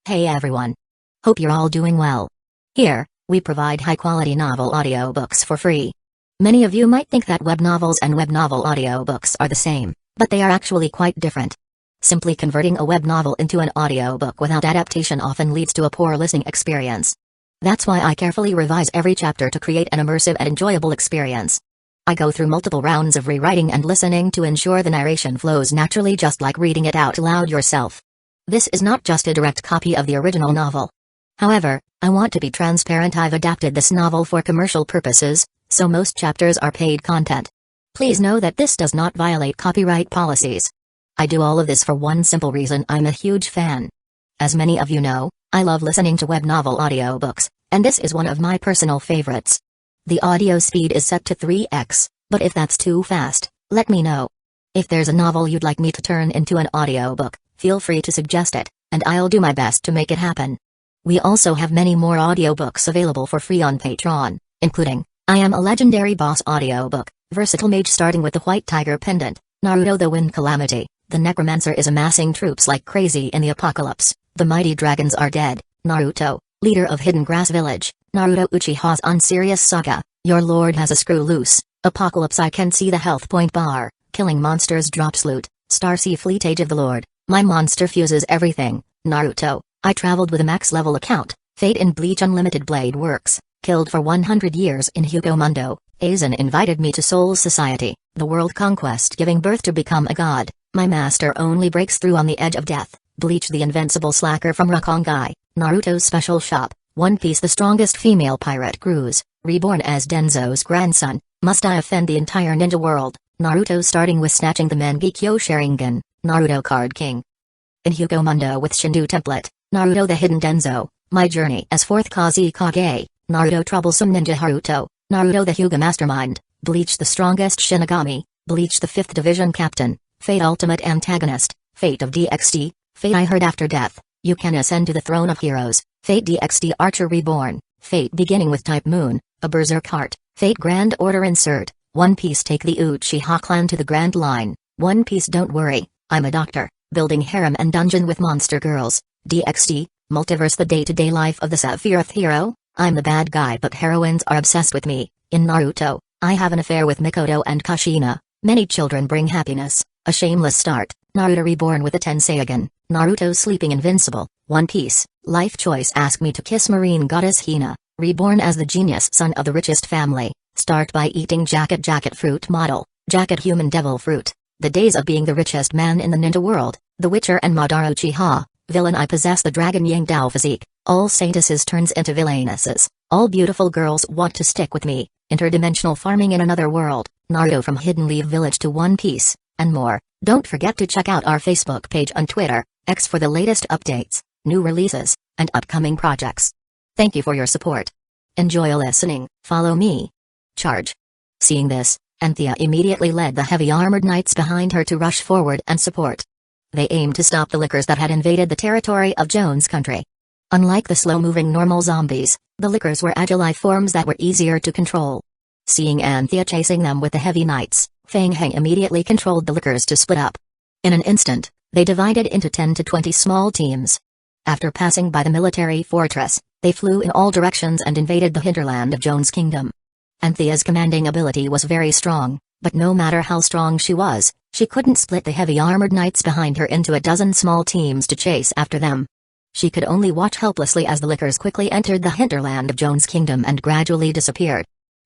Hey everyone. Hope you're all doing well. Here, we provide high-quality novel audiobooks for free. Many of you might think that web novels and web novel audiobooks are the same, but they are actually quite different. Simply converting a web novel into an audiobook without adaptation often leads to a poor listening experience. That's why I carefully revise every chapter to create an immersive and enjoyable experience. I go through multiple rounds of rewriting and listening to ensure the narration flows naturally, just like reading it out loud yourself. This is not just a direct copy of the original novel. However, I want to be transparent. I've adapted this novel for commercial purposes, so most chapters are paid content. Please know that this does not violate copyright policies. I do all of this for one simple reason: I'm a huge fan. As many of you know, I love listening to web novel audiobooks, and this is one of my personal favorites. The audio speed is set to 3x, but if that's too fast, let me know. If there's a novel you'd like me to turn into an audiobook, feel free to suggest it, and I'll do my best to make it happen. We also have many more audiobooks available for free on Patreon, including I Am a Legendary Boss audiobook, Versatile Mage starting with the White Tiger Pendant, Naruto the Wind Calamity, the Necromancer is amassing troops like crazy in the apocalypse, the mighty dragons are dead, Naruto, leader of Hidden Grass Village, Naruto Uchiha's Unserious Saga, your lord has a screw loose, Apocalypse I can see the health point bar, killing monsters drops loot, Starsea Fleet Age of the Lord, my monster fuses everything, Naruto, I traveled with a max level account, Fate in Bleach Unlimited Blade Works, killed for 100 years in Hueco Mundo, Aizen invited me to Soul Society, the world Conquest giving birth to become a god, my master only breaks through on the edge of death, Bleach the Invincible Slacker from Rukongai, Naruto's Special Shop, One Piece the strongest female pirate cruise, Reborn as Danzō's grandson, must I offend the entire ninja world, Naruto starting with snatching the Mangekyo Sharingan, Naruto Card King. In Hueco Mundo with Shindu Template, Naruto the Hidden Danzō, my journey as 4th Kusagakure, Naruto Troublesome Ninja Haruto, Naruto the Hyuga Mastermind, Bleach the strongest Shinigami, Bleach the 5th Division Captain, Fate Ultimate Antagonist, Fate of DxD, Fate I Heard After Death, you can ascend to the throne of heroes, Fate DxD Archer Reborn, Fate beginning with Type Moon, a Berserk Heart, Fate Grand Order Insert, One Piece take the Uchiha clan to the Grand Line, One Piece don't worry, I'm a doctor, building harem and dungeon with monster girls, DxD, Multiverse the day-to-day life of the Sephiroth hero, I'm the bad guy but heroines are obsessed with me, in Naruto, I have an affair with Mikoto and Kushina, many children bring happiness, a shameless start, Naruto Reborn with a Tenseigan, Naruto sleeping Invincible, One Piece, life choice ask me to kiss marine goddess Hina, reborn as the genius son of the richest family, start by eating jacket fruit model, jacket human devil fruit, the days of being the richest man in the ninja world, the Witcher and Madara Uchiha, villain I possess the dragon Yang Dao physique, all saintesses turns into villainesses, all beautiful girls want to stick with me, interdimensional farming in another world, Naruto from Hidden Leaf Village to One Piece, and more. Don't forget to check out our Facebook page on Twitter, X for the latest updates, new releases, and upcoming projects. Thank you for your support. Enjoy listening, follow me. Charge. Seeing this, Anthea immediately led the heavy armored knights behind her to rush forward and support. They aimed to stop the lickers that had invaded the territory of Jones country. Unlike the slow-moving normal zombies, the lickers were agile life forms that were easier to control. Seeing Anthea chasing them with the heavy knights, Fang Heng immediately controlled the lickers to split up. In an instant, they divided into 10 to 20 small teams. After passing by the military fortress, they flew in all directions and invaded the hinterland of Jones' kingdom. Anthea's commanding ability was very strong, but no matter how strong she was, she couldn't split the heavy armored knights behind her into a dozen small teams to chase after them. She could only watch helplessly as the lickers quickly entered the hinterland of Jones' kingdom and gradually disappeared.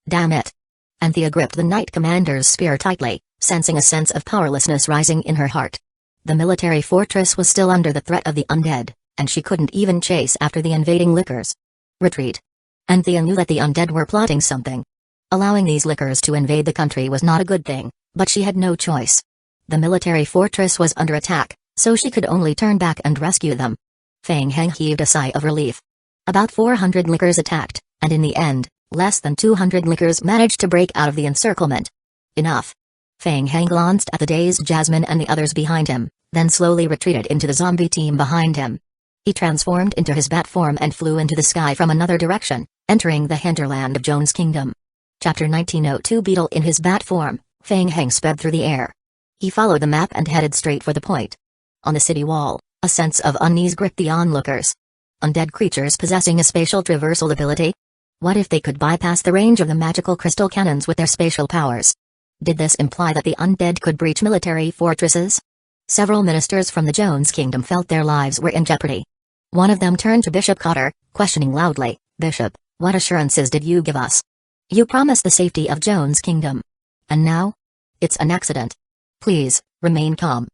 Damn it! Anthea gripped the knight commander's spear tightly, sensing a sense of powerlessness rising in her heart. The military fortress was still under the threat of the undead, and she couldn't even chase after the invading lickers. Retreat. Anthea knew that the undead were plotting something. Allowing these lickers to invade the country was not a good thing, but she had no choice. The military fortress was under attack, so she could only turn back and rescue them. Fang Heng heaved a sigh of relief. About 400 lickers attacked, and in the end, less than 200 lickers managed to break out of the encirclement. Enough. Fang Heng glanced at the dazed Jasmine and the others behind him, then slowly retreated into the zombie team behind him. He transformed into his bat form and flew into the sky from another direction, entering the hinterland of Jones' kingdom. Chapter 1902 Beetle in his bat form, Fang Heng sped through the air. He followed the map and headed straight for the point. On the city wall, a sense of unease gripped the onlookers. Undead creatures possessing a spatial traversal ability? What if they could bypass the range of the magical crystal cannons with their spatial powers? Did this imply that the undead could breach military fortresses? Several ministers from the Jones Kingdom felt their lives were in jeopardy. One of them turned to Bishop Cotter, questioning loudly, "Bishop, what assurances did you give us? You promised the safety of Jones Kingdom. And now? It's an accident. Please, remain calm."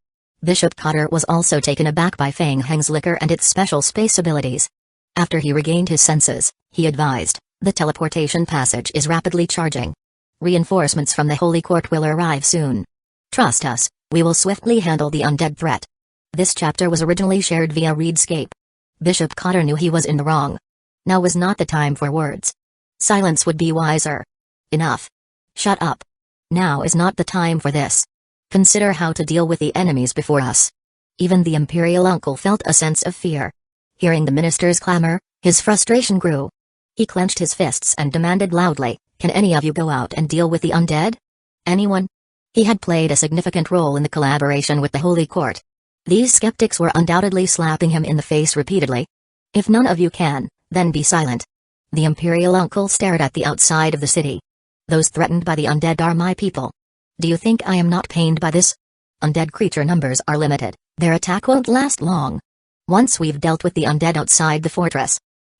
Bishop Cotter was also taken aback by Fang Heng's liquor and its special space abilities. After he regained his senses, he advised, "The teleportation passage is rapidly charging. Reinforcements from the Holy Court will arrive soon. Trust us, we will swiftly handle the undead threat." This chapter was originally shared via Readscape. Bishop Cotter knew he was in the wrong. Now was not the time for words. Silence would be wiser. Enough. Shut up. Now is not the time for this. Consider how to deal with the enemies before us. Even the imperial uncle felt a sense of fear. Hearing the minister's clamor, his frustration grew. He clenched his fists and demanded loudly, "Can any of you go out and deal with the undead? Anyone?" He had played a significant role in the collaboration with the Holy Court. These skeptics were undoubtedly slapping him in the face repeatedly. "If none of you can, then be silent." The imperial uncle stared at the outside of the city. "Those threatened by the undead are my people. Do you think I am not pained by this? Undead creature numbers are limited, their attack won't last long. Once we've dealt with the undead outside the fortress."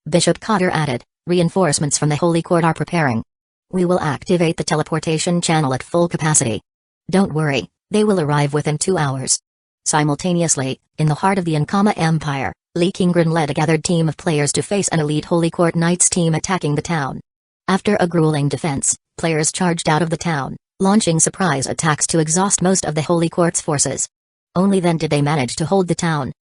Bishop Cotter added, "Reinforcements from the Holy Court are preparing. We will activate the teleportation channel at full capacity. Don't worry, they will arrive within 2 hours." Simultaneously, in the heart of the Ankama Empire, Lee Kingren led a gathered team of players to face an elite Holy Court Knights team attacking the town. After a grueling defense, players charged out of the town, launching surprise attacks to exhaust most of the Holy Court's forces. Only then did they manage to hold the town.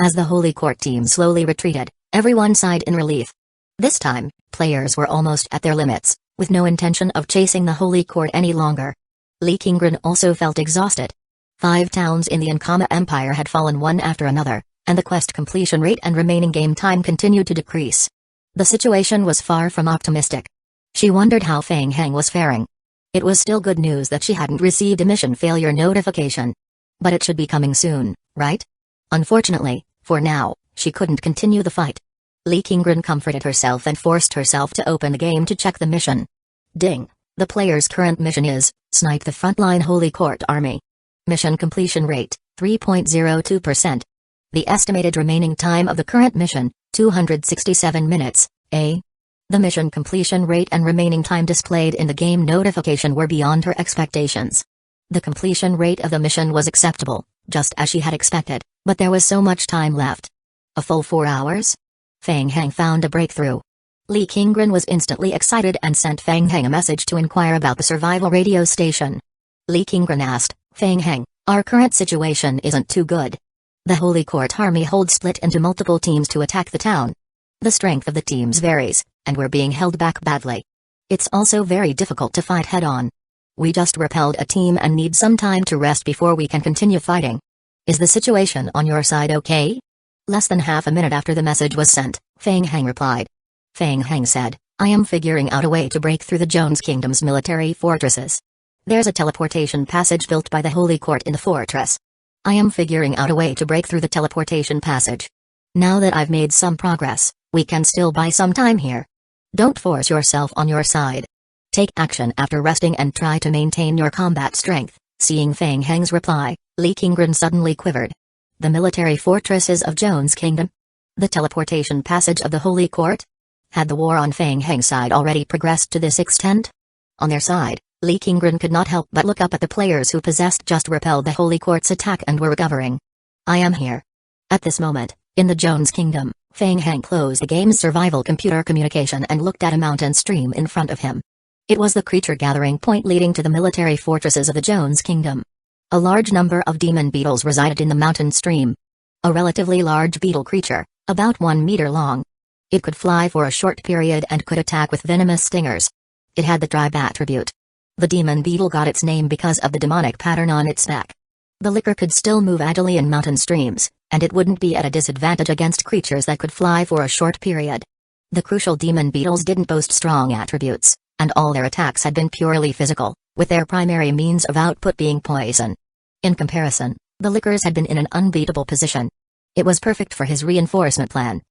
As the Holy Court team slowly retreated, everyone sighed in relief. This time, players were almost at their limits, with no intention of chasing the Holy Court any longer. Lee Kingren also felt exhausted. 5 towns in the Ankama Empire had fallen one after another, and the quest completion rate and remaining game time continued to decrease. The situation was far from optimistic. She wondered how Fang Heng was faring. It was still good news that she hadn't received a mission failure notification. But it should be coming soon, right? Unfortunately, for now, she couldn't continue the fight. Lee Kingren comforted herself and forced herself to open the game to check the mission. Ding! The player's current mission is, snipe the frontline Holy Court army. Mission completion rate, 3.02%. The estimated remaining time of the current mission, 267 minutes, The mission completion rate and remaining time displayed in the game notification were beyond her expectations. The completion rate of the mission was acceptable, just as she had expected, but there was so much time left. A full 4 hours? Fang Heng found a breakthrough. Lee Kingren was instantly excited and sent Fang Heng a message to inquire about the survival radio station. Lee Kingren asked, "Fang Heng, our current situation isn't too good. The Holy Court army holds split into multiple teams to attack the town. The strength of the teams varies, and we're being held back badly. It's also very difficult to fight head-on. We just repelled a team and need some time to rest before we can continue fighting. Is the situation on your side okay?" Less than half a minute after the message was sent, Fang Heng replied. Fang Heng said, "I am figuring out a way to break through the Jones Kingdom's military fortresses. There's a teleportation passage built by the Holy Court in the fortress. I am figuring out a way to break through the teleportation passage. Now that I've made some progress, we can still buy some time here. Don't force yourself on your side. Take action after resting and try to maintain your combat strength." Seeing Fang Heng's reply, Lee Kingren suddenly quivered. The military fortresses of Jones Kingdom? The teleportation passage of the Holy Court? Had the war on Fang Heng's side already progressed to this extent? On their side, Lee Kingren could not help but look up at the players who possessed just repelled the Holy Court's attack and were recovering. "I am here." At this moment, in the Jones Kingdom, Fang Heng closed the game's survival computer communication and looked at a mountain stream in front of him. It was the creature gathering point leading to the military fortresses of the Jones Kingdom. A large number of demon beetles resided in the mountain stream. A relatively large beetle creature, about 1 meter long. It could fly for a short period and could attack with venomous stingers. It had the tribe attribute. The demon beetle got its name because of the demonic pattern on its back. The licker could still move agilely in mountain streams, and it wouldn't be at a disadvantage against creatures that could fly for a short period. The crucial demon beetles didn't boast strong attributes, and all their attacks had been purely physical, with their primary means of output being poison. In comparison, the lickers had been in an unbeatable position. It was perfect for his reinforcement plan.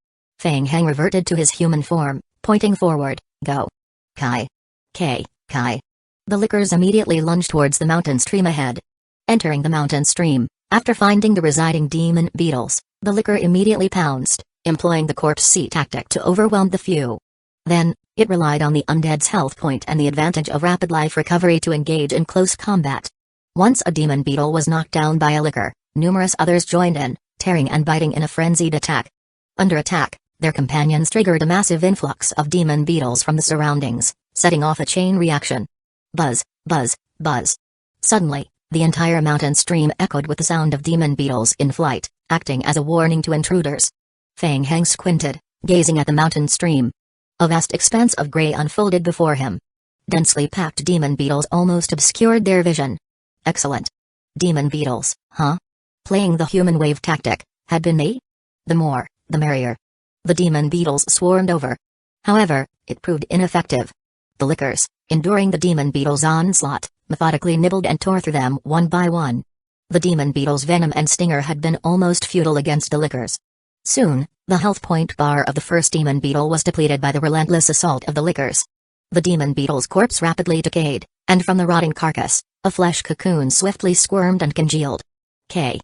Fang Heng reverted to his human form, pointing forward. Go. Kai. Kai. The lickers immediately lunged towards the mountain stream ahead. Entering the mountain stream, after finding the residing demon beetles, the licker immediately pounced, employing the corpse seat tactic to overwhelm the few. Then, it relied on the undead's health point and the advantage of rapid life recovery to engage in close combat. Once a demon beetle was knocked down by a licker, numerous others joined in, tearing and biting in a frenzied attack. Under attack, their companions triggered a massive influx of demon beetles from the surroundings, setting off a chain reaction. Buzz, buzz, buzz. Suddenly, the entire mountain stream echoed with the sound of demon beetles in flight, acting as a warning to intruders. Fang Heng squinted, gazing at the mountain stream. A vast expanse of gray unfolded before him. Densely packed demon beetles almost obscured their vision. Excellent. Demon beetles, huh? Playing the human wave tactic, had been me? The more, the merrier. The demon beetles swarmed over. However, it proved ineffective. The lickers, enduring the demon beetles' onslaught, methodically nibbled and tore through them one by one. The demon beetles' venom and stinger had been almost futile against the lickers. Soon, the health point bar of the first demon beetle was depleted by the relentless assault of the lickers. The demon beetle's corpse rapidly decayed, and from the rotting carcass, a flesh cocoon swiftly squirmed and congealed. Kai.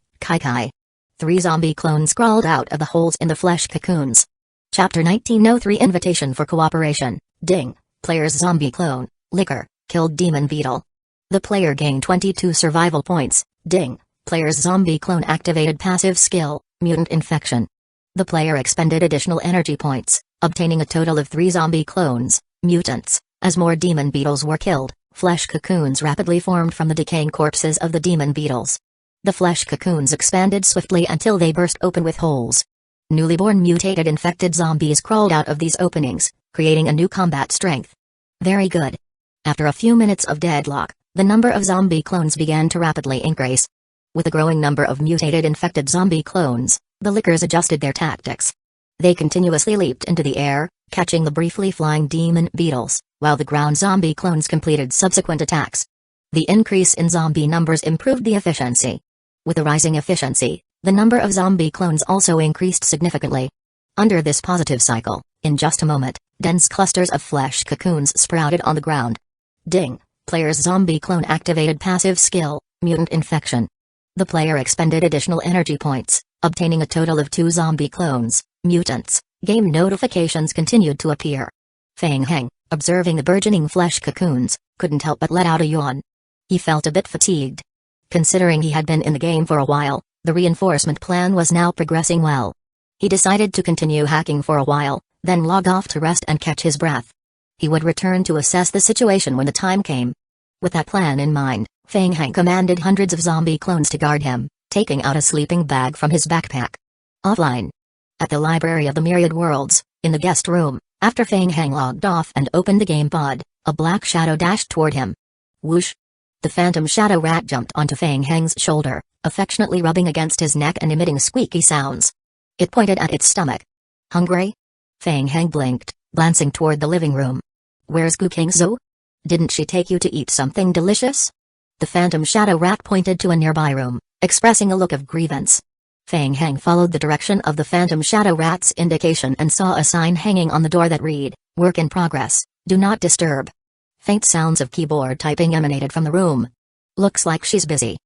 3 zombie clones crawled out of the holes in the flesh cocoons. Chapter 1903 Invitation for Cooperation. Ding. Player's zombie clone, licker, killed demon beetle. The player gained 22 survival points. Ding. Player's zombie clone activated passive skill, mutant infection. The player expended additional energy points, obtaining a total of 3 zombie clones, mutants. As more demon beetles were killed, flesh cocoons rapidly formed from the decaying corpses of the demon beetles. The flesh cocoons expanded swiftly until they burst open with holes. Newly born mutated infected zombies crawled out of these openings, creating a new combat strength. Very good. After a few minutes of deadlock, the number of zombie clones began to rapidly increase. With a growing number of mutated infected zombie clones, the lickers adjusted their tactics. They continuously leaped into the air, catching the briefly flying demon beetles, while the ground zombie clones completed subsequent attacks. The increase in zombie numbers improved the efficiency. With a rising efficiency, the number of zombie clones also increased significantly. Under this positive cycle, in just a moment, dense clusters of flesh cocoons sprouted on the ground. Ding. Player's zombie clone activated passive skill, mutant infection. The player expended additional energy points, obtaining a total of 2 zombie clones, mutants. Game notifications continued to appear. Fang Heng, observing the burgeoning flesh cocoons, couldn't help but let out a yawn. He felt a bit fatigued. Considering he had been in the game for a while, the reinforcement plan was now progressing well. He decided to continue hacking for a while, then log off to rest and catch his breath. He would return to assess the situation when the time came. With that plan in mind, Fang Heng commanded hundreds of zombie clones to guard him, taking out a sleeping bag from his backpack. Offline. At the Library of the Myriad Worlds, in the guest room, after Fang Heng logged off and opened the game pod, a black shadow dashed toward him. Whoosh! The phantom shadow rat jumped onto Fang Heng's shoulder, affectionately rubbing against his neck and emitting squeaky sounds. It pointed at its stomach. Hungry? Fang Heng blinked, glancing toward the living room. Where's Gukingzo? Didn't she take you to eat something delicious? The phantom shadow rat pointed to a nearby room, expressing a look of grievance. Fang Heng followed the direction of the phantom shadow rat's indication and saw a sign hanging on the door that read, "Work in progress, do not disturb." Faint sounds of keyboard typing emanated from the room. Looks like she's busy.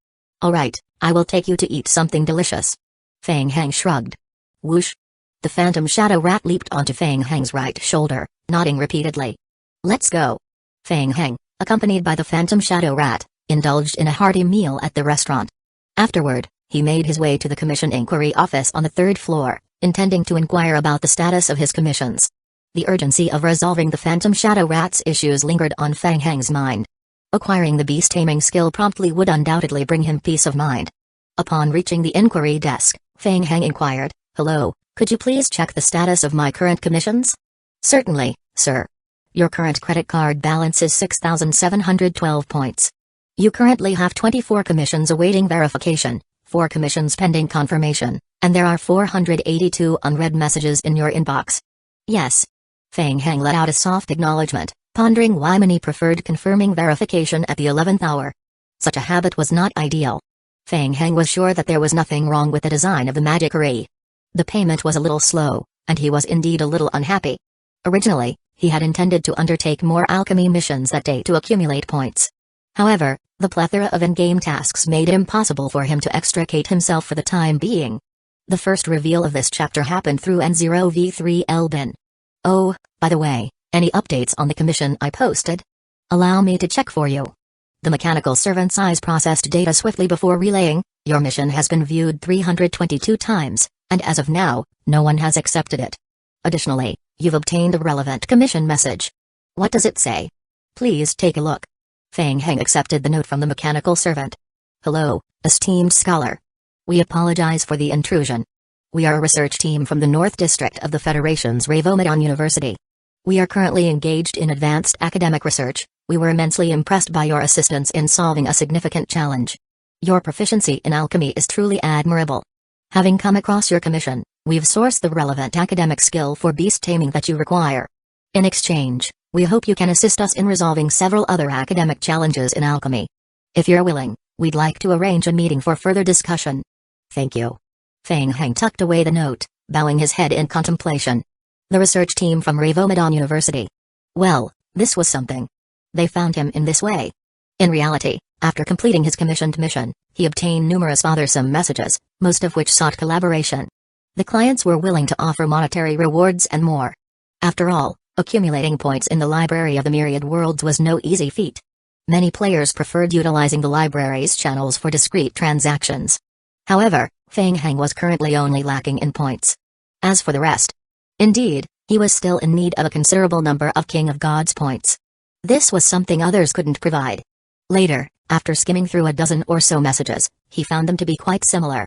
Alright, I will take you to eat something delicious. Fang Heng shrugged. Whoosh! The phantom shadow rat leaped onto Fang Heng's right shoulder, nodding repeatedly. Let's go. Fang Heng, accompanied by the phantom shadow rat, indulged in a hearty meal at the restaurant. Afterward, he made his way to the commission inquiry office on the 3rd floor, intending to inquire about the status of his commissions. The urgency of resolving the phantom shadow rat's issues lingered on Fang Heng's mind. Acquiring the beast taming skill promptly would undoubtedly bring him peace of mind. Upon reaching the inquiry desk, Fang Heng inquired, "Hello, could you please check the status of my current commissions?" "Certainly, sir. Your current credit card balance is 6,712 points. You currently have 24 commissions awaiting verification, 4 commissions pending confirmation, and there are 482 unread messages in your inbox." "Yes." Fang Heng let out a soft acknowledgement, pondering why many preferred confirming verification at the 11th hour. Such a habit was not ideal. Fang Heng was sure that there was nothing wrong with the design of the magic array. The payment was a little slow, and he was indeed a little unhappy. Originally, he had intended to undertake more alchemy missions that day to accumulate points. However, the plethora of in-game tasks made it impossible for him to extricate himself for the time being. The first reveal of this chapter happened through N0v3 bin. Oh, by the way, any updates on the commission I posted? Allow me to check for you. The mechanical servant's eyes processed data swiftly before relaying, your mission has been viewed 322 times, and as of now, no one has accepted it. Additionally, you've obtained a relevant commission message. What does it say? Please take a look. Feng Heng accepted the note from the mechanical servant. Hello, esteemed scholar. We apologize for the intrusion. We are a research team from the North District of the Federation's Reborn University. We are currently engaged in advanced academic research. We were immensely impressed by your assistance in solving a significant challenge. Your proficiency in alchemy is truly admirable. Having come across your commission, we've sourced the relevant academic skill for beast taming that you require. In exchange, we hope you can assist us in resolving several other academic challenges in alchemy. If you're willing, we'd like to arrange a meeting for further discussion. Thank you. Feng Heng tucked away the note, bowing his head in contemplation. The research team from Reborn University. Well, this was something. They found him in this way. In reality, after completing his commissioned mission, he obtained numerous bothersome messages, most of which sought collaboration. The clients were willing to offer monetary rewards and more. After all, accumulating points in the Library of the Myriad Worlds was no easy feat. Many players preferred utilizing the library's channels for discrete transactions. However, Feng Heng was currently only lacking in points. As for the rest, indeed, he was still in need of a considerable number of King of Gods points. This was something others couldn't provide. Later, after skimming through a dozen or so messages, he found them to be quite similar.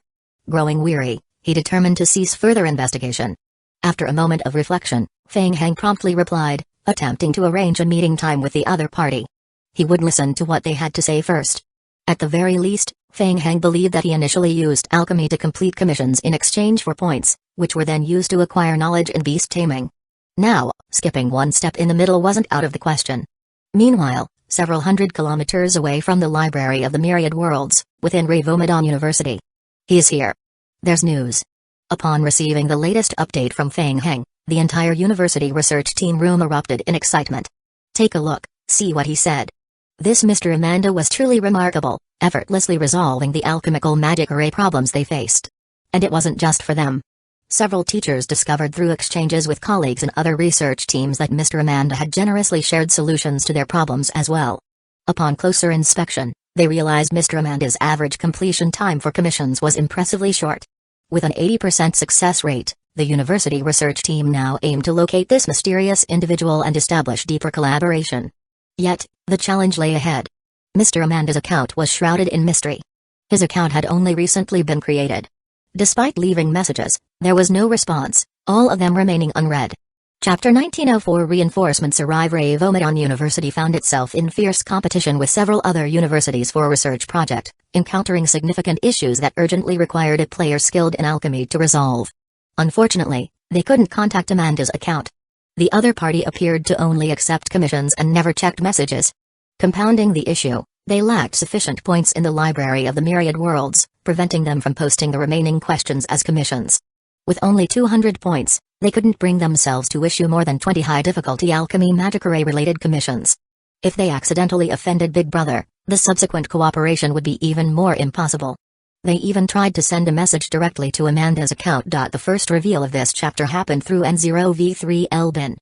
Growing weary, he determined to cease further investigation. After a moment of reflection, Feng Heng promptly replied, attempting to arrange a meeting time with the other party. He would listen to what they had to say first. At the very least, Feng Heng believed that he initially used alchemy to complete commissions in exchange for points, which were then used to acquire knowledge in beast taming. Now, skipping one step in the middle wasn't out of the question. Meanwhile, several hundred kilometers away from the Library of the Myriad Worlds, within Reborn University. He's here. There's news. Upon receiving the latest update from Feng Heng, the entire university research team room erupted in excitement. Take a look, see what he said. This Mr. Amanda was truly remarkable, effortlessly resolving the alchemical magic array problems they faced. And it wasn't just for them. Several teachers discovered through exchanges with colleagues in other research teams that Mr. Amanda had generously shared solutions to their problems as well. Upon closer inspection, they realized Mr. Amanda's average completion time for commissions was impressively short. With an 80% success rate, the university research team now aimed to locate this mysterious individual and establish deeper collaboration. Yet, the challenge lay ahead. Mr. Amanda's account was shrouded in mystery. His account had only recently been created. Despite leaving messages, there was no response, all of them remaining unread. Chapter 1904 Reinforcements arrive. Reborn University found itself in fierce competition with several other universities for a research project, encountering significant issues that urgently required a player skilled in alchemy to resolve. Unfortunately, they couldn't contact Amanda's account. The other party appeared to only accept commissions and never checked messages. Compounding the issue, they lacked sufficient points in the Library of the Myriad Worlds, preventing them from posting the remaining questions as commissions. With only 200 points, they couldn't bring themselves to issue more than 20 high-difficulty alchemy magic array-related commissions. If they accidentally offended Big Brother, the subsequent cooperation would be even more impossible. They even tried to send a message directly to Amanda's account. The first reveal of this chapter happened through N0v3 bin.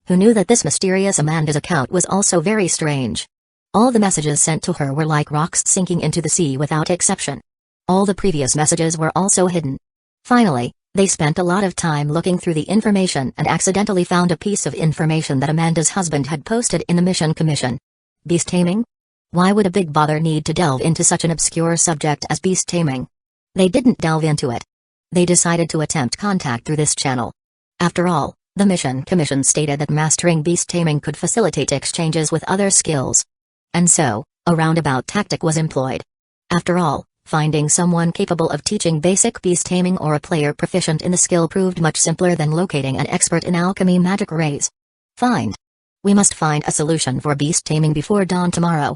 Who knew that this mysterious Amanda's account was also very strange. All the messages sent to her were like rocks sinking into the sea without exception. All the previous messages were also hidden. Finally, they spent a lot of time looking through the information and accidentally found a piece of information that Amanda's husband had posted in the mission commission. Beast taming? Why would a Big Brother need to delve into such an obscure subject as beast taming? They didn't delve into it. They decided to attempt contact through this channel. After all, the mission commission stated that mastering beast taming could facilitate exchanges with other skills. And so, a roundabout tactic was employed. After all, finding someone capable of teaching basic beast taming or a player proficient in the skill proved much simpler than locating an expert in alchemy magic arrays. Find. We must find a solution for beast taming before dawn tomorrow.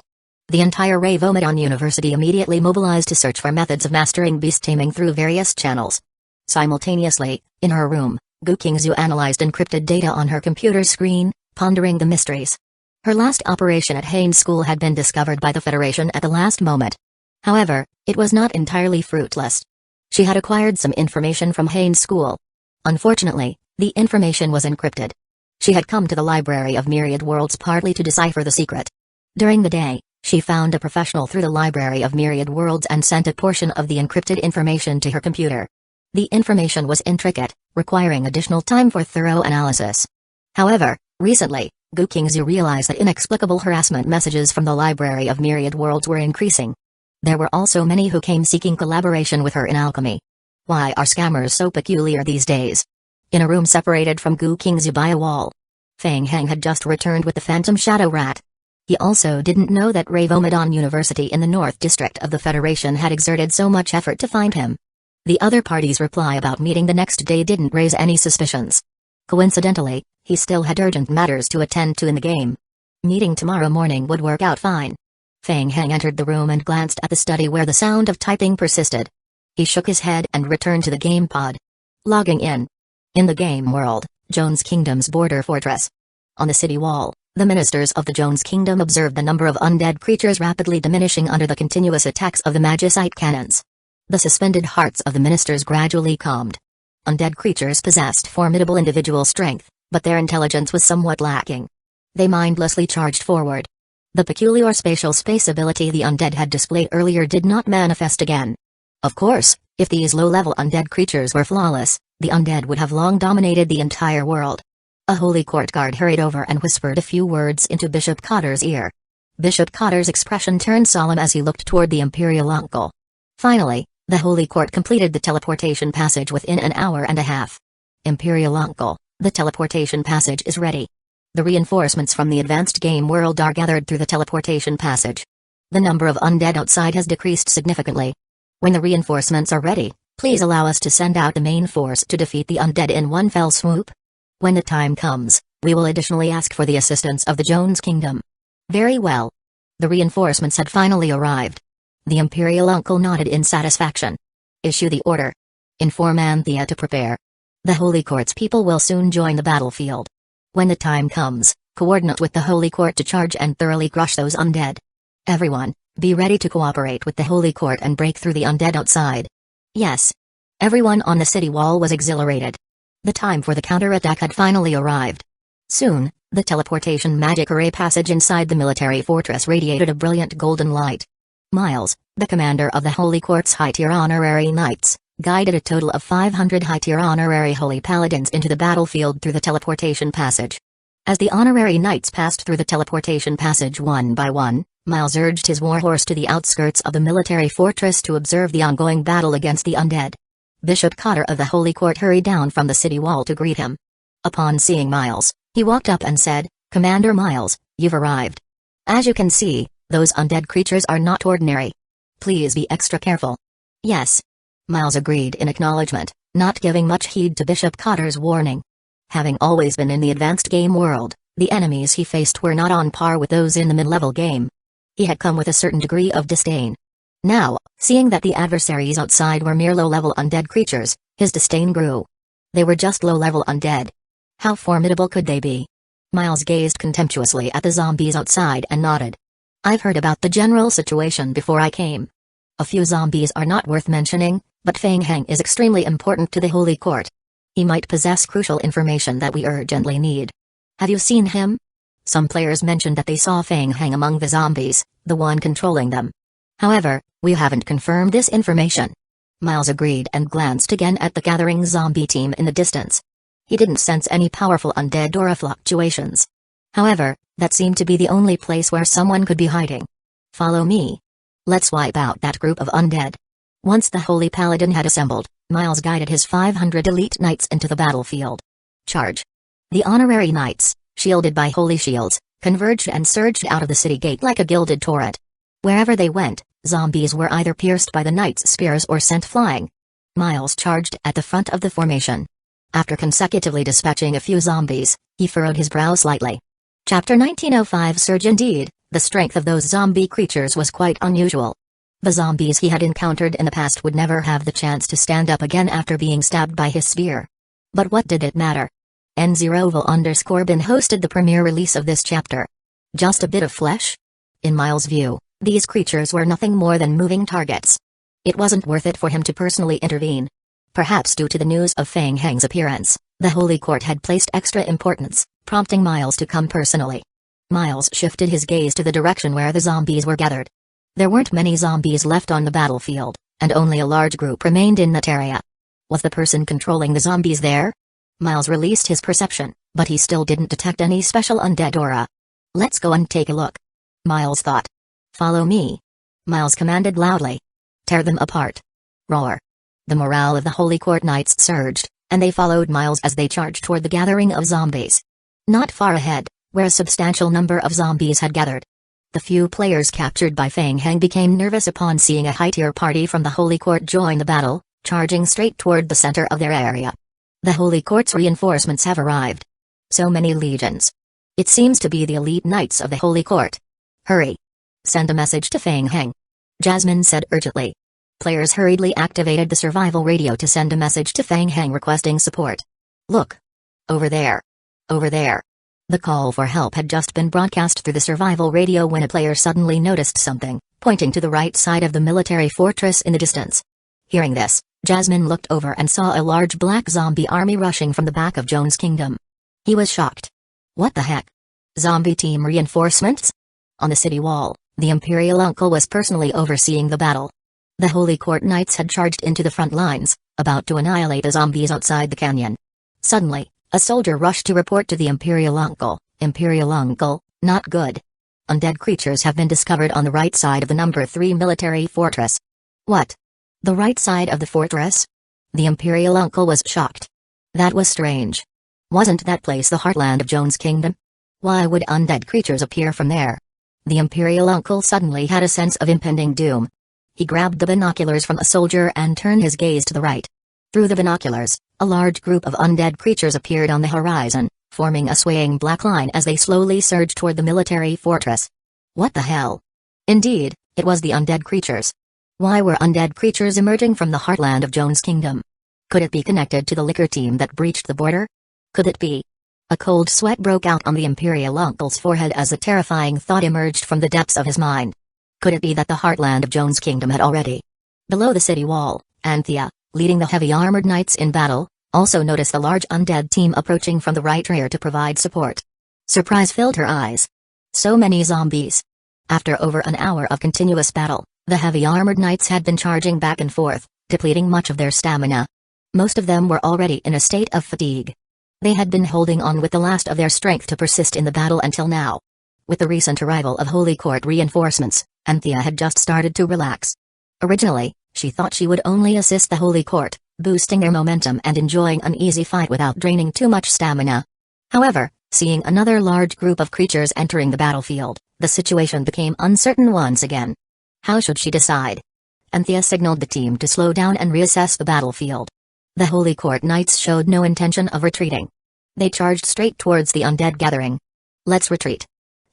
The entire Reborn University immediately mobilized to search for methods of mastering beast taming through various channels. Simultaneously, in her room, Gukingzu analyzed encrypted data on her computer screen, pondering the mysteries. Her last operation at Haines School had been discovered by the Federation at the last moment. However, it was not entirely fruitless. She had acquired some information from Haines School. Unfortunately, the information was encrypted. She had come to the Library of Myriad Worlds partly to decipher the secret. During the day, she found a professional through the Library of Myriad Worlds and sent a portion of the encrypted information to her computer. The information was intricate, requiring additional time for thorough analysis. However, recently, Gukingzu realized that inexplicable harassment messages from the Library of Myriad Worlds were increasing. There were also many who came seeking collaboration with her in alchemy. Why are scammers so peculiar these days? In a room separated from Gukingzu by a wall, Fang Heng had just returned with the Phantom Shadow Rat. He also didn't know that Ravomadon University in the North District of the Federation had exerted so much effort to find him. The other party's reply about meeting the next day didn't raise any suspicions. Coincidentally, he still had urgent matters to attend to in the game. Meeting tomorrow morning would work out fine. Fang Heng entered the room and glanced at the study where the sound of typing persisted. He shook his head and returned to the game pod. Logging in. In the game world, Jones Kingdom's border fortress. On the city wall, the ministers of the Jones Kingdom observed the number of undead creatures rapidly diminishing under the continuous attacks of the Magicite cannons. The suspended hearts of the ministers gradually calmed. Undead creatures possessed formidable individual strength, but their intelligence was somewhat lacking. They mindlessly charged forward. The peculiar spatial space ability the undead had displayed earlier did not manifest again. Of course, if these low-level undead creatures were flawless, the undead would have long dominated the entire world. A holy court guard hurried over and whispered a few words into Bishop Cotter's ear. Bishop Cotter's expression turned solemn as he looked toward the imperial uncle. Finally, the holy court completed the teleportation passage within an hour and a half. Imperial uncle, the teleportation passage is ready. The reinforcements from the advanced game world are gathered through the teleportation passage. The number of undead outside has decreased significantly. When the reinforcements are ready, please allow us to send out the main force to defeat the undead in one fell swoop. When the time comes, we will additionally ask for the assistance of the Jones Kingdom. Very well. The reinforcements had finally arrived. The Imperial uncle nodded in satisfaction. Issue the order. Inform Anthea to prepare. The Holy Court's people will soon join the battlefield. When the time comes, coordinate with the Holy Court to charge and thoroughly crush those undead. Everyone, be ready to cooperate with the Holy Court and break through the undead outside. Yes. Everyone on the city wall was exhilarated. The time for the counterattack had finally arrived. Soon, the teleportation magic array passage inside the military fortress radiated a brilliant golden light. Miles, the commander of the Holy Court's high-tier honorary knights, guided a total of 500 high-tier honorary holy paladins into the battlefield through the teleportation passage. As the honorary knights passed through the teleportation passage one by one, Miles urged his warhorse to the outskirts of the military fortress to observe the ongoing battle against the undead. Bishop Cotter of the Holy Court hurried down from the city wall to greet him. Upon seeing Miles, he walked up and said, "Commander Miles, you've arrived. As you can see, those undead creatures are not ordinary. Please be extra careful." "Yes." Miles agreed in acknowledgement, not giving much heed to Bishop Cotter's warning. Having always been in the advanced game world, the enemies he faced were not on par with those in the mid-level game. He had come with a certain degree of disdain. Now, seeing that the adversaries outside were mere low-level undead creatures, his disdain grew. They were just low-level undead. How formidable could they be? Miles gazed contemptuously at the zombies outside and nodded. "I've heard about the general situation before I came. A few zombies are not worth mentioning, but Fang Heng is extremely important to the Holy Court. He might possess crucial information that we urgently need." "Have you seen him?" Some players mentioned that they saw Fang Heng among the zombies, the one controlling them. However, we haven't confirmed this information. Miles agreed and glanced again at the gathering zombie team in the distance. He didn't sense any powerful undead aura fluctuations. However, that seemed to be the only place where someone could be hiding. "Follow me. Let's wipe out that group of undead." Once the Holy Paladin had assembled, Miles guided his 500 elite knights into the battlefield. Charge. The honorary knights, shielded by holy shields, converged and surged out of the city gate like a gilded torrent. Wherever they went, zombies were either pierced by the knights' spears or sent flying. Miles charged at the front of the formation. After consecutively dispatching a few zombies, he furrowed his brow slightly. Chapter 1905 Surge. Indeed, the strength of those zombie creatures was quite unusual. The zombies he had encountered in the past would never have the chance to stand up again after being stabbed by his spear. But what did it matter? N0val_bin hosted the premiere release of this chapter. Just a bit of flesh? In Miles' view, these creatures were nothing more than moving targets. It wasn't worth it for him to personally intervene. Perhaps due to the news of Fang Heng's appearance, the Holy Court had placed extra importance, prompting Miles to come personally. Miles shifted his gaze to the direction where the zombies were gathered. There weren't many zombies left on the battlefield, and only a large group remained in that area. Was the person controlling the zombies there? Miles released his perception, but he still didn't detect any special undead aura. Let's go and take a look. Miles thought. Follow me. Miles commanded loudly. Tear them apart. Roar. The morale of the Holy Court Knights surged, and they followed Miles as they charged toward the gathering of zombies. Not far ahead, where a substantial number of zombies had gathered. The few players captured by Fang Heng became nervous upon seeing a high-tier party from the Holy Court join the battle, charging straight toward the center of their area. The Holy Court's reinforcements have arrived. So many legions. It seems to be the elite knights of the Holy Court. Hurry. Send a message to Fang Heng. Jasmine said urgently. Players hurriedly activated the survival radio to send a message to Fang Heng requesting support. Look. Over there. Over there. The call for help had just been broadcast through the survival radio when a player suddenly noticed something, pointing to the right side of the military fortress in the distance. Hearing this, Jasmine looked over and saw a large black zombie army rushing from the back of Joan's kingdom. He was shocked. What the heck? Zombie team reinforcements? On the city wall, the Imperial Uncle was personally overseeing the battle. The Holy Court Knights had charged into the front lines, about to annihilate the zombies outside the canyon. Suddenly, a soldier rushed to report to the Imperial Uncle. Imperial Uncle, not good. Undead creatures have been discovered on the right side of the number 3 military fortress. What? The right side of the fortress? The Imperial Uncle was shocked. That was strange. Wasn't that place the heartland of Joan's kingdom? Why would undead creatures appear from there? The Imperial Uncle suddenly had a sense of impending doom. He grabbed the binoculars from a soldier and turned his gaze to the right. Through the binoculars, a large group of undead creatures appeared on the horizon, forming a swaying black line as they slowly surged toward the military fortress. What the hell? Indeed, it was the undead creatures. Why were undead creatures emerging from the heartland of Joan's kingdom? Could it be connected to the liquor team that breached the border? Could it be? A cold sweat broke out on the Imperial Uncle's forehead as a terrifying thought emerged from the depths of his mind. Could it be that the heartland of Joan's kingdom had already? Below the city wall, Anthea, leading the heavy armored knights in battle, also noticed a large undead team approaching from the right rear to provide support. Surprise filled her eyes. So many zombies. After over an hour of continuous battle, the heavy armored knights had been charging back and forth, depleting much of their stamina. Most of them were already in a state of fatigue. They had been holding on with the last of their strength to persist in the battle until now. With the recent arrival of Holy Court reinforcements, Anthea had just started to relax. Originally, she thought she would only assist the Holy Court, boosting their momentum and enjoying an easy fight without draining too much stamina. However, seeing another large group of creatures entering the battlefield, the situation became uncertain once again. How should she decide? Anthea signaled the team to slow down and reassess the battlefield. The Holy Court Knights showed no intention of retreating. They charged straight towards the undead gathering. Let's retreat.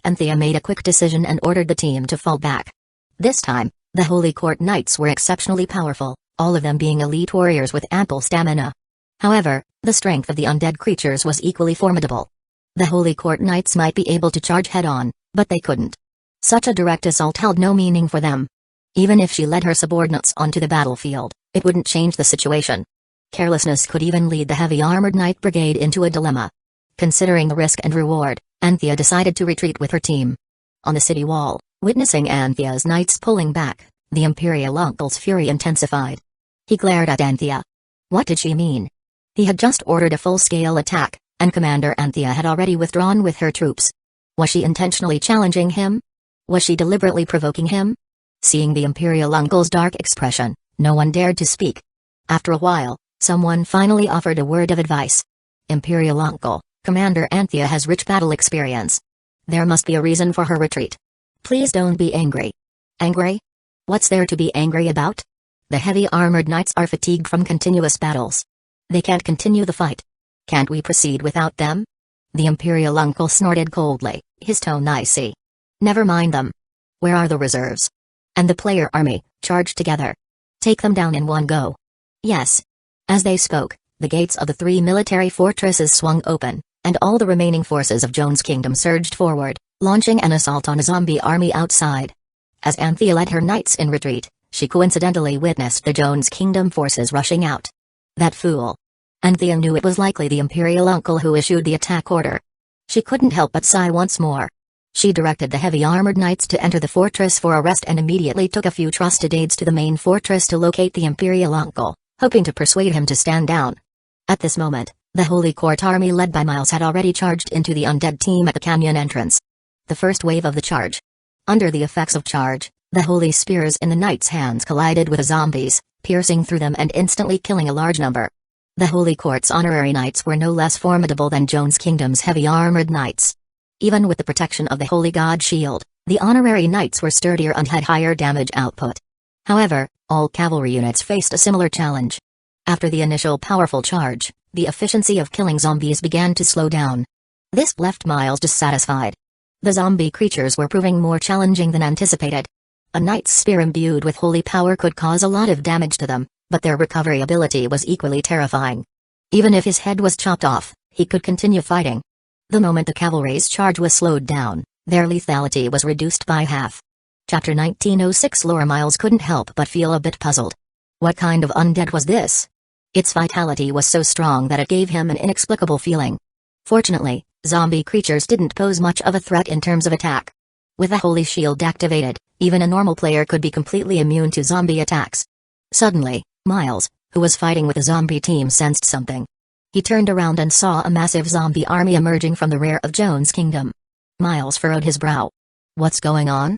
Anthea made a quick decision and ordered the team to fall back. This time, the Holy Court Knights were exceptionally powerful, all of them being elite warriors with ample stamina. However, the strength of the undead creatures was equally formidable. The Holy Court Knights might be able to charge head-on, but they couldn't. Such a direct assault held no meaning for them. Even if she led her subordinates onto the battlefield, it wouldn't change the situation. Carelessness could even lead the heavy armored knight brigade into a dilemma. Considering the risk and reward, Anthea decided to retreat with her team. On the city wall, witnessing Anthea's knights pulling back, the Imperial Uncle's fury intensified. He glared at Anthea. What did she mean? He had just ordered a full-scale attack, and Commander Anthea had already withdrawn with her troops. Was she intentionally challenging him? Was she deliberately provoking him? Seeing the Imperial Uncle's dark expression, no one dared to speak. After a while, someone finally offered a word of advice. Imperial Uncle, Commander Anthea has rich battle experience. There must be a reason for her retreat. Please don't be angry. Angry? What's there to be angry about? The heavy armored knights are fatigued from continuous battles. They can't continue the fight. Can't we proceed without them? The Imperial Uncle snorted coldly, his tone icy. Never mind them. Where are the reserves? And the player army, charge together. Take them down in one go. Yes. As they spoke, the gates of the 3 military fortresses swung open, and all the remaining forces of Jones' kingdom surged forward, launching an assault on a zombie army outside. As Anthea led her knights in retreat, she coincidentally witnessed the Jones' kingdom forces rushing out. That fool. Anthea knew it was likely the Imperial uncle who issued the attack order. She couldn't help but sigh once more. She directed the heavy armored knights to enter the fortress for a rest and immediately took a few trusted aides to the main fortress to locate the Imperial uncle, hoping to persuade him to stand down. At this moment, the Holy Court army led by Miles had already charged into the undead team at the canyon entrance. The first wave of the charge. Under the effects of charge, the holy spears in the knights' hands collided with the zombies, piercing through them and instantly killing a large number. The Holy Court's honorary knights were no less formidable than Jones' kingdom's heavy armored knights. Even with the protection of the Holy God Shield, the honorary knights were sturdier and had higher damage output. However, all cavalry units faced a similar challenge. After the initial powerful charge, the efficiency of killing zombies began to slow down. This left Miles dissatisfied. The zombie creatures were proving more challenging than anticipated. A knight's spear imbued with holy power could cause a lot of damage to them, but their recovery ability was equally terrifying. Even if his head was chopped off, he could continue fighting. The moment the cavalry's charge was slowed down, their lethality was reduced by half. Chapter 1906 Lore. Miles couldn't help but feel a bit puzzled. What kind of undead was this? Its vitality was so strong that it gave him an inexplicable feeling. Fortunately, zombie creatures didn't pose much of a threat in terms of attack. With a holy shield activated, even a normal player could be completely immune to zombie attacks. Suddenly, Miles, who was fighting with the zombie team, sensed something. He turned around and saw a massive zombie army emerging from the rear of Jones' kingdom. Miles furrowed his brow. What's going on?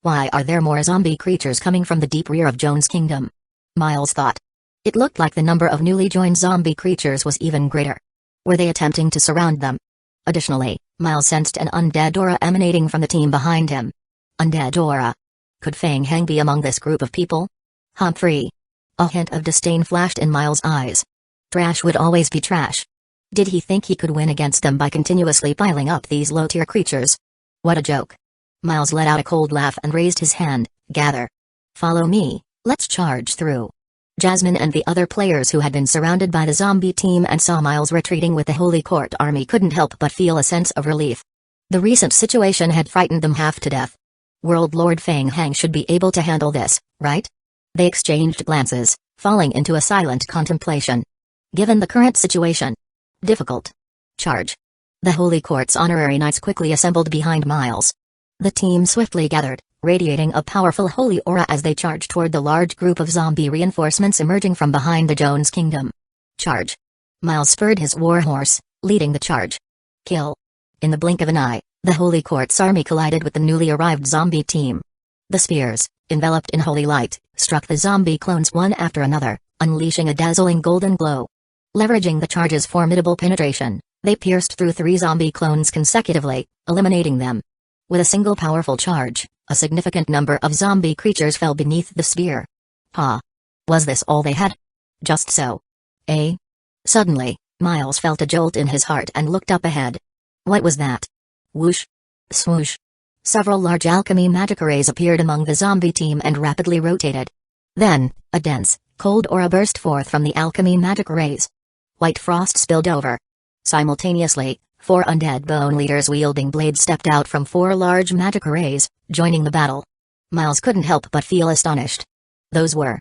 Why are there more zombie creatures coming from the deep rear of Jones' kingdom? Miles thought. It looked like the number of newly joined zombie creatures was even greater. Were they attempting to surround them? Additionally, Miles sensed an undead aura emanating from the team behind him. Undead aura. Could Fang Hang be among this group of people? Humphrey. A hint of disdain flashed in Miles' eyes. Trash would always be trash. Did he think he could win against them by continuously piling up these low-tier creatures? What a joke. Miles let out a cold laugh and raised his hand. Gather. Follow me, let's charge through. Jasmine and the other players who had been surrounded by the zombie team and saw Miles retreating with the Holy Court army couldn't help but feel a sense of relief. The recent situation had frightened them half to death. World Lord Fang Hang should be able to handle this, right? They exchanged glances, falling into a silent contemplation. Given the current situation. Difficult. Charge. The Holy Court's honorary knights quickly assembled behind Miles. The team swiftly gathered, radiating a powerful holy aura as they charged toward the large group of zombie reinforcements emerging from behind the Jones kingdom. Charge. Miles spurred his warhorse, leading the charge. Kill. In the blink of an eye, the Holy Court's army collided with the newly arrived zombie team. The spears, enveloped in holy light, struck the zombie clones one after another, unleashing a dazzling golden glow. Leveraging the charge's formidable penetration, they pierced through 3 zombie clones consecutively, eliminating them. With a single powerful charge, a significant number of zombie creatures fell beneath the spear. Was this all they had? Just so. Suddenly, Miles felt a jolt in his heart and looked up ahead. What was that? Whoosh. Swoosh. Several large alchemy magic arrays appeared among the zombie team and rapidly rotated. Then, a dense, cold aura burst forth from the alchemy magic arrays. White frost spilled over. Simultaneously, 4 undead bone leaders wielding blades stepped out from 4 large magic arrays, joining the battle. Miles couldn't help but feel astonished. Those were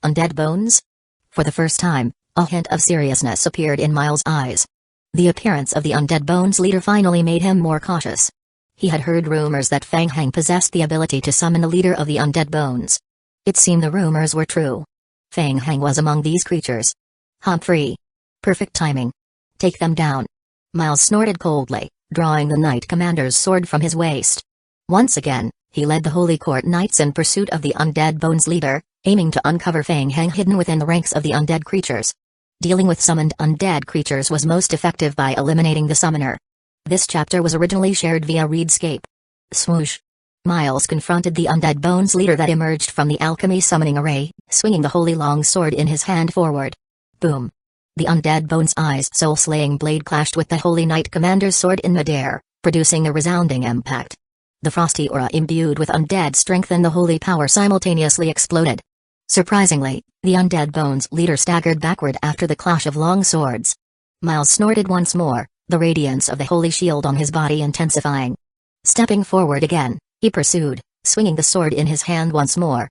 undead bones? For the first time, a hint of seriousness appeared in Miles' eyes. The appearance of the undead bones leader finally made him more cautious. He had heard rumors that Fang Hang possessed the ability to summon the leader of the undead bones. It seemed the rumors were true. Fang Hang was among these creatures. Humphrey. Perfect timing. Take them down. Miles snorted coldly, drawing the Knight Commander's sword from his waist. Once again, he led the Holy Court Knights in pursuit of the undead bones leader, aiming to uncover Fang Hang hidden within the ranks of the undead creatures. Dealing with summoned undead creatures was most effective by eliminating the summoner. This chapter was originally shared via Readscape. Swoosh. Miles confronted the undead bones leader that emerged from the alchemy summoning array, swinging the holy long sword in his hand forward. Boom. The undead bones' eyes soul-slaying blade clashed with the Holy Knight Commander's sword in midair, producing a resounding impact. The frosty aura imbued with undead strength and the holy power simultaneously exploded. Surprisingly, the Undead Bones leader staggered backward after the clash of long swords. Miles snorted once more, the radiance of the holy shield on his body intensifying. Stepping forward again, he pursued, swinging the sword in his hand once more.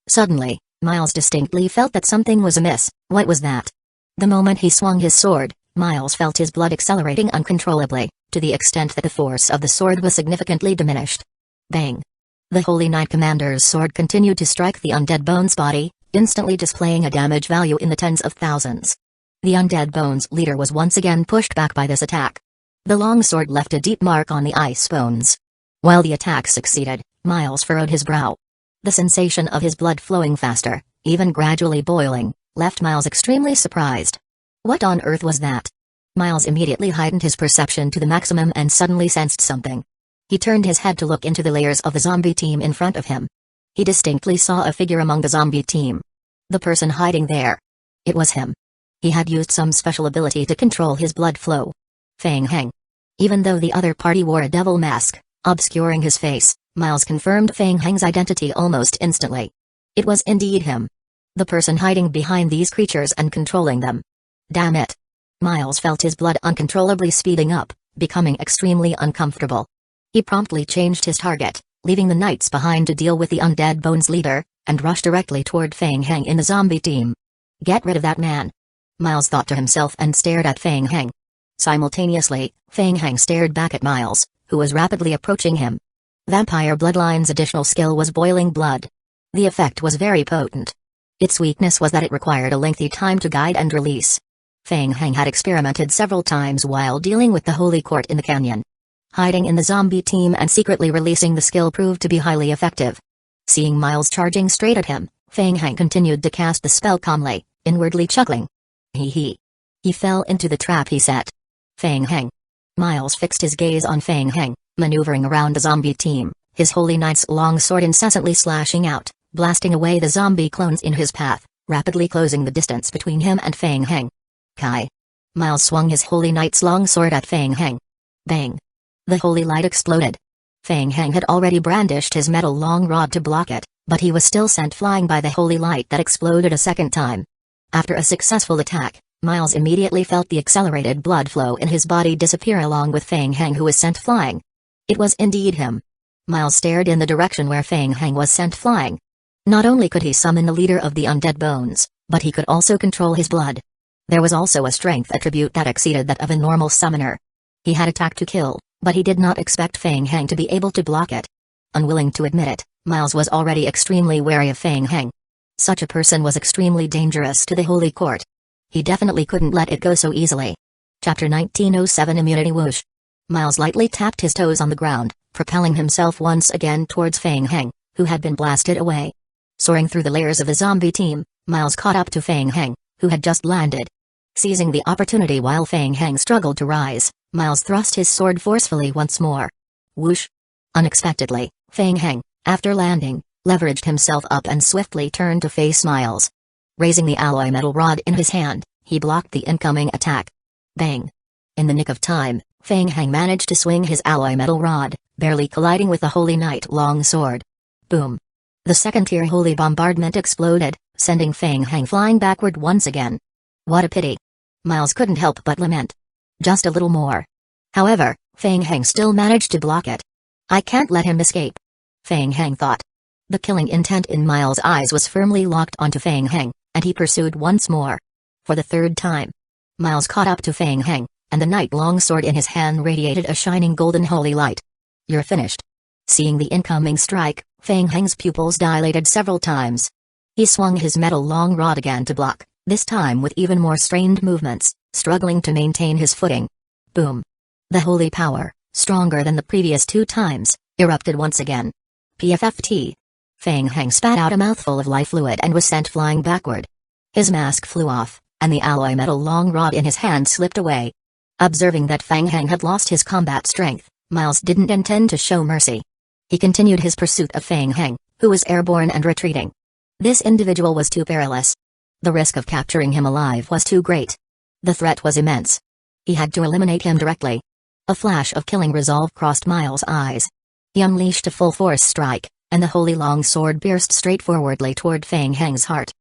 Suddenly, Miles distinctly felt that something was amiss. What was that? The moment he swung his sword, Miles felt his blood accelerating uncontrollably, to the extent that the force of the sword was significantly diminished. Bang! The Holy Knight Commander's sword continued to strike the Undead Bones body, instantly displaying a damage value in the tens of thousands. The Undead Bones leader was once again pushed back by this attack. The long sword left a deep mark on the ice bones. While the attack succeeded, Miles furrowed his brow. The sensation of his blood flowing faster, even gradually boiling, left Miles extremely surprised. What on earth was that? Miles immediately heightened his perception to the maximum and suddenly sensed something. He turned his head to look into the layers of the zombie team in front of him. He distinctly saw a figure among the zombie team. The person hiding there. It was him. He had used some special ability to control his blood flow. Feng Heng. Even though the other party wore a devil mask, obscuring his face, Miles confirmed Feng Heng's identity almost instantly. It was indeed him. The person hiding behind these creatures and controlling them. Damn it. Miles felt his blood uncontrollably speeding up, becoming extremely uncomfortable. He promptly changed his target, leaving the knights behind to deal with the Undead Bones leader, and rushed directly toward Feng Heng in the zombie team. Get rid of that man. Miles thought to himself and stared at Feng Heng. Simultaneously, Feng Heng stared back at Miles, who was rapidly approaching him. Vampire Bloodline's additional skill was Boiling Blood. The effect was very potent. Its weakness was that it required a lengthy time to guide and release. Feng Heng had experimented several times while dealing with the Holy Court in the canyon. Hiding in the zombie team and secretly releasing the skill proved to be highly effective. Seeing Miles charging straight at him, Feng Heng continued to cast the spell calmly, inwardly chuckling. He fell into the trap he set. Feng Heng. Miles fixed his gaze on Feng Heng, maneuvering around the zombie team, his Holy Knight's long sword incessantly slashing out, blasting away the zombie clones in his path, rapidly closing the distance between him and Feng Heng. Kai. Miles swung his Holy Knight's long sword at Feng Heng. Bang. The holy light exploded. Feng Heng had already brandished his metal long rod to block it, but he was still sent flying by the holy light that exploded a second time. After a successful attack, Miles immediately felt the accelerated blood flow in his body disappear along with Feng Heng, who was sent flying. It was indeed him. Miles stared in the direction where Feng Heng was sent flying. Not only could he summon the leader of the Undead Bones, but he could also control his blood. There was also a strength attribute that exceeded that of a normal summoner. He had attacked to kill, but he did not expect Feng Heng to be able to block it. Unwilling to admit it, Miles was already extremely wary of Feng Heng. Such a person was extremely dangerous to the Holy Court. He definitely couldn't let it go so easily. Chapter 1907 Immunity Whoosh. Miles lightly tapped his toes on the ground, propelling himself once again towards Feng Heng, who had been blasted away. Soaring through the layers of the zombie team, Miles caught up to Feng Heng, who had just landed. Seizing the opportunity while Feng Heng struggled to rise, Miles thrust his sword forcefully once more. Whoosh! Unexpectedly, Feng Heng, after landing, leveraged himself up and swiftly turned to face Miles. Raising the alloy metal rod in his hand, he blocked the incoming attack. Bang! In the nick of time, Feng Heng managed to swing his alloy metal rod, barely colliding with the Holy Knight long sword. Boom! The second-tier holy bombardment exploded, sending Feng Heng flying backward once again. What a pity! Miles couldn't help but lament. Just a little more. However, Feng Heng still managed to block it. I can't let him escape. Feng Heng thought. The killing intent in Miles' eyes was firmly locked onto Feng Heng, and he pursued once more. For the third time. Miles caught up to Feng Heng, and the knight longsword in his hand radiated a shining golden holy light. You're finished. Seeing the incoming strike, Feng Heng's pupils dilated several times. He swung his metal long rod again to block, this time with even more strained movements, struggling to maintain his footing. Boom. The holy power, stronger than the previous two times, erupted once again. PFFT. Feng Heng spat out a mouthful of life fluid and was sent flying backward. His mask flew off, and the alloy metal long rod in his hand slipped away. Observing that Feng Heng had lost his combat strength, Miles didn't intend to show mercy. He continued his pursuit of Feng Heng, who was airborne and retreating. This individual was too perilous. The risk of capturing him alive was too great. The threat was immense. He had to eliminate him directly. A flash of killing resolve crossed Miles' eyes. He unleashed a full-force strike, and the holy long sword pierced straightforwardly toward Fang Heng's heart.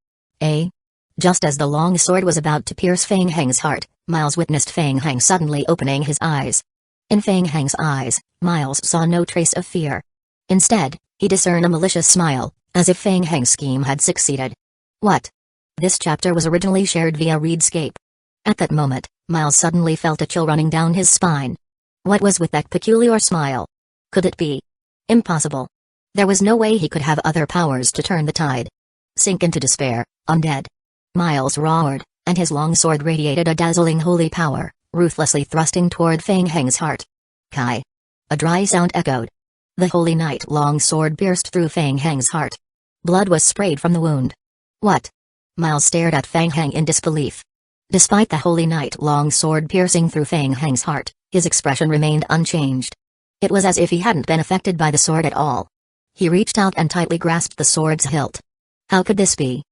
Just as the long sword was about to pierce Fang Heng's heart, Miles witnessed Fang Heng suddenly opening his eyes. In Fang Heng's eyes, Miles saw no trace of fear. Instead, he discerned a malicious smile, as if Fang Heng's scheme had succeeded. What? This chapter was originally shared via Readscape. At that moment, Miles suddenly felt a chill running down his spine. What was with that peculiar smile? Could it be? Impossible. There was no way he could have other powers to turn the tide. Sink into despair, undead. Miles roared, and his long sword radiated a dazzling holy power, ruthlessly thrusting toward Fang Heng's heart. Kai. A dry sound echoed. The holy knight long sword pierced through Fang Heng's heart. Blood was sprayed from the wound. What? Miles stared at Fang Heng in disbelief. Despite the holy knight long sword piercing through Fang Heng's heart, his expression remained unchanged. It was as if he hadn't been affected by the sword at all. He reached out and tightly grasped the sword's hilt. How could this be?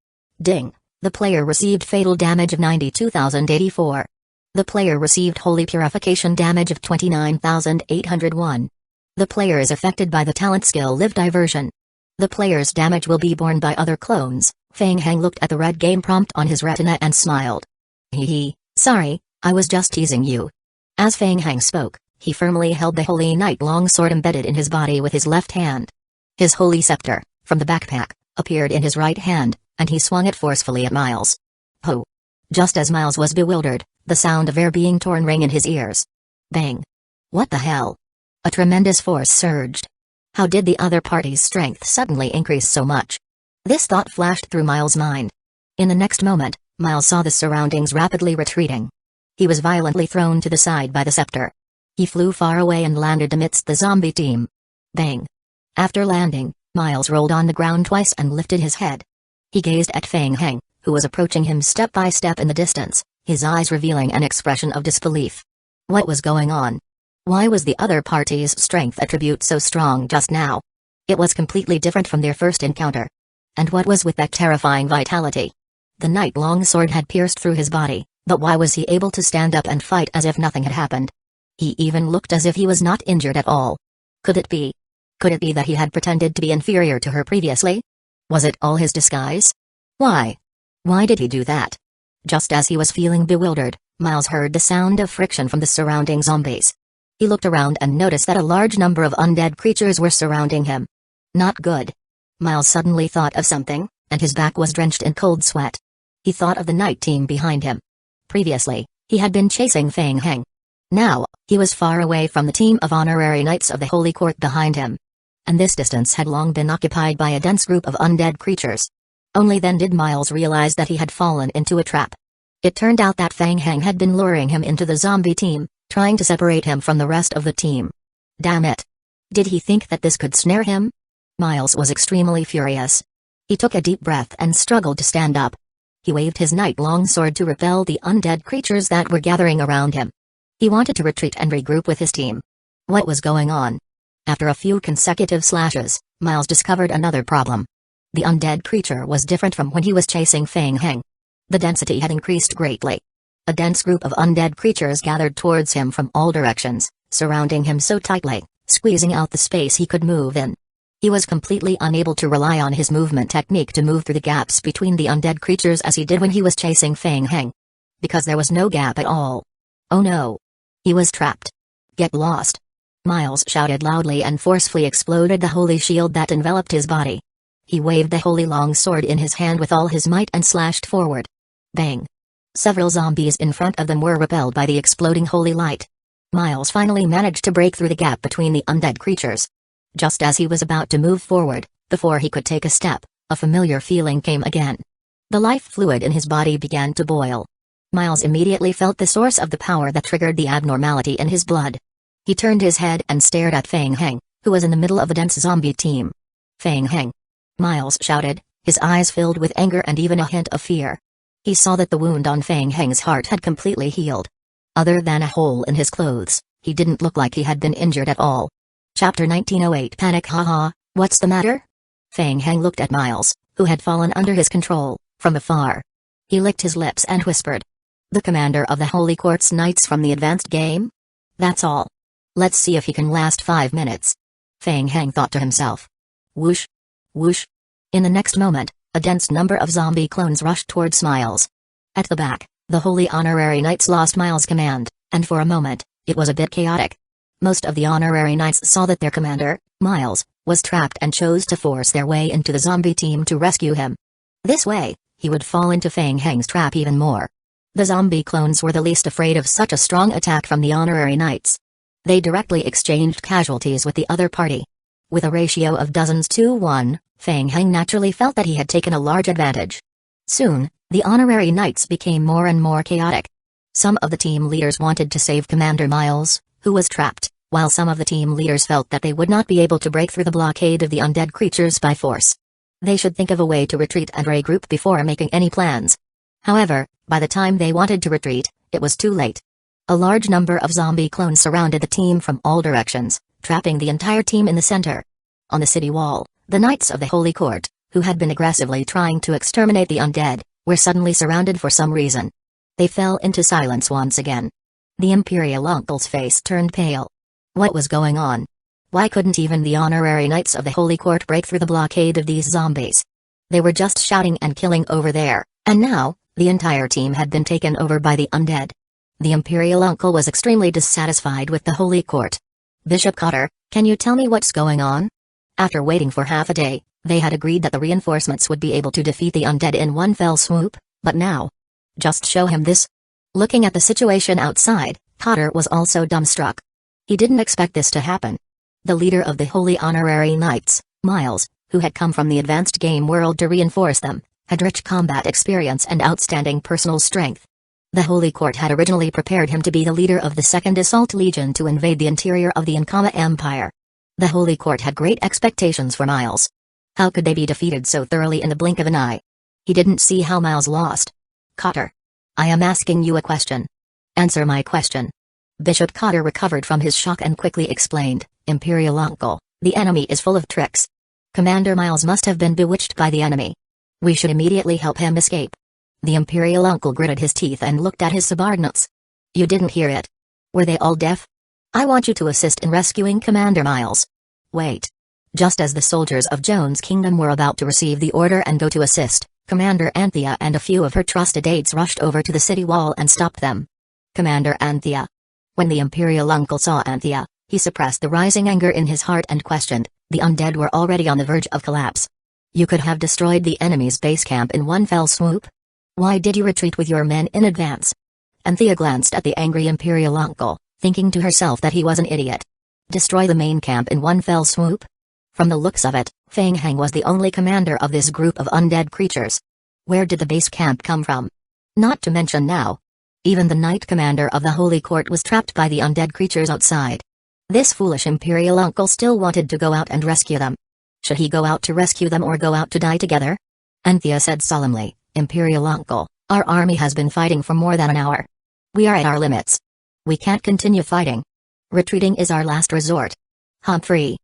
Ding. The player received fatal damage of 92,084. The player received holy purification damage of 29,801. The player is affected by the talent skill Live Diversion. The player's damage will be borne by other clones. Fang Heng looked at the red game prompt on his retina and smiled. Hee, sorry, I was just teasing you. As Fang Heng spoke, he firmly held the holy knight longsword embedded in his body with his left hand. His holy scepter, from the backpack, appeared in his right hand, and he swung it forcefully at Miles. Ho! Just as Miles was bewildered, the sound of air being torn rang in his ears. Bang! What the hell? A tremendous force surged. How did the other party's strength suddenly increase so much? This thought flashed through Miles' mind. In the next moment, Miles saw the surroundings rapidly retreating. He was violently thrown to the side by the scepter. He flew far away and landed amidst the zombie team. Bang! After landing, Miles rolled on the ground twice and lifted his head. He gazed at Fang Heng, who was approaching him step by step in the distance, his eyes revealing an expression of disbelief. What was going on? Why was the other party's strength attribute so strong just now? It was completely different from their first encounter. And what was with that terrifying vitality? The knight longsword had pierced through his body, but why was he able to stand up and fight as if nothing had happened? He even looked as if he was not injured at all. Could it be? Could it be that he had pretended to be inferior to her previously? Was it all his disguise? Why? Why did he do that? Just as he was feeling bewildered, Miles heard the sound of friction from the surrounding zombies. He looked around and noticed that a large number of undead creatures were surrounding him. Not good. Miles suddenly thought of something, and his back was drenched in cold sweat. He thought of the night team behind him. Previously, he had been chasing Fang Heng. Now, he was far away from the team of honorary knights of the Holy Court behind him. And this distance had long been occupied by a dense group of undead creatures. Only then did Miles realize that he had fallen into a trap. It turned out that Fang Heng had been luring him into the zombie team, trying to separate him from the rest of the team. Damn it! Did he think that this could snare him? Miles was extremely furious. He took a deep breath and struggled to stand up. He waved his knight longsword to repel the undead creatures that were gathering around him. He wanted to retreat and regroup with his team. What was going on? After a few consecutive slashes, Miles discovered another problem. The undead creature was different from when he was chasing Fang Heng. The density had increased greatly. A dense group of undead creatures gathered towards him from all directions, surrounding him so tightly, squeezing out the space he could move in. He was completely unable to rely on his movement technique to move through the gaps between the undead creatures as he did when he was chasing Fang Heng. Because there was no gap at all. Oh no! He was trapped. Get lost! Miles shouted loudly and forcefully exploded the holy shield that enveloped his body. He waved the holy long sword in his hand with all his might and slashed forward. Bang! Several zombies in front of them were repelled by the exploding holy light. Miles finally managed to break through the gap between the undead creatures. Just as he was about to move forward, before he could take a step, a familiar feeling came again. The life fluid in his body began to boil. Miles immediately felt the source of the power that triggered the abnormality in his blood. He turned his head and stared at Fang Heng, who was in the middle of a dense zombie team. Fang Heng! Miles shouted, his eyes filled with anger and even a hint of fear. He saw that the wound on Fang Heng's heart had completely healed. Other than a hole in his clothes, he didn't look like he had been injured at all. Chapter 1908 Panic. Haha, what's the matter? Fang Heng looked at Miles, who had fallen under his control, from afar. He licked his lips and whispered. The commander of the Holy Court's knights from the advanced game? That's all. Let's see if he can last 5 minutes. Fang Heng thought to himself. Whoosh! Whoosh! In the next moment, a dense number of zombie clones rushed towards Miles. At the back, the Holy Honorary Knights lost Miles' command, and for a moment, it was a bit chaotic. Most of the Honorary Knights saw that their commander, Miles, was trapped and chose to force their way into the zombie team to rescue him. This way, he would fall into Fang Heng's trap even more. The zombie clones were the least afraid of such a strong attack from the Honorary Knights. They directly exchanged casualties with the other party. With a ratio of dozens to 1, Fang Heng naturally felt that he had taken a large advantage. Soon, the Honorary Knights became more and more chaotic. Some of the team leaders wanted to save Commander Miles, who was trapped, while some of the team leaders felt that they would not be able to break through the blockade of the undead creatures by force. They should think of a way to retreat and regroup before making any plans. However, by the time they wanted to retreat, it was too late. A large number of zombie clones surrounded the team from all directions, trapping the entire team in the center. On the city wall, the Knights of the Holy Court, who had been aggressively trying to exterminate the undead, were suddenly surrounded for some reason. They fell into silence once again. The Imperial Uncle's face turned pale. What was going on? Why couldn't even the Honorary Knights of the Holy Court break through the blockade of these zombies? They were just shouting and killing over there, and now, the entire team had been taken over by the undead. The Imperial Uncle was extremely dissatisfied with the Holy Court. Bishop Cotter, can you tell me what's going on? After waiting for half a day, they had agreed that the reinforcements would be able to defeat the undead in one fell swoop, but now? Just show him this. Looking at the situation outside, Cotter was also dumbstruck. He didn't expect this to happen. The leader of the Holy Honorary Knights, Miles, who had come from the advanced game world to reinforce them, had rich combat experience and outstanding personal strength. The Holy Court had originally prepared him to be the leader of the Second Assault Legion to invade the interior of the Ankama Empire. The Holy Court had great expectations for Miles. How could they be defeated so thoroughly in the blink of an eye? He didn't see how Miles lost. Cotter. I am asking you a question. Answer my question. Bishop Cotter recovered from his shock and quickly explained, Imperial Uncle, the enemy is full of tricks. Commander Miles must have been bewitched by the enemy. We should immediately help him escape. The Imperial Uncle gritted his teeth and looked at his subordinates. You didn't hear it. Were they all deaf? I want you to assist in rescuing Commander Miles. Wait. Just as the soldiers of Joan's kingdom were about to receive the order and go to assist, Commander Anthea and a few of her trusted aides rushed over to the city wall and stopped them. Commander Anthea. When the Imperial Uncle saw Anthea, he suppressed the rising anger in his heart and questioned, the undead were already on the verge of collapse. You could have destroyed the enemy's base camp in one fell swoop? Why did you retreat with your men in advance? Anthea glanced at the angry Imperial Uncle, thinking to herself that he was an idiot. Destroy the main camp in one fell swoop? From the looks of it, Fang Heng was the only commander of this group of undead creatures. Where did the base camp come from? Not to mention now. Even the Knight Commander of the Holy Court was trapped by the undead creatures outside. This foolish Imperial Uncle still wanted to go out and rescue them. Should he go out to rescue them or go out to die together? Anthea said solemnly, Imperial Uncle, our army has been fighting for more than an hour. We are at our limits. We can't continue fighting. Retreating is our last resort. Humphrey.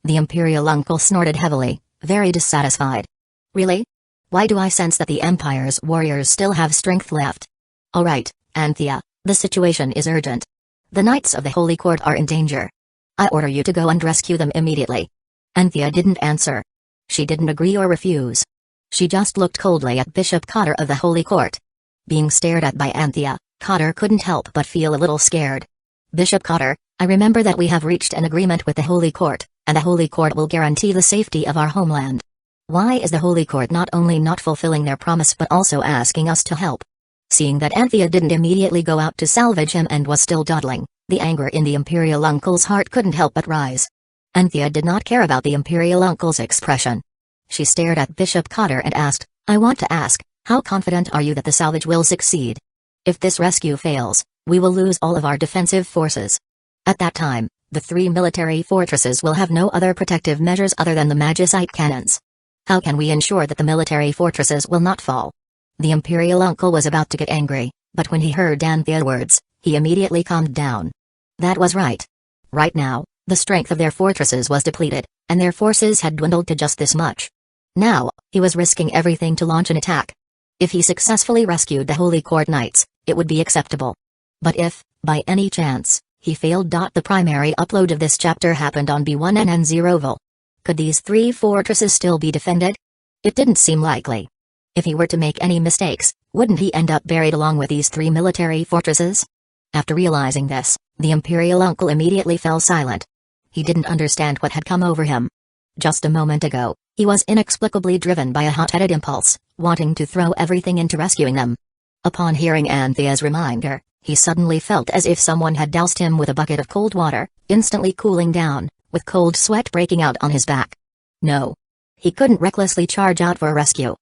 The Imperial Uncle snorted heavily, very dissatisfied. Really? Why do I sense that the Empire's warriors still have strength left? All right, Anthea, the situation is urgent. The Knights of the Holy Court are in danger. I order you to go and rescue them immediately. Anthea didn't answer. She didn't agree or refuse. She just looked coldly at Bishop Cotter of the Holy Court. Being stared at by Anthea, Cotter couldn't help but feel a little scared. Bishop Cotter, I remember that we have reached an agreement with the Holy Court, and the Holy Court will guarantee the safety of our homeland. Why is the Holy Court not only not fulfilling their promise but also asking us to help? Seeing that Anthea didn't immediately go out to salvage him and was still dawdling, the anger in the Imperial Uncle's heart couldn't help but rise. Anthea did not care about the Imperial Uncle's expression. She stared at Bishop Cotter and asked, I want to ask, how confident are you that the salvage will succeed? If this rescue fails, we will lose all of our defensive forces. At that time, the 3 military fortresses will have no other protective measures other than the magicite cannons. How can we ensure that the military fortresses will not fall? The Imperial Uncle was about to get angry, but when he heard Anthea's words, he immediately calmed down. That was right. Right now, the strength of their fortresses was depleted, and their forces had dwindled to just this much. Now, he was risking everything to launch an attack. If he successfully rescued the Holy Court Knights, it would be acceptable. But if, by any chance, he failed. The primary upload of this chapter happened on B1NN0 Vol. Could these 3 fortresses still be defended? It didn't seem likely. If he were to make any mistakes, wouldn't he end up buried along with these 3 military fortresses? After realizing this, the imperial uncle immediately fell silent. He didn't understand what had come over him. Just a moment ago, he was inexplicably driven by a hot-headed impulse, wanting to throw everything into rescuing them. Upon hearing Anthea's reminder, he suddenly felt as if someone had doused him with a bucket of cold water, instantly cooling down, with cold sweat breaking out on his back. No. He couldn't recklessly charge out for a rescue.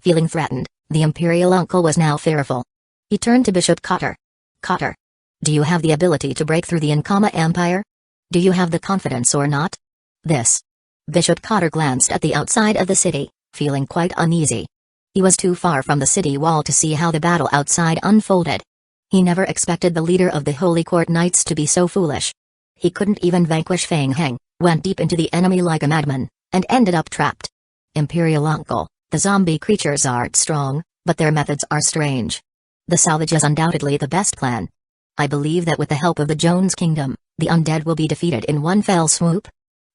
Feeling threatened, the imperial uncle was now fearful. He turned to Bishop Cotter. Cotter. Do you have the ability to break through the Ankama Empire? Do you have the confidence or not? This. Bishop Cotter glanced at the outside of the city, feeling quite uneasy. He was too far from the city wall to see how the battle outside unfolded. He never expected the leader of the Holy Court Knights to be so foolish. He couldn't even vanquish Fang Heng, went deep into the enemy like a madman, and ended up trapped. Imperial Uncle, the zombie creatures aren't strong, but their methods are strange. The salvage is undoubtedly the best plan. I believe that with the help of the Jones Kingdom, the undead will be defeated in one fell swoop.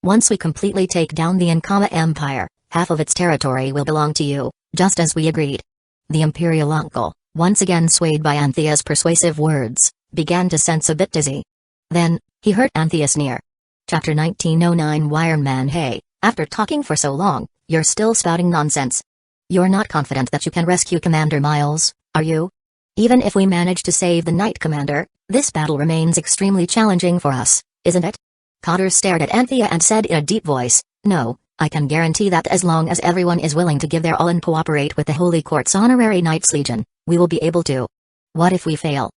Once we completely take down the Ankama Empire, half of its territory will belong to you, just as we agreed. The Imperial Uncle, once again swayed by Anthea's persuasive words, began to sense a bit dizzy. Then, he heard Anthea sneer. Chapter 1909 Iron Man. Hey, after talking for so long, you're still spouting nonsense. You're not confident that you can rescue Commander Miles, are you? Even if we manage to save the Knight Commander, this battle remains extremely challenging for us, isn't it? Cotter stared at Anthea and said in a deep voice, no, I can guarantee that as long as everyone is willing to give their all and cooperate with the Holy Court's Honorary Knights Legion, we will be able to. What if we fail?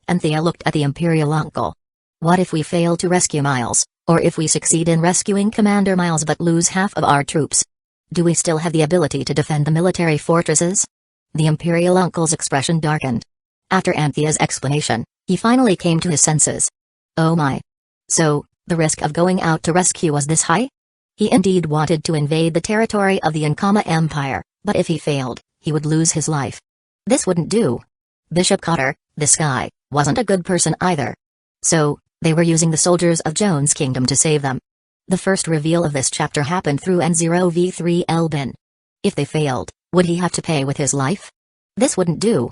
Anthea looked at the Imperial Uncle. What if we fail to rescue Miles, or if we succeed in rescuing Commander Miles but lose half of our troops? Do we still have the ability to defend the military fortresses? The Imperial Uncle's expression darkened. After Anthea's explanation, he finally came to his senses. Oh my. So, the risk of going out to rescue was this high? He indeed wanted to invade the territory of the Ankama Empire, but if he failed, he would lose his life. This wouldn't do. Bishop Cotter, this guy, wasn't a good person either. So, they were using the soldiers of Jones' kingdom to save them. The first reveal of this chapter happened through N0v3 Elbin. If they failed, would he have to pay with his life? This wouldn't do.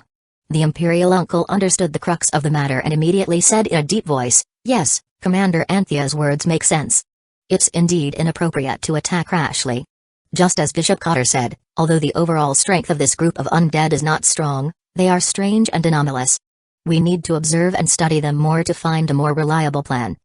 The Imperial Uncle understood the crux of the matter and immediately said in a deep voice, yes, Commander Anthea's words make sense. It's indeed inappropriate to attack rashly. Just as Bishop Cotter said, although the overall strength of this group of undead is not strong, they are strange and anomalous. We need to observe and study them more to find a more reliable plan.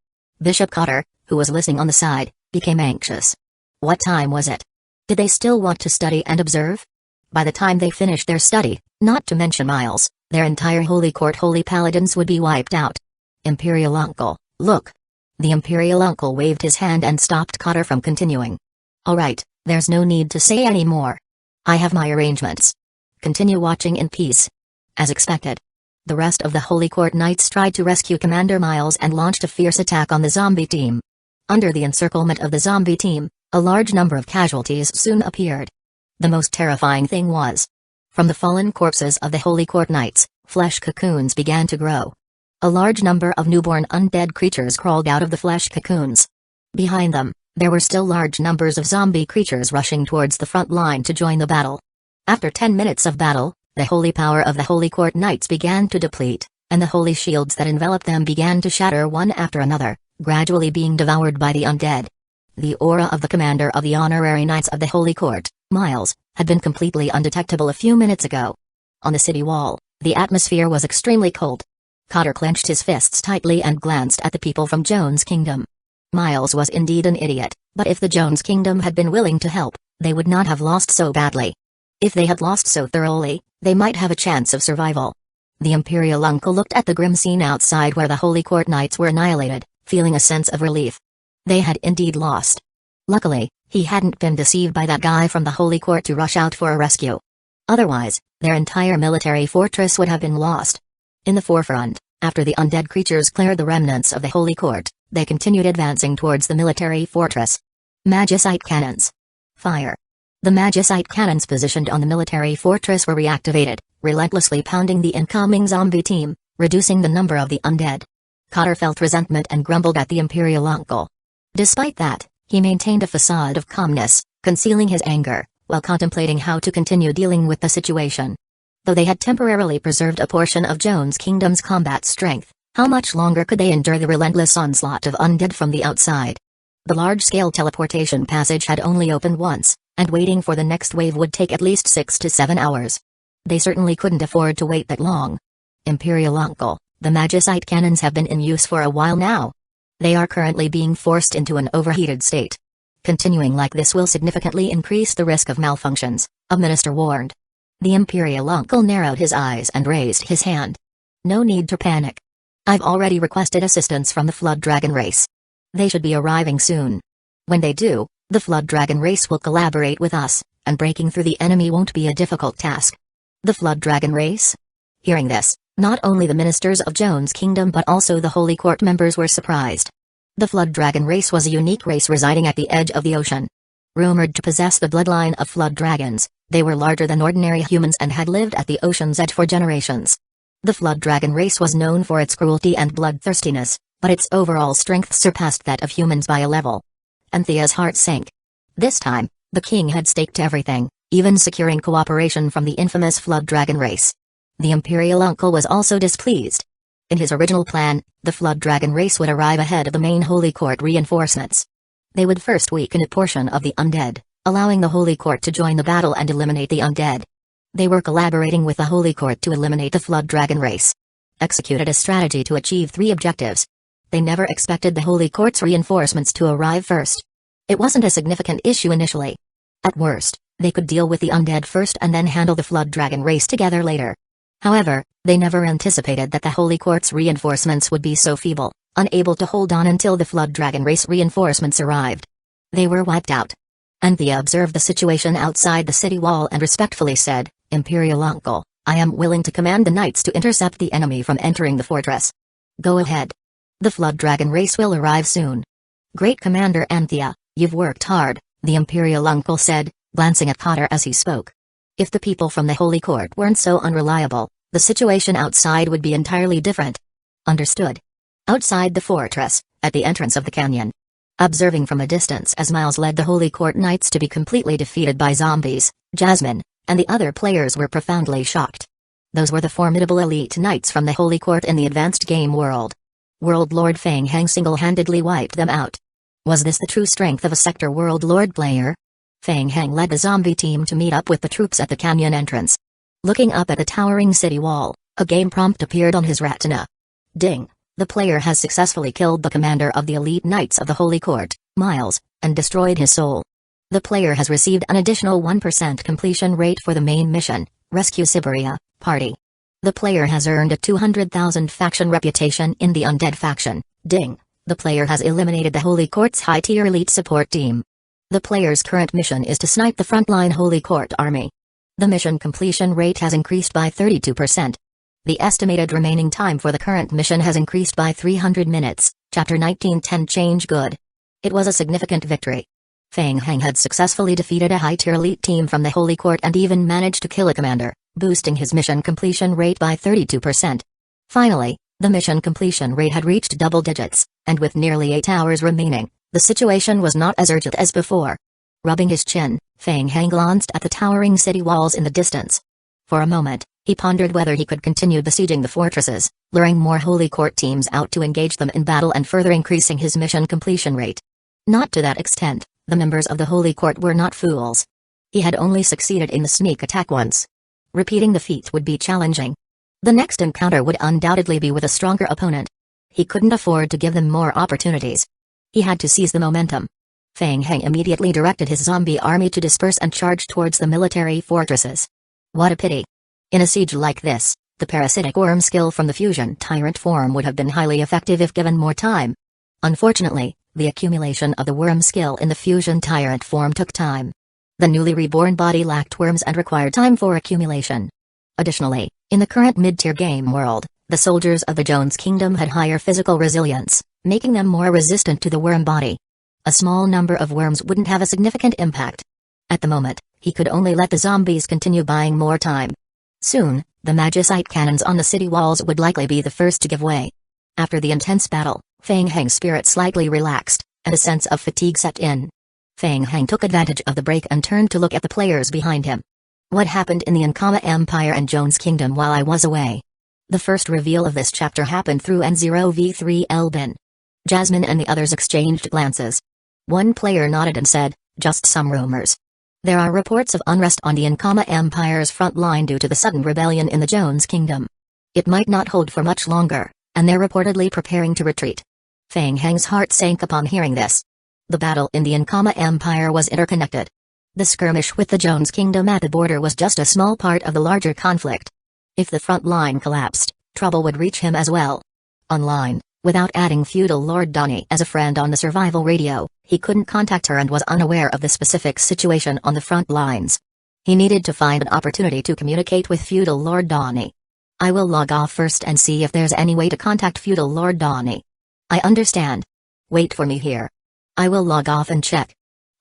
Bishop Cotter, who was listening on the side, became anxious. What time was it? Did they still want to study and observe? By the time they finished their study, not to mention Miles, their entire Holy Court Holy Paladins would be wiped out. Imperial Uncle, look. The Imperial Uncle waved his hand and stopped Cotter from continuing. All right, there's no need to say any more. I have my arrangements. Continue watching in peace. As expected, the rest of the Holy Court Knights tried to rescue Commander Miles and launched a fierce attack on the zombie team. Under the encirclement of the zombie team, a large number of casualties soon appeared. The most terrifying thing was, from the fallen corpses of the Holy Court Knights, flesh cocoons began to grow. A large number of newborn undead creatures crawled out of the flesh cocoons. Behind them, there were still large numbers of zombie creatures rushing towards the front line to join the battle. After 10 minutes of battle, the holy power of the Holy Court Knights began to deplete, and the holy shields that enveloped them began to shatter one after another, gradually being devoured by the undead. The aura of the commander of the Honorary Knights of the Holy Court, Miles, had been completely undetectable a few minutes ago. On the city wall, the atmosphere was extremely cold. Cotter clenched his fists tightly and glanced at the people from Jones' kingdom. Miles was indeed an idiot, but if the Jones' kingdom had been willing to help, they would not have lost so badly. If they had lost so thoroughly, they might have a chance of survival. The Imperial Uncle looked at the grim scene outside where the Holy Court Knights were annihilated, feeling a sense of relief. They had indeed lost. Luckily, he hadn't been deceived by that guy from the Holy Court to rush out for a rescue. Otherwise, their entire military fortress would have been lost. In the forefront, after the undead creatures cleared the remnants of the Holy Court, they continued advancing towards the military fortress. Magicite cannons. Fire. The magicite cannons positioned on the military fortress were reactivated, relentlessly pounding the incoming zombie team, reducing the number of the undead. Cotter felt resentment and grumbled at the Imperial Uncle. Despite that, He maintained a facade of calmness, concealing his anger, while contemplating how to continue dealing with the situation. Though they had temporarily preserved a portion of Jones Kingdom's combat strength, how much longer could they endure the relentless onslaught of undead from the outside? The large-scale teleportation passage had only opened once, and waiting for the next wave would take at least 6 to 7 hours. They certainly couldn't afford to wait that long. Imperial Uncle, the magicite cannons have been in use for a while now. They are currently being forced into an overheated state. Continuing like this will significantly increase the risk of malfunctions, a minister warned. The Imperial Uncle narrowed his eyes and raised his hand. No need to panic. I've already requested assistance from the Flood Dragon race. They should be arriving soon. When they do, the Flood Dragon race will collaborate with us, and breaking through the enemy won't be a difficult task. The Flood Dragon race? Hearing this, not only the ministers of Jones Kingdom but also the Holy Court members were surprised. The Flood Dragon race was a unique race residing at the edge of the ocean. Rumored to possess the bloodline of flood dragons, they were larger than ordinary humans and had lived at the ocean's edge for generations. The Flood Dragon race was known for its cruelty and bloodthirstiness, but its overall strength surpassed that of humans by a level. Anthea's heart sank. This time, the king had staked everything, even securing cooperation from the infamous Flood Dragon race. The Imperial Uncle was also displeased. In his original plan, the Flood Dragon race would arrive ahead of the main Holy Court reinforcements. They would first weaken a portion of the undead, allowing the Holy Court to join the battle and eliminate the undead. They were collaborating with the Holy Court to eliminate the Flood Dragon race. Executed a strategy to achieve 3 objectives. They never expected the Holy Court's reinforcements to arrive first. It wasn't a significant issue initially. At worst, they could deal with the undead first and then handle the Flood Dragon race together later. However, they never anticipated that the Holy Court's reinforcements would be so feeble, unable to hold on until the Flood Dragon race reinforcements arrived. They were wiped out. Anthea observed the situation outside the city wall and respectfully said, "Imperial Uncle, I am willing to command the knights to intercept the enemy from entering the fortress. Go ahead. The Flood Dragon race will arrive soon." "Great Commander Anthea, you've worked hard," the Imperial Uncle said, glancing at Cotter as he spoke. If the people from the Holy Court weren't so unreliable, the situation outside would be entirely different. Understood. Outside the fortress, at the entrance of the canyon. Observing from a distance as Miles led the Holy Court Knights to be completely defeated by zombies, Jasmine and the other players were profoundly shocked. Those were the formidable elite knights from the Holy Court in the advanced game world. World Lord Feng Hang single-handedly wiped them out. Was this the true strength of a Sector World Lord player? Feng Hang led the zombie team to meet up with the troops at the canyon entrance. Looking up at the towering city wall, a game prompt appeared on his retina. Ding! The player has successfully killed the commander of the elite knights of the Holy Court, Miles, and destroyed his soul. The player has received an additional 1% completion rate for the main mission, Rescue Siberia, Party. The player has earned a 200,000 faction reputation in the Undead faction. Ding! The player has eliminated the Holy Court's high-tier elite support team. The player's current mission is to snipe the frontline Holy Court army. The mission completion rate has increased by 32%. The estimated remaining time for the current mission has increased by 300 minutes. Chapter 1910 Change Good. It was a significant victory. Feng Hang had successfully defeated a high-tier elite team from the Holy Court and even managed to kill a commander, boosting his mission completion rate by 32%. Finally, the mission completion rate had reached double digits, and with nearly 8 hours remaining, the situation was not as urgent as before. Rubbing his chin, Feng Hang glanced at the towering city walls in the distance. For a moment, he pondered whether he could continue besieging the fortresses, luring more Holy Court teams out to engage them in battle and further increasing his mission completion rate. Not to that extent, the members of the Holy Court were not fools. He had only succeeded in the sneak attack once. Repeating the feat would be challenging. The next encounter would undoubtedly be with a stronger opponent. He couldn't afford to give them more opportunities. He had to seize the momentum. Feng Hang immediately directed his zombie army to disperse and charge towards the military fortresses. What a pity. In a siege like this, the parasitic worm skill from the fusion tyrant form would have been highly effective if given more time. Unfortunately, the accumulation of the worm skill in the fusion tyrant form took time. The newly reborn body lacked worms and required time for accumulation. Additionally, in the current mid-tier game world, the soldiers of the Jones Kingdom had higher physical resilience, making them more resistant to the worm body. A small number of worms wouldn't have a significant impact. At the moment, he could only let the zombies continue buying more time. Soon, the magicite cannons on the city walls would likely be the first to give way. After the intense battle, Feng Hang's spirit slightly relaxed, and a sense of fatigue set in. Feng Hang took advantage of the break and turned to look at the players behind him. What happened in the Ankama Empire and Jones Kingdom while I was away? The first reveal of this chapter happened through N0v3 Elbin. Jasmine and the others exchanged glances. One player nodded and said, "Just some rumors. There are reports of unrest on the Ankama Empire's front line due to the sudden rebellion in the Jones Kingdom. It might not hold for much longer, and they're reportedly preparing to retreat." Feng Hang's heart sank upon hearing this. The battle in the Ankama Empire was interconnected. The skirmish with the Jones Kingdom at the border was just a small part of the larger conflict. If the front line collapsed, trouble would reach him as well. Online, without adding feudal Lord Donnie as a friend on the survival radio, he couldn't contact her and was unaware of the specific situation on the front lines. He needed to find an opportunity to communicate with feudal Lord Donnie. "I will log off first and see if there's any way to contact feudal Lord Donnie." "I understand. Wait for me here. I will log off and check."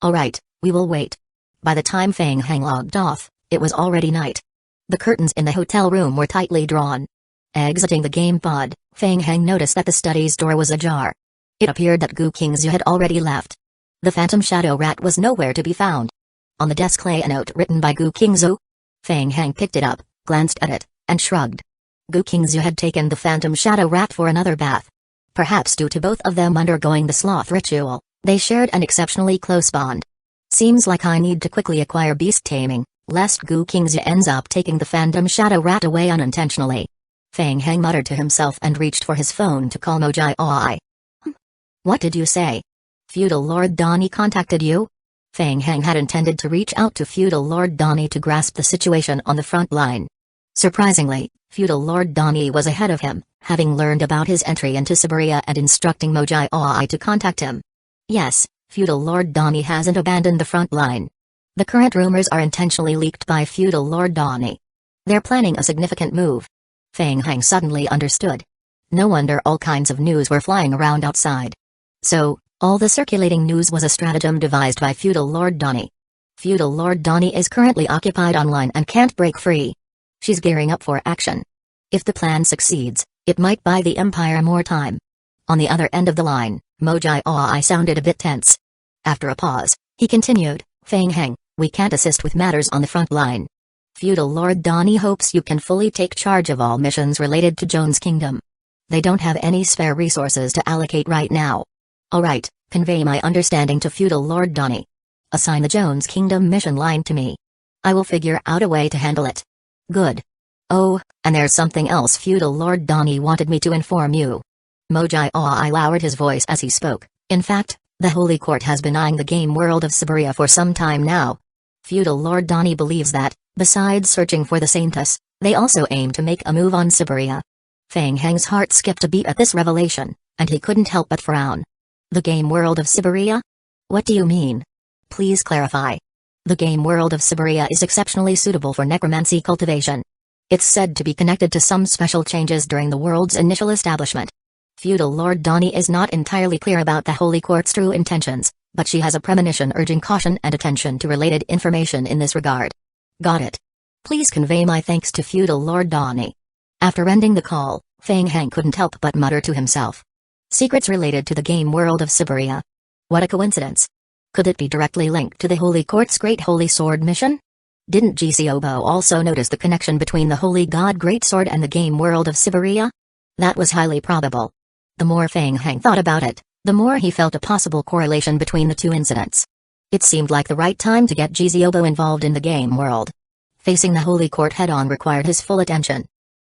"Alright, we will wait." By the time Feng Hang logged off, it was already night. The curtains in the hotel room were tightly drawn. Exiting the game pod, Feng Hang noticed that the study's door was ajar. It appeared that Gu Qingzhu had already left. The phantom shadow rat was nowhere to be found. On the desk lay a note written by Gu Qingzhu. Feng Hang picked it up, glanced at it, and shrugged. Gu Qingzhu had taken the phantom shadow rat for another bath. Perhaps due to both of them undergoing the sloth ritual, they shared an exceptionally close bond. Seems like I need to quickly acquire beast taming, lest Gu Qingzhu ends up taking the phantom shadow rat away unintentionally. Feng Hang muttered to himself and reached for his phone to call Mojai Oi. "What did you say? Feudal Lord Donnie contacted you?" Feng Hang had intended to reach out to feudal Lord Donnie to grasp the situation on the front line. Surprisingly, feudal Lord Donnie was ahead of him, having learned about his entry into Siberia and instructing Mojai Oi to contact him. Yes, feudal Lord Donnie hasn't abandoned the front line. The current rumors are intentionally leaked by feudal Lord Donnie. They're planning a significant move. Feng Hang suddenly understood. No wonder all kinds of news were flying around outside. So, all the circulating news was a stratagem devised by feudal Lord Donnie. Feudal Lord Donnie is currently occupied online and can't break free. She's gearing up for action. If the plan succeeds, it might buy the Empire more time. On the other end of the line, Mojai Oi sounded a bit tense. After a pause, he continued, "Feng Hang, we can't assist with matters on the front line. Feudal Lord Donnie hopes you can fully take charge of all missions related to Jones Kingdom. They don't have any spare resources to allocate right now. Alright, convey my understanding to feudal Lord Donnie. Assign the Jones Kingdom mission line to me. I will figure out a way to handle it." "Good. Oh, and there's something else feudal Lord Donnie wanted me to inform you." Mojai Oi lowered his voice as he spoke. "In fact, the Holy Court has been eyeing the game world of Siberia for some time now. Feudal Lord Donnie believes that, besides searching for the Saintess, they also aim to make a move on Siberia." Feng Hang's heart skipped a beat at this revelation, and he couldn't help but frown. "The game world of Siberia? What do you mean? Please clarify." "The game world of Siberia is exceptionally suitable for necromancy cultivation. It's said to be connected to some special changes during the world's initial establishment. Feudal Lord Donnie is not entirely clear about the Holy Court's true intentions, but she has a premonition urging caution and attention to related information in this regard." "Got it. Please convey my thanks to feudal Lord Donnie." After ending the call, Feng Hang couldn't help but mutter to himself. Secrets related to the game world of Siberia. What a coincidence. Could it be directly linked to the Holy Court's Great Holy Sword mission? Didn't Gciobo also notice the connection between the Holy God Great Sword and the game world of Siberia? That was highly probable. The more Feng Hang thought about it, the more he felt a possible correlation between the two incidents. It seemed like the right time to get Gciobo involved in the game world. Facing the Holy Court head-on required his full attention.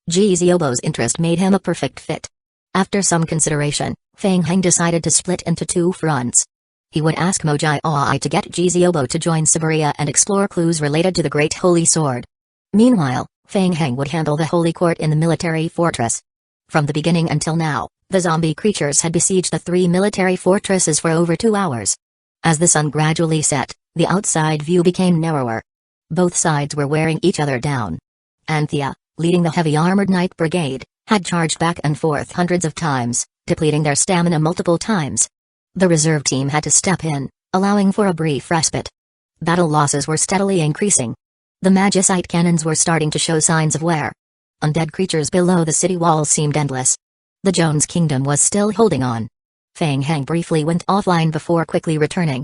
Gciobo's interest made him a perfect fit. After some consideration, Feng Hang decided to split into two fronts. He would ask Mojai Oi to get Gciobo to join Siberia and explore clues related to the Great Holy Sword. Meanwhile, Feng Hang would handle the Holy Court in the military fortress. From the beginning until now, the zombie creatures had besieged the three military fortresses for over 2 hours. As the sun gradually set, the outside view became narrower. Both sides were wearing each other down. Anthea, leading the heavy armored knight brigade, had charged back and forth hundreds of times, depleting their stamina multiple times. The reserve team had to step in, allowing for a brief respite. Battle losses were steadily increasing. The magicite cannons were starting to show signs of wear. Undead creatures below the city walls seemed endless. The Jones Kingdom was still holding on. Feng Heng briefly went offline before quickly returning.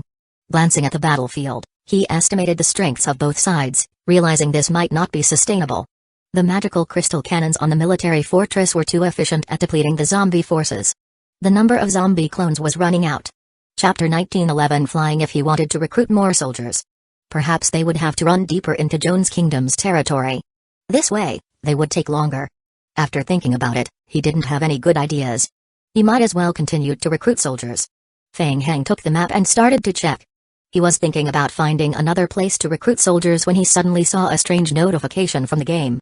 Glancing at the battlefield, he estimated the strengths of both sides, realizing this might not be sustainable. The magical crystal cannons on the military fortress were too efficient at depleting the zombie forces. The number of zombie clones was running out. Chapter 1911 Flying. If he wanted to recruit more soldiers, perhaps they would have to run deeper into Jones Kingdom's territory. This way, they would take longer. After thinking about it, he didn't have any good ideas. He might as well continue to recruit soldiers. Feng Heng took the map and started to check. He was thinking about finding another place to recruit soldiers when he suddenly saw a strange notification from the game.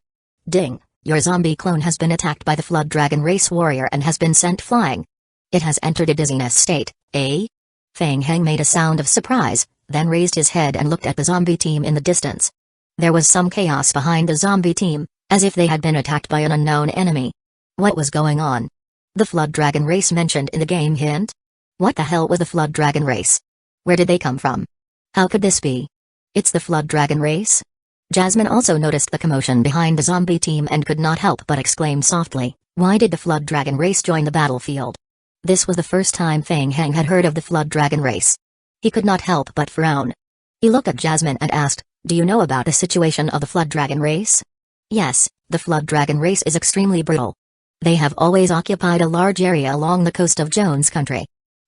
Ding! Your zombie clone has been attacked by the Flood Dragon race warrior and has been sent flying. It has entered a dizziness state, eh? Feng Heng made a sound of surprise, then raised his head and looked at the zombie team in the distance. There was some chaos behind the zombie team, as if they had been attacked by an unknown enemy. What was going on? The Flood Dragon race mentioned in the game hint? What the hell was the Flood Dragon race? Where did they come from? How could this be? It's the Flood Dragon race? Jasmine also noticed the commotion behind the zombie team and could not help but exclaim softly, why did the Flood Dragon race join the battlefield? This was the first time Feng Heng had heard of the Flood Dragon race. He could not help but frown. He looked at Jasmine and asked, do you know about the situation of the Flood Dragon race? Yes, the Flood Dragon race is extremely brutal. They have always occupied a large area along the coast of Jones country.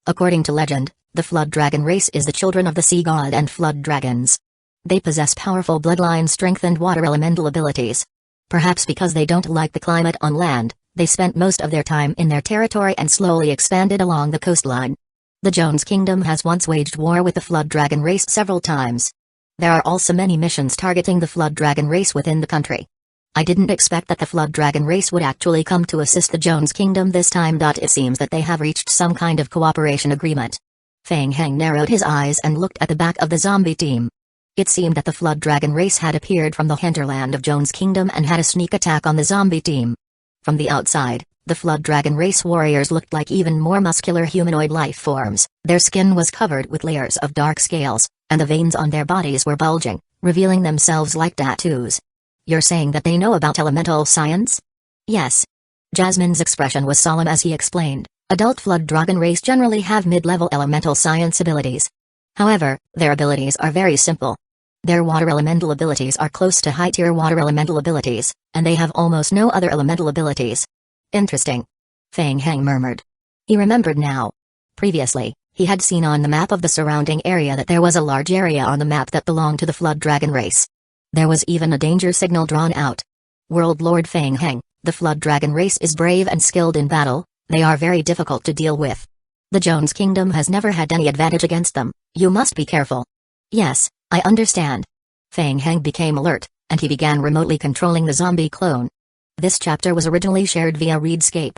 According to legend, the Flood Dragon race is the children of the sea god and flood dragons. They possess powerful bloodline strength and water elemental abilities. Perhaps because they don't like the climate on land, they spent most of their time in their territory and slowly expanded along the coastline. The Jones Kingdom has once waged war with the Flood Dragon race several times. There are also many missions targeting the Flood Dragon race within the country. I didn't expect that the Flood Dragon race would actually come to assist the Jones Kingdom this time. It seems that they have reached some kind of cooperation agreement. Feng Heng narrowed his eyes and looked at the back of the zombie team. It seemed that the Flood Dragon race had appeared from the hinterland of Jones Kingdom and had a sneak attack on the zombie team. From the outside, the Flood Dragon race warriors looked like even more muscular humanoid life forms. Their skin was covered with layers of dark scales, and the veins on their bodies were bulging, revealing themselves like tattoos. You're saying that they know about elemental science? Yes. Jasmine's expression was solemn as he explained. Adult Flood Dragon race generally have mid-level elemental science abilities. However, their abilities are very simple. Their water elemental abilities are close to high-tier water elemental abilities, and they have almost no other elemental abilities. Interesting. Feng Heng murmured. He remembered now. Previously, he had seen on the map of the surrounding area that there was a large area on the map that belonged to the Flood Dragon race. There was even a danger signal drawn out. World Lord Feng Heng, the Flood Dragon race is brave and skilled in battle. They are very difficult to deal with. The Jones Kingdom has never had any advantage against them. You must be careful. Yes, I understand. Feng Heng became alert, and he began remotely controlling the zombie clone. This chapter was originally shared via Readscape.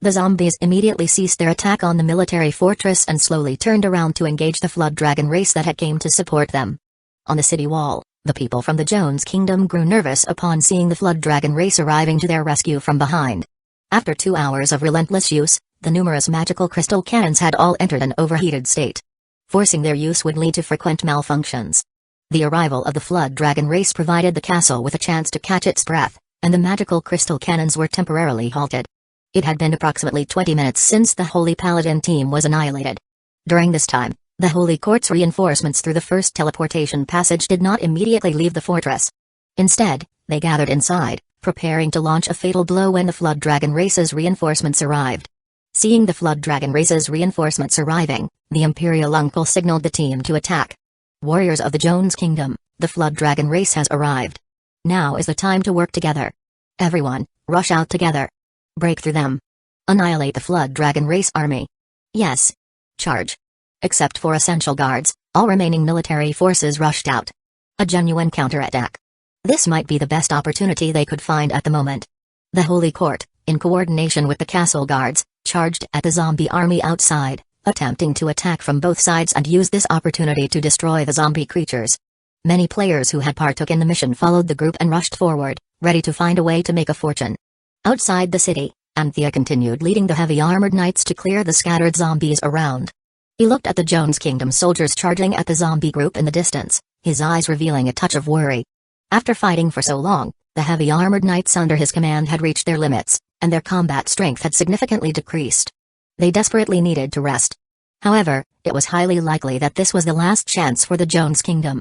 The zombies immediately ceased their attack on the military fortress and slowly turned around to engage the Flood Dragon race that had came to support them. On the city wall, the people from the Jones Kingdom grew nervous upon seeing the Flood Dragon race arriving to their rescue from behind. After 2 hours of relentless use, the numerous magical crystal cannons had all entered an overheated state. Forcing their use would lead to frequent malfunctions. The arrival of the Flood Dragon race provided the castle with a chance to catch its breath, and the magical crystal cannons were temporarily halted. It had been approximately 20 minutes since the Holy Paladin team was annihilated. During this time, the Holy Court's reinforcements through the first teleportation passage did not immediately leave the fortress. Instead, they gathered inside, preparing to launch a fatal blow when the Flood Dragon race's reinforcements arrived. Seeing the Flood Dragon race's reinforcements arriving, the Imperial Uncle signaled the team to attack. Warriors of the Jones Kingdom, the Flood Dragon race has arrived. Now is the time to work together. Everyone, rush out together. Break through them. Annihilate the Flood Dragon race army. Yes. Charge. Except for essential guards, all remaining military forces rushed out. A genuine counterattack. This might be the best opportunity they could find at the moment. The Holy Court, in coordination with the castle guards, charged at the zombie army outside, attempting to attack from both sides and use this opportunity to destroy the zombie creatures. Many players who had partook in the mission followed the group and rushed forward, ready to find a way to make a fortune. Outside the city, Anthea continued leading the heavy armored knights to clear the scattered zombies around. He looked at the Jones Kingdom soldiers charging at the zombie group in the distance, his eyes revealing a touch of worry. After fighting for so long, the heavy armored knights under his command had reached their limits, and their combat strength had significantly decreased. They desperately needed to rest. However, it was highly likely that this was the last chance for the Jones Kingdom.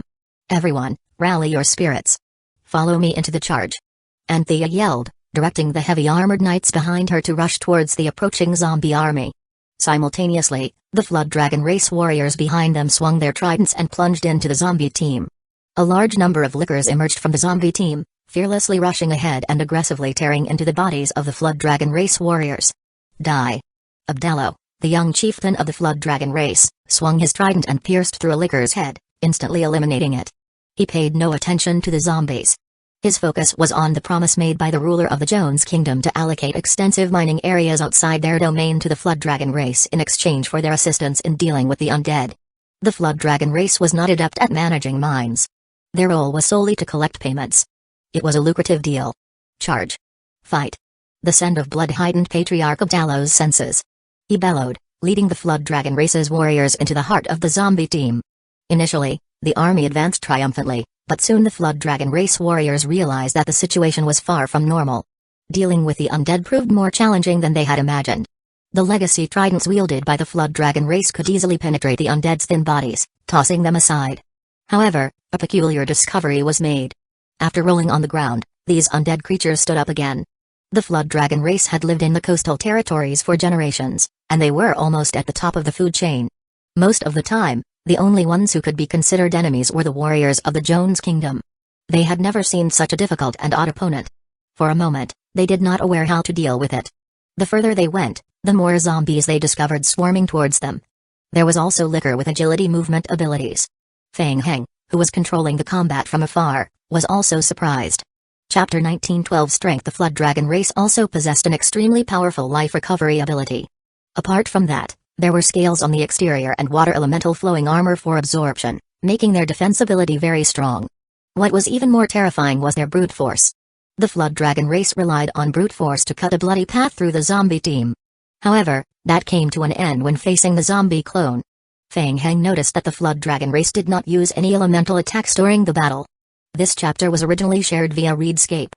"Everyone, rally your spirits. Follow me into the charge," Anthea yelled, directing the heavy armored knights behind her to rush towards the approaching zombie army. Simultaneously, the Flood Dragon race warriors behind them swung their tridents and plunged into the zombie team. A large number of lickers emerged from the zombie team, fearlessly rushing ahead and aggressively tearing into the bodies of the Flood Dragon race warriors. Die! Abdello, the young chieftain of the Flood Dragon race, swung his trident and pierced through a licker's head, instantly eliminating it. He paid no attention to the zombies. His focus was on the promise made by the ruler of the Jones Kingdom to allocate extensive mining areas outside their domain to the Flood Dragon race in exchange for their assistance in dealing with the undead. The Flood Dragon race was not adept at managing mines. Their role was solely to collect payments. It was a lucrative deal. Charge. Fight. The scent of blood heightened Patriarch Abdallo's senses. He bellowed, leading the Flood Dragon race's warriors into the heart of the zombie team. Initially, the army advanced triumphantly, but soon the Flood Dragon race warriors realized that the situation was far from normal. Dealing with the undead proved more challenging than they had imagined. The legacy tridents wielded by the Flood Dragon race could easily penetrate the undead's thin bodies, tossing them aside. However, a peculiar discovery was made. After rolling on the ground, these undead creatures stood up again. The Flood Dragon race had lived in the coastal territories for generations, and they were almost at the top of the food chain. Most of the time, the only ones who could be considered enemies were the warriors of the Jones Kingdom. They had never seen such a difficult and odd opponent. For a moment, they did not aware how to deal with it. The further they went, the more zombies they discovered swarming towards them. There was also Licker with agility movement abilities. Fang Heng, who was controlling the combat from afar, was also surprised. Chapter 1912 Strength. The Flood Dragon race also possessed an extremely powerful life recovery ability. Apart from that, there were scales on the exterior and water elemental flowing armor for absorption, making their defense ability very strong. What was even more terrifying was their brute force. The Flood Dragon race relied on brute force to cut a bloody path through the zombie team. However, that came to an end when facing the zombie clone. Fang Heng noticed that the Flood Dragon race did not use any elemental attacks during the battle. This chapter was originally shared via Readscape.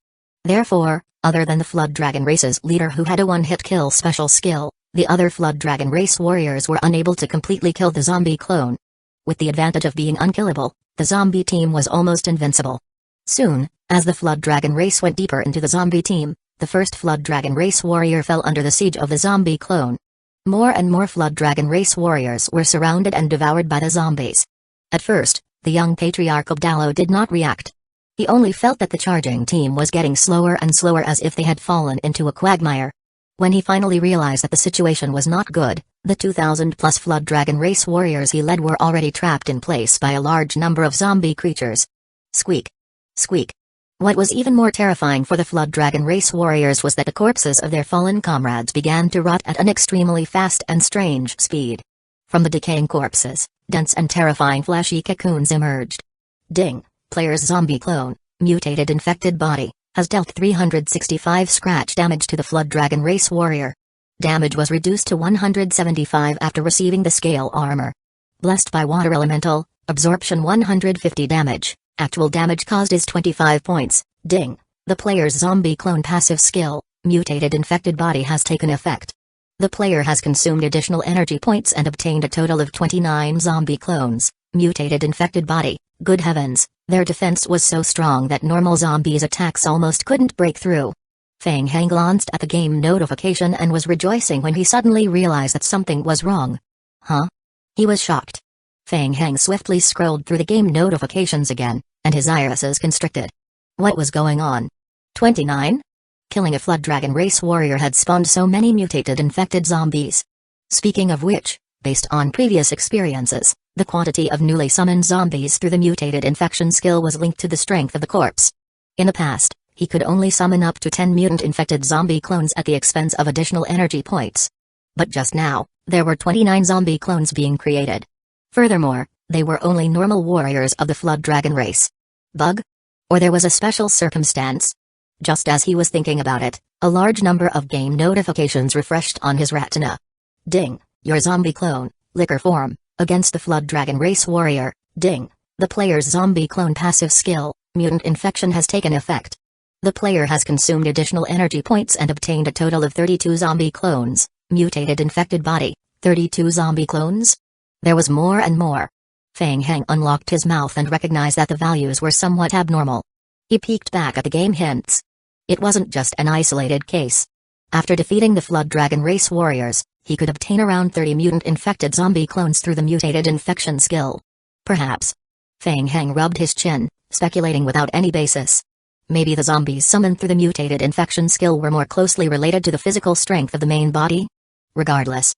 Therefore, other than the Flood Dragon race's leader who had a one-hit kill special skill, the other Flood Dragon race warriors were unable to completely kill the zombie clone. With the advantage of being unkillable, the zombie team was almost invincible. Soon, as the Flood Dragon race went deeper into the zombie team, the first Flood Dragon race warrior fell under the siege of the zombie clone. More and more Flood Dragon race warriors were surrounded and devoured by the zombies. At first, the young Patriarch Abdallo did not react. He only felt that the charging team was getting slower and slower as if they had fallen into a quagmire. When he finally realized that the situation was not good, the 2,000+ Flood Dragon race warriors he led were already trapped in place by a large number of zombie creatures. Squeak. Squeak. What was even more terrifying for the Flood Dragon race warriors was that the corpses of their fallen comrades began to rot at an extremely fast and strange speed. From the decaying corpses, dense and terrifying fleshy cocoons emerged. Ding, player's zombie clone, mutated infected body, has dealt 365 scratch damage to the Flood Dragon race warrior. Damage was reduced to 175 after receiving the scale armor. Blessed by water elemental, absorption 150 damage, actual damage caused is 25 points. Ding, the player's zombie clone passive skill, mutated infected body has taken effect. The player has consumed additional energy points and obtained a total of 29 zombie clones. Mutated infected body, good heavens, their defense was so strong that normal zombies' attacks almost couldn't break through. Fang Heng glanced at the game notification and was rejoicing when he suddenly realized that something was wrong. Huh? He was shocked. Fang Heng swiftly scrolled through the game notifications again, and his irises constricted. What was going on? 29? Killing a Flood Dragon race warrior had spawned so many mutated infected zombies. Speaking of which, based on previous experiences, the quantity of newly summoned zombies through the mutated infection skill was linked to the strength of the corpse. In the past, he could only summon up to 10 mutant infected zombie clones at the expense of additional energy points. But just now, there were 29 zombie clones being created. Furthermore, they were only normal warriors of the Flood Dragon race. Bug? Or there was a special circumstance? Just as he was thinking about it, a large number of game notifications refreshed on his retina. Ding, your zombie clone, liquor form, against the Flood Dragon race warrior. Ding, the player's zombie clone passive skill, mutant infection has taken effect. The player has consumed additional energy points and obtained a total of 32 zombie clones. Mutated infected body, 32 zombie clones? There was more and more. Feng Heng unlocked his mouth and recognized that the values were somewhat abnormal. He peeked back at the game hints. It wasn't just an isolated case. After defeating the Flood Dragon race warriors, he could obtain around 30 mutant-infected zombie clones through the mutated infection skill. Perhaps. Feng Heng rubbed his chin, speculating without any basis. Maybe the zombies summoned through the mutated infection skill were more closely related to the physical strength of the main body? Regardless.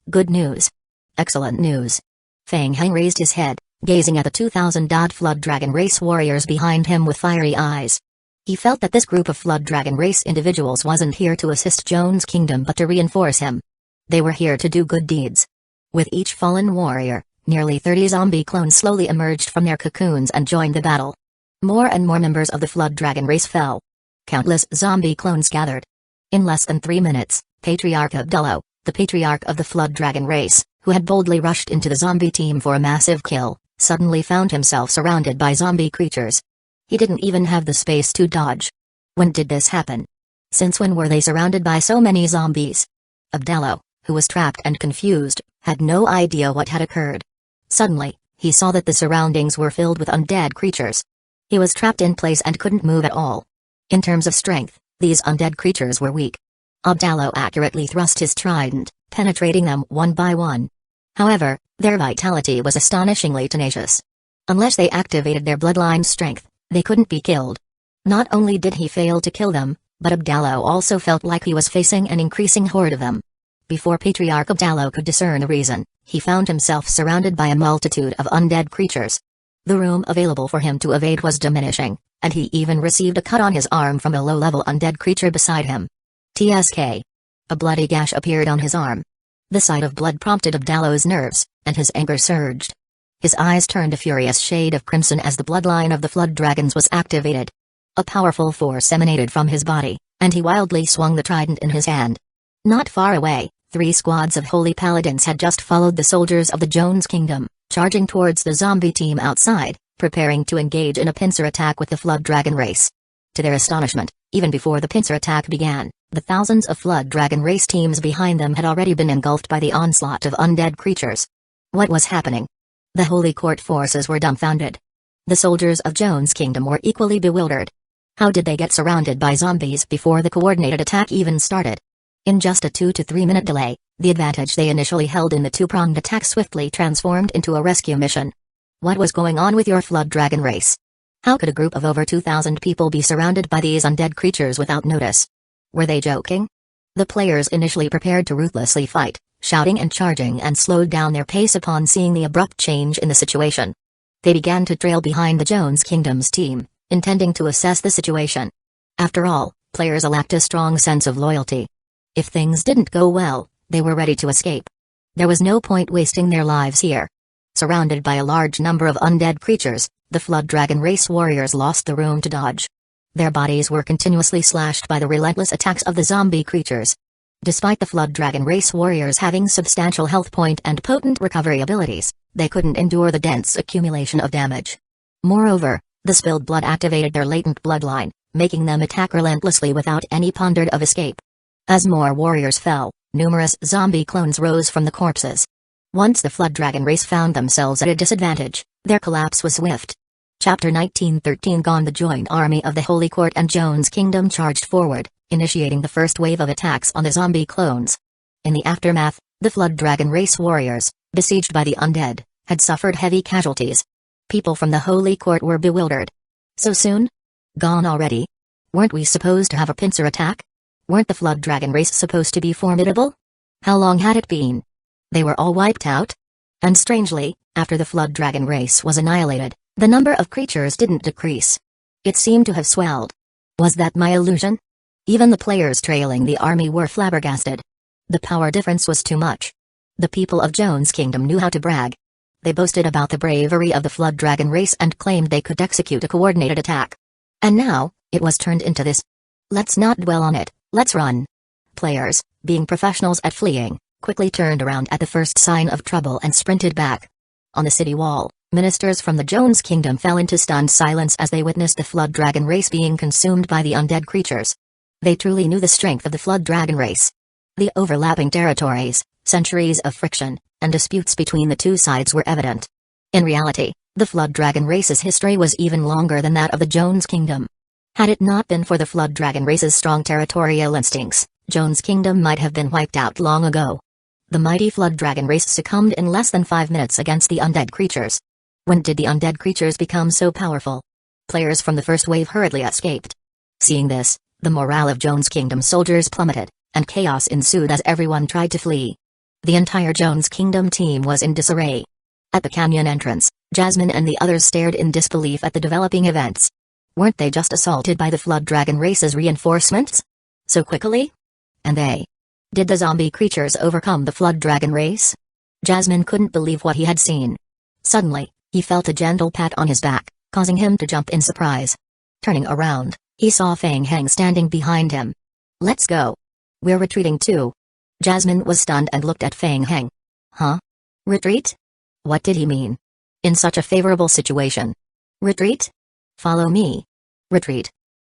Good news. Excellent news. Feng Heng raised his head, gazing at the 2,000-odd Flood Dragon race warriors behind him with fiery eyes. He felt that this group of Flood Dragon race individuals wasn't here to assist Jones' kingdom but to reinforce him. They were here to do good deeds. With each fallen warrior, nearly 30 zombie clones slowly emerged from their cocoons and joined the battle. More and more members of the Flood Dragon race fell. Countless zombie clones gathered. In less than 3 minutes, Patriarch Abdullah, the patriarch of the Flood Dragon race, who had boldly rushed into the zombie team for a massive kill, suddenly found himself surrounded by zombie creatures. He didn't even have the space to dodge. When did this happen? Since when were they surrounded by so many zombies? Abdullah, who was trapped and confused, had no idea what had occurred. Suddenly, he saw that the surroundings were filled with undead creatures. He was trapped in place and couldn't move at all. In terms of strength, these undead creatures were weak. Abdullah accurately thrust his trident, penetrating them one by one. However, their vitality was astonishingly tenacious. Unless they activated their bloodline strength, they couldn't be killed. Not only did he fail to kill them, but Abdullah also felt like he was facing an increasing horde of them. Before Patriarch Abdullah could discern the reason, he found himself surrounded by a multitude of undead creatures. The room available for him to evade was diminishing, and he even received a cut on his arm from a low-level undead creature beside him. TSK. A bloody gash appeared on his arm. The sight of blood prompted Abdullah's nerves, and his anger surged. His eyes turned a furious shade of crimson as the bloodline of the Flood Dragons was activated. A powerful force emanated from his body, and he wildly swung the trident in his hand. Not far away, 3 squads of holy paladins had just followed the soldiers of the Jones Kingdom, charging towards the zombie team outside, preparing to engage in a pincer attack with the Flood Dragon race. To their astonishment, even before the pincer attack began, the thousands of Flood Dragon race teams behind them had already been engulfed by the onslaught of undead creatures. What was happening? The Holy Court forces were dumbfounded. The soldiers of Jones' kingdom were equally bewildered. How did they get surrounded by zombies before the coordinated attack even started? In just a 2 to 3 minute delay, the advantage they initially held in the two-pronged attack swiftly transformed into a rescue mission. What was going on with your Flood Dragon race? How could a group of over 2,000 people be surrounded by these undead creatures without notice? Were they joking? The players initially prepared to ruthlessly fight, shouting and charging, and slowed down their pace upon seeing the abrupt change in the situation. They began to trail behind the Jones Kingdom's team, intending to assess the situation. After all, players lacked a strong sense of loyalty. If things didn't go well, they were ready to escape. There was no point wasting their lives here. Surrounded by a large number of undead creatures, the Flood Dragon race warriors lost the room to dodge. Their bodies were continuously slashed by the relentless attacks of the zombie creatures. Despite the Flood Dragon race warriors having substantial health point and potent recovery abilities, they couldn't endure the dense accumulation of damage. Moreover, the spilled blood activated their latent bloodline, making them attack relentlessly without any pondered of escape. As more warriors fell, numerous zombie clones rose from the corpses. Once the Flood Dragon race found themselves at a disadvantage, their collapse was swift. Chapter 1913 Gone. The joint army of the Holy Court and Jones Kingdom charged forward, initiating the first wave of attacks on the zombie clones. In the aftermath, the Flood Dragon race warriors, besieged by the undead, had suffered heavy casualties. People from the Holy Court were bewildered. So soon? Gone already? Weren't we supposed to have a pincer attack? Weren't the Flood Dragon race supposed to be formidable? How long had it been? They were all wiped out? And strangely, after the Flood Dragon race was annihilated, the number of creatures didn't decrease. It seemed to have swelled. Was that my illusion? Even the players trailing the army were flabbergasted. The power difference was too much. The people of Jones' Kingdom knew how to brag. They boasted about the bravery of the Flood Dragon race and claimed they could execute a coordinated attack. And now, it was turned into this. Let's not dwell on it, let's run. Players, being professionals at fleeing, quickly turned around at the first sign of trouble and sprinted back. On the city wall, ministers from the Jones Kingdom fell into stunned silence as they witnessed the Flood Dragon race being consumed by the undead creatures. They truly knew the strength of the Flood Dragon race. The overlapping territories, centuries of friction, and disputes between the two sides were evident. In reality, the Flood Dragon race's history was even longer than that of the Jones Kingdom. Had it not been for the Flood Dragon race's strong territorial instincts, Jones Kingdom might have been wiped out long ago. The mighty Flood Dragon race succumbed in less than 5 minutes against the undead creatures. When did the undead creatures become so powerful? Players from the first wave hurriedly escaped. Seeing this, the morale of Jones Kingdom soldiers plummeted, and chaos ensued as everyone tried to flee. The entire Jones Kingdom team was in disarray. At the canyon entrance, Jasmine and the others stared in disbelief at the developing events. Weren't they just assaulted by the Flood Dragon race's reinforcements? So quickly? And did the zombie creatures overcome the Flood Dragon race? Jasmine couldn't believe what he had seen. Suddenly, he felt a gentle pat on his back, causing him to jump in surprise. Turning around, he saw Fang Heng standing behind him. "Let's go. We're retreating too." Jasmine was stunned and looked at Fang Heng. Huh? Retreat? What did he mean? In such a favorable situation. Retreat? Follow me. Retreat.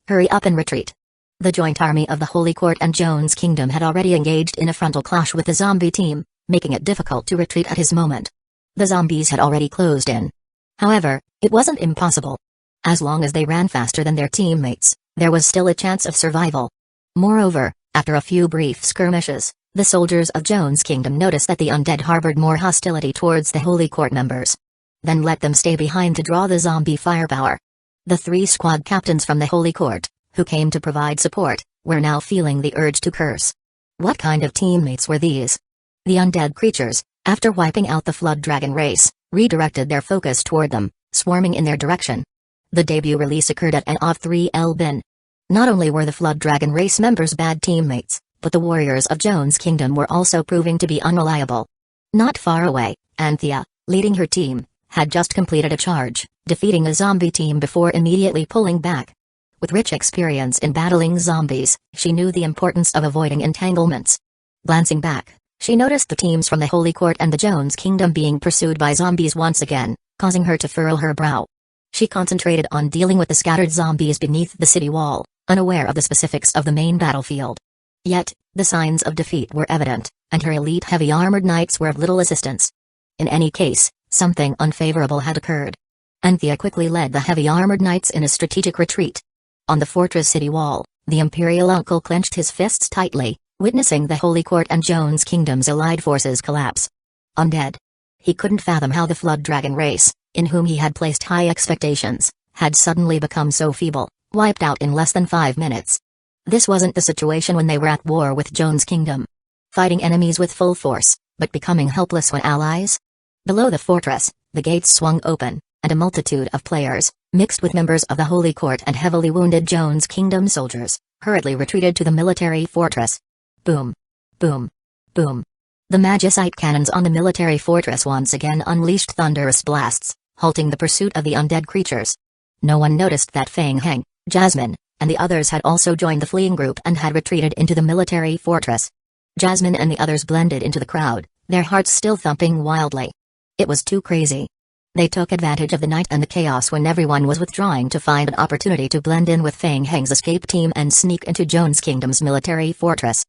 Hurry up and retreat. The joint army of the Holy Court and Jones Kingdom had already engaged in a frontal clash with the zombie team, making it difficult to retreat at his moment. The zombies had already closed in. However, it wasn't impossible. As long as they ran faster than their teammates, there was still a chance of survival. Moreover, after a few brief skirmishes, the soldiers of Jones Kingdom noticed that the undead harbored more hostility towards the Holy Court members. Then let them stay behind to draw the zombie firepower. The 3 squad captains from the Holy Court, who came to provide support, were now feeling the urge to curse. What kind of teammates were these? The undead creatures, after wiping out the Flood Dragon race, redirected their focus toward them, swarming in their direction. The debut release occurred at an of 3 Elbin. Not only were the Flood Dragon race members bad teammates, but the warriors of Jones Kingdom were also proving to be unreliable. Not far away, Anthea, leading her team, had just completed a charge, defeating a zombie team before immediately pulling back. With rich experience in battling zombies, she knew the importance of avoiding entanglements. Glancing back, she noticed the teams from the Holy Court and the Jones Kingdom being pursued by zombies once again, causing her to furrow her brow. She concentrated on dealing with the scattered zombies beneath the city wall, unaware of the specifics of the main battlefield. Yet, the signs of defeat were evident, and her elite heavy-armored knights were of little assistance. In any case, something unfavorable had occurred. Anthea quickly led the heavy-armored knights in a strategic retreat. On the fortress city wall, the Imperial uncle clenched his fists tightly, witnessing the Holy Court and Jones Kingdom's allied forces collapse. Undead. He couldn't fathom how the Flood Dragon race, in whom he had placed high expectations, had suddenly become so feeble, wiped out in less than 5 minutes. This wasn't the situation when they were at war with Jones Kingdom. Fighting enemies with full force, but becoming helpless when allies? Below the fortress, the gates swung open, and a multitude of players, mixed with members of the Holy Court and heavily wounded Jones Kingdom soldiers, hurriedly retreated to the military fortress. Boom. Boom. Boom. The Magicite cannons on the military fortress once again unleashed thunderous blasts, halting the pursuit of the undead creatures. No one noticed that Fang Heng, Jasmine, and the others had also joined the fleeing group and had retreated into the military fortress. Jasmine and the others blended into the crowd, their hearts still thumping wildly. It was too crazy. They took advantage of the night and the chaos when everyone was withdrawing to find an opportunity to blend in with Fang Heng's escape team and sneak into Jones Kingdom's military fortress.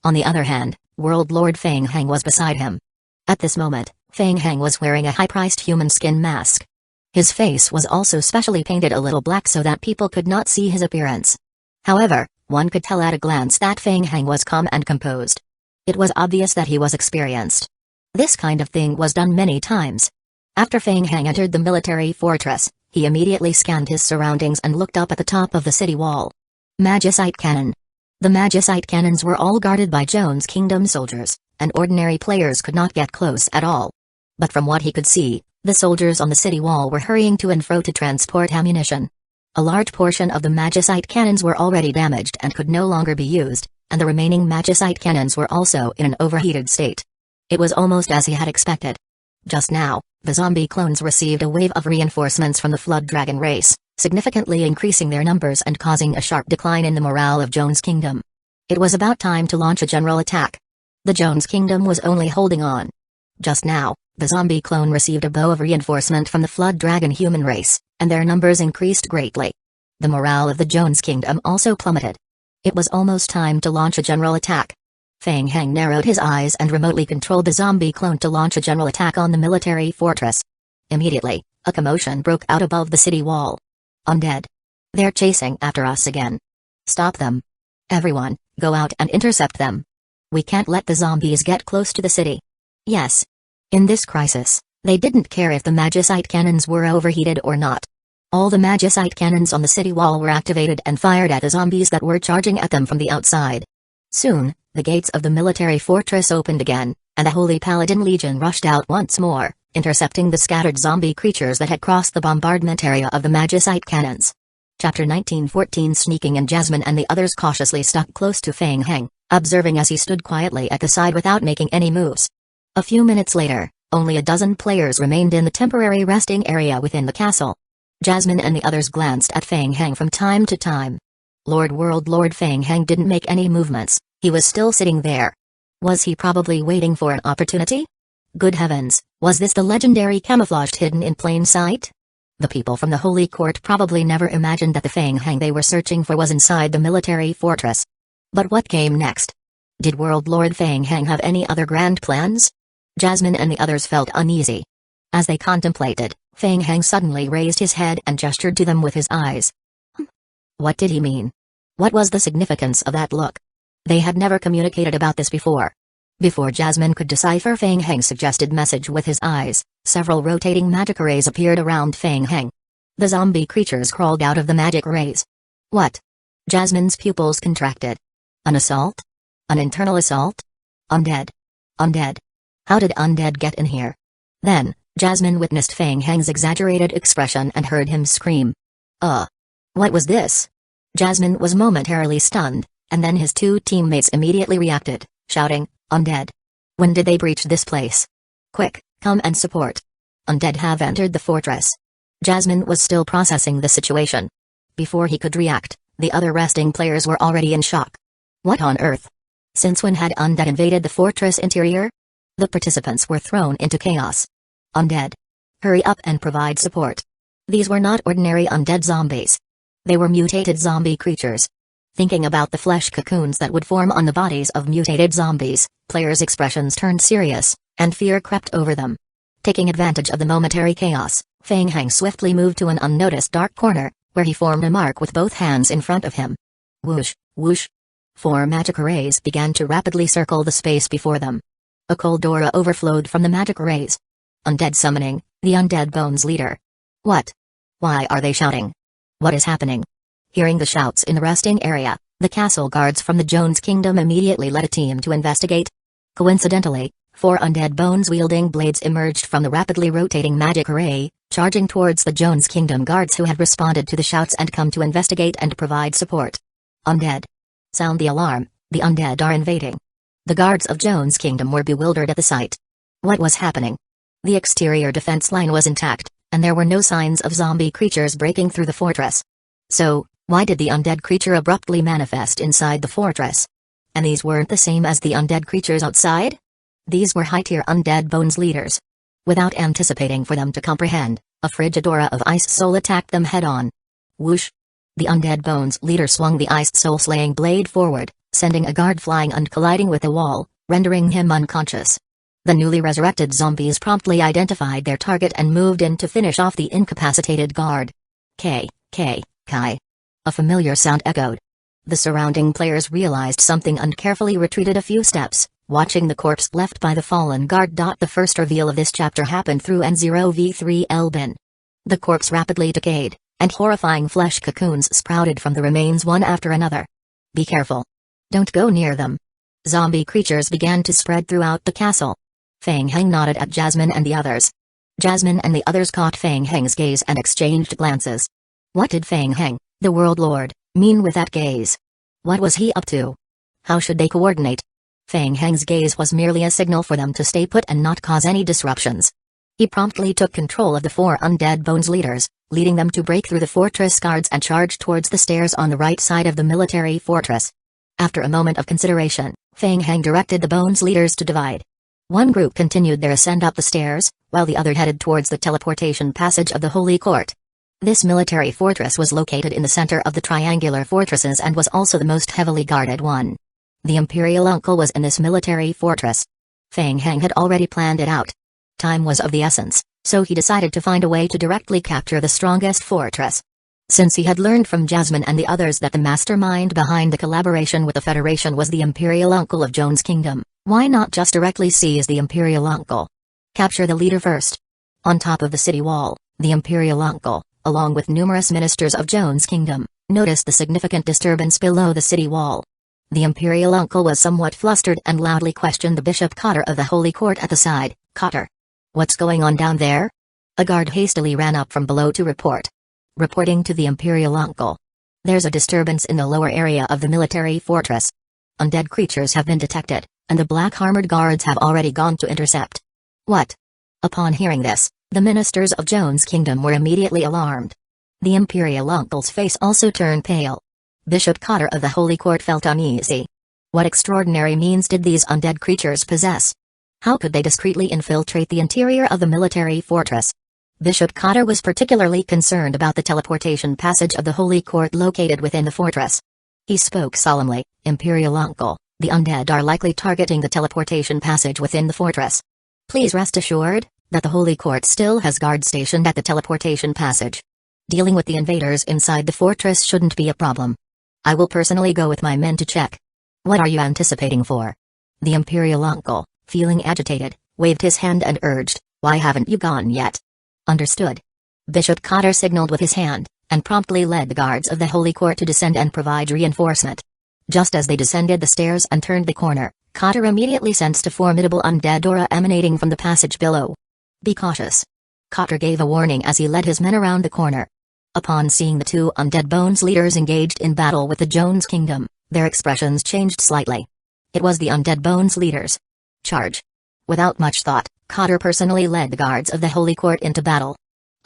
On the other hand, World Lord Fang Heng was beside him. At this moment, Fang Heng was wearing a high-priced human skin mask. His face was also specially painted a little black so that people could not see his appearance. However, one could tell at a glance that Fang Heng was calm and composed. It was obvious that he was experienced. This kind of thing was done many times. After Fang Heng entered the military fortress, he immediately scanned his surroundings and looked up at the top of the city wall. Magicite cannon. The Magicite cannons were all guarded by Jones Kingdom soldiers, and ordinary players could not get close at all. But from what he could see, the soldiers on the city wall were hurrying to and fro to transport ammunition. A large portion of the Magicite cannons were already damaged and could no longer be used, and the remaining Magicite cannons were also in an overheated state. It was almost as he had expected. Just now, the zombie clones received a wave of reinforcements from the Flood Dragon race, significantly increasing their numbers and causing a sharp decline in the morale of Jones Kingdom. It was about time to launch a general attack. The Jones Kingdom was only holding on. Just now, the zombie clone received a bow of reinforcement from the Flood Dragon human race, and their numbers increased greatly. The morale of the Jones Kingdom also plummeted. It was almost time to launch a general attack. Feng Heng narrowed his eyes and remotely controlled the zombie clone to launch a general attack on the military fortress. Immediately, a commotion broke out above the city wall. Undead. They're chasing after us again. Stop them. Everyone, go out and intercept them. We can't let the zombies get close to the city. Yes. In this crisis, they didn't care if the magicite cannons were overheated or not. All the magicite cannons on the city wall were activated and fired at the zombies that were charging at them from the outside. Soon, the gates of the military fortress opened again, and the Holy Paladin Legion rushed out once more, intercepting the scattered zombie creatures that had crossed the bombardment area of the magicite cannons. Chapter 1914. Sneaking and Jasmine and the others cautiously stuck close to Feng Heng, observing as he stood quietly at the side without making any moves. A few minutes later, only a dozen players remained in the temporary resting area within the castle. Jasmine and the others glanced at Feng Heng from time to time. Lord Feng Heng didn't make any movements, he was still sitting there. Was he probably waiting for an opportunity? Good heavens, was this the legendary camouflaged hidden in plain sight? The people from the Holy Court probably never imagined that the Feng Heng they were searching for was inside the military fortress. But what came next? Did Lord Feng Heng have any other grand plans? Jasmine and the others felt uneasy. As they contemplated, Feng Heng suddenly raised his head and gestured to them with his eyes. What did he mean? What was the significance of that look? They had never communicated about this before. Before Jasmine could decipher Feng Heng's suggested message with his eyes, several rotating magic rays appeared around Feng Heng. The zombie creatures crawled out of the magic rays. What? Jasmine's pupils contracted. An assault? An internal assault? Undead. Undead. How did undead get in here? Then, Jasmine witnessed Feng Heng's exaggerated expression and heard him scream. What was this? Jasmine was momentarily stunned, and then his two teammates immediately reacted, shouting, Undead. When did they breach this place? Quick, come and support. Undead have entered the fortress. Jasmine was still processing the situation. Before he could react, the other resting players were already in shock. What on earth? Since when had undead invaded the fortress interior? The participants were thrown into chaos. Undead. Hurry up and provide support. These were not ordinary undead zombies. They were mutated zombie creatures. Thinking about the flesh cocoons that would form on the bodies of mutated zombies, players' expressions turned serious, and fear crept over them. Taking advantage of the momentary chaos, Feng Heng swiftly moved to an unnoticed dark corner, where he formed a mark with both hands in front of him. Whoosh, whoosh. 4 magic rays began to rapidly circle the space before them. A cold aura overflowed from the magic rays. Undead summoning, the Undead Bones leader. What? Why are they shouting? What is happening? Hearing the shouts in the resting area, the castle guards from the Jones Kingdom immediately led a team to investigate. Coincidentally, 4 Undead Bones-wielding blades emerged from the rapidly rotating magic array, charging towards the Jones Kingdom guards who had responded to the shouts and come to investigate and provide support. Undead. Sound the alarm, the undead are invading. The guards of Jones Kingdom were bewildered at the sight. What was happening? The exterior defense line was intact, and there were no signs of zombie creatures breaking through the fortress. So, why did the undead creature abruptly manifest inside the fortress? And these weren't the same as the undead creatures outside? These were high-tier Undead Bones leaders. Without anticipating for them to comprehend, a frigid aura of ice soul attacked them head-on. Whoosh! The Undead Bones leader swung the ice soul-slaying blade forward, sending a guard flying and colliding with the wall, rendering him unconscious. The newly resurrected zombies promptly identified their target and moved in to finish off the incapacitated guard. Kai. A familiar sound echoed. The surrounding players realized something and carefully retreated a few steps, watching the corpse left by the fallen guard. The first reveal of this chapter happened through N0v3 Elbin. The corpse rapidly decayed, and horrifying flesh cocoons sprouted from the remains one after another. Be careful. Don't go near them. Zombie creatures began to spread throughout the castle. Feng Heng nodded at Jasmine and the others. Jasmine and the others caught Feng Heng's gaze and exchanged glances. What did Feng Heng, the World Lord, mean with that gaze? What was he up to? How should they coordinate? Feng Heng's gaze was merely a signal for them to stay put and not cause any disruptions. He promptly took control of the 4 Undead Bones leaders, leading them to break through the fortress guards and charge towards the stairs on the right side of the military fortress. After a moment of consideration, Feng Heng directed the Bones leaders to divide. One group continued their ascent up the stairs, while the other headed towards the teleportation passage of the Holy Court. This military fortress was located in the center of the triangular fortresses and was also the most heavily guarded one. The Imperial Uncle was in this military fortress. Feng Heng had already planned it out. Time was of the essence, so he decided to find a way to directly capture the strongest fortress. Since he had learned from Jasmine and the others that the mastermind behind the collaboration with the Federation was the Imperial Uncle of Joan's kingdom, why not just directly seize the Imperial Uncle? Capture the leader first. On top of the city wall, the Imperial Uncle, along with numerous ministers of Joan's kingdom, noticed the significant disturbance below the city wall. The Imperial Uncle was somewhat flustered and loudly questioned the Bishop Cotter of the Holy Court at the side. "Cotter, what's going on down there?" A guard hastily ran up from below to report. Reporting to the Imperial Uncle. "There's a disturbance in the lower area of the military fortress. Undead creatures have been detected, and the black armored guards have already gone to intercept." "What?" Upon hearing this, the ministers of Joan's kingdom were immediately alarmed. The Imperial Uncle's face also turned pale. Bishop Cotter of the Holy Court felt uneasy. What extraordinary means did these undead creatures possess? How could they discreetly infiltrate the interior of the military fortress? Bishop Cotter was particularly concerned about the teleportation passage of the Holy Court located within the fortress. He spoke solemnly, "Imperial Uncle, the undead are likely targeting the teleportation passage within the fortress. Please rest assured that the Holy Court still has guards stationed at the teleportation passage. Dealing with the invaders inside the fortress shouldn't be a problem. I will personally go with my men to check." "What are you anticipating for?" The Imperial Uncle, feeling agitated, waved his hand and urged, "Why haven't you gone yet?" "Understood." Bishop Cotter signaled with his hand, and promptly led the guards of the Holy Court to descend and provide reinforcement. Just as they descended the stairs and turned the corner, Cotter immediately sensed a formidable undead aura emanating from the passage below. "Be cautious." Cotter gave a warning as he led his men around the corner. Upon seeing the two Undead Bones leaders engaged in battle with the Joan's kingdom, their expressions changed slightly. It was the Undead Bones leaders. "Charge." Without much thought, Cotter personally led the guards of the Holy Court into battle.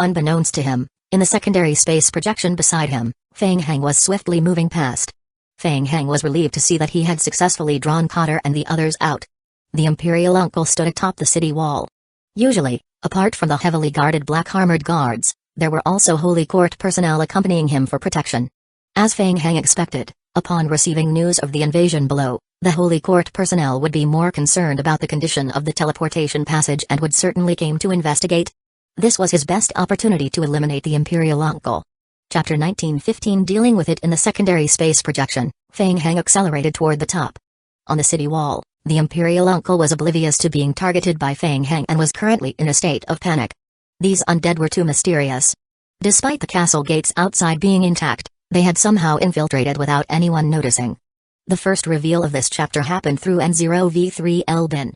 Unbeknownst to him, in the secondary space projection beside him, Feng Heng was swiftly moving past. Feng Heng was relieved to see that he had successfully drawn Cotter and the others out. The Imperial Uncle stood atop the city wall. Usually, apart from the heavily guarded black-armored guards, there were also Holy Court personnel accompanying him for protection. As Feng Heng expected, upon receiving news of the invasion below, the Holy Court personnel would be more concerned about the condition of the teleportation passage and would certainly came to investigate. This was his best opportunity to eliminate the Imperial Uncle. Chapter 1915. Dealing with it in the secondary space projection, Feng Heng accelerated toward the top. On the city wall, the Imperial Uncle was oblivious to being targeted by Feng Heng and was currently in a state of panic. These undead were too mysterious. Despite the castle gates outside being intact, they had somehow infiltrated without anyone noticing. The first reveal of this chapter happened through N0v3 Elbin.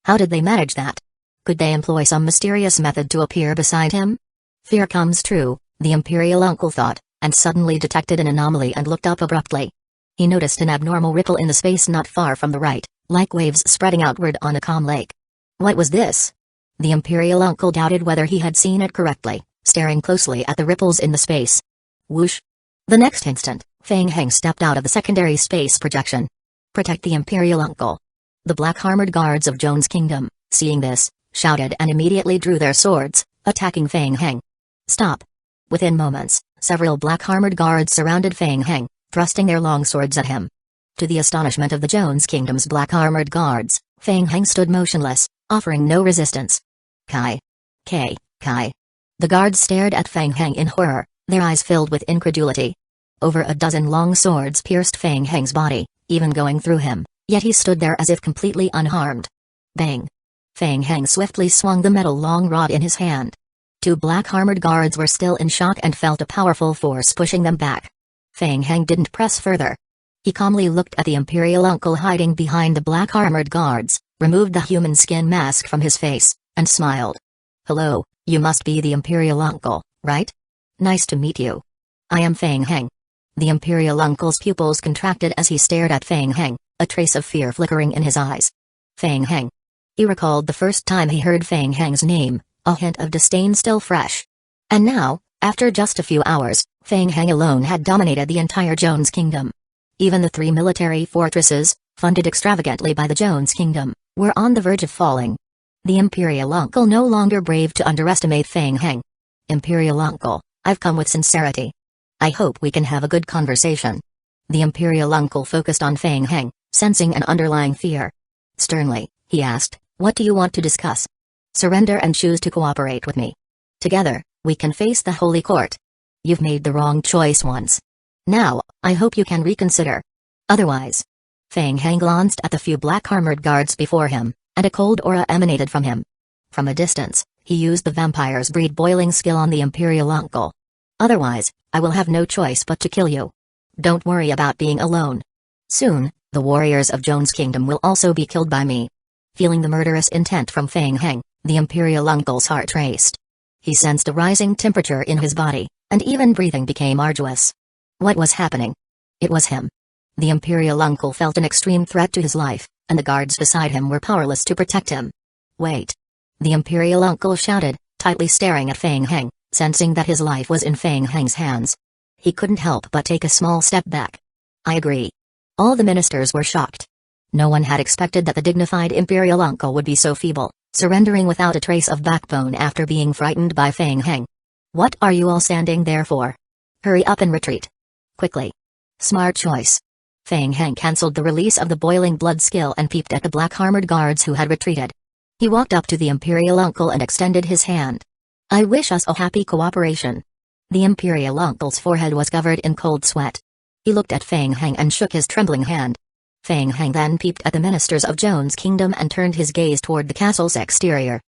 How did they manage that? Could they employ some mysterious method to appear beside him? Fear comes true, the Imperial Uncle thought, and suddenly detected an anomaly and looked up abruptly. He noticed an abnormal ripple in the space not far from the right, like waves spreading outward on a calm lake. What was this? The Imperial Uncle doubted whether he had seen it correctly, staring closely at the ripples in the space. Whoosh! The next instant, Feng Heng stepped out of the secondary space projection. Protect the Imperial Uncle. The black-armored guards of Joan's kingdom, seeing this, shouted and immediately drew their swords, attacking Feng Heng. Stop! Within moments, several black-armored guards surrounded Feng Heng, thrusting their long swords at him. To the astonishment of the Joan's kingdom's black-armored guards, Feng Heng stood motionless, offering no resistance. Kai. Kai. The guards stared at Feng Heng in horror, their eyes filled with incredulity. Over a dozen long swords pierced Feng Heng's body, even going through him, yet he stood there as if completely unharmed. Bang! Feng Heng swiftly swung the metal long rod in his hand. Two black-armored guards were still in shock and felt a powerful force pushing them back. Feng Heng didn't press further. He calmly looked at the Imperial Uncle hiding behind the black-armored guards, removed the human skin mask from his face, and smiled. Hello, you must be the Imperial Uncle, right? Nice to meet you. I am Feng Heng. The Imperial Uncle's pupils contracted as he stared at Feng Heng, a trace of fear flickering in his eyes. Feng Heng. He recalled the first time he heard Feng Heng's name, a hint of disdain still fresh. And now, after just a few hours, Feng Heng alone had dominated the entire Joan's kingdom. Even the 3 military fortresses, funded extravagantly by the Joan's kingdom, were on the verge of falling. The Imperial Uncle no longer braved to underestimate Feng Heng. Imperial Uncle, I've come with sincerity. I hope we can have a good conversation. The Imperial Uncle focused on Feng Heng, sensing an underlying fear. Sternly, he asked, "What do you want to discuss? Surrender and choose to cooperate with me. Together, we can face the Holy Court. You've made the wrong choice once. Now, I hope you can reconsider. Otherwise." Feng Heng glanced at the few black-armored guards before him, and a cold aura emanated from him. From a distance, he used the vampire's breed boiling skill on the Imperial Uncle. "Otherwise, I will have no choice but to kill you. Don't worry about being alone. Soon, the warriors of Joan's kingdom will also be killed by me." Feeling the murderous intent from Feng Heng, the Imperial Uncle's heart raced. He sensed a rising temperature in his body, and even breathing became arduous. What was happening? It was him. The Imperial Uncle felt an extreme threat to his life, and the guards beside him were powerless to protect him. "Wait!" The Imperial Uncle shouted, tightly staring at Feng Heng, sensing that his life was in Feng Heng's hands. He couldn't help but take a small step back. "I agree." All the ministers were shocked. No one had expected that the dignified Imperial Uncle would be so feeble, surrendering without a trace of backbone after being frightened by Feng Heng. "What are you all standing there for? Hurry up and retreat. Quickly." Smart choice. Feng Heng cancelled the release of the boiling blood skill and peeped at the black-armored guards who had retreated. He walked up to the Imperial Uncle and extended his hand. "I wish us a happy cooperation." The Imperial Uncle's forehead was covered in cold sweat. He looked at Feng Heng and shook his trembling hand. Feng Heng then peeped at the ministers of Joan's kingdom and turned his gaze toward the castle's exterior.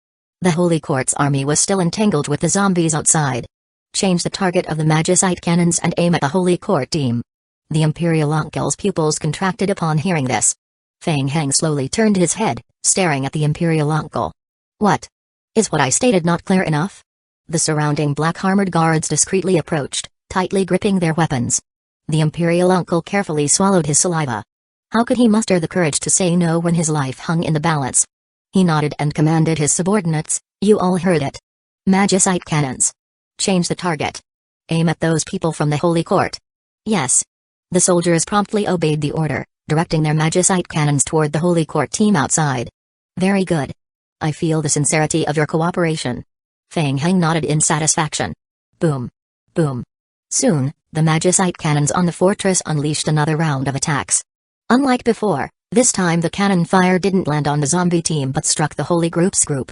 The Holy Court's army was still entangled with the zombies outside. "Change the target of the Magicite cannons and aim at the Holy Court team." The Imperial Uncle's pupils contracted upon hearing this. Feng Heng slowly turned his head, staring at the Imperial Uncle. "What? Is what I stated not clear enough?" The surrounding black-armored guards discreetly approached, tightly gripping their weapons. The Imperial Uncle carefully swallowed his saliva. How could he muster the courage to say no when his life hung in the balance? He nodded and commanded his subordinates, "You all heard it. Magicite cannons. Change the target. Aim at those people from the Holy Court." "Yes." The soldiers promptly obeyed the order, directing their Magicite cannons toward the Holy Court team outside. "Very good. I feel the sincerity of your cooperation." Feng Heng nodded in satisfaction. Boom. Boom. Soon, the Magicite cannons on the fortress unleashed another round of attacks. Unlike before, this time the cannon fire didn't land on the zombie team but struck the Holy Group's group.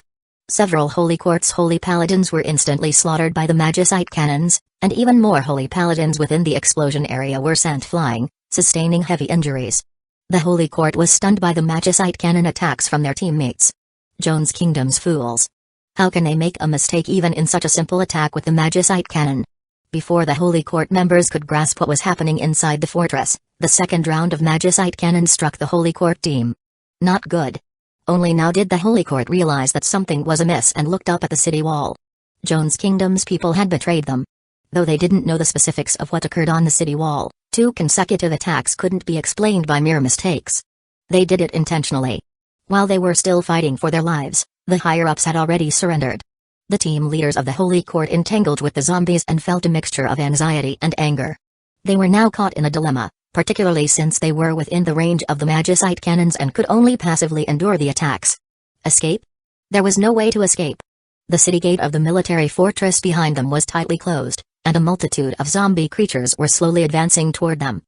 Several Holy Court's Holy Paladins were instantly slaughtered by the Magicite cannons, and even more Holy Paladins within the explosion area were sent flying, sustaining heavy injuries. The Holy Court was stunned by the Magicite cannon attacks from their teammates. Joan's kingdom's fools. How can they make a mistake even in such a simple attack with the Magicite cannon? Before the Holy Court members could grasp what was happening inside the fortress, the second round of Magicite cannons struck the Holy Court team. Not good. Only now did the Holy Court realize that something was amiss and looked up at the city wall. Joan's kingdom's people had betrayed them. Though they didn't know the specifics of what occurred on the city wall, 2 consecutive attacks couldn't be explained by mere mistakes. They did it intentionally. While they were still fighting for their lives, the higher-ups had already surrendered. The team leaders of the Holy Court entangled with the zombies and felt a mixture of anxiety and anger. They were now caught in a dilemma, particularly since they were within the range of the Magicite cannons and could only passively endure the attacks. Escape? There was no way to escape. The city gate of the military fortress behind them was tightly closed, and a multitude of zombie creatures were slowly advancing toward them.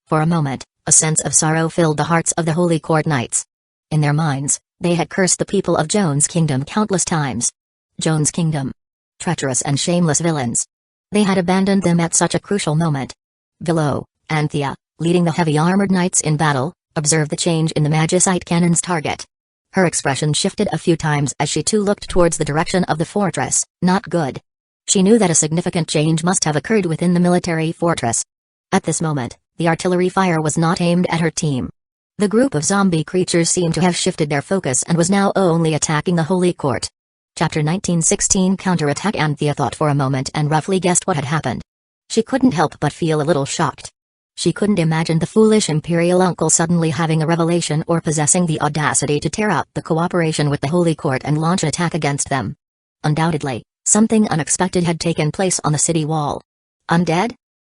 For a moment, a sense of sorrow filled the hearts of the Holy Court knights. In their minds, they had cursed the people of Joan's kingdom countless times. Joan's kingdom. Treacherous and shameless villains. They had abandoned them at such a crucial moment. Below, Anthea, leading the heavy armored knights in battle, observed the change in the Magicite cannon's target. Her expression shifted a few times as she too looked towards the direction of the fortress. Not good. She knew that a significant change must have occurred within the military fortress. At this moment, the artillery fire was not aimed at her team. The group of zombie creatures seemed to have shifted their focus and was now only attacking the Holy Court. Chapter 1916 Counterattack. Anthea thought for a moment and roughly guessed what had happened. She couldn't help but feel a little shocked. She couldn't imagine the foolish Imperial Uncle suddenly having a revelation or possessing the audacity to tear up the cooperation with the Holy Court and launch an attack against them. Undoubtedly, something unexpected had taken place on the city wall. Undead?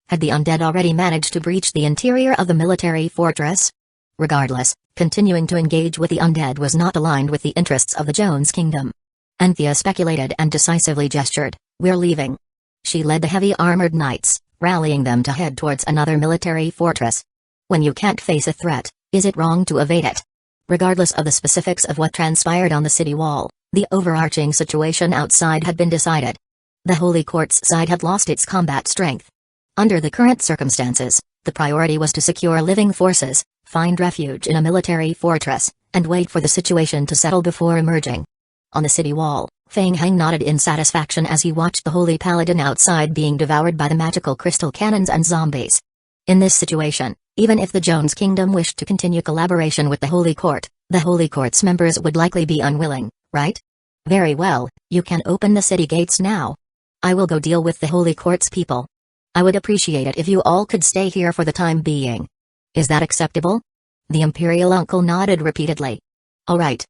Had the undead already managed to breach the interior of the military fortress? Regardless, continuing to engage with the undead was not aligned with the interests of the Joan's kingdom. Anthea speculated and decisively gestured, "We're leaving." She led the heavy armored knights, rallying them to head towards another military fortress. When you can't face a threat, Is it wrong to evade it? Regardless of the specifics of what transpired on the city wall, the overarching situation outside had been decided. The Holy Court's side had lost its combat strength. Under the current circumstances, the priority was to secure living forces, find refuge in a military fortress, and wait for the situation to settle before emerging. On the city wall, Feng Heng nodded in satisfaction as he watched the Holy Paladin outside being devoured by the magical crystal cannons and zombies. In this situation, even if the Jones Kingdom wished to continue collaboration with the Holy Court, the Holy Court's members would likely be unwilling, right? Very well, you can open the city gates now. I will go deal with the Holy Court's people. I would appreciate it if you all could stay here for the time being. Is that acceptable? The Imperial uncle nodded repeatedly. All right.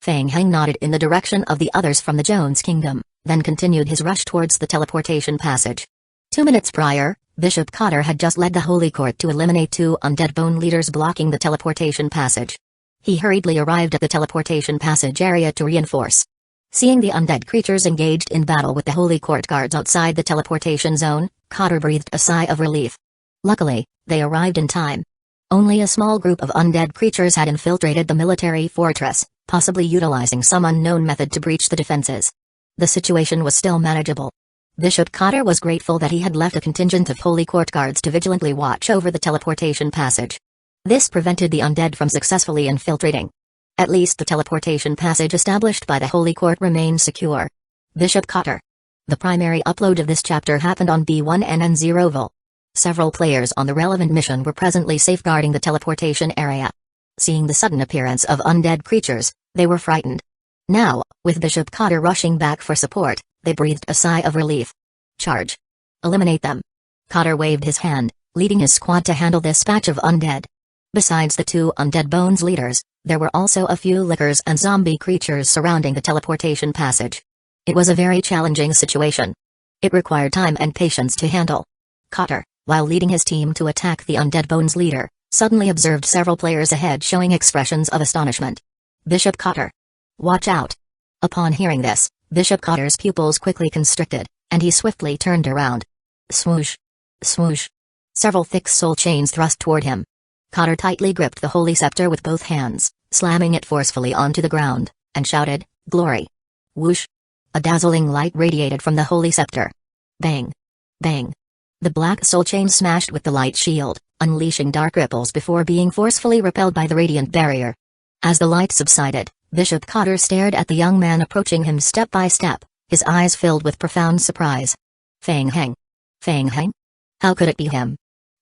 Feng Heng nodded in the direction of the others from the Jones Kingdom, then continued his rush towards the teleportation passage. 2 minutes prior, Bishop Cotter had just led the Holy Court to eliminate 2 undead bone leaders blocking the teleportation passage. He hurriedly arrived at the teleportation passage area to reinforce. Seeing the undead creatures engaged in battle with the Holy Court guards outside the teleportation zone, Cotter breathed a sigh of relief. Luckily, they arrived in time. Only a small group of undead creatures had infiltrated the military fortress, possibly utilizing some unknown method to breach the defenses. The situation was still manageable. Bishop Cotter was grateful that he had left a contingent of Holy Court guards to vigilantly watch over the teleportation passage. This prevented the undead from successfully infiltrating. At least the teleportation passage established by the Holy Court remained secure. Bishop Cotter. The primary upload of this chapter happened on B1NN0 Vol. Several players on the relevant mission were presently safeguarding the teleportation area. Seeing the sudden appearance of undead creatures, they were frightened. Now, with Bishop Cotter rushing back for support, they breathed a sigh of relief. Charge. Eliminate them. Cotter waved his hand, leading his squad to handle this batch of undead. Besides the 2 undead bones leaders, there were also a few lickers and zombie creatures surrounding the teleportation passage. It was a very challenging situation. It required time and patience to handle. Cotter, while leading his team to attack the undead bones leader, suddenly observed several players ahead showing expressions of astonishment. Bishop Cotter. Watch out. Upon hearing this, Bishop Cotter's pupils quickly constricted, and he swiftly turned around. Swoosh. Swoosh. Several thick soul chains thrust toward him. Cotter tightly gripped the holy scepter with both hands, slamming it forcefully onto the ground, and shouted, "Glory!" Whoosh! A dazzling light radiated from the holy scepter. Bang! Bang! The black soul chain smashed with the light shield, unleashing dark ripples before being forcefully repelled by the radiant barrier. As the light subsided, Bishop Cotter stared at the young man approaching him step by step, his eyes filled with profound surprise. Feng Heng. Feng Heng? How could it be him?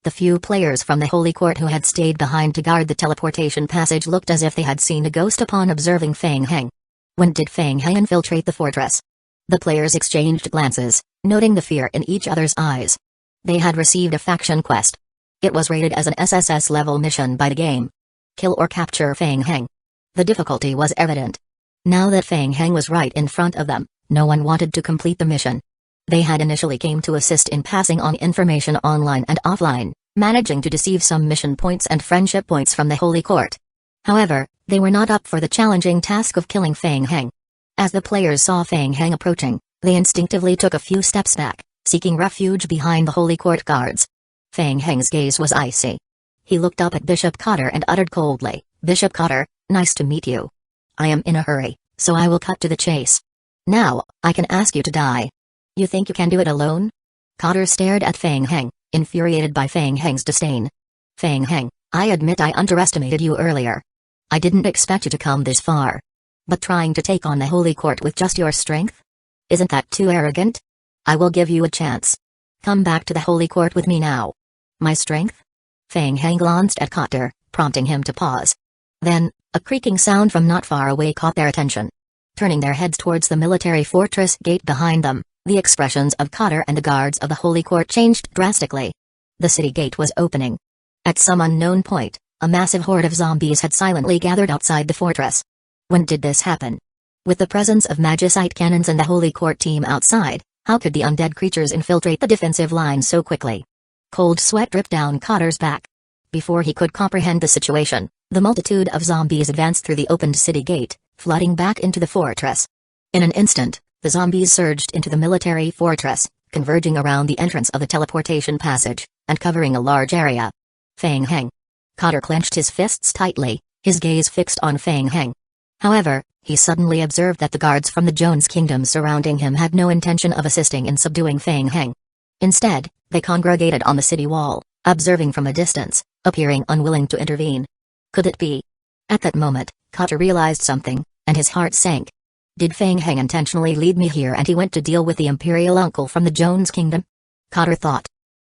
The few players from the Holy Court who had stayed behind to guard the teleportation passage looked as if they had seen a ghost upon observing Feng Heng. When did Feng Heng infiltrate the fortress? The players exchanged glances, noting the fear in each other's eyes. They had received a faction quest. It was rated as an SSS-level mission by the game. Kill or capture Feng Heng. The difficulty was evident. Now that Feng Heng was right in front of them, no one wanted to complete the mission. They had initially came to assist in passing on information online and offline, managing to deceive some mission points and friendship points from the Holy Court. However, they were not up for the challenging task of killing Feng Heng. As the players saw Feng Heng approaching, they instinctively took a few steps back, seeking refuge behind the Holy Court guards. Feng Heng's gaze was icy. He looked up at Bishop Cotter and uttered coldly, "Bishop Cotter, nice to meet you. I am in a hurry, so I will cut to the chase. Now, I can ask you to die. You think you can do it alone?" Cotter stared at Feng Heng, infuriated by Feng Heng's disdain. "Feng Heng, I admit I underestimated you earlier. I didn't expect you to come this far. But trying to take on the Holy Court with just your strength? Isn't that too arrogant? I will give you a chance. Come back to the Holy Court with me now." "My strength?" Feng Heng glanced at Cotter, prompting him to pause. Then, a creaking sound from not far away caught their attention. Turning their heads towards the military fortress gate behind them, the expressions of Cotter and the guards of the Holy Court changed drastically. The city gate was opening. At some unknown point, a massive horde of zombies had silently gathered outside the fortress. When did this happen? With the presence of magicite cannons and the Holy Court team outside, how could the undead creatures infiltrate the defensive line so quickly? Cold sweat dripped down Cotter's back. Before he could comprehend the situation, the multitude of zombies advanced through the opened city gate, flooding back into the fortress. In an instant, the zombies surged into the military fortress, converging around the entrance of the teleportation passage, and covering a large area. Feng Heng. Cotter clenched his fists tightly, his gaze fixed on Feng Heng. However, he suddenly observed that the guards from the Jones Kingdom surrounding him had no intention of assisting in subduing Feng Heng. Instead, they congregated on the city wall, observing from a distance, appearing unwilling to intervene. Could it be? At that moment, Cotter realized something, and his heart sank. Did Feng Heng intentionally lead me here and he went to deal with the imperial uncle from the Jones Kingdom? Cotter thought.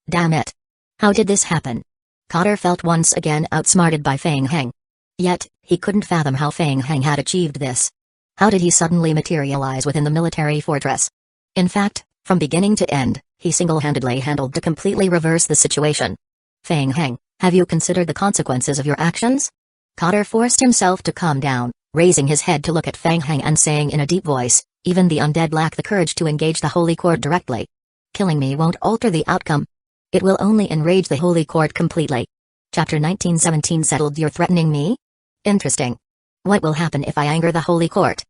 Damn it. How did this happen? Cotter felt once again outsmarted by Feng Heng. Yet, he couldn't fathom how Feng Heng had achieved this. How did he suddenly materialize within the military fortress? In fact, from beginning to end, he single-handedly handled to completely reverse the situation. Feng Heng, have you considered the consequences of your actions? Cotter forced himself to calm down, raising his head to look at Feng Heng and saying in a deep voice, even the undead lack the courage to engage the Holy Court directly. Killing me won't alter the outcome. It will only enrage the Holy Court completely. Chapter 1917 Settled. You're threatening me? Interesting. What will happen if I anger the Holy Court?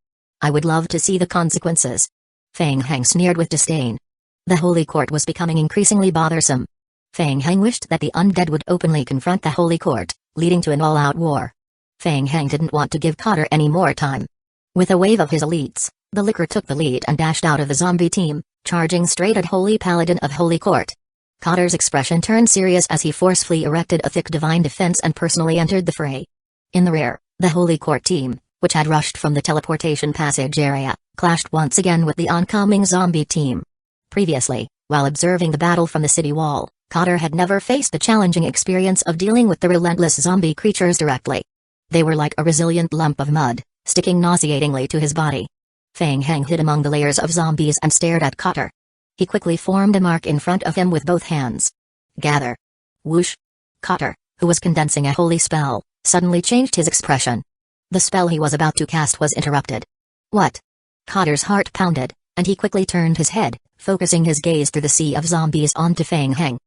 I would love to see the consequences. Feng Heng sneered with disdain. The Holy Court was becoming increasingly bothersome. Feng Heng wished that the undead would openly confront the Holy Court, leading to an all-out war. Feng Heng didn't want to give Cotter any more time. With a wave of his elites, the Licker took the lead and dashed out of the zombie team, charging straight at Holy Paladin of Holy Court. Cotter's expression turned serious as he forcefully erected a thick divine defense and personally entered the fray. In the rear, the Holy Court team, which had rushed from the teleportation passage area, clashed once again with the oncoming zombie team. Previously, while observing the battle from the city wall, Cotter had never faced the challenging experience of dealing with the relentless zombie creatures directly. They were like a resilient lump of mud, sticking nauseatingly to his body. Feng Heng hid among the layers of zombies and stared at Cotter. He quickly formed a mark in front of him with both hands. Gather. Whoosh. Cotter, who was condensing a holy spell, suddenly changed his expression. The spell he was about to cast was interrupted. What? Cotter's heart pounded, and he quickly turned his head, focusing his gaze through the sea of zombies onto Feng Heng.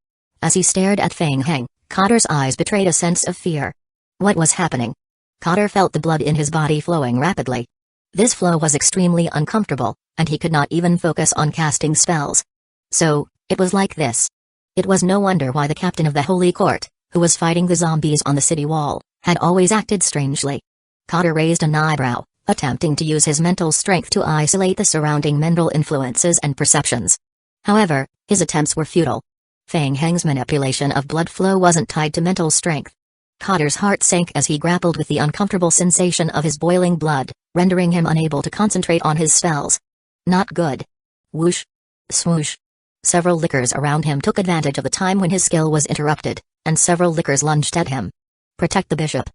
As he stared at Feng Heng, Cotter's eyes betrayed a sense of fear. What was happening? Cotter felt the blood in his body flowing rapidly. This flow was extremely uncomfortable, and he could not even focus on casting spells. So, it was like this. It was no wonder why the captain of the Holy Court, who was fighting the zombies on the city wall, had always acted strangely. Cotter raised an eyebrow, attempting to use his mental strength to isolate the surrounding mental influences and perceptions. However, his attempts were futile. Feng Heng's manipulation of blood flow wasn't tied to mental strength. Cotter's heart sank as he grappled with the uncomfortable sensation of his boiling blood, rendering him unable to concentrate on his spells. Not good. Whoosh. Swoosh. Several lickers around him took advantage of the time when his skill was interrupted, and several lickers lunged at him. Protect the bishop.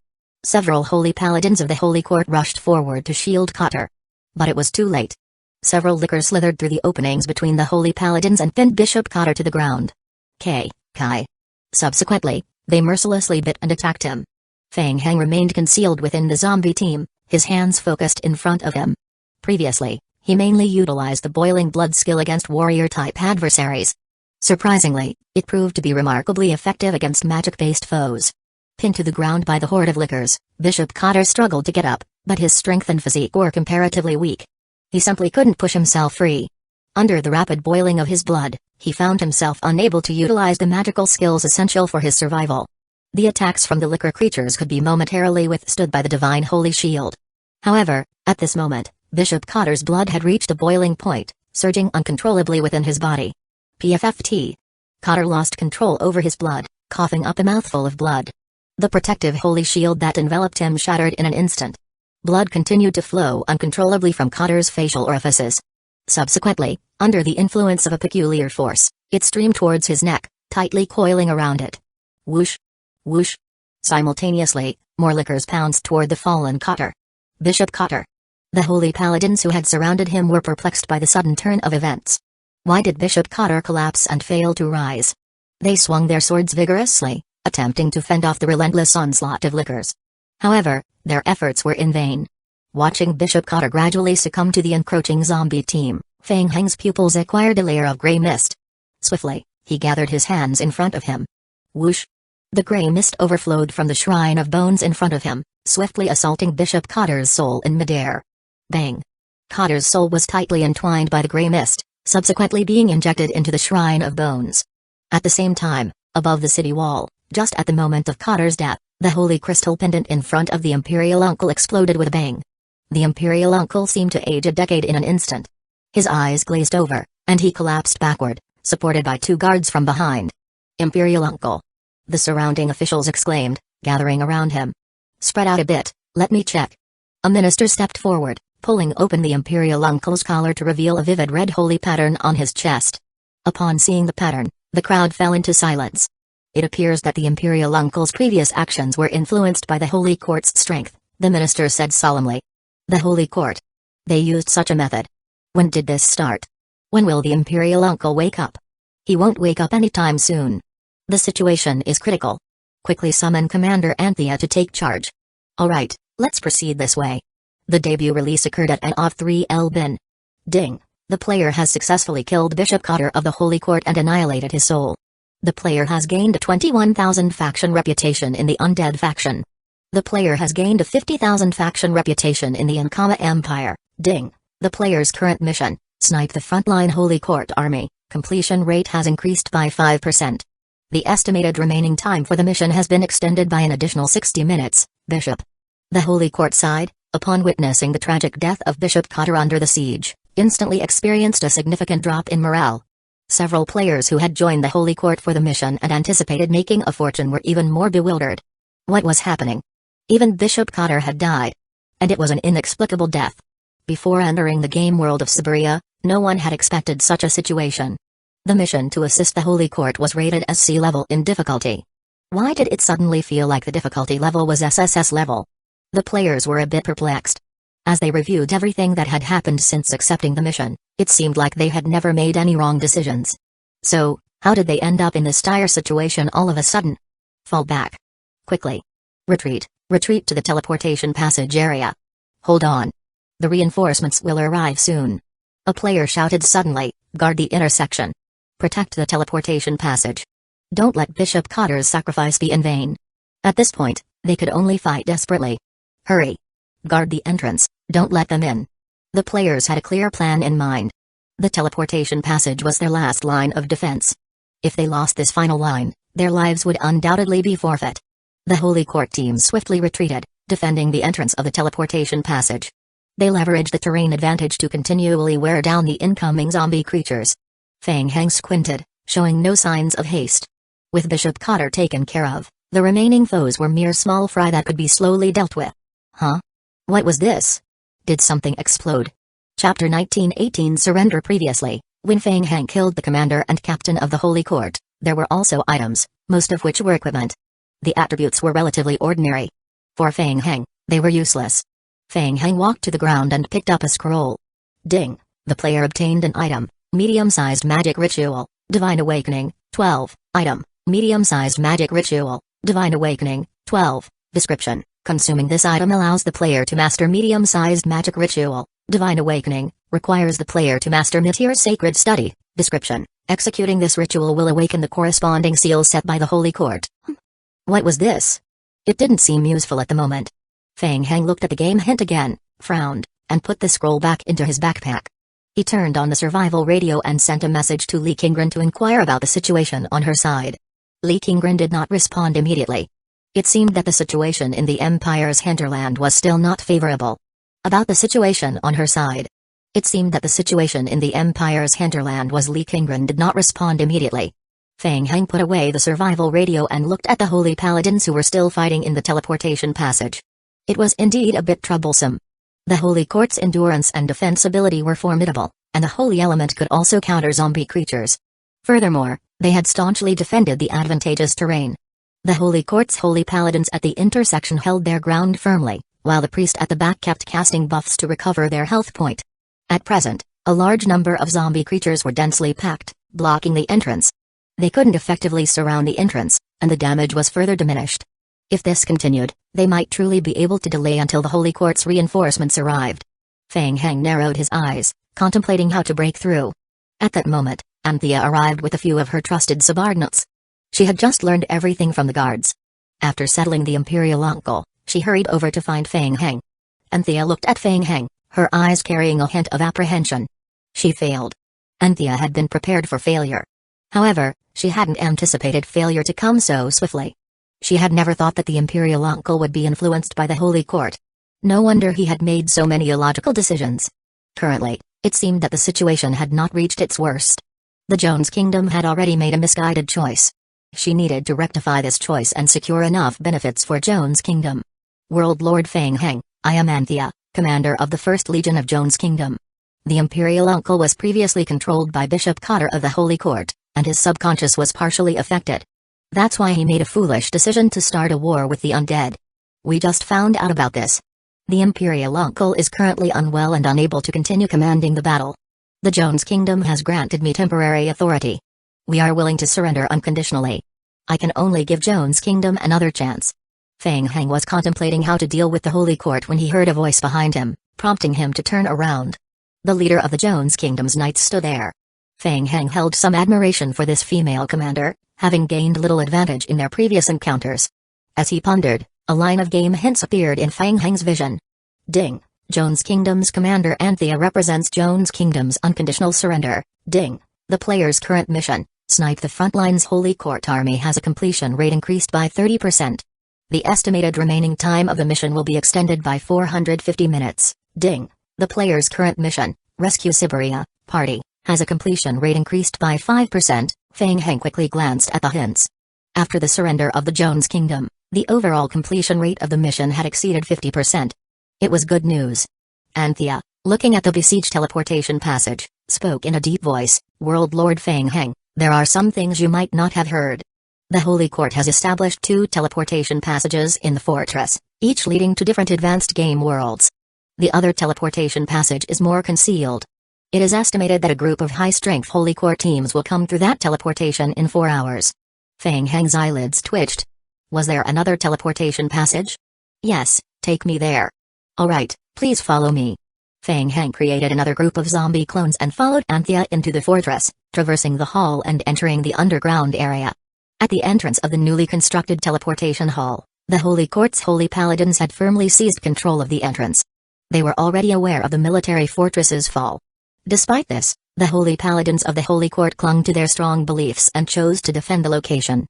Several holy paladins of the Holy Court rushed forward to shield Cotter. But it was too late. Several lickers slithered through the openings between the holy paladins and pinned Bishop Cotter to the ground. Kai. Subsequently, they mercilessly bit and attacked him. Feng Heng remained concealed within the zombie team, his hands focused in front of him. Previously, he mainly utilized the boiling blood skill against warrior-type adversaries. Surprisingly, it proved to be remarkably effective against magic-based foes. Pinned to the ground by the horde of lickers, Bishop Cotter struggled to get up, but his strength and physique were comparatively weak. He simply couldn't push himself free. Under the rapid boiling of his blood, he found himself unable to utilize the magical skills essential for his survival. The attacks from the licker creatures could be momentarily withstood by the divine holy shield. However, at this moment, Bishop Cotter's blood had reached a boiling point, surging uncontrollably within his body. PFFT. Cotter lost control over his blood, coughing up a mouthful of blood. The protective holy shield that enveloped him shattered in an instant. Blood continued to flow uncontrollably from Cotter's facial orifices. Subsequently, under the influence of a peculiar force, it streamed towards his neck, tightly coiling around it. Whoosh. Whoosh. Simultaneously, more lickers pounced toward the fallen Cotter. Bishop Cotter. The holy paladins who had surrounded him were perplexed by the sudden turn of events. Why did Bishop Cotter collapse and fail to rise? They swung their swords vigorously, attempting to fend off the relentless onslaught of lickers. However, their efforts were in vain. Watching Bishop Cotter gradually succumb to the encroaching zombie team, Feng Heng's pupils acquired a layer of gray mist. Swiftly, he gathered his hands in front of him. Whoosh! The gray mist overflowed from the shrine of bones in front of him, swiftly assaulting Bishop Cotter's soul in midair. Bang! Cotter's soul was tightly entwined by the gray mist, subsequently being injected into the shrine of bones. At the same time, above the city wall, just at the moment of Cotter's death, The holy crystal pendant in front of the Imperial Uncle exploded with a bang. The Imperial Uncle seemed to age a decade in an instant. His eyes glazed over, and he collapsed backward, supported by 2 guards from behind. Imperial Uncle! The surrounding officials exclaimed, gathering around him. Spread out a bit, let me check. A minister stepped forward, pulling open the Imperial Uncle's collar to reveal a vivid red holy pattern on his chest. Upon seeing the pattern, the crowd fell into silence. It appears that the Imperial Uncle's previous actions were influenced by the Holy Court's strength, the minister said solemnly. The Holy Court. They used such a method. When did this start? When will the Imperial Uncle wake up? He won't wake up anytime soon. The situation is critical. Quickly summon Commander Anthea to take charge. Alright, let's proceed this way. The debut release occurred at an of 3 Elbin. Ding. The player has successfully killed Bishop Cotter of the Holy Court and annihilated his soul. The player has gained a 21,000 faction reputation in the Undead faction. The player has gained a 50,000 faction reputation in the Ankama Empire. Ding. The player's current mission, snipe the frontline Holy Court army, completion rate has increased by 5%. The estimated remaining time for the mission has been extended by an additional 60 minutes, Bishop. The Holy Court side, upon witnessing the tragic death of Bishop Cotter under the siege, instantly experienced a significant drop in morale. Several players who had joined the Holy Court for the mission and anticipated making a fortune were even more bewildered. What was happening? Even Bishop Cotter had died. And it was an inexplicable death. Before entering the game world of Siberia, no one had expected such a situation. The mission to assist the Holy Court was rated as C level in difficulty. Why did it suddenly feel like the difficulty level was SSS level? The players were a bit perplexed. As they reviewed everything that had happened since accepting the mission, it seemed like they had never made any wrong decisions. So, how did they end up in this dire situation all of a sudden? Fall back. Quickly. Retreat to the teleportation passage area. Hold on. The reinforcements will arrive soon. A player shouted suddenly, guard the intersection. Protect the teleportation passage. Don't let Bishop Cotter's sacrifice be in vain. At this point, they could only fight desperately. Hurry. Guard the entrance, don't let them in. The players had a clear plan in mind. The teleportation passage was their last line of defense. If they lost this final line, their lives would undoubtedly be forfeit. The Holy Court team swiftly retreated, defending the entrance of the teleportation passage. They leveraged the terrain advantage to continually wear down the incoming zombie creatures. Fang Heng squinted, showing no signs of haste. With Bishop Cotter taken care of, the remaining foes were mere small fry that could be slowly dealt with. Huh? What was this? Did something explode? Chapter 1918 Surrender. Previously, when Fang Heng killed the commander and captain of the Holy Court, there were also items, most of which were equipment. The attributes were relatively ordinary. For Fang Heng, they were useless. Fang Heng walked to the ground and picked up a scroll. Ding! The player obtained an item, medium-sized magic ritual, Divine Awakening, 12, item, medium-sized magic ritual, Divine Awakening, 12, description. Consuming this item allows the player to master medium-sized magic ritual, Divine Awakening, requires the player to master Mitir's sacred study, description. Executing this ritual will awaken the corresponding seal set by the Holy Court. What was this? It didn't seem useful at the moment. Fang Heng looked at the game hint again, frowned, and put the scroll back into his backpack. He turned on the survival radio and sent a message to Li Qingren to inquire about the situation on her side. Li Qingren did not respond immediately. It seemed that the situation in the Empire's hinterland was still not favorable. About the situation on her side. It seemed that the situation in the Empire's hinterland was Li Qingren did not respond immediately. Fang Heng put away the survival radio and looked at the holy paladins who were still fighting in the teleportation passage. It was indeed a bit troublesome. The Holy Court's endurance and defense ability were formidable, and the holy element could also counter zombie creatures. Furthermore, they had staunchly defended the advantageous terrain. The Holy Court's holy paladins at the intersection held their ground firmly, while the priest at the back kept casting buffs to recover their health point. At present, a large number of zombie creatures were densely packed, blocking the entrance. They couldn't effectively surround the entrance, and the damage was further diminished. If this continued, they might truly be able to delay until the Holy Court's reinforcements arrived. Fang Heng narrowed his eyes, contemplating how to break through. At that moment, Anthea arrived with a few of her trusted subordinates. She had just learned everything from the guards. After settling the Imperial Uncle, she hurried over to find Fang Heng. Anthea looked at Fang Heng, her eyes carrying a hint of apprehension. She failed. Anthea had been prepared for failure. However, she hadn't anticipated failure to come so swiftly. She had never thought that the Imperial Uncle would be influenced by the Holy Court. No wonder he had made so many illogical decisions. Currently, it seemed that the situation had not reached its worst. The Jones Kingdom had already made a misguided choice. She needed to rectify this choice and secure enough benefits for Jones Kingdom. World Lord Feng Heng, I am Anthea, commander of the 1st Legion of Jones Kingdom. The Imperial Uncle was previously controlled by Bishop Cotter of the Holy Court, and his subconscious was partially affected. That's why he made a foolish decision to start a war with the undead. We just found out about this. The Imperial Uncle is currently unwell and unable to continue commanding the battle. The Jones Kingdom has granted me temporary authority. We are willing to surrender unconditionally. I can only give Jones Kingdom another chance. Feng Heng was contemplating how to deal with the Holy Court when he heard a voice behind him, prompting him to turn around. The leader of the Jones Kingdom's knights stood there. Feng Heng held some admiration for this female commander, having gained little advantage in their previous encounters. As he pondered, a line of game hints appeared in Feng Heng's vision. Ding. Jones Kingdom's commander Anthea represents Jones Kingdom's unconditional surrender. Ding. The player's current mission, snipe the frontline's Holy Court army, has a completion rate increased by 30%. The estimated remaining time of the mission will be extended by 450 minutes. Ding. The player's current mission, rescue Siberia party, has a completion rate increased by 5%. Feng Heng quickly glanced at the hints. After the surrender of the Jones Kingdom, the overall completion rate of the mission had exceeded 50%. It was good news. Anthea, looking at the besieged teleportation passage, spoke in a deep voice, World Lord Feng Heng, there are some things you might not have heard. The Holy Court has established 2 teleportation passages in the fortress, each leading to different advanced game worlds. The other teleportation passage is more concealed. It is estimated that a group of high-strength Holy Court teams will come through that teleportation in 4 hours. Feng Heng's eyelids twitched. Was there another teleportation passage? Yes, take me there. Alright, please follow me. Feng Heng created another group of zombie clones and followed Anthea into the fortress, traversing the hall and entering the underground area. At the entrance of the newly constructed teleportation hall, the Holy Court's Holy Paladins had firmly seized control of the entrance. They were already aware of the military fortress's fall. Despite this, the Holy Paladins of the Holy Court clung to their strong beliefs and chose to defend the location.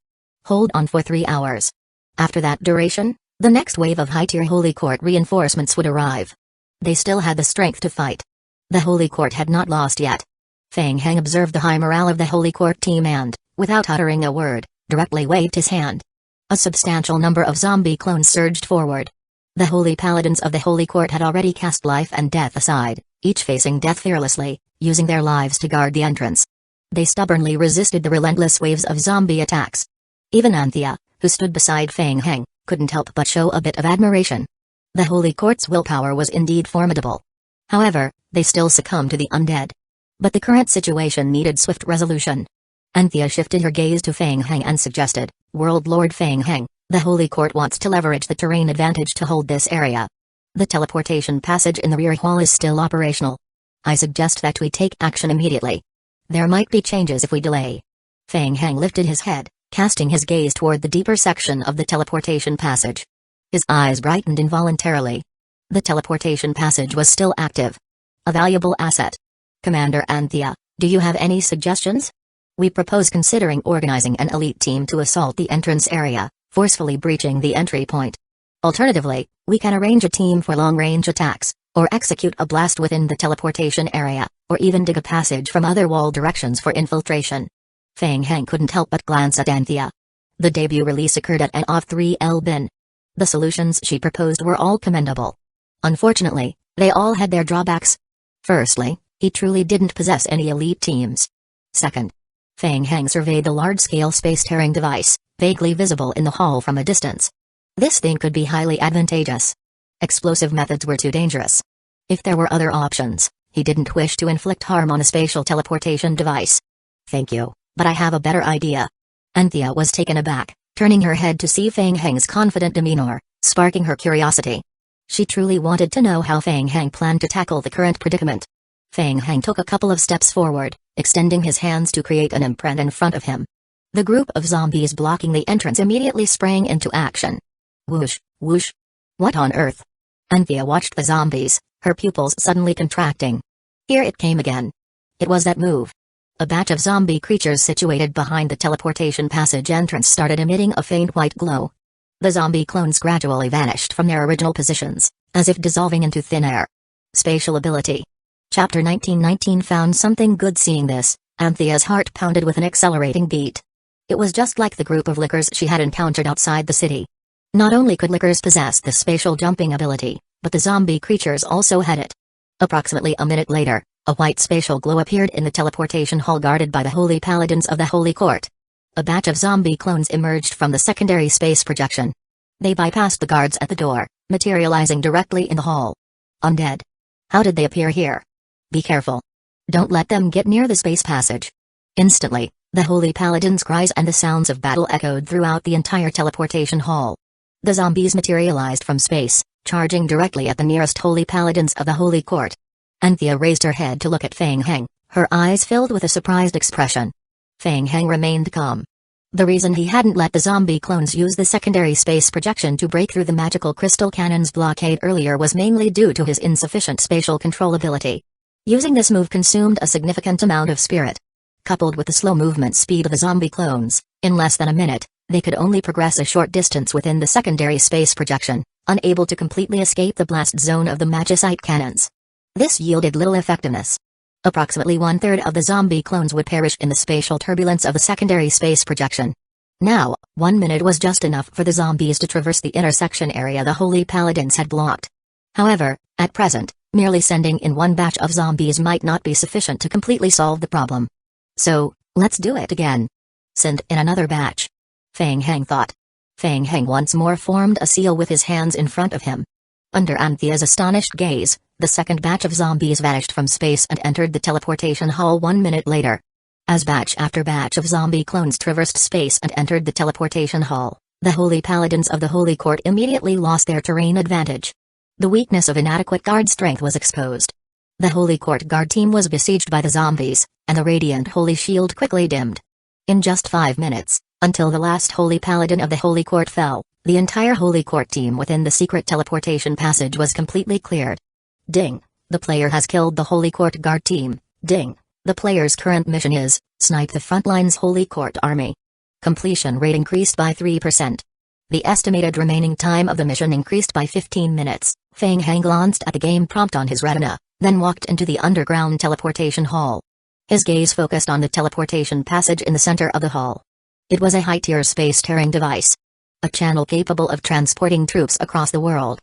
Hold on for 3 hours. After that duration, the next wave of high-tier Holy Court reinforcements would arrive. They still had the strength to fight. The Holy Court had not lost yet. Feng Heng observed the high morale of the Holy Court team and, without uttering a word, directly waved his hand. A substantial number of zombie clones surged forward. The Holy Paladins of the Holy Court had already cast life and death aside, each facing death fearlessly, using their lives to guard the entrance. They stubbornly resisted the relentless waves of zombie attacks. Even Anthea, who stood beside Feng Heng, couldn't help but show a bit of admiration. The Holy Court's willpower was indeed formidable. However, they still succumbed to the undead. But the current situation needed swift resolution. Anthea shifted her gaze to Feng Heng and suggested, World Lord Feng Heng, the Holy Court wants to leverage the terrain advantage to hold this area. The teleportation passage in the rear hall is still operational. I suggest that we take action immediately. There might be changes if we delay. Feng Heng lifted his head, casting his gaze toward the deeper section of the teleportation passage. His eyes brightened involuntarily. The teleportation passage was still active. A valuable asset. Commander Anthea, do you have any suggestions? We propose considering organizing an elite team to assault the entrance area, forcefully breaching the entry point. Alternatively, we can arrange a team for long-range attacks, or execute a blast within the teleportation area, or even dig a passage from other wall directions for infiltration. Feng Heng couldn't help but glance at Anthea. The debut release occurred at an off-3L bin. The solutions she proposed were all commendable. Unfortunately, they all had their drawbacks. Firstly, he truly didn't possess any elite teams. Second, Feng Heng surveyed the large-scale space-tearing device, vaguely visible in the hall from a distance. This thing could be highly advantageous. Explosive methods were too dangerous. If there were other options, he didn't wish to inflict harm on a spatial teleportation device. Thank you, but I have a better idea. Anthea was taken aback, turning her head to see Feng Heng's confident demeanor, sparking her curiosity. She truly wanted to know how Feng Heng planned to tackle the current predicament. Feng Heng took a couple of steps forward, extending his hands to create an imprint in front of him. The group of zombies blocking the entrance immediately sprang into action. Whoosh, whoosh. What on earth? Anthea watched the zombies, her pupils suddenly contracting. Here it came again. It was that move. A batch of zombie creatures situated behind the teleportation passage entrance started emitting a faint white glow, The zombie clones gradually vanished from their original positions, as if dissolving into thin air. Spatial ability. Chapter 1919 found something good seeing this. Anthea's heart pounded with an accelerating beat. It was just like the group of lickers she had encountered outside the city. Not only could lickers possess this spatial jumping ability, but the zombie creatures also had it. Approximately a minute later, a white spatial glow appeared in the teleportation hall guarded by the holy paladins of the Holy Court. A batch of zombie clones emerged from the secondary space projection. They bypassed the guards at the door, materializing directly in the hall. Undead. How did they appear here? Be careful. Don't let them get near the space passage. Instantly, the holy paladins' cries and the sounds of battle echoed throughout the entire teleportation hall. The zombies materialized from space, charging directly at the nearest holy paladins of the Holy Court. Anthea raised her head to look at Feng Heng, her eyes filled with a surprised expression. Feng Heng remained calm. The reason he hadn't let the zombie clones use the secondary space projection to break through the magical crystal cannon's blockade earlier was mainly due to his insufficient spatial control ability. Using this move consumed a significant amount of spirit. Coupled with the slow movement speed of the zombie clones, in less than a minute, they could only progress a short distance within the secondary space projection, unable to completely escape the blast zone of the magicite cannons. This yielded little effectiveness. Approximately one-third of the zombie clones would perish in the spatial turbulence of the secondary space projection. Now, 1 minute was just enough for the zombies to traverse the intersection area the holy paladins had blocked. However, at present, merely sending in one batch of zombies might not be sufficient to completely solve the problem. So, let's do it again. Send in another batch. Feng Heng thought. Feng Heng once more formed a seal with his hands in front of him. Under Anthea's astonished gaze, the second batch of zombies vanished from space and entered the teleportation hall 1 minute later. As batch after batch of zombie clones traversed space and entered the teleportation hall, the holy paladins of the Holy Court immediately lost their terrain advantage. The weakness of inadequate guard strength was exposed. The Holy Court guard team was besieged by the zombies, and the radiant holy shield quickly dimmed. In just 5 minutes, until the last holy paladin of the Holy Court fell, the entire Holy Court team within the secret teleportation passage was completely cleared. Ding! The player has killed the Holy Court guard team. Ding! The player's current mission is, snipe the frontline's Holy Court army. Completion rate increased by 3%. The estimated remaining time of the mission increased by 15 minutes. Feng Heng glanced at the game prompt on his retina, then walked into the underground teleportation hall. His gaze focused on the teleportation passage in the center of the hall. It was a high-tier space-tearing device. A channel capable of transporting troops across the world.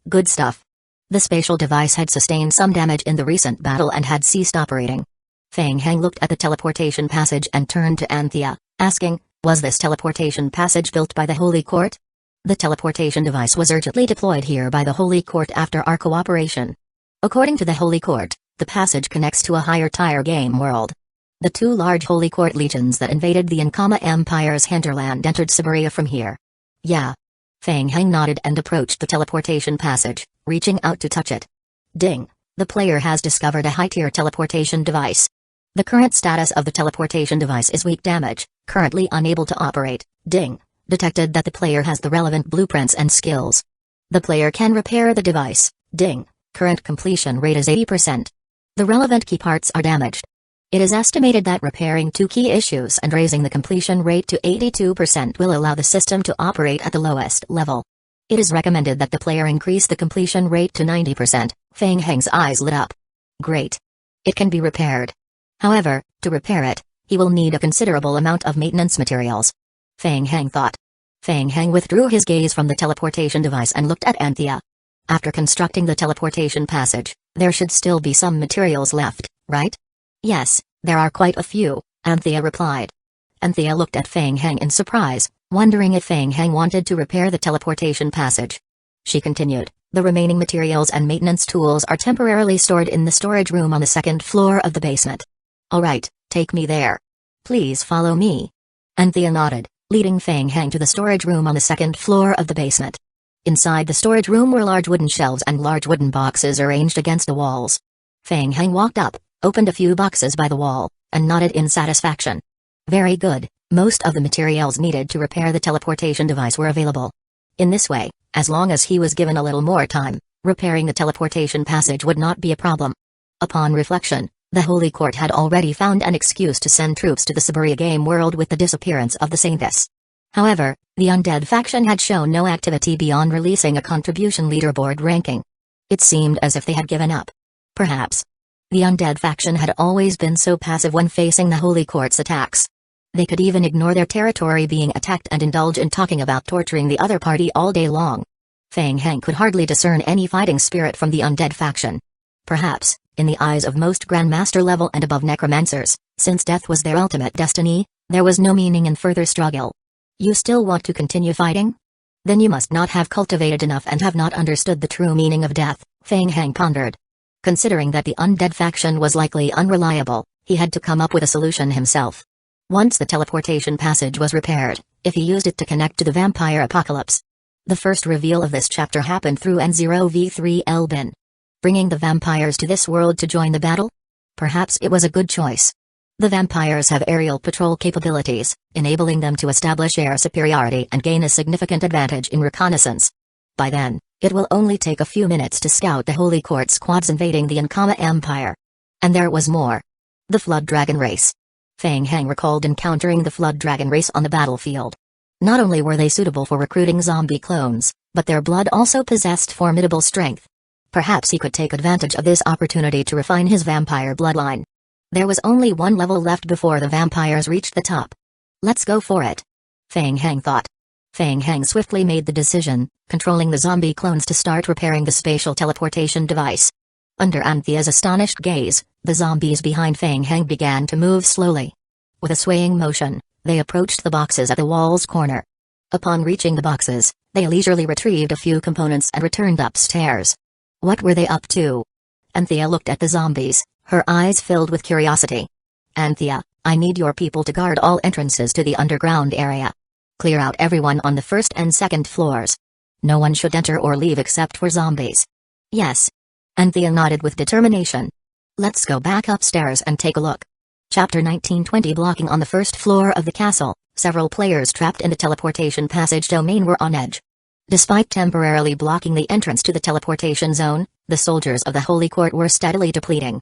Good stuff. The spatial device had sustained some damage in the recent battle and had ceased operating. Feng Heng looked at the teleportation passage and turned to Anthea, asking, was this teleportation passage built by the Holy Court? The teleportation device was urgently deployed here by the Holy Court after our cooperation. According to the Holy Court, the passage connects to a higher-tier game world. The 2 large Holy Court legions that invaded the Ankama Empire's hinterland entered Siberia from here. Yeah. Feng Heng nodded and approached the teleportation passage, reaching out to touch it. Ding! The player has discovered a high-tier teleportation device. The current status of the teleportation device is weak damage, currently unable to operate. Ding! Detected that the player has the relevant blueprints and skills. The player can repair the device. Ding! Current completion rate is 80%. The relevant key parts are damaged. It is estimated that repairing 2 key issues and raising the completion rate to 82% will allow the system to operate at the lowest level. It is recommended that the player increase the completion rate to 90%. Feng Heng's eyes lit up. Great. It can be repaired. However, to repair it, he will need a considerable amount of maintenance materials. Feng Heng thought. Feng Heng withdrew his gaze from the teleportation device and looked at Anthea. After constructing the teleportation passage, there should still be some materials left, right? Yes, there are quite a few, Anthea replied. Anthea looked at Feng Heng in surprise, wondering if Feng Heng wanted to repair the teleportation passage. She continued, the remaining materials and maintenance tools are temporarily stored in the storage room on the 2nd floor of the basement. Alright, take me there. Please follow me. Anthea nodded, leading Feng Heng to the storage room on the 2nd floor of the basement. Inside the storage room were large wooden shelves and large wooden boxes arranged against the walls. Feng Heng walked up, opened a few boxes by the wall, and nodded in satisfaction. Very good, most of the materials needed to repair the teleportation device were available. In this way, as long as he was given a little more time, repairing the teleportation passage would not be a problem. Upon reflection, the Holy Court had already found an excuse to send troops to the Siberia game world with the disappearance of the Saintess. However, the undead faction had shown no activity beyond releasing a contribution leaderboard ranking. It seemed as if they had given up. Perhaps. The undead faction had always been so passive when facing the Holy Court's attacks. They could even ignore their territory being attacked and indulge in talking about torturing the other party all day long. Feng Heng could hardly discern any fighting spirit from the undead faction. Perhaps, in the eyes of most Grandmaster level and above necromancers, since death was their ultimate destiny, there was no meaning in further struggle. You still want to continue fighting? Then you must not have cultivated enough and have not understood the true meaning of death, Feng Heng pondered. Considering that the undead faction was likely unreliable, he had to come up with a solution himself. Once the teleportation passage was repaired, if he used it to connect to the vampire apocalypse. The first reveal of this chapter happened through N0v3 Elbin. Bringing the vampires to this world to join the battle? Perhaps it was a good choice. The vampires have aerial patrol capabilities, enabling them to establish air superiority and gain a significant advantage in reconnaissance. By then, it will only take a few minutes to scout the Holy Court squads invading the Ankama Empire. And there was more. The Flood Dragon race. Feng Heng recalled encountering the Flood Dragon race on the battlefield. Not only were they suitable for recruiting zombie clones, but their blood also possessed formidable strength. Perhaps he could take advantage of this opportunity to refine his vampire bloodline. There was only one level left before the vampires reached the top. Let's go for it. Feng Heng thought. Feng Heng swiftly made the decision, controlling the zombie clones to start repairing the spatial teleportation device. Under Anthea's astonished gaze, the zombies behind Feng Heng began to move slowly. With a swaying motion, they approached the boxes at the wall's corner. Upon reaching the boxes, they leisurely retrieved a few components and returned upstairs. What were they up to? Anthea looked at the zombies, her eyes filled with curiosity. Anthea, I need your people to guard all entrances to the underground area. Clear out everyone on the first and second floors. No one should enter or leave except for zombies. Yes. Anthea nodded with determination. Let's go back upstairs and take a look. Chapter 1920. Blocking on the first floor of the castle, several players trapped in the teleportation passage domain were on edge. Despite temporarily blocking the entrance to the teleportation zone, the soldiers of the Holy Court were steadily depleting.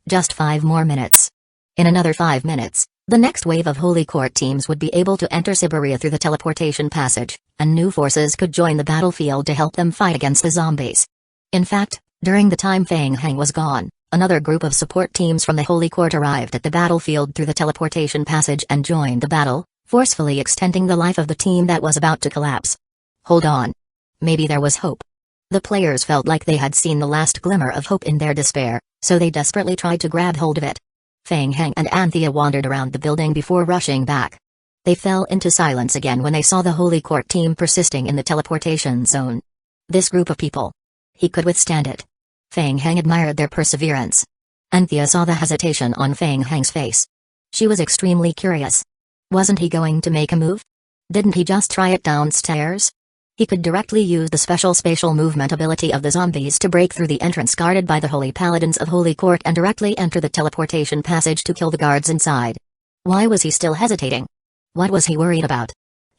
Just 5 more minutes. In another 5 minutes, the next wave of Holy Court teams would be able to enter Siberia through the teleportation passage, and new forces could join the battlefield to help them fight against the zombies. In fact, during the time Feng Heng was gone, another group of support teams from the Holy Court arrived at the battlefield through the teleportation passage and joined the battle, forcefully extending the life of the team that was about to collapse. Hold on. Maybe there was hope. The players felt like they had seen the last glimmer of hope in their despair, so they desperately tried to grab hold of it. Feng Heng and Anthea wandered around the building before rushing back. They fell into silence again when they saw the Holy Court team persisting in the teleportation zone. This group of people. He could withstand it. Feng Heng admired their perseverance. Anthea saw the hesitation on Feng Heng's face. She was extremely curious. Wasn't he going to make a move? Didn't he just try it downstairs? He could directly use the special spatial movement ability of the zombies to break through the entrance guarded by the Holy Paladins of Holy Court and directly enter the teleportation passage to kill the guards inside. Why was he still hesitating? What was he worried about?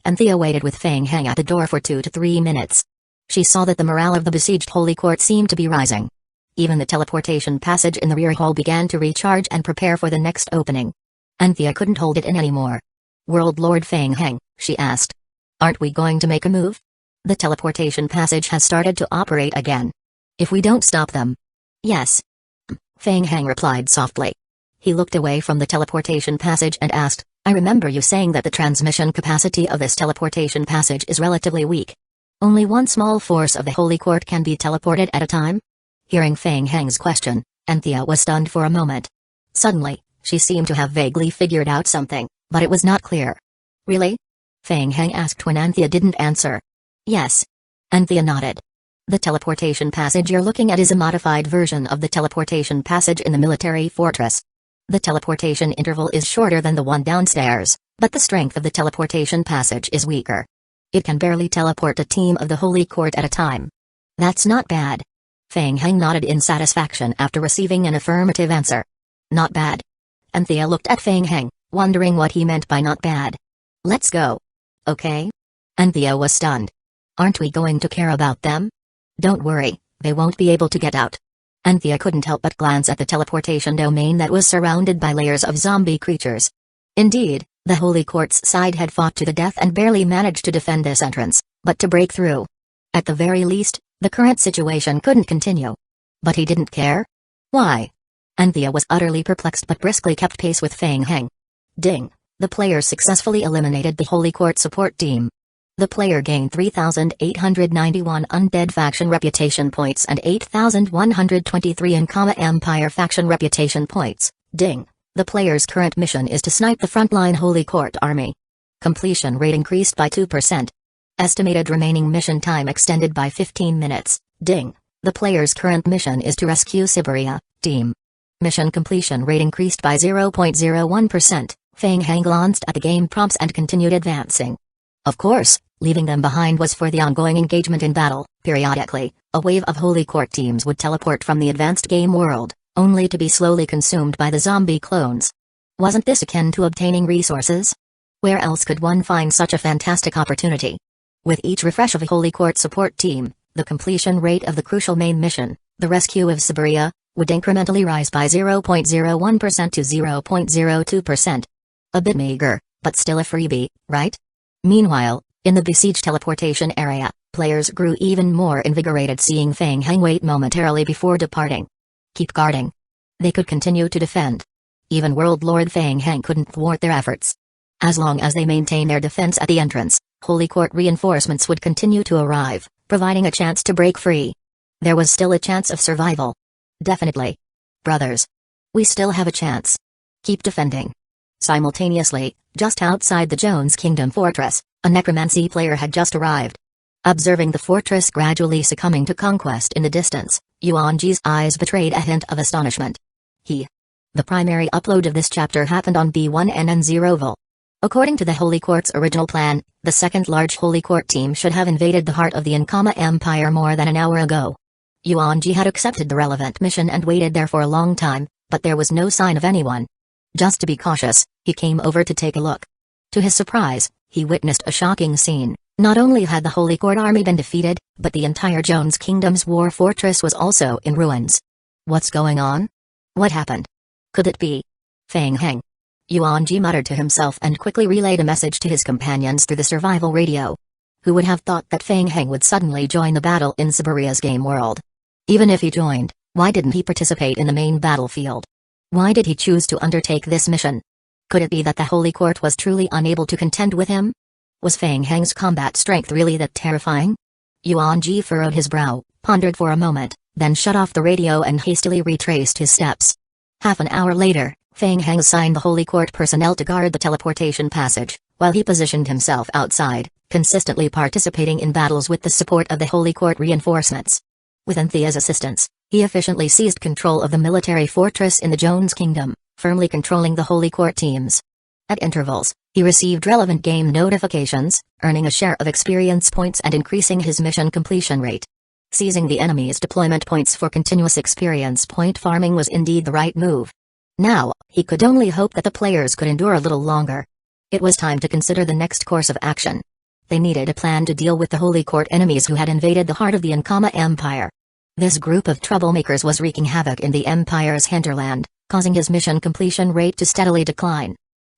Anthea waited with Feng Heng at the door for 2 to 3 minutes. She saw that the morale of the besieged Holy Court seemed to be rising. Even the teleportation passage in the rear hall began to recharge and prepare for the next opening. Anthea couldn't hold it in anymore. World Lord Feng Heng, she asked. Aren't we going to make a move? The teleportation passage has started to operate again. If we don't stop them. Yes. Feng Heng replied softly. He looked away from the teleportation passage and asked, I remember you saying that the transmission capacity of this teleportation passage is relatively weak. Only one small force of the Holy Court can be teleported at a time? Hearing Feng Heng's question, Anthea was stunned for a moment. Suddenly, she seemed to have vaguely figured out something, but it was not clear. Really? Feng Heng asked when Anthea didn't answer. Yes. Anthea nodded. The teleportation passage you're looking at is a modified version of the teleportation passage in the military fortress. The teleportation interval is shorter than the one downstairs, but the strength of the teleportation passage is weaker. It can barely teleport a team of the Holy Court at a time. That's not bad. Feng Heng nodded in satisfaction after receiving an affirmative answer. Not bad. Anthea looked at Feng Heng, wondering what he meant by not bad. Let's go. Okay? Anthea was stunned. Aren't we going to care about them? Don't worry, they won't be able to get out. Anthea couldn't help but glance at the teleportation domain that was surrounded by layers of zombie creatures. Indeed, The Holy Court's side had fought to the death and barely managed to defend this entrance, but to break through. At the very least, the current situation couldn't continue. But he didn't care. Why? Anthea was utterly perplexed but briskly kept pace with Feng Heng. Ding! The players successfully eliminated the Holy Court support team. The player gained 3,891 Undead faction reputation points and 8,123 Empire faction reputation points. Ding! The player's current mission is to snipe the frontline Holy Court army. Completion rate increased by 2%. Estimated remaining mission time extended by 15 minutes. Ding! The player's current mission is to rescue Siberia, team. Mission completion rate increased by 0.01%. Feng Heng glanced at the game prompts and continued advancing. Of course, leaving them behind was for the ongoing engagement in battle. Periodically, a wave of Holy Court teams would teleport from the advanced game world, only to be slowly consumed by the zombie clones. Wasn't this akin to obtaining resources? Where else could one find such a fantastic opportunity? With each refresh of a Holy Court support team, the completion rate of the crucial main mission, the rescue of Siberia, would incrementally rise by 0.01% to 0.02%. A bit meager, but still a freebie, right? Meanwhile, in the besieged teleportation area, players grew even more invigorated seeing Feng Heng wait momentarily before departing. Keep guarding. They could continue to defend. Even World Lord Feng Heng couldn't thwart their efforts. As long as they maintain their defense at the entrance, Holy Court reinforcements would continue to arrive, providing a chance to break free. There was still a chance of survival. Definitely. Brothers. We still have a chance. Keep defending. Simultaneously, just outside the Jones Kingdom fortress, a necromancy player had just arrived. Observing the fortress gradually succumbing to conquest in the distance, Yuanji's eyes betrayed a hint of astonishment. The primary upload of this chapter happened on B1NN0 According to the Holy Court's original plan, the second large Holy Court team should have invaded the heart of the Empire more than an hour ago. Yuanji had accepted the relevant mission and waited there for a long time, but there was no sign of anyone. Just to be cautious, he came over to take a look. To his surprise, he witnessed a shocking scene. Not only had the Holy Court army been defeated, but the entire Jones Kingdom's war fortress was also in ruins. What's going on? What happened? Could it be Feng Heng? Yuanji muttered to himself and quickly relayed a message to his companions through the survival radio. Who would have thought that Feng Heng would suddenly join the battle in Siberia's game world? Even if he joined, why didn't he participate in the main battlefield? Why did he choose to undertake this mission? Could it be that the Holy Court was truly unable to contend with him? Was Feng Heng's combat strength really that terrifying? Yuanji furrowed his brow, pondered for a moment, then shut off the radio and hastily retraced his steps. Half an hour later, Feng Heng assigned the Holy Court personnel to guard the teleportation passage, while he positioned himself outside, consistently participating in battles with the support of the Holy Court reinforcements. With Anthea's assistance, he efficiently seized control of the military fortress in the Jones Kingdom, firmly controlling the Holy Court teams. At intervals, he received relevant game notifications, earning a share of experience points and increasing his mission completion rate. Seizing the enemy's deployment points for continuous experience point farming was indeed the right move. Now, he could only hope that the players could endure a little longer. It was time to consider the next course of action. They needed a plan to deal with the Holy Court enemies who had invaded the heart of the Empire. This group of troublemakers was wreaking havoc in the Empire's hinterland, causing his mission completion rate to steadily decline.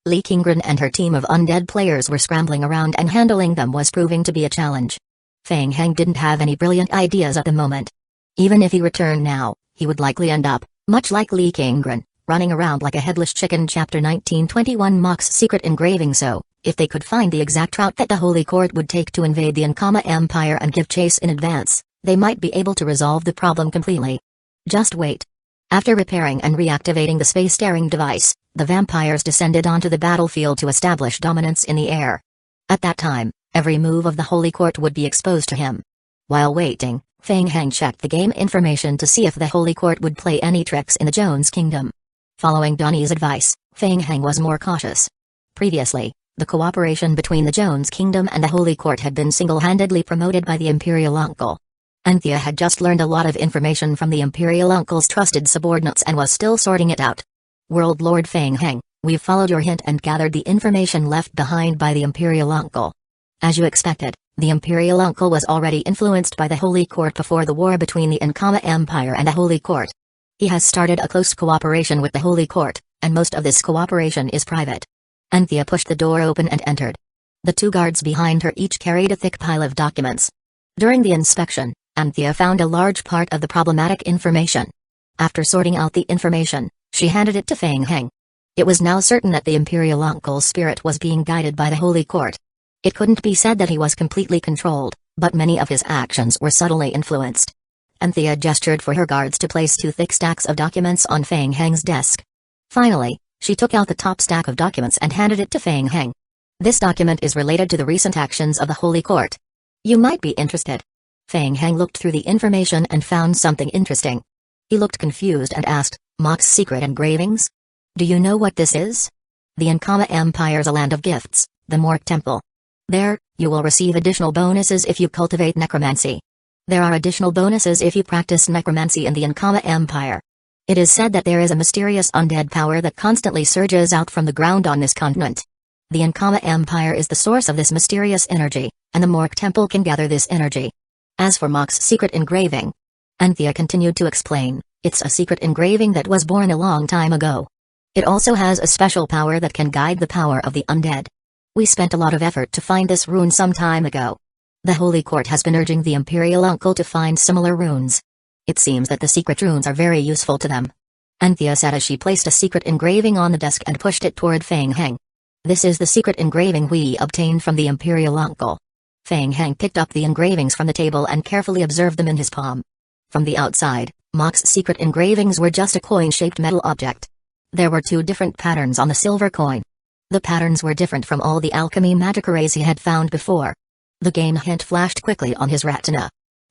Li Qinggren and her team of undead players were scrambling around and handling them was proving to be a challenge. Feng Heng didn't have any brilliant ideas at the moment. Even if he returned now, he would likely end up, much like Li Qinggren, running around like a headless chicken. Chapter 1921 Mock's secret engraving. So, if they could find the exact route that the Holy Court would take to invade the Empire and give chase in advance, they might be able to resolve the problem completely. Just wait. After repairing and reactivating the space-staring device, the vampires descended onto the battlefield to establish dominance in the air. At that time, every move of the Holy Court would be exposed to him. While waiting, Feng Heng checked the game information to see if the Holy Court would play any tricks in the Jones Kingdom. Following Donnie's advice, Feng Heng was more cautious. Previously, the cooperation between the Jones Kingdom and the Holy Court had been single-handedly promoted by the Imperial Uncle. Anthea had just learned a lot of information from the Imperial Uncle's trusted subordinates and was still sorting it out. World Lord Feng Heng, we've followed your hint and gathered the information left behind by the Imperial Uncle. As you expected, the Imperial Uncle was already influenced by the Holy Court before the war between the Empire and the Holy Court. He has started a close cooperation with the Holy Court, and most of this cooperation is private. Anthea pushed the door open and entered. The two guards behind her each carried a thick pile of documents. During the inspection, Anthea found a large part of the problematic information. After sorting out the information, she handed it to Feng Heng. It was now certain that the Imperial Uncle's spirit was being guided by the Holy Court. It couldn't be said that he was completely controlled, but many of his actions were subtly influenced. Anthea gestured for her guards to place two thick stacks of documents on Feng Heng's desk. Finally, she took out the top stack of documents and handed it to Feng Heng. This document is related to the recent actions of the Holy Court. You might be interested. Feng Heng looked through the information and found something interesting. He looked confused and asked, Mock's secret engravings? Do you know what this is? The Ankama Empire is a land of gifts, the Mork Temple. There, you will receive additional bonuses if you cultivate necromancy. There are additional bonuses if you practice necromancy in the Ankama Empire. It is said that there is a mysterious undead power that constantly surges out from the ground on this continent. The Ankama Empire is the source of this mysterious energy, and the Mork Temple can gather this energy. As for Mock's secret engraving, Anthea continued to explain, it's a secret engraving that was born a long time ago. It also has a special power that can guide the power of the undead. We spent a lot of effort to find this rune some time ago. The Holy Court has been urging the Imperial Uncle to find similar runes. It seems that the secret runes are very useful to them. Anthea said as she placed a secret engraving on the desk and pushed it toward Feng Heng. This is the secret engraving we obtained from the Imperial Uncle. Feng Heng picked up the engravings from the table and carefully observed them in his palm. From the outside, Mock's secret engravings were just a coin-shaped metal object. There were two different patterns on the silver coin. The patterns were different from all the alchemy magic arrays he had found before. The game hint flashed quickly on his retina.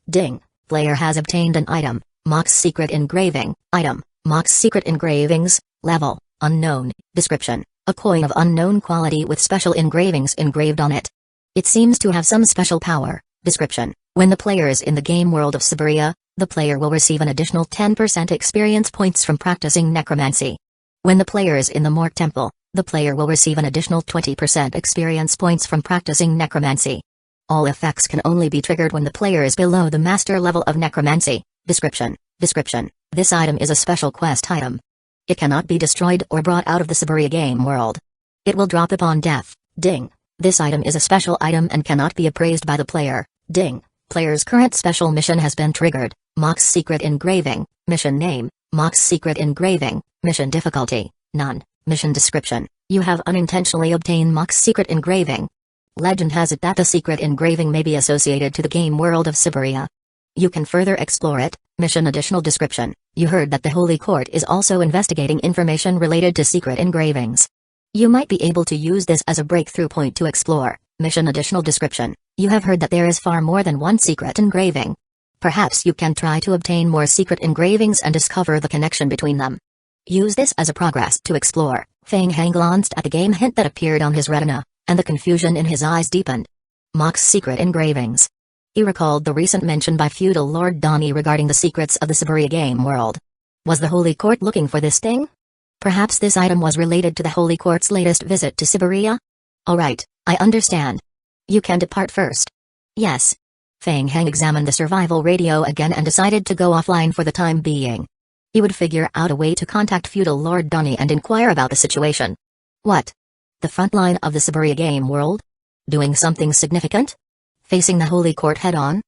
Ding! Player has obtained an item, Mock's secret engraving, item, Mock's secret engravings, level, unknown, description, a coin of unknown quality with special engravings engraved on it. It seems to have some special power, description, when the player is in the game world of Siberia, the player will receive an additional 10% experience points from practicing necromancy. When the player is in the Mork Temple, the player will receive an additional 20% experience points from practicing necromancy. All effects can only be triggered when the player is below the master level of necromancy. Description. This item is a special quest item. It cannot be destroyed or brought out of the Siberia game world. It will drop upon death. Ding. This item is a special item and cannot be appraised by the player. Ding. Player's current special mission has been triggered. Mock's secret engraving. Mission name, Mock's secret engraving. Mission difficulty, none. Mission description, you have unintentionally obtained Mock's secret engraving. Legend has it that the secret engraving may be associated to the game world of Siberia. You can further explore it. Mission additional description, you heard that the Holy Court is also investigating information related to secret engravings. You might be able to use this as a breakthrough point to explore. Mission additional description, you have heard that there is far more than one secret engraving. Perhaps you can try to obtain more secret engravings and discover the connection between them. Use this as a progress to explore. Feng Heng glanced at the game hint that appeared on his retina, and the confusion in his eyes deepened. Mock's secret engravings. He recalled the recent mention by feudal Lord Donnie regarding the secrets of the Siberia game world. Was the Holy Court looking for this thing? Perhaps this item was related to the Holy Court's latest visit to Siberia? Alright, I understand. You can depart first. Yes. Feng Heng examined the survival radio again and decided to go offline for the time being. He would figure out a way to contact feudal Lord Donnie and inquire about the situation. What? The front line of the Siberia game world? Doing something significant? Facing the Holy Court head-on?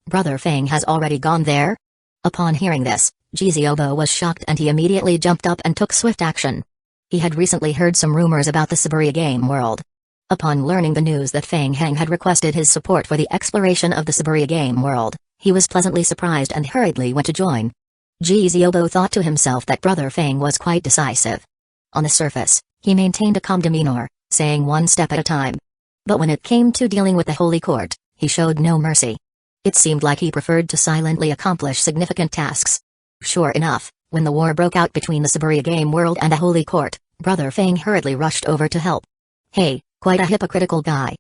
Brother Feng has already gone there? Upon hearing this, Jiziobo was shocked and he immediately jumped up and took swift action. He had recently heard some rumors about the Siberia game world. Upon learning the news that Feng Heng had requested his support for the exploration of the Siberia game world, he was pleasantly surprised and hurriedly went to join. Jiziobo thought to himself that Brother Feng was quite decisive. On the surface, he maintained a calm demeanor, saying one step at a time. But when it came to dealing with the Holy Court, he showed no mercy. It seemed like he preferred to silently accomplish significant tasks. Sure enough, when the war broke out between the Siberia game world and the Holy Court, Brother Feng hurriedly rushed over to help. Hey, quite a hypocritical guy.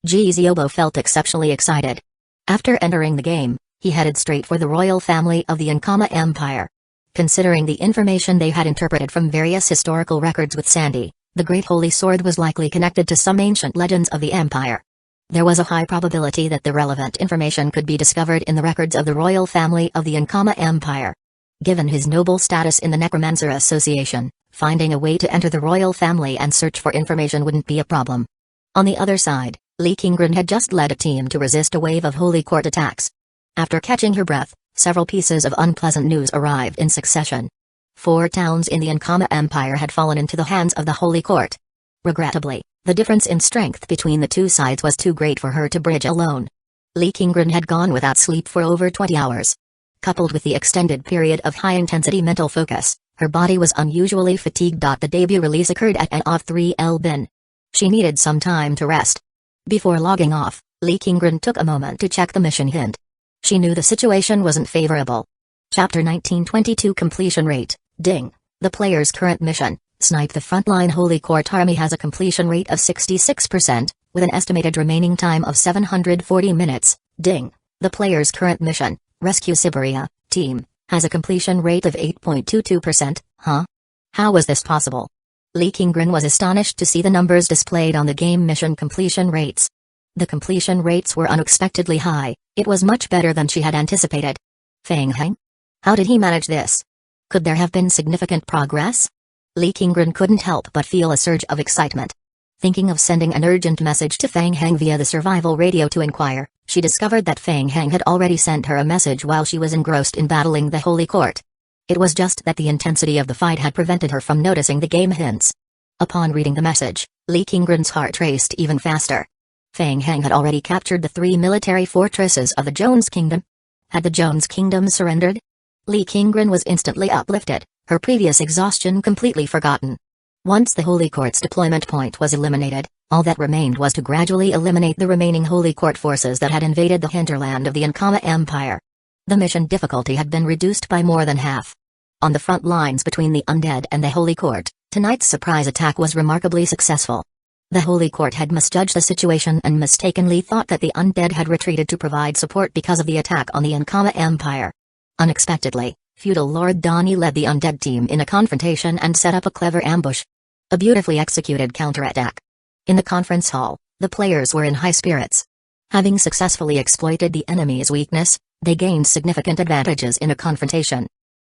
Jiziobo felt exceptionally excited. After entering the game, he headed straight for the royal family of the Ankama Empire. Considering the information they had interpreted from various historical records with Sandy, the Great Holy Sword was likely connected to some ancient legends of the Empire. There was a high probability that the relevant information could be discovered in the records of the royal family of the Ankama Empire. Given his noble status in the Necromancer Association, finding a way to enter the royal family and search for information wouldn't be a problem. On the other side, Lee Kinggren had just led a team to resist a wave of Holy Court attacks. After catching her breath, several pieces of unpleasant news arrived in succession. 4 towns in the Ankama Empire had fallen into the hands of the Holy Court. Regrettably, the difference in strength between the two sides was too great for her to bridge alone. Lee Kinggren had gone without sleep for over 20 hours. Coupled with the extended period of high-intensity mental focus, her body was unusually fatigued. The debut release occurred at an off 3 bin. She needed some time to rest. Before logging off, Lee Kinggren took a moment to check the mission hint. She knew the situation wasn't favorable. Chapter 1922 Completion Rate, Ding. The player's current mission, Snipe the Frontline Holy Court Army has a completion rate of 66%, with an estimated remaining time of 740 minutes, Ding. The player's current mission, Rescue Siberia, Team, has a completion rate of 8.22%, huh? How was this possible? Lee Kinggren was astonished to see the numbers displayed on the game mission completion rates. The completion rates were unexpectedly high. It was much better than she had anticipated. Feng Heng? How did he manage this? Could there have been significant progress? Lee Kinggren couldn't help but feel a surge of excitement. Thinking of sending an urgent message to Feng Heng via the survival radio to inquire, she discovered that Feng Heng had already sent her a message while she was engrossed in battling the Holy Court. It was just that the intensity of the fight had prevented her from noticing the game hints. Upon reading the message, Lee Kinggren's heart raced even faster. Feng Heng had already captured the 3 military fortresses of the Jones Kingdom. Had the Jones Kingdom surrendered? Lee Kinggren was instantly uplifted, her previous exhaustion completely forgotten. Once the Holy Court's deployment point was eliminated, all that remained was to gradually eliminate the remaining Holy Court forces that had invaded the hinterland of the Ankama Empire. The mission difficulty had been reduced by more than half. On the front lines between the undead and the Holy Court, tonight's surprise attack was remarkably successful. The Holy Court had misjudged the situation and mistakenly thought that the undead had retreated to provide support because of the attack on the Ankama Empire. Unexpectedly, feudal Lord Donnie led the undead team in a confrontation and set up a clever ambush. A beautifully executed counterattack. In the conference hall, the players were in high spirits. Having successfully exploited the enemy's weakness, they gained significant advantages in a confrontation.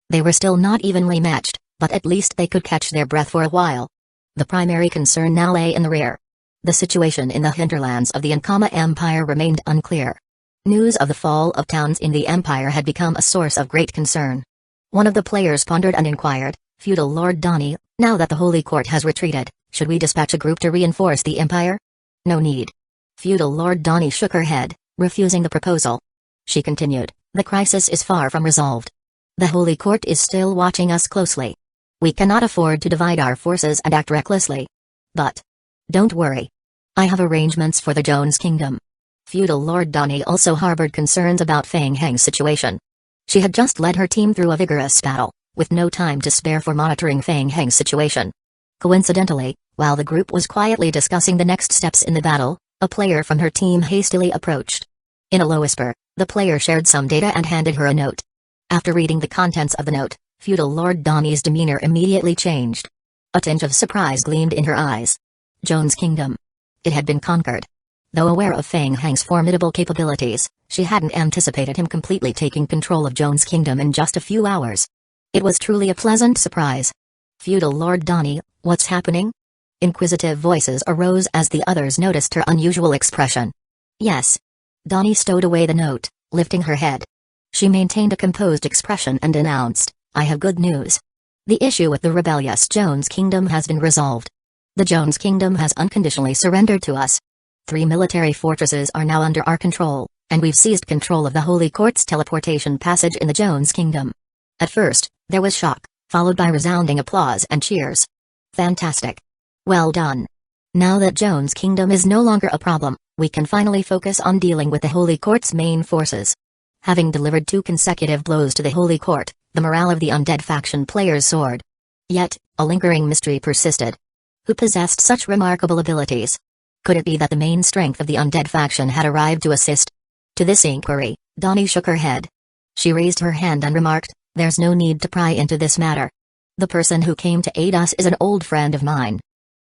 They were still not evenly matched, but at least they could catch their breath for a while. The primary concern now lay in the rear. The situation in the hinterlands of the Ankama Empire remained unclear. News of the fall of towns in the empire had become a source of great concern. One of the players pondered and inquired, "Feudal Lord Donnie, now that the Holy Court has retreated, should we dispatch a group to reinforce the empire?" "No need." Feudal Lord Donnie shook her head, refusing the proposal. She continued, "The crisis is far from resolved. The Holy Court is still watching us closely. We cannot afford to divide our forces and act recklessly. But don't worry. I have arrangements for the Jones Kingdom." Feudal Lord Donnie also harbored concerns about Feng Heng's situation. She had just led her team through a vigorous battle, with no time to spare for monitoring Feng Heng's situation. Coincidentally, while the group was quietly discussing the next steps in the battle, a player from her team hastily approached. In a low whisper, the player shared some data and handed her a note. After reading the contents of the note, Feudal Lord Donnie's demeanor immediately changed. A tinge of surprise gleamed in her eyes. Jones Kingdom. It had been conquered. Though aware of Feng Heng's formidable capabilities, she hadn't anticipated him completely taking control of Jones Kingdom in just a few hours. It was truly a pleasant surprise. "Feudal Lord Donnie, what's happening?" Inquisitive voices arose as the others noticed her unusual expression. "Yes." Donnie stowed away the note, lifting her head. She maintained a composed expression and announced, "I have good news. The issue with the rebellious Jones Kingdom has been resolved. The Jones Kingdom has unconditionally surrendered to us. 3 military fortresses are now under our control, and we've seized control of the Holy Court's teleportation passage in the Jones Kingdom." At first, there was shock, followed by resounding applause and cheers. "Fantastic. Well done. Now that Jones Kingdom is no longer a problem, we can finally focus on dealing with the Holy Court's main forces." Having delivered 2 consecutive blows to the Holy Court, the morale of the undead faction players soared. Yet, a lingering mystery persisted. Who possessed such remarkable abilities? Could it be that the main strength of the undead faction had arrived to assist? To this inquiry, Donnie shook her head. She raised her hand and remarked, "There's no need to pry into this matter. The person who came to aid us is an old friend of mine.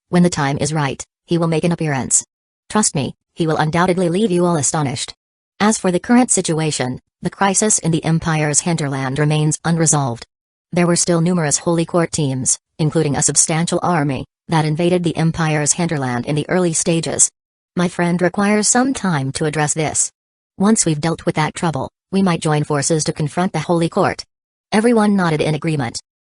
When the time is right, he will make an appearance. Trust me, he will undoubtedly leave you all astonished. As for the current situation, the crisis in the Empire's hinterland remains unresolved. There were still numerous Holy Court teams, including a substantial army, that invaded the Empire's hinterland in the early stages. My friend requires some time to address this. Once we've dealt with that trouble, we might join forces to confront the Holy Court. Everyone nodded in agreement.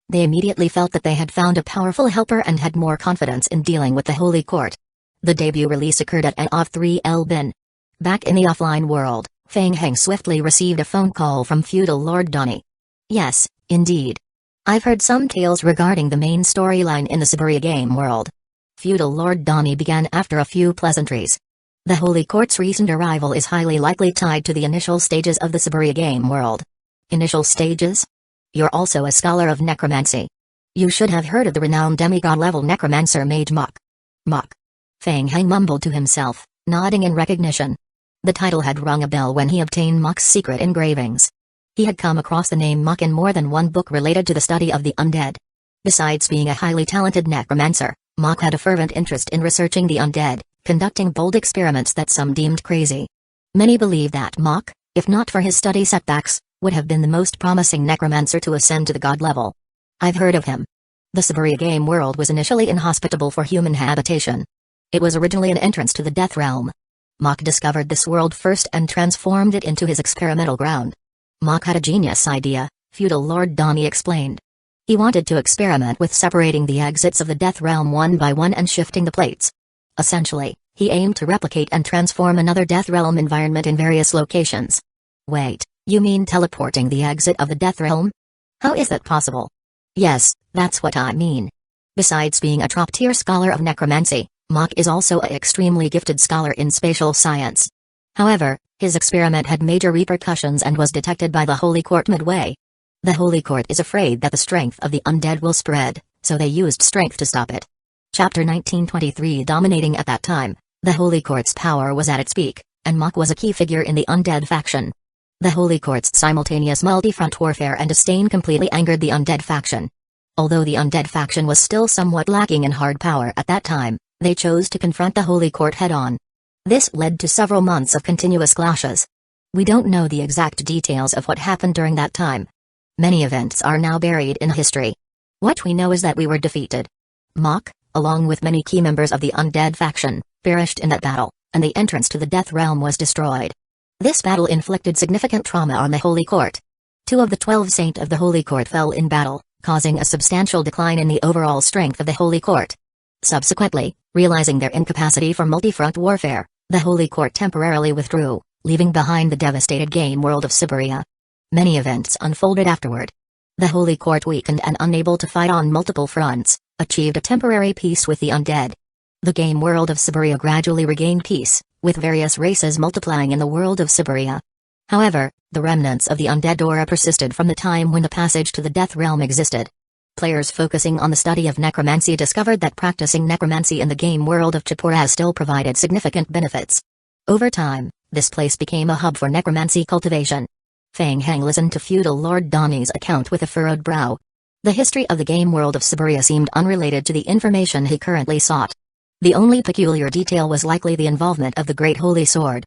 They immediately felt that they had found a powerful helper and had more confidence in dealing with the Holy Court. The debut release occurred at an of 3L bin. Back in the offline world, Fang Heng swiftly received a phone call from feudal Lord Donnie. Yes, indeed. I've heard some tales regarding the main storyline in the Saburia game world. Feudal Lord Donnie began after a few pleasantries. The Holy Court's recent arrival is highly likely tied to the initial stages of the Saburia game world. Initial stages? You're also a scholar of necromancy. You should have heard of the renowned demigod-level necromancer Mage Mach. Mach. Fang Heng mumbled to himself, nodding in recognition. The title had rung a bell when he obtained Mach's secret engravings. He had come across the name Mach in more than one book related to the study of the undead. Besides being a highly talented necromancer, Mach had a fervent interest in researching the undead, conducting bold experiments that some deemed crazy. Many believe that Mach, if not for his study setbacks, would have been the most promising necromancer to ascend to the god level. I've heard of him. The Saburia game world was initially inhospitable for human habitation. It was originally an entrance to the Death Realm. Mach discovered this world first and transformed it into his experimental ground. Mach had a genius idea, feudal Lord Donnie explained. He wanted to experiment with separating the exits of the Death Realm one by one and shifting the plates. Essentially, he aimed to replicate and transform another Death Realm environment in various locations. Wait, you mean teleporting the exit of the Death Realm? How is that possible? Yes, that's what I mean. Besides being a top-tier scholar of necromancy, Mach is also an extremely gifted scholar in spatial science. However, his experiment had major repercussions and was detected by the Holy Court midway. The Holy Court is afraid that the strength of the undead will spread, so they used strength to stop it. Chapter 1923. Dominating at that time, the Holy Court's power was at its peak, and Mach was a key figure in the undead faction. The Holy Court's simultaneous multi-front warfare and disdain completely angered the undead faction. Although the undead faction was still somewhat lacking in hard power at that time, they chose to confront the Holy Court head-on. This led to several months of continuous clashes. We don't know the exact details of what happened during that time. Many events are now buried in history. What we know is that we were defeated. Mach, along with many key members of the undead faction, perished in that battle, and the entrance to the Death Realm was destroyed. This battle inflicted significant trauma on the Holy Court. 2 of the 12 Saints of the Holy Court fell in battle, causing a substantial decline in the overall strength of the Holy Court. Subsequently, realizing their incapacity for multi-front warfare, the Holy Court temporarily withdrew, leaving behind the devastated game world of Saburia. Many events unfolded afterward. The Holy Court, weakened and unable to fight on multiple fronts, achieved a temporary peace with the undead. The game world of Saburia gradually regained peace, with various races multiplying in the world of Saburia. However, the remnants of the undead aura persisted from the time when the passage to the Death Realm existed. Players focusing on the study of necromancy discovered that practicing necromancy in the game world of Chipura still provided significant benefits. Over time, this place became a hub for necromancy cultivation. Fang Heng listened to feudal Lord Donnie's account with a furrowed brow. The history of the game world of Saburia seemed unrelated to the information he currently sought. The only peculiar detail was likely the involvement of the Great Holy Sword.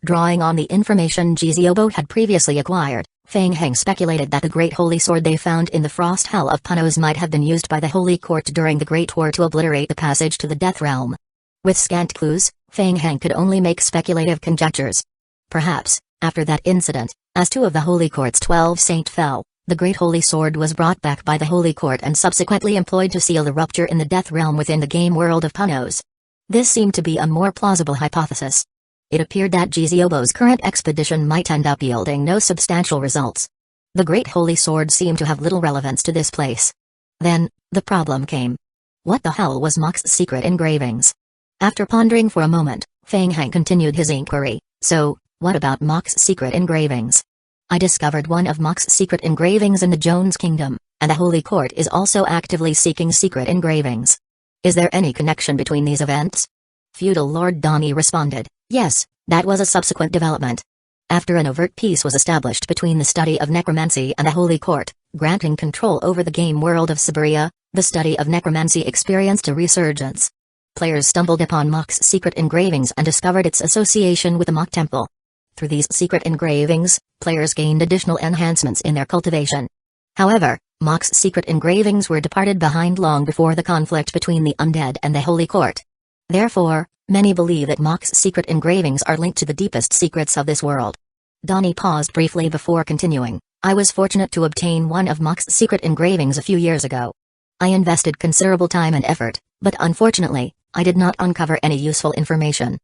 Drawing on the information Jiziobo had previously acquired, Fang Heng speculated that the Great Holy Sword they found in the Frost Hell of Panos might have been used by the Holy Court during the Great War to obliterate the passage to the Death Realm. With scant clues, Fang Heng could only make speculative conjectures. Perhaps, after that incident, as 2 of the Holy Court's 12 Saints fell, the Great Holy Sword was brought back by the Holy Court and subsequently employed to seal the rupture in the Death Realm within the game world of Panos. This seemed to be a more plausible hypothesis. It appeared that Jiziobo's current expedition might end up yielding no substantial results. The Great Holy Sword seemed to have little relevance to this place. Then, the problem came. What the hell was Mach's secret engravings? After pondering for a moment, Fang Heng continued his inquiry. So, what about Mach's secret engravings? I discovered one of Mach's secret engravings in the Jones Kingdom, and the Holy Court is also actively seeking secret engravings. Is there any connection between these events? Feudal Lord Donnie responded, yes, that was a subsequent development. After an overt peace was established between the study of necromancy and the Holy Court, granting control over the game world of Saburia, the study of necromancy experienced a resurgence. Players stumbled upon Mach's secret engravings and discovered its association with the Mach Temple. Through these secret engravings, players gained additional enhancements in their cultivation. However, Mok's secret engravings were departed behind long before the conflict between the undead and the Holy Court. Therefore, many believe that Mok's secret engravings are linked to the deepest secrets of this world. Donnie paused briefly before continuing. I was fortunate to obtain one of Mok's secret engravings a few years ago. I invested considerable time and effort, but unfortunately, I did not uncover any useful information.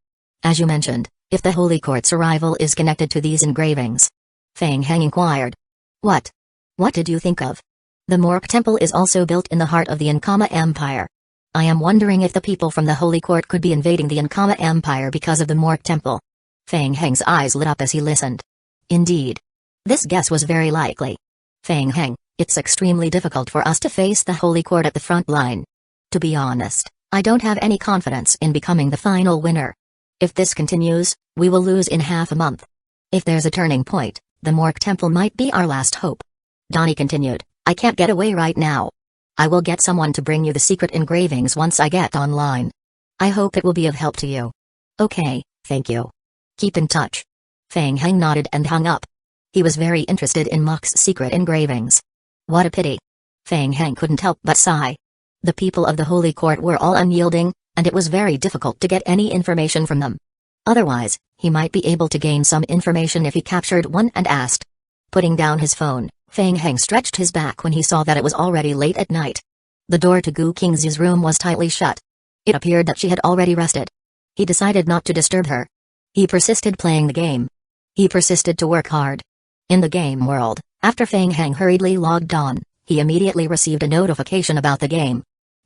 As you mentioned, if the Holy Court's arrival is connected to these engravings. Feng Heng inquired. What? What did you think of? The Mork Temple is also built in the heart of the Ankama Empire. I am wondering if the people from the Holy Court could be invading the Ankama Empire because of the Mork Temple. Feng Heng's eyes lit up as he listened. Indeed. This guess was very likely. Feng Heng, it's extremely difficult for us to face the Holy Court at the front line. To be honest, I don't have any confidence in becoming the final winner. If this continues, we will lose in half a month. If there's a turning point, the Mork Temple might be our last hope. Donnie continued. I can't get away right now. I will get someone to bring you the secret engravings once I get online. I hope it will be of help to you. Okay, thank you. Keep in touch. Feng Heng nodded and hung up. He was very interested in Mok's secret engravings. What a pity. Feng Heng couldn't help but sigh. The people of the Holy Court were all unyielding, and it was very difficult to get any information from them. Otherwise, he might be able to gain some information if he captured one and asked. Putting down his phone, Feng Heng stretched his back when he saw that it was already late at night. The door to Gu Qingzi's room was tightly shut. It appeared that she had already rested. He decided not to disturb her. He persisted playing the game. He persisted to work hard. In the game world, after Feng Heng hurriedly logged on, he immediately received a notification about the game.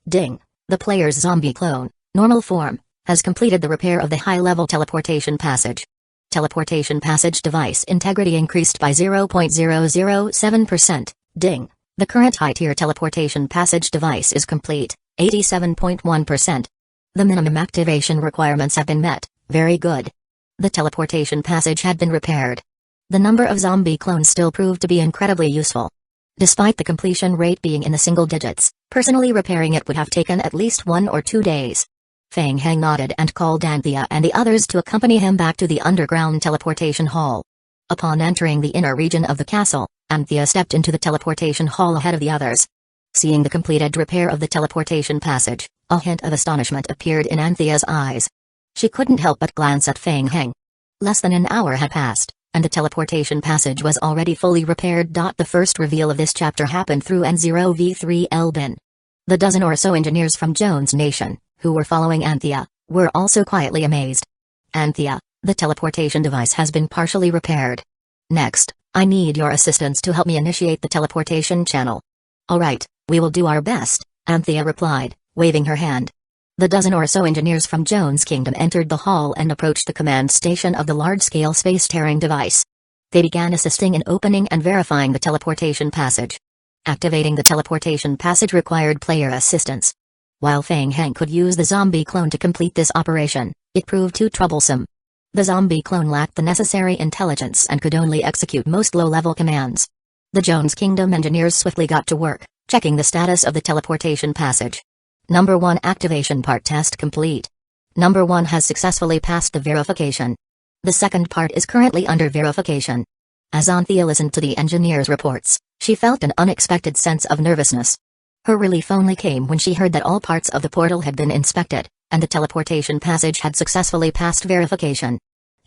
Ding! The player's zombie clone, normal form, has completed the repair of the high-level teleportation passage. Teleportation passage device integrity increased by 0.007%. Ding! The current high-tier teleportation passage device is complete, 87.1%. The minimum activation requirements have been met, very good. The teleportation passage had been repaired. The number of zombie clones still proved to be incredibly useful. Despite the completion rate being in the single digits, personally repairing it would have taken at least 1 or 2 days. Feng Heng nodded and called Anthea and the others to accompany him back to the underground teleportation hall. Upon entering the inner region of the castle, Anthea stepped into the teleportation hall ahead of the others. Seeing the completed repair of the teleportation passage, a hint of astonishment appeared in Anthea's eyes. She couldn't help but glance at Feng Heng. Less than an hour had passed, and the teleportation passage was already fully repaired. The first reveal of this chapter happened through N0V3 Elbin. The dozen or so engineers from Jones Nation, who were following Anthea, were also quietly amazed. Anthea, the teleportation device has been partially repaired. Next, I need your assistance to help me initiate the teleportation channel. Alright, we will do our best, Anthea replied, waving her hand. The dozen or so engineers from Jones Kingdom entered the hall and approached the command station of the large-scale space-tearing device. They began assisting in opening and verifying the teleportation passage. Activating the teleportation passage required player assistance. While Feng Heng could use the zombie clone to complete this operation, it proved too troublesome. The zombie clone lacked the necessary intelligence and could only execute most low-level commands. The Jones Kingdom engineers swiftly got to work, checking the status of the teleportation passage. Number 1 activation part test complete. Number 1 has successfully passed the verification. The second part is currently under verification. As Anthea listened to the engineers' reports, she felt an unexpected sense of nervousness. Her relief only came when she heard that all parts of the portal had been inspected, and the teleportation passage had successfully passed verification.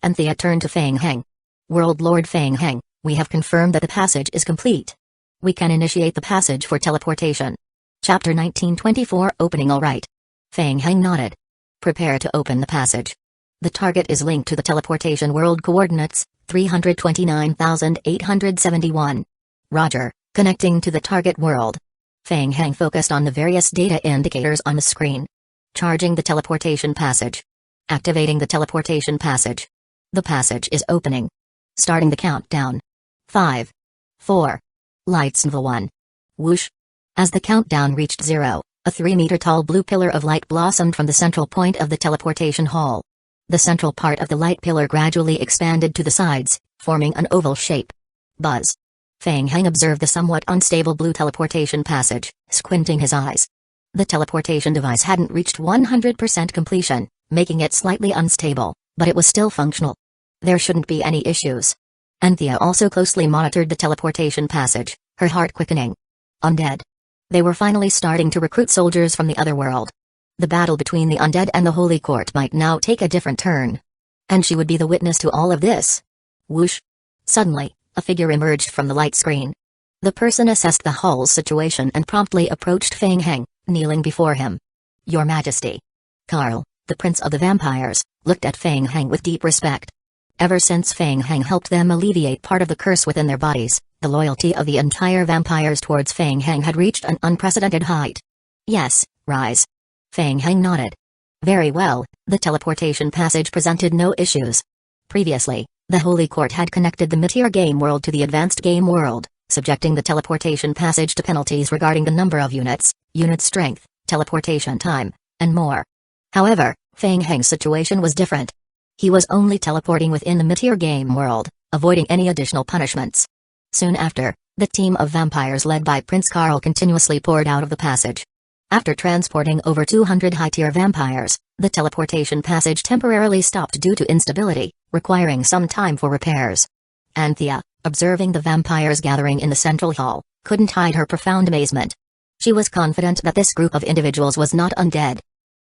Anthea turned to Feng Heng. World Lord Feng Heng, we have confirmed that the passage is complete. We can initiate the passage for teleportation. Chapter 1924 Opening Alright. Feng Heng nodded. Prepare to open the passage. The target is linked to the teleportation world coordinates, 329,871. Roger, connecting to the target world. Feng Heng focused on the various data indicators on the screen. Charging the teleportation passage. Activating the teleportation passage. The passage is opening. Starting the countdown. 5. 4. Lights 1. Whoosh. As the countdown reached 0, a 3-meter-tall blue pillar of light blossomed from the central point of the teleportation hall. The central part of the light pillar gradually expanded to the sides, forming an oval shape. Buzz. Feng Heng observed the somewhat unstable blue teleportation passage, squinting his eyes. The teleportation device hadn't reached 100% completion, making it slightly unstable, but it was still functional. There shouldn't be any issues. Anthea also closely monitored the teleportation passage, her heart quickening. Undead. They were finally starting to recruit soldiers from the other world. The battle between the undead and the Holy Court might now take a different turn. And she would be the witness to all of this. Whoosh. Suddenly, a figure emerged from the light screen. The person assessed the whole situation and promptly approached Feng Heng, kneeling before him. Your Majesty. Carl, the Prince of the Vampires, looked at Feng Heng with deep respect. Ever since Feng Heng helped them alleviate part of the curse within their bodies, the loyalty of the entire vampires towards Feng Heng had reached an unprecedented height. Yes, rise. Feng Heng nodded. Very well, the teleportation passage presented no issues. Previously, the Holy Court had connected the mid-tier game world to the advanced game world, subjecting the teleportation passage to penalties regarding the number of units, unit strength, teleportation time, and more. However, Feng Heng's situation was different. He was only teleporting within the mid-tier game world, avoiding any additional punishments. Soon after, the team of vampires led by Prince Carl continuously poured out of the passage. After transporting over 200 high-tier vampires, the teleportation passage temporarily stopped due to instability, requiring some time for repairs. Anthea, observing the vampires gathering in the central hall, couldn't hide her profound amazement. She was confident that this group of individuals was not undead.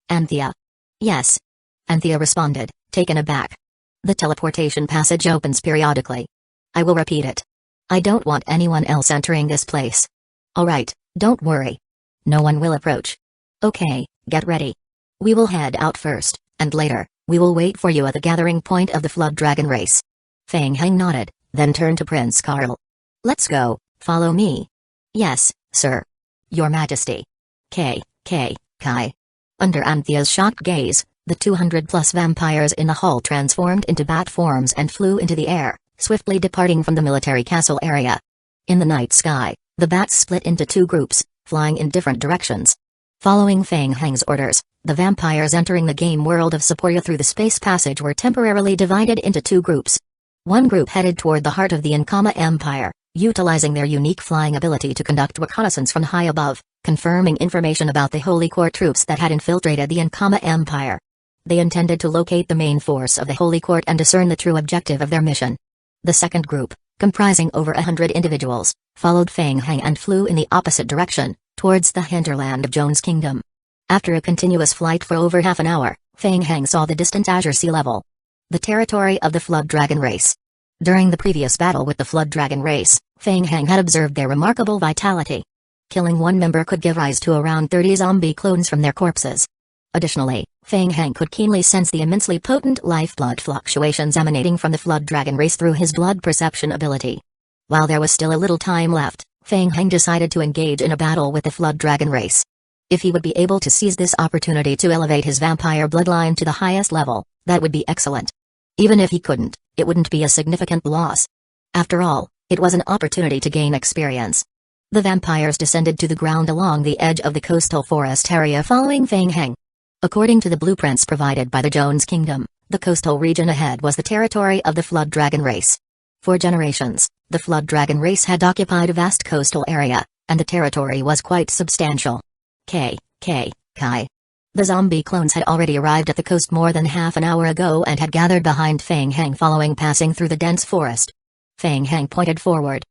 Anthea. Yes. Anthea responded, taken aback. The teleportation passage opens periodically. I will repeat it. I don't want anyone else entering this place. Alright, don't worry. No one will approach. Okay, get ready. We will head out first, and later, we will wait for you at the gathering point of the Flood Dragon race. Feng Heng nodded, then turned to Prince Carl. Let's go, follow me. Yes, sir. Your Majesty. Kai. Under Anthea's shocked gaze, the 200-plus vampires in the hall transformed into bat forms and flew into the air, swiftly departing from the military castle area. In the night sky, the bats split into two groups, flying in different directions. Following Feng Heng's orders, the vampires entering the game world of Seporia through the space passage were temporarily divided into two groups. One group headed toward the heart of the Ankama Empire, utilizing their unique flying ability to conduct reconnaissance from high above, confirming information about the Holy Court troops that had infiltrated the Ankama Empire. They intended to locate the main force of the Holy Court and discern the true objective of their mission. The second group, comprising over 100 individuals, followed Feng Heng and flew in the opposite direction, towards the hinterland of Joan's kingdom. After a continuous flight for over half an hour, Feng Heng saw the distant azure sea level. The territory of the Flood Dragon race. During the previous battle with the Flood Dragon race, Feng Heng had observed their remarkable vitality. Killing one member could give rise to around 30 zombie clones from their corpses. Additionally, Feng Heng could keenly sense the immensely potent lifeblood fluctuations emanating from the Flood Dragon race through his blood perception ability. While there was still a little time left, Feng Heng decided to engage in a battle with the Flood Dragon race. If he would be able to seize this opportunity to elevate his vampire bloodline to the highest level, that would be excellent. Even if he couldn't, it wouldn't be a significant loss. After all, it was an opportunity to gain experience. The vampires descended to the ground along the edge of the coastal forest area following Feng Heng. According to the blueprints provided by the Joan's Kingdom, the coastal region ahead was the territory of the Flood Dragon race. For generations, the Flood Dragon race had occupied a vast coastal area, and the territory was quite substantial. The zombie clones had already arrived at the coast more than half an hour ago and had gathered behind Feng Heng following passing through the dense forest. Feng Heng pointed forward.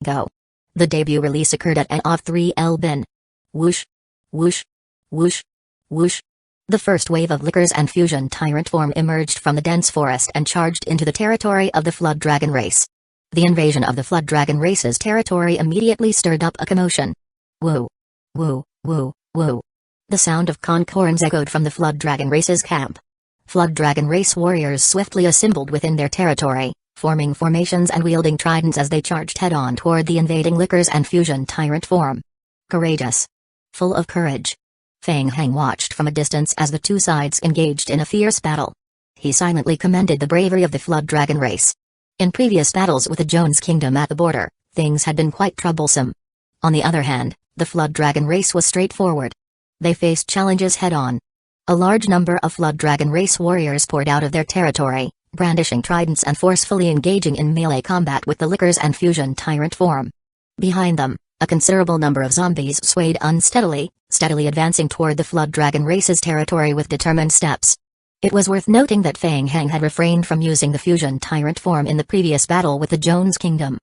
Go. The debut release occurred at an of 3L bin. Whoosh. Whoosh. Whoosh. Whoosh. The first wave of liquors and fusion tyrant form emerged from the dense forest and charged into the territory of the Flood Dragon race. The invasion of the Flood Dragon race's territory immediately stirred up a commotion. Woo. Woo, woo, woo. The sound of conch horns echoed from the Flood Dragon race's camp. Flood Dragon race warriors swiftly assembled within their territory, forming formations and wielding tridents as they charged head-on toward the invading liquors and fusion tyrant form. Courageous. Full of courage. Feng Heng watched from a distance as the two sides engaged in a fierce battle. He silently commended the bravery of the Flood Dragon race. In previous battles with the Joan's Kingdom at the border, things had been quite troublesome. On the other hand, the Flood Dragon race was straightforward. They faced challenges head-on. A large number of Flood Dragon race warriors poured out of their territory, brandishing tridents and forcefully engaging in melee combat with the liquors and fusion tyrant form. Behind them, a considerable number of zombies swayed unsteadily, steadily advancing toward the Flood Dragon race's territory with determined steps. It was worth noting that Feng Heng had refrained from using the fusion tyrant form in the previous battle with the Joan's Kingdom.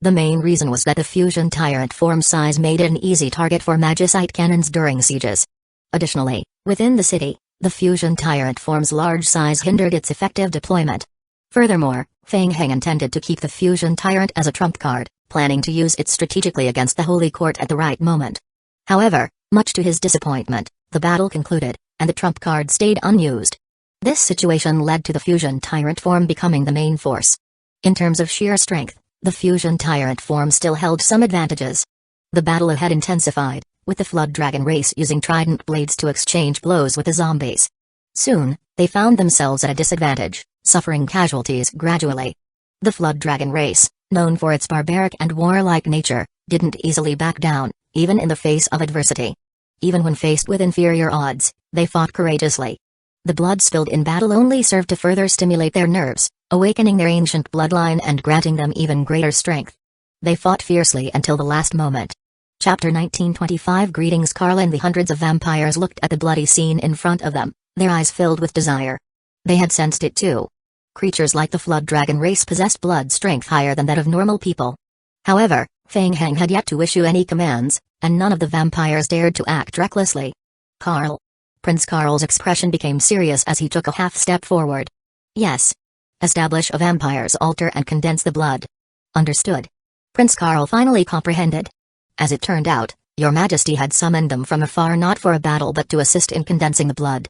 The main reason was that the fusion tyrant form size made it an easy target for magicite cannons during sieges. Additionally, within the city, the fusion tyrant form's large size hindered its effective deployment. Furthermore, Feng Heng intended to keep the fusion tyrant as a trump card, planning to use it strategically against the Holy Court at the right moment. However, much to his disappointment, the battle concluded, and the trump card stayed unused. This situation led to the fusion tyrant form becoming the main force. In terms of sheer strength, the fusion tyrant form still held some advantages. The battle ahead intensified, with the Flood Dragon race using trident blades to exchange blows with the zombies. Soon, they found themselves at a disadvantage, suffering casualties gradually. The Flood Dragon race, known for its barbaric and warlike nature, didn't easily back down, even in the face of adversity. Even when faced with inferior odds, they fought courageously. The blood spilled in battle only served to further stimulate their nerves, awakening their ancient bloodline and granting them even greater strength. They fought fiercely until the last moment. Chapter 1925 Greetings. Carl and the hundreds of vampires looked at the bloody scene in front of them, their eyes filled with desire. They had sensed it too. Creatures like the Flood Dragon race possessed blood strength higher than that of normal people. However, Feng Heng had yet to issue any commands, and none of the vampires dared to act recklessly. Carl. Prince Carl's expression became serious as he took a half step forward. Yes. Establish a vampire's altar and condense the blood. Understood. Prince Carl finally comprehended. As it turned out, Your Majesty had summoned them from afar not for a battle but to assist in condensing the blood.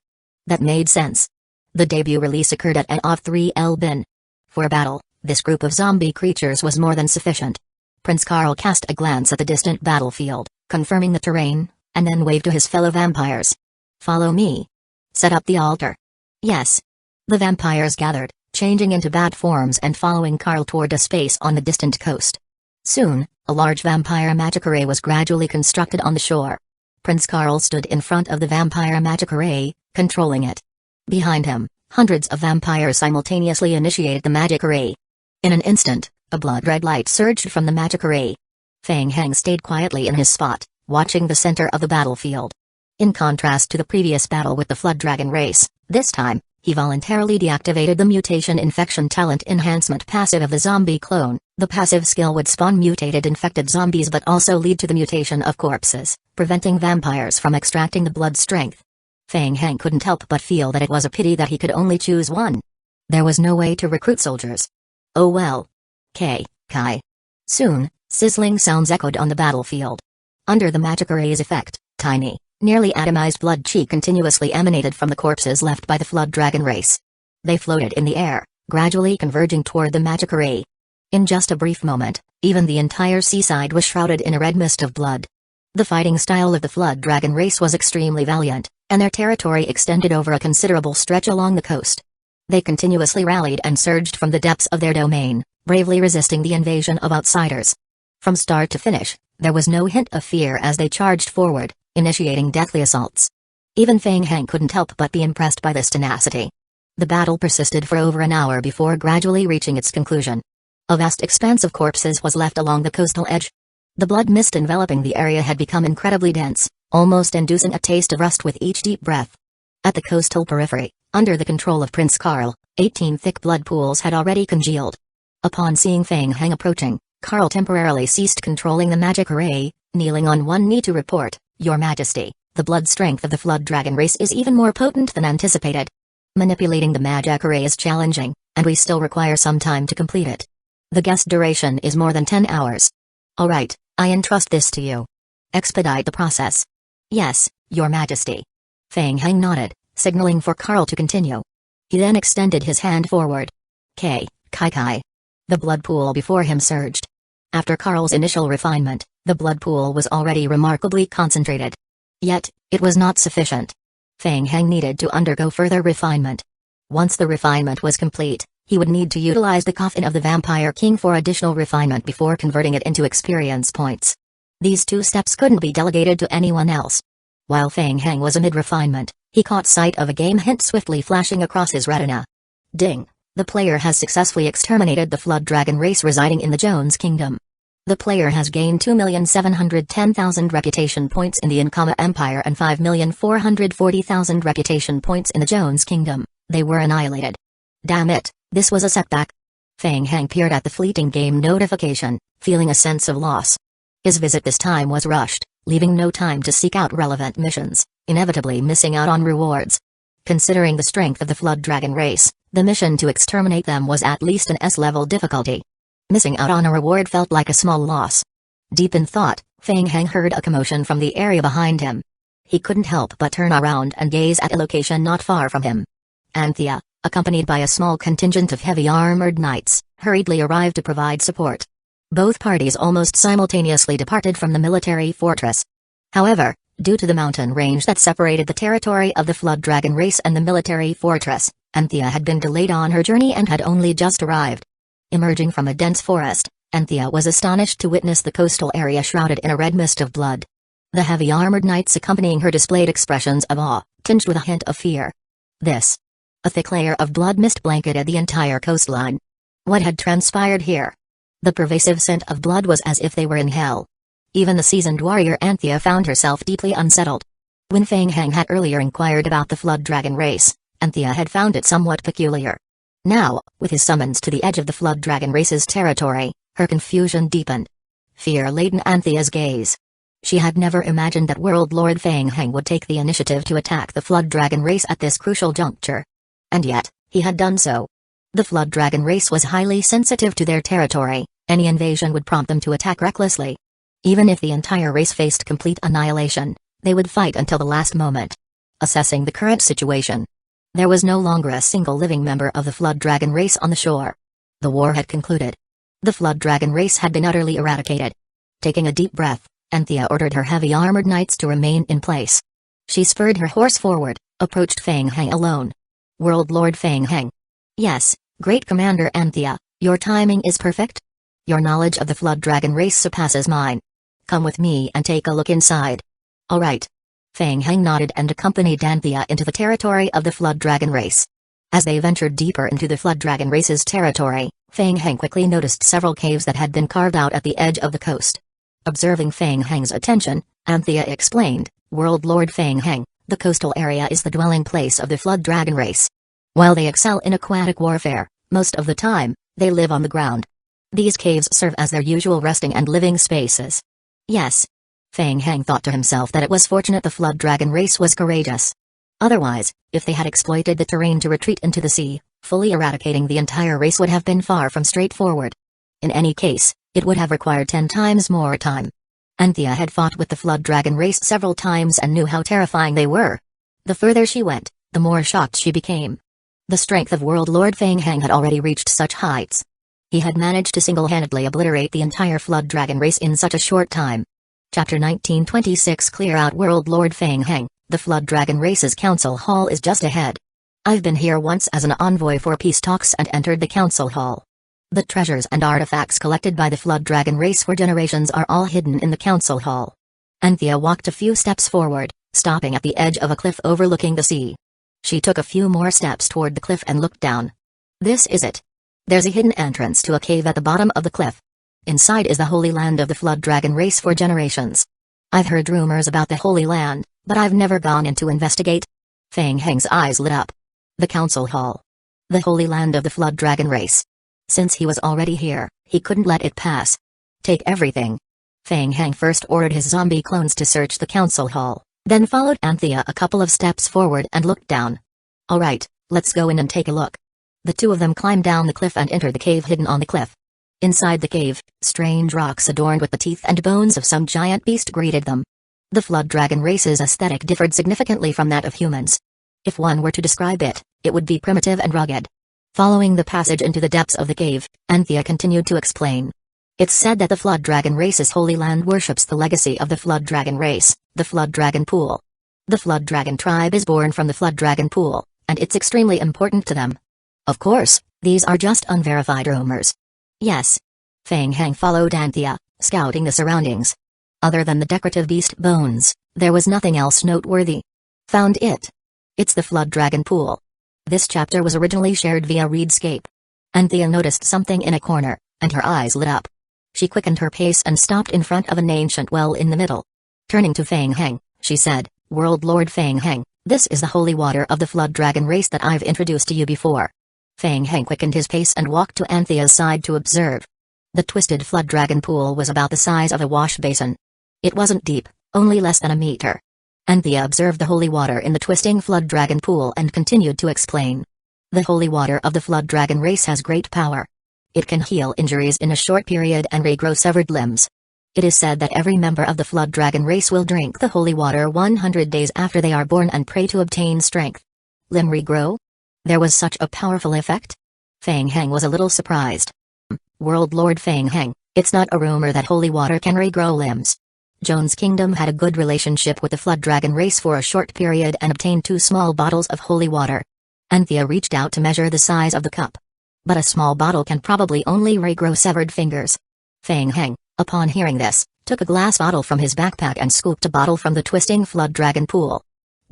That made sense. The debut release occurred at N of 3 Elbin. For a battle, this group of zombie creatures was more than sufficient. Prince Carl cast a glance at the distant battlefield, confirming the terrain, and then waved to his fellow vampires. Follow me. Set up the altar. Yes. The vampires gathered, changing into bat forms and following Carl toward a space on the distant coast. Soon, a large vampire magic array was gradually constructed on the shore. Prince Carl stood in front of the vampire magic array, controlling it. Behind him, hundreds of vampires simultaneously initiated the magic array. In an instant, a blood-red light surged from the magic array. Feng Heng stayed quietly in his spot, watching the center of the battlefield. In contrast to the previous battle with the Flood Dragon race, this time, he voluntarily deactivated the mutation infection talent enhancement passive of the zombie clone. The passive skill would spawn mutated infected zombies but also lead to the mutation of corpses, preventing vampires from extracting the blood strength. Feng Heng couldn't help but feel that it was a pity that he could only choose one. There was no way to recruit soldiers. Oh well. Kai. Soon, sizzling sounds echoed on the battlefield. Under the magic array's effect, tiny, nearly atomized blood chi continuously emanated from the corpses left by the Flood Dragon race. They floated in the air, gradually converging toward the magic array. In just a brief moment, even the entire seaside was shrouded in a red mist of blood. The fighting style of the Flood Dragon race was extremely valiant, and their territory extended over a considerable stretch along the coast. They continuously rallied and surged from the depths of their domain, bravely resisting the invasion of outsiders. From start to finish, there was no hint of fear as they charged forward, initiating deathly assaults. Even Feng Heng couldn't help but be impressed by this tenacity. The battle persisted for over an hour before gradually reaching its conclusion. A vast expanse of corpses was left along the coastal edge. The blood mist enveloping the area had become incredibly dense, almost inducing a taste of rust with each deep breath. At the coastal periphery, under the control of Prince Carl, 18 thick blood pools had already congealed. Upon seeing Feng Heng approaching, Carl temporarily ceased controlling the magic array, kneeling on one knee to report, Your Majesty, the blood strength of the Flood Dragon race is even more potent than anticipated. Manipulating the magic array is challenging, and we still require some time to complete it. The guest duration is more than 10 hours. Alright, I entrust this to you. Expedite the process. Yes, Your Majesty. Feng Heng nodded, signaling for Carl to continue. He then extended his hand forward. Kai. The blood pool before him surged. After Carl's initial refinement, the blood pool was already remarkably concentrated. Yet, it was not sufficient. Feng Heng needed to undergo further refinement. Once the refinement was complete, he would need to utilize the coffin of the Vampire King for additional refinement before converting it into experience points. These two steps couldn't be delegated to anyone else. While Feng Heng was amid refinement, he caught sight of a game hint swiftly flashing across his retina. Ding! The player has successfully exterminated the Flood Dragon race residing in the Jones Kingdom. The player has gained 2,710,000 reputation points in the Inkama Empire and 5,440,000 reputation points in the Jones Kingdom. They were annihilated. Damn it, this was a setback. Fang Heng peered at the fleeting game notification, feeling a sense of loss. His visit this time was rushed, leaving no time to seek out relevant missions, inevitably missing out on rewards. Considering the strength of the Flood Dragon race, the mission to exterminate them was at least an S-level difficulty. Missing out on a reward felt like a small loss. Deep in thought, Fang Heng heard a commotion from the area behind him. He couldn't help but turn around and gaze at a location not far from him. Anthea, accompanied by a small contingent of heavy armored knights, hurriedly arrived to provide support. Both parties almost simultaneously departed from the military fortress. However, due to the mountain range that separated the territory of the Flood Dragon race and the military fortress, Anthea had been delayed on her journey and had only just arrived. Emerging from a dense forest, Anthea was astonished to witness the coastal area shrouded in a red mist of blood. The heavy armored knights accompanying her displayed expressions of awe, tinged with a hint of fear. A thick layer of blood mist blanketed the entire coastline. What had transpired here? The pervasive scent of blood was as if they were in hell. Even the seasoned warrior Anthea found herself deeply unsettled. When Fang Heng had earlier inquired about the Flood Dragon race, Anthea had found it somewhat peculiar. Now, with his summons to the edge of the Flood Dragon race's territory, her confusion deepened. Fear laden Anthea's gaze. She had never imagined that World Lord Fang Heng would take the initiative to attack the Flood Dragon race at this crucial juncture. And yet, he had done so. The Flood Dragon race was highly sensitive to their territory. Any invasion would prompt them to attack recklessly. Even if the entire race faced complete annihilation, they would fight until the last moment. Assessing the current situation, there was no longer a single living member of the Flood Dragon race on the shore. The war had concluded. The Flood Dragon race had been utterly eradicated. Taking a deep breath, Anthea ordered her heavy armored knights to remain in place. She spurred her horse forward, approached Fang Heng alone. World Lord Fang Heng. Yes, Great Commander Anthea, your timing is perfect. Your knowledge of the Flood Dragon race surpasses mine. Come with me and take a look inside. All right. Fang Heng nodded and accompanied Anthea into the territory of the Flood Dragon race. As they ventured deeper into the Flood Dragon race's territory, Fang Heng quickly noticed several caves that had been carved out at the edge of the coast. Observing Fang Heng's attention, Anthea explained, World Lord Fang Heng, the coastal area is the dwelling place of the Flood Dragon race. While they excel in aquatic warfare, most of the time, they live on the ground. These caves serve as their usual resting and living spaces. Yes. Fang Heng thought to himself that it was fortunate the Flood Dragon race was courageous. Otherwise, if they had exploited the terrain to retreat into the sea, fully eradicating the entire race would have been far from straightforward. In any case, it would have required 10 times more time. Anthea had fought with the Flood Dragon race several times and knew how terrifying they were. The further she went, the more shocked she became. The strength of World Lord Fang Heng had already reached such heights. He had managed to single-handedly obliterate the entire Flood Dragon race in such a short time. Chapter 1926 Clear out World Lord Fang Heng, the Flood Dragon race's council hall is just ahead. I've been here once as an envoy for peace talks and entered the council hall. The treasures and artifacts collected by the Flood Dragon race for generations are all hidden in the council hall. Anthea walked a few steps forward, stopping at the edge of a cliff overlooking the sea. She took a few more steps toward the cliff and looked down. This is it. There's a hidden entrance to a cave at the bottom of the cliff. Inside is the Holy Land of the Flood Dragon race for generations. I've heard rumors about the Holy Land, but I've never gone in to investigate. Fang Heng's eyes lit up. The council hall. The Holy Land of the Flood Dragon race. Since he was already here, he couldn't let it pass. Take everything. Fang Heng first ordered his zombie clones to search the council hall, then followed Anthea a couple of steps forward and looked down. All right, let's go in and take a look. The two of them climbed down the cliff and entered the cave hidden on the cliff. Inside the cave, strange rocks adorned with the teeth and bones of some giant beast greeted them. The Flood Dragon race's aesthetic differed significantly from that of humans. If one were to describe it, it would be primitive and rugged. Following the passage into the depths of the cave, Anthea continued to explain. It's said that the Flood Dragon race's holy land worships the legacy of the Flood Dragon race, the Flood Dragon Pool. The Flood Dragon tribe is born from the Flood Dragon Pool, and it's extremely important to them. Of course, these are just unverified rumors. Yes. Fang Heng followed Anthea, scouting the surroundings. Other than the decorative beast bones, there was nothing else noteworthy. Found it. It's the Flood Dragon Pool. This chapter was originally shared via Readscape. Anthea noticed something in a corner, and her eyes lit up. She quickened her pace and stopped in front of an ancient well in the middle. Turning to Fang Heng, she said, World Lord Fang Heng, this is the holy water of the Flood Dragon race that I've introduced to you before. Fang Heng quickened his pace and walked to Anthea's side to observe. The twisted flood dragon pool was about the size of a wash basin. It wasn't deep, only less than a meter. Anthea observed the holy water in the twisting flood dragon pool and continued to explain. The holy water of the flood dragon race has great power. It can heal injuries in a short period and regrow severed limbs. It is said that every member of the flood dragon race will drink the holy water 100 days after they are born and pray to obtain strength. Limb regrow? There was such a powerful effect? Fang Heng was a little surprised. World Lord Fang Heng, it's not a rumor that holy water can regrow limbs. Joan's kingdom had a good relationship with the flood dragon race for a short period and obtained 2 small bottles of holy water. Anthea reached out to measure the size of the cup. But a small bottle can probably only regrow severed fingers. Fang Heng, upon hearing this, took a glass bottle from his backpack and scooped a bottle from the twisting flood dragon pool.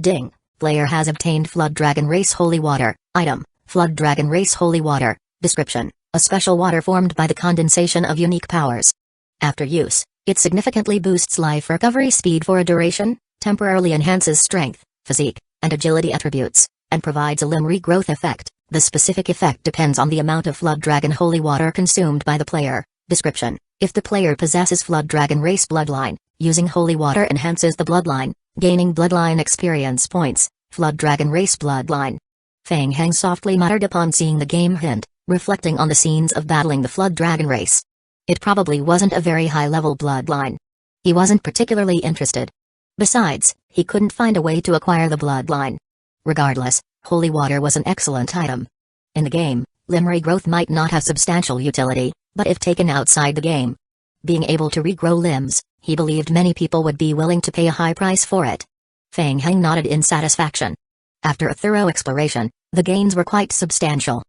Ding! Player has obtained flood dragon race holy water. Item: flood dragon race holy water. Description: a special water formed by the condensation of unique powers. After use, it significantly boosts life recovery speed for a duration, temporarily enhances strength, physique, and agility attributes, and provides a limb regrowth effect. The specific effect depends on the amount of flood dragon holy water consumed by the player. Description: if the player possesses flood dragon race bloodline, using holy water enhances the bloodline, gaining bloodline experience points. Flood dragon race bloodline. Fang Heng softly muttered upon seeing the game hint, reflecting on the scenes of battling the flood dragon race. It probably wasn't a very high-level bloodline. He wasn't particularly interested. Besides, he couldn't find a way to acquire the bloodline. Regardless, holy water was an excellent item. In the game, limb regrowth might not have substantial utility, but if taken outside the game, being able to regrow limbs, he believed many people would be willing to pay a high price for it. Fang Heng nodded in satisfaction. After a thorough exploration, the gains were quite substantial.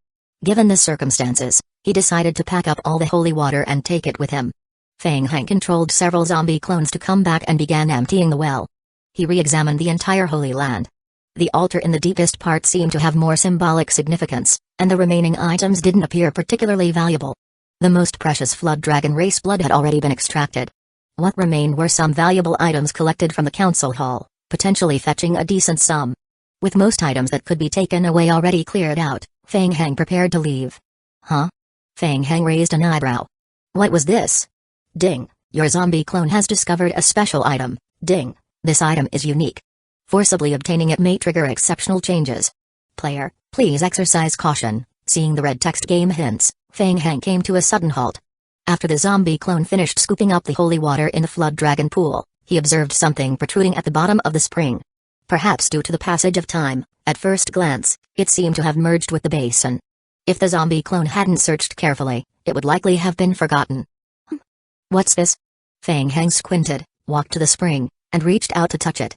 Given the circumstances, he decided to pack up all the holy water and take it with him. Fang Heng controlled several zombie clones to come back and began emptying the well. He re-examined the entire Holy Land. The altar in the deepest part seemed to have more symbolic significance, and the remaining items didn't appear particularly valuable. The most precious flood dragon race blood had already been extracted. What remained were some valuable items collected from the council hall, potentially fetching a decent sum. With most items that could be taken away already cleared out, Fang Heng prepared to leave. Huh? Fang Heng raised an eyebrow. What was this? Ding, your zombie clone has discovered a special item. Ding, this item is unique. Forcibly obtaining it may trigger exceptional changes. Player, please exercise caution. Seeing the red text game hints, Fang Heng came to a sudden halt. After the zombie clone finished scooping up the holy water in the flood dragon pool, he observed something protruding at the bottom of the spring. Perhaps due to the passage of time, at first glance, it seemed to have merged with the basin. If the zombie clone hadn't searched carefully, it would likely have been forgotten. What's this? Fang Heng squinted, walked to the spring, and reached out to touch it.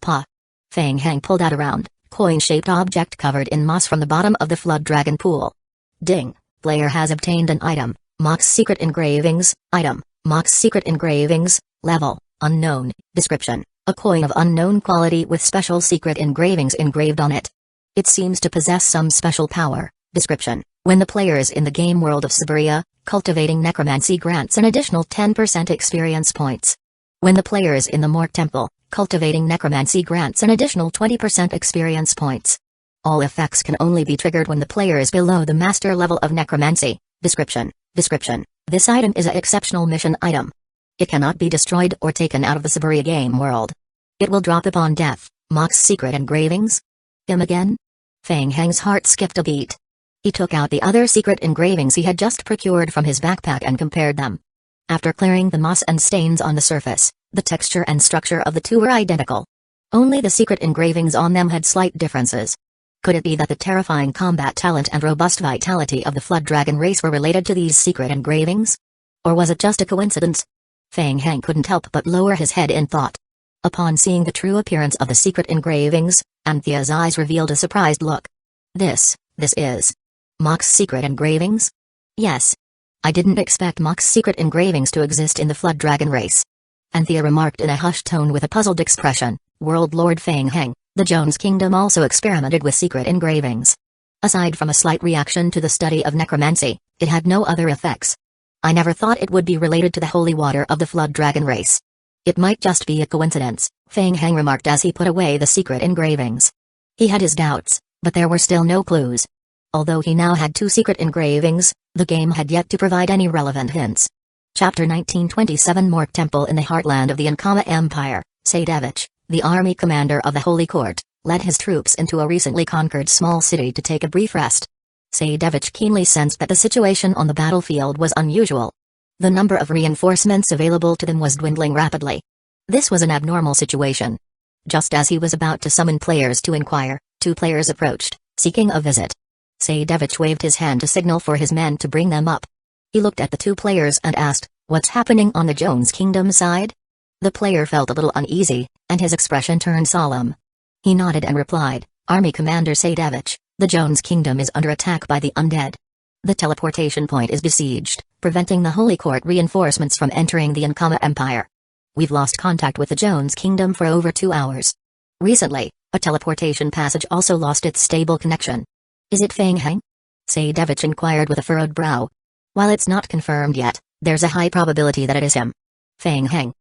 Pa. Fang Heng pulled out a round, coin-shaped object covered in moss from the bottom of the flood dragon pool. Ding, player has obtained an item. Mock's secret engravings. Item, Mock's secret engravings. Level, unknown. Description, a coin of unknown quality with special secret engravings engraved on it. It seems to possess some special power. Description, when the player is in the game world of Siberia, cultivating necromancy grants an additional 10% experience points. When the player is in the Mork Temple, cultivating necromancy grants an additional 20% experience points. All effects can only be triggered when the player is below the master level of necromancy. Description, this item is an exceptional mission item. It cannot be destroyed or taken out of the Siberia game world. It will drop upon death. Mock's secret engravings? Him again? Fang Heng's heart skipped a beat. He took out the other secret engravings he had just procured from his backpack and compared them. After clearing the moss and stains on the surface, the texture and structure of the two were identical. Only the secret engravings on them had slight differences. Could it be that the terrifying combat talent and robust vitality of the flood dragon race were related to these secret engravings? Or was it just a coincidence? Fang Heng couldn't help but lower his head in thought. Upon seeing the true appearance of the secret engravings, Anthea's eyes revealed a surprised look. This is Mock's secret engravings? Yes. I didn't expect Mock's secret engravings to exist in the flood dragon race. Anthea remarked in a hushed tone with a puzzled expression. World Lord Fang Heng, the Jones Kingdom also experimented with secret engravings. Aside from a slight reaction to the study of necromancy, it had no other effects. I never thought it would be related to the holy water of the flood dragon race. It might just be a coincidence, Fang Heng remarked as he put away the secret engravings. He had his doubts, but there were still no clues. Although he now had 2 secret engravings, the game had yet to provide any relevant hints. Chapter 1927 Mork Temple in the heartland of the Ankama Empire. Saidevich, the army commander of the Holy Court, led his troops into a recently conquered small city to take a brief rest. Saidevich keenly sensed that the situation on the battlefield was unusual. The number of reinforcements available to them was dwindling rapidly. This was an abnormal situation. Just as he was about to summon players to inquire, 2 players approached, seeking a visit. Saidevich waved his hand to signal for his men to bring them up. He looked at the 2 players and asked, "What's happening on the Jones Kingdom side?" The player felt a little uneasy, and his expression turned solemn. He nodded and replied, "Army Commander Saidevich, the Jones Kingdom is under attack by the undead. The teleportation point is besieged, preventing the Holy Court reinforcements from entering the Ankama Empire. We've lost contact with the Jones Kingdom for over 2 hours. Recently, a teleportation passage also lost its stable connection. Is it Feng Heng?" Saidevich inquired with a furrowed brow. "While it's not confirmed yet, there's a high probability that it is him." "Feng Heng."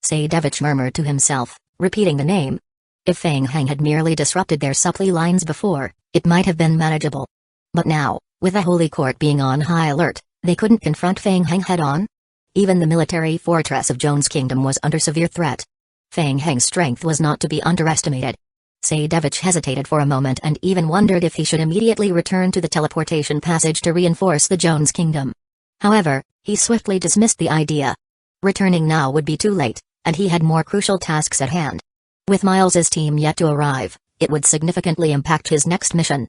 Saidevich murmured to himself, repeating the name. If Feng Heng had merely disrupted their supply lines before, it might have been manageable. But now, with the Holy Court being on high alert, they couldn't confront Feng Heng head-on. Even the military fortress of Jones Kingdom was under severe threat. Feng Heng's strength was not to be underestimated. Saidevich hesitated for a moment and even wondered if he should immediately return to the teleportation passage to reinforce the Jones Kingdom. However, he swiftly dismissed the idea. Returning now would be too late, and he had more crucial tasks at hand. With Miles's team yet to arrive, it would significantly impact his next mission.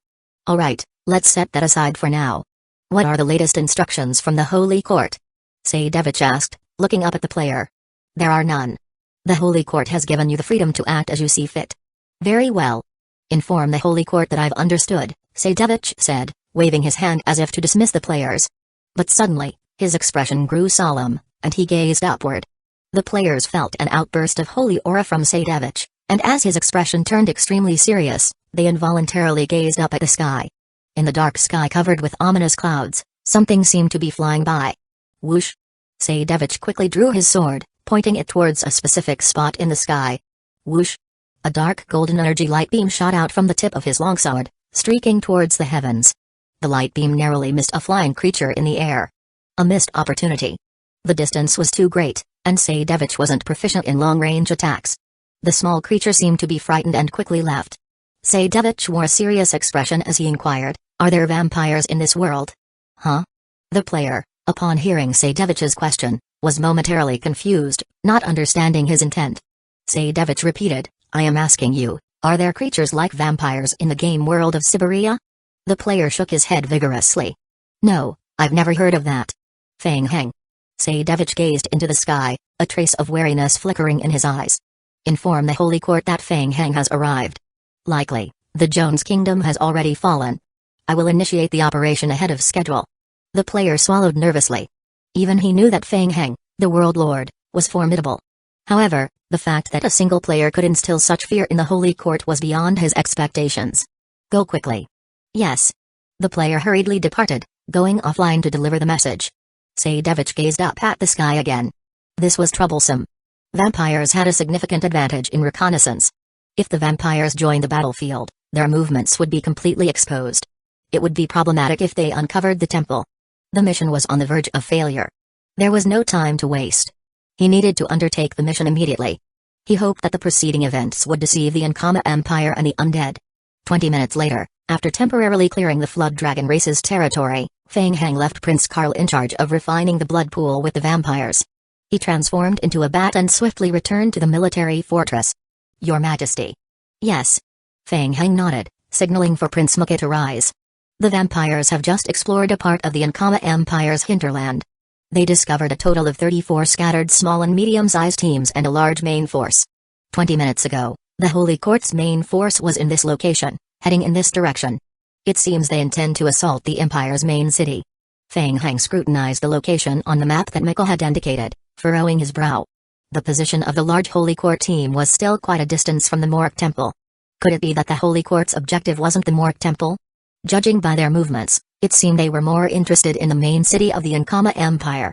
Alright, let's set that aside for now. What are the latest instructions from the Holy Court? Saidevich asked, looking up at the player. There are none. The Holy Court has given you the freedom to act as you see fit. Very well. Inform the Holy Court that I've understood, Saidevich said, waving his hand as if to dismiss the players. But suddenly, his expression grew solemn, and he gazed upward. The players felt an outburst of holy aura from Saidevich, and as his expression turned extremely serious, they involuntarily gazed up at the sky. In the dark sky covered with ominous clouds, something seemed to be flying by. Whoosh! Saidevich quickly drew his sword, pointing it towards a specific spot in the sky. Whoosh! A dark golden energy light beam shot out from the tip of his longsword, streaking towards the heavens. The light beam narrowly missed a flying creature in the air. A missed opportunity. The distance was too great, and Saidevich wasn't proficient in long-range attacks. The small creature seemed to be frightened and quickly left. Saidevich wore a serious expression as he inquired, "Are there vampires in this world?" Huh? The player, upon hearing Saidevich's question, was momentarily confused, not understanding his intent. Saidevich repeated, "I am asking you, are there creatures like vampires in the game world of Siberia?" The player shook his head vigorously. "No, I've never heard of that." Feng Heng. Saidevich gazed into the sky, a trace of wariness flickering in his eyes. Inform the Holy Court that Feng Heng has arrived. Likely, the Jones Kingdom has already fallen. I will initiate the operation ahead of schedule. The player swallowed nervously. Even he knew that Feng Heng, the World Lord, was formidable. However, the fact that a single player could instill such fear in the Holy Court was beyond his expectations. Go quickly. Yes. The player hurriedly departed, going offline to deliver the message. Saidevich gazed up at the sky again. This was troublesome. Vampires had a significant advantage in reconnaissance. If the vampires joined the battlefield, their movements would be completely exposed. It would be problematic if they uncovered the temple. The mission was on the verge of failure. There was no time to waste. He needed to undertake the mission immediately. He hoped that the preceding events would deceive the Ankama Empire and the undead. 20 minutes later, after temporarily clearing the Flood Dragon race's territory, Feng Heng left Prince Karl in charge of refining the blood pool with the vampires. He transformed into a bat and swiftly returned to the military fortress. Your Majesty. Yes. Feng Heng nodded, signaling for Prince Muke to rise. The vampires have just explored a part of the Ankama Empire's hinterland. They discovered a total of 34 scattered small and medium-sized teams and a large main force. 20 minutes ago, the Holy Court's main force was in this location, heading in this direction. It seems they intend to assault the Empire's main city. Feng Heng scrutinized the location on the map that Mikkel had indicated, furrowing his brow. The position of the large Holy Court team was still quite a distance from the Mork Temple. Could it be that the Holy Court's objective wasn't the Mork Temple? Judging by their movements, it seemed they were more interested in the main city of the Ankama Empire.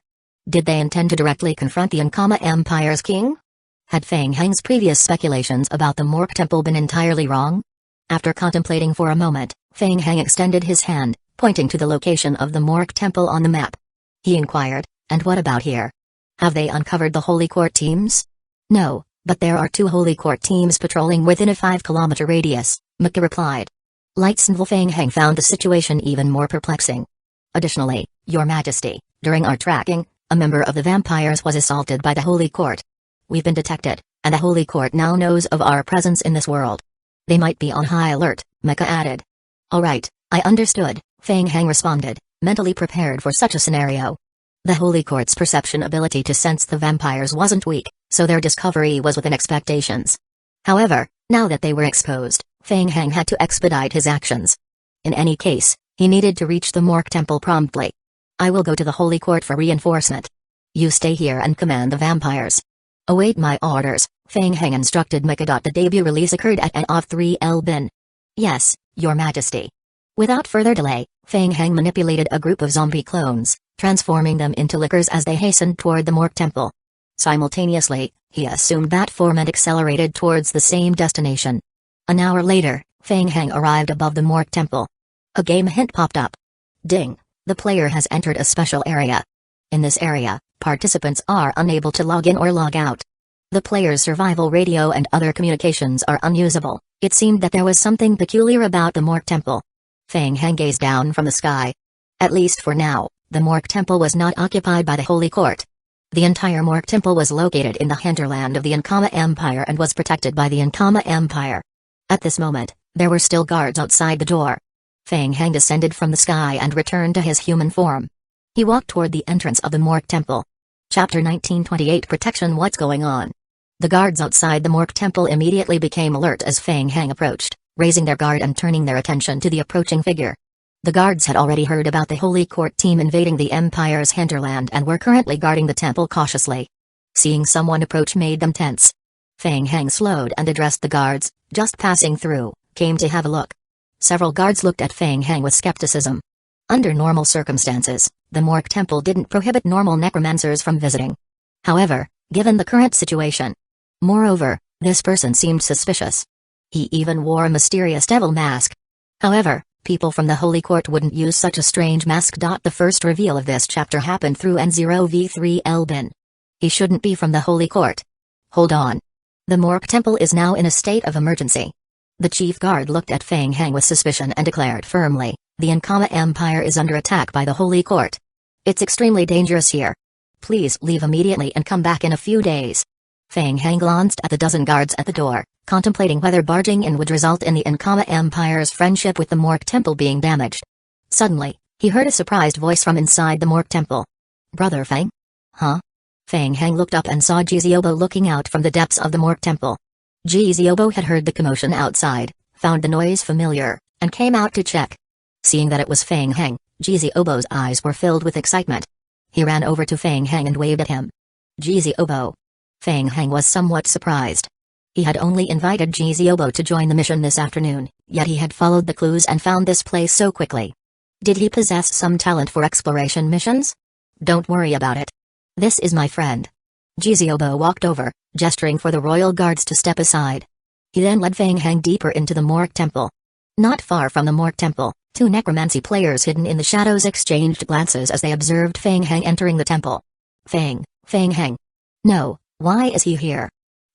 Did they intend to directly confront the Ankama Empire's king? Had Feng Heng's previous speculations about the Mork Temple been entirely wrong? After contemplating for a moment, Feng Heng extended his hand, pointing to the location of the Mork Temple on the map. He inquired, "And what about here? Have they uncovered the Holy Court teams?" "No, but there are 2 Holy Court teams patrolling within a 5-kilometer radius," Mika replied. Lightsnville Feng Heng found the situation even more perplexing. "Additionally, Your Majesty, during our tracking, a member of the vampires was assaulted by the Holy Court. We've been detected, and the Holy Court now knows of our presence in this world. They might be on high alert," Mika added. "All right, I understood," Feng Heng responded, mentally prepared for such a scenario. The Holy Court's perception ability to sense the vampires wasn't weak, so their discovery was within expectations. However, now that they were exposed, Feng Heng had to expedite his actions. In any case, he needed to reach the Mork Temple promptly. "I will go to the Holy Court for reinforcement. You stay here and command the vampires." "Await my orders," Feng Heng instructed Mika. The debut release occurred at N of 3 Elbin. "Yes, Your Majesty." Without further delay, Feng Heng manipulated a group of zombie clones, transforming them into lickers as they hastened toward the Mork Temple. Simultaneously, he assumed that form and accelerated towards the same destination. An hour later, Feng Heng arrived above the Mork Temple. A game hint popped up. Ding! The player has entered a special area. In this area, participants are unable to log in or log out. The player's survival radio and other communications are unusable. It seemed that there was something peculiar about the Mork Temple. Feng Heng gazed down from the sky. At least for now, the Mork Temple was not occupied by the Holy Court. The entire Mork Temple was located in the hinterland of the Ankama Empire and was protected by the Ankama Empire. At this moment, there were still guards outside the door. Feng Heng descended from the sky and returned to his human form. He walked toward the entrance of the Mork Temple. Chapter 1928 Protection. What's going on? The guards outside the Mork Temple immediately became alert as Feng Heng approached, raising their guard and turning their attention to the approaching figure. The guards had already heard about the Holy Court team invading the Empire's hinterland and were currently guarding the temple cautiously. Seeing someone approach made them tense. Feng Heng slowed and addressed the guards, "Just passing through, came to have a look." Several guards looked at Feng Heng with skepticism. Under normal circumstances, the Mork Temple didn't prohibit normal necromancers from visiting. However, given the current situation. Moreover, this person seemed suspicious. He even wore a mysterious devil mask. However, people from the Holy Court wouldn't use such a strange mask. The first reveal of this chapter happened through N0v3 Elbin. He shouldn't be from the Holy Court. Hold on. The Mork Temple is now in a state of emergency. The chief guard looked at Feng Heng with suspicion and declared firmly, "The Ankama Empire is under attack by the Holy Court. It's extremely dangerous here. Please leave immediately and come back in a few days." Feng Heng glanced at the dozen guards at the door, contemplating whether barging in would result in the Ankama Empire's friendship with the Mork Temple being damaged. Suddenly, he heard a surprised voice from inside the Mork Temple. "Brother Feng?" "Huh?" Feng Heng looked up and saw Jiziobo looking out from the depths of the Mork Temple. Jiziobo had heard the commotion outside, found the noise familiar, and came out to check. Seeing that it was Feng Heng, Jiziobo's eyes were filled with excitement. He ran over to Feng Heng and waved at him. "Jiziobo." Feng Heng was somewhat surprised. He had only invited Jiziobo to join the mission this afternoon, yet he had followed the clues and found this place so quickly. Did he possess some talent for exploration missions? Don't worry about it. This is my friend. Jiziobo walked over, gesturing for the royal guards to step aside. He then led Feng Heng deeper into the Mork Temple. Not far from the Mork Temple, 2 necromancy players hidden in the shadows exchanged glances as they observed Feng Heng entering the temple. Feng Heng. No, why is he here?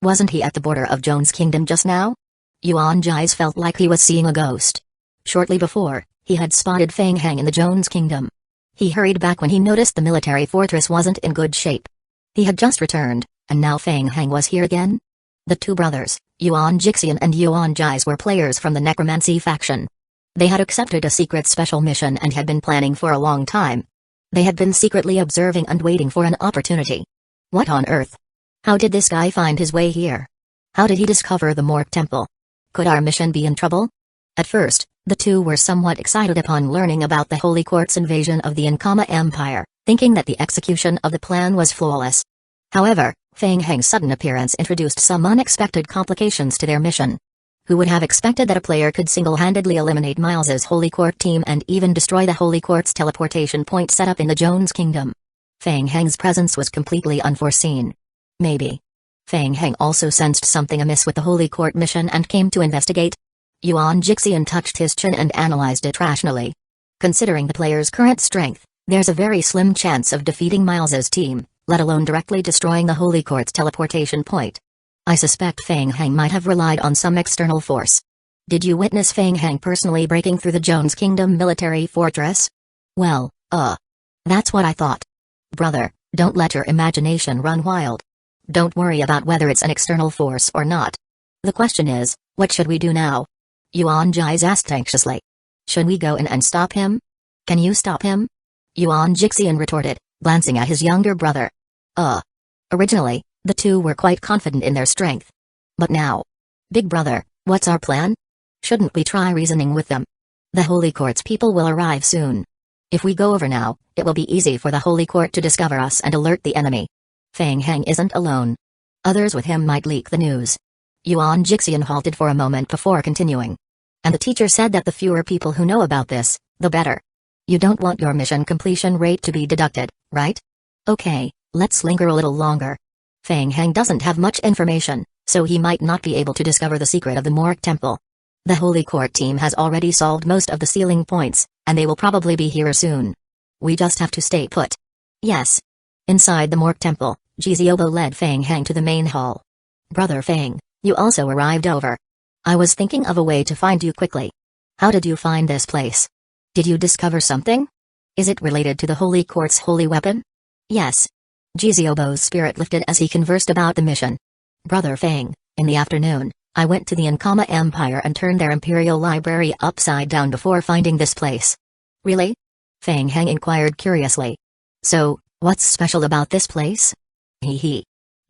Wasn't he at the border of Joan's kingdom just now? Yuan Ji's felt like he was seeing a ghost. Shortly before, he had spotted Feng Heng in the Joan's kingdom. He hurried back when he noticed the military fortress wasn't in good shape. He had just returned, and now Feng Heng was here again? The 2 brothers, Yuan Jixian and Yuan Jis, were players from the necromancy faction. They had accepted a secret special mission and had been planning for a long time. They had been secretly observing and waiting for an opportunity. What on earth? How did this guy find his way here? How did he discover the Mork Temple? Could our mission be in trouble? At first, the 2 were somewhat excited upon learning about the Holy Court's invasion of the Ankama Empire, thinking that the execution of the plan was flawless. However, Feng Heng's sudden appearance introduced some unexpected complications to their mission. Who would have expected that a player could single-handedly eliminate Miles's Holy Court team and even destroy the Holy Court's teleportation point set up in the Joan's kingdom? Feng Heng's presence was completely unforeseen. Maybe. Feng Heng also sensed something amiss with the Holy Court mission and came to investigate. Yuan Jixian touched his chin and analyzed it rationally. Considering the player's current strength, there's a very slim chance of defeating Miles's team, let alone directly destroying the Holy Court's teleportation point. I suspect Feng Heng might have relied on some external force. Did you witness Feng Heng personally breaking through the Jones Kingdom military fortress? Well, that's what I thought. Brother, don't let your imagination run wild. Don't worry about whether it's an external force or not. The question is, what should we do now? Yuan Ji's asked anxiously. Should we go in and stop him? Can you stop him? Yuan Jixian retorted, glancing at his younger brother. Originally, the two were quite confident in their strength. But now? Big brother, what's our plan? Shouldn't we try reasoning with them? The Holy Court's people will arrive soon. If we go over now, it will be easy for the Holy Court to discover us and alert the enemy. Feng Heng isn't alone. Others with him might leak the news. Yuan Jixian halted for a moment before continuing. And the teacher said that the fewer people who know about this, the better. You don't want your mission completion rate to be deducted, right? Okay, let's linger a little longer. Feng Heng doesn't have much information, so he might not be able to discover the secret of the Morgue Temple. The Holy Court team has already solved most of the sealing points, and they will probably be here soon. We just have to stay put. Yes. Inside the Morgue Temple, Jiziobo led Feng Heng to the main hall. Brother Feng, you also arrived over. I was thinking of a way to find you quickly. How did you find this place? Did you discover something? Is it related to the Holy Court's holy weapon? Yes. Jiziobo's spirit lifted as he conversed about the mission. Brother Feng, in the afternoon, I went to the Ankama Empire and turned their imperial library upside down before finding this place. Really? Feng Heng inquired curiously. So, what's special about this place? Hee.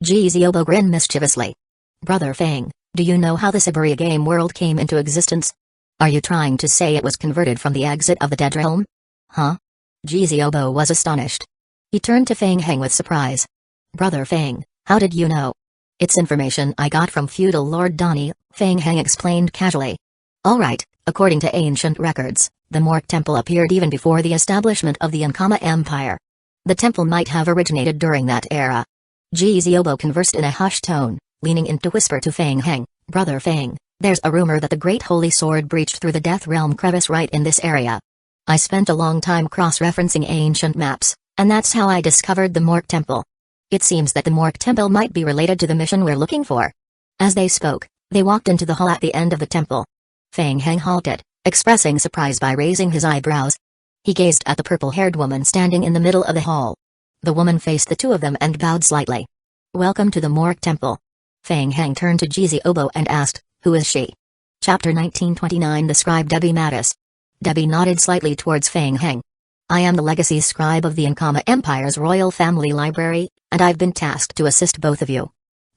Jiziobo grinned mischievously. Brother Feng, do you know how the Siberia game world came into existence? Are you trying to say it was converted from the exit of the Dead Realm? Huh? Jiziobo was astonished. He turned to Feng Heng with surprise. Brother Feng, how did you know? It's information I got from feudal Lord Donnie, Feng Heng explained casually. Alright, according to ancient records, the Morgue Temple appeared even before the establishment of the Ankama Empire. The temple might have originated during that era. Jiziobo conversed in a hushed tone, leaning in to whisper to Feng Heng, Brother Feng, there's a rumor that the Great Holy Sword breached through the Death Realm crevice right in this area. I spent a long time cross-referencing ancient maps, and that's how I discovered the Morgue Temple. It seems that the Morgue Temple might be related to the mission we're looking for. As they spoke, they walked into the hall at the end of the temple. Feng Heng halted, expressing surprise by raising his eyebrows. He gazed at the purple-haired woman standing in the middle of the hall. The woman faced the two of them and bowed slightly. Welcome to the Morgue Temple. Feng Heng turned to Jiziobo and asked, who is she? Chapter 1929. The Scribe Debbie Mattis. Debbie nodded slightly towards Feng Heng. I am the legacy scribe of the Ankama Empire's royal family library, and I've been tasked to assist both of you.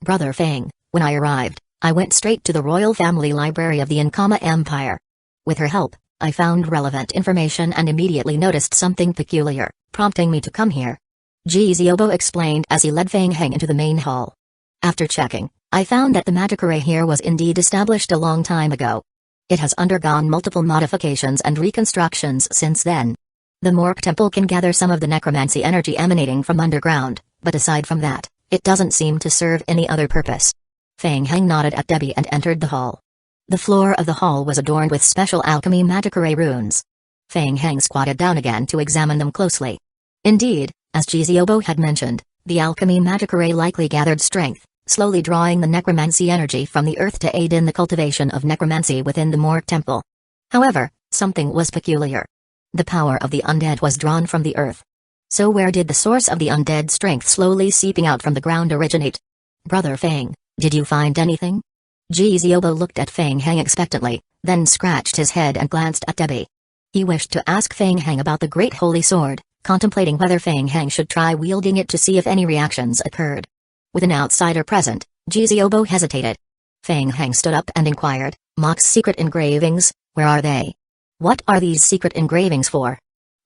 Brother Feng, when I arrived, I went straight to the royal family library of the Ankama Empire. With her help, I found relevant information and immediately noticed something peculiar, prompting me to come here. Jiziobo explained as he led Feng Heng into the main hall. After checking, I found that the magic array here was indeed established a long time ago. It has undergone multiple modifications and reconstructions since then. The Morgue Temple can gather some of the necromancy energy emanating from underground, but aside from that, it doesn't seem to serve any other purpose. Feng Heng nodded at Debbie and entered the hall. The floor of the hall was adorned with special alchemy magic array runes. Feng Heng squatted down again to examine them closely. Indeed, as Jiziobo had mentioned, the alchemy magic array likely gathered strength, slowly drawing the necromancy energy from the earth to aid in the cultivation of necromancy within the Morgue Temple. However, something was peculiar. The power of the undead was drawn from the earth. So where did the source of the undead strength slowly seeping out from the ground originate? Brother Feng, did you find anything? Jiziobo looked at Feng Heng expectantly, then scratched his head and glanced at Debbie. He wished to ask Feng Heng about the Great Holy Sword, contemplating whether Feng Heng should try wielding it to see if any reactions occurred. With an outsider present, Jiziobo hesitated. Feng Heng stood up and inquired, Mock's secret engravings, where are they? What are these secret engravings for?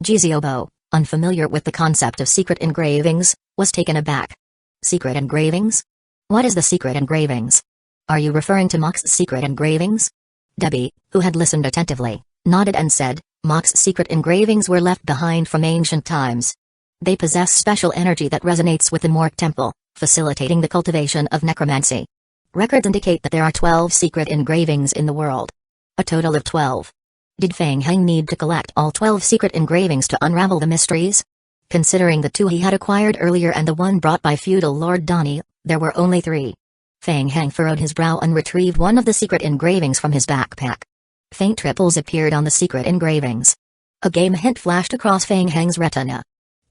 Jiziobo, unfamiliar with the concept of secret engravings, was taken aback. Secret engravings? What is the secret engravings? Are you referring to Mock's secret engravings? Debbie, who had listened attentively, nodded and said, Mock's secret engravings were left behind from ancient times. They possess special energy that resonates with the Morgue Temple, facilitating the cultivation of necromancy. Records indicate that there are 12 secret engravings in the world. A total of 12. Did Fang Heng need to collect all 12 secret engravings to unravel the mysteries? Considering the 2 he had acquired earlier and the one brought by feudal Lord Donnie, there were only 3. Fang Heng furrowed his brow and retrieved one of the secret engravings from his backpack. Faint ripples appeared on the secret engravings. A game hint flashed across Fang Heng's retina.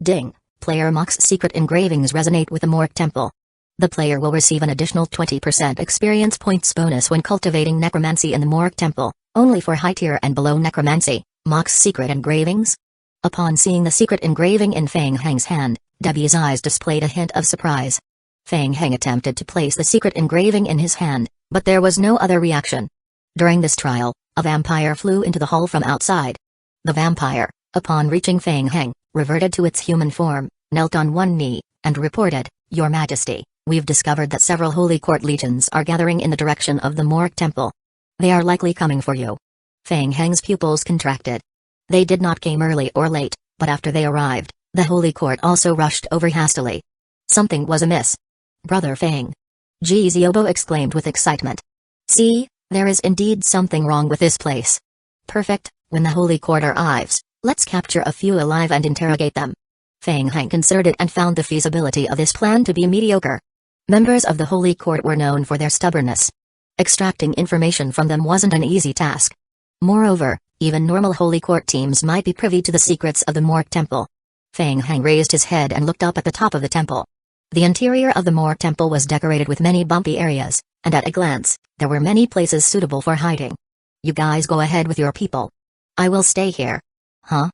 Ding! Player Mock's secret engravings resonate with the Mork Temple. The player will receive an additional 20% experience points bonus when cultivating necromancy in the Mork Temple, only for high tier and below necromancy. Mock's secret engravings? Upon seeing the secret engraving in Fang Heng's hand, Debbie's eyes displayed a hint of surprise. Fang Heng attempted to place the secret engraving in his hand, but there was no other reaction. During this trial, a vampire flew into the hall from outside. The vampire, upon reaching Fang Heng, reverted to its human form, knelt on one knee, and reported, "Your Majesty, we've discovered that several Holy Court legions are gathering in the direction of the Mork Temple. They are likely coming for you." Fang Heng's pupils contracted. They did not came early or late, but after they arrived, the Holy Court also rushed over hastily. Something was amiss. "Brother Fang!" Ji Ziobo exclaimed with excitement. "See, there is indeed something wrong with this place. Perfect, when the Holy Court arrives, let's capture a few alive and interrogate them." Fang Heng considered it and found the feasibility of this plan to be mediocre. Members of the Holy Court were known for their stubbornness. Extracting information from them wasn't an easy task. Moreover, even normal Holy Court teams might be privy to the secrets of the Mork Temple. Fang Heng raised his head and looked up at the top of the temple. The interior of the Mork Temple was decorated with many bumpy areas, and at a glance, there were many places suitable for hiding. "You guys go ahead with your people. I will stay here." "Huh?"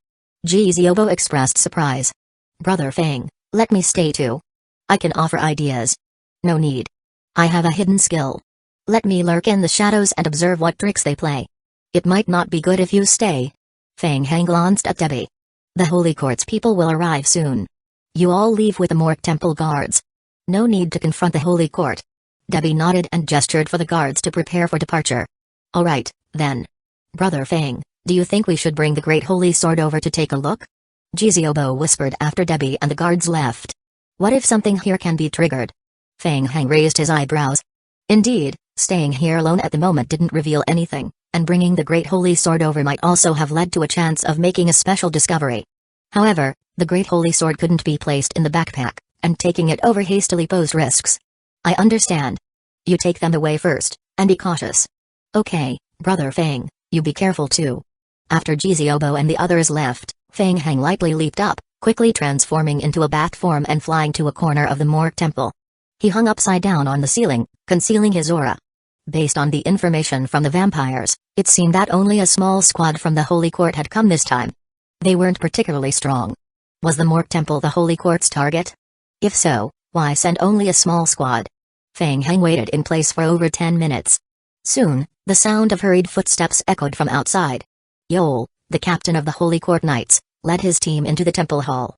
Ji Ziobo expressed surprise. "Brother Fang, let me stay too. I can offer ideas." "No need. I have a hidden skill. Let me lurk in the shadows and observe what tricks they play. It might not be good if you stay." Fang Heng glanced at Debbie. "The Holy Court's people will arrive soon. You all leave with the Mork Temple guards. No need to confront the Holy Court." Debbie nodded and gestured for the guards to prepare for departure. "All right, then. Brother Fang, do you think we should bring the Great Holy Sword over to take a look?" Jiziobo whispered after Debbie and the guards left. "What if something here can be triggered?" Fang Heng raised his eyebrows. Indeed, staying here alone at the moment didn't reveal anything, and bringing the Great Holy Sword over might also have led to a chance of making a special discovery. However, the Great Holy Sword couldn't be placed in the backpack, and taking it over hastily posed risks. "I understand. You take them away first, and be cautious." "Okay, Brother Fang, you be careful too." After Jiziobo and the others left, Fang Heng lightly leaped up, quickly transforming into a bat form and flying to a corner of the Mork Temple. He hung upside down on the ceiling, concealing his aura. Based on the information from the vampires, it seemed that only a small squad from the Holy Court had come this time. They weren't particularly strong. Was the Mork Temple the Holy Court's target? If so, why send only a small squad? Fang Heng waited in place for over 10 minutes. Soon, the sound of hurried footsteps echoed from outside. Yol, the captain of the Holy Court Knights, led his team into the temple hall.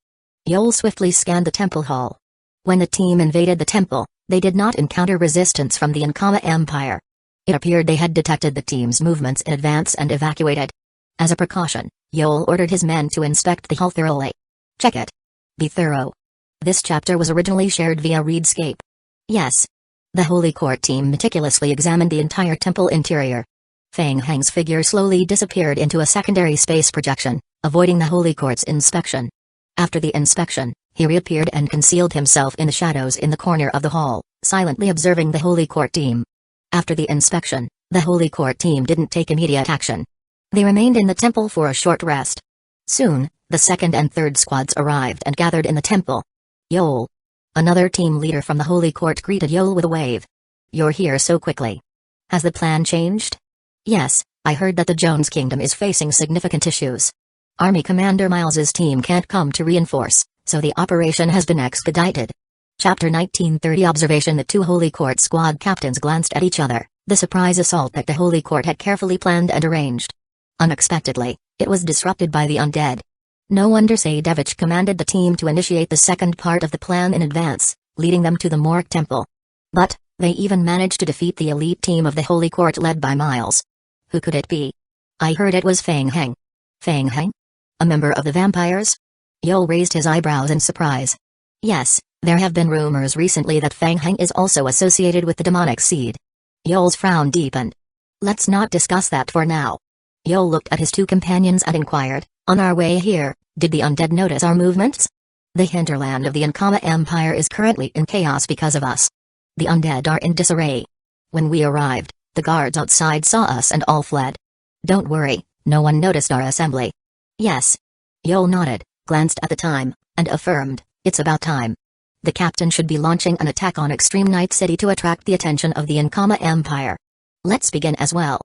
Yol swiftly scanned the temple hall. When the team invaded the temple, they did not encounter resistance from the Ankama Empire. It appeared they had detected the team's movements in advance and evacuated. As a precaution, Yol ordered his men to inspect the hall thoroughly. "Check it. Be thorough." This chapter was originally shared via Readscape. Yes. The Holy Court team meticulously examined the entire temple interior. Fang Heng's figure slowly disappeared into a secondary space projection, avoiding the Holy Court's inspection. After the inspection, he reappeared and concealed himself in the shadows in the corner of the hall, silently observing the Holy Court team. After the inspection, the Holy Court team didn't take immediate action. They remained in the temple for a short rest. Soon, the second and third squads arrived and gathered in the temple. "Yol." Another team leader from the Holy Court greeted Yol with a wave. "You're here so quickly. Has the plan changed?" "Yes, I heard that the Jones Kingdom is facing significant issues. Army Commander Miles's team can't come to reinforce, so the operation has been expedited." Chapter 1930 Observation. The two Holy Court squad captains glanced at each other, the surprise assault that the Holy Court had carefully planned and arranged. Unexpectedly, it was disrupted by the undead. No wonder Sadevich commanded the team to initiate the second part of the plan in advance, leading them to the Mork Temple. But, they even managed to defeat the elite team of the Holy Court led by Miles. Who could it be? "I heard it was Fang Heng." "Fang Heng? A member of the vampires?" Yol raised his eyebrows in surprise. "Yes, there have been rumors recently that Fang Heng is also associated with the demonic seed." Yol's frown deepened. "Let's not discuss that for now. Yo looked at his two companions and inquired, "On our way here, did the undead notice our movements? The hinterland of the Ankama Empire is currently in chaos because of us. The undead are in disarray. When we arrived, the guards outside saw us and all fled. Don't worry, no one noticed our assembly." "Yes." Yo nodded, glanced at the time, and affirmed, "It's about time. The captain should be launching an attack on Extreme Night City to attract the attention of the Ankama Empire. Let's begin as well."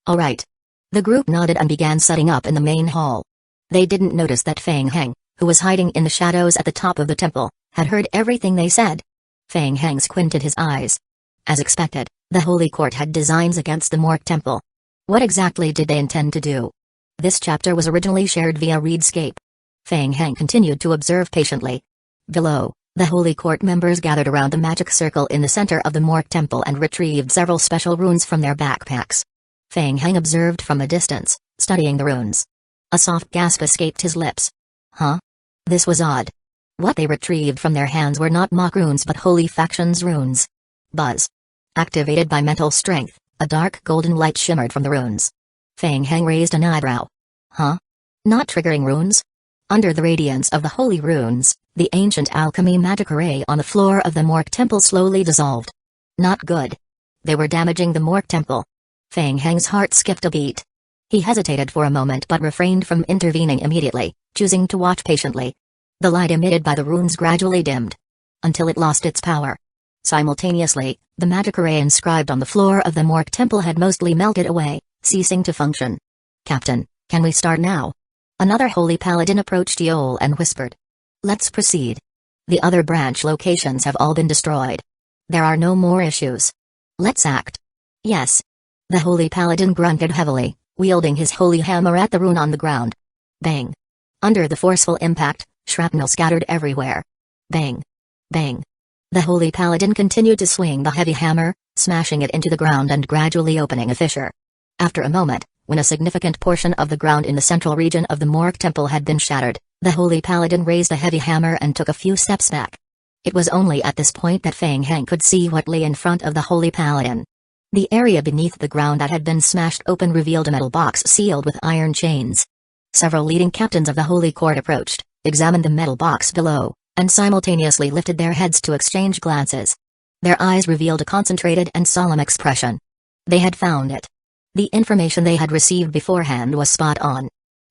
"All right." The group nodded and began setting up in the main hall. They didn't notice that Fang Heng, who was hiding in the shadows at the top of the temple, had heard everything they said. Fang Heng squinted his eyes. As expected, the Holy Court had designs against the Mork Temple. What exactly did they intend to do? This chapter was originally shared via Readscape. Fang Heng continued to observe patiently. Below, the Holy Court members gathered around the magic circle in the center of the Mork Temple and retrieved several special runes from their backpacks. Fang Heng observed from a distance, studying the runes. A soft gasp escaped his lips. Huh? This was odd. What they retrieved from their hands were not mock runes but holy factions runes. Buzz. Activated by mental strength, a dark golden light shimmered from the runes. Fang Heng raised an eyebrow. Huh? Not triggering runes? Under the radiance of the holy runes, the ancient alchemy magic array on the floor of the Mork Temple slowly dissolved. Not good. They were damaging the Mork Temple. Fang Heng's heart skipped a beat. He hesitated for a moment but refrained from intervening immediately, choosing to watch patiently. The light emitted by the runes gradually dimmed, until it lost its power. Simultaneously, the magic array inscribed on the floor of the Mork Temple had mostly melted away, ceasing to function. "Captain, can we start now?" Another holy paladin approached Yol and whispered. "Let's proceed. The other branch locations have all been destroyed. There are no more issues. Let's act." "Yes." The holy paladin grunted heavily, wielding his holy hammer at the rune on the ground. Bang. Under the forceful impact, shrapnel scattered everywhere. Bang. Bang. The holy paladin continued to swing the heavy hammer, smashing it into the ground and gradually opening a fissure. After a moment, when a significant portion of the ground in the central region of the Mork Temple had been shattered, the holy paladin raised a heavy hammer and took a few steps back. It was only at this point that Fang Heng could see what lay in front of the holy paladin. The area beneath the ground that had been smashed open revealed a metal box sealed with iron chains. Several leading captains of the Holy Court approached, examined the metal box below, and simultaneously lifted their heads to exchange glances. Their eyes revealed a concentrated and solemn expression. They had found it. The information they had received beforehand was spot on.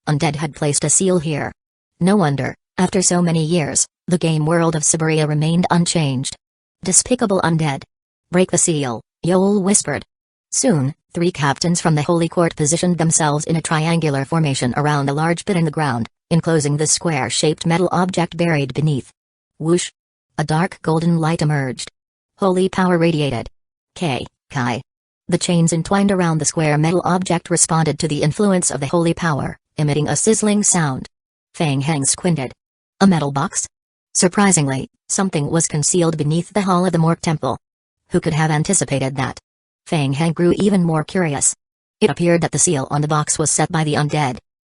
Undead had placed a seal here. No wonder, after so many years, the game world of Siberia remained unchanged. Despicable undead. "Break the seal," Yol whispered. Soon, 3 captains from the Holy Court positioned themselves in a triangular formation around a large pit in the ground, enclosing the square-shaped metal object buried beneath. Whoosh! A dark golden light emerged. Holy power radiated. Kai. The chains entwined around the square metal object responded to the influence of the holy power, emitting a sizzling sound. Fang Heng squinted. A metal box? Surprisingly, something was concealed beneath the hall of the Mork Temple. Who could have anticipated that? Fang Heng grew even more curious. It appeared that the seal on the box was set by the undead.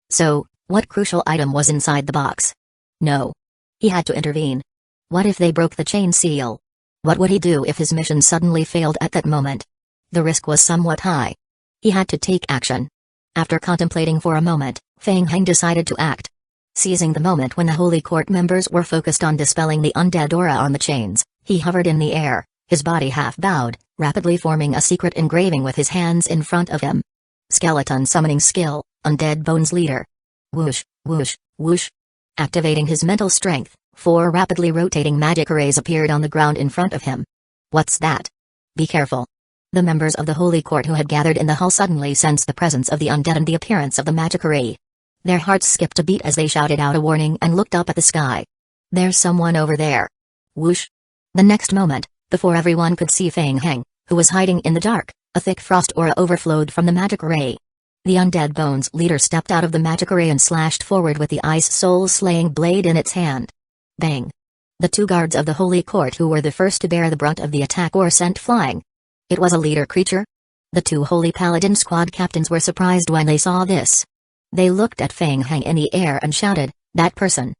So, what crucial item was inside the box? No. He had to intervene. What if they broke the chain seal? What would he do if his mission suddenly failed at that moment? The risk was somewhat high. He had to take action. After contemplating for a moment, Fang Heng decided to act. Seizing the moment when the Holy Court members were focused on dispelling the undead aura on the chains, he hovered in the air, his body half bowed, rapidly forming a secret engraving with his hands in front of him. Skeleton summoning skill, Undead Bones Leader. Whoosh, whoosh, whoosh. Activating his mental strength, 4 rapidly rotating magic arrays appeared on the ground in front of him. What's that? Be careful. The members of the Holy Court who had gathered in the hall suddenly sensed the presence of the undead and the appearance of the magic array. Their hearts skipped a beat as they shouted out a warning and looked up at the sky. There's someone over there. Whoosh. The next moment, before everyone could see Fang Heng, who was hiding in the dark, a thick frost aura overflowed from the magic array. The Undead Bones leader stepped out of the magic array and slashed forward with the ice soul-slaying blade in its hand. Bang! The 2 guards of the Holy Court who were the first to bear the brunt of the attack were sent flying. It was a leader creature? The 2 Holy Paladin squad captains were surprised when they saw this. They looked at Fang Heng in the air and shouted, "That person!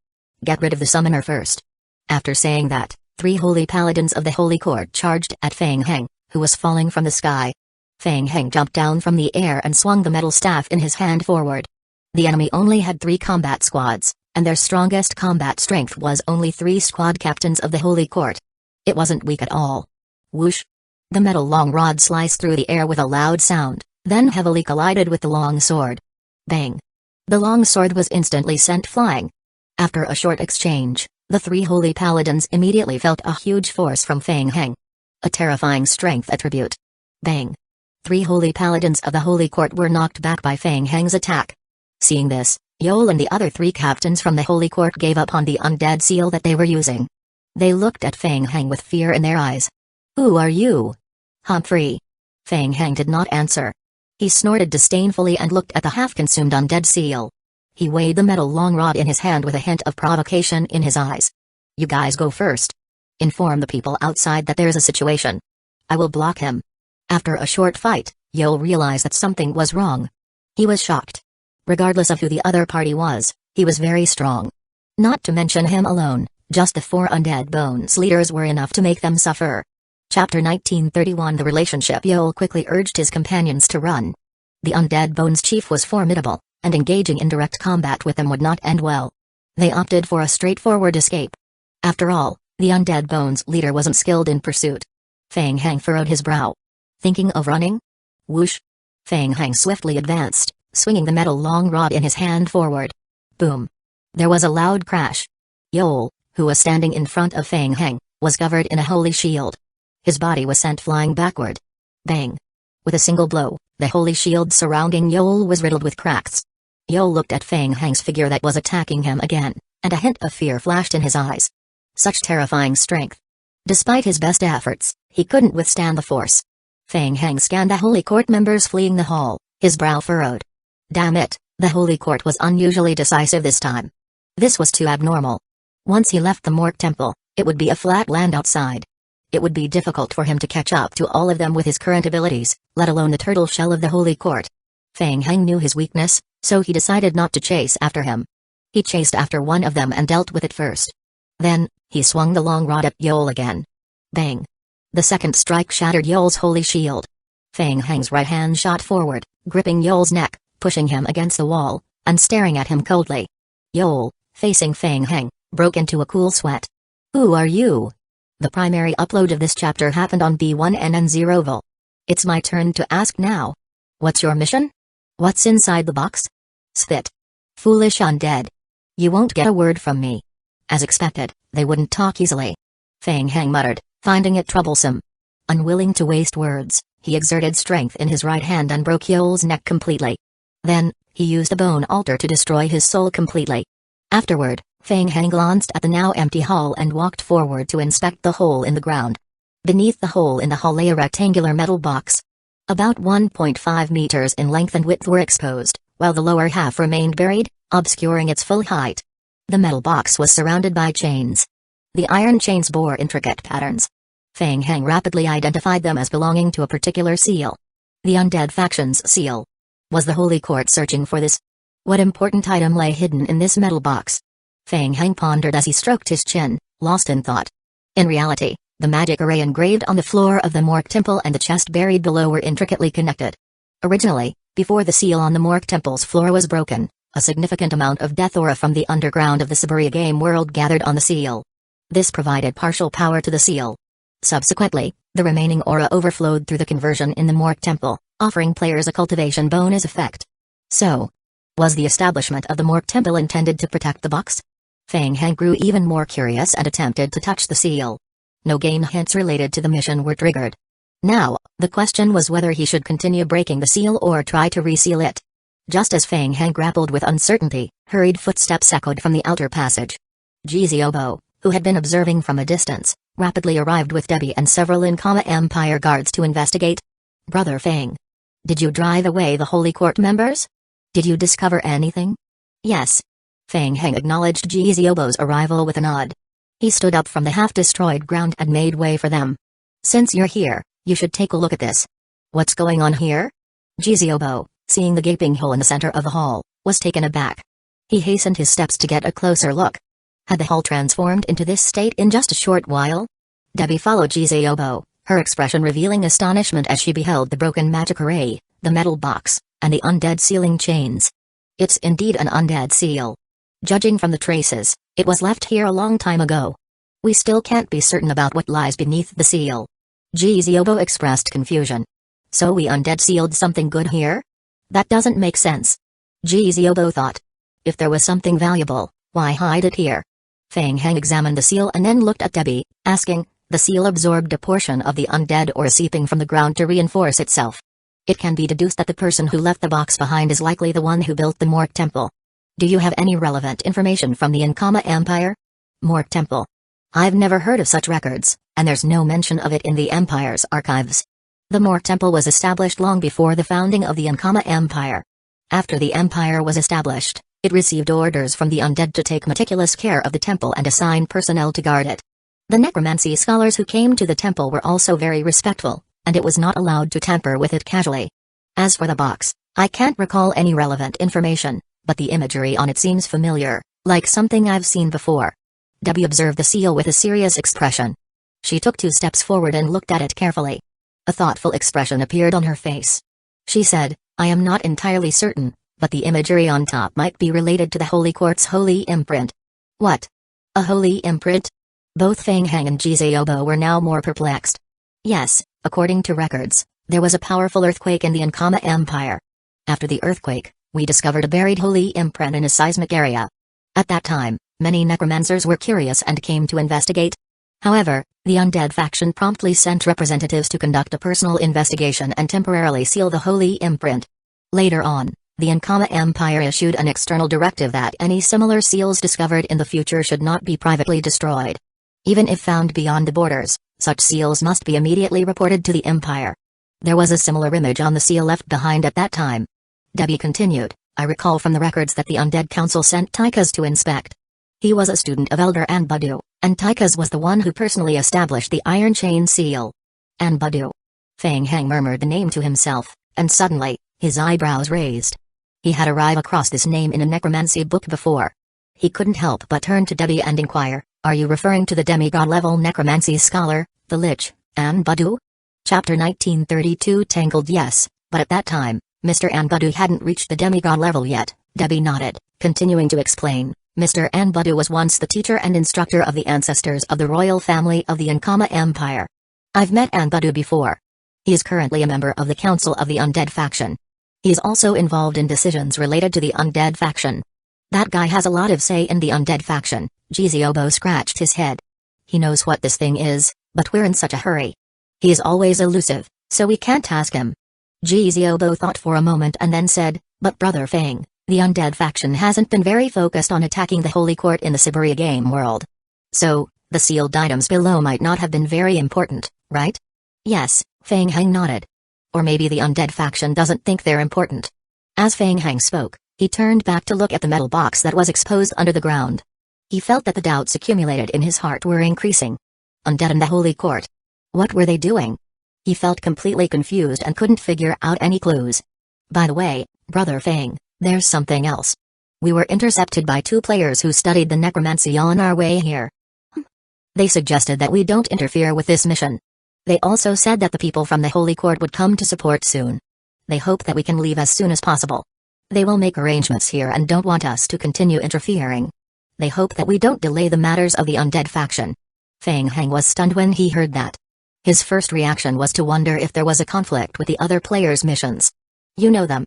Get rid of the summoner first!" After saying that, 3 Holy Paladins of the Holy Court charged at Fang Heng, who was falling from the sky. Feng Heng jumped down from the air and swung the metal staff in his hand forward. The enemy only had 3 combat squads, and their strongest combat strength was only 3 squad captains of the Holy Court. It wasn't weak at all. Whoosh! The metal long rod sliced through the air with a loud sound, then heavily collided with the long sword. Bang! The long sword was instantly sent flying. After a short exchange, the 3 holy paladins immediately felt a huge force from Feng Heng. A terrifying strength attribute. Bang! 3 holy paladins of the Holy Court were knocked back by Feng Heng's attack. Seeing this, Yol and the other 3 captains from the Holy Court gave up on the undead seal that they were using. They looked at Feng Heng with fear in their eyes. "Who are you?" "Humphrey." Feng Heng did not answer. He snorted disdainfully and looked at the half-consumed undead seal. He weighed the metal long rod in his hand with a hint of provocation in his eyes. "You guys go first. Inform the people outside that there's a situation. I will block him." After a short fight, Yol realized that something was wrong. He was shocked. Regardless of who the other party was, he was very strong. Not to mention him alone, just the 4 undead bones leaders were enough to make them suffer. Chapter 1931. The relationship. Yol quickly urged his companions to run. The undead bones chief was formidable, and engaging in direct combat with them would not end well. They opted for a straightforward escape. After all, the undead bones leader wasn't skilled in pursuit. Feng Heng furrowed his brow. Thinking of running? Whoosh! Feng Heng swiftly advanced, swinging the metal long rod in his hand forward. Boom! There was a loud crash. Yol, who was standing in front of Feng Heng, was covered in a holy shield. His body was sent flying backward. Bang! With a single blow, the holy shield surrounding Yol was riddled with cracks. Yol looked at Feng Heng's figure that was attacking him again, and a hint of fear flashed in his eyes. Such terrifying strength. Despite his best efforts, he couldn't withstand the force. Feng Heng scanned the Holy Court members fleeing the hall, his brow furrowed. Damn it, the Holy Court was unusually decisive this time. This was too abnormal. Once he left the Mork Temple, it would be a flat land outside. It would be difficult for him to catch up to all of them with his current abilities, let alone the turtle shell of the Holy Court. Feng Heng knew his weakness, so he decided not to chase after him. He chased after one of them and dealt with it first. Then, he swung the long rod at Yol again. Bang! The second strike shattered Yol's holy shield. Feng Heng's right hand shot forward, gripping Yol's neck, pushing him against the wall, and staring at him coldly. Yol, facing Feng Heng, broke into a cool sweat. "Who are you?" The primary upload of this chapter happened on B1NN0 It's my turn to ask now. What's your mission? What's inside the box? Spit. Foolish undead. You won't get a word from me. As expected, they wouldn't talk easily. Feng Heng muttered, finding it troublesome. Unwilling to waste words, he exerted strength in his right hand and broke Yol's neck completely. Then, he used a bone altar to destroy his soul completely. Afterward, Feng Heng glanced at the now empty hall and walked forward to inspect the hole in the ground. Beneath the hole in the hall lay a rectangular metal box. About 1.5 meters in length and width were exposed, while the lower half remained buried, obscuring its full height. The metal box was surrounded by chains. The iron chains bore intricate patterns. Feng Heng rapidly identified them as belonging to a particular seal. The undead faction's seal. Was the Holy Court searching for this? What important item lay hidden in this metal box? Feng Heng pondered as he stroked his chin, lost in thought. In reality, the magic array engraved on the floor of the Mork Temple and the chest buried below were intricately connected. Originally, before the seal on the Mork Temple's floor was broken, a significant amount of death aura from the underground of the Siberia game world gathered on the seal. This provided partial power to the seal. Subsequently, the remaining aura overflowed through the conversion in the Mork Temple, offering players a cultivation bonus effect. So, was the establishment of the Mork Temple intended to protect the box? Feng Heng grew even more curious and attempted to touch the seal. No game hints related to the mission were triggered. Now, the question was whether he should continue breaking the seal or try to reseal it. Just as Feng Heng grappled with uncertainty, hurried footsteps echoed from the outer passage. Jiziobo, who had been observing from a distance, rapidly arrived with Debbie and several Incama Empire guards to investigate. "Brother Feng. Did you drive away the Holy Court members? Did you discover anything?" "Yes." Feng Heng acknowledged Jiziobo's arrival with a nod. He stood up from the half-destroyed ground and made way for them. "Since you're here, you should take a look at this." "What's going on here?" Jiziobo, seeing the gaping hole in the center of the hall, was taken aback. He hastened his steps to get a closer look. Had the hall transformed into this state in just a short while? Debbie followed Jiziobo, her expression revealing astonishment as she beheld the broken magic array, the metal box, and the undead sealing chains. It's indeed an undead seal. Judging from the traces, it was left here a long time ago. We still can't be certain about what lies beneath the seal. Jizobo expressed confusion. So we undead sealed something good here? That doesn't make sense. Jizobo thought. If there was something valuable, why hide it here? Feng Heng examined the seal and then looked at Debbie, asking, the seal absorbed a portion of the undead ore seeping from the ground to reinforce itself. It can be deduced that the person who left the box behind is likely the one who built the Mork Temple. Do you have any relevant information from the Ankama Empire? Mork Temple. I've never heard of such records, and there's no mention of it in the Empire's archives. The Mork Temple was established long before the founding of the Ankama Empire. After the Empire was established, it received orders from the undead to take meticulous care of the temple and assign personnel to guard it. The necromancy scholars who came to the temple were also very respectful, and it was not allowed to tamper with it casually. As for the box, I can't recall any relevant information, but the imagery on it seems familiar, like something I've seen before. Debbie observed the seal with a serious expression. She took 2 steps forward and looked at it carefully. A thoughtful expression appeared on her face. She said, I am not entirely certain, but the imagery on top might be related to the Holy Court's holy imprint. What? A holy imprint? Both Feng Heng and Jizobo were now more perplexed. Yes, according to records, there was a powerful earthquake in the Ankama Empire. After the earthquake, we discovered a buried holy imprint in a seismic area. At that time, many necromancers were curious and came to investigate. However, the undead faction promptly sent representatives to conduct a personal investigation and temporarily seal the holy imprint. Later on, the Ankama Empire issued an external directive that any similar seals discovered in the future should not be privately destroyed. Even if found beyond the borders, such seals must be immediately reported to the Empire. There was a similar image on the seal left behind at that time. Debbie continued, I recall from the records that the Undead Council sent Tychus to inspect. He was a student of Elder Anbudu, and Tychus was the one who personally established the Iron Chain seal. Anbudu. Feng Heng murmured the name to himself, and suddenly, his eyebrows raised. He had arrived across this name in a necromancy book before. He couldn't help but turn to Debbie and inquire, are you referring to the demigod-level necromancy scholar, the Lich, Anbudu? Chapter 1932 Tangled. Yes, but at that time, Mr. Anbudu hadn't reached the demigod level yet. Debbie nodded, continuing to explain. Mr. Anbudu was once the teacher and instructor of the ancestors of the royal family of the Ankama Empire. I've met Anbudu before. He is currently a member of the Council of the Undead faction. He is also involved in decisions related to the Undead faction. That guy has a lot of say in the Undead faction. Jizobo scratched his head. He knows what this thing is, but we're in such a hurry. He is always elusive, so we can't ask him. Jizobo thought for a moment and then said, but Brother Feng, the Undead faction hasn't been very focused on attacking the Holy Court in the Siberia game world. So, the sealed items below might not have been very important, right? Yes, Feng Heng nodded. Or maybe the Undead faction doesn't think they're important. As Feng Heng spoke, he turned back to look at the metal box that was exposed under the ground. He felt that the doubts accumulated in his heart were increasing. Undead and the Holy Court. What were they doing? He felt completely confused and couldn't figure out any clues. By the way, Brother Feng, there's something else. We were intercepted by 2 players who studied the necromancy on our way here. They suggested that we don't interfere with this mission. They also said that the people from the Holy Court would come to support soon. They hope that we can leave as soon as possible. They will make arrangements here and don't want us to continue interfering. They hope that we don't delay the matters of the Undead faction. Feng Heng was stunned when he heard that. His first reaction was to wonder if there was a conflict with the other players' missions. You know them?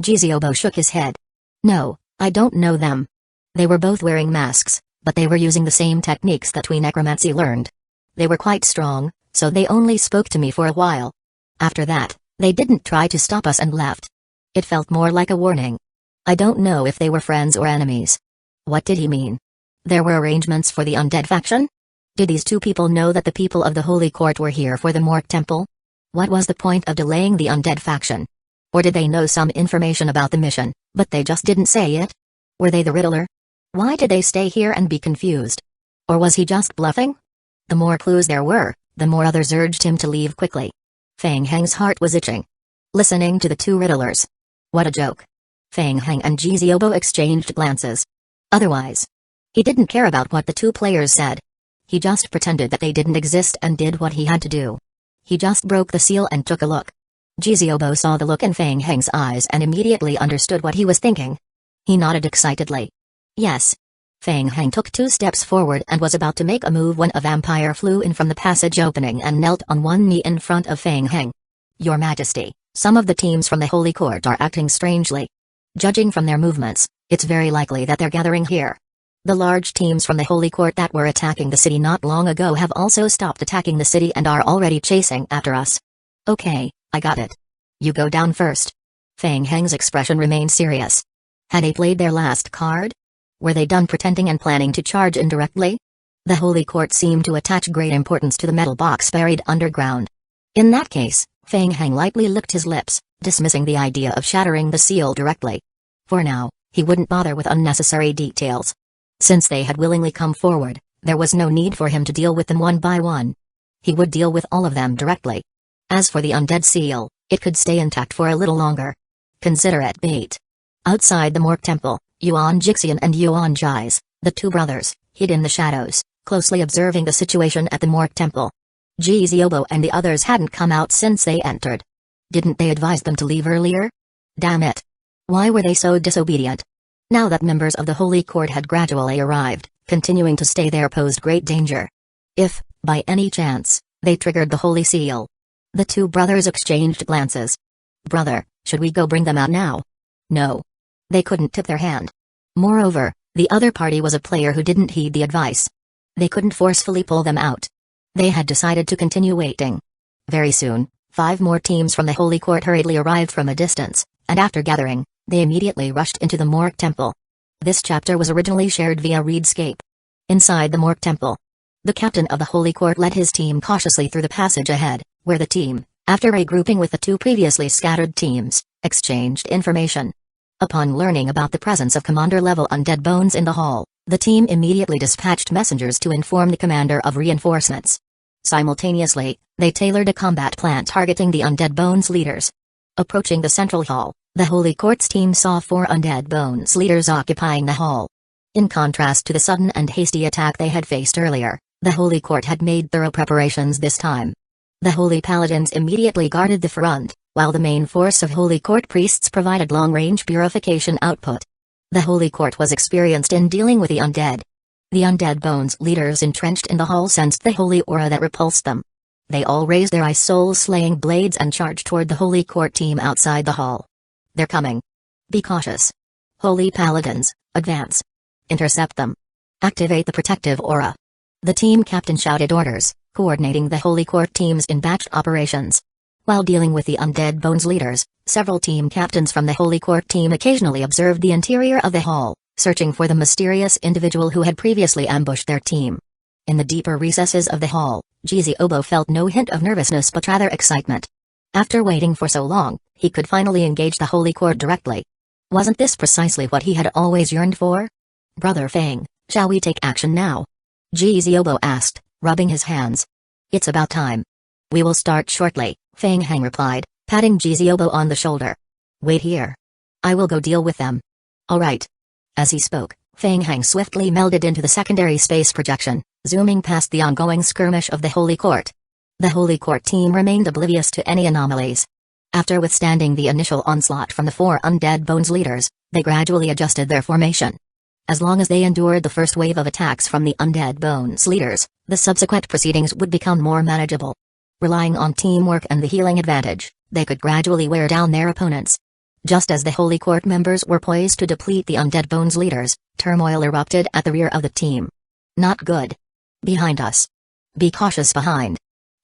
Jizobo shook his head. No, I don't know them. They were both wearing masks, but they were using the same techniques that we necromancy learned. They were quite strong, so they only spoke to me for a while. After that, they didn't try to stop us and left. It felt more like a warning. I don't know if they were friends or enemies. What did he mean? There were arrangements for the Undead faction? Did these 2 people know that the people of the Holy Court were here for the Mork Temple? What was the point of delaying the Undead faction? Or did they know some information about the mission, but they just didn't say it? Were they the Riddler? Why did they stay here and be confused? Or was he just bluffing? The more clues there were, the more others urged him to leave quickly. Feng Heng's heart was itching. Listening to the 2 Riddlers. What a joke. Feng Heng and Jizobo exchanged glances. Otherwise, he didn't care about what the 2 players said. He just pretended that they didn't exist and did what he had to do. He just broke the seal and took a look. Jiziobo saw the look in Fang Heng's eyes and immediately understood what he was thinking. He nodded excitedly. Yes. Fang Heng took 2 steps forward and was about to make a move when a vampire flew in from the passage opening and knelt on one knee in front of Fang Heng. Your Majesty, some of the teams from the Holy Court are acting strangely. Judging from their movements, it's very likely that they're gathering here. The large teams from the Holy Court that were attacking the city not long ago have also stopped attacking the city and are already chasing after us. Okay, I got it. You go down first. Fang Heng's expression remained serious. Had they played their last card? Were they done pretending and planning to charge indirectly? The Holy Court seemed to attach great importance to the metal box buried underground. In that case, Fang Heng lightly licked his lips, dismissing the idea of shattering the seal directly. For now, he wouldn't bother with unnecessary details. Since they had willingly come forward, there was no need for him to deal with them one by one. He would deal with all of them directly. As for the undead seal, it could stay intact for a little longer. Consider it bait. Outside the Mork Temple, Yuan Jixian and Yuan Jize, the 2 brothers, hid in the shadows, closely observing the situation at the Mork Temple. Jiziobo and the others hadn't come out since they entered. Didn't they advise them to leave earlier? Damn it. Why were they so disobedient? Now that members of the Holy Court had gradually arrived, continuing to stay there posed great danger. If, by any chance, they triggered the Holy Seal. The 2 brothers exchanged glances. Brother, should we go bring them out now? No. They couldn't tip their hand. Moreover, the other party was a player who didn't heed the advice. They couldn't forcefully pull them out. They had decided to continue waiting. Very soon, 5 more teams from the Holy Court hurriedly arrived from a distance, and after gathering, they immediately rushed into the Mork Temple. This chapter was originally shared via Readscape. Inside the Mork Temple, the captain of the Holy Court led his team cautiously through the passage ahead, where the team, after regrouping with the 2 previously scattered teams, exchanged information. Upon learning about the presence of commander-level undead bones in the hall, the team immediately dispatched messengers to inform the commander of reinforcements. Simultaneously, they tailored a combat plan targeting the undead bones leaders. Approaching the central hall, the Holy Court's team saw 4 undead bones leaders occupying the hall. In contrast to the sudden and hasty attack they had faced earlier, the Holy Court had made thorough preparations this time. The Holy Paladins immediately guarded the front, while the main force of Holy Court priests provided long-range purification output. The Holy Court was experienced in dealing with the undead. The undead bones leaders entrenched in the hall sensed the holy aura that repulsed them. They all raised their ice soul-slaying blades and charged toward the Holy Court team outside the hall. They're coming. Be cautious. Holy Paladins, advance. Intercept them. Activate the protective aura. The team captain shouted orders, coordinating the Holy Court teams in batched operations. While dealing with the undead bones leaders, several team captains from the Holy Court team occasionally observed the interior of the hall, searching for the mysterious individual who had previously ambushed their team. In the deeper recesses of the hall, Jiziobo felt no hint of nervousness but rather excitement. After waiting for so long, he could finally engage the Holy Court directly. Wasn't this precisely what he had always yearned for? Brother Fang, shall we take action now? Jiziobo asked, rubbing his hands. It's about time. We will start shortly, Fang Heng replied, patting Jiziobo on the shoulder. Wait here. I will go deal with them. All right. As he spoke, Fang Heng swiftly melded into the secondary space projection, zooming past the ongoing skirmish of the Holy Court. The Holy Court team remained oblivious to any anomalies. After withstanding the initial onslaught from the 4 undead bones leaders, they gradually adjusted their formation. As long as they endured the first wave of attacks from the undead bones leaders, the subsequent proceedings would become more manageable. Relying on teamwork and the healing advantage, they could gradually wear down their opponents. Just as the Holy Court members were poised to deplete the undead bones leaders, turmoil erupted at the rear of the team. Not good. Behind us. Be cautious behind.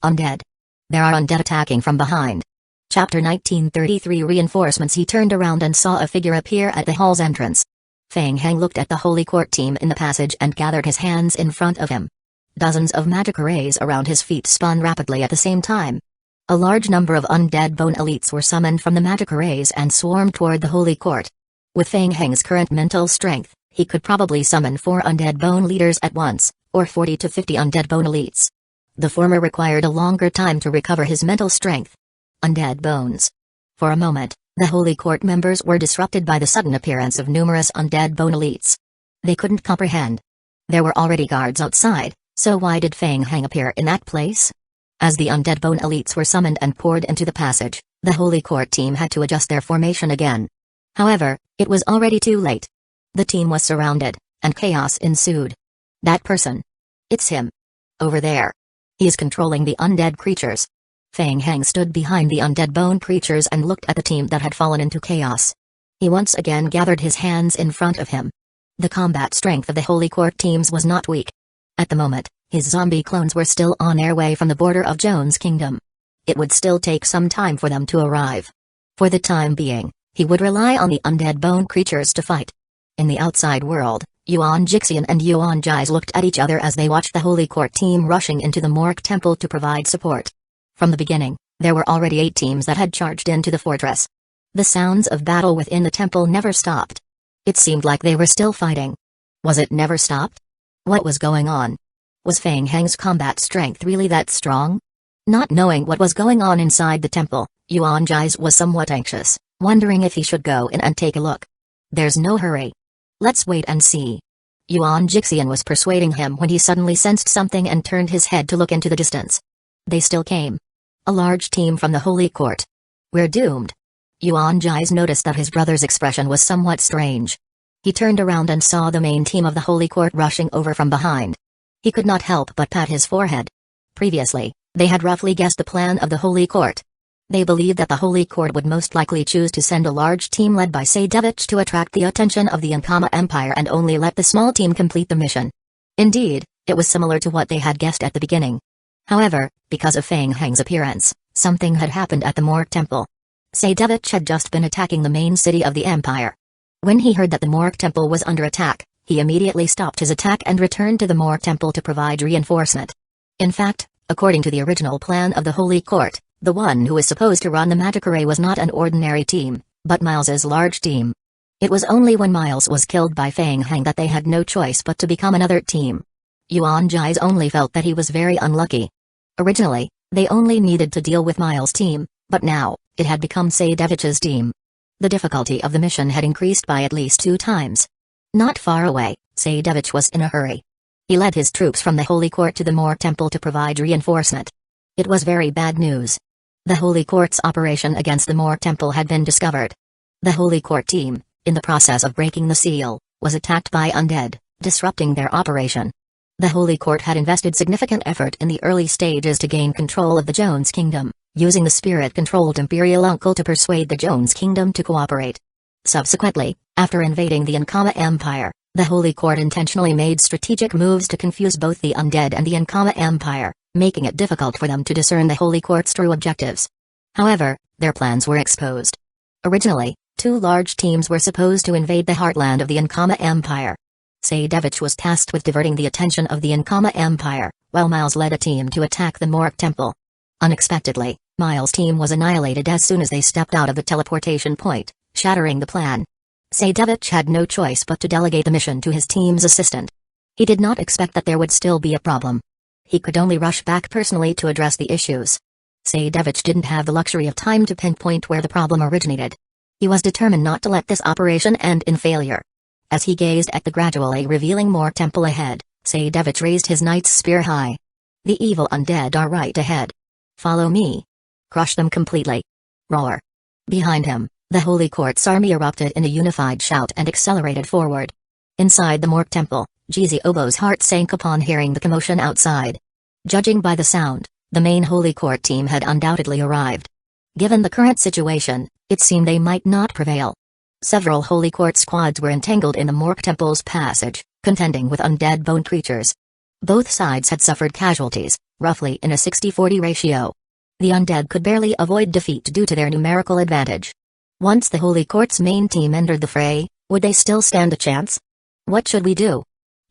Undead. There are undead attacking from behind. Chapter 1933 Reinforcements. He turned around and saw a figure appear at the hall's entrance. Fang Heng looked at the Holy Court team in the passage and gathered his hands in front of him. Dozens of magic arrays around his feet spun rapidly at the same time. A large number of undead bone elites were summoned from the magic arrays and swarmed toward the Holy Court. With Fang Heng's current mental strength, he could probably summon 4 undead bone leaders at once, or 40 to 50 undead bone elites. The former required a longer time to recover his mental strength. Undead bones. For a moment, the Holy Court members were disrupted by the sudden appearance of numerous undead bone elites. They couldn't comprehend. There were already guards outside, so why did Fang Heng appear in that place? As the undead bone elites were summoned and poured into the passage, the Holy Court team had to adjust their formation again. However, it was already too late. The team was surrounded, and chaos ensued. That person. It's him. Over there. He is controlling the undead creatures. Feng Heng stood behind the undead bone creatures and looked at the team that had fallen into chaos. He once again gathered his hands in front of him. The combat strength of the Holy Court teams was not weak. At the moment, his zombie clones were still on their way from the border of Joan's kingdom. It would still take some time for them to arrive. For the time being, he would rely on the undead bone creatures to fight. In the outside world, Yuan Jixian and Yuan Jais looked at each other as they watched the Holy Court team rushing into the Mork Temple to provide support. From the beginning, there were already 8 teams that had charged into the fortress. The sounds of battle within the temple never stopped. It seemed like they were still fighting. Was it never stopped? What was going on? Was Feng Heng's combat strength really that strong? Not knowing what was going on inside the temple, Yuan Jais was somewhat anxious, wondering if he should go in and take a look. There's no hurry. Let's wait and see. Yuan Jixian was persuading him when he suddenly sensed something and turned his head to look into the distance. They still came. A large team from the Holy Court. We're doomed. Yuan Jais noticed that his brother's expression was somewhat strange. He turned around and saw the main team of the Holy Court rushing over from behind. He could not help but pat his forehead. Previously, they had roughly guessed the plan of the Holy Court. They believed that the Holy Court would most likely choose to send a large team led by Saidevich to attract the attention of the Ankama Empire and only let the small team complete the mission. Indeed, it was similar to what they had guessed at the beginning. However, because of Feng Heng's appearance, something had happened at the Mork Temple. Saidevich had just been attacking the main city of the empire. When he heard that the Mork Temple was under attack, he immediately stopped his attack and returned to the Mork Temple to provide reinforcement. In fact, according to the original plan of the Holy Court, the one who was supposed to run the magic array was not an ordinary team, but Miles's large team. It was only when Miles was killed by Feng Heng that they had no choice but to become another team. Yuan Jais only felt that he was very unlucky. Originally, they only needed to deal with Miles' team, but now, it had become Saidevich's team. The difficulty of the mission had increased by at least 2 times. Not far away, Saidevich was in a hurry. He led his troops from the Holy Court to the Mork Temple to provide reinforcement. It was very bad news. The Holy Court's operation against the Mork Temple had been discovered. The Holy Court team, in the process of breaking the seal, was attacked by undead, disrupting their operation. The Holy Court had invested significant effort in the early stages to gain control of the Joan's kingdom, using the spirit-controlled Imperial Uncle to persuade the Joan's kingdom to cooperate. Subsequently, after invading the Ankama Empire, the Holy Court intentionally made strategic moves to confuse both the undead and the Ankama Empire, making it difficult for them to discern the Holy Court's true objectives. However, their plans were exposed. Originally, 2 large teams were supposed to invade the heartland of the Ankama Empire. Saidevich was tasked with diverting the attention of the Ankama Empire, while Miles led a team to attack the Mork Temple. Unexpectedly, Miles' team was annihilated as soon as they stepped out of the teleportation point, shattering the plan. Saidevich had no choice but to delegate the mission to his team's assistant. He did not expect that there would still be a problem. He could only rush back personally to address the issues. Saidevich didn't have the luxury of time to pinpoint where the problem originated. He was determined not to let this operation end in failure. As he gazed at the gradually revealing Mork Temple ahead, Saidevich raised his knight's spear high. The evil undead are right ahead. Follow me. Crush them completely. Roar. Behind him, the Holy Court's army erupted in a unified shout and accelerated forward. Inside the Mork Temple, Jizi Obo's heart sank upon hearing the commotion outside. Judging by the sound, the main Holy Court team had undoubtedly arrived. Given the current situation, it seemed they might not prevail. Several Holy Court squads were entangled in the Mork Temple's passage, contending with undead bone creatures. Both sides had suffered casualties, roughly in a 60-40 ratio. The undead could barely avoid defeat due to their numerical advantage. Once the Holy Court's main team entered the fray, would they still stand a chance? What should we do?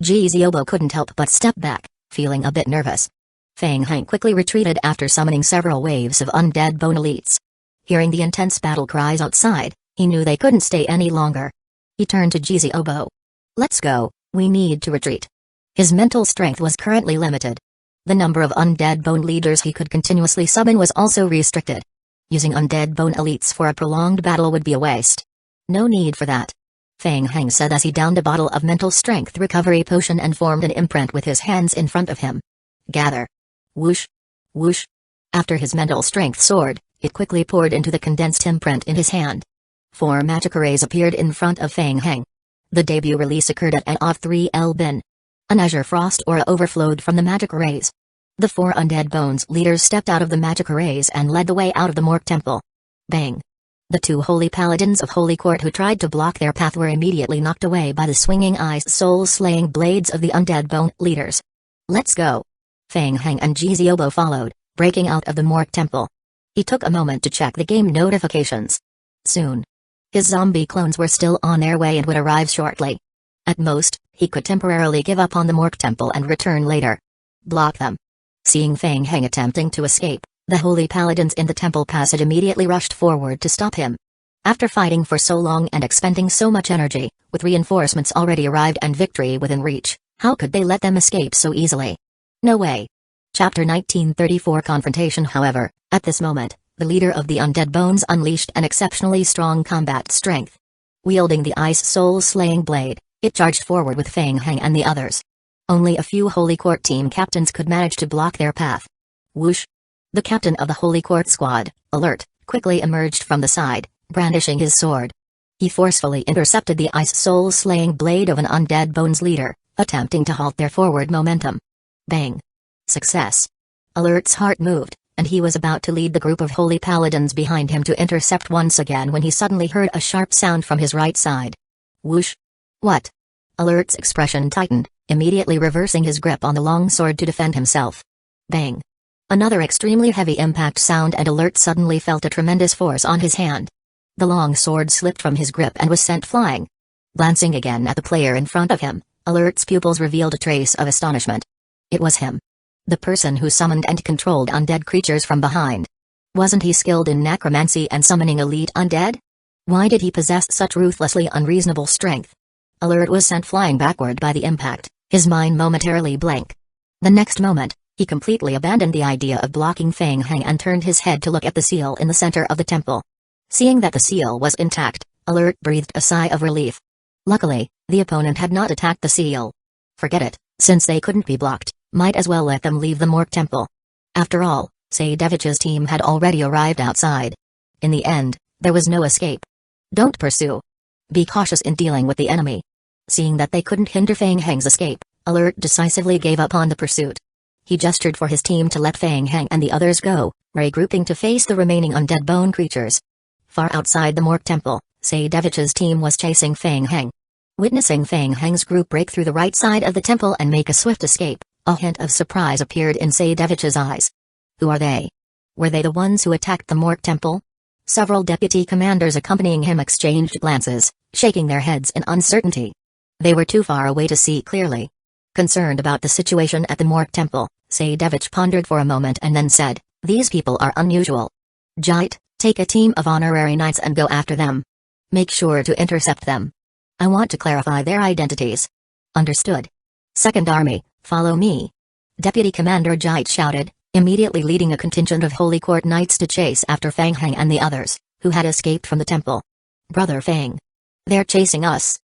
Jiziobo couldn't help but step back, feeling a bit nervous. Feng Heng quickly retreated after summoning several waves of undead bone elites. Hearing the intense battle cries outside, he knew they couldn't stay any longer. He turned to Jiziobo. Let's go, we need to retreat. His mental strength was currently limited. The number of undead bone leaders he could continuously summon was also restricted. Using undead bone elites for a prolonged battle would be a waste. No need for that. Feng Heng said as he downed a bottle of mental strength recovery potion and formed an imprint with his hands in front of him. Gather. Whoosh. Whoosh. After his mental strength soared, it quickly poured into the condensed imprint in his hand. 4 magic arrays appeared in front of Fang Heng. The debut release occurred at of 3 Bin. An azure frost aura overflowed from the magic arrays. The 4 undead bones leaders stepped out of the magic arrays and led the way out of the Mork Temple. Bang! The 2 holy paladins of Holy Court who tried to block their path were immediately knocked away by the swinging ice soul-slaying blades of the undead bone leaders. Let's go! Fang Heng and Jiziobo followed, breaking out of the Mork Temple. He took a moment to check the game notifications. Soon. His zombie clones were still on their way and would arrive shortly. At most, he could temporarily give up on the Mork Temple and return later. Block them. Seeing Fang Heng attempting to escape, the holy paladins in the temple passage immediately rushed forward to stop him. After fighting for so long and expending so much energy, with reinforcements already arrived and victory within reach, how could they let them escape so easily? No way. Chapter 1934 Confrontation. However, at this moment, the leader of the Undead Bones unleashed an exceptionally strong combat strength. Wielding the ice soul-slaying blade, it charged forward with Fang Heng and the others. Only a few Holy Court team captains could manage to block their path. Whoosh! The captain of the Holy Court squad, alert, quickly emerged from the side, brandishing his sword. He forcefully intercepted the ice soul-slaying blade of an Undead Bones leader, attempting to halt their forward momentum. Bang! Success! Alert's heart moved, and he was about to lead the group of holy paladins behind him to intercept once again when he suddenly heard a sharp sound from his right side. Whoosh! What? Alert's expression tightened, immediately reversing his grip on the long sword to defend himself. Bang! Another extremely heavy impact sound and Alert suddenly felt a tremendous force on his hand. The long sword slipped from his grip and was sent flying. Glancing again at the player in front of him, Alert's pupils revealed a trace of astonishment. It was him. The person who summoned and controlled undead creatures from behind. Wasn't he skilled in necromancy and summoning elite undead? Why did he possess such ruthlessly unreasonable strength? Alert was sent flying backward by the impact, his mind momentarily blank. The next moment, he completely abandoned the idea of blocking Fang Heng and turned his head to look at the seal in the center of the temple. Seeing that the seal was intact, Alert breathed a sigh of relief. Luckily, the opponent had not attacked the seal. Forget it, since they couldn't be blocked, might as well let them leave the Mork Temple. After all, Seidevich's team had already arrived outside. In the end, there was no escape. Don't pursue. Be cautious in dealing with the enemy. Seeing that they couldn't hinder Fang Heng's escape, Alert decisively gave up on the pursuit. He gestured for his team to let Fang Heng and the others go, regrouping to face the remaining undead bone creatures. Far outside the Mork Temple, Seidevich's team was chasing Fang Heng. Witnessing Fang Heng's group break through the right side of the temple and make a swift escape, a hint of surprise appeared in Seidevich's eyes. Who are they? Were they the ones who attacked the Mork Temple? Several deputy commanders accompanying him exchanged glances, shaking their heads in uncertainty. They were too far away to see clearly. Concerned about the situation at the Mork Temple, Seidevich pondered for a moment and then said, "These people are unusual. Jite, take a team of honorary knights and go after them. Make sure to intercept them. I want to clarify their identities." Understood. Second Army, follow me. Deputy Commander Jite shouted, immediately leading a contingent of Holy Court knights to chase after Fang Heng and the others, who had escaped from the temple. Brother Fang. They're chasing us.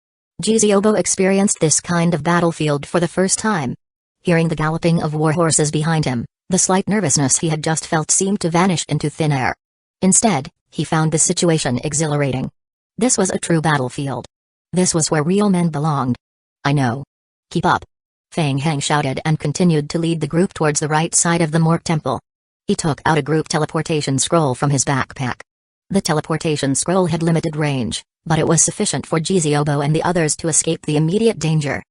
Jiziobo experienced this kind of battlefield for the first time. Hearing the galloping of war horses behind him, the slight nervousness he had just felt seemed to vanish into thin air. Instead, he found the situation exhilarating. This was a true battlefield. This was where real men belonged. I know. Keep up. Fang Heng shouted and continued to lead the group towards the right side of the Mork Temple. He took out a group teleportation scroll from his backpack. The teleportation scroll had limited range, but it was sufficient for Jiziobo and the others to escape the immediate danger.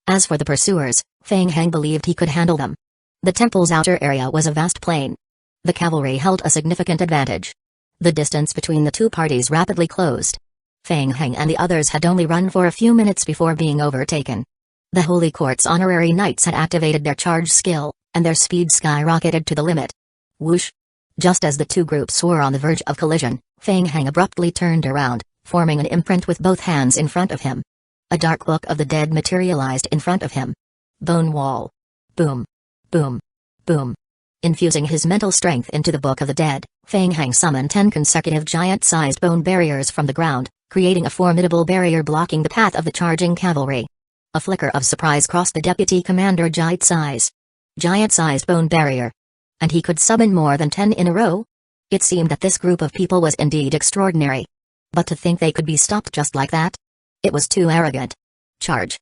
As for the pursuers, Fang Heng believed he could handle them. The temple's outer area was a vast plain. The cavalry held a significant advantage. The distance between the two parties rapidly closed. Fang Heng and the others had only run for a few minutes before being overtaken. The Holy Court's honorary knights had activated their charge skill, and their speed skyrocketed to the limit. Whoosh! Just as the two groups were on the verge of collision, Fang Heng abruptly turned around, forming an imprint with both hands in front of him. A dark book of the dead materialized in front of him. Bone wall. Boom. Boom. Boom. Infusing his mental strength into the Book of the Dead, Fang Heng summoned 10 consecutive giant-sized bone barriers from the ground, creating a formidable barrier blocking the path of the charging cavalry. A flicker of surprise crossed the deputy commander Jite's eyes. Giant-sized bone barrier. And he could summon more than 10 in a row? It seemed that this group of people was indeed extraordinary. But to think they could be stopped just like that? It was too arrogant. Charge!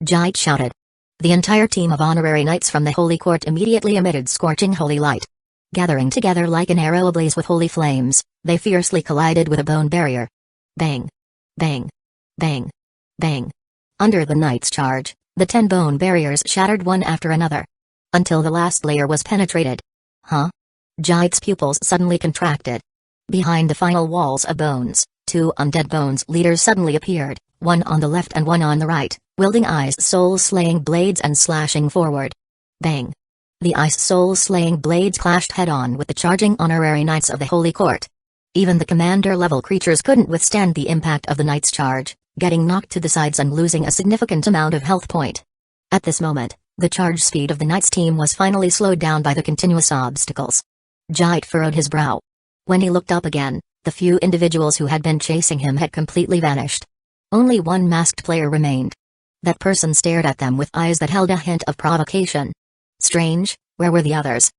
Jite shouted. The entire team of honorary knights from the Holy Court immediately emitted scorching holy light. Gathering together like an arrow ablaze with holy flames, they fiercely collided with a bone barrier. Bang! Bang! Bang! Bang! Under the knight's charge, the 10 bone barriers shattered one after another. Until the last layer was penetrated. Huh? Jite's pupils suddenly contracted. Behind the final walls of bones, 2 undead bones leaders suddenly appeared, one on the left and one on the right, wielding ice soul-slaying blades and slashing forward. Bang! The ice soul-slaying blades clashed head-on with the charging honorary knights of the Holy Court. Even the commander-level creatures couldn't withstand the impact of the knight's charge, getting knocked to the sides and losing a significant amount of health point. At this moment, the charge speed of the knight's team was finally slowed down by the continuous obstacles. Jite furrowed his brow. When he looked up again, the few individuals who had been chasing him had completely vanished. Only one masked player remained. That person stared at them with eyes that held a hint of provocation. Strange, where were the others?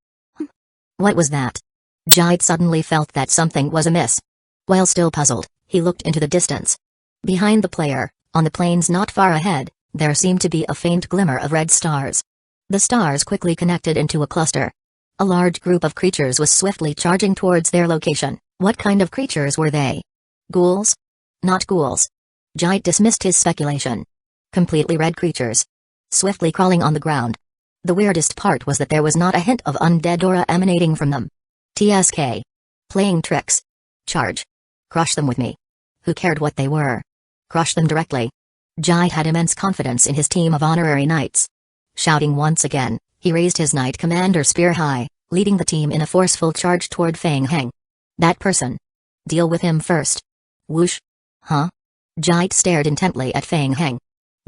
What was that? Jite suddenly felt that something was amiss. While still puzzled, he looked into the distance. Behind the player, on the plains not far ahead, there seemed to be a faint glimmer of red stars. The stars quickly connected into a cluster. A large group of creatures was swiftly charging towards their location. What kind of creatures were they? Ghouls? Not ghouls. Jite dismissed his speculation. Completely red creatures. Swiftly crawling on the ground. The weirdest part was that there was not a hint of undead aura emanating from them. TSK. Playing tricks. Charge. Crush them with me. Who cared what they were? Crush them directly. Jite had immense confidence in his team of honorary knights. Shouting once again, he raised his knight commander spear high, leading the team in a forceful charge toward Fang Heng. That person. Deal with him first. Whoosh. Huh? Jite stared intently at Fang Heng.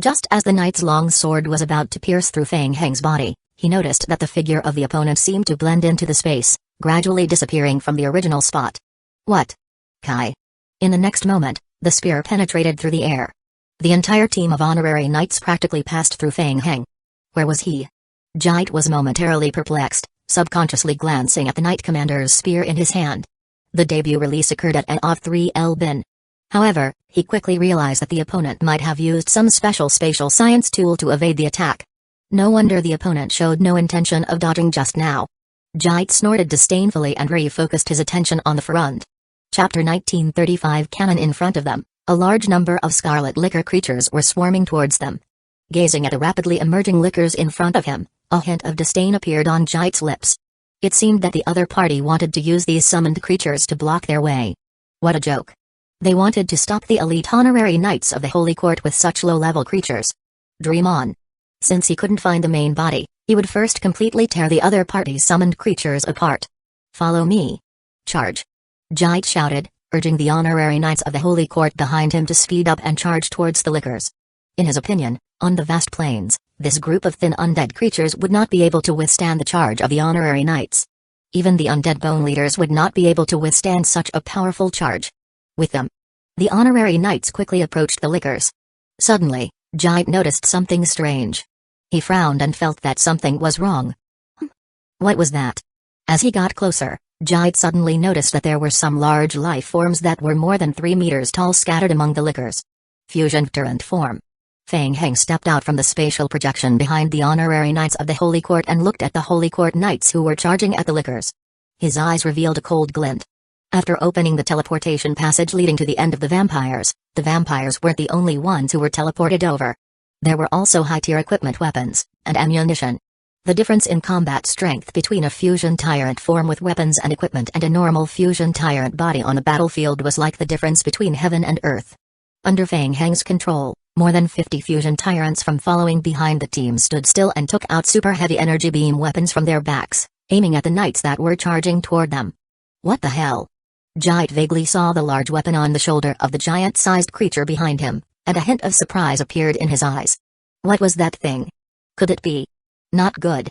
Just as the knight's long sword was about to pierce through Fang Heng's body, he noticed that the figure of the opponent seemed to blend into the space, gradually disappearing from the original spot. What? Kai. In the next moment, the spear penetrated through the air. The entire team of honorary knights practically passed through Fang Heng. Where was he? Jite was momentarily perplexed, subconsciously glancing at the knight commander's spear in his hand. The debut release occurred at an off-3 bin. However, he quickly realized that the opponent might have used some special spatial science tool to evade the attack. No wonder the opponent showed no intention of dodging just now. Jite snorted disdainfully and refocused his attention on the front. Chapter 1935 Cannon in front of them, a large number of scarlet liquor creatures were swarming towards them. Gazing at the rapidly emerging liquors in front of him, a hint of disdain appeared on Jite's lips. It seemed that the other party wanted to use these summoned creatures to block their way. What a joke. They wanted to stop the elite honorary knights of the Holy Court with such low-level creatures. Dream on. Since he couldn't find the main body, he would first completely tear the other party's summoned creatures apart. Follow me. Charge. Jite shouted, urging the honorary knights of the Holy Court behind him to speed up and charge towards the liquors. In his opinion, on the vast plains, this group of thin undead creatures would not be able to withstand the charge of the honorary knights. Even the undead bone leaders would not be able to withstand such a powerful charge. With them, the honorary knights quickly approached the liquors. Suddenly, Jite noticed something strange. He frowned and felt that something was wrong. What was that? As he got closer, Jite suddenly noticed that there were some large life forms that were more than 3 meters tall scattered among the liquors. Fusion Turret form. Fang Heng stepped out from the spatial projection behind the honorary knights of the Holy Court and looked at the Holy Court knights who were charging at the liquors. His eyes revealed a cold glint. After opening the teleportation passage leading to the end of the vampires weren't the only ones who were teleported over. There were also high-tier equipment weapons, and ammunition. The difference in combat strength between a fusion tyrant form with weapons and equipment and a normal fusion tyrant body on a battlefield was like the difference between heaven and earth. Under Fang Heng's control, more than 50 fusion tyrants from following behind the team stood still and took out super heavy energy beam weapons from their backs, aiming at the knights that were charging toward them. What the hell? Jite vaguely saw the large weapon on the shoulder of the giant-sized creature behind him, and a hint of surprise appeared in his eyes. What was that thing? Could it be? Not good.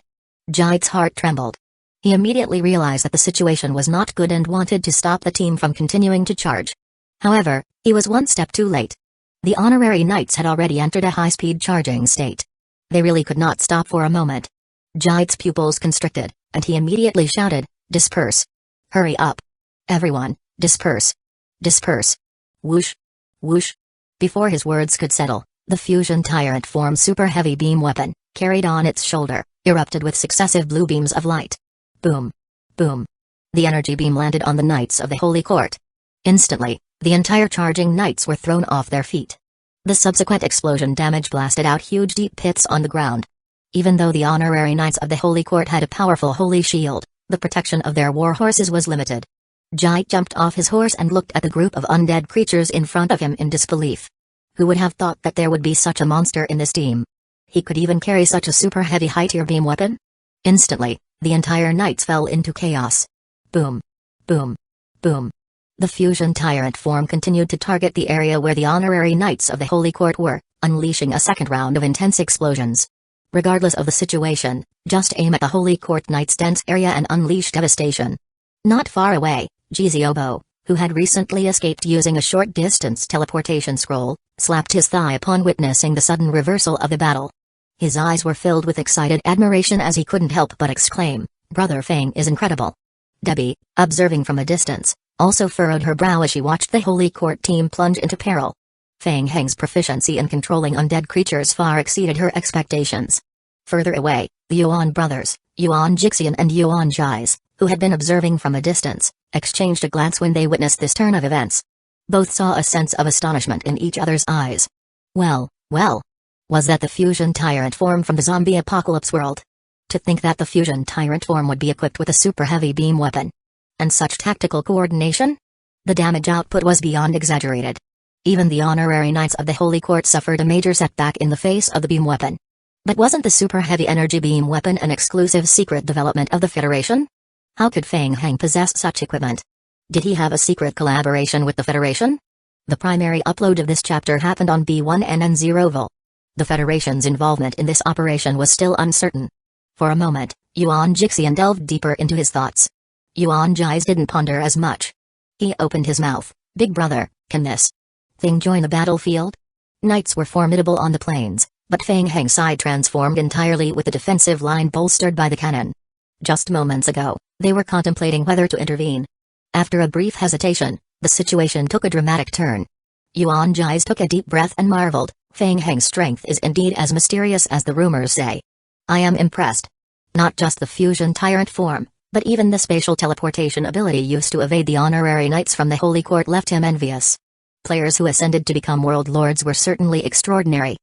Jite's heart trembled. He immediately realized that the situation was not good and wanted to stop the team from continuing to charge. However, he was one step too late. The honorary knights had already entered a high-speed charging state. They really could not stop for a moment. Jai's pupils constricted, and he immediately shouted, "Disperse! Hurry up! Everyone, disperse! Disperse!" Whoosh! Whoosh! Before his words could settle, the fusion tyrant form super heavy beam weapon, carried on its shoulder, erupted with successive blue beams of light. Boom! Boom! The energy beam landed on the knights of the Holy Court. Instantly, the entire charging knights were thrown off their feet. The subsequent explosion damage blasted out huge deep pits on the ground. Even though the honorary knights of the Holy Court had a powerful holy shield, the protection of their war horses was limited. Jai jumped off his horse and looked at the group of undead creatures in front of him in disbelief. Who would have thought that there would be such a monster in this team? He could even carry such a super heavy high-tier beam weapon? Instantly, the entire knights fell into chaos. Boom! Boom! Boom! The fusion tyrant form continued to target the area where the honorary knights of the Holy Court were, unleashing a second round of intense explosions. Regardless of the situation, just aim at the Holy Court knights' dense area and unleash devastation. Not far away, Jiziobo, who had recently escaped using a short-distance teleportation scroll, slapped his thigh upon witnessing the sudden reversal of the battle. His eyes were filled with excited admiration as he couldn't help but exclaim, "Brother Fang is incredible." Debbie, observing from a distance, also furrowed her brow as she watched the Holy Court team plunge into peril. Fang Heng's proficiency in controlling undead creatures far exceeded her expectations. Further away, the Yuan brothers, Yuan Jixian and Yuan Jais, who had been observing from a distance, exchanged a glance when they witnessed this turn of events. Both saw a sense of astonishment in each other's eyes. Well, was that the fusion tyrant form from the zombie apocalypse world? To think that the fusion tyrant form would be equipped with a super heavy beam weapon. And such tactical coordination? The damage output was beyond exaggerated. Even the honorary knights of the Holy Court suffered a major setback in the face of the beam weapon. But wasn't the super heavy energy beam weapon an exclusive secret development of the Federation? How could Fang Heng possess such equipment? Did he have a secret collaboration with the Federation? The primary upload of this chapter happened on B1NN0 Vol. The Federation's involvement in this operation was still uncertain. For a moment, Yuan Jixian delved deeper into his thoughts. Yuan Jais didn't ponder as much. He opened his mouth. "Big brother, can this thing join the battlefield?" Knights were formidable on the plains, but Fang Heng's side transformed entirely with the defensive line bolstered by the cannon. Just moments ago, they were contemplating whether to intervene. After a brief hesitation, the situation took a dramatic turn. Yuan Jais took a deep breath and marveled, "Fang Heng's strength is indeed as mysterious as the rumors say. I am impressed. Not just the fusion tyrant form, but even the spatial teleportation ability used to evade the honorary knights from the Holy Court left him envious." Players who ascended to become world lords were certainly extraordinary.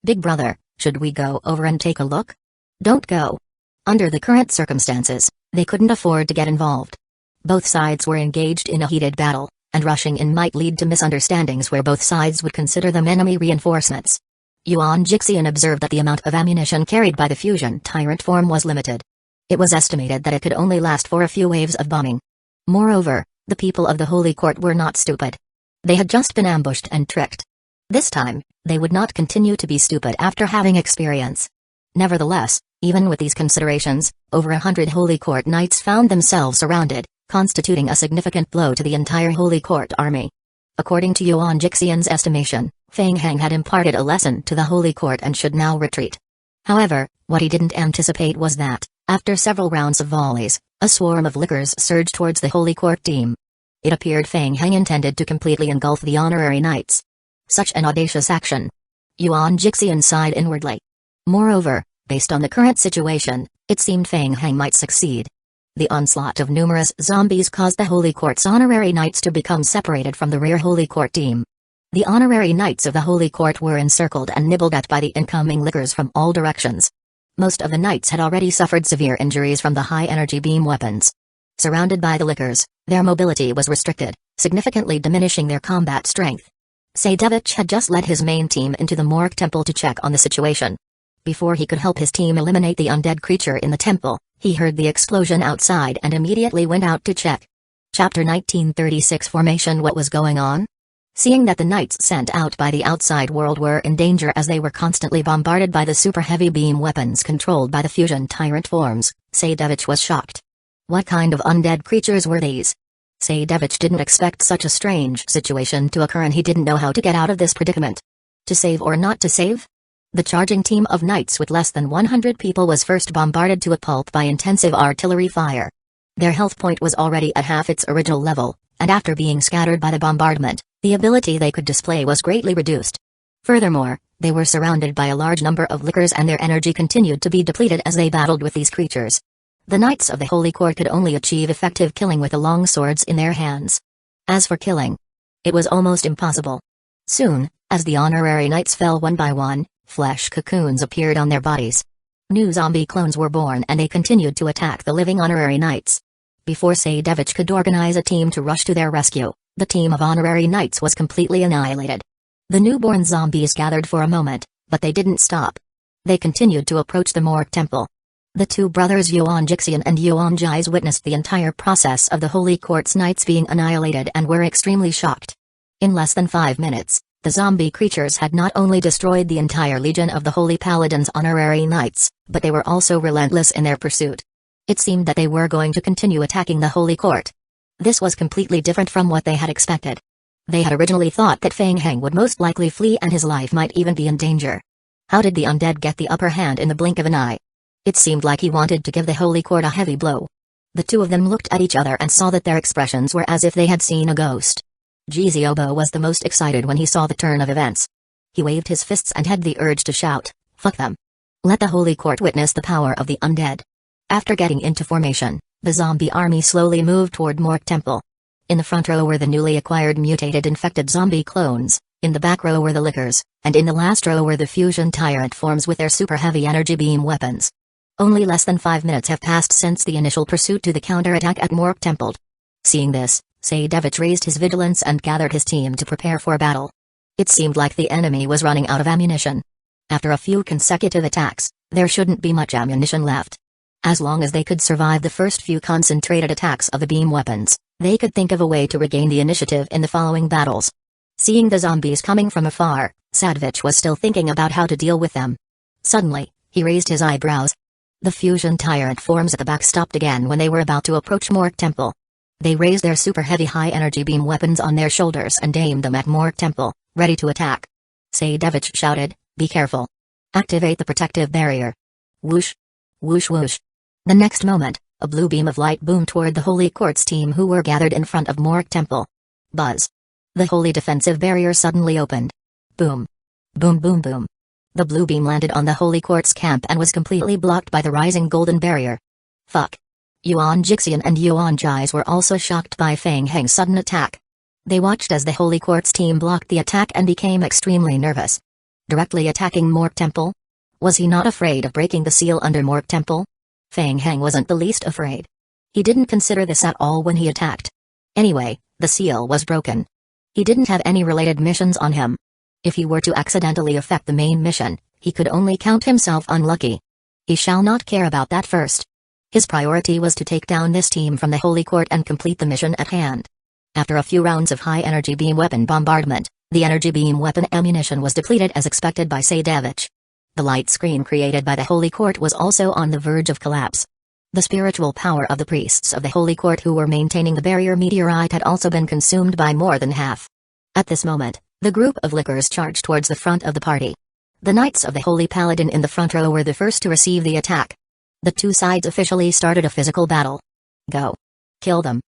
"Big brother, should we go over and take a look?" "Don't go." Under the current circumstances, they couldn't afford to get involved. Both sides were engaged in a heated battle, and rushing in might lead to misunderstandings where both sides would consider them enemy reinforcements. Yuan Jixian observed that the amount of ammunition carried by the fusion tyrant form was limited. It was estimated that it could only last for a few waves of bombing. Moreover, the people of the Holy Court were not stupid. They had just been ambushed and tricked. This time, they would not continue to be stupid after having experience. Nevertheless, even with these considerations, over 100 Holy Court knights found themselves surrounded, constituting a significant blow to the entire Holy Court army. According to Yuan Jixian's estimation, Fang Heng had imparted a lesson to the Holy Court and should now retreat. However, what he didn't anticipate was that, after several rounds of volleys, a swarm of lickers surged towards the Holy Court team. It appeared Fang Heng intended to completely engulf the honorary knights. Such an audacious action. Yuan Jixian sighed inwardly. Moreover, based on the current situation, it seemed Fang Heng might succeed. The onslaught of numerous zombies caused the Holy Court's honorary knights to become separated from the rear Holy Court team. The honorary knights of the Holy Court were encircled and nibbled at by the incoming lickers from all directions. Most of the knights had already suffered severe injuries from the high-energy beam weapons. Surrounded by the lickers, their mobility was restricted, significantly diminishing their combat strength. Saidevich had just led his main team into the Morgue Temple to check on the situation. Before he could help his team eliminate the undead creature in the temple, he heard the explosion outside and immediately went out to check. Chapter 1936 Formation. What was going on? Seeing that the knights sent out by the outside world were in danger as they were constantly bombarded by the super heavy beam weapons controlled by the fusion tyrant forms, Saidevich was shocked. What kind of undead creatures were these? Saidevich didn't expect such a strange situation to occur and he didn't know how to get out of this predicament. To save or not to save? The charging team of knights with less than 100 people was first bombarded to a pulp by intensive artillery fire. Their health point was already at half its original level, and after being scattered by the bombardment, the ability they could display was greatly reduced. Furthermore, they were surrounded by a large number of lickers and their energy continued to be depleted as they battled with these creatures. The Knights of the Holy Court could only achieve effective killing with the long swords in their hands. As for killing, it was almost impossible. Soon, as the honorary knights fell one by one, flesh cocoons appeared on their bodies. New zombie clones were born and they continued to attack the living honorary knights. Before Saidevich could organize a team to rush to their rescue, the team of honorary knights was completely annihilated. The newborn zombies gathered for a moment, but they didn't stop. They continued to approach the Morgue Temple. The two brothers Yuan Jixian and Yuan Jais witnessed the entire process of the Holy Court's knights being annihilated and were extremely shocked. In less than 5 minutes, the zombie creatures had not only destroyed the entire legion of the Holy Paladin's honorary knights, but they were also relentless in their pursuit. It seemed that they were going to continue attacking the Holy Court. This was completely different from what they had expected. They had originally thought that Feng Heng would most likely flee and his life might even be in danger. How did the undead get the upper hand in the blink of an eye? It seemed like he wanted to give the Holy Court a heavy blow. The two of them looked at each other and saw that their expressions were as if they had seen a ghost. Jiziobo was the most excited when he saw the turn of events. He waved his fists and had the urge to shout, "Fuck them! Let the Holy Court witness the power of the undead." After getting into formation, the zombie army slowly moved toward Morgue Temple. In the front row were the newly acquired mutated infected zombie clones, in the back row were the lickers, and in the last row were the fusion tyrant forms with their super heavy energy beam weapons. Only less than 5 minutes have passed since the initial pursuit to the counterattack at Morgue Temple. Seeing this, Saidevich raised his vigilance and gathered his team to prepare for battle. It seemed like the enemy was running out of ammunition. After a few consecutive attacks, there shouldn't be much ammunition left. As long as they could survive the first few concentrated attacks of the beam weapons, they could think of a way to regain the initiative in the following battles. Seeing the zombies coming from afar, Saidevich was still thinking about how to deal with them. Suddenly, he raised his eyebrows. The fusion tyrant forms at the back stopped again when they were about to approach Morgue Temple. They raised their super heavy high energy beam weapons on their shoulders and aimed them at Morgue Temple, ready to attack. Saidevich shouted, "Be careful. Activate the protective barrier." Whoosh! Whoosh whoosh. The next moment, a blue beam of light boomed toward the Holy Court's team who were gathered in front of Morgue Temple. Buzz. The holy defensive barrier suddenly opened. Boom. Boom boom boom. The blue beam landed on the Holy Court's camp and was completely blocked by the rising golden barrier. Fuck. Yuan Jixian and Yuan Jais were also shocked by Feng Heng's sudden attack. They watched as the Holy Court's team blocked the attack and became extremely nervous. Directly attacking Morgue Temple? Was he not afraid of breaking the seal under Morgue Temple? Feng Heng wasn't the least afraid. He didn't consider this at all when he attacked. Anyway, the seal was broken. He didn't have any related missions on him. If he were to accidentally affect the main mission, he could only count himself unlucky. He shall not care about that first. His priority was to take down this team from the Holy Court and complete the mission at hand. After a few rounds of high-energy beam weapon bombardment, the energy beam weapon ammunition was depleted as expected by Saidevich. The light screen created by the Holy Court was also on the verge of collapse. The spiritual power of the priests of the Holy Court who were maintaining the barrier meteorite had also been consumed by more than half. At this moment, the group of lickers charged towards the front of the party. The Knights of the Holy Paladin in the front row were the first to receive the attack. The two sides officially started a physical battle. Go. Kill them.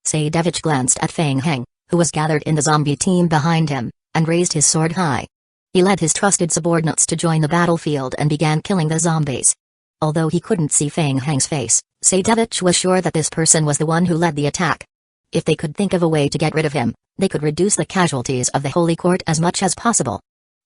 Saidevich glanced at Feng Heng, who was gathered in the zombie team behind him, and raised his sword high. He led his trusted subordinates to join the battlefield and began killing the zombies. Although he couldn't see Feng Heng's face, Saidevich was sure that this person was the one who led the attack. If they could think of a way to get rid of him, they could reduce the casualties of the Holy Court as much as possible.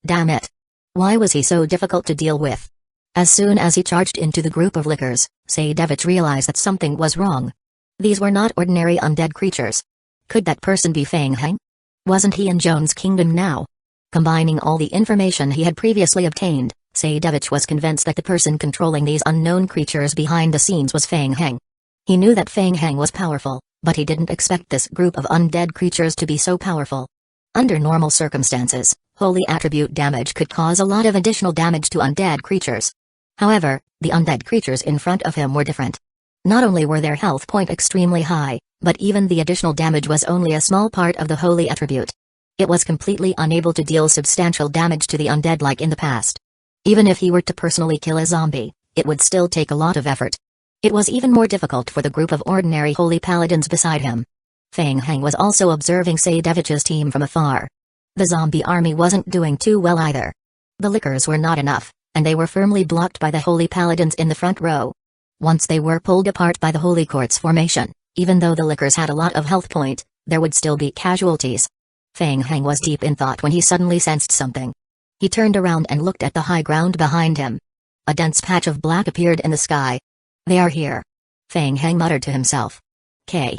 Damn it. Why was he so difficult to deal with? As soon as he charged into the group of lickers, Saidevich realized that something was wrong. These were not ordinary undead creatures. Could that person be Feng Heng? Wasn't he in Joan's kingdom now? Combining all the information he had previously obtained, Saidevich was convinced that the person controlling these unknown creatures behind the scenes was Feng Heng. He knew that Feng Heng was powerful, but he didn't expect this group of undead creatures to be so powerful. Under normal circumstances, holy attribute damage could cause a lot of additional damage to undead creatures. However, the undead creatures in front of him were different. Not only were their health point extremely high, but even the additional damage was only a small part of the holy attribute. It was completely unable to deal substantial damage to the undead like in the past. Even if he were to personally kill a zombie, it would still take a lot of effort. It was even more difficult for the group of ordinary holy paladins beside him. Feng Heng was also observing Seidevich's team from afar. The zombie army wasn't doing too well either. The lickers were not enough, and they were firmly blocked by the holy paladins in the front row. Once they were pulled apart by the holy court's formation, even though the lickers had a lot of health point, there would still be casualties. Feng Heng was deep in thought when he suddenly sensed something. He turned around and looked at the high ground behind him. A dense patch of black appeared in the sky. They are here. Feng Heng muttered to himself. Kai.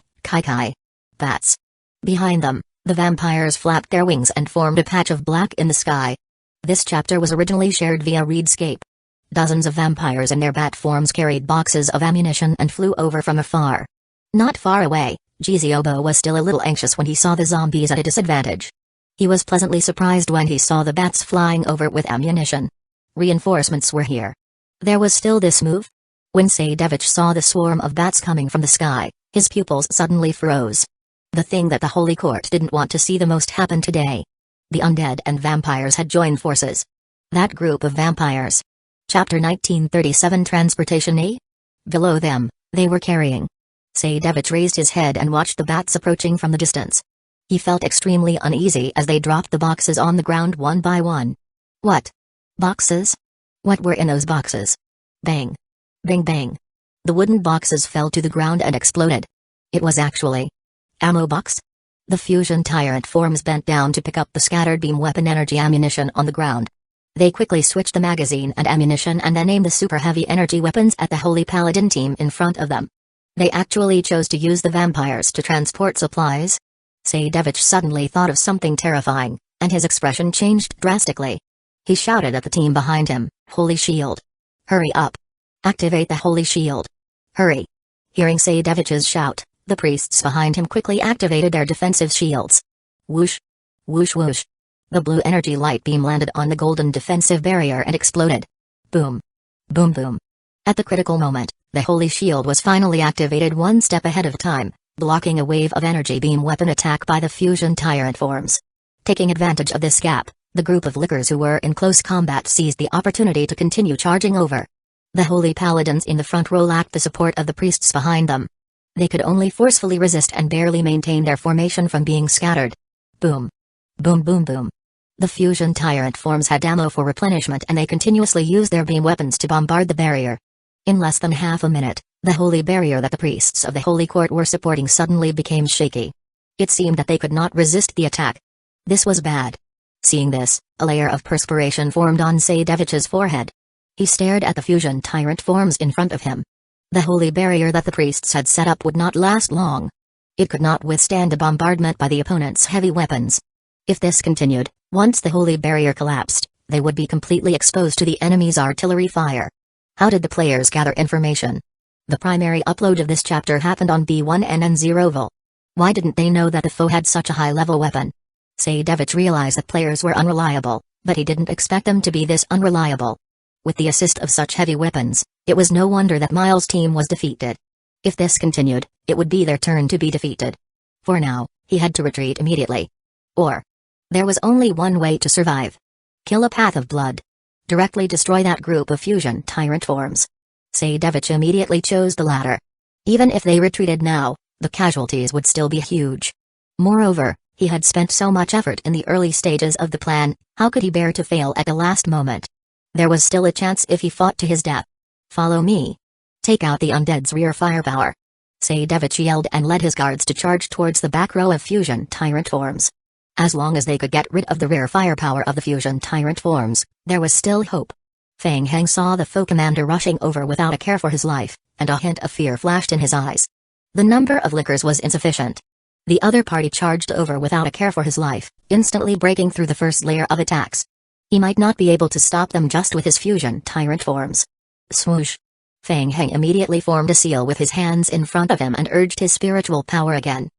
Bats. Behind them, the vampires flapped their wings and formed a patch of black in the sky. This chapter was originally shared via Readscape. Dozens of vampires in their bat forms carried boxes of ammunition and flew over from afar. Not far away, Jiziobo was still a little anxious when he saw the zombies at a disadvantage. He was pleasantly surprised when he saw the bats flying over with ammunition. Reinforcements were here. There was still this move? When Seidevich saw the swarm of bats coming from the sky, his pupils suddenly froze. The thing that the Holy Court didn't want to see the most happened today. The undead and vampires had joined forces. That group of vampires. Chapter 1937 Transportation E? Below them, they were carrying. Seidevich raised his head and watched the bats approaching from the distance. He felt extremely uneasy as they dropped the boxes on the ground one by one. What? Boxes? What were in those boxes? Bang. Bang bang. The wooden boxes fell to the ground and exploded. It was actually ammo box? The fusion tyrant forms bent down to pick up the scattered beam weapon energy ammunition on the ground. They quickly switched the magazine and ammunition and then aimed the super heavy energy weapons at the Holy Paladin team in front of them. They actually chose to use the vampires to transport supplies? Seidevich suddenly thought of something terrifying, and his expression changed drastically. He shouted at the team behind him, Holy Shield. Hurry up. Activate the Holy Shield. Hurry. Hearing Seidevich's shout, the priests behind him quickly activated their defensive shields. Whoosh. Whoosh whoosh. The blue energy light beam landed on the golden defensive barrier and exploded. Boom. Boom boom. At the critical moment, the Holy Shield was finally activated one step ahead of time, blocking a wave of energy beam weapon attack by the fusion tyrant forms. Taking advantage of this gap, the group of lickers who were in close combat seized the opportunity to continue charging over. The Holy Paladins in the front row lacked the support of the priests behind them. They could only forcefully resist and barely maintain their formation from being scattered. Boom. Boom boom boom. The fusion tyrant forms had ammo for replenishment and they continuously used their beam weapons to bombard the barrier. In less than half a minute, the holy barrier that the priests of the Holy Court were supporting suddenly became shaky. It seemed that they could not resist the attack. This was bad. Seeing this, a layer of perspiration formed on Seidevich's forehead. He stared at the fusion tyrant forms in front of him. The holy barrier that the priests had set up would not last long. It could not withstand the bombardment by the opponent's heavy weapons. If this continued, once the holy barrier collapsed, they would be completely exposed to the enemy's artillery fire. How did the players gather information? The primary upload of this chapter happened on B1NN0vol. Why didn't they know that the foe had such a high-level weapon? Seidevich realized that players were unreliable, but he didn't expect them to be this unreliable. With the assist of such heavy weapons, it was no wonder that Miles' team was defeated. If this continued, it would be their turn to be defeated. For now, he had to retreat immediately. Or, there was only one way to survive. Kill a path of blood. Directly destroy that group of fusion tyrant forms. Seidevich immediately chose the latter. Even if they retreated now, the casualties would still be huge. Moreover, he had spent so much effort in the early stages of the plan, how could he bear to fail at the last moment? There was still a chance if he fought to his death. Follow me. Take out the undead's rear firepower. Seidevich yelled and led his guards to charge towards the back row of fusion tyrant forms. As long as they could get rid of the rear firepower of the fusion tyrant forms, there was still hope. Feng Heng saw the foe commander rushing over without a care for his life, and a hint of fear flashed in his eyes. The number of lickers was insufficient. The other party charged over without a care for his life, instantly breaking through the first layer of attacks. He might not be able to stop them just with his fusion tyrant forms. Swoosh. Feng Heng immediately formed a seal with his hands in front of him and urged his spiritual power again.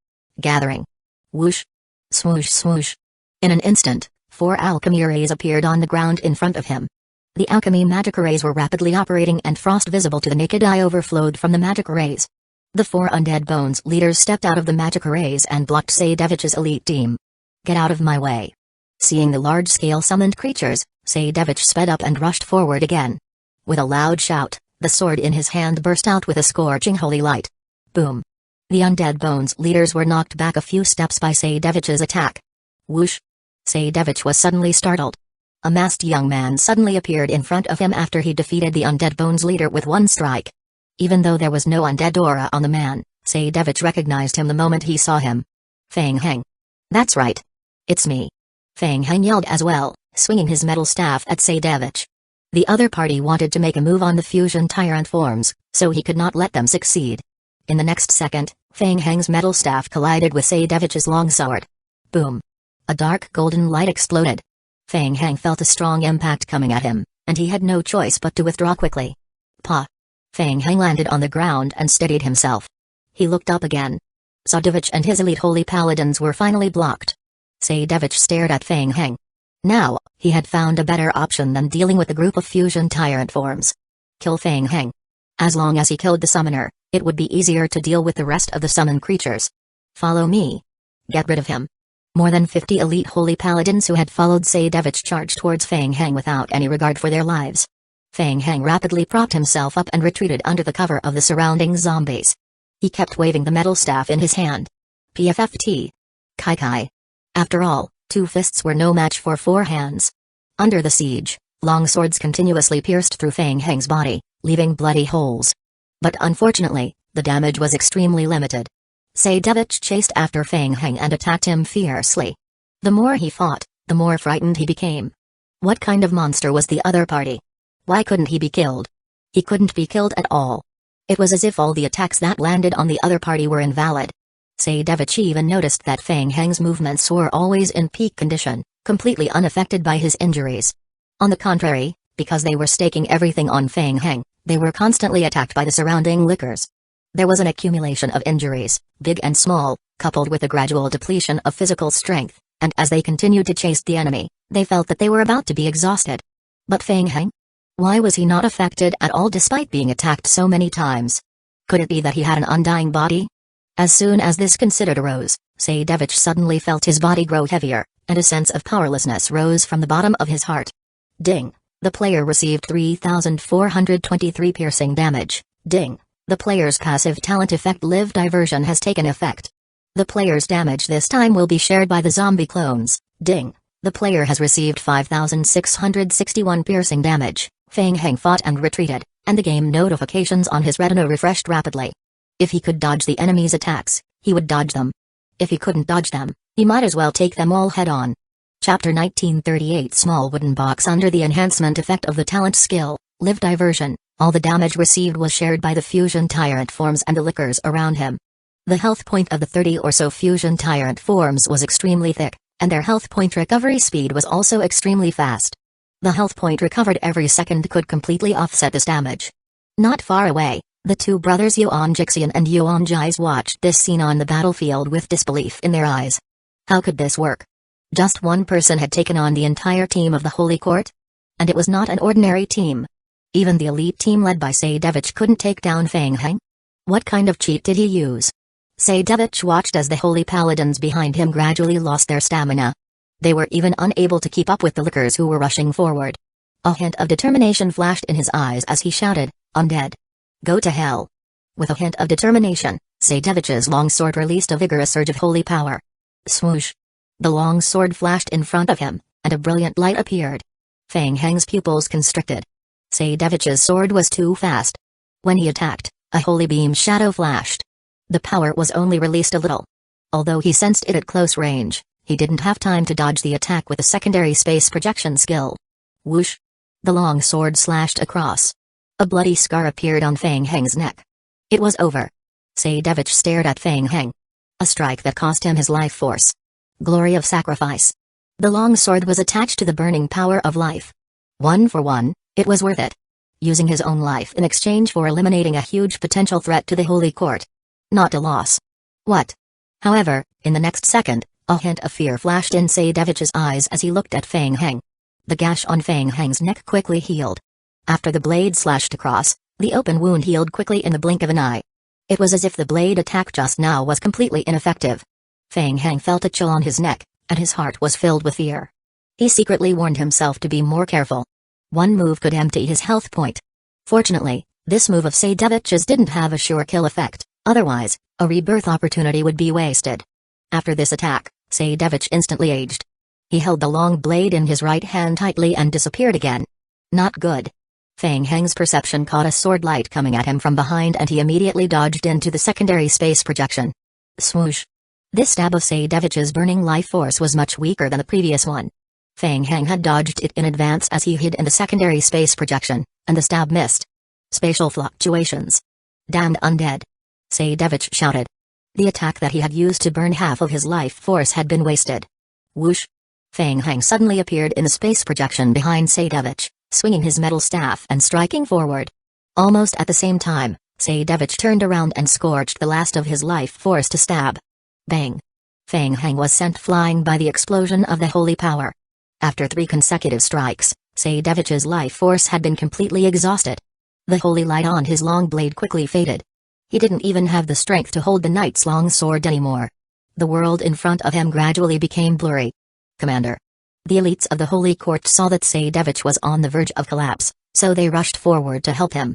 Gathering. Whoosh. Swoosh swoosh. In an instant, 4 alchemy rays appeared on the ground in front of him. The alchemy magic rays were rapidly operating and frost visible to the naked eye overflowed from the magic rays. The 4 undead bones leaders stepped out of the magic rays and blocked Seidevich's elite team. Get out of my way. Seeing the large-scale summoned creatures, Saidevich sped up and rushed forward again. With a loud shout, the sword in his hand burst out with a scorching holy light. Boom! The Undead Bones leaders were knocked back a few steps by Saidevich's attack. Whoosh! Saidevich was suddenly startled. A masked young man suddenly appeared in front of him after he defeated the Undead Bones leader with one strike. Even though there was no undead aura on the man, Saidevich recognized him the moment he saw him. Feng Heng. That's right. It's me. Feng Heng yelled as well, swinging his metal staff at Saidevich. The other party wanted to make a move on the fusion tyrant forms, so he could not let them succeed. In the next second, Feng Heng's metal staff collided with Saidevich's longsword. Boom! A dark golden light exploded. Feng Heng felt a strong impact coming at him, and he had no choice but to withdraw quickly. Pa! Feng Heng landed on the ground and steadied himself. He looked up again. Saidevich and his elite holy paladins were finally blocked. Saidevich stared at Feng Heng. Now, he had found a better option than dealing with a group of fusion tyrant forms. Kill Feng Heng. As long as he killed the summoner, it would be easier to deal with the rest of the summoned creatures. Follow me. Get rid of him. More than 50 elite holy paladins who had followed Saidevich charged towards Feng Heng without any regard for their lives. Feng Heng rapidly propped himself up and retreated under the cover of the surrounding zombies. He kept waving the metal staff in his hand. PFFT. Kai Kai. After all, 2 fists were no match for 4 hands. Under the siege, long swords continuously pierced through Feng Heng's body, leaving bloody holes. But unfortunately, the damage was extremely limited. Saidevich chased after Feng Heng and attacked him fiercely. The more he fought, the more frightened he became. What kind of monster was the other party? Why couldn't he be killed? He couldn't be killed at all. It was as if all the attacks that landed on the other party were invalid. Saidevich even noticed that Feng Heng's movements were always in peak condition, completely unaffected by his injuries. On the contrary, because they were staking everything on Feng Heng, they were constantly attacked by the surrounding lickers. There was an accumulation of injuries, big and small, coupled with a gradual depletion of physical strength, and as they continued to chase the enemy, they felt that they were about to be exhausted. But Feng Heng? Why was he not affected at all despite being attacked so many times? Could it be that he had an undying body? As soon as this considered arose, Saidevich suddenly felt his body grow heavier, and a sense of powerlessness rose from the bottom of his heart. Ding! The player received 3,423 piercing damage. Ding! The player's passive talent effect Live Diversion has taken effect. The player's damage this time will be shared by the zombie clones. Ding! The player has received 5,661 piercing damage. Feng Heng fought and retreated, and the game notifications on his retina refreshed rapidly. If he could dodge the enemy's attacks, he would dodge them. If he couldn't dodge them, he might as well take them all head-on. Chapter 1938 Small wooden box. Under the enhancement effect of the talent skill, Live Diversion, all the damage received was shared by the fusion tyrant forms and the lickers around him. The health point of the 30 or so fusion tyrant forms was extremely thick, and their health point recovery speed was also extremely fast. The health point recovered every second could completely offset this damage. Not far away, the 2 brothers Yuan Jixian and Yuan Jais watched this scene on the battlefield with disbelief in their eyes. How could this work? Just one person had taken on the entire team of the Holy Court? And it was not an ordinary team. Even the elite team led by Saidevich couldn't take down Feng Heng? What kind of cheat did he use? Saidevich watched as the holy paladins behind him gradually lost their stamina. They were even unable to keep up with the lickers who were rushing forward. A hint of determination flashed in his eyes as he shouted, "Undead! Go to hell!" With a hint of determination, Saidevich's longsword released a vigorous surge of holy power. Swoosh! The long sword flashed in front of him, and a brilliant light appeared. Feng Heng's pupils constricted. Saidevich's sword was too fast. When he attacked, a holy beam shadow flashed. The power was only released a little. Although he sensed it at close range, he didn't have time to dodge the attack with a secondary space projection skill. Whoosh! The long sword slashed across. A bloody scar appeared on Feng Heng's neck. It was over. Saidevich stared at Feng Heng. A strike that cost him his life force. Glory of sacrifice. The long sword was attached to the burning power of life. 1 for 1, it was worth it. Using his own life in exchange for eliminating a huge potential threat to the Holy Court. Not a loss. What? However, in the next second, a hint of fear flashed in Saidevich's eyes as he looked at Feng Heng. The gash on Feng Heng's neck quickly healed. After the blade slashed across, the open wound healed quickly in the blink of an eye. It was as if the blade attack just now was completely ineffective. Feng Heng felt a chill on his neck, and his heart was filled with fear. He secretly warned himself to be more careful. One move could empty his health point. Fortunately, this move of Sadevich's didn't have a sure kill effect, otherwise, a rebirth opportunity would be wasted. After this attack, Sadevich instantly aged. He held the long blade in his right hand tightly and disappeared again. Not good. Fang Heng's perception caught a sword light coming at him from behind and he immediately dodged into the secondary space projection. Swoosh. This stab of Sadevich's burning life force was much weaker than the previous one. Fang Heng had dodged it in advance as he hid in the secondary space projection, and the stab missed. Spatial fluctuations. Damned undead. Sadevich shouted. The attack that he had used to burn half of his life force had been wasted. Whoosh. Fang Heng suddenly appeared in the space projection behind Sadevich, swinging his metal staff and striking forward. Almost at the same time, Sadevich turned around and scorched the last of his life force to stab. Bang! Fang Heng was sent flying by the explosion of the holy power. After 3 consecutive strikes, Sadevich's life force had been completely exhausted. The holy light on his long blade quickly faded. He didn't even have the strength to hold the knight's long sword anymore. The world in front of him gradually became blurry. Commander. The elites of the Holy Court saw that Sadevich was on the verge of collapse, so they rushed forward to help him.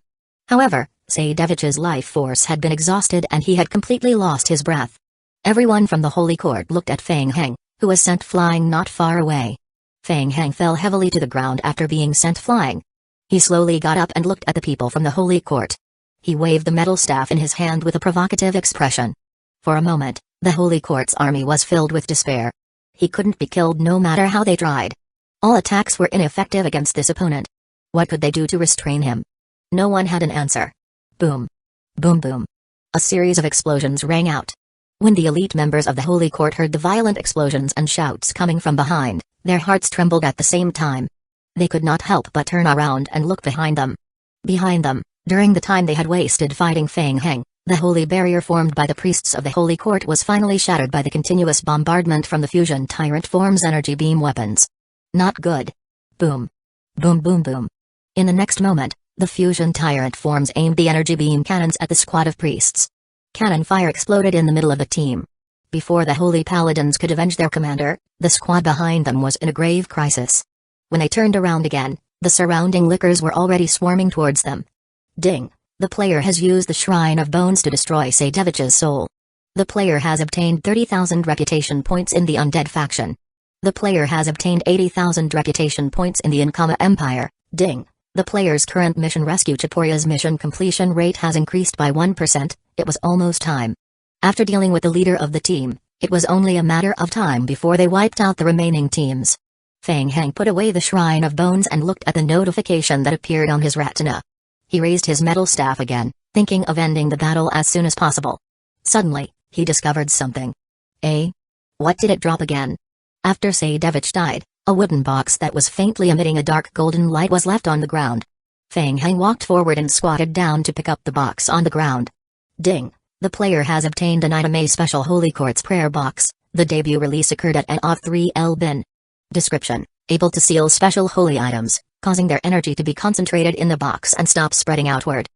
However, Sadevich's life force had been exhausted and he had completely lost his breath. Everyone from the Holy Court looked at Fang Heng, who was sent flying not far away. Fang Heng fell heavily to the ground after being sent flying. He slowly got up and looked at the people from the Holy Court. He waved the metal staff in his hand with a provocative expression. For a moment, the Holy Court's army was filled with despair. He couldn't be killed no matter how they tried. All attacks were ineffective against this opponent. What could they do to restrain him? No one had an answer. Boom. Boom boom. A series of explosions rang out. When the elite members of the Holy Court heard the violent explosions and shouts coming from behind, their hearts trembled at the same time. They could not help but turn around and look behind them. Behind them, during the time they had wasted fighting Fang Heng, the holy barrier formed by the priests of the Holy Court was finally shattered by the continuous bombardment from the fusion tyrant form's energy beam weapons. Not good. Boom. Boom boom boom. In the next moment, the fusion tyrant forms aimed the energy beam cannons at the squad of priests. Cannon fire exploded in the middle of the team. Before the holy paladins could avenge their commander, the squad behind them was in a grave crisis. When they turned around again, the surrounding lickers were already swarming towards them. Ding. The player has used the Shrine of Bones to destroy Sadevich's soul. The player has obtained 30,000 reputation points in the undead faction. The player has obtained 80,000 reputation points in the Inkama Empire. Ding. The player's current mission Rescue Chiporia's mission completion rate has increased by 1%, it was almost time. After dealing with the leader of the team, it was only a matter of time before they wiped out the remaining teams. Fang Heng put away the Shrine of Bones and looked at the notification that appeared on his retina. He raised his metal staff again, thinking of ending the battle as soon as possible. Suddenly, he discovered something. What did it drop again? After Sadevich died, a wooden box that was faintly emitting a dark golden light was left on the ground. Fang Heng walked forward and squatted down to pick up the box on the ground. Ding! The player has obtained an item A Special Holy Court's Prayer Box. The debut release occurred at an OV3L bin. Description: able to seal special holy items, causing their energy to be concentrated in the box and stop spreading outward.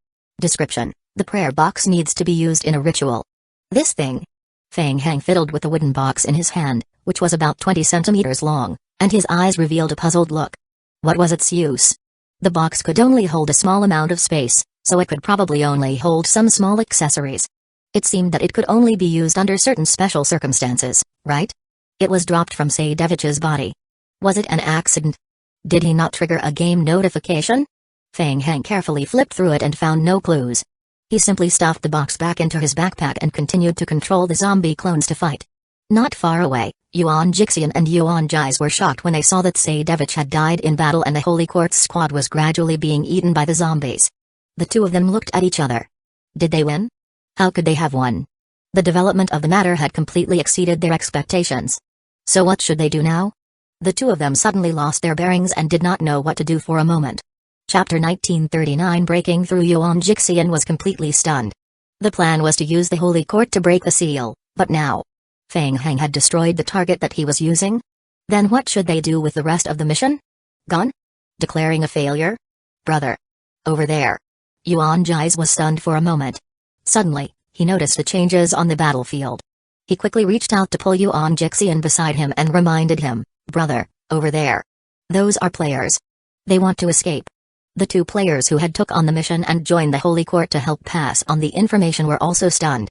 Description: the prayer box needs to be used in a ritual. This thing. Fang Heng fiddled with the wooden box in his hand, which was about 20 centimeters long, and his eyes revealed a puzzled look. What was its use? The box could only hold a small amount of space, so it could probably only hold some small accessories. It seemed that it could only be used under certain special circumstances, right? It was dropped from Sadevich's body. Was it an accident? Did he not trigger a game notification? Fang Heng carefully flipped through it and found no clues. He simply stuffed the box back into his backpack and continued to control the zombie clones to fight. Not far away, Yuan Jixian and Yuan Jais were shocked when they saw that Sadevich had died in battle and the Holy Court's squad was gradually being eaten by the zombies. The two of them looked at each other. Did they win? How could they have won? The development of the matter had completely exceeded their expectations. So what should they do now? The two of them suddenly lost their bearings and did not know what to do for a moment. Chapter 1939 Breaking through. Yuan Jixian was completely stunned. The plan was to use the Holy Court to break the seal, but now Fang Heng had destroyed the target that he was using? Then what should they do with the rest of the mission? Gone? Declaring a failure? Brother. Over there. Yuan Jais was stunned for a moment. Suddenly, he noticed the changes on the battlefield. He quickly reached out to pull Yuan Jixian beside him and reminded him, Brother, Over there. Those are players. They want to escape. The two players who had took on the mission and joined the Holy Court to help pass on the information were also stunned.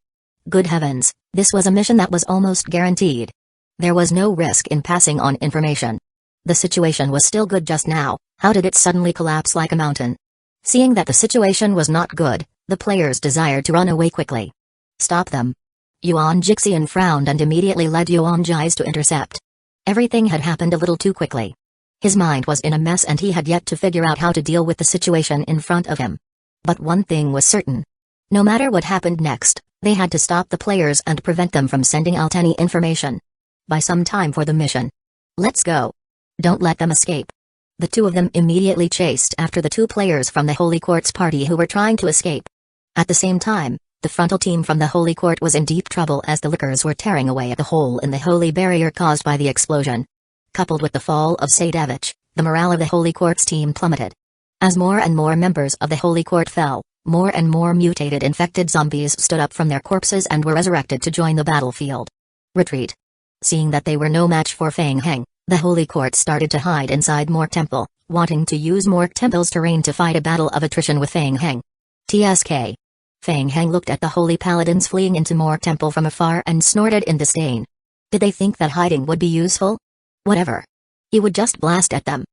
Good heavens, this was a mission that was almost guaranteed. There was no risk in passing on information. The situation was still good just now, how did it suddenly collapse like a mountain? Seeing that the situation was not good, the players desired to run away quickly. Stop them. Yuan Jixian frowned and immediately led Yuan Jais to intercept. Everything had happened a little too quickly. His mind was in a mess and he had yet to figure out how to deal with the situation in front of him. But one thing was certain. No matter what happened next, they had to stop the players and prevent them from sending out any information. Buy some time for the mission. Let's go. Don't let them escape. The two of them immediately chased after the two players from the Holy Court's party who were trying to escape. At the same time, the frontal team from the Holy Court was in deep trouble as the lickers were tearing away at the hole in the holy barrier caused by the explosion. Coupled with the fall of Sadevich, the morale of the Holy Court's team plummeted. As more and more members of the Holy Court fell, more and more mutated infected zombies stood up from their corpses and were resurrected to join the battlefield. Retreat. Seeing that they were no match for Feng Heng, the Holy Court started to hide inside Mork Temple, wanting to use Mork Temple's terrain to fight a battle of attrition with Feng Heng. TSK. Feng Heng looked at the Holy Paladins fleeing into Mork Temple from afar and snorted in disdain. Did they think that hiding would be useful? Whatever. He would just blast at them.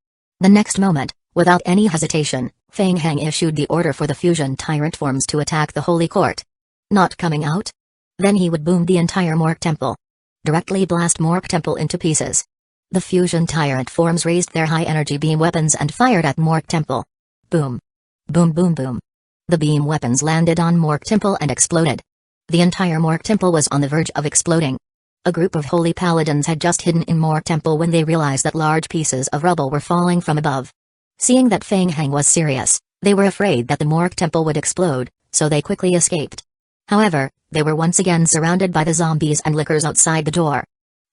The next moment, without any hesitation, Feng Heng issued the order for the fusion tyrant forms to attack the Holy Court. Not coming out? Then he would boom the entire Mork Temple. Directly blast Mork Temple into pieces. The fusion tyrant forms raised their high-energy beam weapons and fired at Mork Temple. Boom. Boom boom boom. The beam weapons landed on Mork Temple and exploded. The entire Mork Temple was on the verge of exploding. A group of holy paladins had just hidden in Mork Temple when they realized that large pieces of rubble were falling from above. Seeing that Feng Heng was serious, they were afraid that the Mork Temple would explode, so they quickly escaped. However, they were once again surrounded by the zombies and lickers outside the door.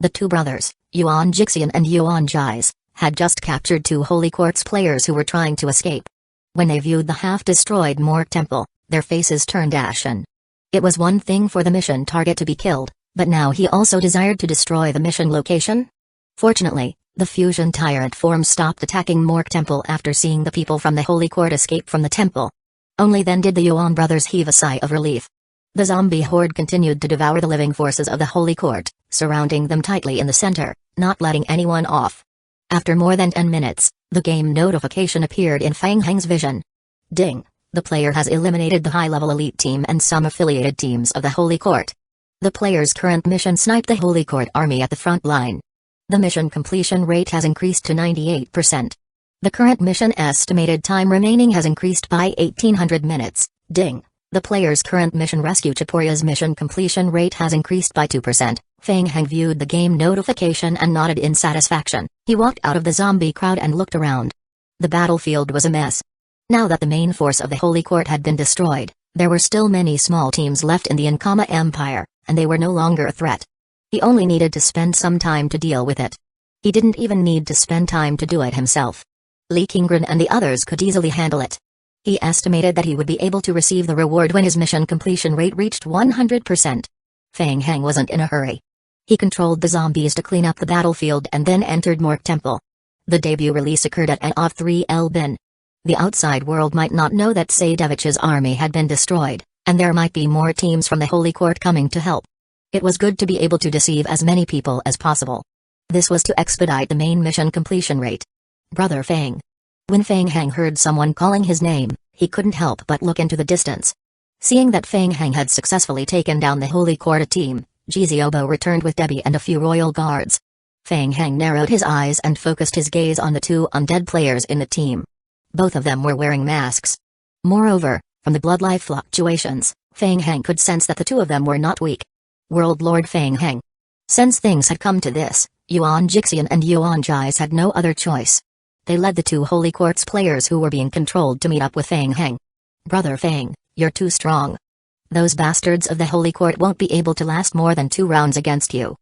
The two brothers, Yuan Jixian and Yuan Jais, had just captured two Holy Court's players who were trying to escape. When they viewed the half-destroyed Mork Temple, their faces turned ashen. It was one thing for the mission target to be killed, but now he also desired to destroy the mission location? Fortunately, the fusion tyrant form stopped attacking Mork Temple after seeing the people from the Holy Court escape from the temple. Only then did the Yuan brothers heave a sigh of relief. The zombie horde continued to devour the living forces of the Holy Court, surrounding them tightly in the center, not letting anyone off. After more than 10 minutes, the game notification appeared in Feng Heng's vision. Ding! The player has eliminated the high-level elite team and some affiliated teams of the Holy Court. The player's current mission sniped the Holy Court army at the front line. The mission completion rate has increased to 98%. The current mission estimated time remaining has increased by 1800 minutes. Ding! The player's current mission rescue Chiporia's mission completion rate has increased by 2%. Feng Heng viewed the game notification and nodded in satisfaction. He walked out of the zombie crowd and looked around. The battlefield was a mess. Now that the main force of the Holy Court had been destroyed, there were still many small teams left in the Ankama Empire, and they were no longer a threat. He only needed to spend some time to deal with it. He didn't even need to spend time to do it himself. Li Qingren and the others could easily handle it. He estimated that he would be able to receive the reward when his mission completion rate reached 100%. Feng Heng wasn't in a hurry. He controlled the zombies to clean up the battlefield and then entered Mork Temple. The debut release occurred at an of 3 Elbin. The outside world might not know that Sadevich's army had been destroyed, and there might be more teams from the Holy Court coming to help. It was good to be able to deceive as many people as possible. This was to expedite the main mission completion rate. Brother Feng. When Feng Heng heard someone calling his name, he couldn't help but look into the distance. Seeing that Feng Heng had successfully taken down the Holy Court team, Jiziobo returned with Debbie and a few royal guards. Feng Heng narrowed his eyes and focused his gaze on the two undead players in the team. Both of them were wearing masks. Moreover, from the blood life fluctuations, Feng Heng could sense that the two of them were not weak. World Lord Feng Heng. Since things had come to this, Yuan Jixian and Yuan Jais had no other choice. They led the two Holy Court's players who were being controlled to meet up with Feng Heng. Brother Feng, you're too strong. Those bastards of the Holy Court won't be able to last more than 2 rounds against you.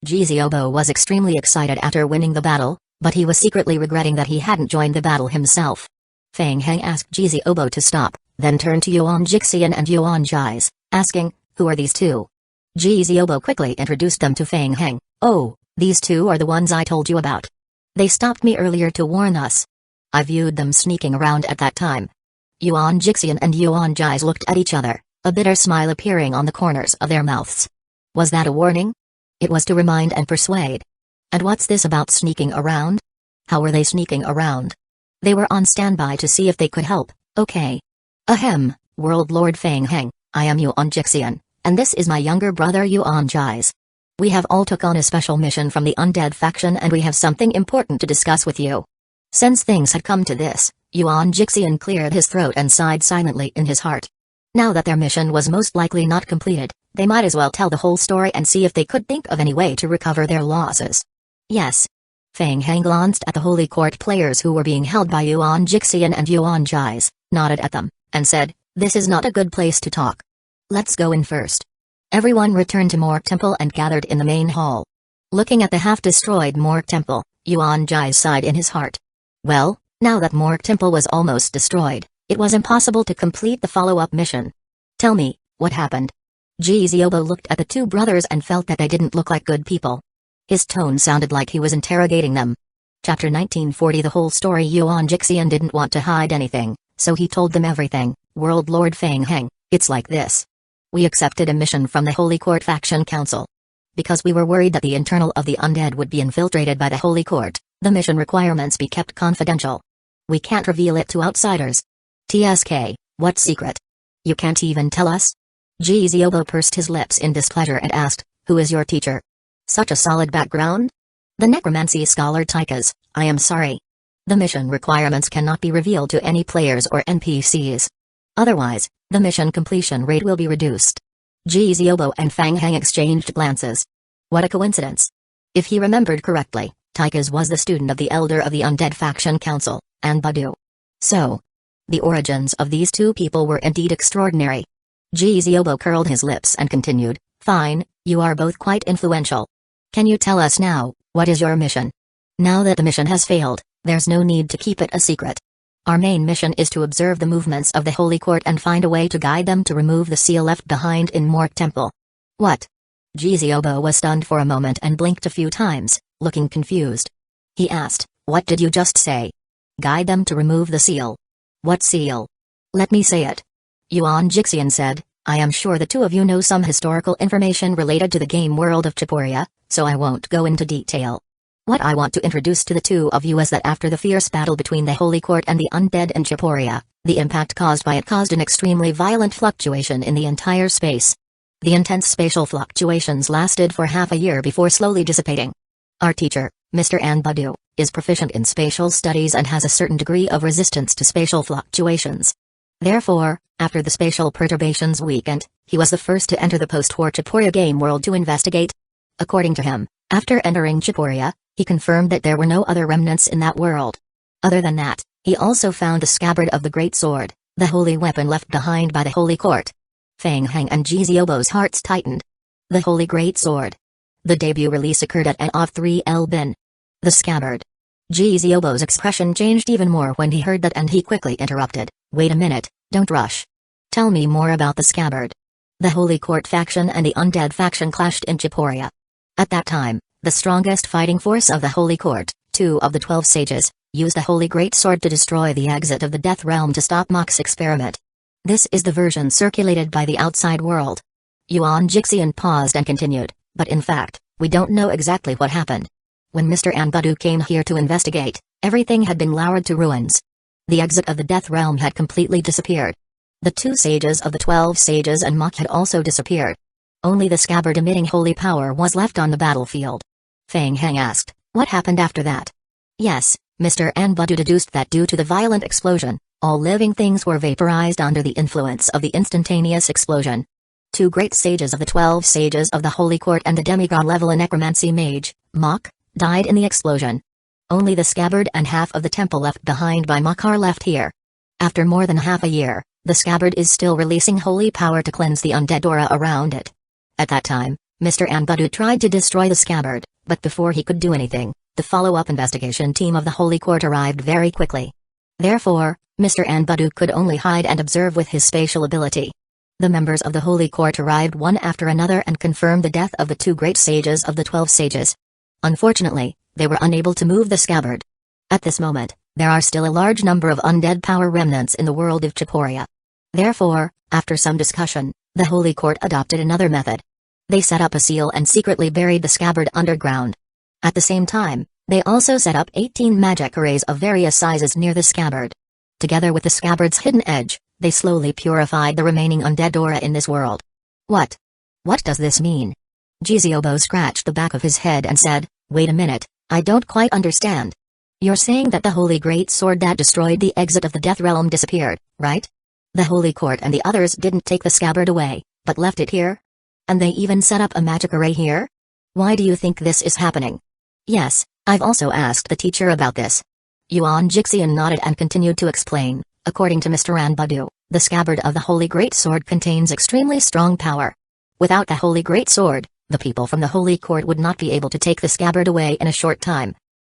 Jiziobo was extremely excited after winning the battle, but he was secretly regretting that he hadn't joined the battle himself. Feng Heng asked Jiziobo to stop, then turned to Yuan Jixian and Yuan Jais, asking, who are these two? Jiziobo quickly introduced them to Feng Heng. Oh, these two are the ones I told you about. They stopped me earlier to warn us. I viewed them sneaking around at that time. Yuan Jixian and Yuan Jais looked at each other, a bitter smile appearing on the corners of their mouths. Was that a warning? It was to remind and persuade. And what's this about sneaking around? How were they sneaking around? They were on standby to see if they could help, okay. Ahem, World Lord Feng Heng, I am Yuan Jixian, and this is my younger brother Yuan Jais. We have all took on a special mission from the undead faction and we have something important to discuss with you. Since things had come to this, Yuan Jixian cleared his throat and sighed silently in his heart. Now that their mission was most likely not completed, they might as well tell the whole story and see if they could think of any way to recover their losses. Yes. Feng Heng glanced at the Holy Court players who were being held by Yuan Jixian and Yuan Jais, nodded at them, and said, "This is not a good place to talk. Let's go in first." Everyone returned to Morgue Temple and gathered in the main hall. Looking at the half-destroyed Morgue Temple, Yuan Jais sighed in his heart. Well, now that Morgue Temple was almost destroyed, it was impossible to complete the follow-up mission. Tell me, what happened? Ji Ziobo looked at the two brothers and felt that they didn't look like good people. His tone sounded like he was interrogating them. Chapter 1940. The whole story. Yuan Jixian didn't want to hide anything, so he told them everything. World Lord Feng Heng, it's like this. We accepted a mission from the Holy Court Faction Council. Because we were worried that the internal of the undead would be infiltrated by the Holy Court, the mission requirements be kept confidential. We can't reveal it to outsiders. TSK, what secret? You can't even tell us? Ji Ziobo pursed his lips in displeasure and asked, who is your teacher? Such a solid background? The necromancy scholar Tychus, I am sorry. The mission requirements cannot be revealed to any players or NPCs. Otherwise, the mission completion rate will be reduced. Ji Ziobo and Feng Heng exchanged glances. What a coincidence. If he remembered correctly, Tychus was the student of the Elder of the Undead Faction Council, and Badu. So, the origins of these two people were indeed extraordinary. Ji Ziobo curled his lips and continued, fine, you are both quite influential. Can you tell us now, what is your mission? Now that the mission has failed, there's no need to keep it a secret. Our main mission is to observe the movements of the Holy Court and find a way to guide them to remove the seal left behind in Morgue Temple. What? Ji Ziobo was stunned for a moment and blinked a few times, looking confused. He asked, what did you just say? Guide them to remove the seal. What seal? Let me say it. Yuan Jixian said, I am sure the two of you know some historical information related to the game world of Chiporia, so I won't go into detail. What I want to introduce to the two of you is that after the fierce battle between the Holy Court and the undead in Chiporia, the impact caused by it caused an extremely violent fluctuation in the entire space. The intense spatial fluctuations lasted for half a year before slowly dissipating. Our teacher, Mr. Anbadu, is proficient in spatial studies and has a certain degree of resistance to spatial fluctuations. Therefore, after the spatial perturbations weakened, he was the first to enter the post-war Chiporia game world to investigate. According to him, after entering Chiporia, he confirmed that there were no other remnants in that world. Other than that, he also found the scabbard of the Great Sword, the holy weapon left behind by the Holy Court. Feng Heng and Ji Ziobo's hearts tightened. The Holy Great Sword. The debut release occurred at N of 3 Bin. The scabbard. Ji Ziobo's expression changed even more when he heard that and he quickly interrupted, wait a minute, don't rush. Tell me more about the scabbard. The Holy Court faction and the Undead faction clashed in Chiporia. At that time, the strongest fighting force of the Holy Court, 2 of the 12 sages, used the Holy Great Sword to destroy the exit of the Death Realm to stop Mok's experiment. This is the version circulated by the outside world. Yuan Jixian paused and continued, but in fact, we don't know exactly what happened. When Mr. Anbadu came here to investigate, everything had been lowered to ruins. The exit of the Death Realm had completely disappeared. The 2 sages of the 12 sages and Mok had also disappeared. Only the scabbard emitting holy power was left on the battlefield. Feng Heng asked, what happened after that? Yes, Mr. Anbadu deduced that due to the violent explosion, all living things were vaporized under the influence of the instantaneous explosion. 2 great sages of the 12 sages of the Holy Court and the demigod level necromancy mage, Mok, died in the explosion. Only the scabbard and half of the temple left behind by Mok are left here. After more than half a year, the scabbard is still releasing holy power to cleanse the undead aura around it. At that time, Mr. Anbadu tried to destroy the scabbard, but before he could do anything, the follow-up investigation team of the Holy Court arrived very quickly. Therefore, Mr. Anbadu could only hide and observe with his spatial ability. The members of the Holy Court arrived one after another and confirmed the death of the 2 great sages of the 12 sages. Unfortunately, they were unable to move the scabbard. At this moment, there are still a large number of undead power remnants in the world of Chiporia. Therefore, after some discussion, the Holy Court adopted another method. They set up a seal and secretly buried the scabbard underground. At the same time, they also set up 18 magic arrays of various sizes near the scabbard. Together with the scabbard's hidden edge, they slowly purified the remaining undead aura in this world. What? What does this mean? Jizobo scratched the back of his head and said, "Wait a minute, I don't quite understand. You're saying that the Holy Great Sword that destroyed the exit of the Death Realm disappeared, right? The Holy Court and the others didn't take the scabbard away, but left it here? And they even set up a magic array here? Why do you think this is happening?" "Yes, I've also asked the teacher about this." Yuan Jixian nodded and continued to explain. According to Mr. Anbadu, the scabbard of the Holy Great Sword contains extremely strong power. Without the Holy Great Sword, the people from the Holy Court would not be able to take the scabbard away in a short time.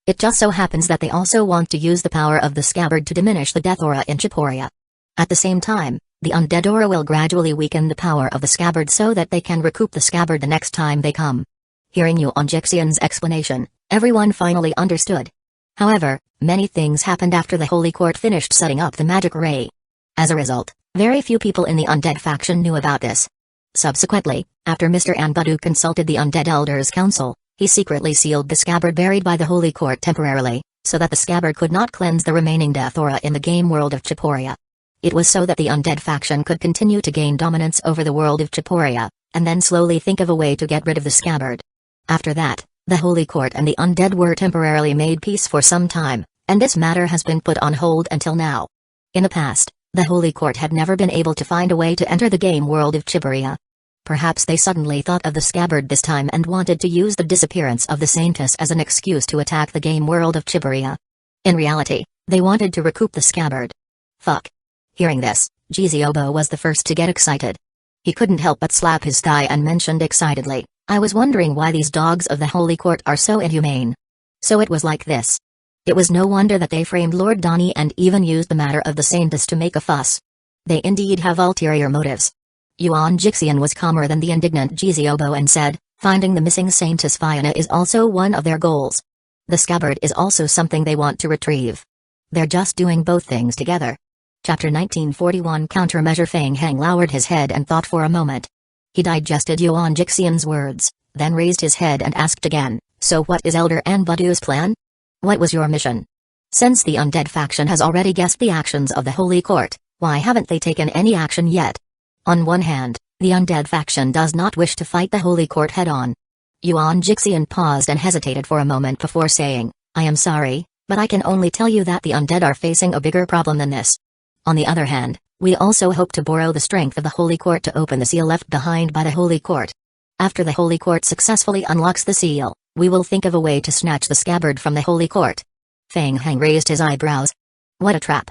It just so happens that they also want to use the power of the scabbard to diminish the death aura in Chiporia. At the same time, the undead aura will gradually weaken the power of the scabbard so that they can recoup the scabbard the next time they come. Hearing Yuan Jixian's explanation, everyone finally understood. However, many things happened after the Holy Court finished setting up the magic array. As a result, very few people in the undead faction knew about this. Subsequently, after Mr. Anbadu consulted the Undead Elders Council, he secretly sealed the scabbard buried by the Holy Court temporarily, so that the scabbard could not cleanse the remaining death aura in the game world of Chiporia. It was so that the undead faction could continue to gain dominance over the world of Chiporia, and then slowly think of a way to get rid of the scabbard. After that, the Holy Court and the undead were temporarily made peace for some time, and this matter has been put on hold until now. In the past, the Holy Court had never been able to find a way to enter the game world of Chiporia. Perhaps they suddenly thought of the scabbard this time and wanted to use the disappearance of the Saintess as an excuse to attack the game world of Chiporia. In reality, they wanted to recoup the scabbard. Fuck. Hearing this, Jizobo was the first to get excited. He couldn't help but slap his thigh and mentioned excitedly, "I was wondering why these dogs of the Holy Court are so inhumane." So it was like this. It was no wonder that they framed Lord Donnie and even used the matter of the Saintess to make a fuss. They indeed have ulterior motives. Yuan Jixian was calmer than the indignant Jizobo and said, "Finding the missing Saintess Fiona is also one of their goals. The scabbard is also something they want to retrieve. They're just doing both things together." Chapter 1941 Countermeasure. Feng Heng lowered his head and thought for a moment. He digested Yuan Jixian's words, then raised his head and asked again, "So what is Elder Anbudu's plan? What was your mission? Since the undead faction has already guessed the actions of the Holy Court, why haven't they taken any action yet?" On one hand, the undead faction does not wish to fight the Holy Court head-on. Yuan Jixian paused and hesitated for a moment before saying, "I am sorry, but I can only tell you that the undead are facing a bigger problem than this. On the other hand, we also hope to borrow the strength of the Holy Court to open the seal left behind by the Holy Court. After the Holy Court successfully unlocks the seal, we will think of a way to snatch the scabbard from the Holy Court." Feng Heng raised his eyebrows. What a trap.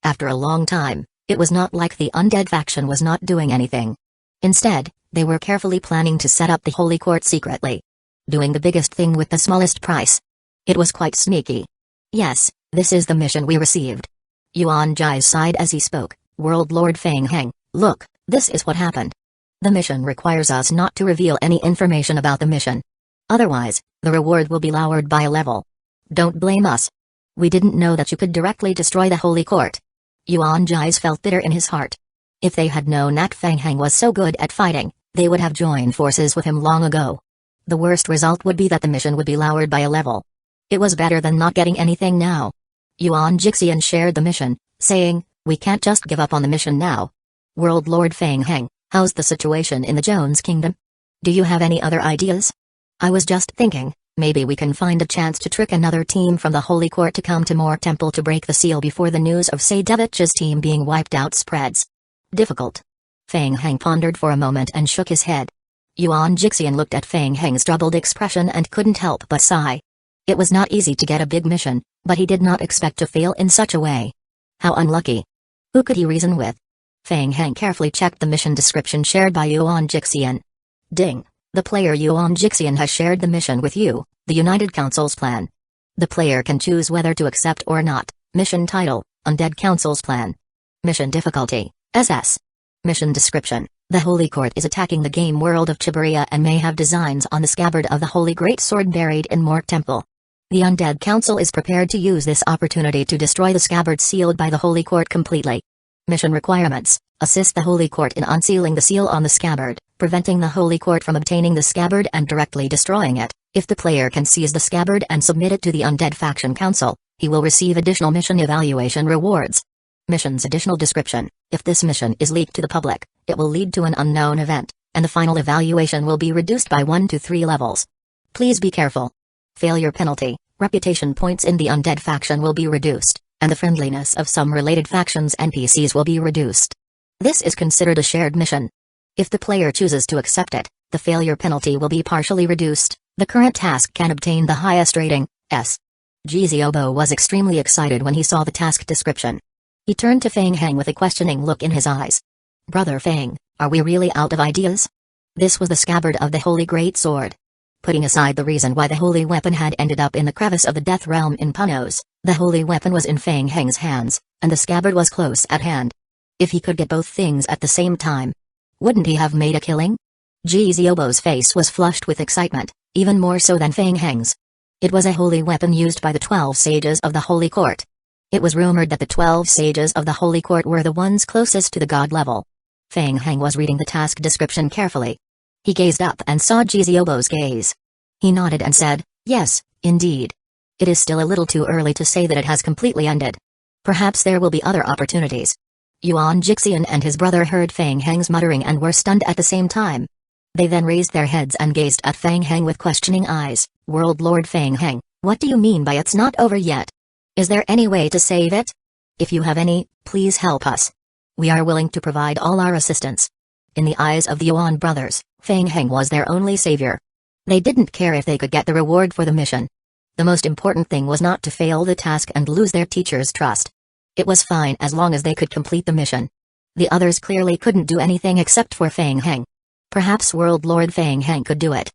After a long time, it was not like the undead faction was not doing anything. Instead, they were carefully planning to set up the Holy Court secretly. Doing the biggest thing with the smallest price. It was quite sneaky. "Yes, this is the mission we received." Yuan Jai sighed as he spoke, "World Lord Feng Heng, look, this is what happened. The mission requires us not to reveal any information about the mission. Otherwise, the reward will be lowered by a level. Don't blame us. We didn't know that you could directly destroy the Holy Court." Yuan Jais felt bitter in his heart. If they had known that Feng Heng was so good at fighting, they would have joined forces with him long ago. The worst result would be that the mission would be lowered by a level. It was better than not getting anything now. Yuan Jixian shared the mission, saying, "We can't just give up on the mission now. World Lord Feng Heng, how's the situation in the Jones Kingdom? Do you have any other ideas? I was just thinking, maybe we can find a chance to trick another team from the Holy Court to come to Moor Temple to break the seal before the news of Sadevich's team being wiped out spreads." Difficult. Feng Heng pondered for a moment and shook his head. Yuan Jixian looked at Feng Heng's troubled expression and couldn't help but sigh. It was not easy to get a big mission, but he did not expect to fail in such a way. How unlucky. Who could he reason with? Feng Heng carefully checked the mission description shared by Yuan Jixian. Ding. The player Yuan Jixian has shared the mission with you, the United Council's plan. The player can choose whether to accept or not. Mission title, Undead Council's plan. Mission difficulty, SS. Mission description, the Holy Court is attacking the game world of Chiburia and may have designs on the scabbard of the Holy Great Sword buried in Moor Temple. The Undead Council is prepared to use this opportunity to destroy the scabbard sealed by the Holy Court completely. Mission requirements: assist the Holy Court in unsealing the seal on the scabbard, preventing the Holy Court from obtaining the scabbard and directly destroying it. If the player can seize the scabbard and submit it to the Undead Faction Council, he will receive additional mission evaluation rewards. Mission's additional description: if this mission is leaked to the public, it will lead to an unknown event, and the final evaluation will be reduced by 1 to 3 levels. Please be careful. Failure penalty: reputation points in the Undead faction will be reduced, and the friendliness of some related factions NPCs will be reduced. This is considered a shared mission. If the player chooses to accept it, the failure penalty will be partially reduced. The current task can obtain the highest rating, S. Jiziobo was extremely excited when he saw the task description. He turned to Fang Heng with a questioning look in his eyes. Brother Fang, are we really out of ideas? This was the scabbard of the Holy Great Sword. Putting aside the reason why the holy weapon had ended up in the crevice of the Death Realm in Punos, the holy weapon was in Fang Heng's hands, and the scabbard was close at hand. If he could get both things at the same time, wouldn't he have made a killing? Jiziobo's face was flushed with excitement, even more so than Fang Heng's. It was a holy weapon used by the 12 sages of the Holy Court. It was rumored that the 12 sages of the Holy Court were the ones closest to the god level. Fang Heng was reading the task description carefully. He gazed up and saw Jiziobo's gaze. He nodded and said, "Yes, indeed. It is still a little too early to say that it has completely ended. Perhaps there will be other opportunities." Yuan Jixian and his brother heard Fang Heng's muttering and were stunned at the same time. They then raised their heads and gazed at Fang Heng with questioning eyes. "World Lord Fang Heng, what do you mean by it's not over yet? Is there any way to save it? If you have any, please help us. We are willing to provide all our assistance." In the eyes of the Yuan brothers, Fang Heng was their only savior. They didn't care if they could get the reward for the mission. The most important thing was not to fail the task and lose their teacher's trust. It was fine as long as they could complete the mission. The others clearly couldn't do anything except for Fang Heng. Perhaps World Lord Fang Heng could do it.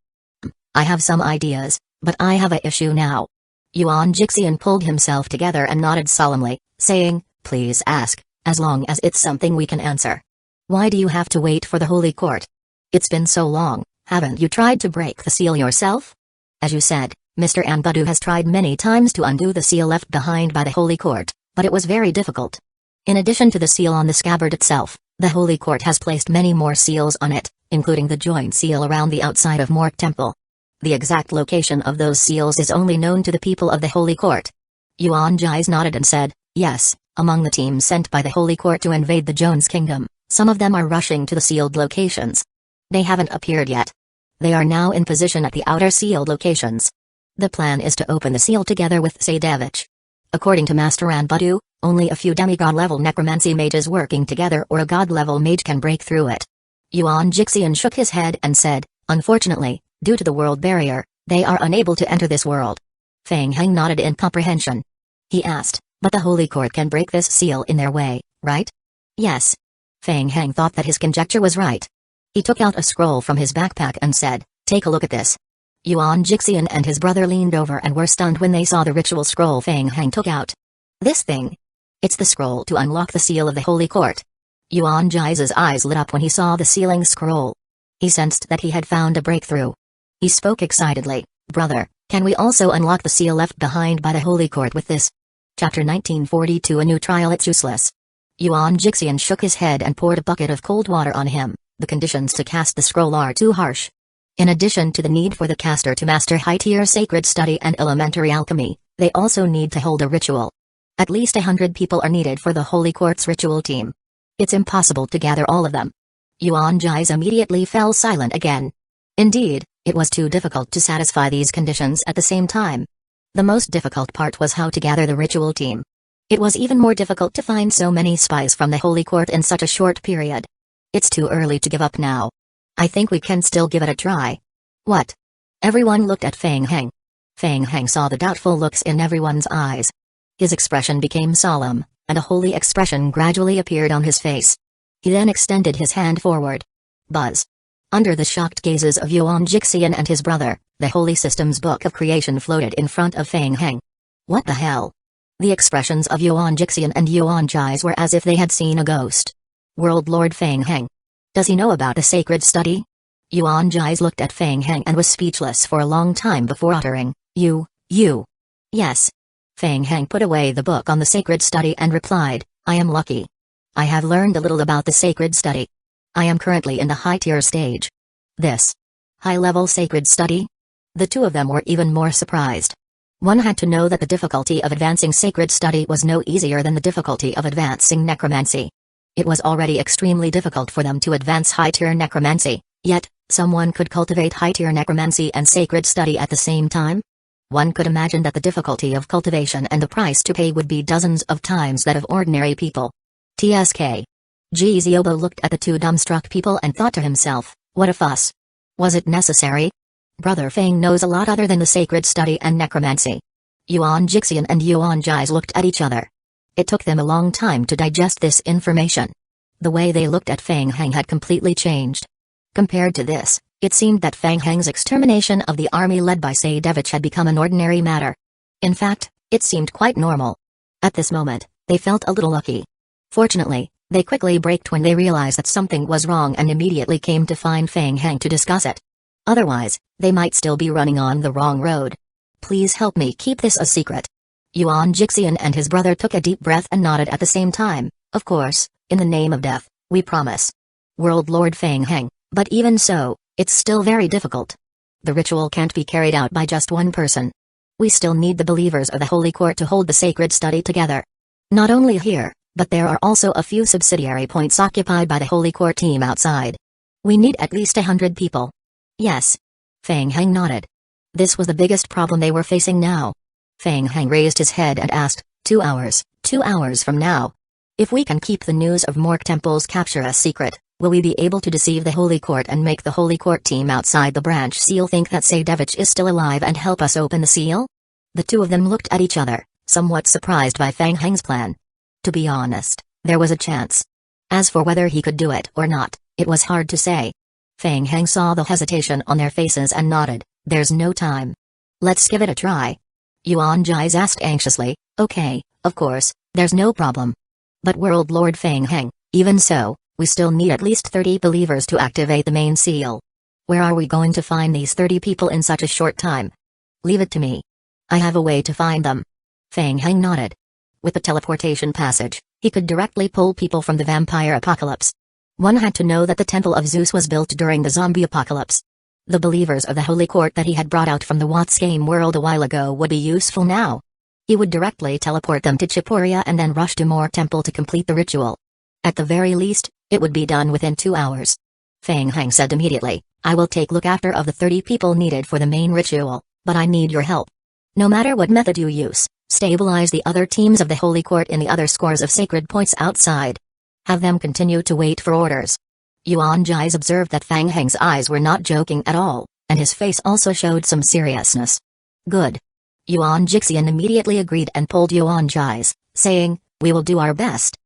"I have some ideas, but I have an issue now." Yuan Jixian pulled himself together and nodded solemnly, saying, "Please ask, as long as it's something we can answer. Why do you have to wait for the Holy Court? It's been so long, haven't you tried to break the seal yourself? As you said, Mr. Anbudu has tried many times to undo the seal left behind by the Holy Court, but it was very difficult. In addition to the seal on the scabbard itself, the Holy Court has placed many more seals on it, including the joint seal around the outside of Mork Temple. The exact location of those seals is only known to the people of the Holy Court." Yuan Jais nodded and said, "Yes, among the teams sent by the Holy Court to invade the Jones Kingdom, some of them are rushing to the sealed locations. They haven't appeared yet. They are now in position at the outer sealed locations. The plan is to open the seal together with Sadevich. According to Master Anbudu, only a few demigod-level necromancy mages working together or a god-level mage can break through it." Yuan Jixian shook his head and said, "Unfortunately, due to the world barrier, they are unable to enter this world." Fang Heng nodded in comprehension. He asked, "But the Holy Court can break this seal in their way, right?" "Yes." Fang Heng thought that his conjecture was right. He took out a scroll from his backpack and said, "Take a look at this." Yuan Jixian and his brother leaned over and were stunned when they saw the ritual scroll Fang Heng took out. "This thing? It's the scroll to unlock the seal of the Holy Court." Yuan Jai's eyes lit up when he saw the sealing scroll. He sensed that he had found a breakthrough. He spoke excitedly, "Brother, can we also unlock the seal left behind by the Holy Court with this?" Chapter 1942 A New Trial. It's useless. Yuan Jixian shook his head and poured a bucket of cold water on him. The conditions to cast the scroll are too harsh. In addition to the need for the caster to master high-tier sacred study and elementary alchemy, they also need to hold a ritual. At least 100 people are needed for the Holy Court's ritual team. It's impossible to gather all of them. Yuan Jais immediately fell silent again. Indeed, it was too difficult to satisfy these conditions at the same time. The most difficult part was how to gather the ritual team. It was even more difficult to find so many spies from the Holy Court in such a short period. It's too early to give up now. I think we can still give it a try. What? Everyone looked at Fang Heng. Fang Heng saw the doubtful looks in everyone's eyes. His expression became solemn, and a holy expression gradually appeared on his face. He then extended his hand forward. Buzz. Under the shocked gazes of Yuan Jixian and his brother, the Holy System's Book of Creation floated in front of Fang Heng. What the hell? The expressions of Yuan Jixian and Yuan Jais were as if they had seen a ghost. World Lord Fang Heng. Does he know about the sacred study? Yuan Jais looked at Fang Heng and was speechless for a long time before uttering, You. Yes. Feng Heng put away the book on the sacred study and replied, I am lucky. I have learned a little about the sacred study. I am currently in the high-tier stage. This high-level sacred study? The two of them were even more surprised. One had to know that the difficulty of advancing sacred study was no easier than the difficulty of advancing necromancy. It was already extremely difficult for them to advance high-tier necromancy, yet, someone could cultivate high-tier necromancy and sacred study at the same time? One could imagine that the difficulty of cultivation and the price to pay would be dozens of times that of ordinary people. TSK. Giziobo looked at the two dumbstruck people and thought to himself, what a fuss. Was it necessary? Brother Feng knows a lot other than the sacred study and necromancy. Yuan Jixian and Yuan Jais looked at each other. It took them a long time to digest this information. The way they looked at Feng Heng had completely changed. Compared to this, it seemed that Feng Heng's extermination of the army led by Saidevich had become an ordinary matter. In fact, it seemed quite normal. At this moment, they felt a little lucky. Fortunately, they quickly braked when they realized that something was wrong and immediately came to find Feng Heng to discuss it. Otherwise, they might still be running on the wrong road. Please help me keep this a secret. Yuan Jixian and his brother took a deep breath and nodded at the same time. Of course, in the name of death, we promise. World Lord Feng Heng, but even so, it's still very difficult. The ritual can't be carried out by just one person. We still need the believers of the Holy Court to hold the sacred study together. Not only here, but there are also a few subsidiary points occupied by the Holy Court team outside. We need at least 100 people. Yes. Feng Heng nodded. This was the biggest problem they were facing now. Feng Heng raised his head and asked, 2 hours, 2 hours from now. If we can keep the news of Mork Temple's capture a secret, will we be able to deceive the Holy Court and make the Holy Court team outside the branch seal think that Saidevich is still alive and help us open the seal? The two of them looked at each other, somewhat surprised by Feng Heng's plan. To be honest, there was a chance. As for whether he could do it or not, it was hard to say. Feng Heng saw the hesitation on their faces and nodded, there's no time. Let's give it a try. Yuan Jais asked anxiously, okay, of course, there's no problem. But World Lord Feng Heng, even so, we still need at least 30 believers to activate the main seal. Where are we going to find these 30 people in such a short time? Leave it to me. I have a way to find them. Feng Heng nodded. With the teleportation passage, he could directly pull people from the vampire apocalypse. One had to know that the Temple of Zeus was built during the zombie apocalypse. The believers of the Holy Court that he had brought out from the Watts game world a while ago would be useful now. He would directly teleport them to Chipuria and then rush to Mork Temple to complete the ritual. At the very least, it would be done within 2 hours. Feng Heng said immediately, I will take look after of the 30 people needed for the main ritual, but I need your help. No matter what method you use, stabilize the other teams of the Holy Court in the other scores of sacred points outside. Have them continue to wait for orders. Yuan Jais observed that Feng Heng's eyes were not joking at all, and his face also showed some seriousness. Good. Yuan Jixian immediately agreed and pulled Yuan Jais, saying, we will do our best.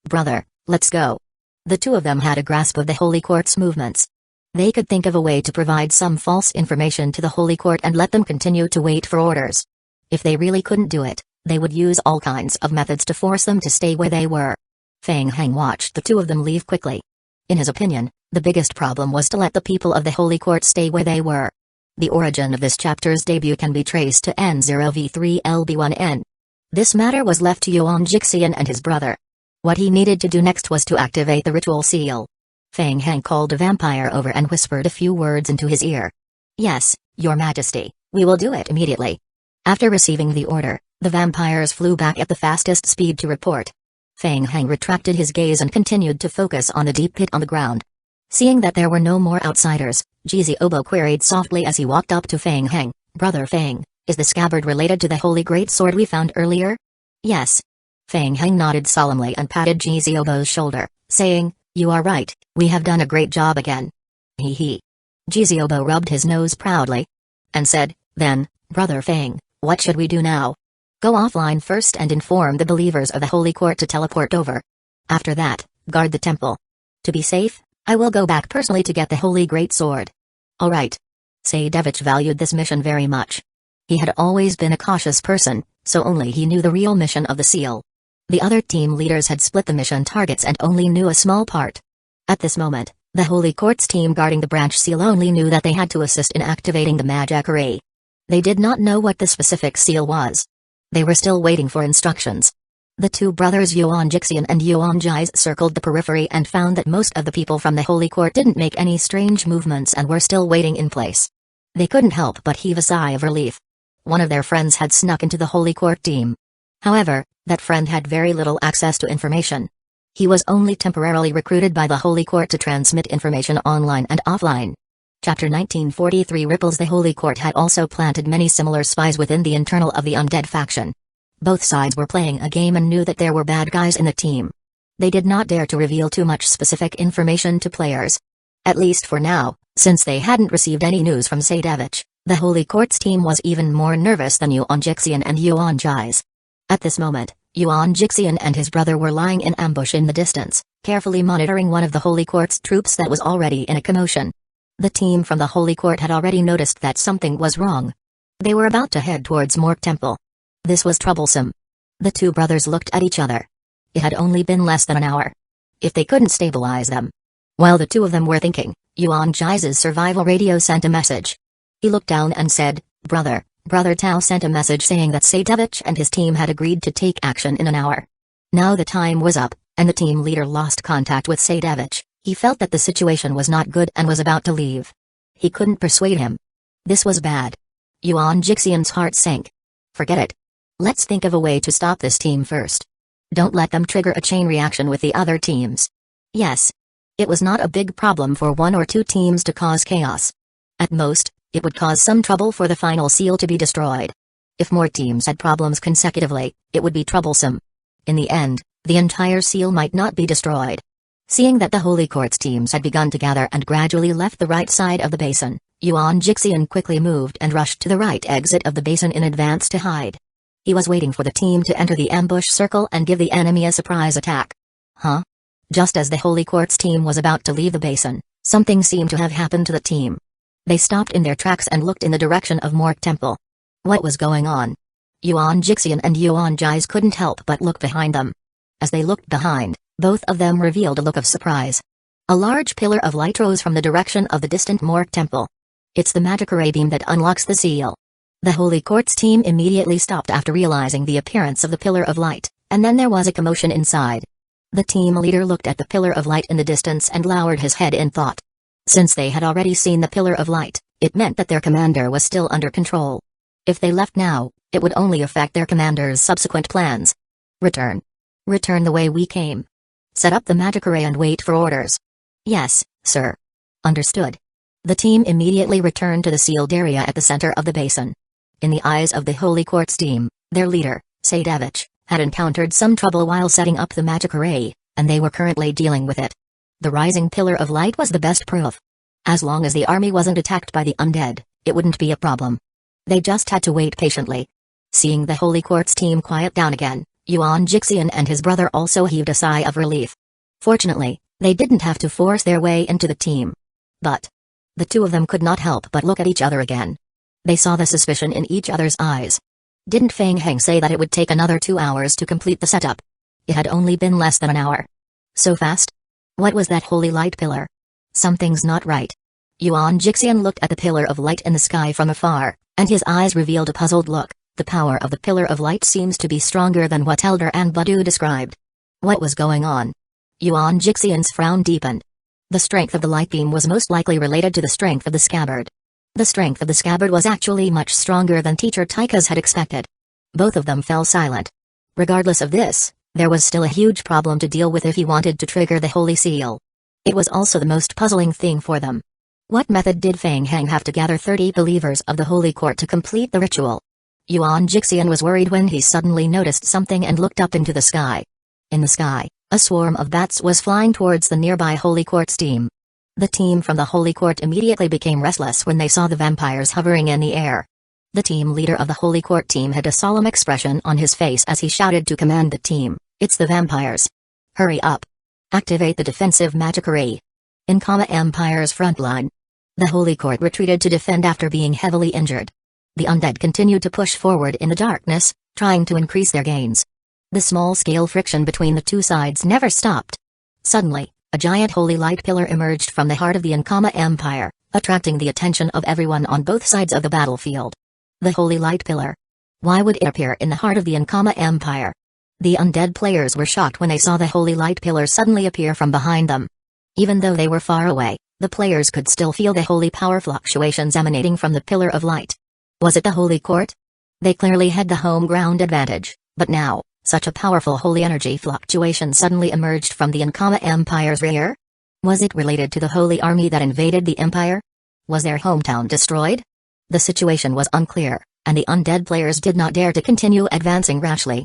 Brother, let's go. The two of them had a grasp of the Holy Court's movements. They could think of a way to provide some false information to the Holy Court and let them continue to wait for orders. If they really couldn't do it, they would use all kinds of methods to force them to stay where they were. Feng Heng watched the two of them leave quickly. In his opinion, the biggest problem was to let the people of the Holy Court stay where they were. The origin of this chapter's debut can be traced to N0V3LB1N. This matter was left to Yuan Jixian and his brother. What he needed to do next was to activate the ritual seal. Feng Heng called a vampire over and whispered a few words into his ear. Yes, Your Majesty, we will do it immediately. After receiving the order, the vampires flew back at the fastest speed to report. Feng Heng retracted his gaze and continued to focus on the deep pit on the ground. Seeing that there were no more outsiders, Giziobo queried softly as he walked up to Feng Heng, Brother Feng, is the scabbard related to the holy great sword we found earlier? Yes. Feng Heng nodded solemnly and patted Giziobo's shoulder, saying, you are right, we have done a great job again. Hee hee. Giziobo rubbed his nose proudly. And said, then, Brother Feng, what should we do now? Go offline first and inform the believers of the Holy Court to teleport over. After that, guard the temple. To be safe, I will go back personally to get the Holy Great Sword. Alright. Saidevich valued this mission very much. He had always been a cautious person, so only he knew the real mission of the seal. The other team leaders had split the mission targets and only knew a small part. At this moment, the Holy Court's team guarding the branch seal only knew that they had to assist in activating the magic array. They did not know what the specific seal was. They were still waiting for instructions. The two brothers Yuan Jixian and Yuan Jais circled the periphery and found that most of the people from the Holy Court didn't make any strange movements and were still waiting in place. They couldn't help but heave a sigh of relief. One of their friends had snuck into the Holy Court team. However, that friend had very little access to information. He was only temporarily recruited by the Holy Court to transmit information online and offline. Chapter 1943 Ripples. The Holy Court had also planted many similar spies within the internal of the undead faction. Both sides were playing a game and knew that there were bad guys in the team. They did not dare to reveal too much specific information to players. At least for now, since they hadn't received any news from Sadevich, the Holy Court's team was even more nervous than Yuan Jixian and Yuan Jais. At this moment, Yuan Jixian and his brother were lying in ambush in the distance, carefully monitoring one of the Holy Court's troops that was already in a commotion. The team from the Holy Court had already noticed that something was wrong. They were about to head towards Mork Temple. This was troublesome. The two brothers looked at each other. It had only been less than an hour. If they couldn't stabilize them. While the two of them were thinking, Yuan Jai's survival radio sent a message. He looked down and said, Brother Tao sent a message saying that Sadevich and his team had agreed to take action in an hour. Now the time was up, and the team leader lost contact with Sadevich. He felt that the situation was not good and was about to leave. He couldn't persuade him. This was bad. Yuan Jixian's heart sank. Forget it. Let's think of a way to stop this team first. Don't let them trigger a chain reaction with the other teams. Yes. It was not a big problem for one or two teams to cause chaos. At most, it would cause some trouble for the final seal to be destroyed. If more teams had problems consecutively, it would be troublesome. In the end, the entire seal might not be destroyed. Seeing that the Holy Court's teams had begun to gather and gradually left the right side of the basin, Yuan Jixian quickly moved and rushed to the right exit of the basin in advance to hide. He was waiting for the team to enter the ambush circle and give the enemy a surprise attack. Huh? Just as the Holy Court's team was about to leave the basin, something seemed to have happened to the team. They stopped in their tracks and looked in the direction of Mork Temple. What was going on? Yuan Jixian and Yuan Jais couldn't help but look behind them. As they looked behind, both of them revealed a look of surprise. A large pillar of light rose from the direction of the distant Mork Temple. It's the magic ray beam that unlocks the seal. The Holy Court's team immediately stopped after realizing the appearance of the pillar of light, and then there was a commotion inside. The team leader looked at the pillar of light in the distance and lowered his head in thought. Since they had already seen the pillar of light, it meant that their commander was still under control. If they left now, it would only affect their commander's subsequent plans. Return the way we came. Set up the magic array and wait for orders. Yes, sir. Understood. The team immediately returned to the sealed area at the center of the basin. In the eyes of the Holy Court's team, their leader, Sadevich, had encountered some trouble while setting up the magic array, and they were currently dealing with it. The rising pillar of light was the best proof. As long as the army wasn't attacked by the undead, it wouldn't be a problem. They just had to wait patiently. Seeing the Holy Court's team quiet down again, Yuan Jixian and his brother also heaved a sigh of relief. Fortunately, they didn't have to force their way into the team. But the two of them could not help but look at each other again. They saw the suspicion in each other's eyes. Didn't Fang Heng say that it would take another 2 hours to complete the setup? It had only been less than an hour. So fast? What was that holy light pillar? Something's not right. Yuan Jixian looked at the pillar of light in the sky from afar, and his eyes revealed a puzzled look. The power of the pillar of light seems to be stronger than what Elder and Badu described. What was going on? Yuan Jixian's frown deepened. The strength of the light beam was most likely related to the strength of the scabbard. The strength of the scabbard was actually much stronger than Teacher Taika's had expected. Both of them fell silent. Regardless of this, there was still a huge problem to deal with if he wanted to trigger the Holy Seal. It was also the most puzzling thing for them. What method did Fang Heng have to gather 30 believers of the Holy Court to complete the ritual? Yuan Jixian was worried when he suddenly noticed something and looked up into the sky. In the sky, a swarm of bats was flying towards the nearby Holy Court's team. The team from the Holy Court immediately became restless when they saw the vampires hovering in the air. The team leader of the Holy Court team had a solemn expression on his face as he shouted to command the team, "It's the vampires. Hurry up. Activate the defensive magic array." In Empire's front line, the Holy Court retreated to defend after being heavily injured. The undead continued to push forward in the darkness, trying to increase their gains. The small-scale friction between the two sides never stopped. Suddenly, a giant holy light pillar emerged from the heart of the Ankama Empire, attracting the attention of everyone on both sides of the battlefield. The holy light pillar. Why would it appear in the heart of the Ankama Empire? The undead players were shocked when they saw the holy light pillar suddenly appear from behind them. Even though they were far away, the players could still feel the holy power fluctuations emanating from the pillar of light. Was it the holy court? They clearly had the home ground advantage, but now, such a powerful holy energy fluctuation suddenly emerged from the Ankama Empire's rear? Was it related to the holy army that invaded the empire? Was their hometown destroyed? The situation was unclear, and the undead players did not dare to continue advancing rashly.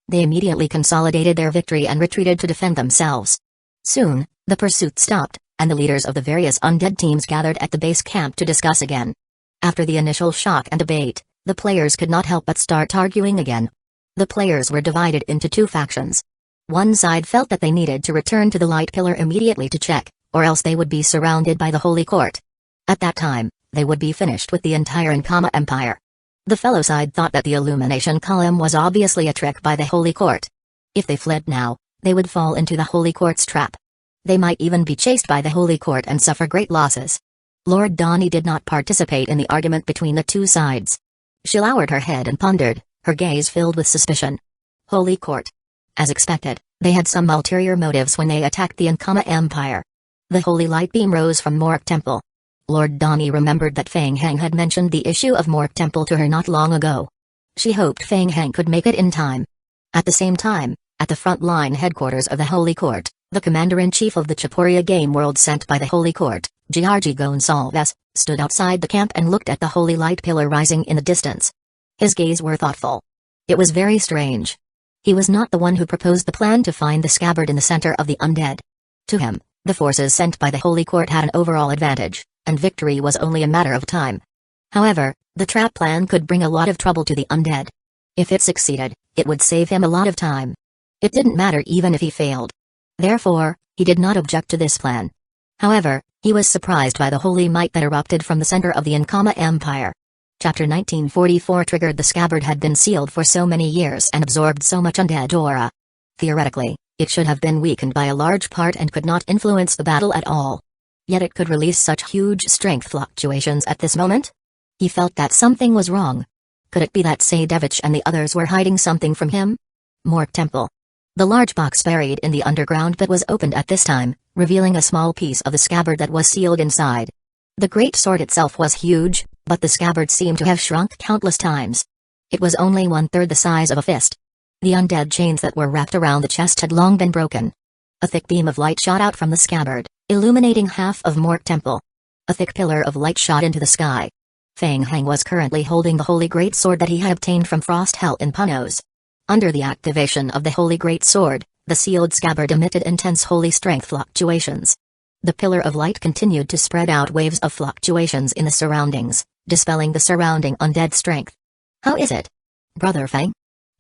They immediately consolidated their victory and retreated to defend themselves. Soon, the pursuit stopped, and the leaders of the various undead teams gathered at the base camp to discuss again. After the initial shock and debate, the players could not help but start arguing again. The players were divided into two factions. One side felt that they needed to return to the light pillar immediately to check, or else they would be surrounded by the holy court. At that time, they would be finished with the entire Ankama Empire. The fellow side thought that the illumination column was obviously a trick by the holy court. If they fled now, they would fall into the holy court's trap. They might even be chased by the holy court and suffer great losses. Lord Donnie did not participate in the argument between the two sides. She lowered her head and pondered, her gaze filled with suspicion. Holy court. As expected, they had some ulterior motives when they attacked the Ankama Empire. The holy light beam rose from Mork Temple. Lord Donnie remembered that Fang Heng had mentioned the issue of Mork Temple to her not long ago. She hoped Fang Heng could make it in time. At the same time, at the front line headquarters of the Holy Court, the commander-in-chief of the Chaporia game world sent by the Holy Court, Giorgi Gonsalves, stood outside the camp and looked at the holy light pillar rising in the distance. His gaze were thoughtful. It was very strange. He was not the one who proposed the plan to find the scabbard in the center of the undead. To him, the forces sent by the Holy Court had an overall advantage, and victory was only a matter of time. However, the trap plan could bring a lot of trouble to the undead. If it succeeded, it would save him a lot of time. It didn't matter even if he failed. Therefore, he did not object to this plan. However, he was surprised by the holy might that erupted from the center of the Ankama Empire. Chapter 1944 triggered. The scabbard had been sealed for so many years and absorbed so much undead aura. Theoretically, it should have been weakened by a large part and could not influence the battle at all. Yet it could release such huge strength fluctuations at this moment? He felt that something was wrong. Could it be that Sadevich and the others were hiding something from him? Mork Temple. The large box buried in the underground pit was opened at this time, revealing a small piece of the scabbard that was sealed inside. The great sword itself was huge, but the scabbard seemed to have shrunk countless times. It was only 1/3 the size of a fist. The undead chains that were wrapped around the chest had long been broken. A thick beam of light shot out from the scabbard, illuminating half of Mork Temple. A thick pillar of light shot into the sky. Fang Heng was currently holding the holy great sword that he had obtained from Frost Hell in Punos. Under the activation of the holy great sword, the sealed scabbard emitted intense holy strength fluctuations. The pillar of light continued to spread out waves of fluctuations in the surroundings, dispelling the surrounding undead strength. How is it, Brother Fang?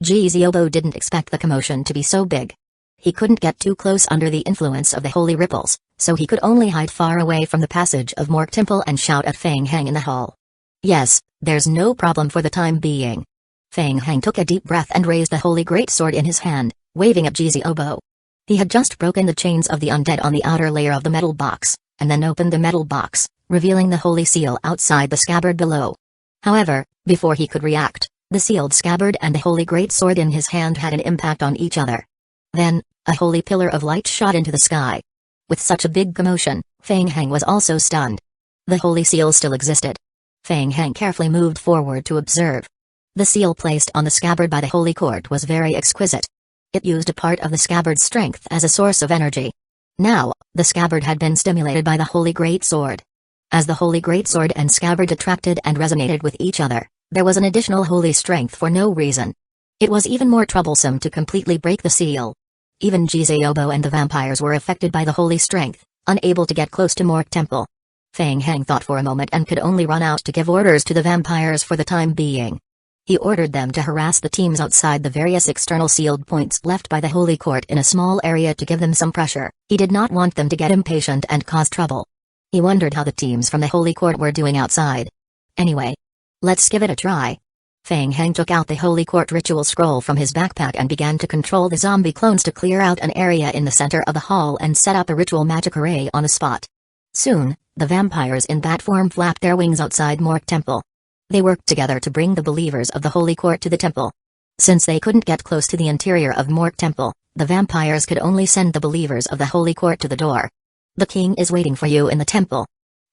Giziobo didn't expect the commotion to be so big. He couldn't get too close under the influence of the holy ripples, so he could only hide far away from the passage of Mork Temple and shout at Fang Heng in the hall. Yes, there's no problem for the time being. Fang Heng took a deep breath and raised the holy great sword in his hand, waving at Giziobo. He had just broken the chains of the undead on the outer layer of the metal box, and then opened the metal box, revealing the holy seal outside the scabbard below. However, before he could react, the sealed scabbard and the holy great sword in his hand had an impact on each other. Then, a holy pillar of light shot into the sky. With such a big commotion, Fang Heng was also stunned. The holy seal still existed. Fang Heng carefully moved forward to observe. The seal placed on the scabbard by the holy court was very exquisite. It used a part of the scabbard's strength as a source of energy. Now, the scabbard had been stimulated by the holy great sword. As the holy great sword and scabbard attracted and resonated with each other, there was an additional holy strength for no reason. It was even more troublesome to completely break the seal. Even Gizeobo and the vampires were affected by the holy strength, unable to get close to Mork Temple. Fang Heng thought for a moment and could only run out to give orders to the vampires for the time being. He ordered them to harass the teams outside the various external sealed points left by the Holy Court in a small area to give them some pressure. He did not want them to get impatient and cause trouble. He wondered how the teams from the Holy Court were doing outside. Anyway, let's give it a try. Fang Heng took out the Holy Court ritual scroll from his backpack and began to control the zombie clones to clear out an area in the center of the hall and set up a ritual magic array on the spot. Soon, the vampires in bat form flapped their wings outside Mork Temple. They worked together to bring the believers of the Holy Court to the temple. Since they couldn't get close to the interior of Mork Temple, the vampires could only send the believers of the Holy Court to the door. The king is waiting for you in the temple.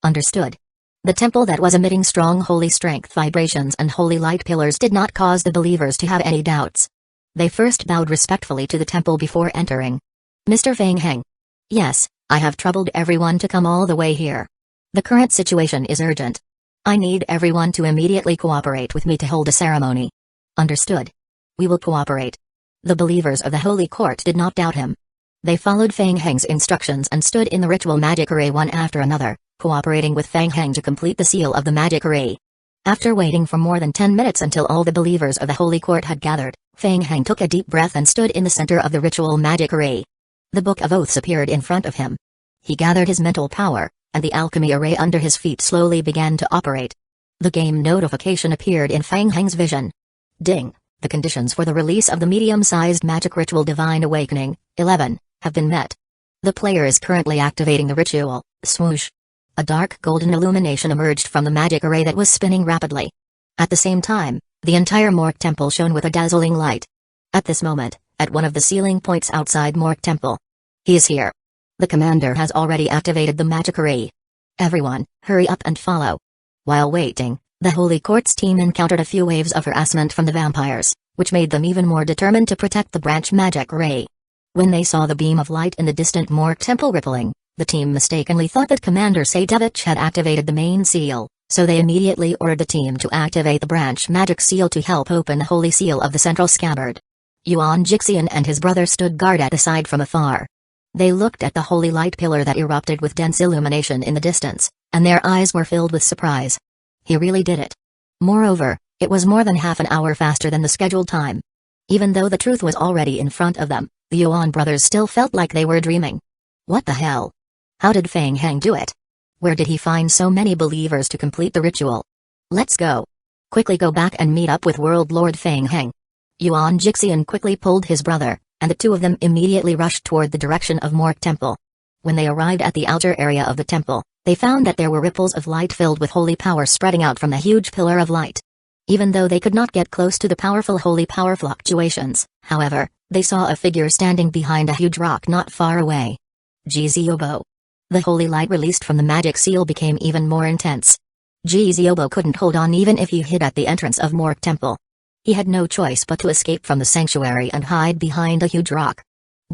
Understood. The temple that was emitting strong holy strength vibrations and holy light pillars did not cause the believers to have any doubts. They first bowed respectfully to the temple before entering. Mr. Feng Heng. Yes, I have troubled everyone to come all the way here. The current situation is urgent. I need everyone to immediately cooperate with me to hold a ceremony. Understood. We will cooperate. The believers of the Holy Court did not doubt him. They followed Feng Heng's instructions and stood in the ritual magic array one after another, cooperating with Feng Heng to complete the seal of the magic array. After waiting for more than 10 minutes until all the believers of the Holy Court had gathered, Feng Heng took a deep breath and stood in the center of the ritual magic array. The Book of Oaths appeared in front of him. He gathered his mental power, and the alchemy array under his feet slowly began to operate. The game notification appeared in Feng Heng's vision. Ding! The conditions for the release of the medium-sized magic ritual Divine Awakening, 11, have been met. The player is currently activating the ritual. Swoosh! A dark golden illumination emerged from the magic array that was spinning rapidly. At the same time, the entire Mork Temple shone with a dazzling light. At this moment, at one of the ceiling points outside Mork Temple. He is here. The commander has already activated the magic array. Everyone, hurry up and follow. While waiting, the Holy Court's team encountered a few waves of harassment from the vampires, which made them even more determined to protect the branch magic array. When they saw the beam of light in the distant Mork Temple rippling, the team mistakenly thought that Commander Sadevich had activated the main seal, so they immediately ordered the team to activate the branch magic seal to help open the holy seal of the central scabbard. Yuan Jixian and his brother stood guard at the side from afar. They looked at the holy light pillar that erupted with dense illumination in the distance, and their eyes were filled with surprise. He really did it. Moreover, it was more than half an hour faster than the scheduled time. Even though the truth was already in front of them, the Yuan brothers still felt like they were dreaming. What the hell? How did Feng Heng do it? Where did he find so many believers to complete the ritual? Let's go. Quickly go back and meet up with World Lord Feng Heng. Yuan Jixian quickly pulled his brother, and the two of them immediately rushed toward the direction of Mork Temple. When they arrived at the outer area of the temple, they found that there were ripples of light filled with holy power spreading out from the huge pillar of light. Even though they could not get close to the powerful holy power fluctuations, however, they saw a figure standing behind a huge rock not far away. Jiziobo. The holy light released from the magic seal became even more intense. Jiziobo couldn't hold on even if he hid at the entrance of Mork Temple. He had no choice but to escape from the sanctuary and hide behind a huge rock.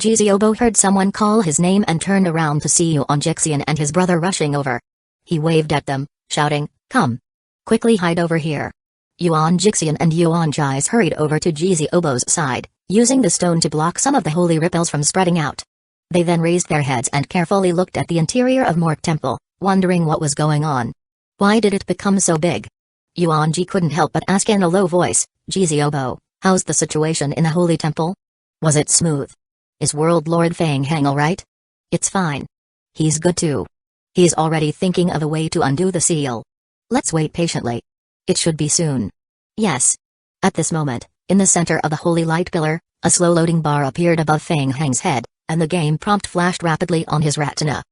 Jiziobo heard someone call his name and turned around to see Yuan Jixian and his brother rushing over. He waved at them, shouting, "Come! Quickly hide over here!" Yuan Jixian and Yuan Jais hurried over to Jiziobo's side, using the stone to block some of the holy ripples from spreading out. They then raised their heads and carefully looked at the interior of Mork Temple, wondering what was going on. Why did it become so big? Yuan Ji couldn't help but ask in a low voice, "Jiziobo, how's the situation in the Holy Temple? Was it smooth? Is World Lord Feng Heng alright?" "It's fine. He's good too. He's already thinking of a way to undo the seal. Let's wait patiently. It should be soon." "Yes." At this moment, in the center of the holy light pillar, a slow loading bar appeared above Feng Heng's head, and the game prompt flashed rapidly on his retina.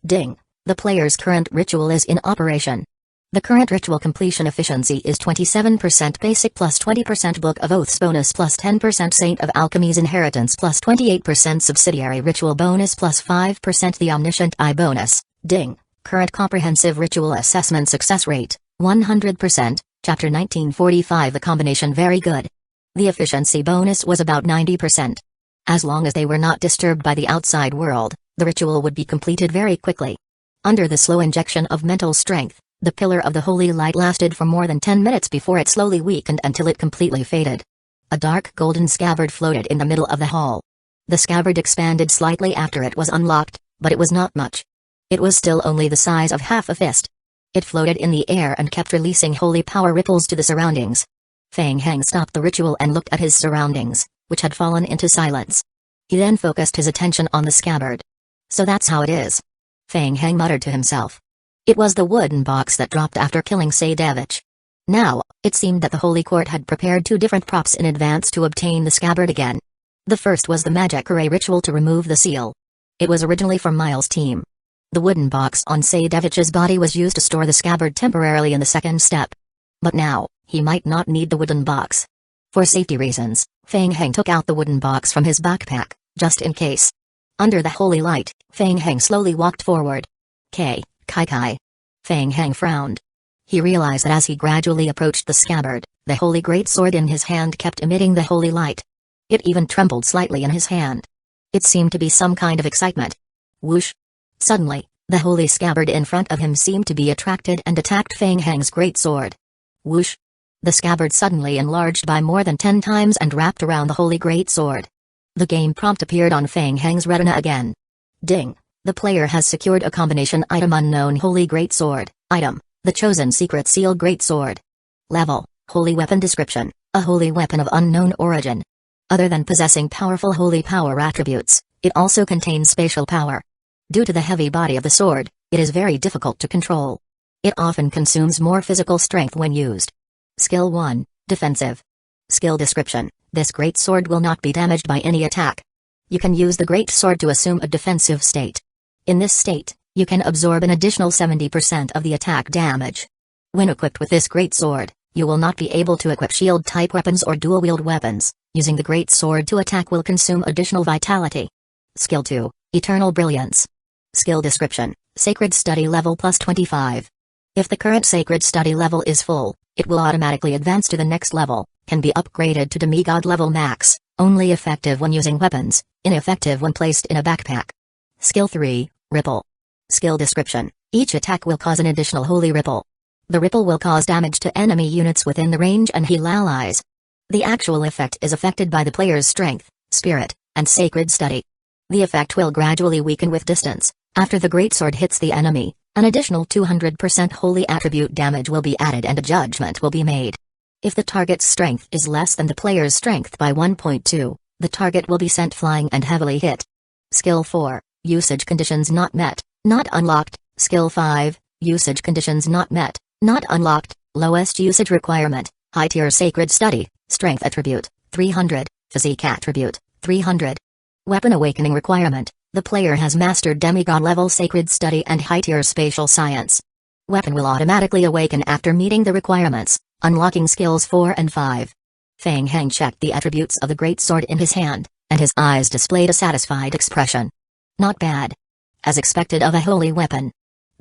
Ding! The player's current ritual is in operation. The current ritual completion efficiency is 27% basic plus 20% Book of Oaths bonus plus 10% Saint of Alchemy's Inheritance plus 28% subsidiary ritual bonus plus 5% the Omniscient Eye bonus. Ding! Current comprehensive ritual assessment success rate, 100%, Chapter 1945. The combination very good. The efficiency bonus was about 90%. As long as they were not disturbed by the outside world, the ritual would be completed very quickly. Under the slow injection of mental strength, the pillar of the holy light lasted for more than 10 minutes before it slowly weakened until it completely faded. A dark golden scabbard floated in the middle of the hall. The scabbard expanded slightly after it was unlocked, but it was not much. It was still only the size of half a fist. It floated in the air and kept releasing holy power ripples to the surroundings. Feng Heng stopped the ritual and looked at his surroundings, which had fallen into silence. He then focused his attention on the scabbard. "So that's how it is," Feng Heng muttered to himself. It was the wooden box that dropped after killing Sadevich. Now, it seemed that the Holy Court had prepared two different props in advance to obtain the scabbard again. The first was the magic array ritual to remove the seal. It was originally from Miles' team. The wooden box on Sadevich's body was used to store the scabbard temporarily in the second step. But now, he might not need the wooden box. For safety reasons, Feng Heng took out the wooden box from his backpack, just in case. Under the holy light, Feng Heng slowly walked forward. Kai. Feng Heng frowned. He realized that as he gradually approached the scabbard, the holy great sword in his hand kept emitting the holy light. It even trembled slightly in his hand. It seemed to be some kind of excitement. Whoosh! Suddenly, the holy scabbard in front of him seemed to be attracted and attacked Feng Heng's great sword. Whoosh! The scabbard suddenly enlarged by more than 10 times and wrapped around the holy great sword. The game prompt appeared on Feng Heng's retina again. Ding! The player has secured a combination item unknown holy great sword. Item: the chosen secret seal great sword. Level: holy weapon description: a holy weapon of unknown origin. Other than possessing powerful holy power attributes, it also contains spatial power. Due to the heavy body of the sword, it is very difficult to control. It often consumes more physical strength when used. Skill 1, Defensive. Skill description: this great sword will not be damaged by any attack. You can use the great sword to assume a defensive state. In this state, you can absorb an additional 70% of the attack damage. When equipped with this great sword, you will not be able to equip shield-type weapons or dual-wield weapons. Using the great sword to attack will consume additional vitality. Skill 2, Eternal Brilliance. Skill description: Sacred Study level plus 25. If the current Sacred Study level is full, it will automatically advance to the next level, can be upgraded to demigod level max, only effective when using weapons, ineffective when placed in a backpack. Skill 3, Ripple. Skill description: each attack will cause an additional holy ripple. The ripple will cause damage to enemy units within the range and heal allies. The actual effect is affected by the player's strength, spirit, and sacred study. The effect will gradually weaken with distance. After the greatsword hits the enemy, an additional 200% holy attribute damage will be added and a judgment will be made. If the target's strength is less than the player's strength by 1.2, the target will be sent flying and heavily hit. Skill 4, Usage conditions not met, not unlocked. Skill 5, Usage conditions not met, not unlocked. Lowest usage requirement: high tier sacred study, strength attribute, 300, physique attribute, 300. Weapon awakening requirement: the player has mastered demigod level sacred study and high tier spatial science. Weapon will automatically awaken after meeting the requirements, unlocking skills 4 and 5. Feng Heng checked the attributes of the great sword in his hand, and his eyes displayed a satisfied expression. Not bad. As expected of a holy weapon.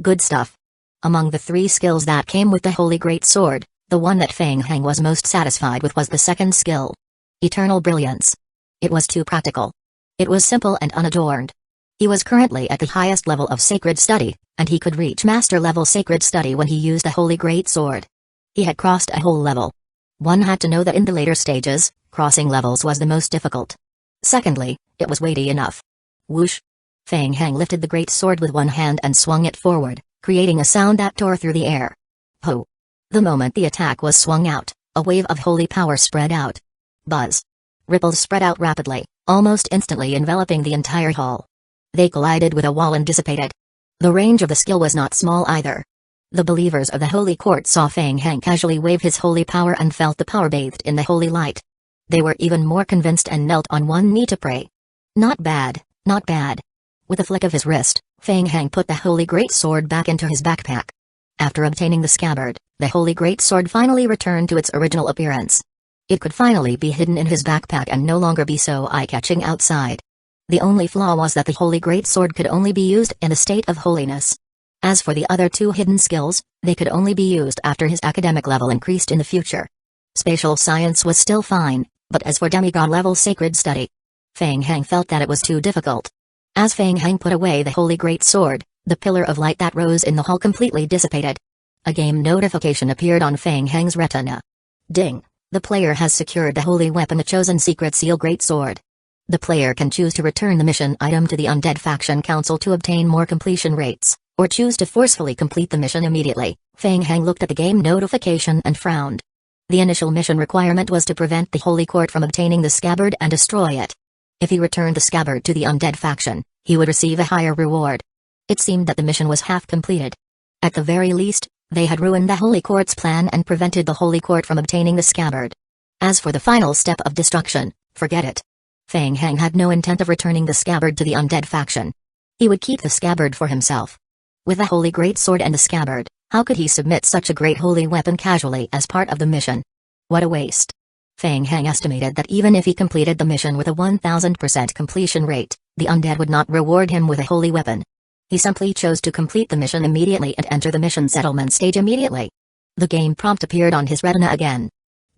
Good stuff. Among the 3 skills that came with the holy great sword, the one that Feng Heng was most satisfied with was the second skill. Eternal Brilliance. It was too practical. It was simple and unadorned. He was currently at the highest level of sacred study, and he could reach master level sacred study when he used the holy great sword. He had crossed a whole level. One had to know that in the later stages, crossing levels was the most difficult. Secondly, it was weighty enough. Whoosh! Feng Heng lifted the great sword with one hand and swung it forward, creating a sound that tore through the air. Ho! The moment the attack was swung out, a wave of holy power spread out. Buzz! Ripples spread out rapidly, almost instantly enveloping the entire hall. They collided with a wall and dissipated. The range of the skill was not small either. The believers of the holy court saw Feng Heng casually wave his holy power and felt the power bathed in the holy light. They were even more convinced and knelt on one knee to pray. Not bad, not bad. With a flick of his wrist, Feng Heng put the holy great sword back into his backpack. After obtaining the scabbard, the holy great sword finally returned to its original appearance. It could finally be hidden in his backpack and no longer be so eye-catching outside. The only flaw was that the holy great sword could only be used in a state of holiness. As for the other 2 hidden skills, they could only be used after his academic level increased in the future. Spatial science was still fine, but as for demigod level sacred study, Feng Heng felt that it was too difficult. As Feng Heng put away the holy great sword, the pillar of light that rose in the hall completely dissipated. A game notification appeared on Feng Heng's retina. Ding! The player has secured the holy weapon, the chosen secret seal great sword. The player can choose to return the mission item to the Undead Faction Council to obtain more completion rates, or choose to forcefully complete the mission immediately. Feng Heng looked at the game notification and frowned. The initial mission requirement was to prevent the Holy Court from obtaining the scabbard and destroy it. If he returned the scabbard to the Undead Faction, he would receive a higher reward. It seemed that the mission was half completed. At the very least, they had ruined the Holy Court's plan and prevented the Holy Court from obtaining the scabbard. As for the final step of destruction, forget it. Feng Heng had no intent of returning the scabbard to the Undead Faction. He would keep the scabbard for himself. With the Holy Great Sword and the scabbard, How could he submit such a great holy weapon casually as part of the mission? What a waste. Feng Heng estimated that even if he completed the mission with a 1000% completion rate, the undead would not reward him with a holy weapon. He simply chose to complete the mission immediately and enter the mission settlement stage immediately. The game prompt appeared on his retina again.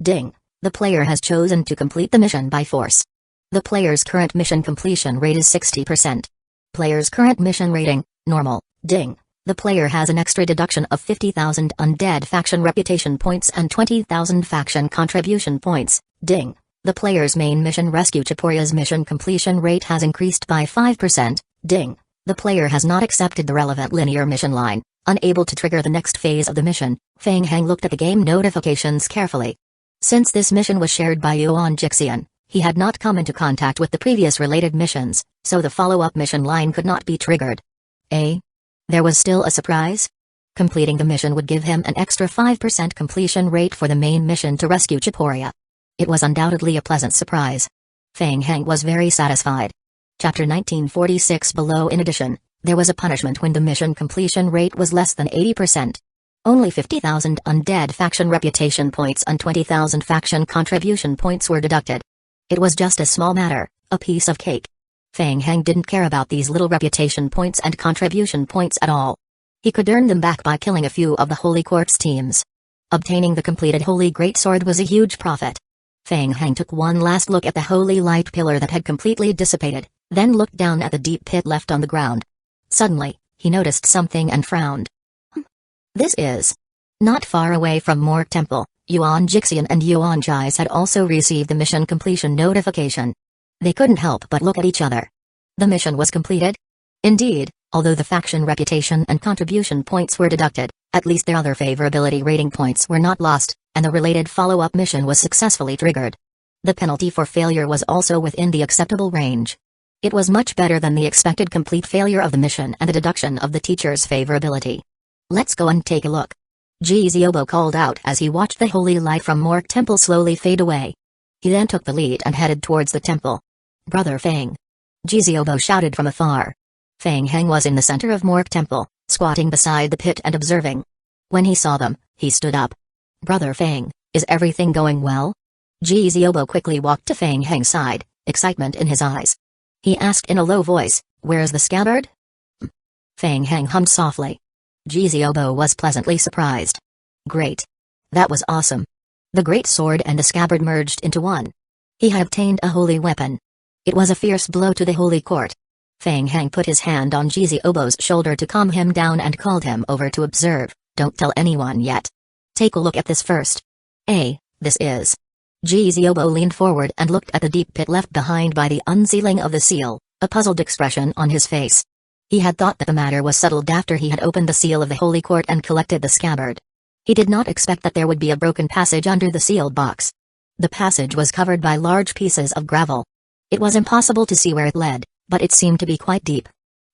Ding. The player has chosen to complete the mission by force. The player's current mission completion rate is 60%. Player's current mission rating, normal. Ding. The player has an extra deduction of 50,000 undead faction reputation points and 20,000 faction contribution points. Ding. The player's main mission Rescue Chiporia's mission completion rate has increased by 5%. Ding. The player has not accepted the relevant linear mission line. Unable to trigger the next phase of the mission, Feng Heng looked at the game notifications carefully. Since this mission was shared by Yuan Jixian, he had not come into contact with the previous related missions, so the follow-up mission line could not be triggered. There was still a surprise? Completing the mission would give him an extra 5% completion rate for the main mission to rescue Chiporia. It was undoubtedly a pleasant surprise. Feng Heng was very satisfied. Chapter 1946 below. In addition, there was a punishment when the mission completion rate was less than 80%. Only 50,000 undead faction reputation points and 20,000 faction contribution points were deducted. It was just a small matter, a piece of cake. Feng Heng didn't care about these little reputation points and contribution points at all. He could earn them back by killing a few of the Holy Quartz teams. Obtaining the completed Holy Greatsword was a huge profit. Feng Heng took one last look at the holy light pillar that had completely dissipated, then looked down at the deep pit left on the ground. Suddenly, he noticed something and frowned. This is not far away from Morgue Temple. Yuan Jixian and Yuan Jais had also received the mission completion notification. They couldn't help but look at each other. The mission was completed? Indeed, although the faction reputation and contribution points were deducted, at least their other favorability rating points were not lost, and the related follow-up mission was successfully triggered. The penalty for failure was also within the acceptable range. It was much better than the expected complete failure of the mission and the deduction of the teacher's favorability. Let's go and take a look. Jiziobo called out as he watched the holy light from Morgue Temple slowly fade away. He then took the lead and headed towards the temple. Brother Feng. Jiziobo shouted from afar. Feng Heng was in the center of Morgue Temple, squatting beside the pit and observing. When he saw them, he stood up. Brother Feng, is everything going well? Jiziobo quickly walked to Feng Heng's side, excitement in his eyes. He asked in a low voice, "Where's the scabbard?" Feng Heng hummed softly. Jiziobo was pleasantly surprised. Great. That was awesome. The great sword and the scabbard merged into one. He had obtained a holy weapon. It was a fierce blow to the holy court. Feng Heng put his hand on Jiziobo's shoulder to calm him down and called him over to observe. Don't tell anyone yet. Take a look at this first. This is. Jiziobo leaned forward and looked at the deep pit left behind by the unsealing of the seal, a puzzled expression on his face. He had thought that the matter was settled after he had opened the seal of the holy court and collected the scabbard. He did not expect that there would be a broken passage under the sealed box. The passage was covered by large pieces of gravel. It was impossible to see where it led, but it seemed to be quite deep.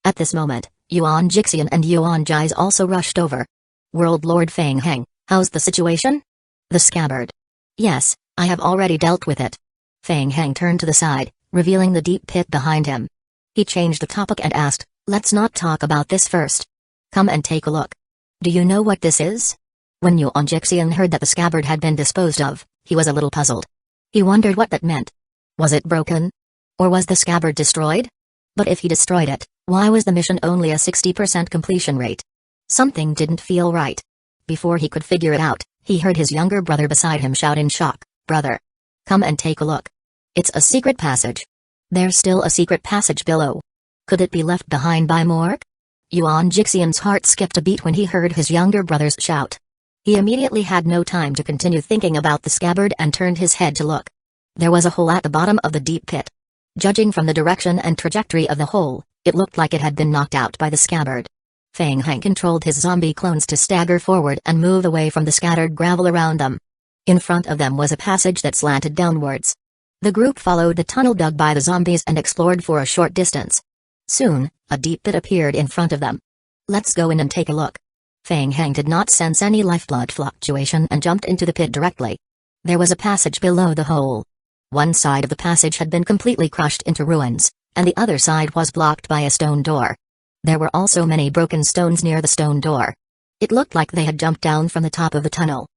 At this moment, Yuan Jixian and Yuan Jais also rushed over. World Lord Feng Heng, how's the situation? The scabbard. Yes, I have already dealt with it. Feng Heng turned to the side, revealing the deep pit behind him. He changed the topic and asked, let's not talk about this first. Come and take a look. Do you know what this is? When Yuan Jixian heard that the scabbard had been disposed of, he was a little puzzled. He wondered what that meant. Was it broken? Or was the scabbard destroyed? But if he destroyed it, why was the mission only a 60% completion rate? Something didn't feel right. Before he could figure it out, he heard his younger brother beside him shout in shock, "Brother! Come and take a look. It's a secret passage. There's still a secret passage below. Could it be left behind by Morgue?" Yuan Jixian's heart skipped a beat when he heard his younger brother's shout. He immediately had no time to continue thinking about the scabbard and turned his head to look. There was a hole at the bottom of the deep pit. Judging from the direction and trajectory of the hole, it looked like it had been knocked out by the scabbard. Feng Heng controlled his zombie clones to stagger forward and move away from the scattered gravel around them. In front of them was a passage that slanted downwards. The group followed the tunnel dug by the zombies and explored for a short distance. Soon, a deep pit appeared in front of them. Let's go in and take a look. Feng Heng did not sense any lifeblood fluctuation and jumped into the pit directly. There was a passage below the hole. One side of the passage had been completely crushed into ruins, and the other side was blocked by a stone door. There were also many broken stones near the stone door. It looked like they had jumped down from the top of the tunnel.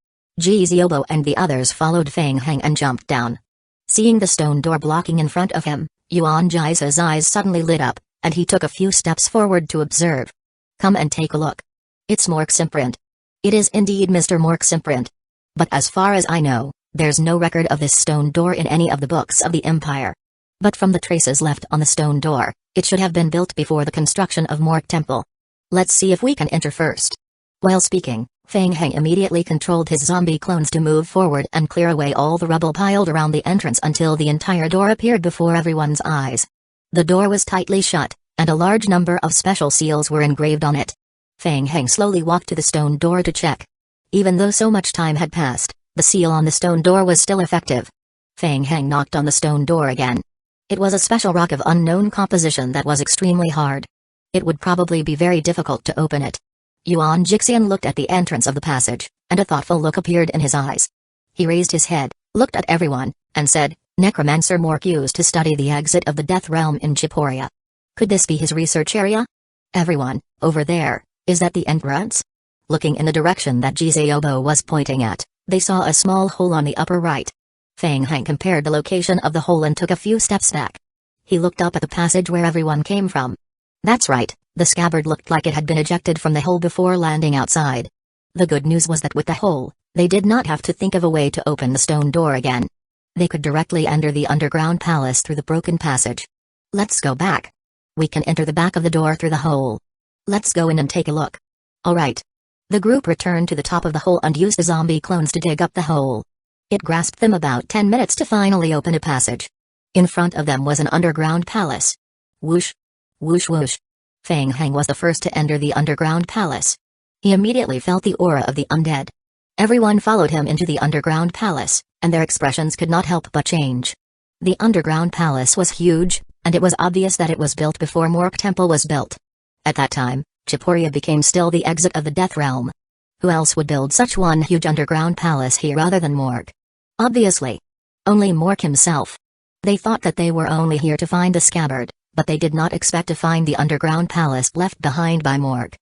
Ziobo and the others followed Feng Heng and jumped down. Seeing the stone door blocking in front of him, Yuan Ji's eyes suddenly lit up, and he took a few steps forward to observe. Come and take a look. It's Mork's imprint. It is indeed Mr. Mork's imprint. But as far as I know, there's no record of this stone door in any of the books of the Empire. But from the traces left on the stone door, it should have been built before the construction of Mork Temple. Let's see if we can enter first. While speaking, Feng Heng immediately controlled his zombie clones to move forward and clear away all the rubble piled around the entrance until the entire door appeared before everyone's eyes. The door was tightly shut, and a large number of special seals were engraved on it. Feng Heng slowly walked to the stone door to check. Even though so much time had passed, the seal on the stone door was still effective. Feng Heng knocked on the stone door again. It was a special rock of unknown composition that was extremely hard. It would probably be very difficult to open it. Yuan Jixian looked at the entrance of the passage, and a thoughtful look appeared in his eyes. He raised his head, looked at everyone, and said, Necromancer Mork used to study the exit of the Death Realm in Chiporia. Could this be his research area? Everyone, over there, is that the entrance? Looking in the direction that Jizaobo was pointing at, they saw a small hole on the upper right. Feng Heng compared the location of the hole and took a few steps back. He looked up at the passage where everyone came from. That's right, the scabbard looked like it had been ejected from the hole before landing outside. The good news was that with the hole, they did not have to think of a way to open the stone door again. They could directly enter the underground palace through the broken passage. Let's go back. We can enter the back of the door through the hole. Let's go in and take a look. Alright. The group returned to the top of the hole and used the zombie clones to dig up the hole. It grasped them about 10 minutes to finally open a passage. In front of them was an underground palace. Whoosh. Whoosh whoosh. Feng Heng was the first to enter the underground palace. He immediately felt the aura of the undead. Everyone followed him into the underground palace, and their expressions could not help but change. The underground palace was huge, and it was obvious that it was built before Mork Temple was built. At that time, Chiporia became still the exit of the Death Realm. Who else would build such one huge underground palace here other than Mork? Obviously. Only Mork himself. They thought that they were only here to find the scabbard, but they did not expect to find the underground palace left behind by Mork.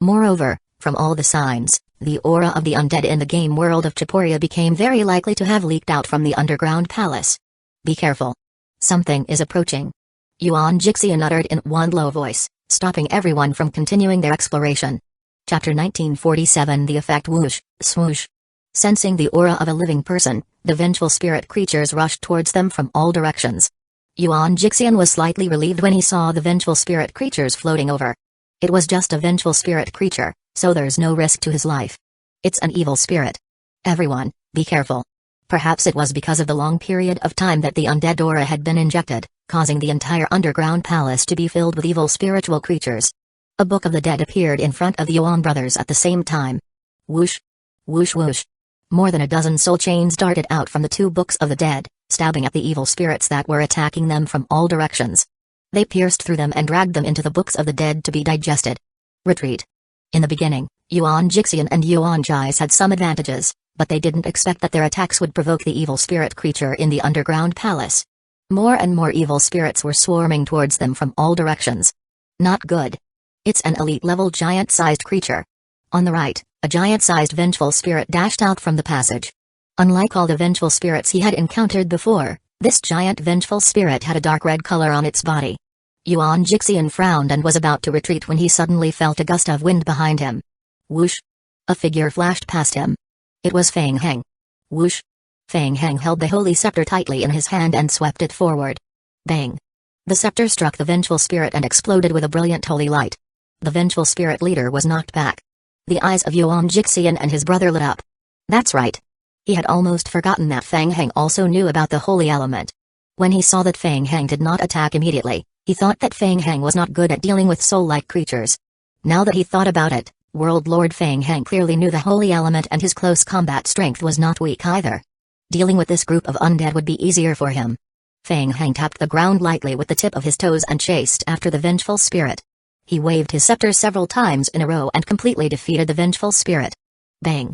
Moreover, from all the signs, the aura of the undead in the game world of Chiporia became very likely to have leaked out from the underground palace. Be careful. Something is approaching. Yuan Jixian uttered in one low voice, stopping everyone from continuing their exploration. Chapter 1947 The Effect Whoosh, Swoosh. Sensing the aura of a living person, the vengeful spirit creatures rushed towards them from all directions. Yuan Jixian was slightly relieved when he saw the vengeful spirit creatures floating over. It was just a vengeful spirit creature, so there's no risk to his life. It's an evil spirit. Everyone, be careful. Perhaps it was because of the long period of time that the undead aura had been injected, causing the entire underground palace to be filled with evil spiritual creatures. A Book of the Dead appeared in front of the Yuan brothers at the same time. Whoosh. Whoosh whoosh. More than a dozen soul chains darted out from the two Books of the Dead, stabbing at the evil spirits that were attacking them from all directions. They pierced through them and dragged them into the Books of the Dead to be digested. Retreat. In the beginning, Yuan Jixian and Yuan Jais had some advantages, but they didn't expect that their attacks would provoke the evil spirit creature in the underground palace. More and more evil spirits were swarming towards them from all directions. Not good. It's an elite-level giant-sized creature. On the right, a giant-sized vengeful spirit dashed out from the passage. Unlike all the vengeful spirits he had encountered before, this giant vengeful spirit had a dark red color on its body. Yuan Jixian frowned and was about to retreat when he suddenly felt a gust of wind behind him. Whoosh! A figure flashed past him. It was Feng Heng. Whoosh! Feng Heng held the holy scepter tightly in his hand and swept it forward. Bang! The scepter struck the vengeful spirit and exploded with a brilliant holy light. The vengeful spirit leader was knocked back. The eyes of Yuan Jixian and his brother lit up. That's right. He had almost forgotten that Feng Heng also knew about the holy element. When he saw that Feng Heng did not attack immediately, he thought that Feng Heng was not good at dealing with soul-like creatures. Now that he thought about it, World Lord Feng Heng clearly knew the holy element and his close combat strength was not weak either. Dealing with this group of undead would be easier for him. Feng Heng tapped the ground lightly with the tip of his toes and chased after the vengeful spirit. He waved his scepter several times in a row and completely defeated the vengeful spirit. Bang!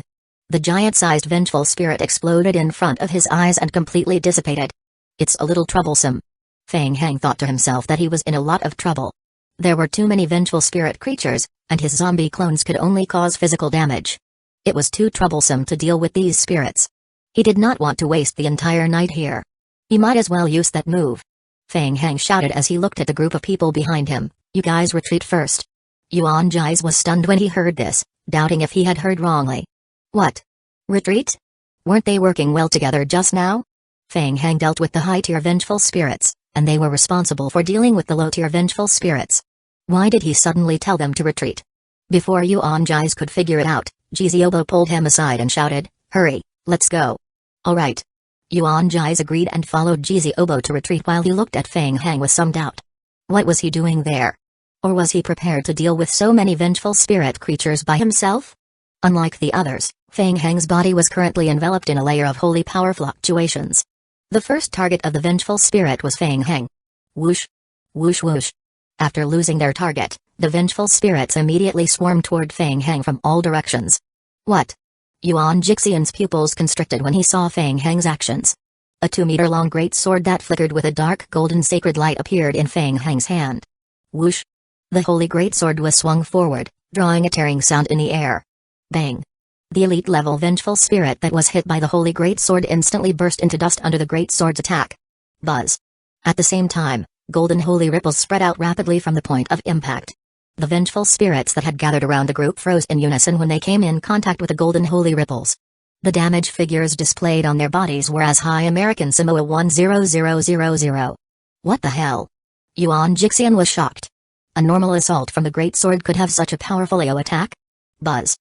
The giant-sized vengeful spirit exploded in front of his eyes and completely dissipated. It's a little troublesome. Feng Heng thought to himself that he was in a lot of trouble. There were too many vengeful spirit creatures, and his zombie clones could only cause physical damage. It was too troublesome to deal with these spirits. He did not want to waste the entire night here. He might as well use that move. Feng Hang shouted as he looked at the group of people behind him, "You guys retreat first." Yuan Jais was stunned when he heard this, doubting if he had heard wrongly. What? Retreat? Weren't they working well together just now? Feng Hang dealt with the high-tier vengeful spirits, and they were responsible for dealing with the low-tier vengeful spirits. Why did he suddenly tell them to retreat? Before Yuan Jais could figure it out, Jiziobo pulled him aside and shouted, "Hurry, let's go." All right. Yuan Jais agreed and followed Jiziobo to retreat while he looked at Feng Hang with some doubt. What was he doing there? Or was he prepared to deal with so many vengeful spirit creatures by himself? Unlike the others, Feng Hang's body was currently enveloped in a layer of holy power fluctuations. The first target of the vengeful spirit was Feng Hang. Whoosh! Whoosh whoosh! After losing their target, the vengeful spirits immediately swarmed toward Feng Hang from all directions. What? Yuan Jixian's pupils constricted when he saw Feng Hang's actions. A 2-meter-long great sword that flickered with a dark golden sacred light appeared in Feng Hang's hand. Whoosh! The holy greatsword was swung forward, drawing a tearing sound in the air. Bang! The elite-level vengeful spirit that was hit by the holy greatsword instantly burst into dust under the greatsword's attack. Buzz! At the same time, golden holy ripples spread out rapidly from the point of impact. The vengeful spirits that had gathered around the group froze in unison when they came in contact with the golden holy ripples. The damage figures displayed on their bodies were as high American Samoa 10000. What the hell? Yuan Jixian was shocked. A normal assault from the greatsword could have such a powerful AO attack? Buzz.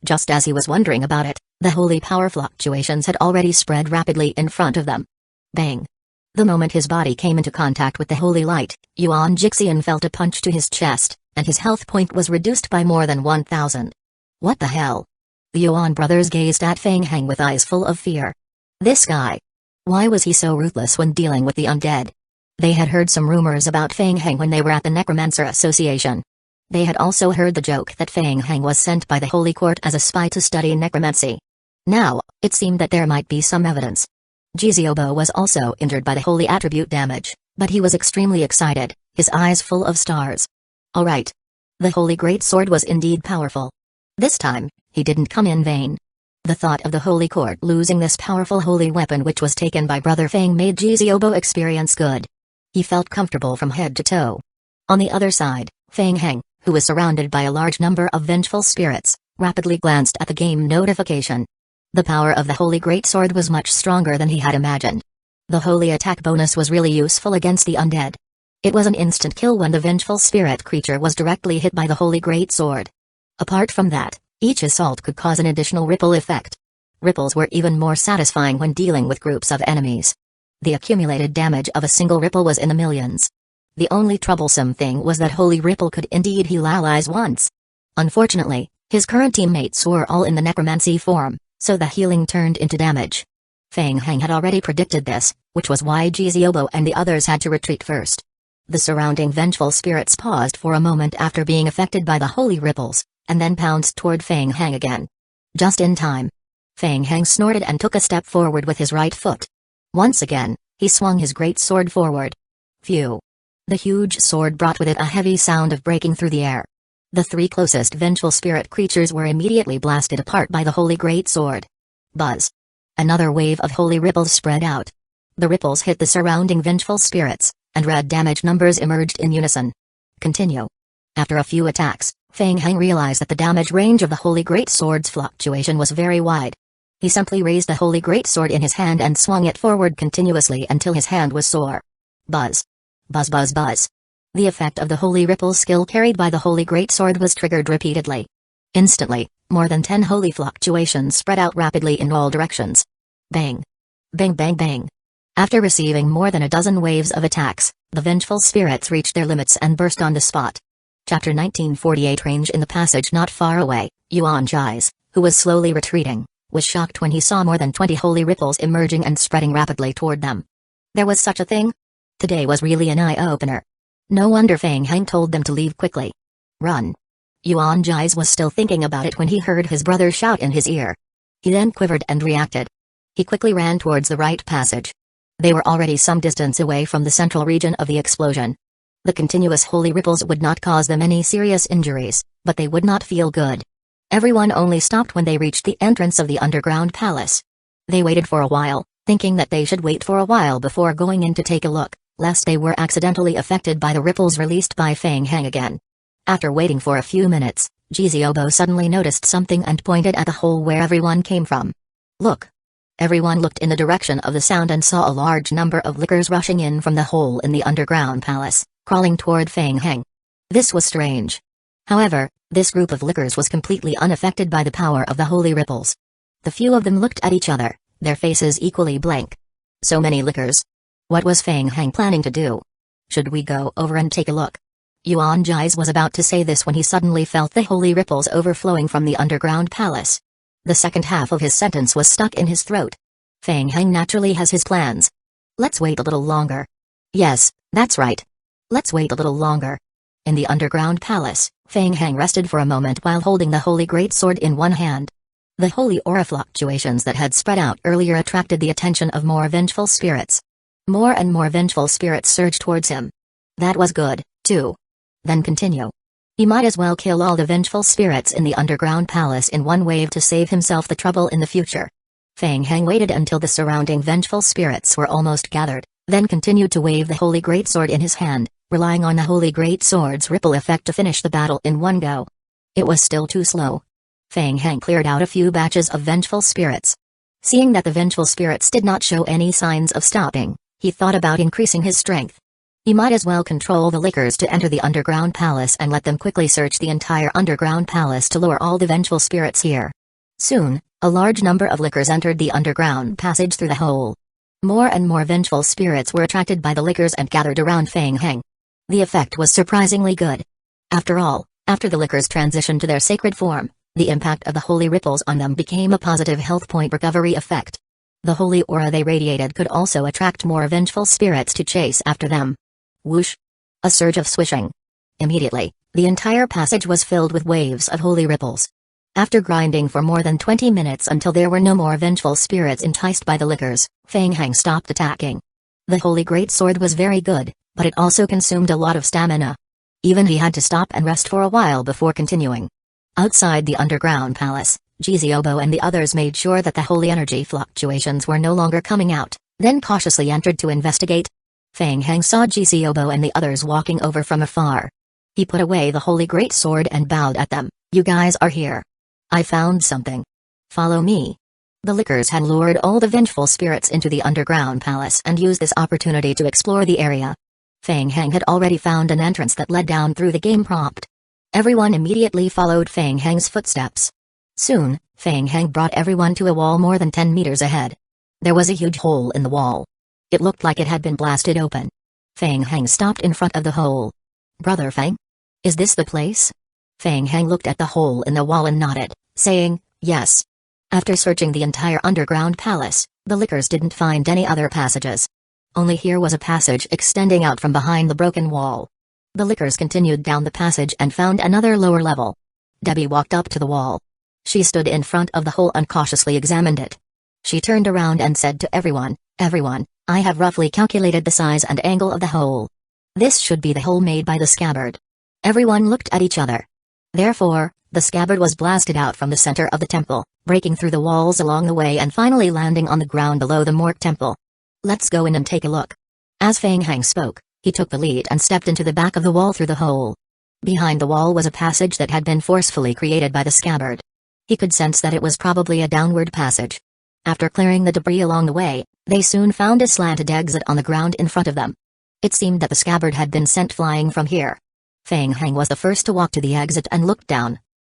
Just as he was wondering about it, the holy power fluctuations had already spread rapidly in front of them. Bang. The moment his body came into contact with the holy light, Yuan Jixian felt a punch to his chest, and his health point was reduced by more than 1,000. What the hell? The Yuan brothers gazed at Feng Hang with eyes full of fear. This guy. Why was he so ruthless when dealing with the undead? They had heard some rumors about Feng Hang when they were at the Necromancer Association. They had also heard the joke that Feng Hang was sent by the Holy Court as a spy to study necromancy. Now, it seemed that there might be some evidence. Jiziobo was also injured by the holy attribute damage, but he was extremely excited, his eyes full of stars. Alright. The holy greatsword was indeed powerful. This time, he didn't come in vain. The thought of the Holy Court losing this powerful holy weapon which was taken by Brother Feng made Jiziobo experience good. He felt comfortable from head to toe. On the other side, Feng Hang, who was surrounded by a large number of vengeful spirits, rapidly glanced at the game notification. The power of the Holy Greatsword was much stronger than he had imagined. The holy attack bonus was really useful against the undead. It was an instant kill when the vengeful spirit creature was directly hit by the Holy Greatsword. Apart from that, each assault could cause an additional ripple effect. Ripples were even more satisfying when dealing with groups of enemies. The accumulated damage of a single ripple was in the millions. The only troublesome thing was that Holy Ripple could indeed heal allies once. Unfortunately, his current teammates were all in the necromancy form, so the healing turned into damage. Feng Hang had already predicted this, which was why Jiziobo and the others had to retreat first. The surrounding vengeful spirits paused for a moment after being affected by the holy ripples, and then pounced toward Feng Hang again. Just in time. Feng Hang snorted and took a step forward with his right foot. Once again, he swung his great sword forward. Phew. The huge sword brought with it a heavy sound of breaking through the air. The three closest vengeful spirit creatures were immediately blasted apart by the holy great sword. Buzz. Another wave of holy ripples spread out. The ripples hit the surrounding vengeful spirits, and red damage numbers emerged in unison. Continue. After a few attacks, Feng Hang realized that the damage range of the holy great sword's fluctuation was very wide. He simply raised the holy greatsword in his hand and swung it forward continuously until his hand was sore. Buzz. Buzz buzz buzz. The effect of the holy ripple skill carried by the holy greatsword was triggered repeatedly. Instantly, more than 10 holy fluctuations spread out rapidly in all directions. Bang. Bang bang bang. After receiving more than a dozen waves of attacks, the vengeful spirits reached their limits and burst on the spot. Chapter 1948. Range. In the passage not far away, Yuan Jais, who was slowly retreating, was shocked when he saw more than 20 holy ripples emerging and spreading rapidly toward them. There was such a thing? Today was really an eye-opener. No wonder Feng Hang told them to leave quickly. Run. Yuan Jais was still thinking about it when he heard his brother shout in his ear. He then quivered and reacted. He quickly ran towards the right passage. They were already some distance away from the central region of the explosion. The continuous holy ripples would not cause them any serious injuries, but they would not feel good. Everyone only stopped when they reached the entrance of the underground palace. They waited for a while, thinking that they should wait for a while before going in to take a look, lest they were accidentally affected by the ripples released by Feng Heng again. After waiting for a few minutes, Jiziobo suddenly noticed something and pointed at the hole where everyone came from. Look! Everyone looked in the direction of the sound and saw a large number of lickers rushing in from the hole in the underground palace, crawling toward Feng Heng. This was strange. However, this group of lickers was completely unaffected by the power of the holy ripples. The few of them looked at each other, their faces equally blank. So many lickers. What was Feng Heng planning to do? Should we go over and take a look? Yuan Ji's was about to say this when he suddenly felt the holy ripples overflowing from the underground palace. The second half of his sentence was stuck in his throat. Feng Heng naturally has his plans. Let's wait a little longer. Yes, that's right. Let's wait a little longer. In the underground palace, Feng Heng rested for a moment while holding the holy greatsword in one hand. The holy aura fluctuations that had spread out earlier attracted the attention of more vengeful spirits. More and more vengeful spirits surged towards him. That was good, too. Then continue. He might as well kill all the vengeful spirits in the underground palace in one wave to save himself the trouble in the future. Feng Heng waited until the surrounding vengeful spirits were almost gathered, then continued to wave the holy greatsword in his hand, relying on the holy greatsword's ripple effect to finish the battle in one go. It was still too slow. Feng Heng cleared out a few batches of vengeful spirits. Seeing that the vengeful spirits did not show any signs of stopping, he thought about increasing his strength. He might as well control the lickers to enter the underground palace and let them quickly search the entire underground palace to lure all the vengeful spirits here. Soon, a large number of lickers entered the underground passage through the hole. More and more vengeful spirits were attracted by the lickers and gathered around Feng Heng. The effect was surprisingly good. After all, after the lickers transitioned to their sacred form, the impact of the holy ripples on them became a positive health point recovery effect. The holy aura they radiated could also attract more vengeful spirits to chase after them. Whoosh! A surge of swishing. Immediately, the entire passage was filled with waves of holy ripples. After grinding for more than 20 minutes until there were no more vengeful spirits enticed by the lickers, Feng Heng stopped attacking. The holy greatsword was very good, but it also consumed a lot of stamina. Even he had to stop and rest for a while before continuing. Outside the underground palace, Jiziobo and the others made sure that the holy energy fluctuations were no longer coming out, then cautiously entered to investigate. Feng Heng saw Jiziobo and the others walking over from afar. He put away the holy greatsword and bowed at them. You guys are here. I found something. Follow me. The lickers had lured all the vengeful spirits into the underground palace and used this opportunity to explore the area. Feng Heng had already found an entrance that led down through the game prompt. Everyone immediately followed Feng Heng's footsteps. Soon, Feng Heng brought everyone to a wall more than 10 meters ahead. There was a huge hole in the wall. It looked like it had been blasted open. Feng Heng stopped in front of the hole. Brother Feng? Is this the place? Feng Heng looked at the hole in the wall and nodded, saying, yes. After searching the entire underground palace, the lickers didn't find any other passages. Only here was a passage extending out from behind the broken wall. The lickers continued down the passage and found another lower level. Debbie walked up to the wall. She stood in front of the hole and cautiously examined it. She turned around and said to everyone, everyone, I have roughly calculated the size and angle of the hole. This should be the hole made by the scabbard. Everyone looked at each other. Therefore, the scabbard was blasted out from the center of the temple, breaking through the walls along the way and finally landing on the ground below the Mork temple. Let's go in and take a look. As Feng Heng spoke, he took the lead and stepped into the back of the wall through the hole. Behind the wall was a passage that had been forcefully created by the scabbard. He could sense that it was probably a downward passage. After clearing the debris along the way, they soon found a slanted exit on the ground in front of them. It seemed that the scabbard had been sent flying from here. Feng Heng was the first to walk to the exit and looked down.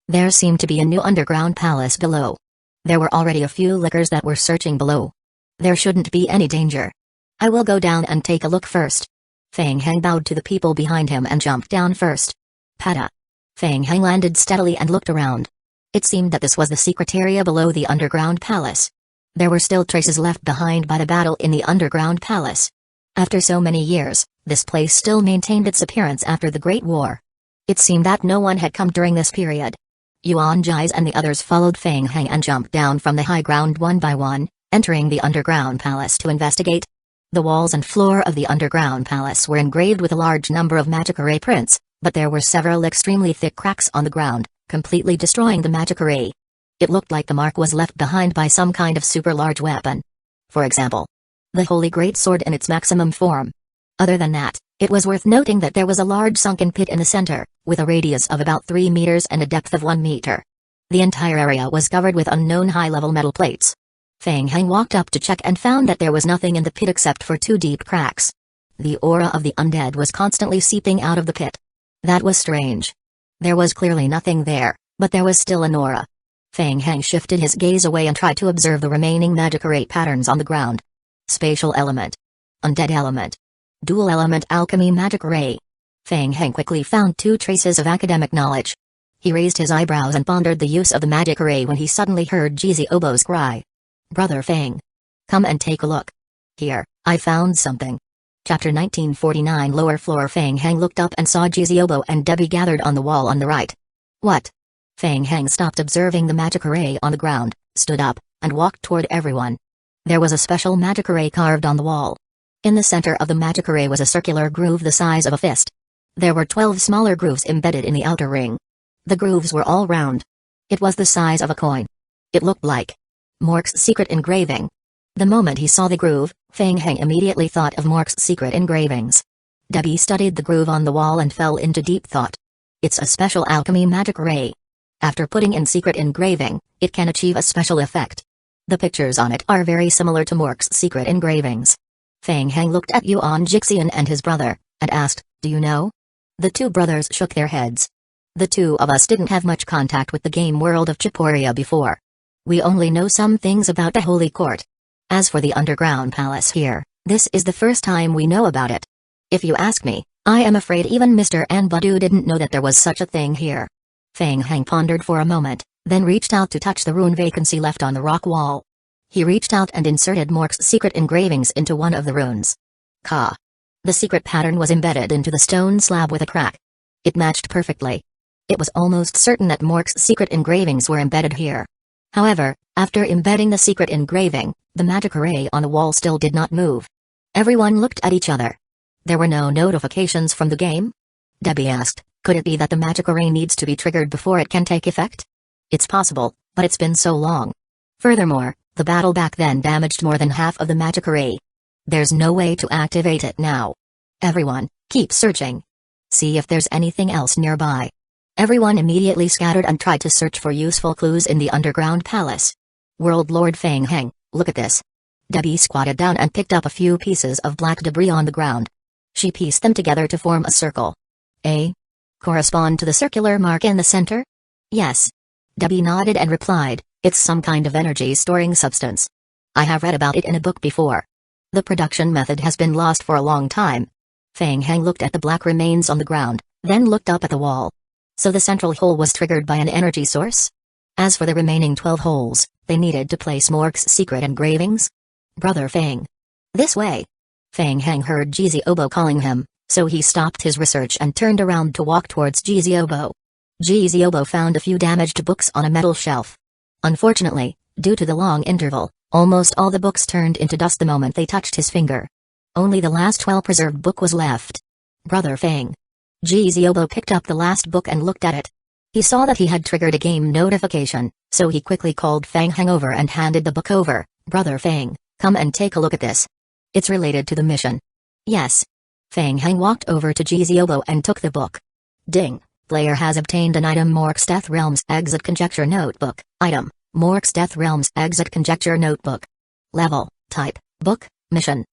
There seemed to be a new underground palace below. There were already a few lickers that were searching below. There shouldn't be any danger. I will go down and take a look first. Feng Heng bowed to the people behind him and jumped down first. Pada. Feng Heng landed steadily and looked around. It seemed that this was the secret area below the underground palace. There were still traces left behind by the battle in the underground palace. After so many years, this place still maintained its appearance after the Great War. It seemed that no one had come during this period. Yuan Ji's and the others followed Feng Heng and jumped down from the high ground one by one, entering the underground palace to investigate. The walls and floor of the underground palace were engraved with a large number of magic array prints, but there were several extremely thick cracks on the ground, completely destroying the magic array. It looked like the mark was left behind by some kind of super large weapon. For example, the Holy Great Sword in its maximum form. Other than that, it was worth noting that there was a large sunken pit in the center, with a radius of about 3 meters and a depth of 1 meter. The entire area was covered with unknown high-level metal plates. Feng Heng walked up to check and found that there was nothing in the pit except for 2 deep cracks. The aura of the undead was constantly seeping out of the pit. That was strange. There was clearly nothing there, but there was still an aura. Feng Heng shifted his gaze away and tried to observe the remaining magic array patterns on the ground. Spatial element. Undead element. Dual element alchemy magic array. Feng Heng quickly found 2 traces of academic knowledge. He raised his eyebrows and pondered the use of the magic array when he suddenly heard Jizi Obo's cry. Brother Feng. Come and take a look. Here, I found something. Chapter 1949 Lower floor. Feng Heng looked up and saw Jizi Obo and Debbie gathered on the wall on the right. What? Feng Heng stopped observing the magic array on the ground, stood up, and walked toward everyone. There was a special magic array carved on the wall. In the center of the magic array was a circular groove the size of a fist. There were 12 smaller grooves embedded in the outer ring. The grooves were all round. It was the size of a coin. It looked like Mork's secret engraving. The moment he saw the groove, Feng Heng immediately thought of Mork's secret engravings. Debbie studied the groove on the wall and fell into deep thought. It's a special alchemy magic array. After putting in secret engraving, it can achieve a special effect. The pictures on it are very similar to Mork's secret engravings. Feng Heng looked at Yuan Jixian and his brother, and asked, "Do you know?" The 2 brothers shook their heads. The 2 of us didn't have much contact with the game world of Chiporia before. We only know some things about the Holy Court. As for the underground palace here, this is the first time we know about it. If you ask me, I am afraid even Mr. Anbadu didn't know that there was such a thing here. Feng Heng pondered for a moment, then reached out to touch the rune vacancy left on the rock wall. He reached out and inserted Mork's secret engravings into one of the runes. Ka. The secret pattern was embedded into the stone slab with a crack. It matched perfectly. It was almost certain that Mork's secret engravings were embedded here. However, after embedding the secret engraving, the magic array on the wall still did not move. Everyone looked at each other. There were no notifications from the game? Debbie asked, could it be that the magic array needs to be triggered before it can take effect? It's possible, but it's been so long. Furthermore, the battle back then damaged more than half of the magic array. There's no way to activate it now. Everyone, keep searching. See if there's anything else nearby. Everyone immediately scattered and tried to search for useful clues in the underground palace. World Lord Feng Heng, look at this. Debbie squatted down and picked up a few pieces of black debris on the ground. She pieced them together to form a circle. Correspond to the circular mark in the center? Yes. Debbie nodded and replied, it's some kind of energy storing substance. I have read about it in a book before. The production method has been lost for a long time. Feng Heng looked at the black remains on the ground, then looked up at the wall. So the central hole was triggered by an energy source? As for the remaining 12 holes, they needed to place Mork's secret engravings? Brother Feng. This way. Feng Heng heard Jizi Obo calling him, so he stopped his research and turned around to walk towards Jizi Obo. Jizi Obo found a few damaged books on a metal shelf. Unfortunately, due to the long interval, almost all the books turned into dust the moment they touched his finger. Only the last well-preserved book was left. Brother Feng. Jizi Obo picked up the last book and looked at it. He saw that he had triggered a game notification, so he quickly called Feng Heng over and handed the book over. Brother Feng, come and take a look at this. It's related to the mission. Yes. Feng Heng walked over to Jizi Obo and took the book. Ding. Player has obtained an item Mork's Death Realms Exit Conjecture Notebook. Item, Mork's Death Realms Exit Conjecture Notebook. Level, Type, Book, Mission.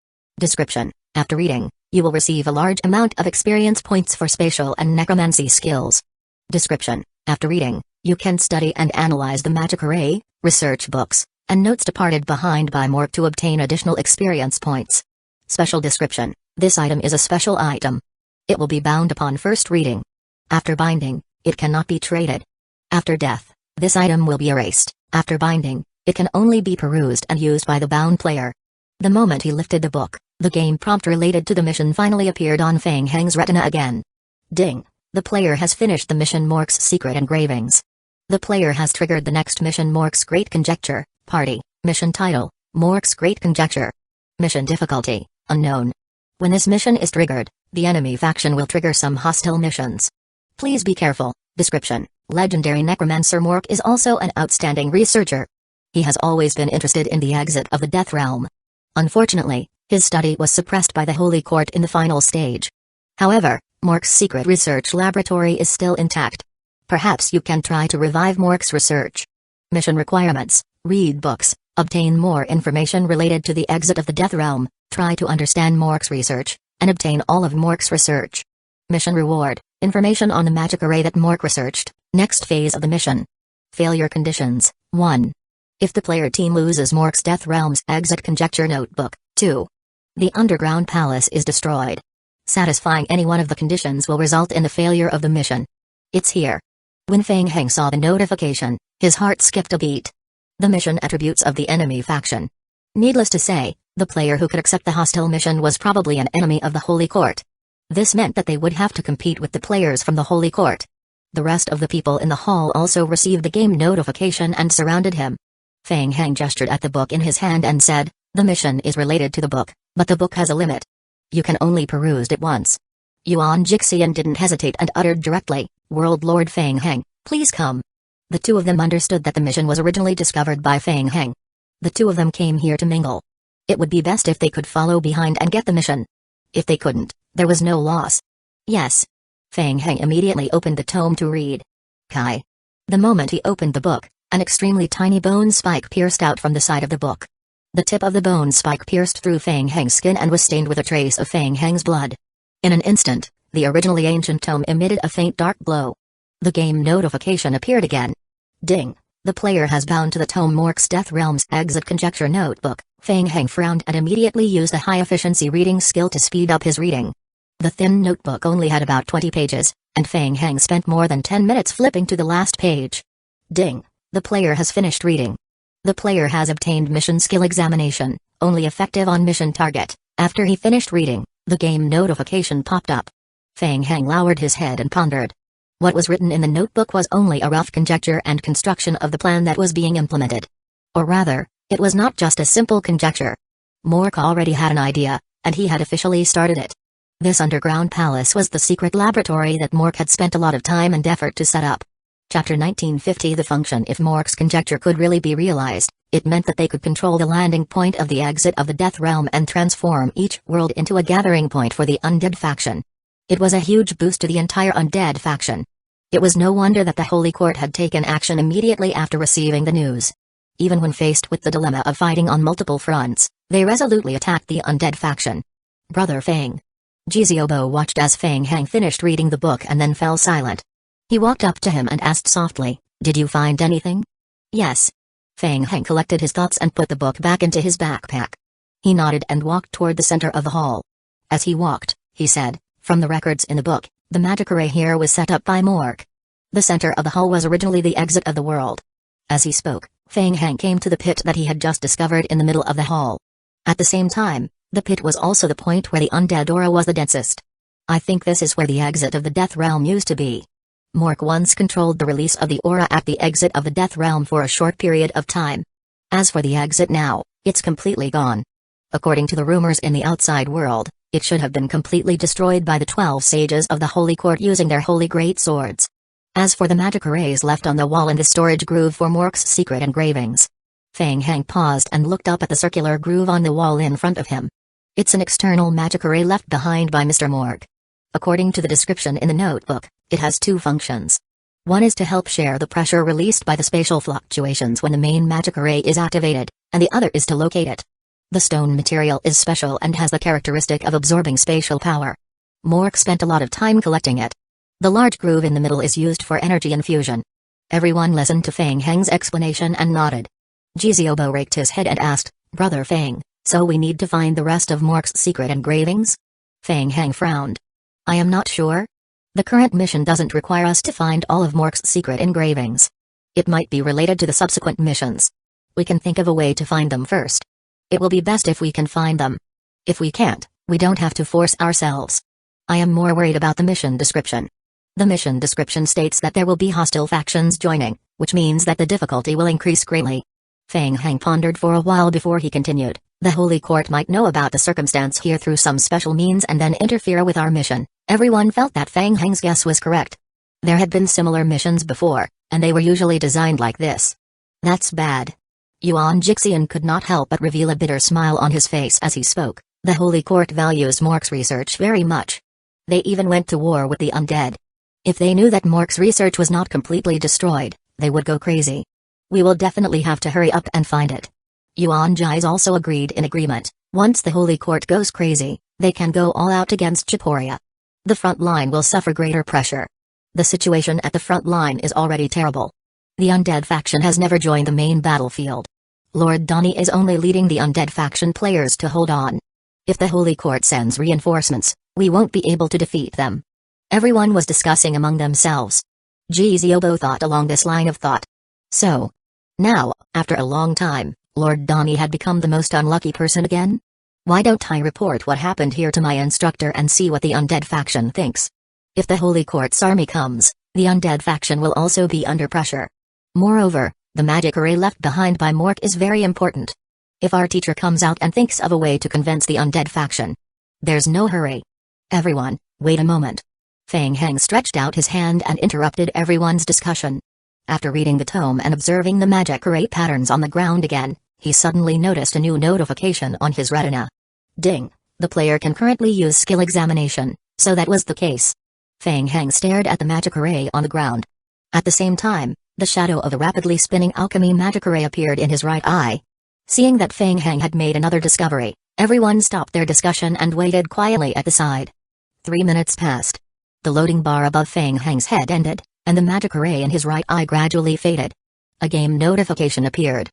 Description, after reading, you will receive a large amount of experience points for spatial and necromancy skills. Description, after reading, you can study and analyze the magic array, research books, and notes departed behind by Mork to obtain additional experience points. Special description, this item is a special item. It will be bound upon first reading. After binding, it cannot be traded. After death, this item will be erased. After binding, it can only be perused and used by the bound player. The moment he lifted the book, the game prompt related to the mission finally appeared on Feng Heng's retina again. Ding! The player has finished the mission Mork's Secret Engravings. The player has triggered the next mission Mork's Great Conjecture, Party, Mission Title, Mork's Great Conjecture. Mission Difficulty, Unknown. When this mission is triggered, the enemy faction will trigger some hostile missions. Please be careful. Description: Legendary Necromancer Mork is also an outstanding researcher. He has always been interested in the exit of the Death Realm. Unfortunately, his study was suppressed by the Holy Court in the final stage. However, Mork's secret research laboratory is still intact. Perhaps you can try to revive Mork's research. Mission requirements: read books, obtain more information related to the exit of the Death Realm, try to understand Mork's research, and obtain all of Mork's research. Mission reward: information on the magic array that Mork researched. Next phase of the mission. Failure conditions: 1. If the player team loses Mork's Death Realm's exit conjecture notebook. 2. The underground palace is destroyed. Satisfying any one of the conditions will result in the failure of the mission. It's here. When Feng Heng saw the notification, his heart skipped a beat. The mission attributes of the enemy faction. Needless to say, the player who could accept the hostile mission was probably an enemy of the Holy Court. This meant that they would have to compete with the players from the Holy Court. The rest of the people in the hall also received the game notification and surrounded him. Feng Heng gestured at the book in his hand and said, "The mission is related to the book, but the book has a limit. You can only peruse it once." Yuan Jixian didn't hesitate and uttered directly, "World Lord Feng Heng, please come." The two of them understood that the mission was originally discovered by Feng Heng. The two of them came here to mingle. It would be best if they could follow behind and get the mission. If they couldn't, there was no loss. Yes. Feng Heng immediately opened the tome to read. Kai. The moment he opened the book, an extremely tiny bone spike pierced out from the side of the book. The tip of the bone spike pierced through Feng Heng's skin and was stained with a trace of Feng Heng's blood. In an instant, the originally ancient tome emitted a faint dark glow. The game notification appeared again. Ding. The player has bound to the tome Mork's Death Realm's exit conjecture notebook. Feng Heng frowned and immediately used a high-efficiency reading skill to speed up his reading. The thin notebook only had about 20 pages, and Feng Heng spent more than 10 minutes flipping to the last page. Ding. The player has finished reading. The player has obtained mission skill examination, only effective on mission target. After he finished reading, the game notification popped up. Feng Heng lowered his head and pondered. What was written in the notebook was only a rough conjecture and construction of the plan that was being implemented. Or rather, it was not just a simple conjecture. Mork already had an idea, and he had officially started it. This underground palace was the secret laboratory that Mork had spent a lot of time and effort to set up. Chapter 1950. The function: if Mork's conjecture could really be realized, it meant that they could control the landing point of the exit of the Death Realm and transform each world into a gathering point for the undead faction. It was a huge boost to the entire undead faction. It was no wonder that the Holy Court had taken action immediately after receiving the news. Even when faced with the dilemma of fighting on multiple fronts, they resolutely attacked the undead faction. Brother Feng. Jiziobo watched as Feng Heng finished reading the book and then fell silent. He walked up to him and asked softly, "Did you find anything?" "Yes." Feng Heng collected his thoughts and put the book back into his backpack. He nodded and walked toward the center of the hall. As he walked, he said, "From the records in the book, the magic array here was set up by Mork. The center of the hall was originally the exit of the world." As he spoke, Feng Heng came to the pit that he had just discovered in the middle of the hall. At the same time, the pit was also the point where the undead aura was the densest. "I think this is where the exit of the Death Realm used to be." Mork once controlled the release of the aura at the exit of the Death Realm for a short period of time. As for the exit now, it's completely gone. According to the rumors in the outside world, it should have been completely destroyed by the 12 sages of the Holy Court using their holy great swords. As for the magic arrays left on the wall in the storage groove for Mork's secret engravings. Feng Heng paused and looked up at the circular groove on the wall in front of him. It's an external magic array left behind by Mr. Mork. According to the description in the notebook, it has two functions. One is to help share the pressure released by the spatial fluctuations when the main magic array is activated, and the other is to locate it. The stone material is special and has the characteristic of absorbing spatial power. Mork spent a lot of time collecting it. The large groove in the middle is used for energy infusion. Everyone listened to Feng Heng's explanation and nodded. Jiziobo raked his head and asked, "Brother Feng, so we need to find the rest of Mork's secret engravings?" Feng Heng frowned. "I am not sure. The current mission doesn't require us to find all of Mork's secret engravings. It might be related to the subsequent missions. We can think of a way to find them first. It will be best if we can find them. If we can't, we don't have to force ourselves. I am more worried about the mission description. The mission description states that there will be hostile factions joining, which means that the difficulty will increase greatly." Feng Heng pondered for a while before he continued, The Holy Court might know about the circumstance here through some special means and then interfere with our mission. Everyone felt that Fang Heng's guess was correct. There had been similar missions before, and they were usually designed like this. That's bad. Yuan Jixian could not help but reveal a bitter smile on his face as he spoke. The Holy Court values Mork's research very much. They even went to war with the undead. If they knew that Mork's research was not completely destroyed, they would go crazy. We will definitely have to hurry up and find it. Yuan Ji's also agreed in agreement. Once the Holy Court goes crazy, they can go all out against Chiporia. The front line will suffer greater pressure. The situation at the front line is already terrible. The undead faction has never joined the main battlefield. Lord Donnie is only leading the undead faction players to hold on. If the Holy Court sends reinforcements, we won't be able to defeat them. Everyone was discussing among themselves. Jiziobo thought along this line of thought. So, now, after a long time, Lord Donnie had become the most unlucky person again? Why don't I report what happened here to my instructor and see what the undead faction thinks? If the Holy Court's army comes, the undead faction will also be under pressure. Moreover, the magic array left behind by Mork is very important. If our teacher comes out and thinks of a way to convince the undead faction. There's no hurry. Everyone, wait a moment. Fang Heng stretched out his hand and interrupted everyone's discussion. After reading the tome and observing the magic array patterns on the ground again, he suddenly noticed a new notification on his retina. Ding! The player can currently use skill examination, so that was the case. Fang Heng stared at the magic array on the ground. At the same time, the shadow of a rapidly spinning alchemy magic array appeared in his right eye. Seeing that Fang Heng had made another discovery, everyone stopped their discussion and waited quietly at the side. 3 minutes passed. The loading bar above Fang Heng's head ended, and the magic array in his right eye gradually faded. A game notification appeared.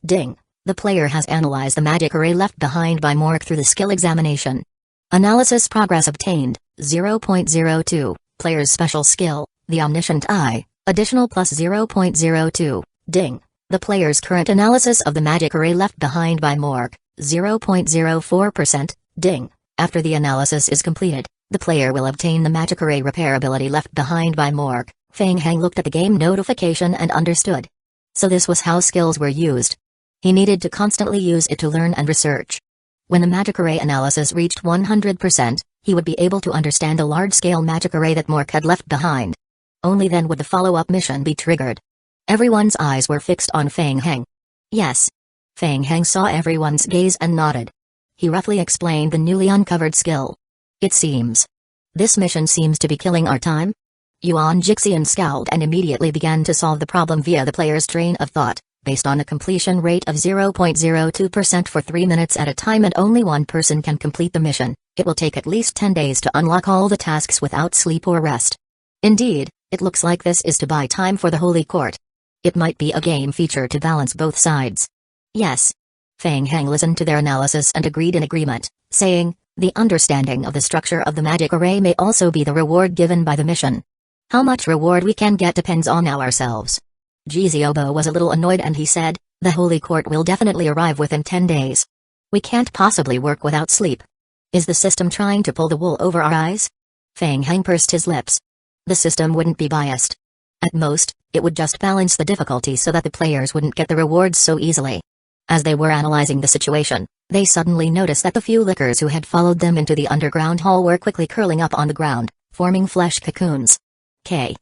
Ding! The player has analyzed the magic array left behind by Mork through the skill examination. Analysis progress obtained, 0.02, player's special skill, the Omniscient Eye, additional plus 0.02, ding, the player's current analysis of the magic array left behind by Mork, 0.04%, ding, after the analysis is completed, the player will obtain the magic array repair ability left behind by Mork. Fang Heng looked at the game notification and understood. So this was how skills were used. He needed to constantly use it to learn and research. When the magic array analysis reached 100%, he would be able to understand the large-scale magic array that Mork had left behind. Only then would the follow-up mission be triggered. Everyone's eyes were fixed on Fang Heng. Yes. Fang Heng saw everyone's gaze and nodded. He roughly explained the newly uncovered skill. It seems. This mission seems to be killing our time? Yuan Jixian scowled and immediately began to solve the problem via the player's train of thought. Based on a completion rate of 0.02% for 3 minutes at a time and only one person can complete the mission, it will take at least 10 days to unlock all the tasks without sleep or rest. Indeed, it looks like this is to buy time for the Holy Court. It might be a game feature to balance both sides. Yes. Fang Heng listened to their analysis and agreed in agreement, saying, the understanding of the structure of the magic array may also be the reward given by the mission. How much reward we can get depends on ourselves. Jiziobo was a little annoyed and he said, the Holy Court will definitely arrive within 10 days. We can't possibly work without sleep. Is the system trying to pull the wool over our eyes? Fang Heng pursed his lips. The system wouldn't be biased. At most, it would just balance the difficulty so that the players wouldn't get the rewards so easily. As they were analyzing the situation, they suddenly noticed that the few lickers who had followed them into the underground hall were quickly curling up on the ground, forming flesh cocoons. Kai.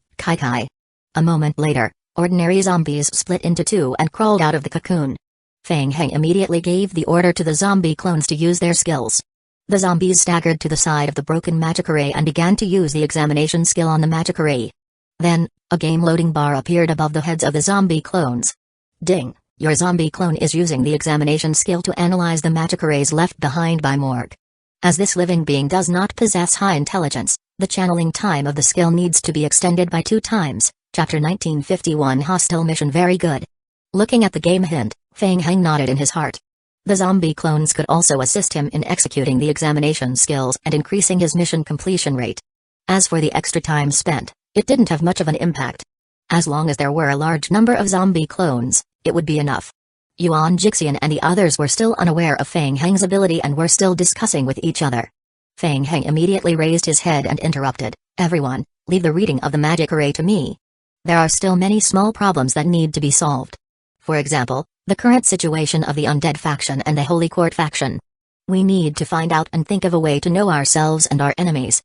A moment later, ordinary zombies split into two and crawled out of the cocoon. Fang Heng immediately gave the order to the zombie clones to use their skills. The zombies staggered to the side of the broken magic array and began to use the examination skill on the magic array. Then, a game loading bar appeared above the heads of the zombie clones. Ding, your zombie clone is using the examination skill to analyze the magic arrays left behind by Mork. As this living being does not possess high intelligence, the channeling time of the skill needs to be extended by 2 times. Chapter 1951 Hostile Mission. Very good. Looking at the game hint, Fang Heng nodded in his heart. The zombie clones could also assist him in executing the examination skills and increasing his mission completion rate. As for the extra time spent, it didn't have much of an impact. As long as there were a large number of zombie clones, it would be enough. Yuan Jixian and the others were still unaware of Fang Heng's ability and were still discussing with each other. Fang Heng immediately raised his head and interrupted, everyone, leave the reading of the magic array to me. There are still many small problems that need to be solved. For example, The current situation of the undead faction and the Holy Court faction. We need to find out and think of a way to know ourselves and our enemies.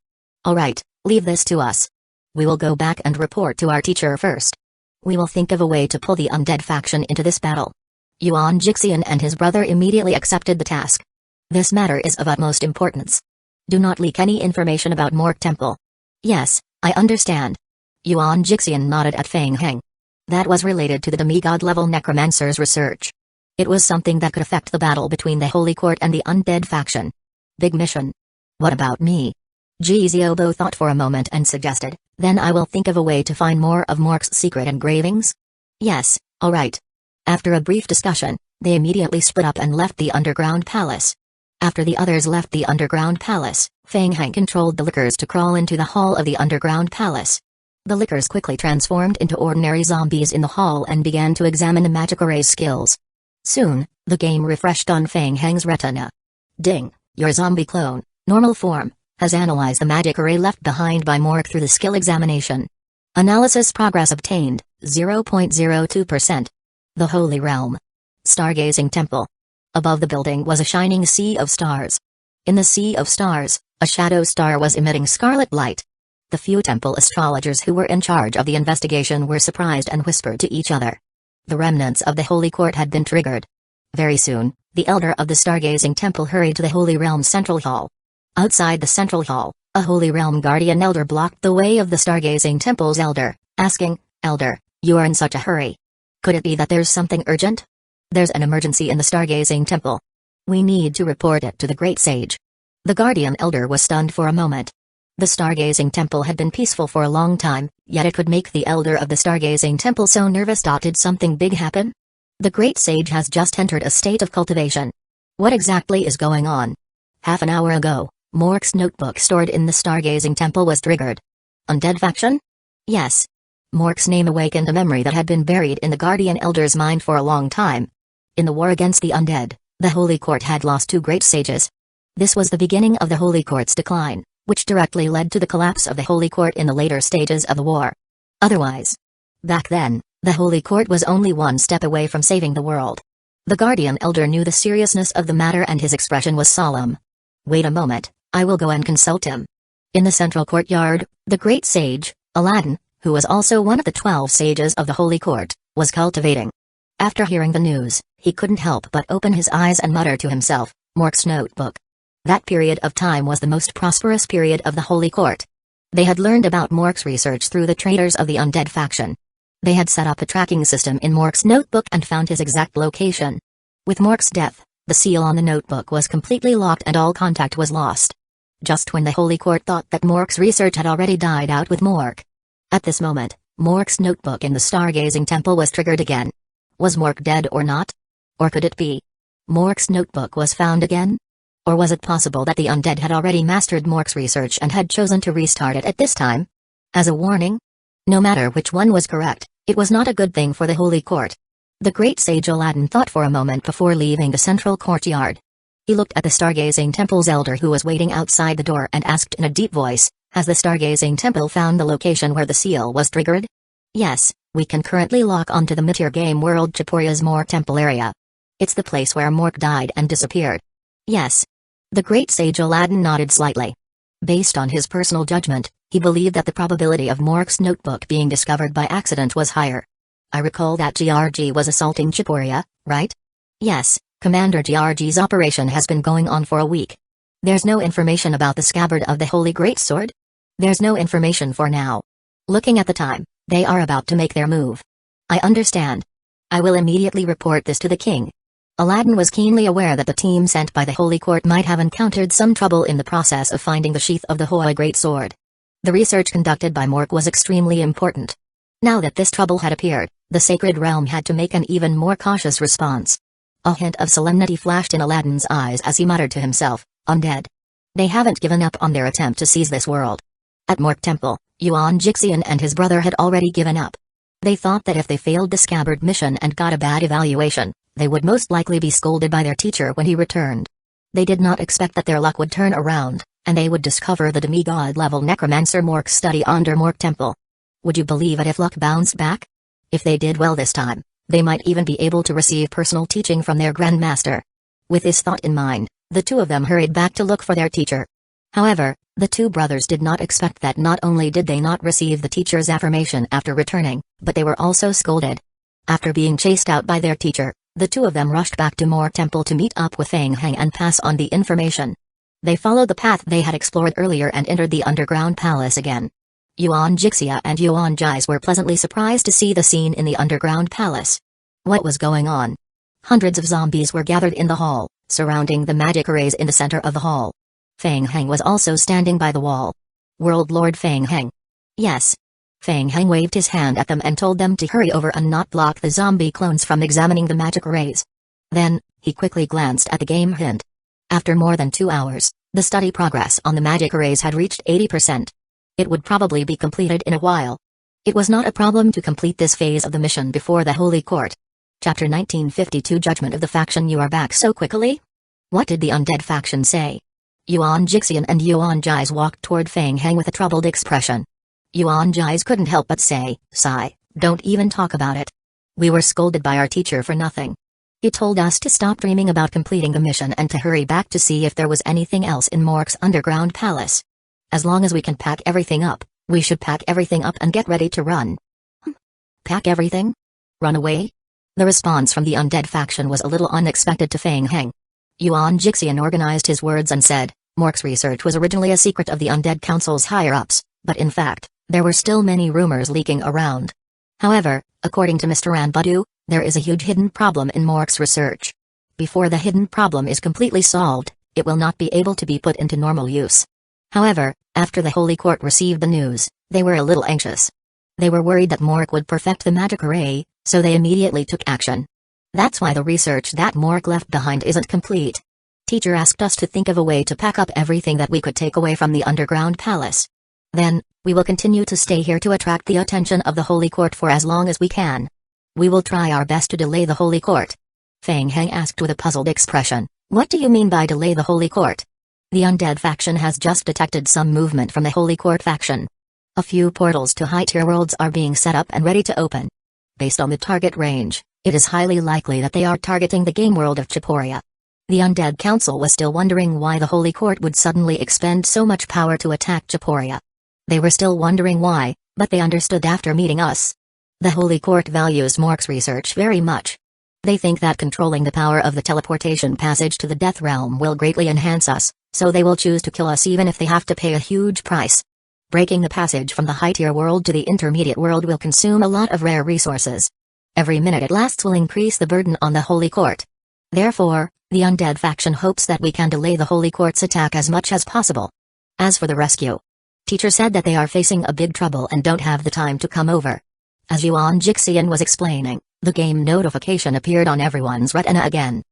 Alright, leave this to us. We will go back and report to our teacher first. We will think of a way to pull the undead faction into this battle. Yuan Jixian and his brother immediately accepted the task. This matter is of utmost importance. Do not leak any information about Mork Temple. Yes, I understand. Yuan Jixian nodded at Feng Heng. That was related to the demigod-level necromancer's research. It was something that could affect the battle between the Holy Court and the undead faction. Big mission. What about me? Ji Ziobo thought for a moment and suggested, then I will think of a way to find more of Mork's secret engravings? Yes, alright. After a brief discussion, they immediately split up and left the underground palace. After the others left the underground palace, Feng Heng controlled the lickers to crawl into the hall of the underground palace. The lickers quickly transformed into ordinary zombies in the hall and began to examine the magic array's skills. Soon, the game refreshed on Feng Heng's retina. Ding, your zombie clone, normal form, has analyzed the magic array left behind by Mork through the skill examination. Analysis progress obtained, 0.02%. The Holy Realm. Stargazing Temple. Above the building was a shining sea of stars. In the sea of stars, a shadow star was emitting scarlet light. The few temple astrologers who were in charge of the investigation were surprised and whispered to each other. The remnants of the Holy Court had been triggered. Very soon, the elder of the Stargazing Temple hurried to the Holy Realm Central Hall. Outside the Central Hall, a Holy Realm Guardian Elder blocked the way of the Stargazing Temple's elder, asking, "Elder, you are in such a hurry. Could it be that there's something urgent? There's an emergency in the Stargazing Temple. We need to report it to the Great Sage." The Guardian Elder was stunned for a moment. The Stargazing Temple had been peaceful for a long time, yet it could make the Elder of the Stargazing Temple so nervous. Did something big happen? The Great Sage has just entered a state of cultivation. What exactly is going on? Half an hour ago, Mork's notebook stored in the Stargazing Temple was triggered. Undead faction? Yes. Mork's name awakened a memory that had been buried in the Guardian Elder's mind for a long time. In the war against the undead, the Holy Court had lost two great sages. This was the beginning of the Holy Court's decline, which directly led to the collapse of the Holy Court in the later stages of the war. Otherwise, back then, the Holy Court was only one step away from saving the world. The Guardian Elder knew the seriousness of the matter and his expression was solemn. Wait a moment, I will go and consult him. In the central courtyard, the great sage, Aladdin, who was also one of the 12 sages of the Holy Court, was cultivating. After hearing the news, he couldn't help but open his eyes and mutter to himself, Mork's notebook. That period of time was the most prosperous period of the Holy Court. They had learned about Mork's research through the traders of the undead faction. They had set up a tracking system in Mork's notebook and found his exact location. With Mork's death, the seal on the notebook was completely locked and all contact was lost. Just when the Holy Court thought that Mork's research had already died out with Mork. At this moment, Mork's notebook in the Stargazing Temple was triggered again. Was Mork dead or not? Or could it be Mork's notebook was found again? Or was it possible that the undead had already mastered Mork's research and had chosen to restart it at this time? As a warning? No matter which one was correct, it was not a good thing for the Holy Court. The great sage Aladdin thought for a moment before leaving the central courtyard. He looked at the Stargazing Temple's elder who was waiting outside the door and asked in a deep voice, "Has the Stargazing Temple found the location where the seal was triggered?" "Yes, we can currently lock onto the mid-tier game world Chiporia's Mork Temple area. It's the place where Mork died and disappeared." "Yes." The great sage Aladdin nodded slightly. Based on his personal judgment, he believed that the probability of Mork's notebook being discovered by accident was higher. "I recall that GRG was assaulting Chiporia, right?" "Yes, Commander GRG's operation has been going on for a week." "There's no information about the scabbard of the Holy Greatsword?" "There's no information for now. Looking at the time, they are about to make their move." "I understand. I will immediately report this to the king." Aladdin was keenly aware that the team sent by the Holy Court might have encountered some trouble in the process of finding the sheath of the Holy Greatsword. The research conducted by Mork was extremely important. Now that this trouble had appeared, the Sacred Realm had to make an even more cautious response. A hint of solemnity flashed in Aladdin's eyes as he muttered to himself, "Undead. They haven't given up on their attempt to seize this world." At Mork Temple, Yuan Jixian and his brother had already given up. They thought that if they failed the scabbard mission and got a bad evaluation, they would most likely be scolded by their teacher when he returned. They did not expect that their luck would turn around, and they would discover the demigod-level necromancer Mork's study under Mork Temple. Would you believe it if luck bounced back? If they did well this time, They might even be able to receive personal teaching from their grandmaster. With this thought in mind, the two of them hurried back to look for their teacher. However, the two brothers did not expect that not only did they not receive the teacher's affirmation after returning, but they were also scolded. After being chased out by their teacher, the two of them rushed back to Mork Temple to meet up with Fang Heng and pass on the information. They followed the path they had explored earlier and entered the underground palace again. Yuan Jixia and Yuan Jais were pleasantly surprised to see the scene in the underground palace. What was going on? Hundreds of zombies were gathered in the hall, surrounding the magic arrays in the center of the hall. Fang Heng was also standing by the wall. World Lord Fang Heng. Yes. Fang Heng waved his hand at them and told them to hurry over and not block the zombie clones from examining the magic arrays. Then, he quickly glanced at the game hint. After more than 2 hours, the study progress on the magic arrays had reached 80%. It would probably be completed in a while. It was not a problem to complete this phase of the mission before the Holy Court. Chapter 1952 Judgment of the Faction. You are back so quickly? What did the undead faction say? Yuan Jixian and Yuan Jais walked toward Fang Heng with a troubled expression. Yuan Jais couldn't help but say, "Sigh, don't even talk about it. We were scolded by our teacher for nothing. He told us to stop dreaming about completing the mission and to hurry back to see if there was anything else in Mork's underground palace. As long as we can pack everything up, we should pack everything up and get ready to run." Pack everything? Run away? The response from the undead faction was a little unexpected to Fang Heng. Yuan Jixian organized his words and said, Mork's research was originally a secret of the Undead Council's higher-ups, but in fact, there were still many rumors leaking around. However, according to Mr. Ranbudu, there is a huge hidden problem in Mork's research. Before the hidden problem is completely solved, it will not be able to be put into normal use. However, after the Holy Court received the news, they were a little anxious. They were worried that Mork would perfect the magic array, so they immediately took action. That's why the research that Mork left behind isn't complete. Teacher asked us to think of a way to pack up everything that we could take away from the underground palace. Then, we will continue to stay here to attract the attention of the Holy Court for as long as we can. We will try our best to delay the Holy Court. Fang Heng asked with a puzzled expression, "What do you mean by delay the Holy Court?" The undead faction has just detected some movement from the Holy Court faction. A few portals to high-tier worlds are being set up and ready to open. Based on the target range, it is highly likely that they are targeting the game world of Chiporia. The Undead Council was still wondering why the Holy Court would suddenly expend so much power to attack Chiporia. They were still wondering why, but they understood after meeting us. The Holy Court values Mork's research very much. They think that controlling the power of the teleportation passage to the Death Realm will greatly enhance us, so they will choose to kill us even if they have to pay a huge price. Breaking the passage from the high-tier world to the intermediate world will consume a lot of rare resources. Every minute it lasts will increase the burden on the Holy Court. Therefore, the undead faction hopes that we can delay the Holy Court's attack as much as possible. As for the rescue, teacher said that they are facing a big trouble and don't have the time to come over. As Yuan Jixian was explaining, the game notification appeared on everyone's retina again.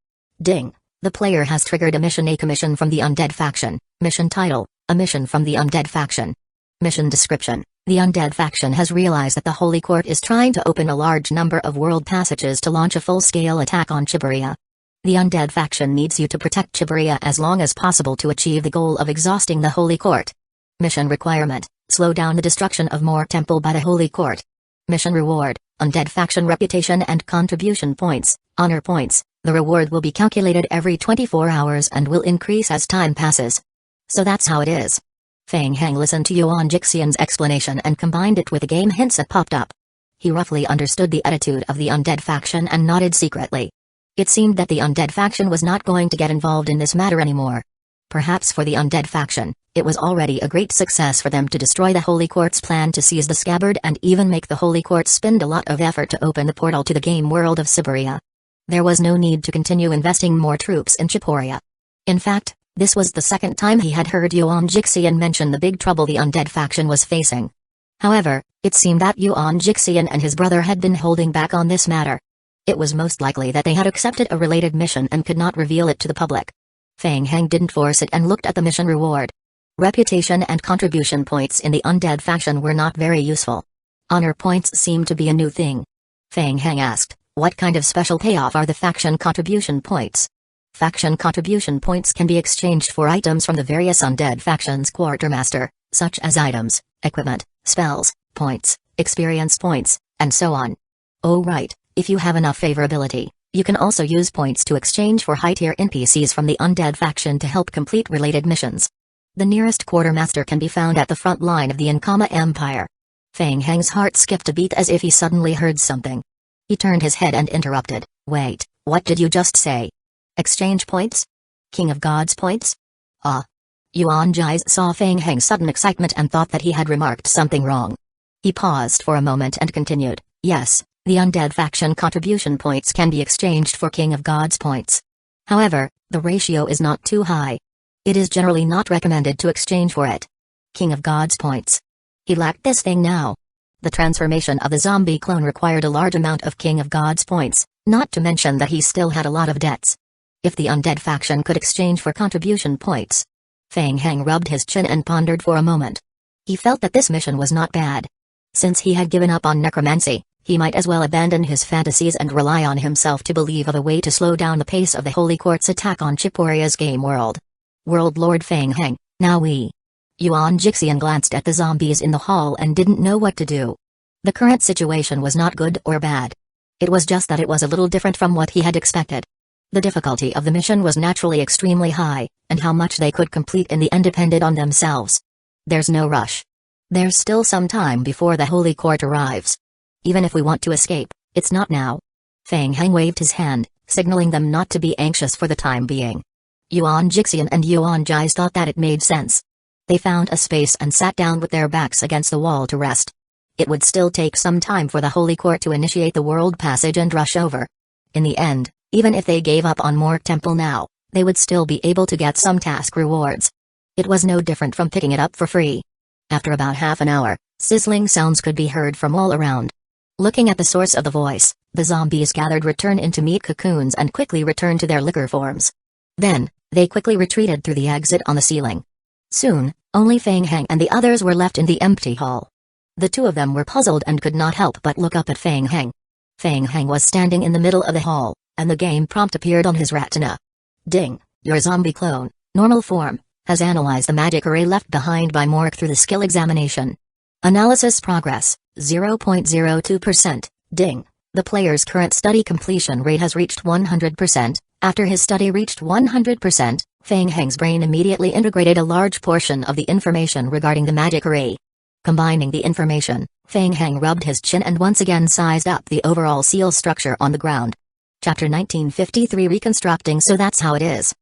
Ding! The player has triggered a mission. A commission from the undead faction. Mission title, a mission from the undead faction. Mission description. The undead faction has realized that the Holy Court is trying to open a large number of world passages to launch a full-scale attack on Chiburia. The undead faction needs you to protect Chiburia as long as possible to achieve the goal of exhausting the Holy Court. Mission requirement, slow down the destruction of Mork Temple by the Holy Court. Mission reward, undead faction reputation and contribution points, honor points. The reward will be calculated every 24 hours and will increase as time passes. So that's how it is. Fang Heng listened to Yuan Jixian's explanation and combined it with the game hints that popped up. He roughly understood the attitude of the undead faction and nodded secretly. It seemed that the undead faction was not going to get involved in this matter anymore. Perhaps for the undead faction, it was already a great success for them to destroy the Holy Court's plan to seize the scabbard and even make the Holy Court spend a lot of effort to open the portal to the game world of Siberia. There was no need to continue investing more troops in Chiporia. In fact, this was the second time he had heard Yuan Jixian mention the big trouble the undead faction was facing. However, it seemed that Yuan Jixian and his brother had been holding back on this matter. It was most likely that they had accepted a related mission and could not reveal it to the public. Fang Heng didn't force it and looked at the mission reward. Reputation and contribution points in the undead faction were not very useful. Honor points seemed to be a new thing. Fang Heng asked, what kind of special payoff are the faction contribution points? Faction contribution points can be exchanged for items from the various undead factions' quartermaster, such as items, equipment, spells, points, experience points, and so on. Oh right, If you have enough favorability, you can also use points to exchange for high-tier NPCs from the undead faction to help complete related missions. The nearest quartermaster can be found at the front line of the Ankama Empire. Feng Heng's heart skipped a beat as if he suddenly heard something. He turned his head and interrupted. Wait, what did you just say? Exchange points? King of Gods points? Ah. Yuan Jais saw Feng Heng's sudden excitement and thought that he had remarked something wrong. He paused for a moment and continued, yes, the undead faction contribution points can be exchanged for King of Gods points. However, the ratio is not too high. It is generally not recommended to exchange for it. King of Gods points. He lacked this thing now. The transformation of the zombie clone required a large amount of King of Gods points, not to mention that he still had a lot of debts. If the undead faction could exchange for contribution points. Feng Heng rubbed his chin and pondered for a moment. He felt that this mission was not bad. Since he had given up on necromancy, he might as well abandon his fantasies and rely on himself to believe of a way to slow down the pace of the Holy Court's attack on Chipporia's game world. World Lord Feng Heng, now we. Yuan Jixian glanced at the zombies in the hall and didn't know what to do. The current situation was not good or bad. It was just that it was a little different from what he had expected. The difficulty of the mission was naturally extremely high, and how much they could complete in the end depended on themselves. There's no rush. There's still some time before the Holy Court arrives. Even if we want to escape, it's not now. Feng Heng waved his hand, signaling them not to be anxious for the time being. Yuan Jixian and Yuan Jais thought that it made sense. They found a space and sat down with their backs against the wall to rest. It would still take some time for the Holy Court to initiate the world passage and rush over. In the end, even if they gave up on Mork Temple now, they would still be able to get some task rewards. It was no different from picking it up for free. After about half an hour, sizzling sounds could be heard from all around. Looking at the source of the voice, the zombies gathered return into meat cocoons and quickly returned to their liquor forms. Then, they quickly retreated through the exit on the ceiling. Soon, only Feng Heng and the others were left in the empty hall. The two of them were puzzled and could not help but look up at Feng Heng. Feng Heng was standing in the middle of the hall, and the game prompt appeared on his retina. Ding, your zombie clone, normal form, has analyzed the magic array left behind by Mork through the skill examination. Analysis progress, 0.02%, ding, the player's current study completion rate has reached 100%, after his study reached 100%, Feng Heng's brain immediately integrated a large portion of the information regarding the magic array. Combining the information, Feng Heng rubbed his chin and once again sized up the overall seal structure on the ground. Chapter 1953 Reconstructing. So that's how it is.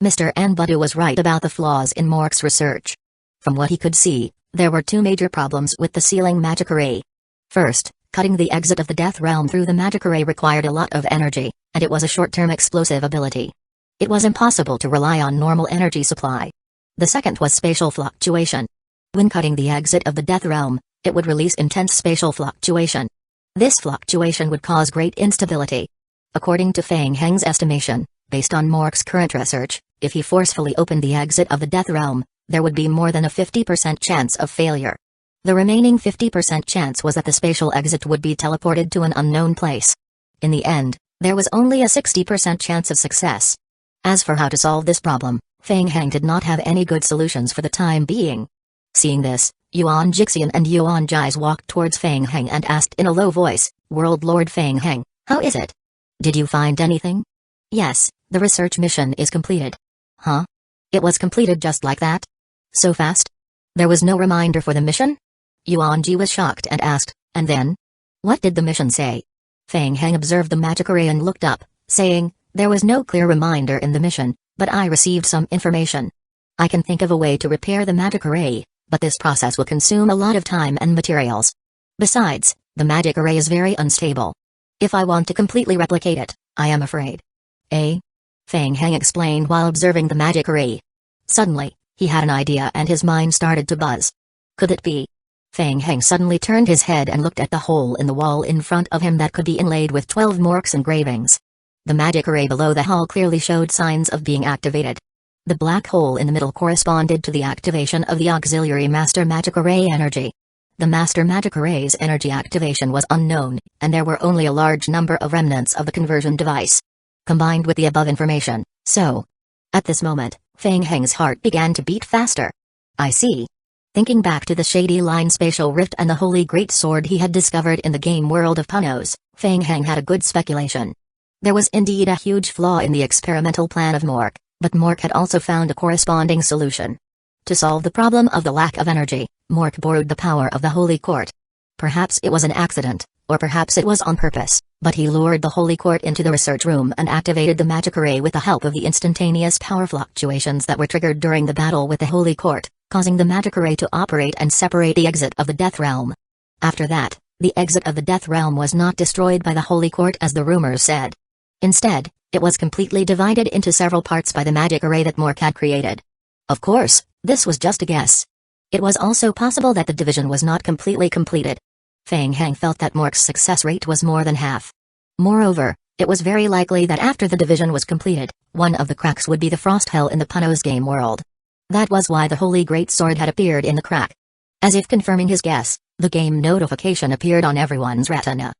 Mr. Anbudu was right about the flaws in Mork's research. From what he could see, there were two major problems with the sealing magic array. First, cutting the exit of the Death Realm through the magic array required a lot of energy, and it was a short-term explosive ability. It was impossible to rely on normal energy supply. The second was spatial fluctuation. When cutting the exit of the Death Realm, it would release intense spatial fluctuation. This fluctuation would cause great instability. According to Feng Heng's estimation, based on Mork's current research, if he forcefully opened the exit of the Death Realm, there would be more than a 50% chance of failure. The remaining 50% chance was that the spatial exit would be teleported to an unknown place. In the end, there was only a 60% chance of success. As for how to solve this problem, Feng Heng did not have any good solutions for the time being. Seeing this, Yuan Jixian and Yuan Jais walked towards Feng Heng and asked in a low voice, World Lord Feng Heng, how is it? Did you find anything? Yes, the research mission is completed. Huh? It was completed just like that? So fast? There was no reminder for the mission? Yuan Ji was shocked and asked, and then? What did the mission say? Feng Heng observed the magic array and looked up, saying, there was no clear reminder in the mission, but I received some information. I can think of a way to repair the magic array, but this process will consume a lot of time and materials. Besides, the magic array is very unstable. If I want to completely replicate it, I am afraid. Eh? Feng Heng explained while observing the magic array. Suddenly, he had an idea and his mind started to buzz. Could it be? Feng Heng suddenly turned his head and looked at the hole in the wall in front of him that could be inlaid with 12 Mork's engravings. The magic array below the hall clearly showed signs of being activated. The black hole in the middle corresponded to the activation of the auxiliary Master Magic Array energy. The Master Magic Array's energy activation was unknown, and there were only a large number of remnants of the conversion device. Combined with the above information, so. At this moment, Feng Heng's heart began to beat faster. I see. Thinking back to the shady line spatial rift and the holy great sword he had discovered in the game world of Punos, Feng Heng had a good speculation. There was indeed a huge flaw in the experimental plan of Mork, but Mork had also found a corresponding solution. To solve the problem of the lack of energy, Mork borrowed the power of the Holy Court. Perhaps it was an accident, or perhaps it was on purpose, but he lured the Holy Court into the research room and activated the magic array with the help of the instantaneous power fluctuations that were triggered during the battle with the Holy Court, causing the magic array to operate and separate the exit of the Death Realm. After that, the exit of the Death Realm was not destroyed by the Holy Court as the rumors said. Instead, it was completely divided into several parts by the magic array that Mork had created. Of course, this was just a guess. It was also possible that the division was not completely completed. Feng Heng felt that Mork's success rate was more than half. Moreover, it was very likely that after the division was completed, one of the cracks would be the frost hell in the Punos game world. That was why the Holy Great Sword had appeared in the crack. As if confirming his guess, the game notification appeared on everyone's retina.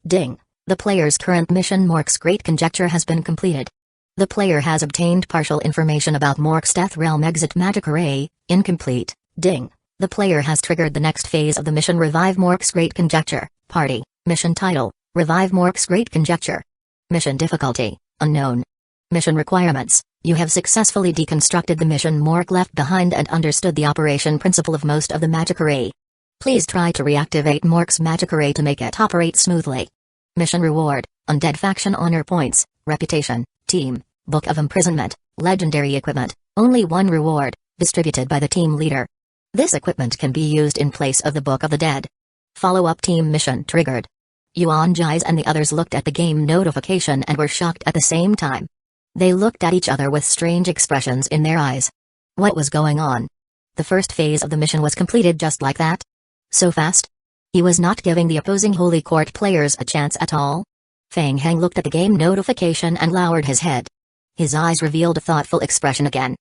Ding! The player's current mission Mork's Great Conjecture has been completed. The player has obtained partial information about Mork's Death Realm exit magic array, incomplete. Ding! The player has triggered the next phase of the mission Revive Mork's Great Conjecture. Party. Mission title: Revive Mork's Great Conjecture. Mission difficulty: Unknown. Mission requirements: You have successfully deconstructed the mission Mork left behind and understood the operation principle of most of the magic array. Please try to reactivate Mork's magic array to make it operate smoothly. Mission reward: Undead faction honor points, reputation, team, book of imprisonment, legendary equipment, only one reward, distributed by the team leader. This equipment can be used in place of the Book of the Dead. Follow-up team mission triggered. Yuan Jais and the others looked at the game notification and were shocked at the same time. They looked at each other with strange expressions in their eyes. What was going on? The first phase of the mission was completed just like that? So fast? He was not giving the opposing Holy Court players a chance at all? Feng Heng looked at the game notification and lowered his head. His eyes revealed a thoughtful expression again.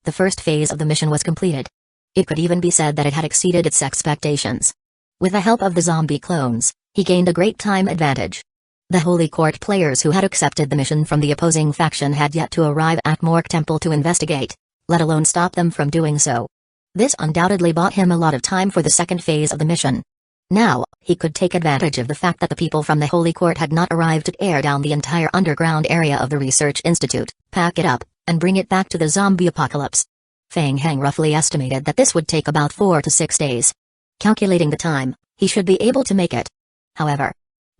The first phase of the mission was completed. It could even be said that it had exceeded its expectations. With the help of the zombie clones, he gained a great time advantage. The Holy Court players who had accepted the mission from the opposing faction had yet to arrive at Mork Temple to investigate, let alone stop them from doing so. This undoubtedly bought him a lot of time for the second phase of the mission. Now, he could take advantage of the fact that the people from the Holy Court had not arrived to tear down the entire underground area of the Research Institute, pack it up, and bring it back to the zombie apocalypse. Feng Heng roughly estimated that this would take about 4 to 6 days. Calculating the time, he should be able to make it. However,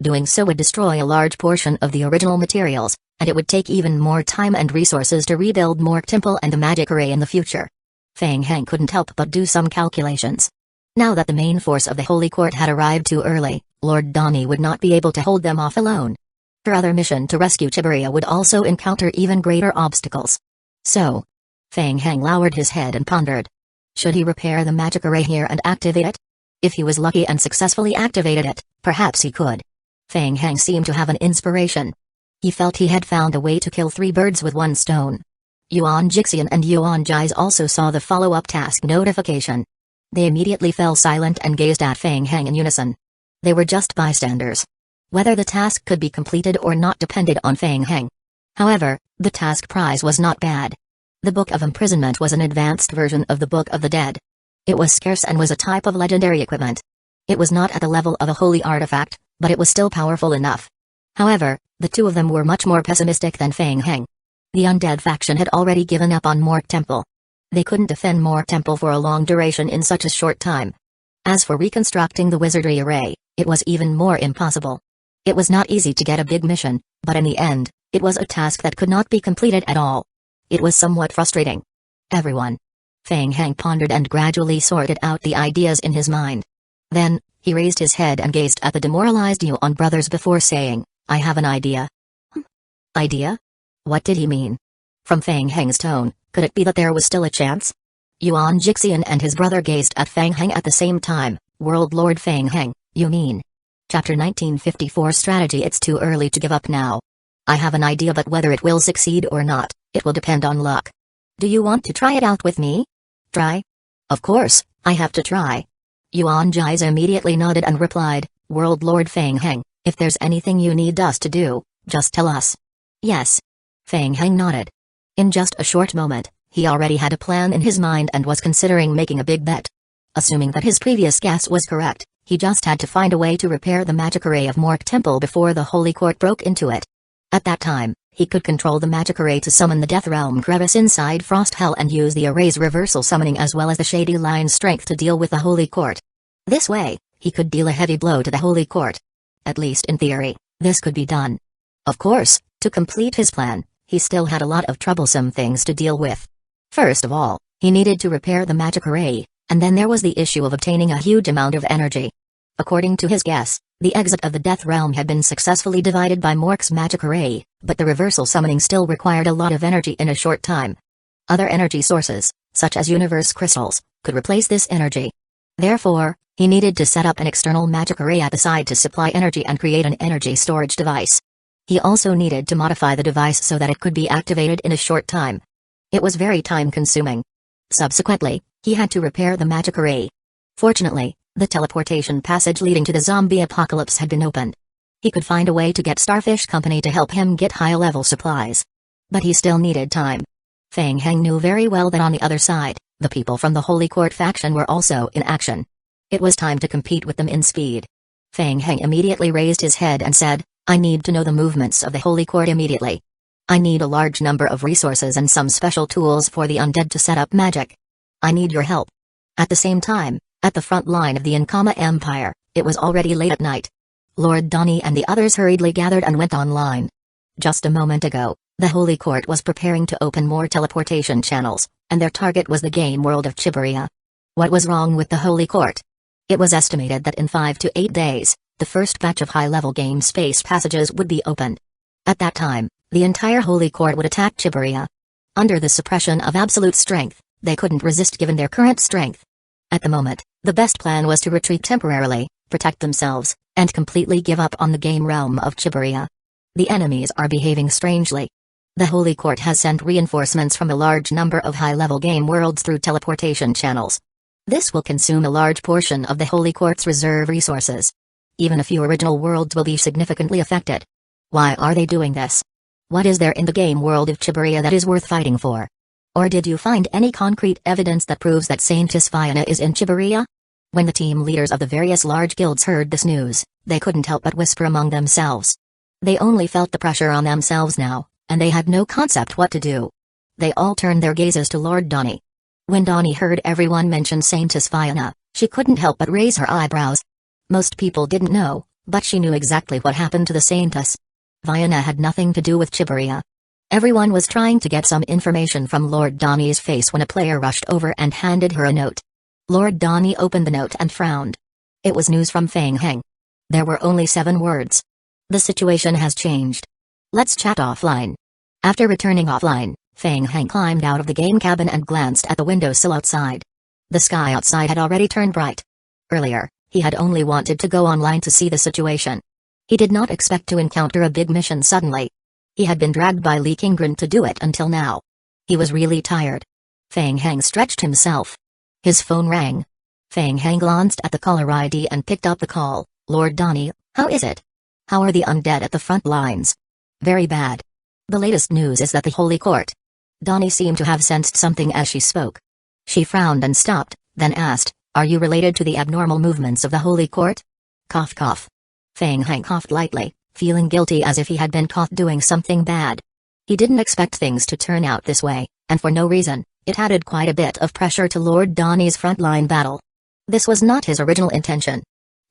doing so would destroy a large portion of the original materials, and it would take even more time and resources to rebuild Mork Temple and the magic array in the future. Feng Heng couldn't help but do some calculations. Now that the main force of the Holy Court had arrived too early, Lord Donnie would not be able to hold them off alone. Her other mission to rescue Chiburia would also encounter even greater obstacles. So, Feng Heng lowered his head and pondered. Should he repair the magic array here and activate it? If he was lucky and successfully activated it, perhaps he could. Feng Heng seemed to have an inspiration. He felt he had found a way to kill 3 birds with 1 stone. Yuan Jixian and Yuan Jais also saw the follow-up task notification. They immediately fell silent and gazed at Feng Heng in unison. They were just bystanders. Whether the task could be completed or not depended on Feng Heng. However, the task prize was not bad. The Book of Imprisonment was an advanced version of the Book of the Dead. It was scarce and was a type of legendary equipment. It was not at the level of a holy artifact, but it was still powerful enough. However, the two of them were much more pessimistic than Feng Heng. The undead faction had already given up on Mork Temple. They couldn't defend Mork Temple for a long duration in such a short time. As for reconstructing the wizardry array, it was even more impossible. It was not easy to get a big mission, but in the end, it was a task that could not be completed at all. It was somewhat frustrating. Everyone. Feng Heng pondered and gradually sorted out the ideas in his mind. Then, he raised his head and gazed at the demoralized Yuan brothers before saying, I have an idea. Idea? What did he mean? From Feng Heng's tone, could it be that there was still a chance? Yuan Jixian and his brother gazed at Feng Heng at the same time. World Lord Feng Heng, you mean? Chapter 1954 Strategy. It's too early to give up now. I have an idea, but whether it will succeed or not, it will depend on luck. Do you want to try it out with me? Try? Of course, I have to try. Yuan Jais immediately nodded and replied, World Lord Feng Heng, if there's anything you need us to do, just tell us. Yes. Feng Heng nodded. In just a short moment, he already had a plan in his mind and was considering making a big bet. Assuming that his previous guess was correct, he just had to find a way to repair the magic array of Mork Temple before the Holy Court broke into it. At that time, he could control the magic array to summon the Death Realm crevice inside Frost Hell and use the array's reversal summoning as well as the Shady Line's strength to deal with the Holy Court. This way, he could deal a heavy blow to the Holy Court. At least in theory, this could be done. Of course, to complete his plan, he still had a lot of troublesome things to deal with. First of all, he needed to repair the magic array, and then there was the issue of obtaining a huge amount of energy. According to his guess, the exit of the Death Realm had been successfully divided by Mork's magic array, but the reversal summoning still required a lot of energy in a short time. Other energy sources, such as universe crystals, could replace this energy. Therefore, he needed to set up an external magic array at the side to supply energy and create an energy storage device. He also needed to modify the device so that it could be activated in a short time. It was very time-consuming. Subsequently, he had to repair the magic array. Fortunately, the teleportation passage leading to the zombie apocalypse had been opened. He could find a way to get Starfish Company to help him get high-level supplies. But he still needed time. Feng Heng knew very well that on the other side, the people from the Holy Court faction were also in action. It was time to compete with them in speed. Feng Heng immediately raised his head and said, "I need to know the movements of the Holy Court immediately. I need a large number of resources and some special tools for the undead to set up magic. I need your help." At the same time, at the front line of the Ankama Empire, it was already late at night. Lord Donnie and the others hurriedly gathered and went online. Just a moment ago, the Holy Court was preparing to open more teleportation channels, and their target was the game world of Chiburia. What was wrong with the Holy Court? It was estimated that in 5 to 8 days, the first batch of high-level game space passages would be opened. At that time, the entire Holy Court would attack Chiburia. Under the suppression of absolute strength, they couldn't resist given their current strength. At the moment, the best plan was to retreat temporarily, protect themselves, and completely give up on the game realm of Chiburia. The enemies are behaving strangely. The Holy Court has sent reinforcements from a large number of high-level game worlds through teleportation channels. This will consume a large portion of the Holy Court's reserve resources. Even a few original worlds will be significantly affected. Why are they doing this? What is there in the game world of Chiburia that is worth fighting for? Or did you find any concrete evidence that proves that Saintess Fiona is in Chiburia? When the team leaders of the various large guilds heard this news, they couldn't help but whisper among themselves. They only felt the pressure on themselves now, and they had no concept what to do. They all turned their gazes to Lord Donnie. When Donnie heard everyone mention Saintess Fiona, she couldn't help but raise her eyebrows. Most people didn't know, but she knew exactly what happened to the Saintess. Fiona had nothing to do with Chiburia. Everyone was trying to get some information from Lord Donnie's face when a player rushed over and handed her a note. Lord Donnie opened the note and frowned. It was news from Feng Heng. There were only 7 words. The situation has changed. Let's chat offline. After returning offline, Feng Heng climbed out of the game cabin and glanced at the windowsill outside. The sky outside had already turned bright. Earlier, he had only wanted to go online to see the situation. He did not expect to encounter a big mission suddenly. He had been dragged by Li Qingren to do it until now. He was really tired. Feng Heng stretched himself. His phone rang. Feng Heng glanced at the caller ID and picked up the call. "Lord Donnie, how is it? How are the undead at the front lines?" "Very bad. The latest news is that the Holy Court." Donnie seemed to have sensed something as she spoke. She frowned and stopped, then asked, "Are you related to the abnormal movements of the Holy Court?" Cough cough. Feng Heng coughed lightly, feeling guilty as if he had been caught doing something bad. He didn't expect things to turn out this way, and for no reason. It added quite a bit of pressure to Lord Donnie's frontline battle. This was not his original intention.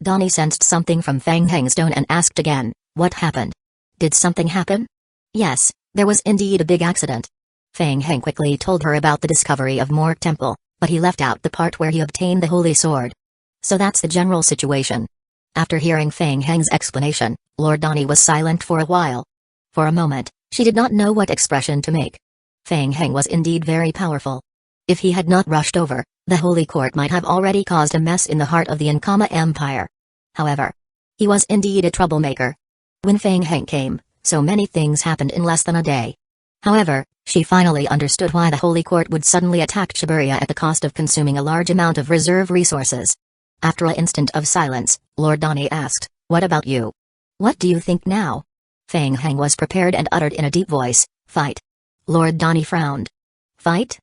Donnie sensed something from Feng Heng's tone and asked again, "What happened? Did something happen?" "Yes, there was indeed a big accident." Feng Heng quickly told her about the discovery of Mork Temple, but he left out the part where he obtained the Holy Sword. So that's the general situation. After hearing Feng Heng's explanation, Lord Donnie was silent for a while. For a moment, she did not know what expression to make. Feng Heng was indeed very powerful. If he had not rushed over, the Holy Court might have already caused a mess in the heart of the Ankama Empire. However, he was indeed a troublemaker. When Feng Heng came, so many things happened in less than a day. However, she finally understood why the Holy Court would suddenly attack Chiburia at the cost of consuming a large amount of reserve resources. After an instant of silence, Lord Donnie asked, "What about you? What do you think now?" Feng Heng was prepared and uttered in a deep voice, "Fight." Lord Donnie frowned. "Fight?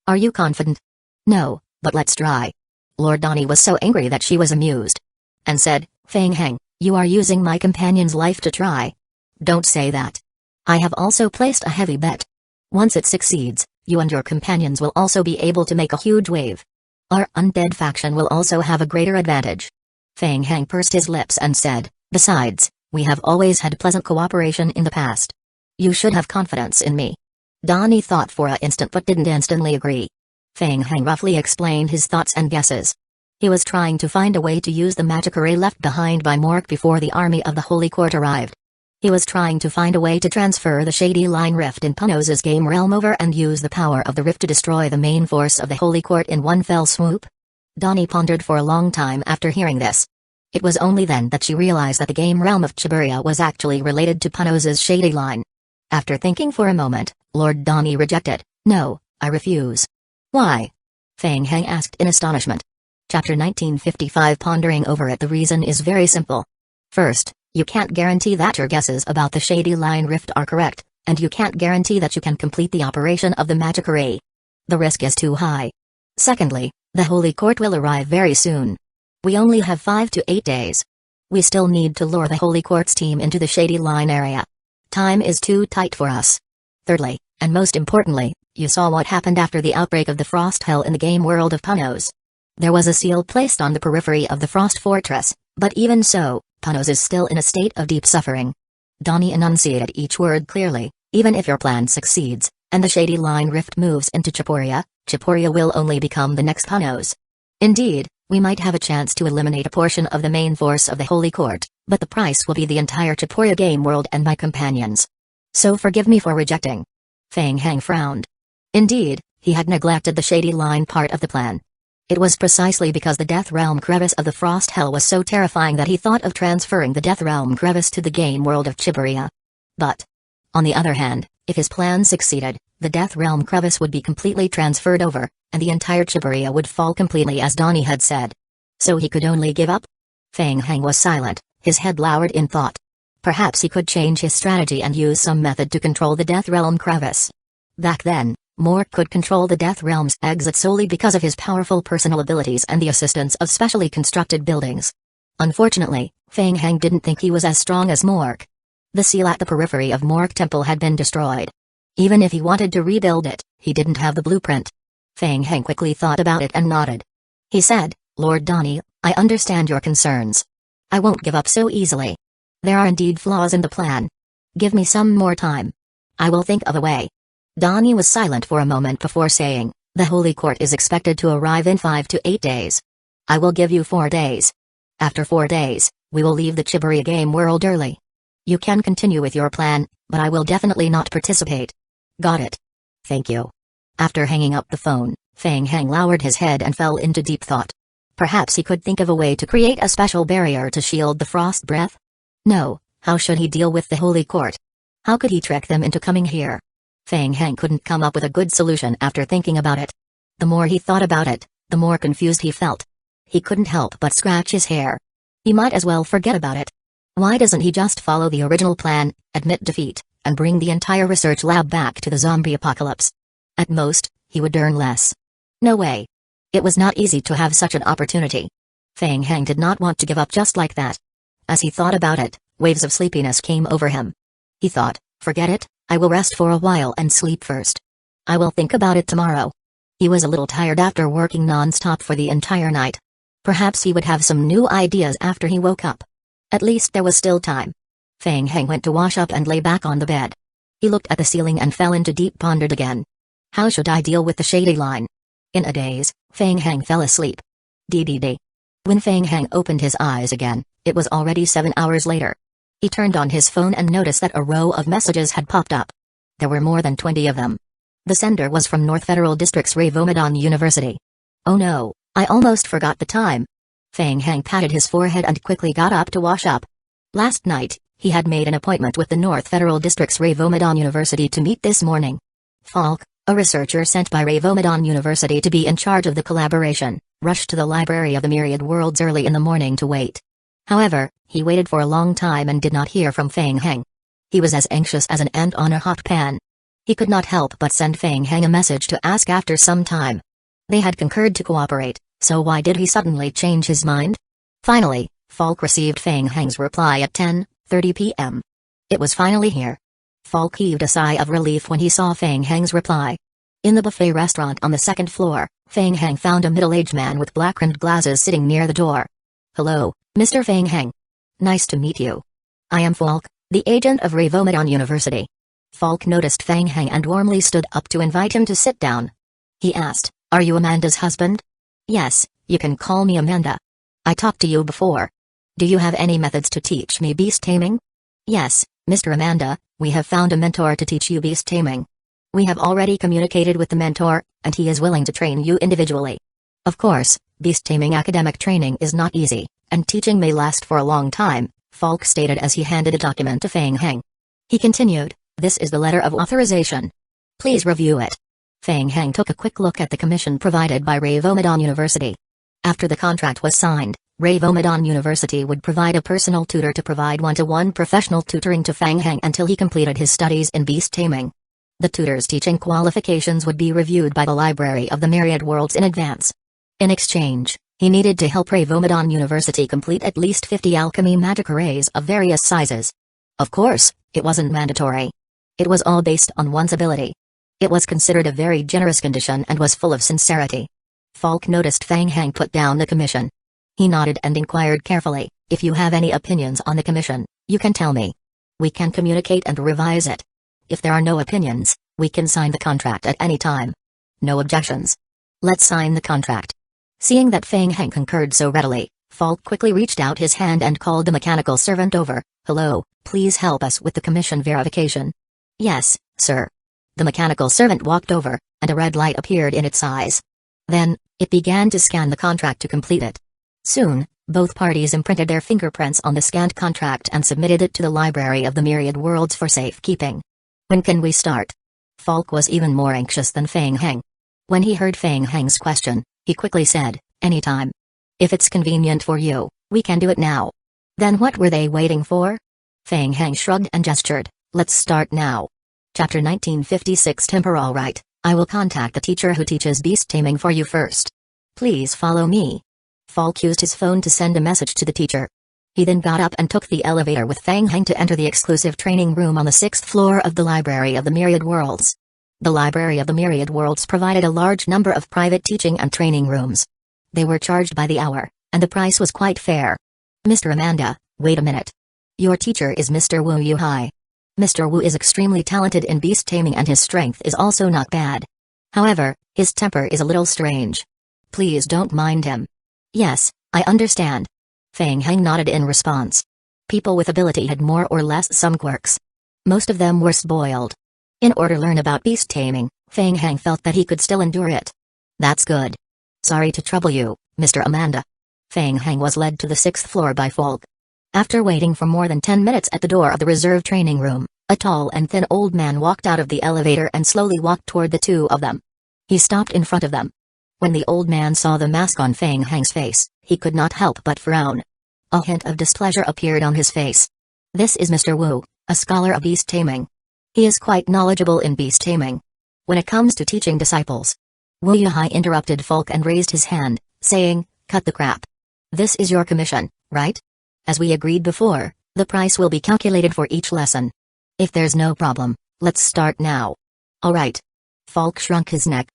Are you confident?" "No, but let's try." Lord Donnie was so angry that she was amused. And said, Feng Heng, you are using my companion's life to try. Don't say that. I have also placed a heavy bet. Once it succeeds, you and your companions will also be able to make a huge wave. Our undead faction will also have a greater advantage. Feng Heng pursed his lips and said, besides, we have always had pleasant cooperation in the past. You should have confidence in me. Donnie thought for an instant but didn't instantly agree. Feng Heng roughly explained his thoughts and guesses. He was trying to find a way to use the magic array left behind by Mork before the army of the Holy Court arrived. He was trying to find a way to transfer the Shady Line Rift in Punos's game realm over and use the power of the rift to destroy the main force of the Holy Court in one fell swoop. Donnie pondered for a long time after hearing this. It was only then that she realized that the game realm of Chiburia was actually related to Punos's Shady Line. After thinking for a moment, Lord Donnie rejected. No, I refuse. Why? Feng Heng asked in astonishment. Chapter 1955. Pondering over it. The reason is very simple. First, you can't guarantee that your guesses about the Shady Line Rift are correct, and you can't guarantee that you can complete the operation of the magic array. The risk is too high. Secondly, the Holy Court will arrive very soon. We only have 5 to 8 days. We still need to lure the Holy Court's team into the Shady Line area. Time is too tight for us. Thirdly, and most importantly, you saw what happened after the outbreak of the Frost Hell in the game world of Punos. There was a seal placed on the periphery of the Frost Fortress, but even so, Punos is still in a state of deep suffering. Donnie enunciated each word clearly. Even if your plan succeeds, and the Shady Line Rift moves into Chiburia, Chiburia will only become the next Punos. Indeed, we might have a chance to eliminate a portion of the main force of the Holy Court, but the price will be the entire Chiburia game world and my companions. So forgive me for rejecting. Feng Heng frowned. Indeed, he had neglected the Shady Line part of the plan. It was precisely because the Death Realm crevice of the Frost Hell was so terrifying that he thought of transferring the Death Realm crevice to the game world of Chiburia. But, on the other hand, if his plan succeeded, the Death Realm crevice would be completely transferred over, and the entire Chiburia would fall completely as Donnie had said. So he could only give up? Feng Heng was silent, his head lowered in thought. Perhaps he could change his strategy and use some method to control the Death Realm crevice. Back then, Mork could control the Death Realm's exit solely because of his powerful personal abilities and the assistance of specially constructed buildings. Unfortunately, Feng Heng didn't think he was as strong as Mork. The seal at the periphery of Mork Temple had been destroyed. Even if he wanted to rebuild it, he didn't have the blueprint. Feng Heng quickly thought about it and nodded. He said, Lord Donnie, I understand your concerns. I won't give up so easily. There are indeed flaws in the plan. Give me some more time. I will think of a way. Donnie was silent for a moment before saying, the Holy Court is expected to arrive in 5 to 8 days. I will give you 4 days. After 4 days, we will leave the Chiburia game world early. You can continue with your plan, but I will definitely not participate. Got it. Thank you. After hanging up the phone, Feng Heng lowered his head and fell into deep thought. Perhaps he could think of a way to create a special barrier to shield the frost breath? No, how should he deal with the Holy Court? How could he trick them into coming here? Feng Heng couldn't come up with a good solution after thinking about it. The more he thought about it, the more confused he felt. He couldn't help but scratch his hair. He might as well forget about it. Why doesn't he just follow the original plan, admit defeat, and bring the entire research lab back to the zombie apocalypse? At most, he would earn less. No way. It was not easy to have such an opportunity. Feng Heng did not want to give up just like that. As he thought about it, waves of sleepiness came over him. He thought, forget it, I will rest for a while and sleep first. I will think about it tomorrow. He was a little tired after working non-stop for the entire night. Perhaps he would have some new ideas after he woke up. At least there was still time. Feng Heng went to wash up and lay back on the bed. He looked at the ceiling and fell into deep pondered again. How should I deal with the Shady Line? In a daze, Feng Heng fell asleep. DDD. When Feng Heng opened his eyes again, it was already 7 hours later. He turned on his phone and noticed that a row of messages had popped up. There were more than 20 of them. The sender was from North Federal District's Revomadon University. Oh no, I almost forgot the time. Feng Heng patted his forehead and quickly got up to wash up. Last night, he had made an appointment with the North Federal District's Revomadon University to meet this morning. Falk, a researcher sent by Revomadon University to be in charge of the collaboration, rushed to the Library of the Myriad Worlds early in the morning to wait. However, he waited for a long time and did not hear from Feng Heng. He was as anxious as an ant on a hot pan. He could not help but send Feng Heng a message to ask after some time. They had concurred to cooperate, So why did he suddenly change his mind? Finally, Falk received Fang Heng's reply at 10:30 p.m. It was finally here. Falk heaved a sigh of relief when he saw Fang Heng's reply. In the buffet restaurant on the second floor, Fang Heng found a middle-aged man with black-rimmed glasses sitting near the door. "Hello, Mr. Fang Heng. Nice to meet you. I am Falk, the agent of Reborn University." Falk noticed Fang Heng and warmly stood up to invite him to sit down. He asked, "Are you Amanda's husband?" "Yes, you can call me Amanda. I talked to you before. Do you have any methods to teach me beast taming?" "Yes, Mr. Amanda, we have found a mentor to teach you beast taming. We have already communicated with the mentor, and he is willing to train you individually. Of course, beast taming academic training is not easy, and teaching may last for a long time," Falk stated as he handed a document to Fang Heng. He continued, "This is the letter of authorization. Please review it." Fang Heng took a quick look at the commission provided by Reborn University. After the contract was signed, Reborn University would provide a personal tutor to provide one-to-one professional tutoring to Fang Heng until he completed his studies in beast taming. The tutor's teaching qualifications would be reviewed by the Library of the Myriad Worlds in advance. In exchange, he needed to help Reborn University complete at least 50 alchemy magic arrays of various sizes. Of course, it wasn't mandatory. It was all based on one's ability. It was considered a very generous condition and was full of sincerity. Falk noticed Fang Heng put down the commission. He nodded and inquired carefully, "If you have any opinions on the commission, you can tell me. We can communicate and revise it. If there are no opinions, we can sign the contract at any time. No objections. Let's sign the contract." Seeing that Fang Heng concurred so readily, Falk quickly reached out his hand and called the mechanical servant over. "Hello, please help us with the commission verification." "Yes, sir." The mechanical servant walked over, and a red light appeared in its eyes. Then, it began to scan the contract to complete it. Soon, both parties imprinted their fingerprints on the scanned contract and submitted it to the Library of the Myriad Worlds for safekeeping. "When can we start?" Falk was even more anxious than Fang Heng. When he heard Fang Heng's question, he quickly said, "Anytime. If it's convenient for you, we can do it now." Then what were they waiting for? Fang Heng shrugged and gestured, "Let's start now." Chapter 1956 Temporal Right, "I will contact the teacher who teaches beast taming for you first. Please follow me." Falk used his phone to send a message to the teacher. He then got up and took the elevator with Fang Heng to enter the exclusive training room on the 6th floor of the Library of the Myriad Worlds. The Library of the Myriad Worlds provided a large number of private teaching and training rooms. They were charged by the hour, and the price was quite fair. "Mr. Amanda, wait a minute. Your teacher is Mr. Wu Yuhai. Mr. Wu is extremely talented in beast taming and his strength is also not bad. However, his temper is a little strange. Please don't mind him." "Yes, I understand." Fang Heng nodded in response. People with ability had more or less some quirks. Most of them were spoiled. In order to learn about beast taming, Fang Heng felt that he could still endure it. "That's good. Sorry to trouble you, Mr. Amanda." Fang Heng was led to the 6th floor by Falk. After waiting for more than 10 minutes at the door of the reserved training room, a tall and thin old man walked out of the elevator and slowly walked toward the two of them. He stopped in front of them. When the old man saw the mask on Fang Heng's face, he could not help but frown. A hint of displeasure appeared on his face. "This is Mr. Wu, a scholar of beast taming. He is quite knowledgeable in beast taming. When it comes to teaching disciples." Wu Yuhai interrupted Falk and raised his hand, saying, "Cut the crap. This is your commission, right? As we agreed before, the price will be calculated for each lesson. If there's no problem, let's start now." "All right." Falk shrunk his neck.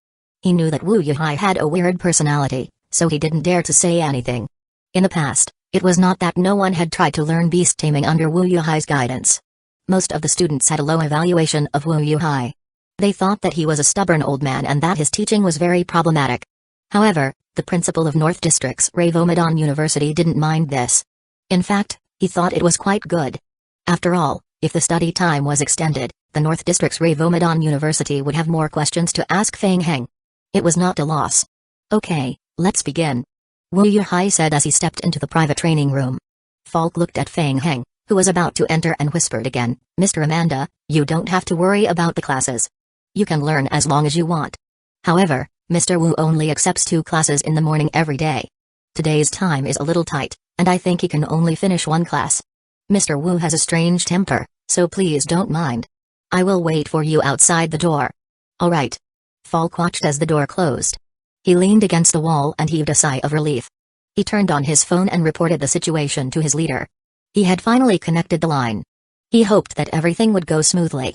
He knew that Wu Yuhai had a weird personality, so he didn't dare to say anything. In the past, it was not that no one had tried to learn beast taming under Wu Yuhai's guidance. Most of the students had a low evaluation of Wu Yuhai. They thought that he was a stubborn old man and that his teaching was very problematic. However, the principal of North District's Reborn University didn't mind this. In fact, he thought it was quite good. After all, if the study time was extended, the North District's Reborn University would have more questions to ask Fang Heng. It was not a loss. "Okay, let's begin," Wu Yuhai said as he stepped into the private training room. Falk looked at Fang Heng, who was about to enter, and whispered again, "Mr. Amanda, you don't have to worry about the classes. You can learn as long as you want. However, Mr. Wu only accepts 2 classes in the morning every day. Today's time is a little tight, and I think he can only finish 1 class. Mr. Wu has a strange temper, so please don't mind. I will wait for you outside the door." "All right." Falk watched as the door closed. He leaned against the wall and heaved a sigh of relief. He turned on his phone and reported the situation to his leader. He had finally connected the line. He hoped that everything would go smoothly.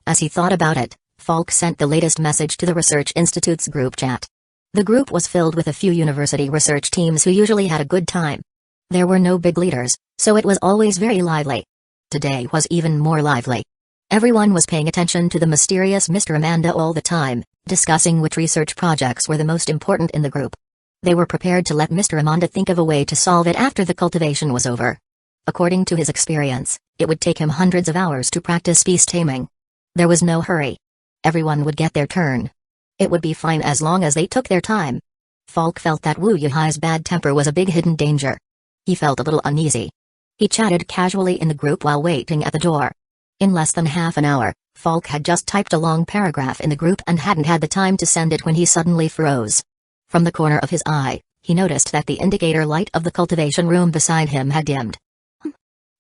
As he thought about it, Falk sent the latest message to the Research Institute's group chat. The group was filled with a few university research teams who usually had a good time. There were no big leaders, so it was always very lively. Today was even more lively. Everyone was paying attention to the mysterious Mr. Amanda all the time, discussing which research projects were the most important in the group. They were prepared to let Mr. Amanda think of a way to solve it after the cultivation was over. According to his experience, it would take him hundreds of hours to practice beast taming. There was no hurry. Everyone would get their turn. It would be fine as long as they took their time. Falk felt that Wu Yuhai's bad temper was a big hidden danger. He felt a little uneasy. He chatted casually in the group while waiting at the door. In less than half an hour, Falk had just typed a long paragraph in the group and hadn't had the time to send it when he suddenly froze. From the corner of his eye, he noticed that the indicator light of the cultivation room beside him had dimmed.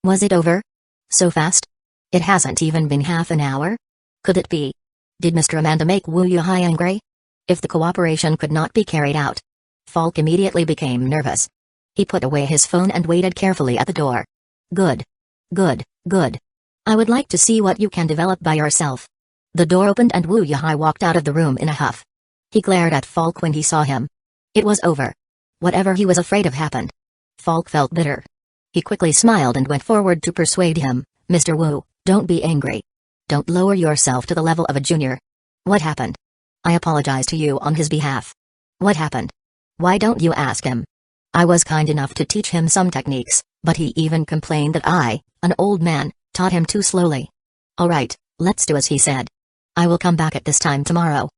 Was it over? So fast? It hasn't even been half an hour? Could it be? Did Mr. Amanda make Wu Yuhai angry? If the cooperation could not be carried out, Falk immediately became nervous. He put away his phone and waited carefully at the door. Good. Good, good. I would like to see what you can develop by yourself. The door opened and Wu Yuhai walked out of the room in a huff. He glared at Falk when he saw him. It was over. Whatever he was afraid of happened. Falk felt bitter. He quickly smiled and went forward to persuade him. Mr. Wu, don't be angry. Don't lower yourself to the level of a junior. What happened? I apologize to you on his behalf. What happened? Why don't you ask him? I was kind enough to teach him some techniques, but he even complained that I, an old man, taught him too slowly. Alright, let's do as he said. I will come back at this time tomorrow.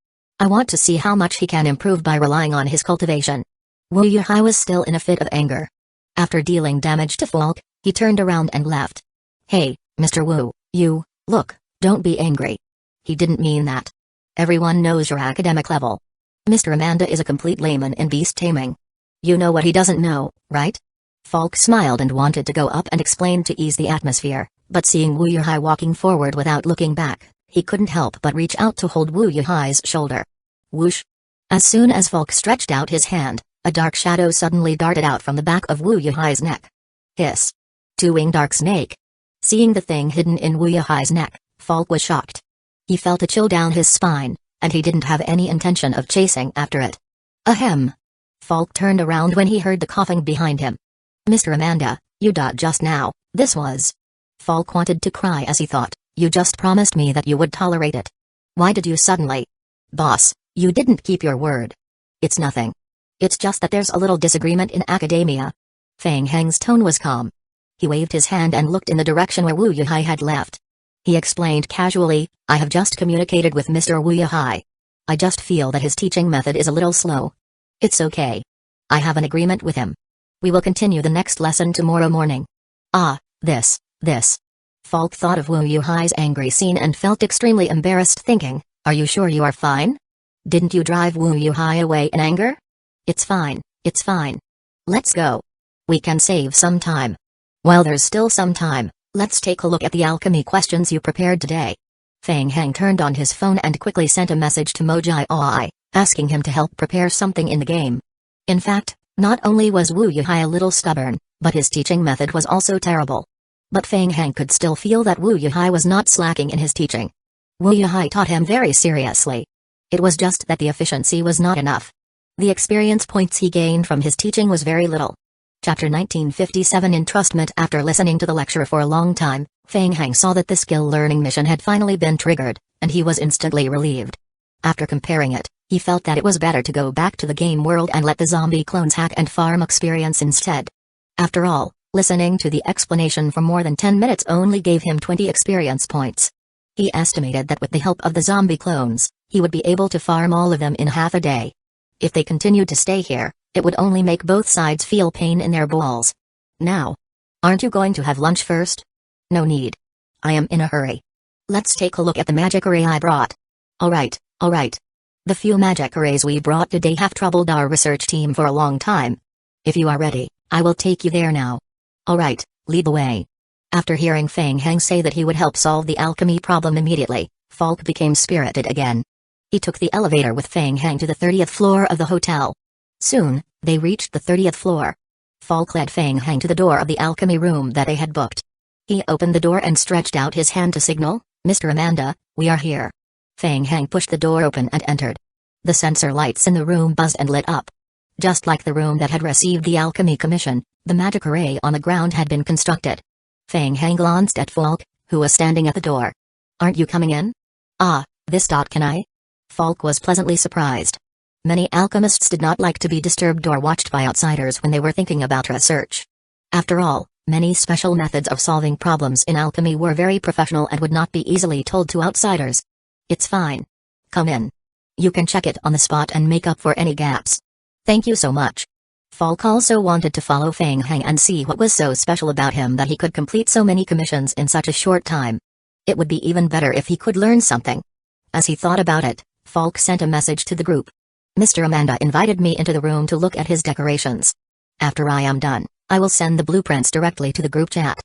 I want to see how much he can improve by relying on his cultivation. Wu Yuhai was still in a fit of anger. After dealing damage to Falk, he turned around and left. Hey, Mr. Wu, look, don't be angry. He didn't mean that. Everyone knows your academic level. Mr. Amanda is a complete layman in beast taming. You know what he doesn't know, right? Falk smiled and wanted to go up and explain to ease the atmosphere, but seeing Wu Yuhai walking forward without looking back, he couldn't help but reach out to hold Wu Yuhai's shoulder. Whoosh! As soon as Falk stretched out his hand, a dark shadow suddenly darted out from the back of Wu Yuhai's neck. Hiss! Two-winged dark snake. Seeing the thing hidden in Wu Yuhai's neck, Falk was shocked. He felt a chill down his spine, and he didn't have any intention of chasing after it. Ahem! Falk turned around when he heard the coughing behind him. Mr. Amanda, you died just now, this was... Falk wanted to cry as he thought, you just promised me that you would tolerate it. Why did you suddenly... Boss, you didn't keep your word. It's nothing. It's just that there's a little disagreement in academia. Fang Heng's tone was calm. He waved his hand and looked in the direction where Wu Yuhai had left. He explained casually, I have just communicated with Mr. Wu Yuhai. I just feel that his teaching method is a little slow. It's okay. I have an agreement with him. We will continue the next lesson tomorrow morning. Ah, this. Falk thought of Wu Yuhai's angry scene and felt extremely embarrassed thinking, are you sure you are fine? Didn't you drive Wu Yuhai away in anger? It's fine. Let's go. We can save some time. While there's still some time, let's take a look at the alchemy questions you prepared today. Fang Heng turned on his phone and quickly sent a message to Mojai Oi, asking him to help prepare something in the game. In fact, not only was Wu Yuhai a little stubborn, but his teaching method was also terrible. But Fang Heng could still feel that Wu Yuhai was not slacking in his teaching. Wu Yuhai taught him very seriously. It was just that the efficiency was not enough. The experience points he gained from his teaching was very little. Chapter 1957 Entrustment. After listening to the lecture for a long time, Fang Heng saw that the skill learning mission had finally been triggered, and he was instantly relieved. After comparing it, he felt that it was better to go back to the game world and let the zombie clones hack and farm experience instead. After all, listening to the explanation for more than 10 minutes only gave him 20 experience points. He estimated that with the help of the zombie clones, he would be able to farm all of them in half a day. If they continued to stay here, it would only make both sides feel pain in their balls. Now. Aren't you going to have lunch first? No need. I am in a hurry. Let's take a look at the magic array I brought. Alright. The few magic arrays we brought today have troubled our research team for a long time. If you are ready, I will take you there now. Alright, lead the way. After hearing Fang Heng say that he would help solve the alchemy problem immediately, Falk became spirited again. He took the elevator with Fang Hang to the 30th floor of the hotel. Soon, they reached the 30th floor. Falk led Fang Hang to the door of the alchemy room that they had booked. He opened the door and stretched out his hand to signal, "Mr. Amanda, we are here." Fang Hang pushed the door open and entered. The sensor lights in the room buzzed and lit up. Just like the room that had received the alchemy commission, the magic array on the ground had been constructed. Fang Hang glanced at Falk, who was standing at the door. "Aren't you coming in?" "Ah, this. Can I?" Falk was pleasantly surprised. Many alchemists did not like to be disturbed or watched by outsiders when they were thinking about research. After all, many special methods of solving problems in alchemy were very professional and would not be easily told to outsiders. "It's fine. Come in. You can check it on the spot and make up for any gaps." "Thank you so much." Falk also wanted to follow Fang Hang and see what was so special about him that he could complete so many commissions in such a short time. It would be even better if he could learn something. As he thought about it, Falk sent a message to the group. "Mr. Amanda invited me into the room to look at his decorations. After I am done, I will send the blueprints directly to the group chat.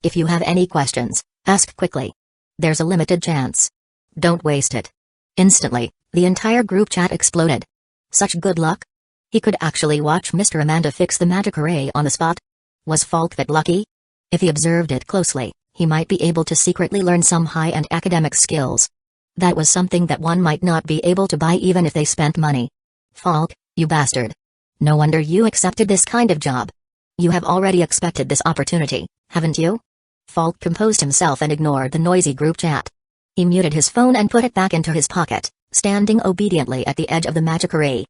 If you have any questions, ask quickly. There's a limited chance. Don't waste it." Instantly, the entire group chat exploded. Such good luck? He could actually watch Mr. Amanda fix the magic array on the spot? Was Falk that lucky? If he observed it closely, he might be able to secretly learn some high-end academic skills. That was something that one might not be able to buy even if they spent money. "Falk, you bastard. No wonder you accepted this kind of job. You have already expected this opportunity, haven't you?" Falk composed himself and ignored the noisy group chat. He muted his phone and put it back into his pocket, standing obediently at the edge of the magic array.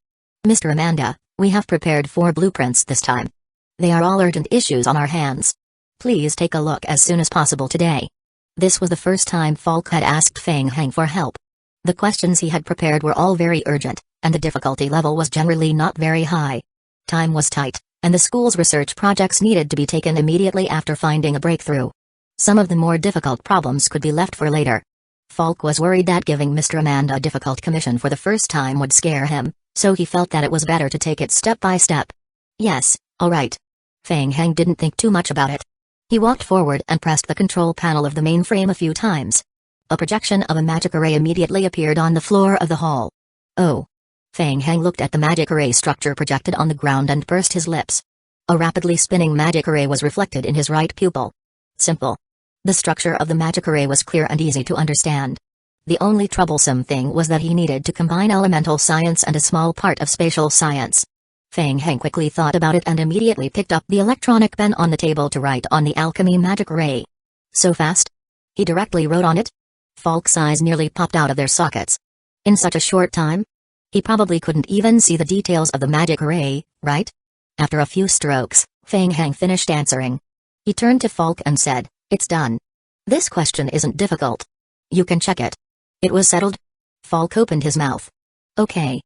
"Mr. Amanda, we have prepared 4 blueprints this time. They are all urgent issues on our hands. Please take a look as soon as possible today." This was the first time Falk had asked Fang Hang for help. The questions he had prepared were all very urgent, and the difficulty level was generally not very high. Time was tight, and the school's research projects needed to be taken immediately after finding a breakthrough. Some of the more difficult problems could be left for later. Falk was worried that giving Mr. Amanda a difficult commission for the first time would scare him, so he felt that it was better to take it step by step. "Yes, all right." Fang Hang didn't think too much about it. He walked forward and pressed the control panel of the mainframe a few times. A projection of a magic array immediately appeared on the floor of the hall. "Oh." Fang Hang looked at the magic array structure projected on the ground and pursed his lips. A rapidly spinning magic array was reflected in his right pupil. Simple. The structure of the magic array was clear and easy to understand. The only troublesome thing was that he needed to combine elemental science and a small part of spatial science. Fang Hang quickly thought about it and immediately picked up the electronic pen on the table to write on the alchemy magic array. So fast? He directly wrote on it? Falk's eyes nearly popped out of their sockets. In such a short time? He probably couldn't even see the details of the magic array, right? After a few strokes, Fang Hang finished answering. He turned to Falk and said, "It's done. This question isn't difficult. You can check it." "It was settled?" Falk opened his mouth. Okay,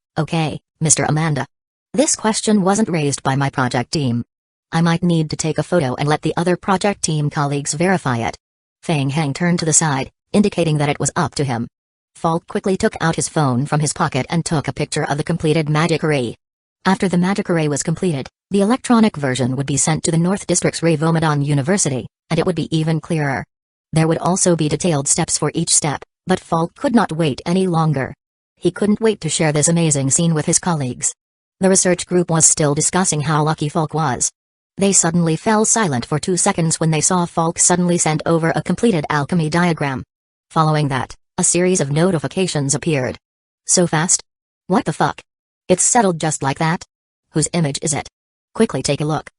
Mr. Amanda. This question wasn't raised by my project team. I might need to take a photo and let the other project team colleagues verify it." Fang Hang turned to the side, indicating that it was up to him. Falk quickly took out his phone from his pocket and took a picture of the completed magic array. After the magic array was completed, the electronic version would be sent to the North District's Revomadon University, and it would be even clearer. There would also be detailed steps for each step, but Falk could not wait any longer. He couldn't wait to share this amazing scene with his colleagues. The research group was still discussing how lucky Falk was. They suddenly fell silent for 2 seconds when they saw Falk suddenly send over a completed alchemy diagram. Following that, a series of notifications appeared. "So fast? What the fuck? It's settled just like that? Whose image is it? Quickly take a look,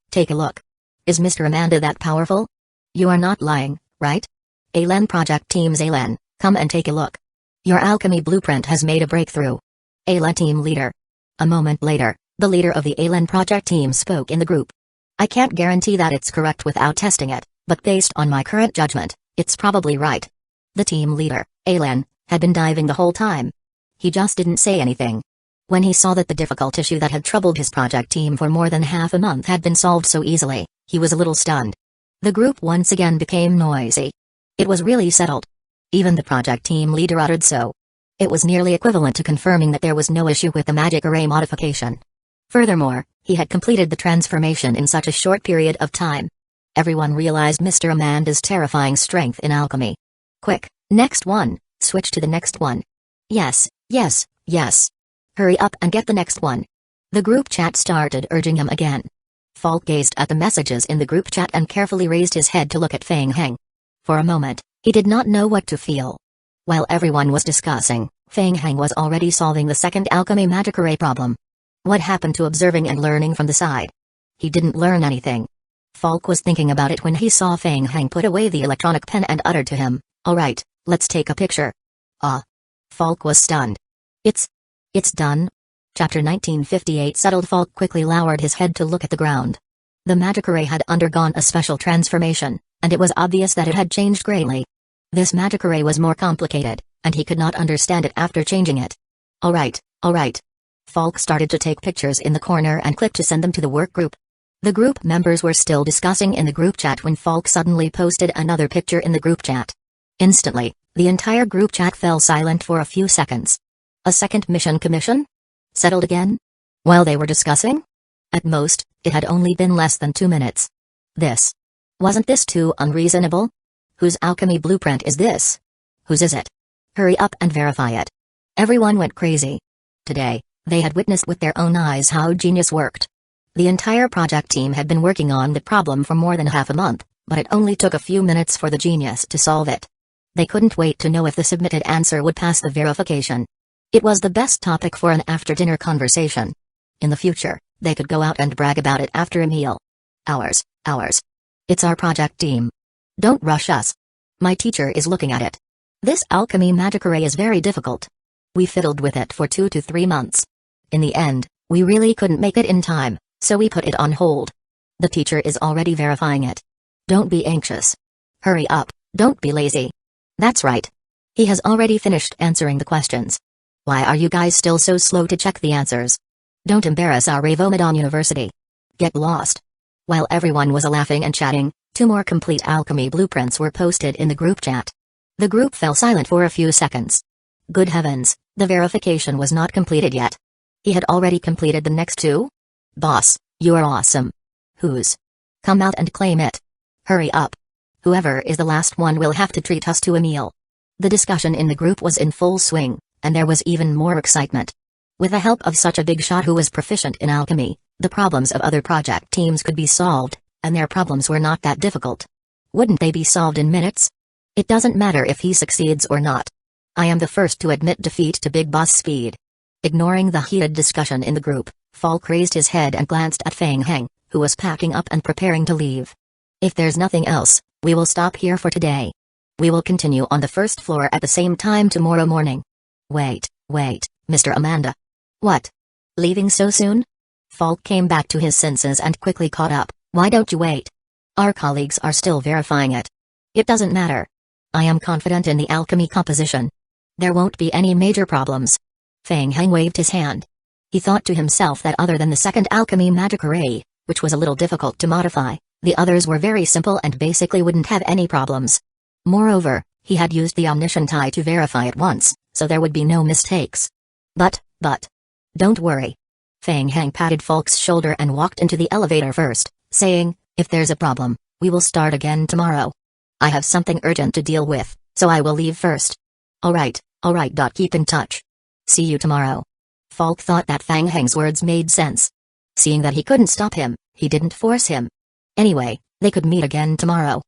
Is Mr. Amanda that powerful? You are not lying, right? Aizen Project Team's Aizen, come and take a look. Your alchemy blueprint has made a breakthrough. Aizen Team Leader." A moment later, the leader of the Aizen Project Team spoke in the group. "I can't guarantee that it's correct without testing it, but based on my current judgment, it's probably right." The team leader, Aizen, had been diving the whole time. He just didn't say anything. When he saw that the difficult issue that had troubled his project team for more than half a month had been solved so easily, he was a little stunned. The group once again became noisy. It was really settled. Even the project team leader uttered so. It was nearly equivalent to confirming that there was no issue with the magic array modification. Furthermore, he had completed the transformation in such a short period of time. Everyone realized Mr. Amanda's terrifying strength in alchemy. "Quick, next one, switch to the next one." Yes, Yes. Hurry up and get the next one. The group chat started urging him again. Falk gazed at the messages in the group chat and carefully raised his head to look at Feng Heng. For a moment, he did not know what to feel. While everyone was discussing, Feng Heng was already solving the second alchemy magic array problem. What happened to observing and learning from the side? He didn't learn anything. Falk was thinking about it when he saw Feng Heng put away the electronic pen and uttered to him, "Alright, let's take a picture." Ah. Falk was stunned. It's done? Chapter 1958 settled. Falk quickly lowered his head to look at the ground. The magic array had undergone a special transformation, and it was obvious that it had changed greatly. This magic array was more complicated, and he could not understand it after changing it. Alright. Falk started to take pictures in the corner and clicked to send them to the work group. The group members were still discussing in the group chat when Falk suddenly posted another picture in the group chat. Instantly, the entire group chat fell silent for a few seconds. A second mission commission? Settled again? While they were discussing? At most, it had only been less than 2 minutes. Wasn't this too unreasonable? Whose alchemy blueprint is this? Whose is it? Hurry up and verify it. Everyone went crazy. Today, they had witnessed with their own eyes how genius worked. The entire project team had been working on the problem for more than half a month, but it only took a few minutes for the genius to solve it. They couldn't wait to know if the submitted answer would pass the verification. It was the best topic for an after-dinner conversation. In the future, they could go out and brag about it after a meal. Ours. It's our project team. Don't rush us. My teacher is looking at it. This alchemy magic array is very difficult. We fiddled with it for 2 to 3 months. In the end, we really couldn't make it in time, so we put it on hold. The teacher is already verifying it. Don't be anxious. Hurry up, don't be lazy. That's right. He has already finished answering the questions. Why are you guys still so slow to check the answers? Don't embarrass our Revomadon University. Get lost. While everyone was laughing and chatting, 2 more complete alchemy blueprints were posted in the group chat. The group fell silent for a few seconds. Good heavens, the verification was not completed yet. He had already completed the next 2? Boss, you are awesome. Whose? Come out and claim it. Hurry up. Whoever is the last one will have to treat us to a meal. The discussion in the group was in full swing, and there was even more excitement. With the help of such a big shot who was proficient in alchemy, the problems of other project teams could be solved, and their problems were not that difficult. Wouldn't they be solved in minutes? It doesn't matter if he succeeds or not. I am the first to admit defeat to Big Boss speed. Ignoring the heated discussion in the group, Falk raised his head and glanced at Feng Heng, who was packing up and preparing to leave. If there's nothing else, we will stop here for today. We will continue on the first floor at the same time tomorrow morning. Wait, Mr. Amanda. What? Leaving so soon? Falk came back to his senses and quickly caught up. Why don't you wait? Our colleagues are still verifying it. It doesn't matter. I am confident in the alchemy composition. There won't be any major problems. Feng Heng waved his hand. He thought to himself that other than the second alchemy magic array, which was a little difficult to modify, the others were very simple and basically wouldn't have any problems. Moreover, he had used the omniscient eye to verify it once, so there would be no mistakes. But, don't worry. Feng Heng patted Falk's shoulder and walked into the elevator first, saying, if there's a problem, we will start again tomorrow. I have something urgent to deal with, so I will leave first. Alright. Keep in touch. See you tomorrow. Falk thought that Feng Heng's words made sense. Seeing that he couldn't stop him, he didn't force him. Anyway, they could meet again tomorrow.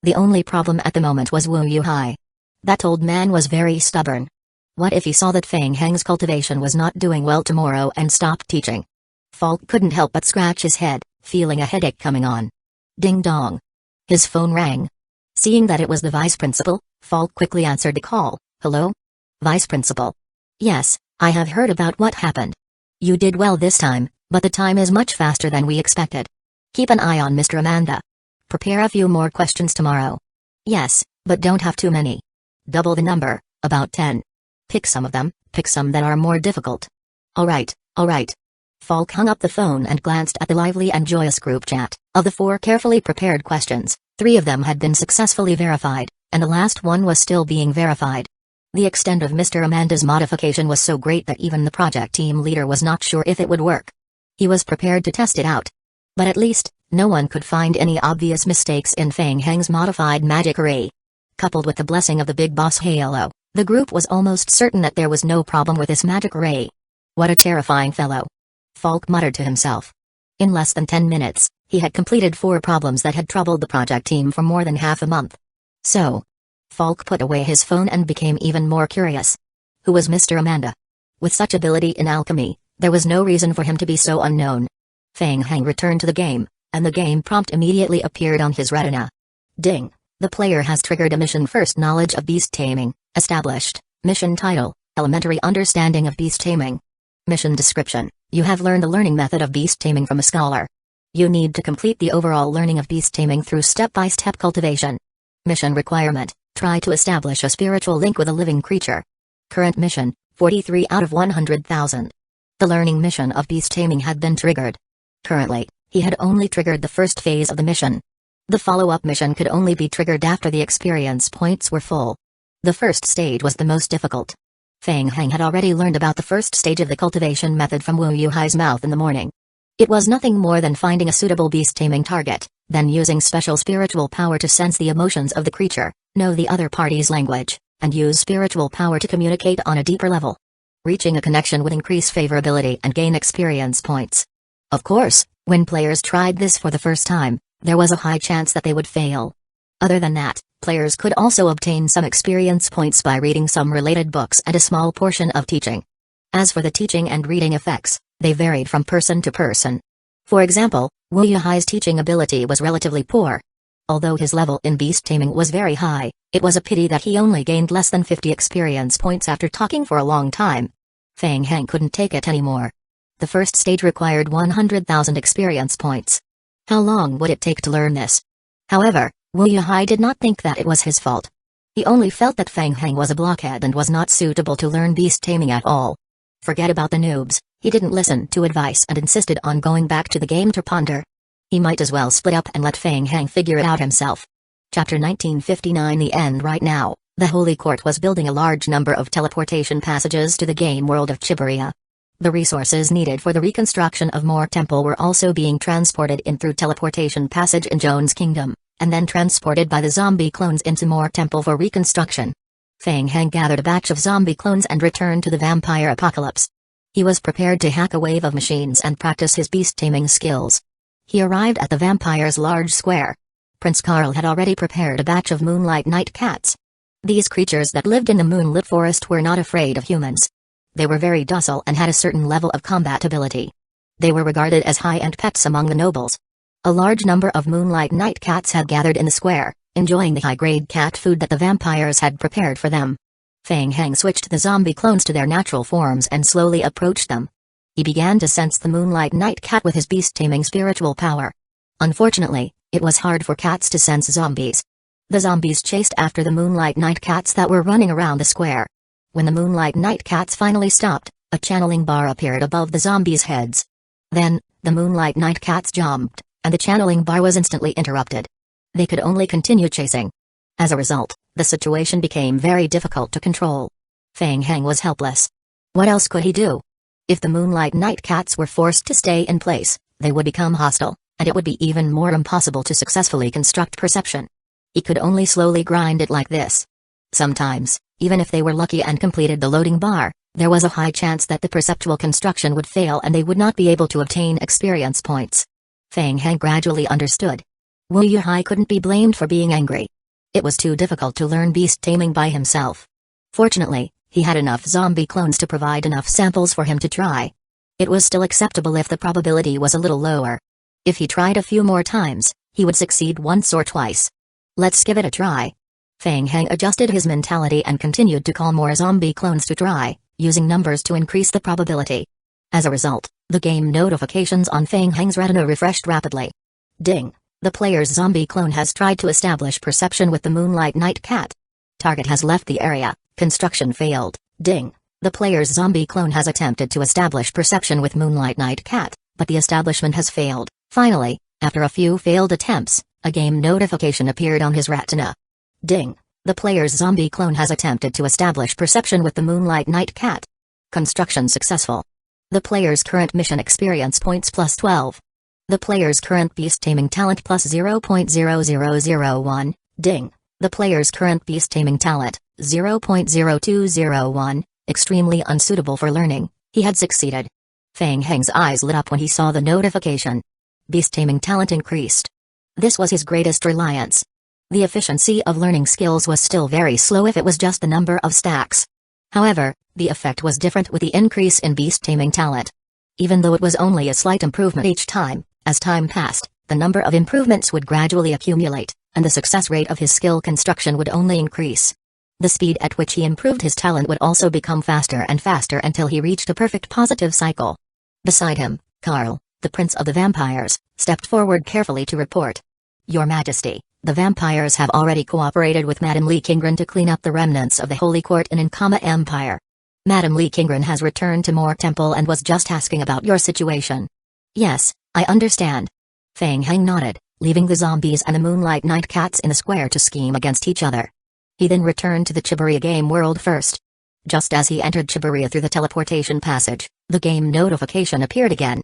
The only problem at the moment was Wu Yuhai. That old man was very stubborn. What if he saw that Feng Heng's cultivation was not doing well tomorrow and stopped teaching? Falk couldn't help but scratch his head, feeling a headache coming on. Ding dong. His phone rang. Seeing that it was the vice principal, Falk quickly answered the call. Hello? Vice principal. Yes, I have heard about what happened. You did well this time, but the time is much faster than we expected. Keep an eye on Mr. Amanda. Prepare a few more questions tomorrow. Yes, but don't have too many. Double the number, about 10. Pick some of them, pick some that are more difficult. Alright. Falk hung up the phone and glanced at the lively and joyous group chat. Of the 4 carefully prepared questions, 3 of them had been successfully verified, and the last one was still being verified. The extent of Mr. Amanda's modification was so great that even the project team leader was not sure if it would work. He was prepared to test it out. But at least, no one could find any obvious mistakes in Feng Heng's modified magic array. Coupled with the blessing of the Big Boss Halo, The group was almost certain that there was no problem with this magic ray. What a terrifying fellow. Falk muttered to himself. In less than 10 minutes, he had completed 4 problems that had troubled the project team for more than half a month. So, Falk put away his phone and became even more curious. Who was Mr. Amanda? With such ability in alchemy, there was no reason for him to be so unknown. Feng Hang returned to the game, and the game prompt immediately appeared on his retina. Ding! The player has triggered a mission. First knowledge of beast taming, established. Mission title, Elementary Understanding of Beast Taming. Mission description, you have learned the learning method of beast taming from a scholar. You need to complete the overall learning of beast taming through step-by-step cultivation. Mission requirement, try to establish a spiritual link with a living creature. Current mission, 43 out of 100,000. The learning mission of beast taming had been triggered. Currently, he had only triggered the first phase of the mission. The follow-up mission could only be triggered after the experience points were full. The first stage was the most difficult. Feng Hang had already learned about the first stage of the cultivation method from Wu Yuhai's mouth in the morning. It was nothing more than finding a suitable beast-taming target, then using special spiritual power to sense the emotions of the creature, know the other party's language, and use spiritual power to communicate on a deeper level. Reaching a connection would increase favorability and gain experience points. Of course, when players tried this for the first time, there was a high chance that they would fail. Other than that, players could also obtain some experience points by reading some related books and a small portion of teaching. As for the teaching and reading effects, they varied from person to person. For example, Wu Yuhai's teaching ability was relatively poor. Although his level in beast taming was very high, it was a pity that he only gained less than 50 experience points after talking for a long time. Feng Hang couldn't take it anymore. The first stage required 100,000 experience points. How long would it take to learn this? However, Wu Yuhai did not think that it was his fault. He only felt that Feng Hang was a blockhead and was not suitable to learn beast taming at all. Forget about the noobs, he didn't listen to advice and insisted on going back to the game to ponder. He might as well split up and let Feng Hang figure it out himself. Chapter 1959. The end. Right now, the Holy Court was building a large number of teleportation passages to the game world of Chiburia. The resources needed for the reconstruction of Moor Temple were also being transported in through teleportation passage in Joan's kingdom, and then transported by the zombie clones into Moor Temple for reconstruction. Feng Hang gathered a batch of zombie clones and returned to the vampire apocalypse. He was prepared to hack a wave of machines and practice his beast-taming skills. He arrived at the vampire's large square. Prince Karl had already prepared a batch of moonlight night cats. These creatures that lived in the moonlit forest were not afraid of humans. They were very docile and had a certain level of combat ability. They were regarded as high-end pets among the nobles. A large number of moonlight night cats had gathered in the square, enjoying the high-grade cat food that the vampires had prepared for them. Feng Hang switched the zombie clones to their natural forms and slowly approached them. He began to sense the moonlight night cat with his beast-taming spiritual power. Unfortunately, it was hard for cats to sense zombies. The zombies chased after the moonlight night cats that were running around the square. When the moonlight night cats finally stopped, a channeling bar appeared above the zombies' heads. Then, the moonlight night cats jumped, and the channeling bar was instantly interrupted. They could only continue chasing. As a result, the situation became very difficult to control. Feng Hang was helpless. What else could he do? If the moonlight night cats were forced to stay in place, they would become hostile, and it would be even more impossible to successfully construct perception. He could only slowly grind it like this. Sometimes, even if they were lucky and completed the loading bar, there was a high chance that the perceptual construction would fail and they would not be able to obtain experience points. Feng Hang gradually understood. Wu Yuhai couldn't be blamed for being angry. It was too difficult to learn beast taming by himself. Fortunately, he had enough zombie clones to provide enough samples for him to try. It was still acceptable if the probability was a little lower. If he tried a few more times, he would succeed once or twice. Let's give it a try. Feng Hang adjusted his mentality and continued to call more zombie clones to try, using numbers to increase the probability. As a result, the game notifications on Feng Hang's retina refreshed rapidly. Ding! The player's zombie clone has tried to establish perception with the moonlight night cat. Target has left the area, construction failed. Ding! The player's zombie clone has attempted to establish perception with moonlight night cat, but the establishment has failed. Finally, after a few failed attempts, a game notification appeared on his retina. Ding! The player's zombie clone has attempted to establish perception with the moonlight night cat. Construction successful. The player's current mission experience points plus 12. The player's current beast taming talent plus 0.0001. Ding! The player's current beast taming talent 0.0201, extremely unsuitable for learning, he had succeeded. Fang Heng's eyes lit up when he saw the notification. Beast taming talent increased. This was his greatest reliance. The efficiency of learning skills was still very slow if it was just the number of stacks. However, the effect was different with the increase in beast taming talent. Even though it was only a slight improvement each time, as time passed, the number of improvements would gradually accumulate, and the success rate of his skill construction would only increase. The speed at which he improved his talent would also become faster and faster until he reached a perfect positive cycle. Beside him, Carl, the Prince of the Vampires, stepped forward carefully to report. Your Majesty, the vampires have already cooperated with Madame Lee Kingren to clean up the remnants of the Holy Court in Ankama Empire. Madame Lee Kingren has returned to Moor Temple and was just asking about your situation. Yes, I understand. Fang Heng nodded, leaving the zombies and the Moonlight Night Cats in the square to scheme against each other. He then returned to the Chiburia game world first. Just as he entered Chiburia through the teleportation passage, the game notification appeared again.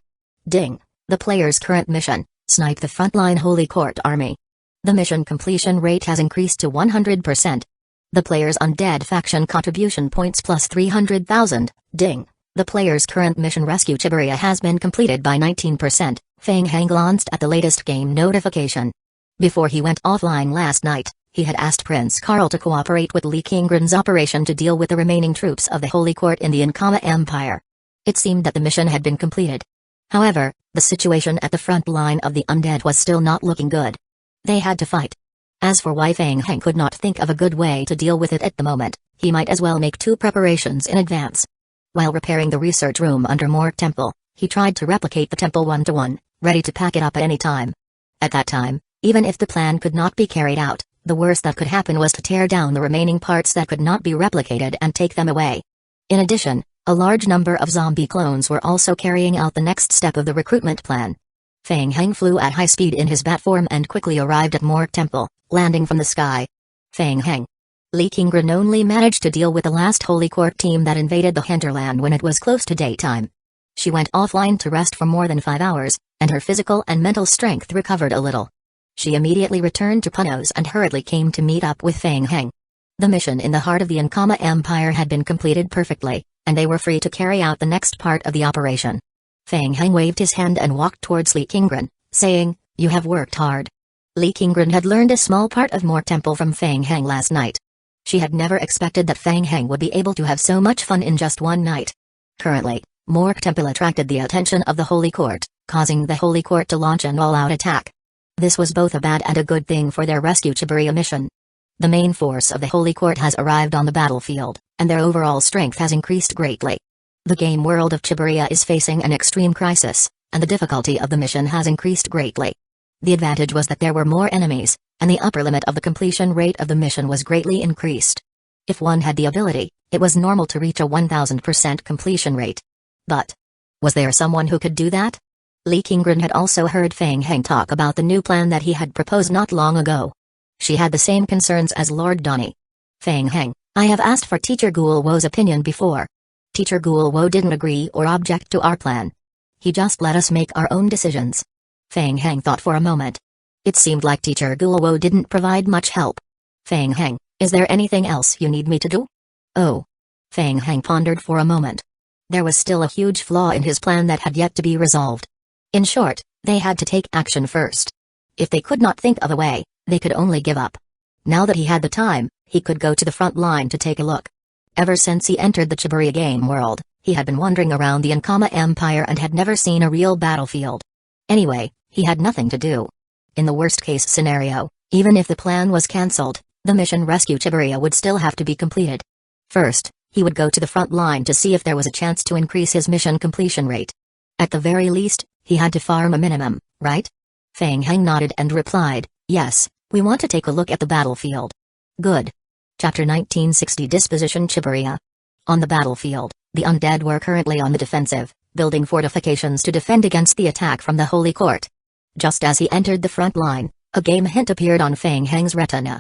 Ding! The player's current mission, snipe the frontline Holy Court army. The mission completion rate has increased to 100%. The player's undead faction contribution points plus 300,000, ding! The player's current mission rescue Chiburia has been completed by 19%, Fang Heng glanced at the latest game notification. Before he went offline last night, he had asked Prince Carl to cooperate with Lee Kingren's operation to deal with the remaining troops of the Holy Court in the Ankama Empire. It seemed that the mission had been completed. However, the situation at the front line of the undead was still not looking good. They had to fight. As for why Fang Heng could not think of a good way to deal with it at the moment, he might as well make two preparations in advance. While repairing the research room under Moor Temple, he tried to replicate the temple one-to-one, ready to pack it up at any time. At that time, even if the plan could not be carried out, the worst that could happen was to tear down the remaining parts that could not be replicated and take them away. In addition, a large number of zombie clones were also carrying out the next step of the recruitment plan. Fang Heng flew at high speed in his bat form and quickly arrived at Moor Temple, landing from the sky. Fang Heng. Lee Kingren only managed to deal with the last Holy Court team that invaded the hinterland when it was close to daytime. She went offline to rest for more than 5 hours, and her physical and mental strength recovered a little. She immediately returned to Punos and hurriedly came to meet up with Fang Heng. The mission in the heart of the Ankama Empire had been completed perfectly, and they were free to carry out the next part of the operation. Fang Heng waved his hand and walked towards Lee Kingren, saying, "You have worked hard." Lee Kingren had learned a small part of Moor Temple from Fang Heng last night. She had never expected that Fang Heng would be able to have so much fun in just one night. Currently, Moor Temple attracted the attention of the Holy Court, causing the Holy Court to launch an all-out attack. This was both a bad and a good thing for their rescue Chiburia mission. The main force of the Holy Court has arrived on the battlefield, and their overall strength has increased greatly. The game world of Chiburia is facing an extreme crisis, and the difficulty of the mission has increased greatly. The advantage was that there were more enemies, and the upper limit of the completion rate of the mission was greatly increased. If one had the ability, it was normal to reach a 1000% completion rate. But was there someone who could do that? Lee Kingren had also heard Fang Heng talk about the new plan that he had proposed not long ago. She had the same concerns as Lord Donnie. Fang Heng, I have asked for Teacher Ghoul Wo's opinion before. Teacher Ghoul Wo didn't agree or object to our plan. He just let us make our own decisions. Fang Heng thought for a moment. It seemed like Teacher Ghoul Wo didn't provide much help. Fang Heng, is there anything else you need me to do? Oh. Fang Heng pondered for a moment. There was still a huge flaw in his plan that had yet to be resolved. In short, they had to take action first. If they could not think of a way, they could only give up. Now that he had the time, he could go to the front line to take a look. Ever since he entered the Chiburia game world, he had been wandering around the Ankama Empire and had never seen a real battlefield. Anyway, he had nothing to do. In the worst-case scenario, even if the plan was cancelled, the mission Rescue Chiburia would still have to be completed. First, he would go to the front line to see if there was a chance to increase his mission completion rate. At the very least, he had to farm a minimum, right? Fang Heng nodded and replied, yes, we want to take a look at the battlefield. Good. Chapter 1960 Disposition Chiburia. On the battlefield, the undead were currently on the defensive, building fortifications to defend against the attack from the Holy Court. Just as he entered the front line, a game hint appeared on Fang Heng's retina.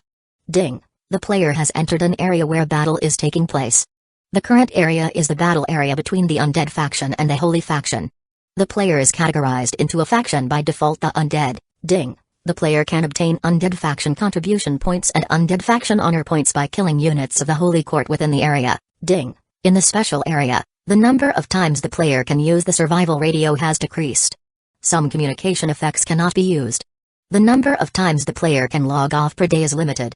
Ding! The player has entered an area where battle is taking place. The current area is the battle area between the undead faction and the holy faction. The player is categorized into a faction by default, the undead. Ding! The player can obtain undead faction contribution points and undead faction honor points by killing units of the Holy Court within the area. Ding. In the special area, the number of times the player can use the survival radio has decreased. Some communication effects cannot be used. The number of times the player can log off per day is limited.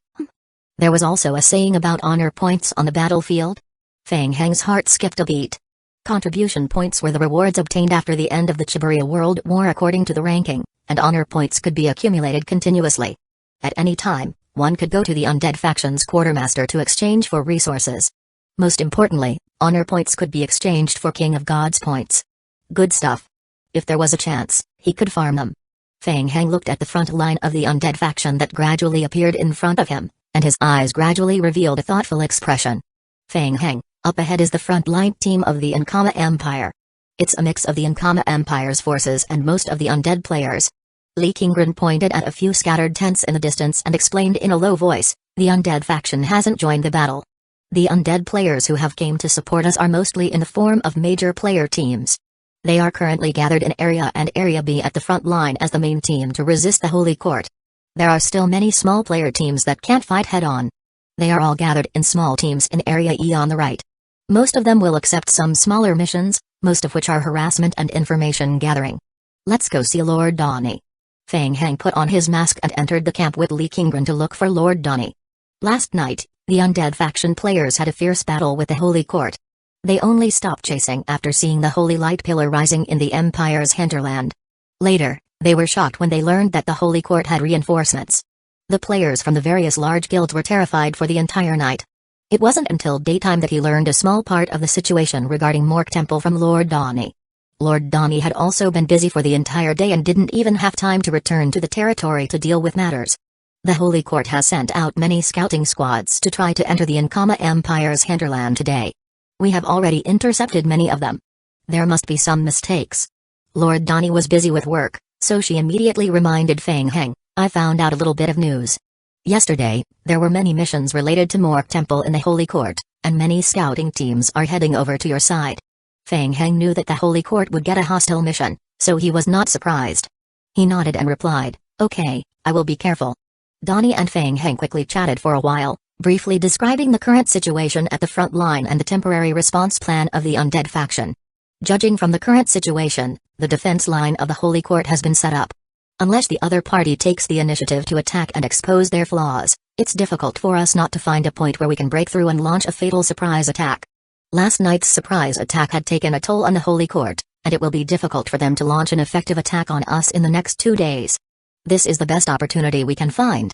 There was also a saying about honor points on the battlefield. Fang Heng's heart skipped a beat. Contribution points were the rewards obtained after the end of the Chiburia World War according to the ranking, and honor points could be accumulated continuously. At any time, one could go to the undead faction's quartermaster to exchange for resources. Most importantly, honor points could be exchanged for King of Gods points. Good stuff. If there was a chance, he could farm them. Fang Heng looked at the front line of the undead faction that gradually appeared in front of him, and his eyes gradually revealed a thoughtful expression. Fang Heng, up ahead is the front-line team of the Ankama Empire. It's a mix of the Ankama Empire's forces and most of the undead players. Li Qingren pointed at a few scattered tents in the distance and explained in a low voice, the undead faction hasn't joined the battle. The undead players who have came to support us are mostly in the form of major player teams. They are currently gathered in Area and Area B at the front line as the main team to resist the Holy Court. There are still many small player teams that can't fight head-on. They are all gathered in small teams in Area E on the right. Most of them will accept some smaller missions, most of which are harassment and information gathering. Let's go see Lord Donnie. Fang Heng put on his mask and entered the camp with Li Qingren to look for Lord Donnie. Last night, the undead faction players had a fierce battle with the Holy Court. They only stopped chasing after seeing the Holy Light Pillar rising in the Empire's hinterland. Later, they were shocked when they learned that the Holy Court had reinforcements. The players from the various large guilds were terrified for the entire night. It wasn't until daytime that he learned a small part of the situation regarding Mork Temple from Lord Donnie. Lord Donnie had also been busy for the entire day and didn't even have time to return to the territory to deal with matters. The Holy Court has sent out many scouting squads to try to enter the Ankama Empire's hinterland today. We have already intercepted many of them. There must be some mistakes. Lord Donnie was busy with work, so she immediately reminded Fang Heng, I found out a little bit of news. Yesterday, there were many missions related to Mork Temple in the Holy Court, and many scouting teams are heading over to your side. Fang Heng knew that the Holy Court would get a hostile mission, so he was not surprised. He nodded and replied, okay, I will be careful. Donnie and Fang Heng quickly chatted for a while, briefly describing the current situation at the front line and the temporary response plan of the undead faction. Judging from the current situation, the defense line of the Holy Court has been set up. Unless the other party takes the initiative to attack and expose their flaws, it's difficult for us not to find a point where we can break through and launch a fatal surprise attack. Last night's surprise attack had taken a toll on the Holy Court, and it will be difficult for them to launch an effective attack on us in the next 2 days. This is the best opportunity we can find.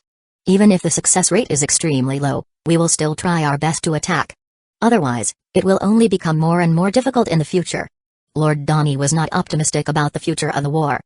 Even if the success rate is extremely low, we will still try our best to attack. Otherwise, it will only become more and more difficult in the future. Lord Donnie was not optimistic about the future of the war.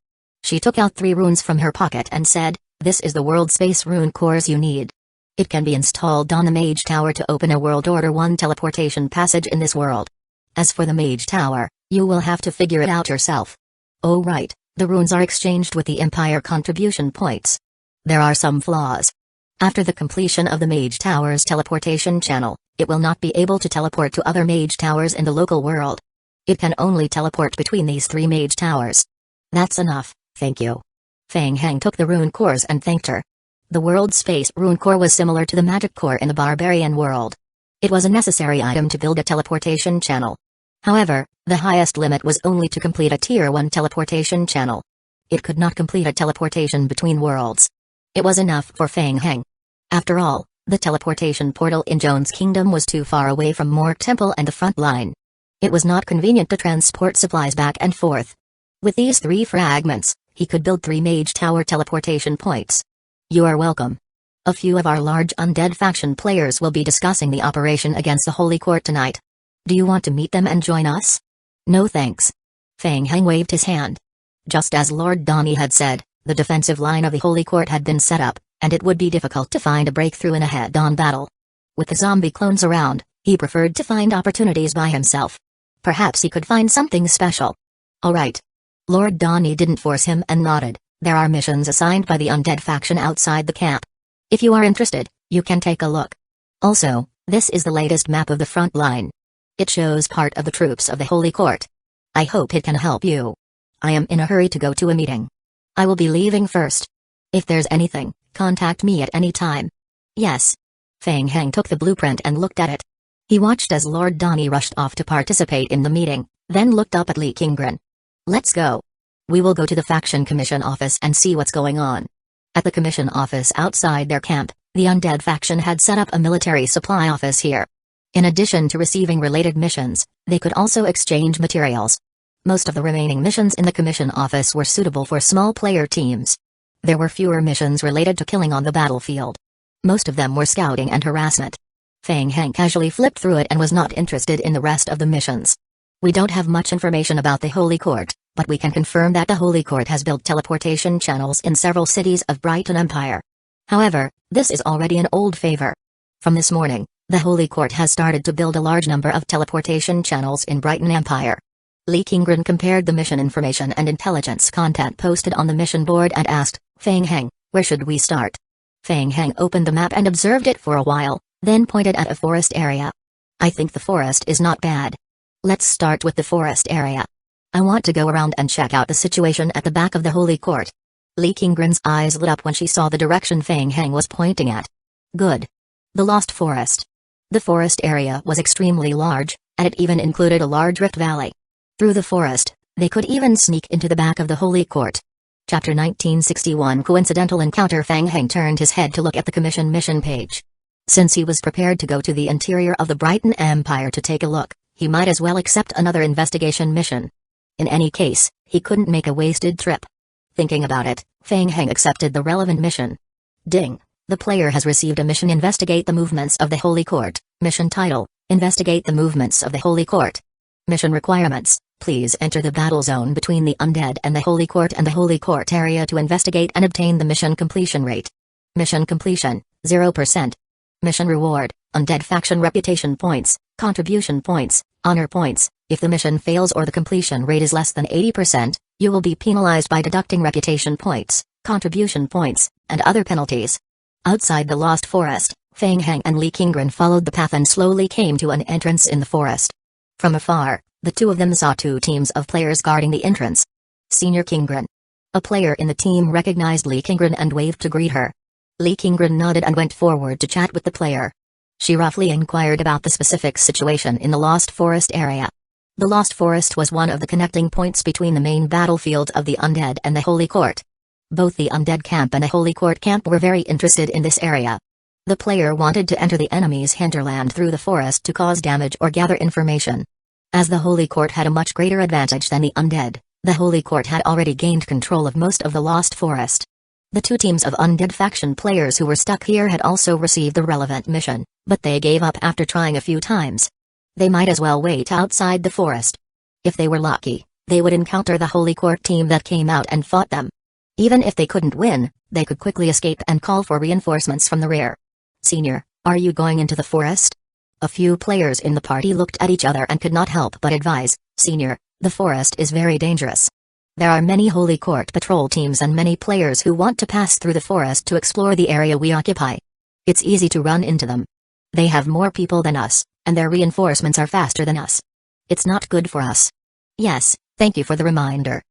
She took out 3 runes from her pocket and said, this is the world space rune cores you need. It can be installed on the Mage Tower to open a World Order 1 teleportation passage in this world. As for the Mage Tower, you will have to figure it out yourself. Oh right, the runes are exchanged with the Empire contribution points. There are some flaws. After the completion of the Mage Tower's teleportation channel, it will not be able to teleport to other Mage Towers in the local world. It can only teleport between these 3 Mage Towers. That's enough, thank you. Fang Heng took the rune cores and thanked her. The world space rune core was similar to the magic core in the barbarian world. It was a necessary item to build a teleportation channel. However, the highest limit was only to complete a tier 1 teleportation channel. It could not complete a teleportation between worlds. It was enough for Fang Heng. After all, the teleportation portal in Joan's kingdom was too far away from Mork Temple and the front line. It was not convenient to transport supplies back and forth. With these 3 fragments, he could build 3 Mage Tower teleportation points. You are welcome. A few of our large undead faction players will be discussing the operation against the Holy Court tonight. Do you want to meet them and join us? No thanks. Fang Heng waved his hand. Just as Lord Donnie had said, the defensive line of the Holy Court had been set up, and it would be difficult to find a breakthrough in a head-on battle. With the zombie clones around, he preferred to find opportunities by himself. Perhaps he could find something special. All right. Lord Donnie didn't force him and nodded. There are missions assigned by the undead faction outside the camp. If you are interested, you can take a look. Also, this is the latest map of the front line. It shows part of the troops of the Holy Court. I hope it can help you. I am in a hurry to go to a meeting. I will be leaving first. If there's anything, contact me at any time. Yes. Feng Heng took the blueprint and looked at it. He watched as Lord Donnie rushed off to participate in the meeting, then looked up at Li Qinggren. Let's go. We will go to the faction commission office and see what's going on. At the commission office outside their camp, the undead faction had set up a military supply office here. In addition to receiving related missions, they could also exchange materials. Most of the remaining missions in the commission office were suitable for small player teams. There were fewer missions related to killing on the battlefield. Most of them were scouting and harassment. Feng Heng casually flipped through it and was not interested in the rest of the missions. We don't have much information about the Holy Court, but we can confirm that the Holy Court has built teleportation channels in several cities of Brighton Empire. However, this is already an old favor. From this morning, the Holy Court has started to build a large number of teleportation channels in Brighton Empire. Li Qinggren compared the mission information and intelligence content posted on the mission board and asked, Feng Heng, where should we start? Feng Heng opened the map and observed it for a while, then pointed at a forest area. I think the forest is not bad. Let's start with the forest area. I want to go around and check out the situation at the back of the Holy Court. Li Qinggren's eyes lit up when she saw the direction Feng Heng was pointing at. Good. The Lost Forest. The forest area was extremely large, and it even included a large rift valley. Through the forest, they could even sneak into the back of the Holy Court. Chapter 1961 Coincidental Encounter. Feng Heng turned his head to look at the commission mission page. Since he was prepared to go to the interior of the Brighton Empire to take a look, he might as well accept another investigation mission. In any case, he couldn't make a wasted trip. Thinking about it, Feng Heng accepted the relevant mission. Ding! The player has received a mission. Investigate the movements of the Holy Court. Mission title: Investigate the movements of the Holy Court. Mission requirements: please enter the battle zone between the undead and the Holy Court and the Holy Court area to investigate and obtain the mission completion rate. Mission completion: 0%. Mission reward: undead faction reputation points, contribution points, honor points. If the mission fails or the completion rate is less than 80%, you will be penalized by deducting reputation points, contribution points, and other penalties. Outside the Lost Forest, Feng Heng and Li Qinggren followed the path and slowly came to an entrance in the forest. From afar, the two of them saw two teams of players guarding the entrance. Senior Qinggren. A player in the team recognized Li Qinggren and waved to greet her. Li Qinggren nodded and went forward to chat with the player. She roughly inquired about the specific situation in the Lost Forest area. The Lost Forest was one of the connecting points between the main battlefield of the undead and the Holy Court. Both the undead camp and the Holy Court camp were very interested in this area. The player wanted to enter the enemy's hinterland through the forest to cause damage or gather information. As the Holy Court had a much greater advantage than the undead, the Holy Court had already gained control of most of the Lost Forest. The two teams of undead faction players who were stuck here had also received the relevant mission, but they gave up after trying a few times. They might as well wait outside the forest. If they were lucky, they would encounter the Holy Court team that came out and fought them. Even if they couldn't win, they could quickly escape and call for reinforcements from the rear. Senior, are you going into the forest? A few players in the party looked at each other and could not help but advise, Senior, the forest is very dangerous. There are many Holy Court patrol teams and many players who want to pass through the forest to explore the area we occupy. It's easy to run into them. They have more people than us, and their reinforcements are faster than us. It's not good for us. Yes, thank you for the reminder.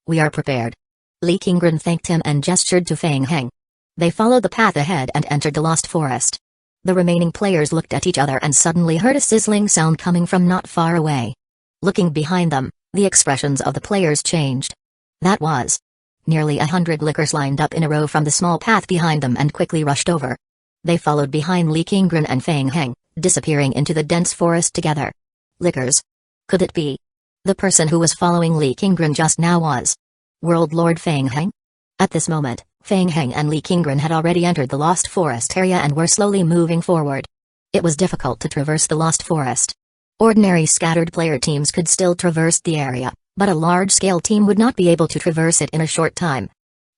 We are prepared. Li Qinggren thanked him and gestured to Feng Heng. They followed the path ahead and entered the Lost Forest. The remaining players looked at each other and suddenly heard a sizzling sound coming from not far away. Looking behind them, the expressions of the players changed. That was nearly 100 lickers lined up in a row from the small path behind them and quickly rushed over. They followed behind Li Qinggren and Feng Heng, disappearing into the dense forest together. Lickers? Could it be? The person who was following Li Qinggren just now was World Lord Feng Heng? At this moment, Feng Heng and Li Qinggren had already entered the Lost Forest area and were slowly moving forward. It was difficult to traverse the Lost Forest. Ordinary scattered player teams could still traverse the area, but a large-scale team would not be able to traverse it in a short time.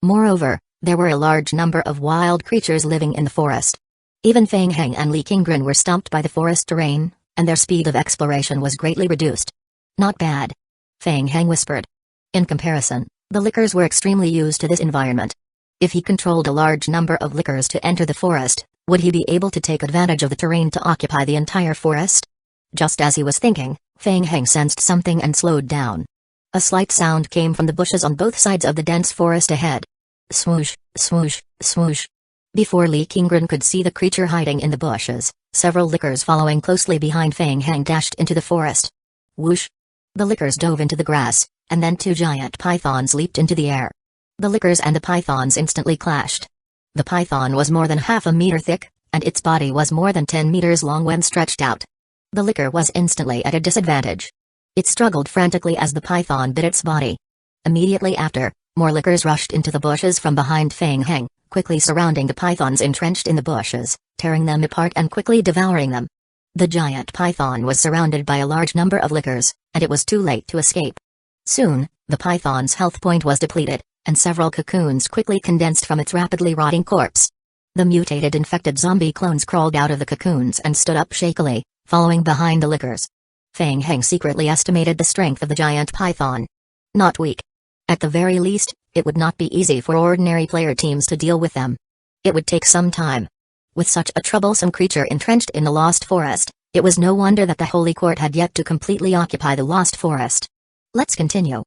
Moreover, there were a large number of wild creatures living in the forest. Even Feng Heng and Li Qinggren were stumped by the forest terrain, and their speed of exploration was greatly reduced. Not bad. Feng Heng whispered. In comparison, the lickers were extremely used to this environment. If he controlled a large number of lickers to enter the forest, would he be able to take advantage of the terrain to occupy the entire forest? Just as he was thinking, Feng Heng sensed something and slowed down. A slight sound came from the bushes on both sides of the dense forest ahead. Swoosh, swoosh, swoosh. Before Li Qingren could see the creature hiding in the bushes, several lickers following closely behind Feng Heng dashed into the forest. Whoosh! The lickers dove into the grass, and then two giant pythons leaped into the air. The lickers and the pythons instantly clashed. The python was more than half a meter thick, and its body was more than 10 meters long when stretched out. The licker was instantly at a disadvantage. It struggled frantically as the python bit its body. Immediately after, more lickers rushed into the bushes from behind Feng Heng, quickly surrounding the pythons entrenched in the bushes, tearing them apart and quickly devouring them. The giant python was surrounded by a large number of lickers, and it was too late to escape. Soon, the python's health point was depleted, and several cocoons quickly condensed from its rapidly rotting corpse. The mutated infected zombie clones crawled out of the cocoons and stood up shakily, following behind the lickers. Feng Heng secretly estimated the strength of the giant python. Not weak. At the very least, it would not be easy for ordinary player teams to deal with them. It would take some time. With such a troublesome creature entrenched in the Lost Forest, it was no wonder that the Holy Court had yet to completely occupy the Lost Forest. Let's continue.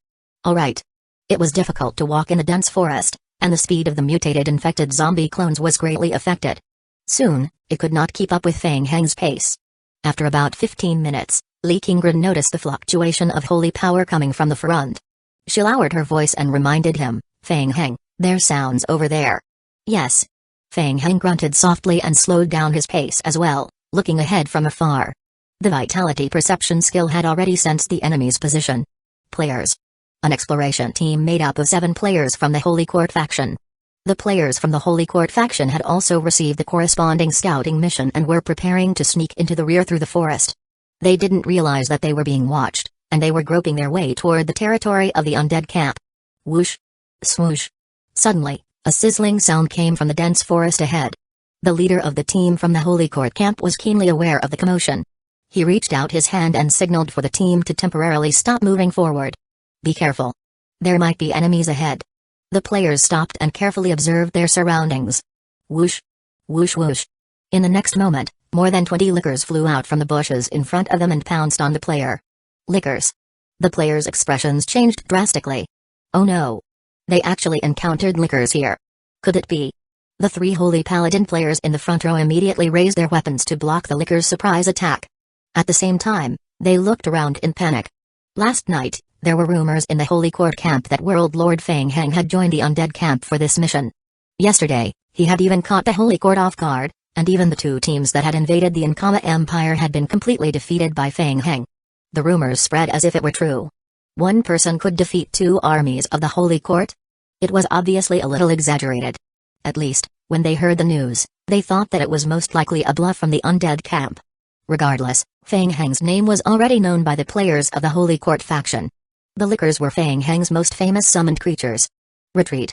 Alright. It was difficult to walk in the dense forest, and the speed of the mutated infected zombie clones was greatly affected. Soon, it could not keep up with Feng Heng's pace. After about 15 minutes, Li Qingren noticed the fluctuation of holy power coming from the front. She lowered her voice and reminded him, Feng Heng, there's sounds over there. Yes. Feng Heng grunted softly and slowed down his pace as well, looking ahead from afar. The vitality perception skill had already sensed the enemy's position. Players. An exploration team made up of 7 players from the Holy Court faction. The players from the Holy Court faction had also received the corresponding scouting mission and were preparing to sneak into the rear through the forest. They didn't realize that they were being watched, and they were groping their way toward the territory of the undead camp. Whoosh! Swoosh! Suddenly, a sizzling sound came from the dense forest ahead. The leader of the team from the Holy Court camp was keenly aware of the commotion. He reached out his hand and signaled for the team to temporarily stop moving forward. Be careful. There might be enemies ahead. The players stopped and carefully observed their surroundings. Whoosh! Whoosh whoosh! In the next moment, more than 20 lickers flew out from the bushes in front of them and pounced on the player. Lickers. The players' expressions changed drastically. Oh no. They actually encountered lickers here. Could it be? The 3 holy paladin players in the front row immediately raised their weapons to block the lickers' surprise attack. At the same time, they looked around in panic. Last night, there were rumors in the Holy Court camp that World Lord Feng Heng had joined the undead camp for this mission. Yesterday, he had even caught the Holy Court off guard, and even the 2 teams that had invaded the Ankama Empire had been completely defeated by Feng Heng. The rumors spread as if it were true. One person could defeat 2 armies of the Holy Court? It was obviously a little exaggerated. At least, when they heard the news, they thought that it was most likely a bluff from the undead camp. Regardless, Feng Heng's name was already known by the players of the Holy Court faction. The lickers were Feng Heng's most famous summoned creatures. Retreat.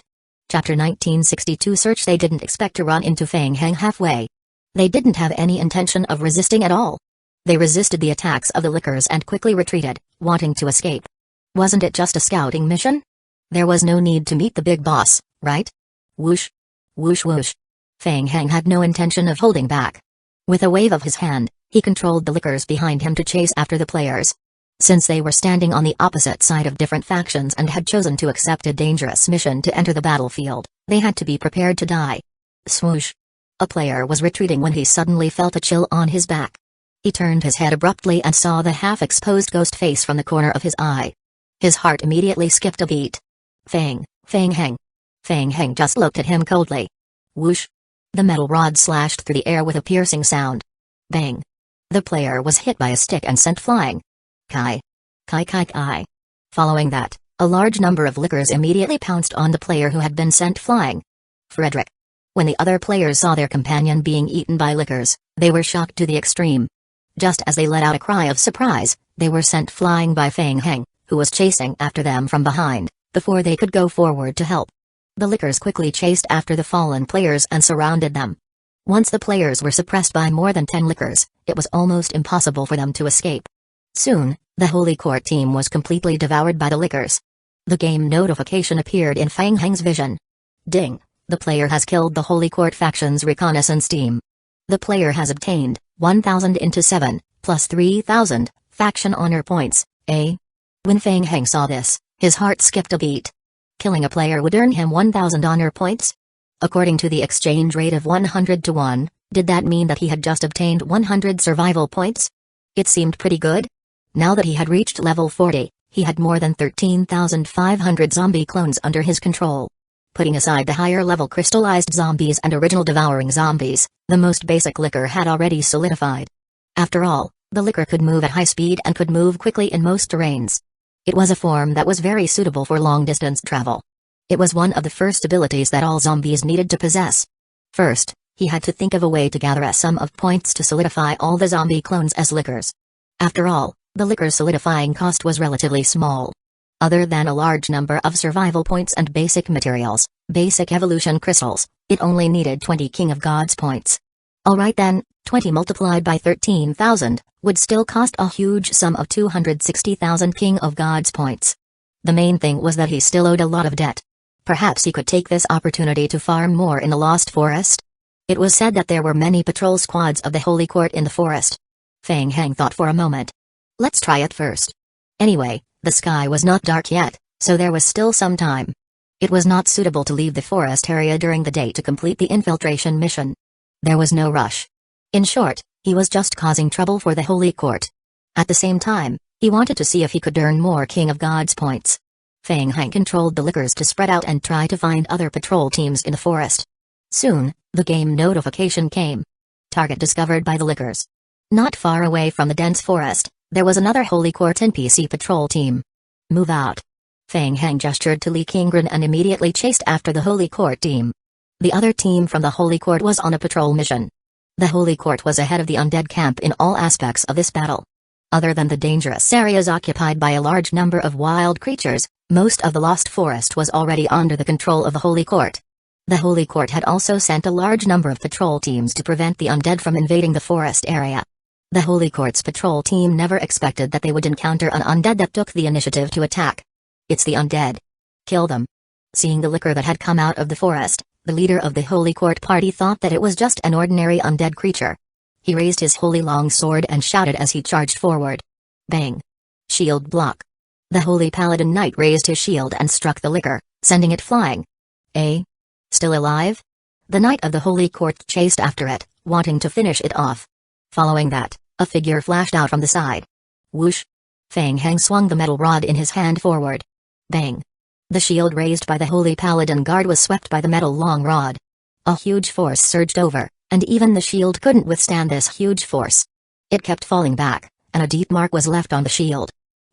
Chapter 1962 Search. They didn't expect to run into Feng Heng halfway. They didn't have any intention of resisting at all. They resisted the attacks of the lickers and quickly retreated, wanting to escape. Wasn't it just a scouting mission? There was no need to meet the big boss, right? Whoosh! Whoosh whoosh! Feng Heng had no intention of holding back. With a wave of his hand, he controlled the lickers behind him to chase after the players. Since they were standing on the opposite side of different factions and had chosen to accept a dangerous mission to enter the battlefield, they had to be prepared to die. Swoosh! A player was retreating when he suddenly felt a chill on his back. He turned his head abruptly and saw the half-exposed ghost face from the corner of his eye. His heart immediately skipped a beat. Feng Heng. Feng Heng just looked at him coldly. Whoosh! The metal rod slashed through the air with a piercing sound. Bang! The player was hit by a stick and sent flying. Kai. Kai kai kai. Following that, a large number of lickers immediately pounced on the player who had been sent flying. Frederick. When the other players saw their companion being eaten by lickers, they were shocked to the extreme. Just as they let out a cry of surprise, they were sent flying by Feng Heng, who was chasing after them from behind, before they could go forward to help. The lickers quickly chased after the fallen players and surrounded them. Once the players were suppressed by more than 10 lickers, it was almost impossible for them to escape. Soon, the Holy Court team was completely devoured by the lickers. The game notification appeared in Feng Heng's vision. Ding! The player has killed the Holy Court faction's reconnaissance team. The player has obtained 1,000 into 7, plus 3,000, faction honor points, eh? When Feng Heng saw this, his heart skipped a beat. Killing a player would earn him 1,000 honor points? According to the exchange rate of 100 to 1, did that mean that he had just obtained 100 survival points? It seemed pretty good. Now that he had reached level 40, he had more than 13,500 zombie clones under his control. Putting aside the higher level crystallized zombies and original devouring zombies, the most basic licker had already solidified. After all, the licker could move at high speed and could move quickly in most terrains. It was a form that was very suitable for long-distance travel. It was one of the first abilities that all zombies needed to possess. First, he had to think of a way to gather a sum of points to solidify all the zombie clones as lickers. After all, the licker's solidifying cost was relatively small. Other than a large number of survival points and basic materials, basic evolution crystals, it only needed 20 King of Gods points. Alright then, 20 multiplied by 13,000, would still cost a huge sum of 260,000 King of Gods points. The main thing was that he still owed a lot of debt. Perhaps he could take this opportunity to farm more in the Lost Forest? It was said that there were many patrol squads of the Holy Court in the forest. Feng Heng thought for a moment. Let's try it first. Anyway, the sky was not dark yet, so there was still some time. It was not suitable to leave the forest area during the day to complete the infiltration mission. There was no rush. In short, he was just causing trouble for the Holy Court. At the same time, he wanted to see if he could earn more King of Gods points. Feng Heng controlled the lickers to spread out and try to find other patrol teams in the forest. Soon, the game notification came. Target discovered by the lickers. Not far away from the dense forest, there was another Holy Court NPC patrol team. Move out. Feng Heng gestured to Li Qingren and immediately chased after the Holy Court team. The other team from the Holy Court was on a patrol mission. The Holy Court was ahead of the undead camp in all aspects of this battle. Other than the dangerous areas occupied by a large number of wild creatures, most of the Lost Forest was already under the control of the Holy Court. The Holy Court had also sent a large number of patrol teams to prevent the undead from invading the forest area. The Holy Court's patrol team never expected that they would encounter an undead that took the initiative to attack. It's the undead. Kill them. Seeing the licker that had come out of the forest, the leader of the Holy Court party thought that it was just an ordinary undead creature. He raised his holy long sword and shouted as he charged forward. Bang! Shield block. The Holy Paladin Knight raised his shield and struck the licker, sending it flying. Still alive? The Knight of the Holy Court chased after it, wanting to finish it off. Following that, a figure flashed out from the side. Whoosh! Feng Heng swung the metal rod in his hand forward. Bang! The shield raised by the Holy Paladin Guard was swept by the metal long rod. A huge force surged over, and even the shield couldn't withstand this huge force. It kept falling back, and a deep mark was left on the shield.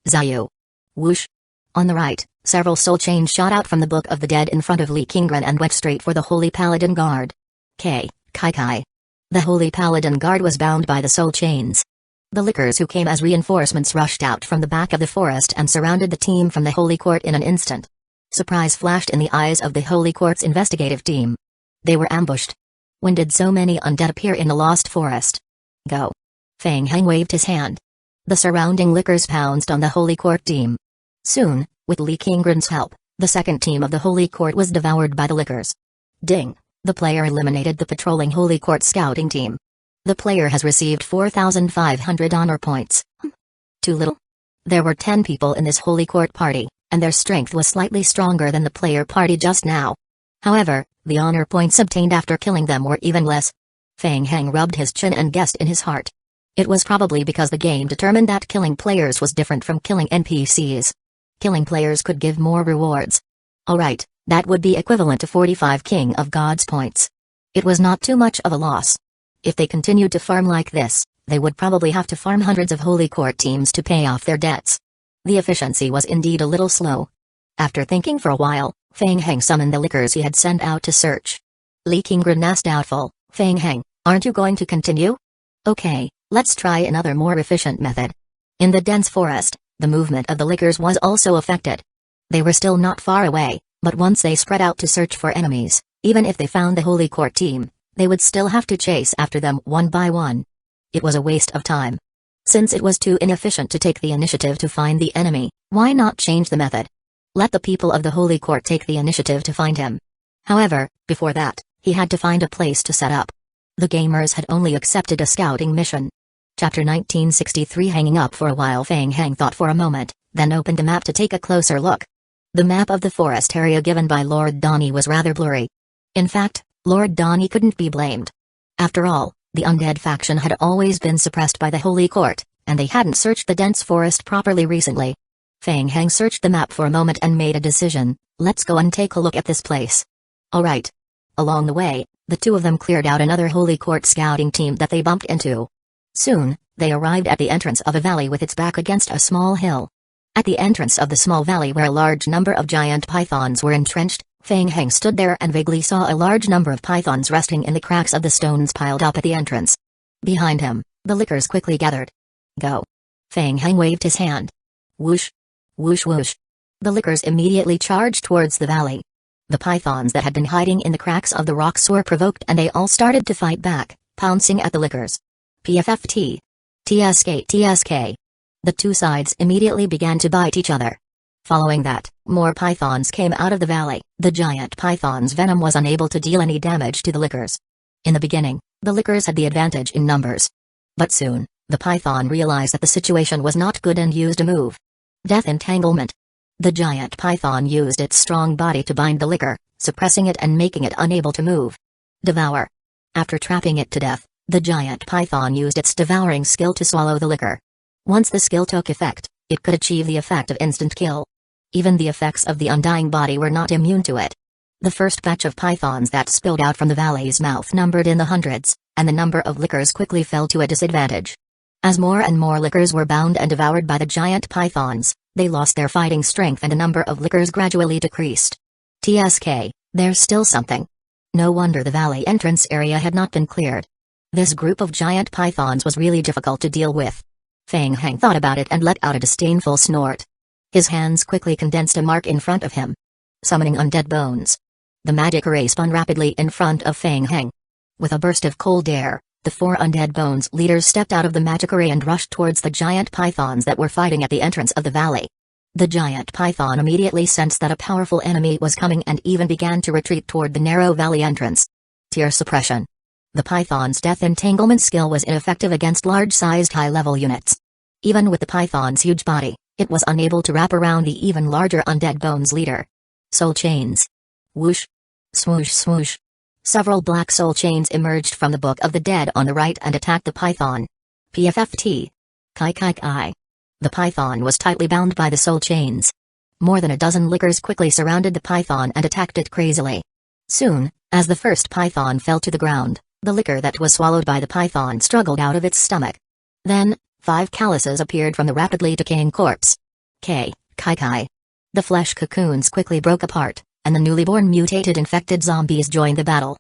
Zayu! Whoosh! On the right, several soul chains shot out from the Book of the Dead in front of Li Qingren and went straight for the Holy Paladin Guard. Kai. The Holy Paladin Guard was bound by the soul chains. The lickers who came as reinforcements rushed out from the back of the forest and surrounded the team from the Holy Court in an instant. Surprise flashed in the eyes of the Holy Court's investigative team. They were ambushed. When did so many undead appear in the Lost Forest? Go. Feng Heng waved his hand. The surrounding lickers pounced on the Holy Court team. Soon, with Li Qingren's help, the second team of the Holy Court was devoured by the lickers. Ding! The player eliminated the patrolling Holy Court scouting team. The player has received 4,500 honor points. Too little? There were 10 people in this Holy Court party, and their strength was slightly stronger than the player party just now. However, the honor points obtained after killing them were even less. Feng Heng rubbed his chin and guessed in his heart. It was probably because the game determined that killing players was different from killing NPCs. Killing players could give more rewards. Alright, that would be equivalent to 45 King of Gods points. It was not too much of a loss. If they continued to farm like this, they would probably have to farm hundreds of Holy Court teams to pay off their debts. The efficiency was indeed a little slow. After thinking for a while, Feng Heng summoned the lickers he had sent out to search. Li Qingren asked doubtful, Feng Heng, aren't you going to continue? Okay, let's try another more efficient method. In the dense forest, the movement of the lickers was also affected. They were still not far away, but once they spread out to search for enemies, even if they found the Holy Court team, they would still have to chase after them one by one. It was a waste of time. Since it was too inefficient to take the initiative to find the enemy, why not change the method? Let the people of the Holy Court take the initiative to find him. However, before that, he had to find a place to set up. The gamers had only accepted a scouting mission. Chapter 1963. Hanging up for a while, Feng Heng thought for a moment, then opened a map to take a closer look. The map of the forest area given by Lord Donnie was rather blurry. In fact, Lord Donnie couldn't be blamed. After all, the undead faction had always been suppressed by the Holy Court, and they hadn't searched the dense forest properly recently. Feng Heng searched the map for a moment and made a decision. Let's go and take a look at this place. Alright. Along the way, the two of them cleared out another Holy Court scouting team that they bumped into. Soon, they arrived at the entrance of a valley with its back against a small hill. At the entrance of the small valley where a large number of giant pythons were entrenched, Feng Heng stood there and vaguely saw a large number of pythons resting in the cracks of the stones piled up at the entrance. Behind him, the lickers quickly gathered. Go. Feng Heng waved his hand. Whoosh. Whoosh whoosh. The lickers immediately charged towards the valley. The pythons that had been hiding in the cracks of the rocks were provoked and they all started to fight back, pouncing at the lickers. PFFT. TSK TSK. The two sides immediately began to bite each other. Following that, more pythons came out of the valley. The giant python's venom was unable to deal any damage to the lickers. In the beginning, the lickers had the advantage in numbers. But soon, the python realized that the situation was not good and used a move. Death Entanglement. The giant python used its strong body to bind the licker, suppressing it and making it unable to move. Devour. After trapping it to death, the giant python used its devouring skill to swallow the licker. Once the skill took effect, it could achieve the effect of instant kill. Even the effects of the undying body were not immune to it. The first batch of pythons that spilled out from the valley's mouth numbered in the hundreds, and the number of lickers quickly fell to a disadvantage. As more and more lickers were bound and devoured by the giant pythons, they lost their fighting strength and the number of lickers gradually decreased. TSK, there's still something. No wonder the valley entrance area had not been cleared. This group of giant pythons was really difficult to deal with. Feng Heng thought about it and let out a disdainful snort. His hands quickly condensed a mark in front of him. Summoning undead bones. The magic array spun rapidly in front of Feng Heng. With a burst of cold air, the four undead bones leaders stepped out of the magic array and rushed towards the giant pythons that were fighting at the entrance of the valley. The giant python immediately sensed that a powerful enemy was coming and even began to retreat toward the narrow valley entrance. Tear suppression. The python's death entanglement skill was ineffective against large-sized high-level units. Even with the python's huge body, it was unable to wrap around the even larger undead bones leader. Soul chains. Whoosh. Swoosh swoosh. Several black soul chains emerged from the Book of the Dead on the right and attacked the python. PFFT. Kai kai kai. The python was tightly bound by the soul chains. More than a dozen lickers quickly surrounded the python and attacked it crazily. Soon, as the first python fell to the ground, the licker that was swallowed by the python struggled out of its stomach. Then, 5 calluses appeared from the rapidly decaying corpse. Kai kai. The flesh cocoons quickly broke apart, and the newly born mutated infected zombies joined the battle.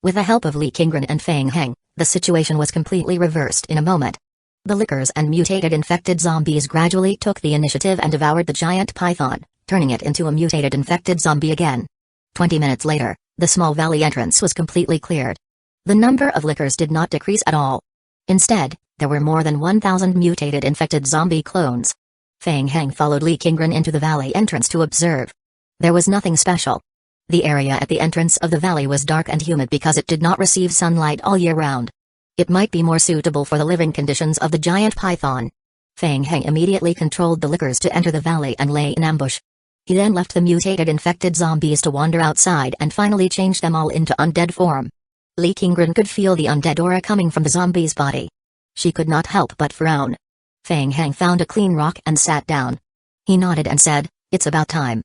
With the help of Li Qingren and Feng Heng, the situation was completely reversed in a moment. The lickers and mutated infected zombies gradually took the initiative and devoured the giant python, turning it into a mutated infected zombie again. 20 minutes later, the small valley entrance was completely cleared. The number of lickers did not decrease at all. Instead, there were more than 1,000 mutated infected zombie clones. Feng Heng followed Li Qingren into the valley entrance to observe. There was nothing special. The area at the entrance of the valley was dark and humid because it did not receive sunlight all year round. It might be more suitable for the living conditions of the giant python. Feng Heng immediately controlled the lickers to enter the valley and lay in ambush. He then left the mutated infected zombies to wander outside and finally changed them all into undead form. Li Qingren could feel the undead aura coming from the zombie's body. She could not help but frown. Feng Heng found a clean rock and sat down. He nodded and said, "It's about time.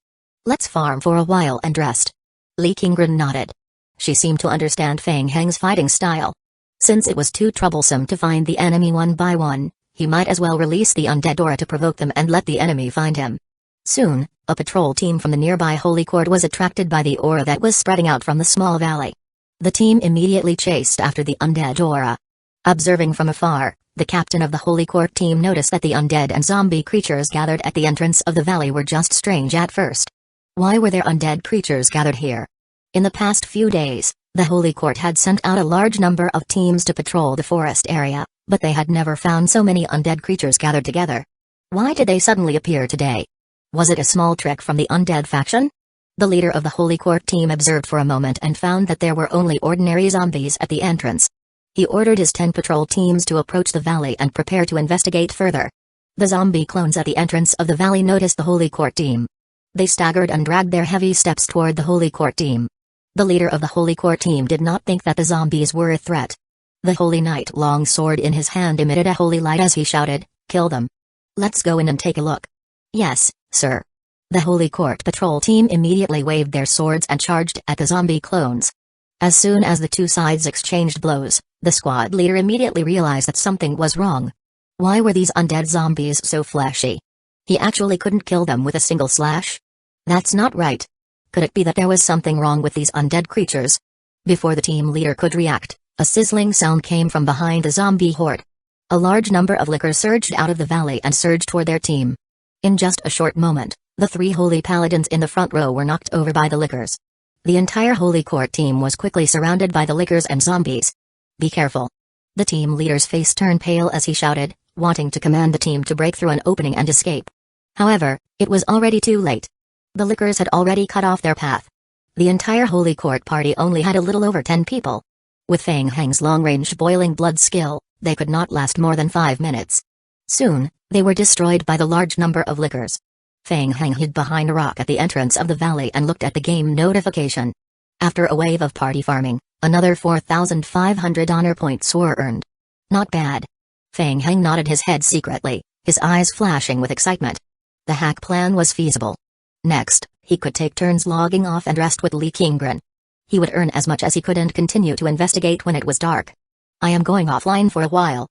Let's farm for a while and rest." Li Qingren nodded. She seemed to understand Feng Heng's fighting style. Since it was too troublesome to find the enemy one by one, he might as well release the undead aura to provoke them and let the enemy find him. Soon, a patrol team from the nearby Holy Court was attracted by the aura that was spreading out from the small valley. The team immediately chased after the undead aura. Observing from afar, the captain of the Holy Court team noticed that the undead and zombie creatures gathered at the entrance of the valley were just strange at first. Why were there undead creatures gathered here? In the past few days, the Holy Court had sent out a large number of teams to patrol the forest area, but they had never found so many undead creatures gathered together. Why did they suddenly appear today? Was it a small trick from the undead faction? The leader of the Holy Court team observed for a moment and found that there were only ordinary zombies at the entrance. He ordered his 10 patrol teams to approach the valley and prepare to investigate further. The zombie clones at the entrance of the valley noticed the Holy Court team. They staggered and dragged their heavy steps toward the Holy Court team. The leader of the Holy Court team did not think that the zombies were a threat. The Holy Knight, long sword in his hand, emitted a holy light as he shouted, "Kill them. Let's go in and take a look." "Yes, sir." The Holy Court patrol team immediately waved their swords and charged at the zombie clones. As soon as the two sides exchanged blows, the squad leader immediately realized that something was wrong. Why were these undead zombies so fleshy? He actually couldn't kill them with a single slash? That's not right. Could it be that there was something wrong with these undead creatures? Before the team leader could react, a sizzling sound came from behind the zombie horde. A large number of lickers surged out of the valley and surged toward their team. In just a short moment, the three holy paladins in the front row were knocked over by the lickers. The entire Holy Court team was quickly surrounded by the lickers and zombies. "Be careful." The team leader's face turned pale as he shouted, wanting to command the team to break through an opening and escape. However, it was already too late. The lickers had already cut off their path. The entire Holy Court party only had a little over 10 people. With Fang Heng's long-range boiling blood skill, they could not last more than 5 minutes. Soon, they were destroyed by the large number of lickers. Fang Heng hid behind a rock at the entrance of the valley and looked at the game notification. After a wave of party farming, another 4,500 honor points were earned. Not bad. Fang Heng nodded his head secretly, his eyes flashing with excitement. The hack plan was feasible. Next, he could take turns logging off and rest with Li Qinggren. He would earn as much as he could and continue to investigate when it was dark. "I am going offline for a while.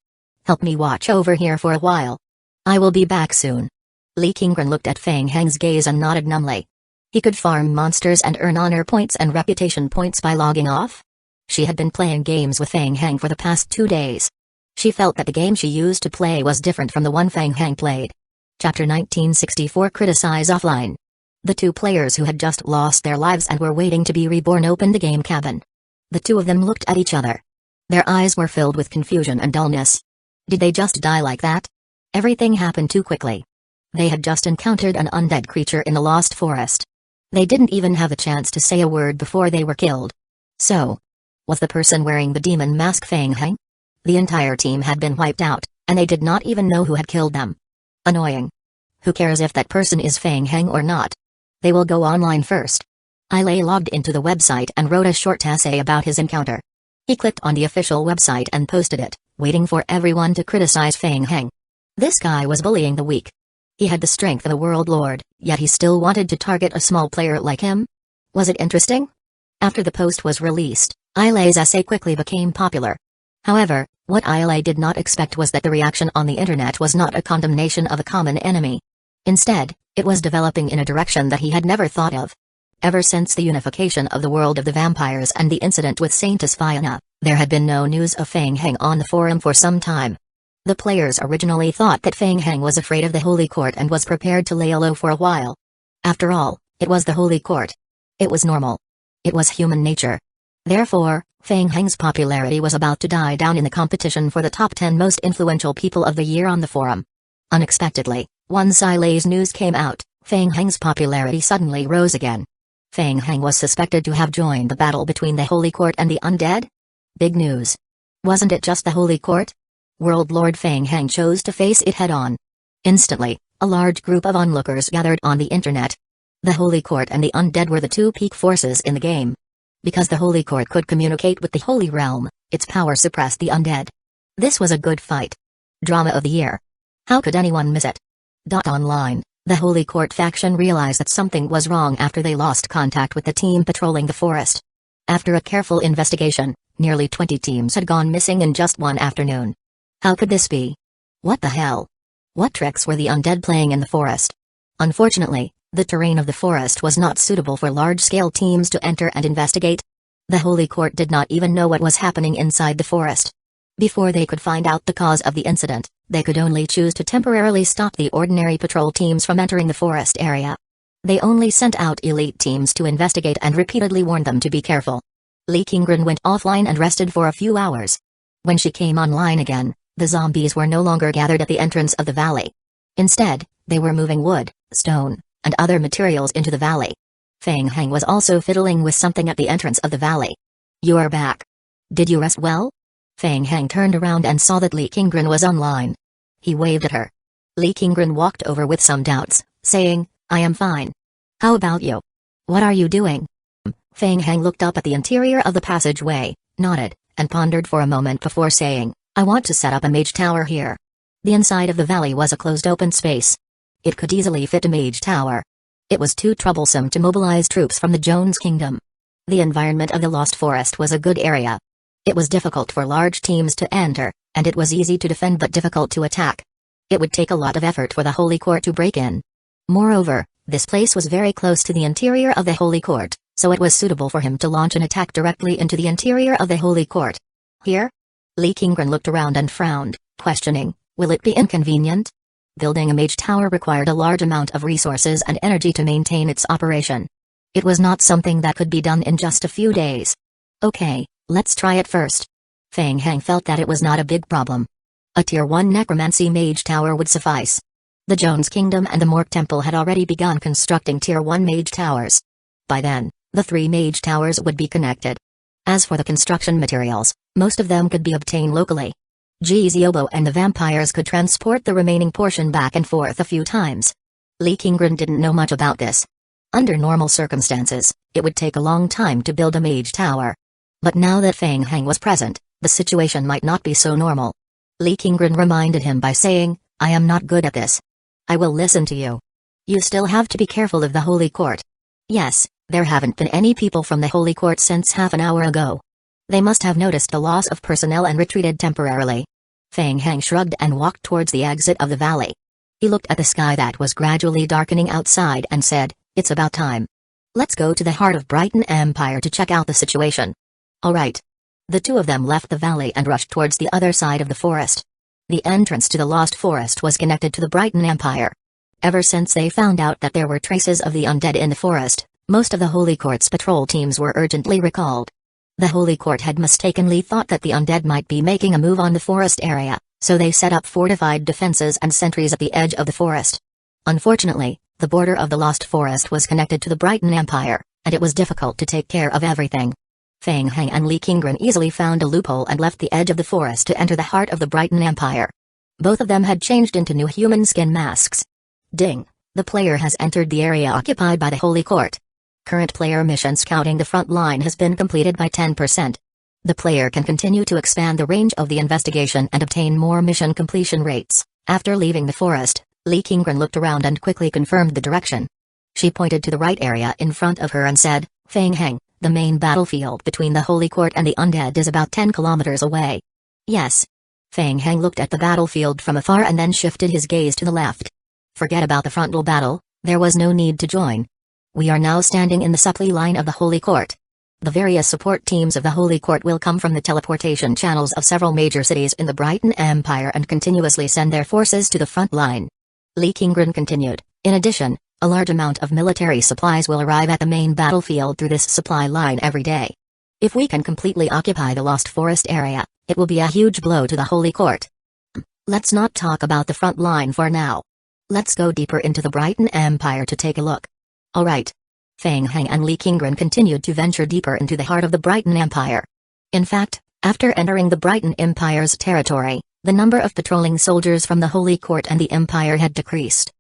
Help me watch over here for a while. I will be back soon." Li Qinggren looked at Fang Heng's gaze and nodded numbly. He could farm monsters and earn honor points and reputation points by logging off? She had been playing games with Fang Heng for the past 2 days. She felt that the game she used to play was different from the one Fang Heng played. Chapter 1964 Criticize Offline. The two players who had just lost their lives and were waiting to be reborn opened the game cabin. The two of them looked at each other. Their eyes were filled with confusion and dullness. Did they just die like that? Everything happened too quickly. They had just encountered an undead creature in the Lost Forest. They didn't even have a chance to say a word before they were killed. So, was the person wearing the demon mask Fang Heng? The entire team had been wiped out, and they did not even know who had killed them. Annoying. Who cares if that person is Fang Heng or not? They will go online first. Ailey logged into the website and wrote a short essay about his encounter. He clicked on the official website and posted it, waiting for everyone to criticize Fang Heng. This guy was bullying the weak. He had the strength of a world lord, yet he still wanted to target a small player like him? Was it interesting? After the post was released, Ailey's essay quickly became popular. However, what Ailey did not expect was that the reaction on the internet was not a condemnation of a common enemy. Instead, it was developing in a direction that he had never thought of. Ever since the unification of the world of the vampires and the incident with Saintess Fiona, there had been no news of Fang Heng on the forum for some time. The players originally thought that Fang Heng was afraid of the Holy Court and was prepared to lay low for a while. After all, it was the Holy Court. It was normal. It was human nature. Therefore, Fang Heng's popularity was about to die down in the competition for the top 10 most influential people of the year on the forum. Unexpectedly, once Ailey's news came out, Fang Heng's popularity suddenly rose again. Fang Heng was suspected to have joined the battle between the Holy Court and the undead? Big news. Wasn't it just the Holy Court? World Lord Fang Heng chose to face it head-on. Instantly, a large group of onlookers gathered on the internet. The Holy Court and the undead were the two peak forces in the game. Because the Holy Court could communicate with the Holy Realm, its power suppressed the undead. This was a good fight. Drama of the year. How could anyone miss it? Online, the Holy Court faction realized that something was wrong after they lost contact with the team patrolling the forest. After a careful investigation, nearly 20 teams had gone missing in just one afternoon. How could this be? What the hell? What tricks were the undead playing in the forest? Unfortunately, the terrain of the forest was not suitable for large-scale teams to enter and investigate. The Holy Court did not even know what was happening inside the forest. Before they could find out the cause of the incident, they could only choose to temporarily stop the ordinary patrol teams from entering the forest area. They only sent out elite teams to investigate and repeatedly warned them to be careful. Li Qinggren went offline and rested for a few hours. When she came online again, the zombies were no longer gathered at the entrance of the valley. Instead, they were moving wood, stone, and other materials into the valley. Fang Heng was also fiddling with something at the entrance of the valley. "You are back. Did you rest well?" Fang Heng turned around and saw that Li Qinggren was online. He waved at her. Li Qinggren walked over with some doubts, saying, "I am fine." How about you? What are you doing? Feng Heng looked up at the interior of the passageway, nodded, and pondered for a moment before saying, I want to set up a mage tower here. The inside of the valley was a closed open space. It could easily fit a mage tower. It was too troublesome to mobilize troops from the Jones Kingdom. The environment of the Lost Forest was a good area. It was difficult for large teams to enter, and it was easy to defend but difficult to attack. It would take a lot of effort for the Holy Court to break in. Moreover, this place was very close to the interior of the Holy Court, so it was suitable for him to launch an attack directly into the interior of the Holy Court. Here? Li Qingren looked around and frowned, questioning, will it be inconvenient? Building a mage tower required a large amount of resources and energy to maintain its operation. It was not something that could be done in just a few days. Okay, let's try it first. Feng Heng felt that it was not a big problem. A Tier 1 necromancy mage tower would suffice. The Jones Kingdom and the Mork Temple had already begun constructing Tier 1 mage towers. By then, the 3 mage towers would be connected. As for the construction materials, most of them could be obtained locally. Ziobo and the vampires could transport the remaining portion back and forth a few times. Li Qingren didn't know much about this. Under normal circumstances, it would take a long time to build a mage tower. But now that Feng Heng was present, the situation might not be so normal. Li Qingren reminded him by saying, I am not good at this. I will listen to you. You still have to be careful of the Holy Court. Yes, there haven't been any people from the Holy Court since half an hour ago. They must have noticed the loss of personnel and retreated temporarily. Feng Heng shrugged and walked towards the exit of the valley. He looked at the sky that was gradually darkening outside and said, it's about time. Let's go to the heart of Brighton Empire to check out the situation. Alright. The two of them left the valley and rushed towards the other side of the forest. The entrance to the Lost Forest was connected to the Brighton Empire. Ever since they found out that there were traces of the undead in the forest, most of the Holy Court's patrol teams were urgently recalled. The Holy Court had mistakenly thought that the undead might be making a move on the forest area, so they set up fortified defenses and sentries at the edge of the forest. Unfortunately, the border of the Lost Forest was connected to the Brighton Empire, and it was difficult to take care of everything. Feng Heng and Li Qingren easily found a loophole and left the edge of the forest to enter the heart of the Brighton Empire. Both of them had changed into new human skin masks. Ding! The player has entered the area occupied by the Holy Court. Current player mission scouting the front line has been completed by 10%. The player can continue to expand the range of the investigation and obtain more mission completion rates. After leaving the forest, Li Qingren looked around and quickly confirmed the direction. She pointed to the right area in front of her and said, Feng Heng, the main battlefield between the Holy Court and the undead is about 10 kilometers away. Yes. Feng Heng looked at the battlefield from afar and then shifted his gaze to the left. Forget about the frontal battle, there was no need to join. We are now standing in the supply line of the Holy Court. The various support teams of the Holy Court will come from the teleportation channels of several major cities in the Brighton Empire and continuously send their forces to the front line. Li Qingren continued, in addition, a large amount of military supplies will arrive at the main battlefield through this supply line every day. If we can completely occupy the Lost Forest area, it will be a huge blow to the Holy Court. Let's not talk about the front line for now. Let's go deeper into the Brighton Empire to take a look. Alright. Feng Heng and Li Qingren continued to venture deeper into the heart of the Brighton Empire. In fact, after entering the Brighton Empire's territory, the number of patrolling soldiers from the Holy Court and the Empire had decreased.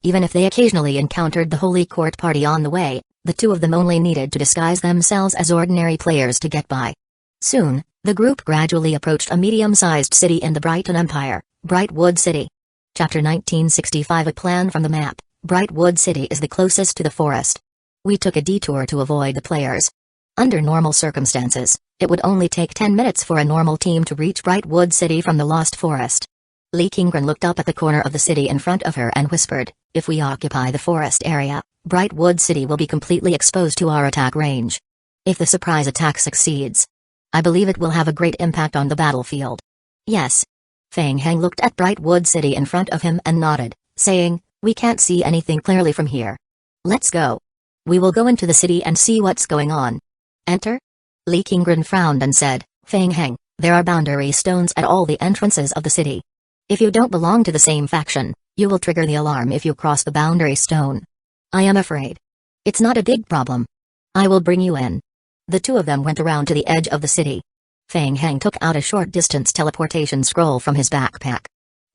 Even if they occasionally encountered the Holy Court party on the way, the two of them only needed to disguise themselves as ordinary players to get by. Soon, the group gradually approached a medium-sized city in the Brighton Empire, Brightwood City. Chapter 1965 A plan from the map. Brightwood City is the closest to the forest. We took a detour to avoid the players. Under normal circumstances, it would only take 10 minutes for a normal team to reach Brightwood City from the Lost Forest. Li Qingren looked up at the corner of the city in front of her and whispered, if we occupy the forest area, Brightwood City will be completely exposed to our attack range. If the surprise attack succeeds, I believe it will have a great impact on the battlefield. Yes. Feng Heng looked at Brightwood City in front of him and nodded, saying, we can't see anything clearly from here. Let's go. We will go into the city and see what's going on. Enter? Li Qingren frowned and said, Feng Heng, there are boundary stones at all the entrances of the city. If you don't belong to the same faction, you will trigger the alarm if you cross the boundary stone. I am afraid. It's not a big problem. I will bring you in. The two of them went around to the edge of the city. Feng Heng took out a short-distance teleportation scroll from his backpack.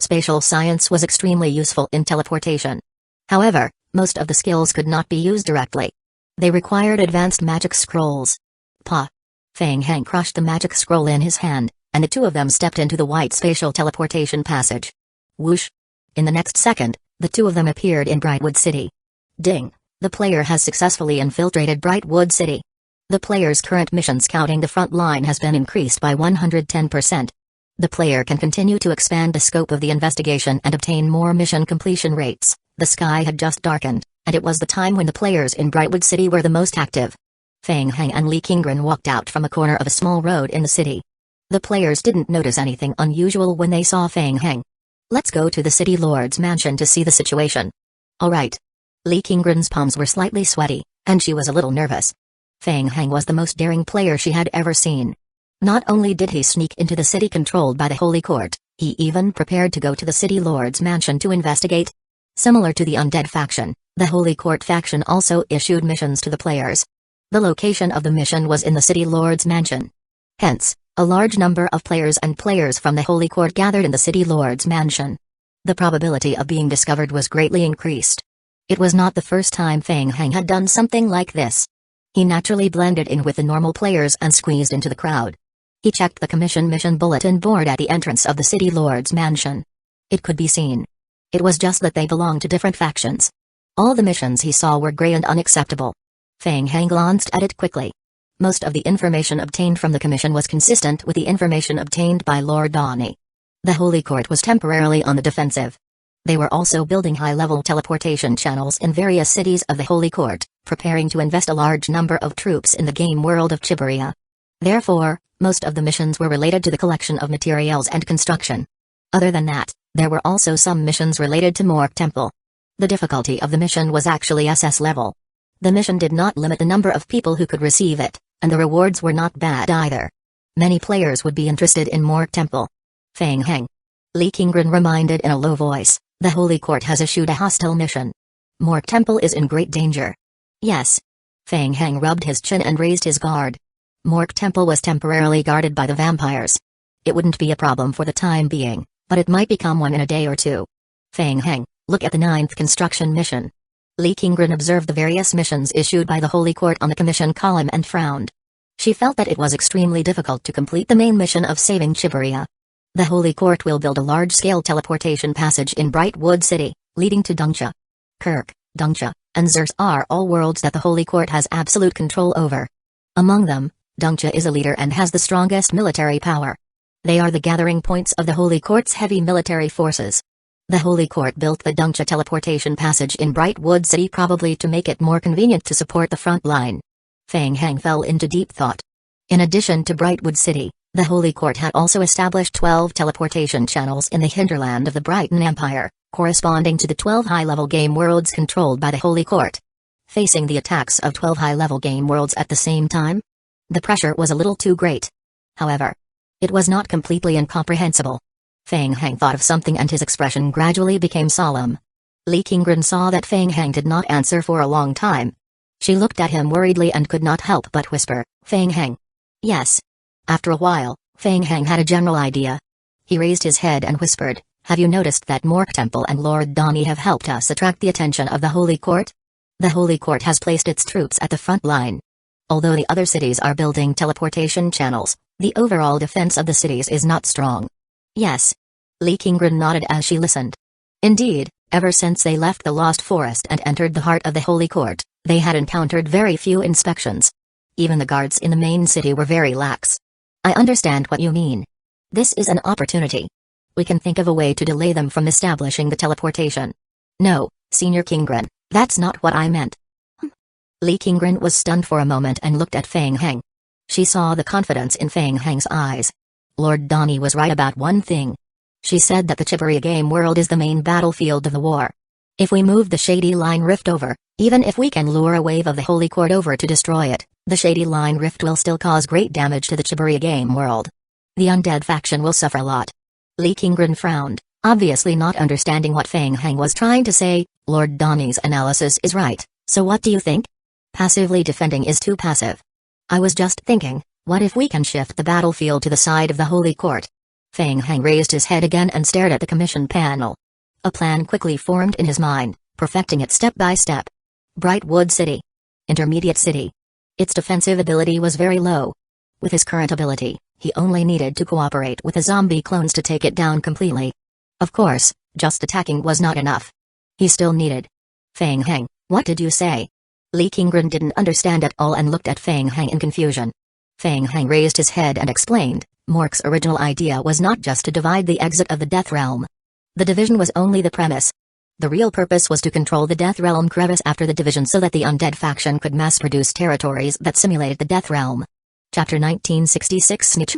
Spatial science was extremely useful in teleportation. However, Most of the skills could not be used directly. They required advanced magic scrolls. Pa. Feng Heng crushed the magic scroll in his hand, and the two of them stepped into the white spatial teleportation passage. Whoosh! In the next second, the two of them appeared in Brightwood City. Ding! The player has successfully infiltrated Brightwood City. The player's current mission scouting the front line has been increased by 110%. The player can continue to expand the scope of the investigation and obtain more mission completion rates. The sky had just darkened, and it was the time when the players in Brightwood City were the most active. Feng Heng and Li Qinggren walked out from a corner of a small road in the city. The players didn't notice anything unusual when they saw Feng Heng. Let's go to the city lord's mansion to see the situation. Alright. Li Qinggren's palms were slightly sweaty, and she was a little nervous. Feng Heng was the most daring player she had ever seen. Not only did he sneak into the city controlled by the Holy Court, he even prepared to go to the city lord's mansion to investigate. Similar to the undead faction, the Holy Court faction also issued missions to the players. The location of the mission was in the city lord's mansion. Hence, a large number of players from the Holy Court gathered in the city lord's mansion. The probability of being discovered was greatly increased. It was not the first time Feng Heng had done something like this. He naturally blended in with the normal players and squeezed into the crowd. He checked the commission mission bulletin board at the entrance of the city lord's mansion. It could be seen. It was just that they belonged to different factions. All the missions he saw were grey and unacceptable. Feng Heng glanced at it quickly. Most of the information obtained from the commission was consistent with the information obtained by Lord Donnie. The Holy Court was temporarily on the defensive. They were also building high-level teleportation channels in various cities of the Holy Court, preparing to invest a large number of troops in the game world of Chiburia. Therefore, most of the missions were related to the collection of materials and construction. Other than that, there were also some missions related to Mork Temple. The difficulty of the mission was actually SS level. The mission did not limit the number of people who could receive it, and the rewards were not bad either. Many players would be interested in Mork Temple. Feng Heng. Li Qinggren reminded in a low voice, the Holy Court has issued a hostile mission. Mork Temple is in great danger. Yes. Feng Heng rubbed his chin and raised his guard. Mork Temple was temporarily guarded by the vampires. It wouldn't be a problem for the time being, but it might become one in a day or two. Feng Heng, look at the 9th construction mission. Li Qinggren observed the various missions issued by the Holy Court on the commission column and frowned. She felt that it was extremely difficult to complete the main mission of saving Chiburia. The Holy Court will build a large-scale teleportation passage in Brightwood City, leading to Dongcha. Kirk, Dongcha, and Zers are all worlds that the Holy Court has absolute control over. Among them, Dongcha is a leader and has the strongest military power. They are the gathering points of the Holy Court's heavy military forces. The Holy Court built the Dongcha teleportation passage in Brightwood City probably to make it more convenient to support the front line. Feng Heng fell into deep thought. In addition to Brightwood City, the Holy Court had also established 12 teleportation channels in the hinterland of the Brighton Empire, corresponding to the 12 high-level game worlds controlled by the Holy Court. Facing the attacks of 12 high-level game worlds at the same time? The pressure was a little too great. However, it was not completely incomprehensible. Feng Heng thought of something and his expression gradually became solemn. Li Qinggren saw that Feng Heng did not answer for a long time. She looked at him worriedly and could not help but whisper, "Feng Heng." Yes. After a while, Feng Heng had a general idea. He raised his head and whispered, "Have you noticed that Mork Temple and Lord Donnie have helped us attract the attention of the Holy Court? The Holy Court has placed its troops at the front line. Although the other cities are building teleportation channels, the overall defense of the cities is not strong." Yes. Li Qinggren nodded as she listened. Indeed, ever since they left the Lost Forest and entered the heart of the Holy Court, they had encountered very few inspections. Even the guards in the main city were very lax. I understand what you mean. This is an opportunity. We can think of a way to delay them from establishing the teleportation. No, Senior Qinggren, that's not what I meant. Li Qinggren was stunned for a moment and looked at Feng Heng. She saw the confidence in Feng Heng's eyes. Lord Donnie was right about one thing. She said that the Chiburia game world is the main battlefield of the war. If we move the Shady Line Rift over, even if we can lure a wave of the Holy Court over to destroy it, the Shady Line Rift will still cause great damage to the Chiburia game world. The undead faction will suffer a lot. Li Qinggren frowned, obviously not understanding what Feng Heng was trying to say. Lord Donnie's analysis is right, so what do you think? Passively defending is too passive. I was just thinking, what if we can shift the battlefield to the side of the Holy Court? Feng Heng raised his head again and stared at the commission panel. A plan quickly formed in his mind, perfecting it step by step. Brightwood City. Intermediate City. Its defensive ability was very low. With his current ability, he only needed to cooperate with the zombie clones to take it down completely. Of course, just attacking was not enough. He still needed. Feng Heng, what did you say? Li Qingren didn't understand at all and looked at Feng Heng in confusion. Feng Heng raised his head and explained, Mork's original idea was not just to divide the exit of the Death Realm. The division was only the premise. The real purpose was to control the Death Realm crevice after the division so that the undead faction could mass-produce territories that simulated the Death Realm. Chapter 1966 Snitch.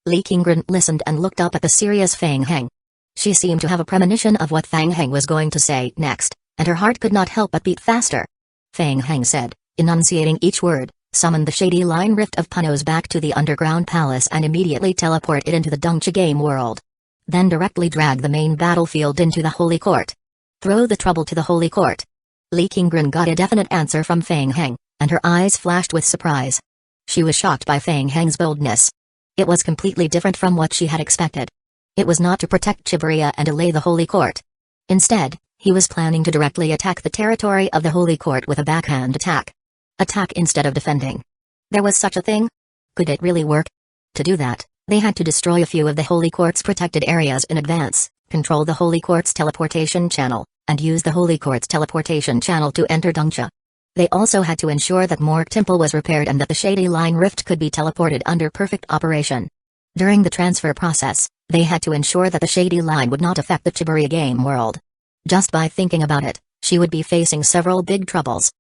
Li Qingren listened and looked up at the serious Feng Heng. She seemed to have a premonition of what Feng Heng was going to say next, and her heart could not help but beat faster. Feng Heng said, enunciating each word, summon the shady line rift of Punos back to the underground palace and immediately teleport it into the Dongcha game world. Then directly drag the main battlefield into the Holy Court. Throw the trouble to the Holy Court. Li Qingren got a definite answer from Feng Heng, and her eyes flashed with surprise. She was shocked by Feng Heng's boldness. It was completely different from what she had expected. It was not to protect Chiburia and delay the Holy Court. Instead, he was planning to directly attack the territory of the Holy Court with a backhand attack. Attack instead of defending. There was such a thing? Could it really work? To do that, they had to destroy a few of the Holy Court's protected areas in advance, control the Holy Court's teleportation channel, and use the Holy Court's teleportation channel to enter Dongcha. They also had to ensure that Mork Temple was repaired and that the Shady Line Rift could be teleported under perfect operation. During the transfer process, they had to ensure that the Shady Line would not affect the Chiburia game world. Just by thinking about it, she would be facing several big troubles.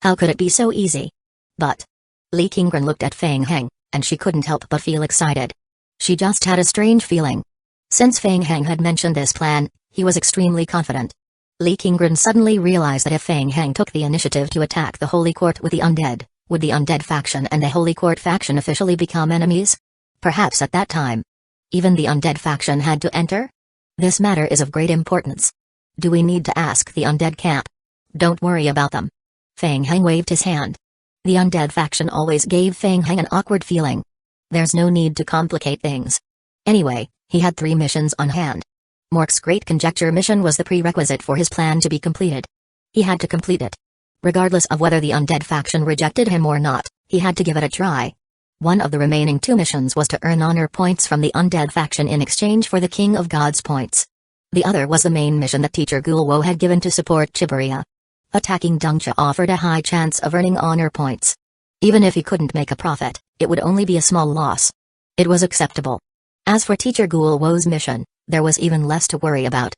How could it be so easy? But Li Qingren looked at Feng Heng, and she couldn't help but feel excited. She just had a strange feeling. Since Feng Heng had mentioned this plan, he was extremely confident. Li Qingren suddenly realized that if Feng Heng took the initiative to attack the Holy Court with the undead, would the undead faction and the Holy Court faction officially become enemies? Perhaps at that time, even the undead faction had to enter? This matter is of great importance. Do we need to ask the undead camp? Don't worry about them. Feng Heng waved his hand. The undead faction always gave Feng Heng an awkward feeling. There's no need to complicate things. Anyway, he had 3 missions on hand. Mork's Great Conjecture mission was the prerequisite for his plan to be completed. He had to complete it. Regardless of whether the undead faction rejected him or not, he had to give it a try. One of the remaining 2 missions was to earn honor points from the undead faction in exchange for the King of Gods points. The other was the main mission that Teacher Gulwo had given to support Chiburia. Attacking Dongcha offered a high chance of earning honor points. Even if he couldn't make a profit, it would only be a small loss. It was acceptable. As for Teacher Gulwo's mission, there was even less to worry about.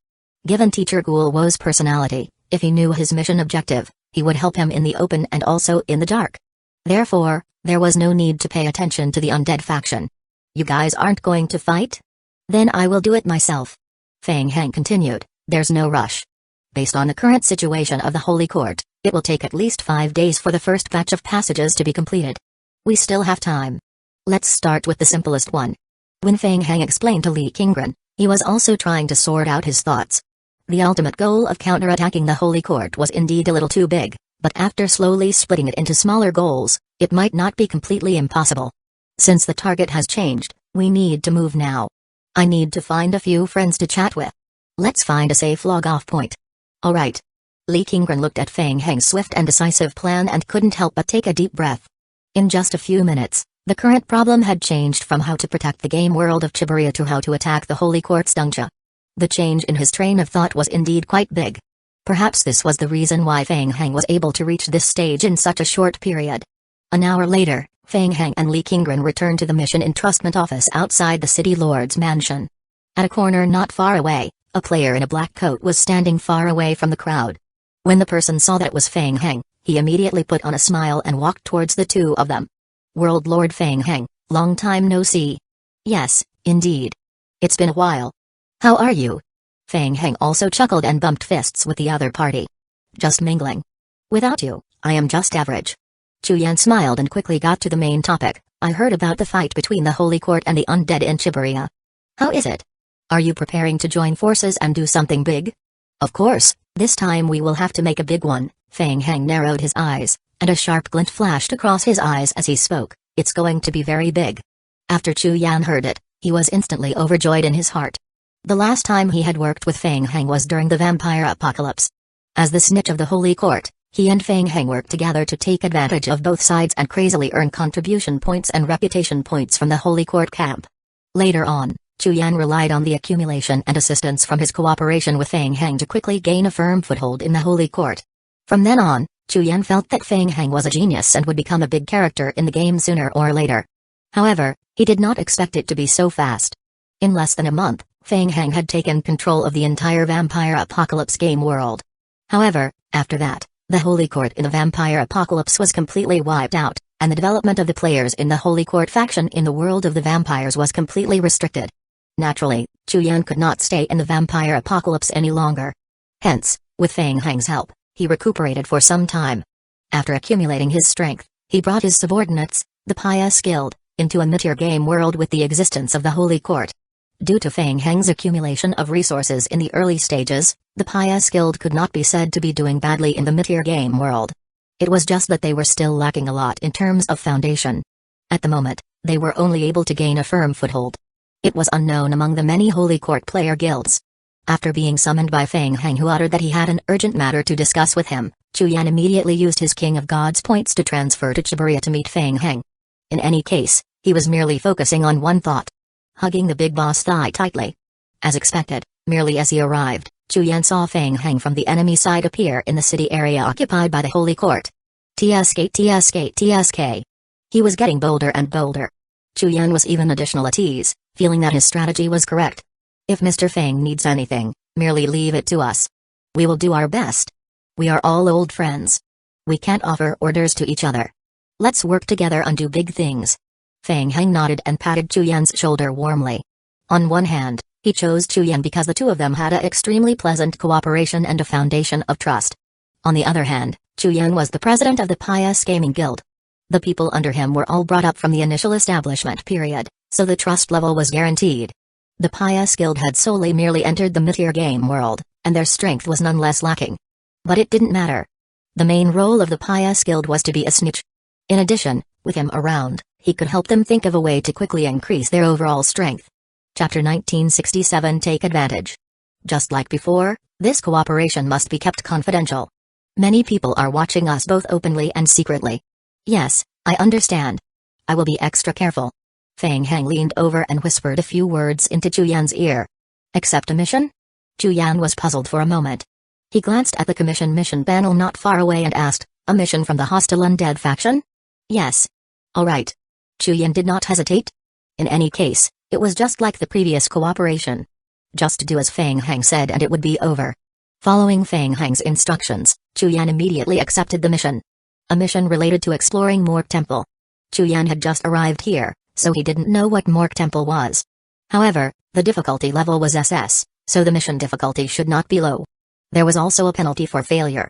Given Teacher Gulwo's personality, if he knew his mission objective, he would help him in the open and also in the dark. Therefore, there was no need to pay attention to the undead faction. You guys aren't going to fight? Then I will do it myself. Feng Heng continued, there's no rush. Based on the current situation of the Holy Court, it will take at least 5 days for the first batch of passages to be completed. We still have time. Let's start with the simplest one. When Feng Heng explained to Li Qingren, he was also trying to sort out his thoughts. The ultimate goal of counterattacking the Holy Court was indeed a little too big, but after slowly splitting it into smaller goals, it might not be completely impossible. Since the target has changed, we need to move now. I need to find a few friends to chat with. Let's find a safe log-off point. Alright. Li Qingren looked at Feng Heng's swift and decisive plan and couldn't help but take a deep breath. In just a few minutes, the current problem had changed from how to protect the game world of Chiburia to how to attack the Holy Court's Dongcha. The change in his train of thought was indeed quite big. Perhaps this was the reason why Feng Heng was able to reach this stage in such a short period. An hour later, Feng Heng and Li Qingren returned to the mission entrustment office outside the city lord's mansion. At a corner not far away, a player in a black coat was standing far away from the crowd. When the person saw that it was Feng Heng, he immediately put on a smile and walked towards the 2 of them. World Lord Feng Heng, long time no see. Yes, indeed. It's been a while. How are you? Feng Heng also chuckled and bumped fists with the other party. Just mingling. Without you, I am just average. Chu Yan smiled and quickly got to the main topic. I heard about the fight between the Holy Court and the undead in Chiburia. How is it? Are you preparing to join forces and do something big? Of course, this time we will have to make a big one. Feng Heng narrowed his eyes, and a sharp glint flashed across his eyes as he spoke. It's going to be very big. After Chu Yan heard it, he was instantly overjoyed in his heart. The last time he had worked with Feng Heng was during the vampire apocalypse. As the snitch of the Holy Court, he and Feng Heng worked together to take advantage of both sides and crazily earn contribution points and reputation points from the Holy Court camp. Later on, Chu Yan relied on the accumulation and assistance from his cooperation with Feng Heng to quickly gain a firm foothold in the Holy Court. From then on, Chu Yan felt that Feng Heng was a genius and would become a big character in the game sooner or later. However, he did not expect it to be so fast. In less than a month, Feng Heng had taken control of the entire Vampire Apocalypse game world. However, after that, the Holy Court in the Vampire Apocalypse was completely wiped out, and the development of the players in the Holy Court faction in the world of the vampires was completely restricted. Naturally, Chu Yan could not stay in the Vampire Apocalypse any longer. Hence, with Feng Heng's help, he recuperated for some time. After accumulating his strength, he brought his subordinates, the Pious Guild, into a mid-tier game world with the existence of the Holy Court. Due to Feng Heng's accumulation of resources in the early stages, the Pious Guild could not be said to be doing badly in the mid-tier game world. It was just that they were still lacking a lot in terms of foundation. At the moment, they were only able to gain a firm foothold. It was unknown among the many Holy Court player guilds. After being summoned by Feng Heng, who uttered that he had an urgent matter to discuss with him, Chu Yan immediately used his King of Gods points to transfer to Shibuya to meet Feng Heng. In any case, he was merely focusing on one thought: hugging the big boss thigh tightly. As expected, merely as he arrived, Chu Yan saw Feng Heng from the enemy side appear in the city area occupied by the Holy Court. TSK. He was getting bolder and bolder. Chu Yan was even additional at ease, feeling that his strategy was correct. If Mr. Feng needs anything, merely leave it to us. We will do our best. We are all old friends. We can't offer orders to each other. Let's work together and do big things. Feng Heng nodded and patted Chu Yan's shoulder warmly. On one hand, he chose Chu Yan because the two of them had an extremely pleasant cooperation and a foundation of trust. On the other hand, Chu Yan was the president of the Pious Gaming Guild. The people under him were all brought up from the initial establishment period, so the trust level was guaranteed. The Pious Guild had solely merely entered the mid-tier game world, and their strength was none less lacking. But it didn't matter. The main role of the Pious Guild was to be a snitch. In addition, with him around, he could help them think of a way to quickly increase their overall strength. Chapter 1967 Take Advantage. Just like before, this cooperation must be kept confidential. Many people are watching us both openly and secretly. Yes, I understand. I will be extra careful. Feng Heng leaned over and whispered a few words into Chu Yan's ear. Accept a mission? Chu Yan was puzzled for a moment. He glanced at the commission mission panel not far away and asked, a mission from the hostile undead faction? Yes. Alright. Chu Yan did not hesitate. In any case, it was just like the previous cooperation. Just do as Feng Heng said and it would be over. Following Feng Heng's instructions, Chu Yan immediately accepted the mission. A mission related to exploring Mork Temple. Chu Yan had just arrived here, so he didn't know what Mork Temple was. However, the difficulty level was SS, so the mission difficulty should not be low. There was also a penalty for failure.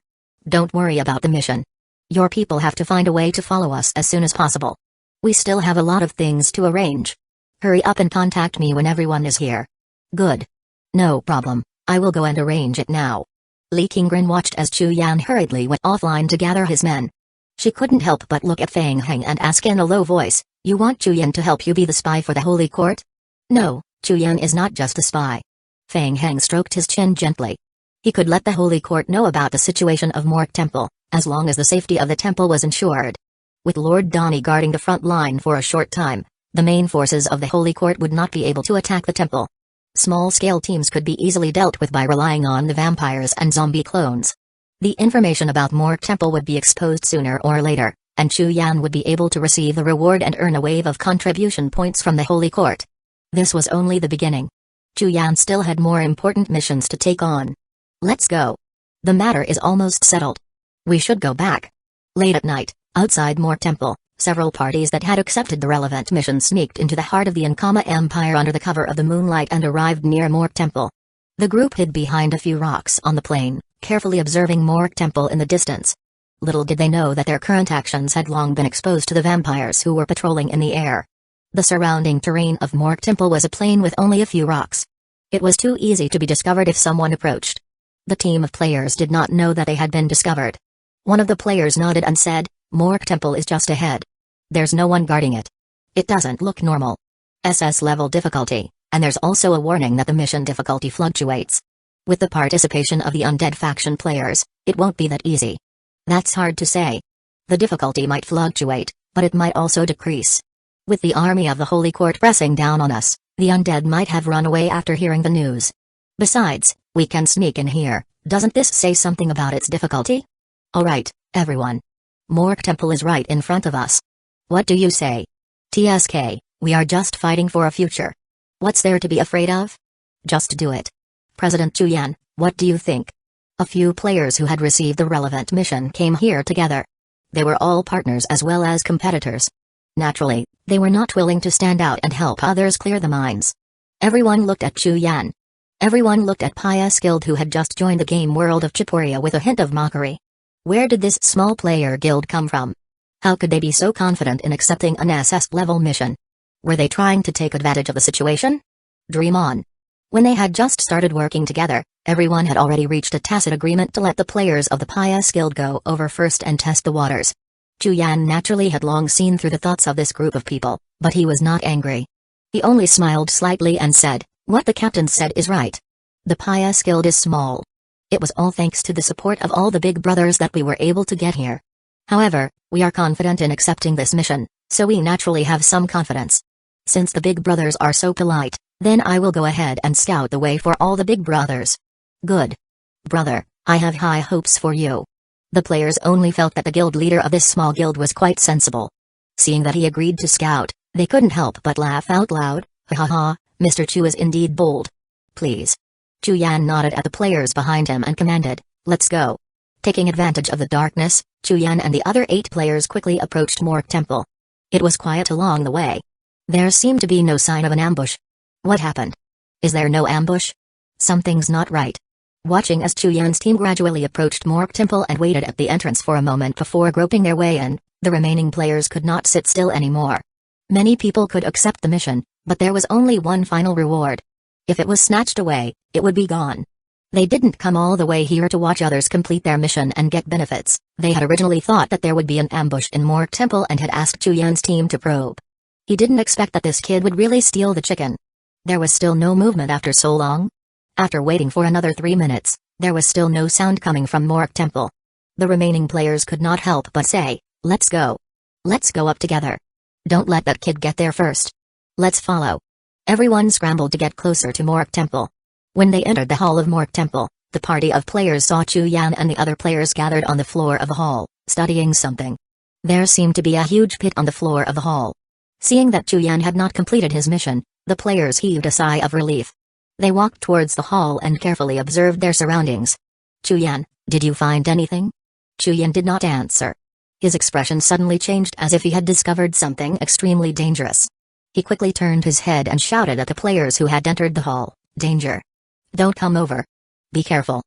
Don't worry about the mission. Your people have to find a way to follow us as soon as possible. We still have a lot of things to arrange. Hurry up and contact me when everyone is here. Good. No problem, I will go and arrange it now. Li Qingren watched as Chu Yan hurriedly went offline to gather his men. She couldn't help but look at Feng Heng and ask in a low voice, you want Chu Yan to help you be the spy for the Holy Court? No, Chu Yan is not just a spy. Feng Heng stroked his chin gently. He could let the Holy Court know about the situation of Mork Temple, as long as the safety of the temple was ensured. With Lord Donnie guarding the front line for a short time, the main forces of the Holy Court would not be able to attack the temple. Small-scale teams could be easily dealt with by relying on the vampires and zombie clones. The information about Mork Temple would be exposed sooner or later, and Chu Yan would be able to receive the reward and earn a wave of contribution points from the Holy Court. This was only the beginning. Chu Yan still had more important missions to take on. Let's go. The matter is almost settled. We should go back. Late at night, outside Mork Temple, several parties that had accepted the relevant mission sneaked into the heart of the Ankama Empire under the cover of the moonlight and arrived near Mork Temple. The group hid behind a few rocks on the plain, carefully observing Mork Temple in the distance. Little did they know that their current actions had long been exposed to the vampires who were patrolling in the air. The surrounding terrain of Mork Temple was a plain with only a few rocks. It was too easy to be discovered if someone approached. The team of players did not know that they had been discovered. One of the players nodded and said, Mork Temple is just ahead. There's no one guarding it. It doesn't look normal. SS level difficulty, and there's also a warning that the mission difficulty fluctuates. With the participation of the undead faction players, It won't be that easy. That's hard to say. The difficulty might fluctuate, but it might also decrease. With the army of the Holy Court pressing down on us, the undead might have run away after hearing the news. Besides, we can sneak in here. Doesn't this say something about its difficulty? Alright, everyone. Mork Temple is right in front of us. What do you say? TSK, we are just fighting for a future. What's there to be afraid of? Just do it. President Chuyan, what do you think? A few players who had received the relevant mission came here together. They were all partners as well as competitors. Naturally, they were not willing to stand out and help others clear the mines. Everyone looked at Chuyan. Everyone looked at Pious Guild, who had just joined the game world of Chiporia with a hint of mockery. Where did this small player guild come from? How could they be so confident in accepting an SS-level mission? Were they trying to take advantage of the situation? Dream on. When they had just started working together, everyone had already reached a tacit agreement to let the players of the Pious Guild go over first and test the waters. Chuyan naturally had long seen through the thoughts of this group of people, but he was not angry. He only smiled slightly and said, "What the captain said is right. The Pious Guild is small. It was all thanks to the support of all the big brothers that we were able to get here. However, we are confident in accepting this mission, so we naturally have some confidence. Since the big brothers are so polite, then I will go ahead and scout the way for all the big brothers." Good. Brother, I have high hopes for you. The players only felt that the guild leader of this small guild was quite sensible. Seeing that he agreed to scout, they couldn't help but laugh out loud. Ha ha ha, Mr. Chu is indeed bold. Please. Chuyan nodded at the players behind him and commanded, "Let's go." Taking advantage of the darkness, Chuyan and the other 8 players quickly approached Mork Temple. It was quiet along the way. There seemed to be no sign of an ambush. What happened? Is there no ambush? Something's not right. Watching as Chuyan's team gradually approached Mork Temple and waited at the entrance for a moment before groping their way in, the remaining players could not sit still anymore. Many people could accept the mission, but there was only one final reward. If it was snatched away, it would be gone. They didn't come all the way here to watch others complete their mission and get benefits. They had originally thought that there would be an ambush in Mork Temple and had asked Chuyan's team to probe. He didn't expect that this kid would really steal the chicken. There was still no movement after so long. After waiting for another 3 minutes, there was still no sound coming from Mork Temple. The remaining players could not help but say, "Let's go. Let's go up together. Don't let that kid get there first. Let's follow." Everyone scrambled to get closer to Mork Temple. When they entered the hall of Mork Temple, the party of players saw Chuyan and the other players gathered on the floor of the hall, studying something. There seemed to be a huge pit on the floor of the hall. Seeing that Chuyan had not completed his mission, the players heaved a sigh of relief. They walked towards the hall and carefully observed their surroundings. "Chuyan, did you find anything?" Chuyan did not answer. His expression suddenly changed as if he had discovered something extremely dangerous. He quickly turned his head and shouted at the players who had entered the hall, "Danger! Don't come over. Be careful."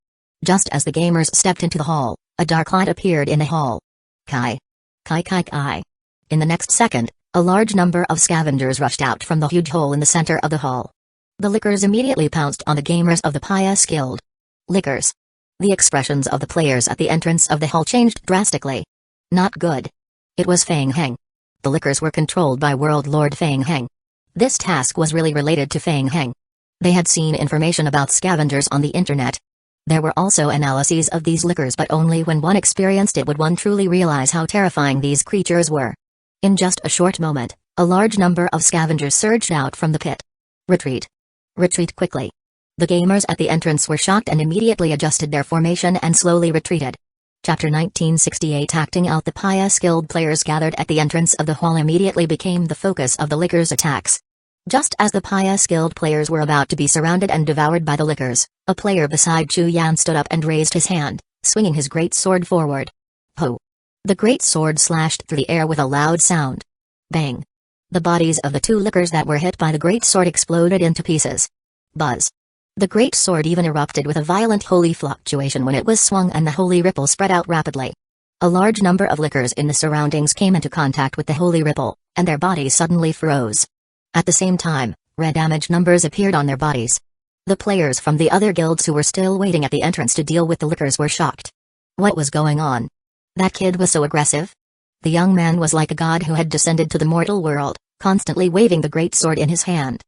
Just as the gamers stepped into the hall, a dark light appeared in the hall. Kai. Kai kai kai. In the next second, a large number of scavengers rushed out from the huge hole in the center of the hall. The lickers immediately pounced on the gamers of the Pious Guild. Lickers. The expressions of the players at the entrance of the hall changed drastically. Not good. It was Fang Heng. The lickers were controlled by World Lord Fang Heng. This task was really related to Fang Heng. They had seen information about scavengers on the internet. There were also analyses of these lickers, but only when one experienced it would one truly realize how terrifying these creatures were. In just a short moment, a large number of scavengers surged out from the pit. Retreat. Retreat quickly. The gamers at the entrance were shocked and immediately adjusted their formation and slowly retreated. Chapter 1968. Acting out, the Pious Guild players gathered at the entrance of the hall immediately became the focus of the lickers' attacks. Just as the Pious Guild players were about to be surrounded and devoured by the lickers, a player beside Chuyan stood up and raised his hand, swinging his great sword forward. Ho! The great sword slashed through the air with a loud sound. Bang! The bodies of the 2 lickers that were hit by the great sword exploded into pieces. Buzz! The great sword even erupted with a violent holy fluctuation when it was swung, and the holy ripple spread out rapidly. A large number of lickers in the surroundings came into contact with the holy ripple, and their bodies suddenly froze. At the same time, red damage numbers appeared on their bodies. The players from the other guilds who were still waiting at the entrance to deal with the lickers were shocked. What was going on? That kid was so aggressive? The young man was like a god who had descended to the mortal world, constantly waving the great sword in his hand.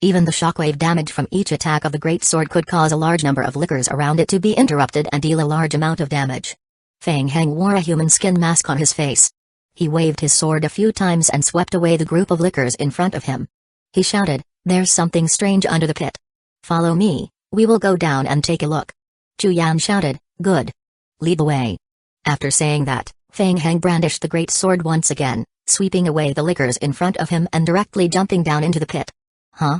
Even the shockwave damage from each attack of the great sword could cause a large number of lickers around it to be interrupted and deal a large amount of damage. Feng Heng wore a human skin mask on his face. He waved his sword a few times and swept away the group of lickers in front of him. He shouted, "There's something strange under the pit. Follow me, we will go down and take a look." Chu Yan shouted, "Good. Lead the way." After saying that, Feng Heng brandished the great sword once again, sweeping away the lickers in front of him and directly jumping down into the pit. Huh?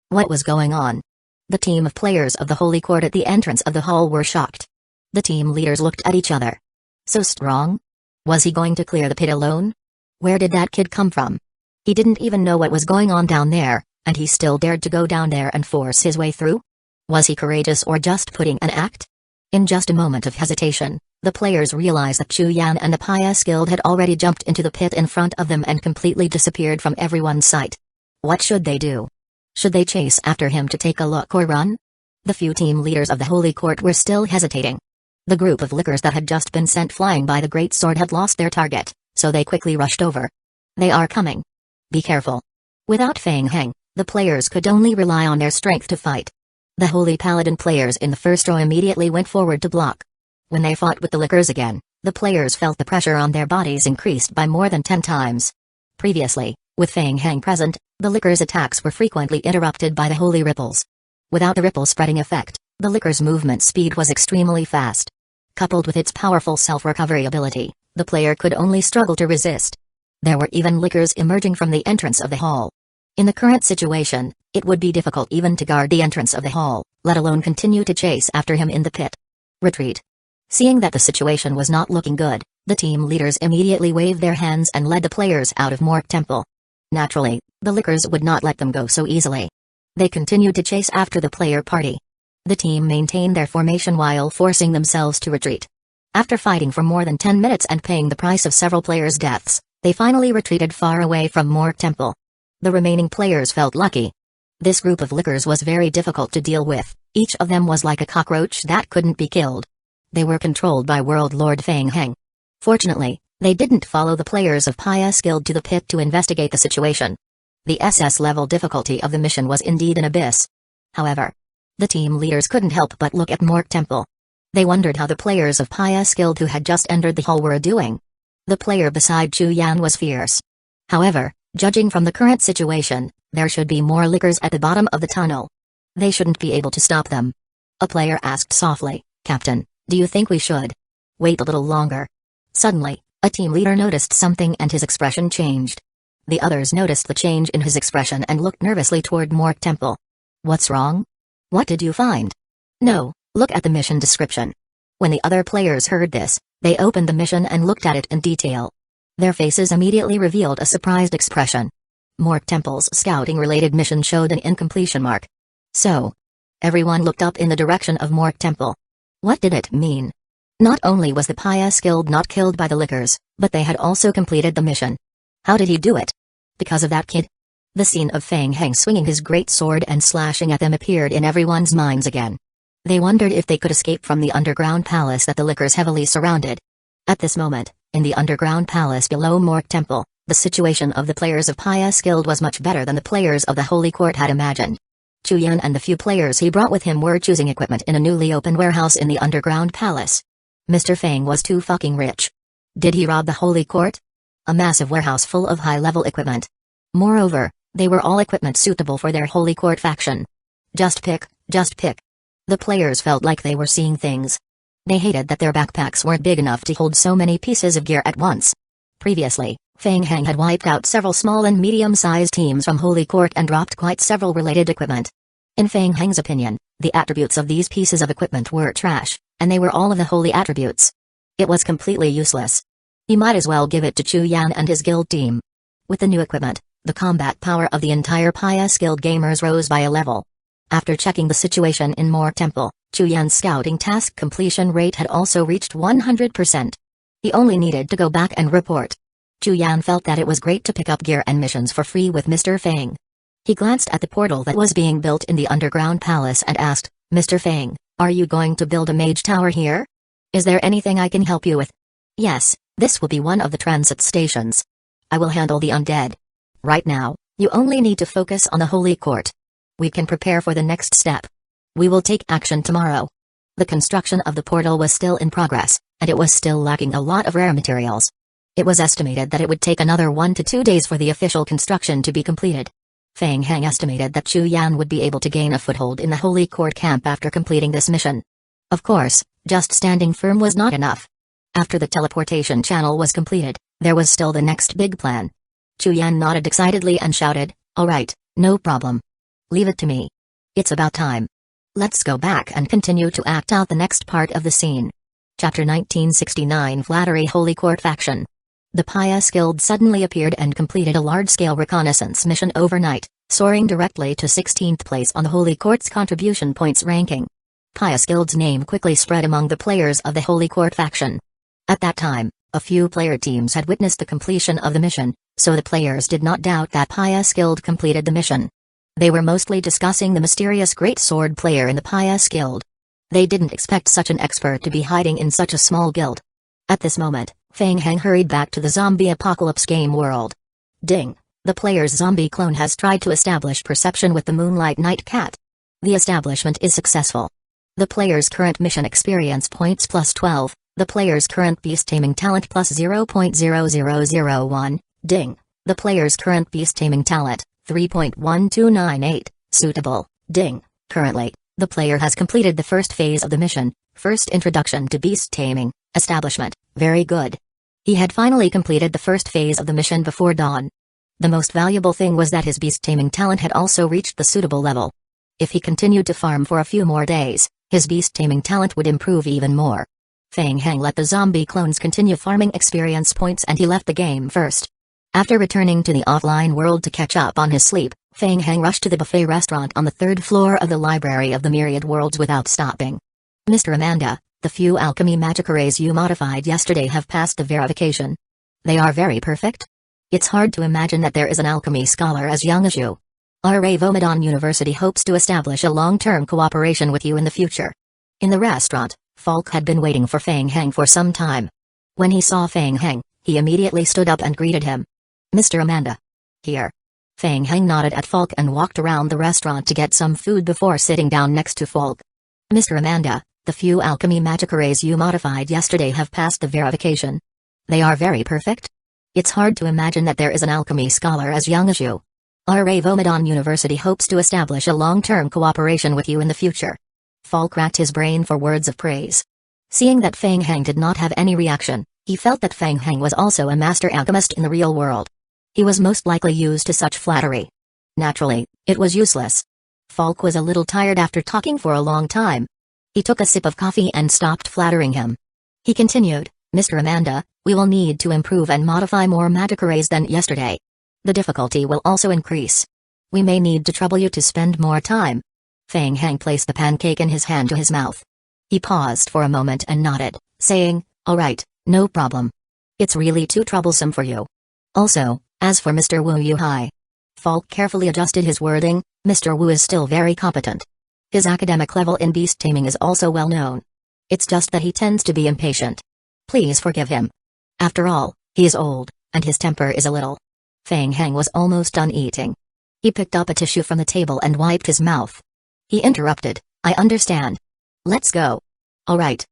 What was going on? The team of players of the Holy Court at the entrance of the hall were shocked. The team leaders looked at each other. So strong? Was he going to clear the pit alone? Where did that kid come from? He didn't even know what was going on down there, and he still dared to go down there and force his way through? Was he courageous or just putting an act? In just a moment of hesitation, the players realized that Chu Yan and the Pious Guild had already jumped into the pit in front of them and completely disappeared from everyone's sight. What should they do? Should they chase after him to take a look or run? The few team leaders of the Holy Court were still hesitating. The group of lickers that had just been sent flying by the great sword had lost their target, so they quickly rushed over. They are coming. Be careful. Without Feng Heng, the players could only rely on their strength to fight. The Holy Paladin players in the first row immediately went forward to block. When they fought with the lickers again, the players felt the pressure on their bodies increased by more than 10 times. Previously, with Feng Heng present, the lickers' attacks were frequently interrupted by the holy ripples. Without the ripple spreading effect, the lickers' movement speed was extremely fast. Coupled with its powerful self-recovery ability, the player could only struggle to resist. There were even lickers emerging from the entrance of the hall. In the current situation, it would be difficult even to guard the entrance of the hall, let alone continue to chase after him in the pit. Retreat. Seeing that the situation was not looking good, the team leaders immediately waved their hands and led the players out of Mork Temple. Naturally, the lickers would not let them go so easily. They continued to chase after the player party. The team maintained their formation while forcing themselves to retreat. After fighting for more than 10 minutes and paying the price of several players' deaths, they finally retreated far away from Mork Temple. The remaining players felt lucky. This group of lickers was very difficult to deal with, each of them was like a cockroach that couldn't be killed. They were controlled by World Lord Feng Heng. Fortunately, they didn't follow the players of Pious Guild to the pit to investigate the situation. The SS level difficulty of the mission was indeed an abyss. However, the team leaders couldn't help but look at Mork Temple. They wondered how the players of Pious Guild who had just entered the hall were doing. The player beside Chu Yan was fierce. However, judging from the current situation, there should be more lickers at the bottom of the tunnel. They shouldn't be able to stop them. A player asked softly, "Captain, do you think we should wait a little longer?" Suddenly, a team leader noticed something and his expression changed. The others noticed the change in his expression and looked nervously toward Mork Temple. "What's wrong? What did you find?" "No, look at the mission description." When the other players heard this, they opened the mission and looked at it in detail. Their faces immediately revealed a surprised expression. Mork Temple's scouting-related mission showed an incompletion mark. So, everyone looked up in the direction of Mork Temple. What did it mean? Not only was the Pious Guild not killed by the lickers, but they had also completed the mission. How did he do it? Because of that kid? The scene of Feng Heng swinging his great sword and slashing at them appeared in everyone's minds again. They wondered if they could escape from the underground palace that the lickers heavily surrounded. At this moment, in the underground palace below Mork Temple, the situation of the players of Pious Guild was much better than the players of the Holy Court had imagined. Chu Yan and the few players he brought with him were choosing equipment in a newly opened warehouse in the underground palace. Mr. Feng was too fucking rich. Did he rob the Holy Court? A massive warehouse full of high-level equipment. Moreover, they were all equipment suitable for their Holy Court faction. Just pick. The players felt like they were seeing things. They hated that their backpacks weren't big enough to hold so many pieces of gear at once. Previously, Feng Heng had wiped out several small and medium-sized teams from Holy Court and dropped quite several related equipment. In Feng Heng's opinion, the attributes of these pieces of equipment were trash, and they were all of the holy attributes. It was completely useless. He might as well give it to Chu Yan and his guild team. With the new equipment, the combat power of the entire Pious Guild gamers rose by a level. After checking the situation in Mork Temple, Chu Yan's scouting task completion rate had also reached 100%. He only needed to go back and report. Chu Yan felt that it was great to pick up gear and missions for free with Mr. Feng. He glanced at the portal that was being built in the underground palace and asked, "Mr. Feng, are you going to build a mage tower here? Is there anything I can help you with?" "Yes, this will be one of the transit stations. I will handle the undead. Right now, You only need to focus on the Holy Court. We can prepare for the next step. We will take action tomorrow. The construction of the portal was still in progress, and it was still lacking a lot of rare materials. It was estimated that it would take another 1 to 2 days for the official construction to be completed. Fang Heng estimated that Chu Yan would be able to gain a foothold in the Holy Court camp after completing this mission. Of course, just standing firm was not enough. After the teleportation channel was completed, there was still the next big plan. Chu Yan nodded excitedly and shouted, "All right, no problem. Leave it to me. It's about time. Let's go back and continue to act out the next part of the scene." Chapter 1969 Flattery Holy Court Faction. The Pious Guild suddenly appeared and completed a large-scale reconnaissance mission overnight, soaring directly to 16th place on the Holy Court's contribution points ranking. Pious Guild's name quickly spread among the players of the Holy Court faction. At that time, a few player teams had witnessed the completion of the mission, so the players did not doubt that Pious Guild completed the mission. They were mostly discussing the mysterious great sword player in the Pious Guild. They didn't expect such an expert to be hiding in such a small guild. At this moment, Fang Heng hurried back to the zombie apocalypse game world. Ding! The player's zombie clone has tried to establish perception with the Moonlight Night Cat. The establishment is successful. The player's current mission experience points plus 12, the player's current beast taming talent plus 0.0001, ding! The player's current beast taming talent, 3.1298, suitable, ding! Currently, the player has completed the first phase of the mission, first introduction to beast taming, establishment, very good. He had finally completed the first phase of the mission before dawn. The most valuable thing was that his beast taming talent had also reached the suitable level. If he continued to farm for a few more days, his beast taming talent would improve even more. Fang Heng let the zombie clones continue farming experience points and he left the game first. After returning to the offline world to catch up on his sleep, Fang Heng rushed to the buffet restaurant on the 3rd floor of the Library of the Myriad Worlds without stopping. Mr. Amanda, the few alchemy magic arrays you modified yesterday have passed the verification. They are very perfect. It's hard to imagine that there is an alchemy scholar as young as you. Our Ravomedon University hopes to establish a long-term cooperation with you in the future. In the restaurant, Falk had been waiting for Fang Heng for some time. When he saw Fang Heng, he immediately stood up and greeted him. "Mr. Amanda." "Here." Fang Heng nodded at Falk and walked around the restaurant to get some food before sitting down next to Falk. "Mr. Amanda, the few alchemy magic arrays you modified yesterday have passed the verification. They are very perfect. It's hard to imagine that there is an alchemy scholar as young as you. Our Ravomedon University hopes to establish a long-term cooperation with you in the future." Falk racked his brain for words of praise. Seeing that Fang Heng did not have any reaction, he felt that Fang Heng was also a master alchemist in the real world. He was most likely used to such flattery. Naturally, it was useless. Falk was a little tired after talking for a long time. He took a sip of coffee and stopped flattering him. He continued, "Mr. Amanda, we will need to improve and modify more magic arrays than yesterday. The difficulty will also increase. We may need to trouble you to spend more time." Fang Heng placed the pancake in his hand to his mouth. He paused for a moment and nodded, saying, "All right, no problem. It's really too troublesome for you. Also, as for Mr. Wu Yuhai." Falk carefully adjusted his wording, "Mr. Wu is still very competent. His academic level in beast taming is also well known. It's just that he tends to be impatient. Please forgive him. After all, he is old, and his temper is a little." Fang Heng was almost done eating. He picked up a tissue from the table and wiped his mouth. He interrupted, "I understand. Let's go." All right.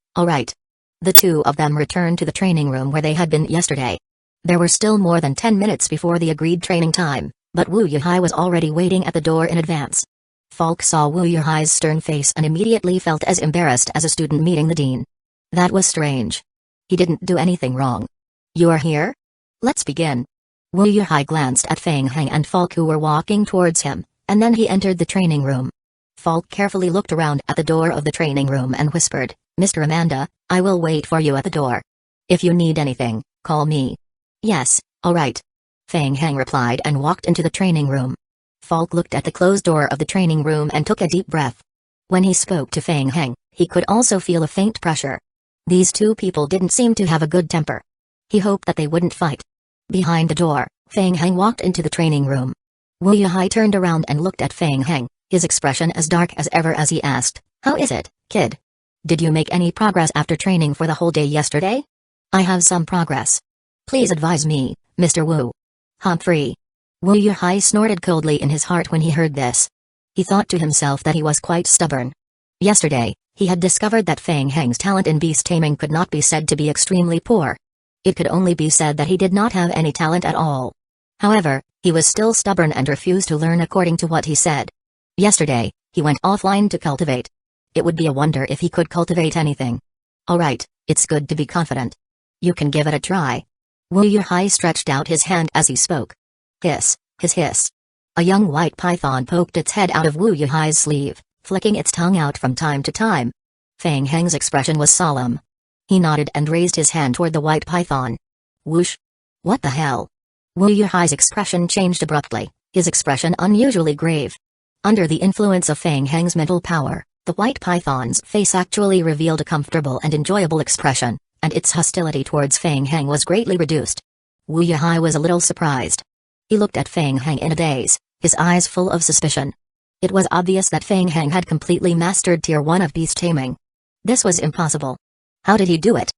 The two of them returned to the training room where they had been yesterday. There were still more than 10 minutes before the agreed training time, but Wu Yuhai was already waiting at the door in advance. Falk saw Wu Yuhai's stern face and immediately felt as embarrassed as a student meeting the dean. That was strange. He didn't do anything wrong. "You are here? Let's begin." Wu Yuhai glanced at Fang Heng and Falk who were walking towards him, and then he entered the training room. Falk carefully looked around at the door of the training room and whispered, "Mr. Amanda, I will wait for you at the door. If you need anything, call me." "Yes, all right." Fang Heng replied and walked into the training room. Falk looked at the closed door of the training room and took a deep breath. When he spoke to Fang Heng, he could also feel a faint pressure. These two people didn't seem to have a good temper. He hoped that they wouldn't fight. Behind the door, Fang Heng walked into the training room. Wu Yuhai turned around and looked at Fang Heng, his expression as dark as ever as he asked, "How is it, kid? Did you make any progress after training for the whole day yesterday?" "I have some progress. Please advise me, Mr. Wu." "Humphrey." Wu Yuhai snorted coldly in his heart when he heard this. He thought to himself that he was quite stubborn. Yesterday, he had discovered that Feng Heng's talent in beast taming could not be said to be extremely poor. It could only be said that he did not have any talent at all. However, he was still stubborn and refused to learn according to what he said. Yesterday, he went offline to cultivate. It would be a wonder if he could cultivate anything. Alright, it's good to be confident. You can give it a try. Wu Yuhai stretched out his hand as he spoke. Hiss, hiss hiss. A young white python poked its head out of Wu Yuhai's sleeve, flicking its tongue out from time to time. Feng Heng's expression was solemn. He nodded and raised his hand toward the white python. Whoosh! What the hell? Wu Yuhai's expression changed abruptly, his expression unusually grave. Under the influence of Feng Heng's mental power, the white python's face actually revealed a comfortable and enjoyable expression, and its hostility towards Feng Heng was greatly reduced. Wu Yuhai was a little surprised. He looked at Feng Heng in a daze, his eyes full of suspicion. It was obvious that Feng Heng had completely mastered Tier 1 of beast taming. This was impossible. How did he do it?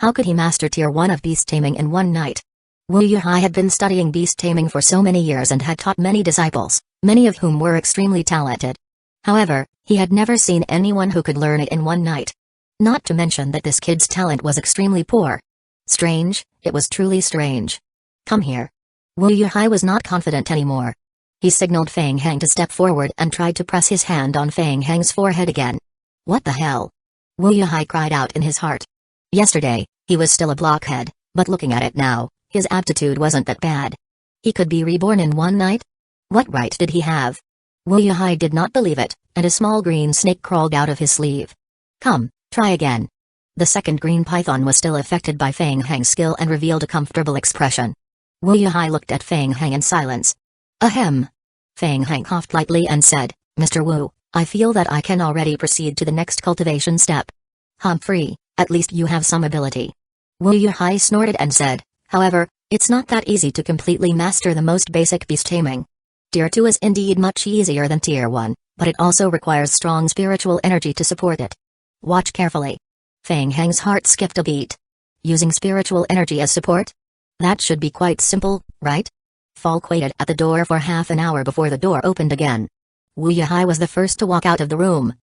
How could he master Tier 1 of beast taming in one night? Wu Yuhai had been studying beast taming for so many years and had taught many disciples, many of whom were extremely talented. However, he had never seen anyone who could learn it in one night. Not to mention that this kid's talent was extremely poor. Strange, it was truly strange. Come here. Wu Yuhai was not confident anymore. He signaled Feng Heng to step forward and tried to press his hand on Feng Heng's forehead again. What the hell? Wu Yuhai cried out in his heart. Yesterday, he was still a blockhead, but looking at it now, his aptitude wasn't that bad. He could be reborn in one night? What right did he have? Wu Yuhai did not believe it, and a small green snake crawled out of his sleeve. Come, try again. The second green python was still affected by Feng Heng's skill and revealed a comfortable expression. Wu Yuhai looked at Feng Heng in silence. Ahem. Feng Heng coughed lightly and said, Mr. Wu, I feel that I can already proceed to the next cultivation step. Humphrey, at least you have some ability. Wu Yuhai snorted and said, however, it's not that easy to completely master the most basic beast taming. Tier 2 is indeed much easier than Tier 1, but it also requires strong spiritual energy to support it. Watch carefully. Feng Heng's heart skipped a beat. Using spiritual energy as support? That should be quite simple, right? Falk waited at the door for half an hour before the door opened again. Wu Yuhai was the first to walk out of the room.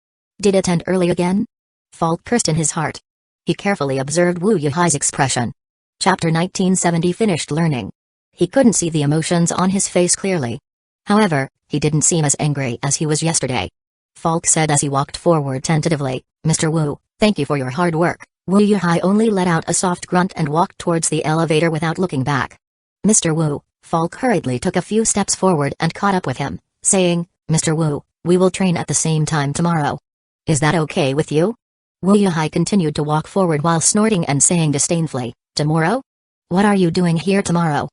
Did it end early again? Falk cursed in his heart. He carefully observed Wu Yuhai's expression. Chapter 1970 finished learning. He couldn't see the emotions on his face clearly. However, he didn't seem as angry as he was yesterday. Falk said as he walked forward tentatively, Mr. Wu, thank you for your hard work. Wu Yuhai only let out a soft grunt and walked towards the elevator without looking back. Mr. Wu, Falk hurriedly took a few steps forward and caught up with him, saying, Mr. Wu, we will train at the same time tomorrow. Is that okay with you? Wu Yuhai continued to walk forward while snorting and saying disdainfully, tomorrow? What are you doing here tomorrow?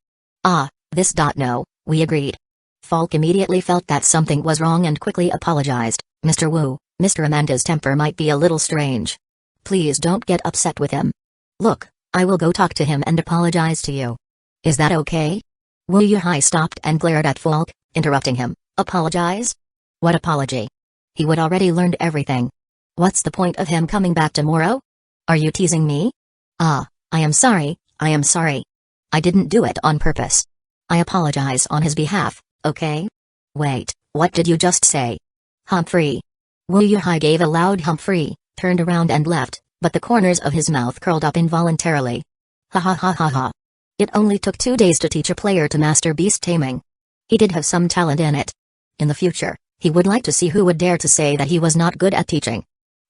No, we agreed. Falk immediately felt that something was wrong and quickly apologized. Mr. Wu, Mr. Amanda's temper might be a little strange. Please don't get upset with him. Look, I will go talk to him and apologize to you. Is that okay? Wu Yuhai stopped and glared at Falk, interrupting him. Apologize? What apology? He would already learned everything. What's the point of him coming back tomorrow? Are you teasing me? I am sorry, I didn't do it on purpose. I apologize on his behalf, okay? Wait, what did you just say? Humphrey. Wu Yuhai gave a loud Humphrey, turned around and left, but the corners of his mouth curled up involuntarily. Ha ha ha ha ha. It only took 2 days to teach a player to master beast taming. He did have some talent in it. In the future, he would like to see who would dare to say that he was not good at teaching.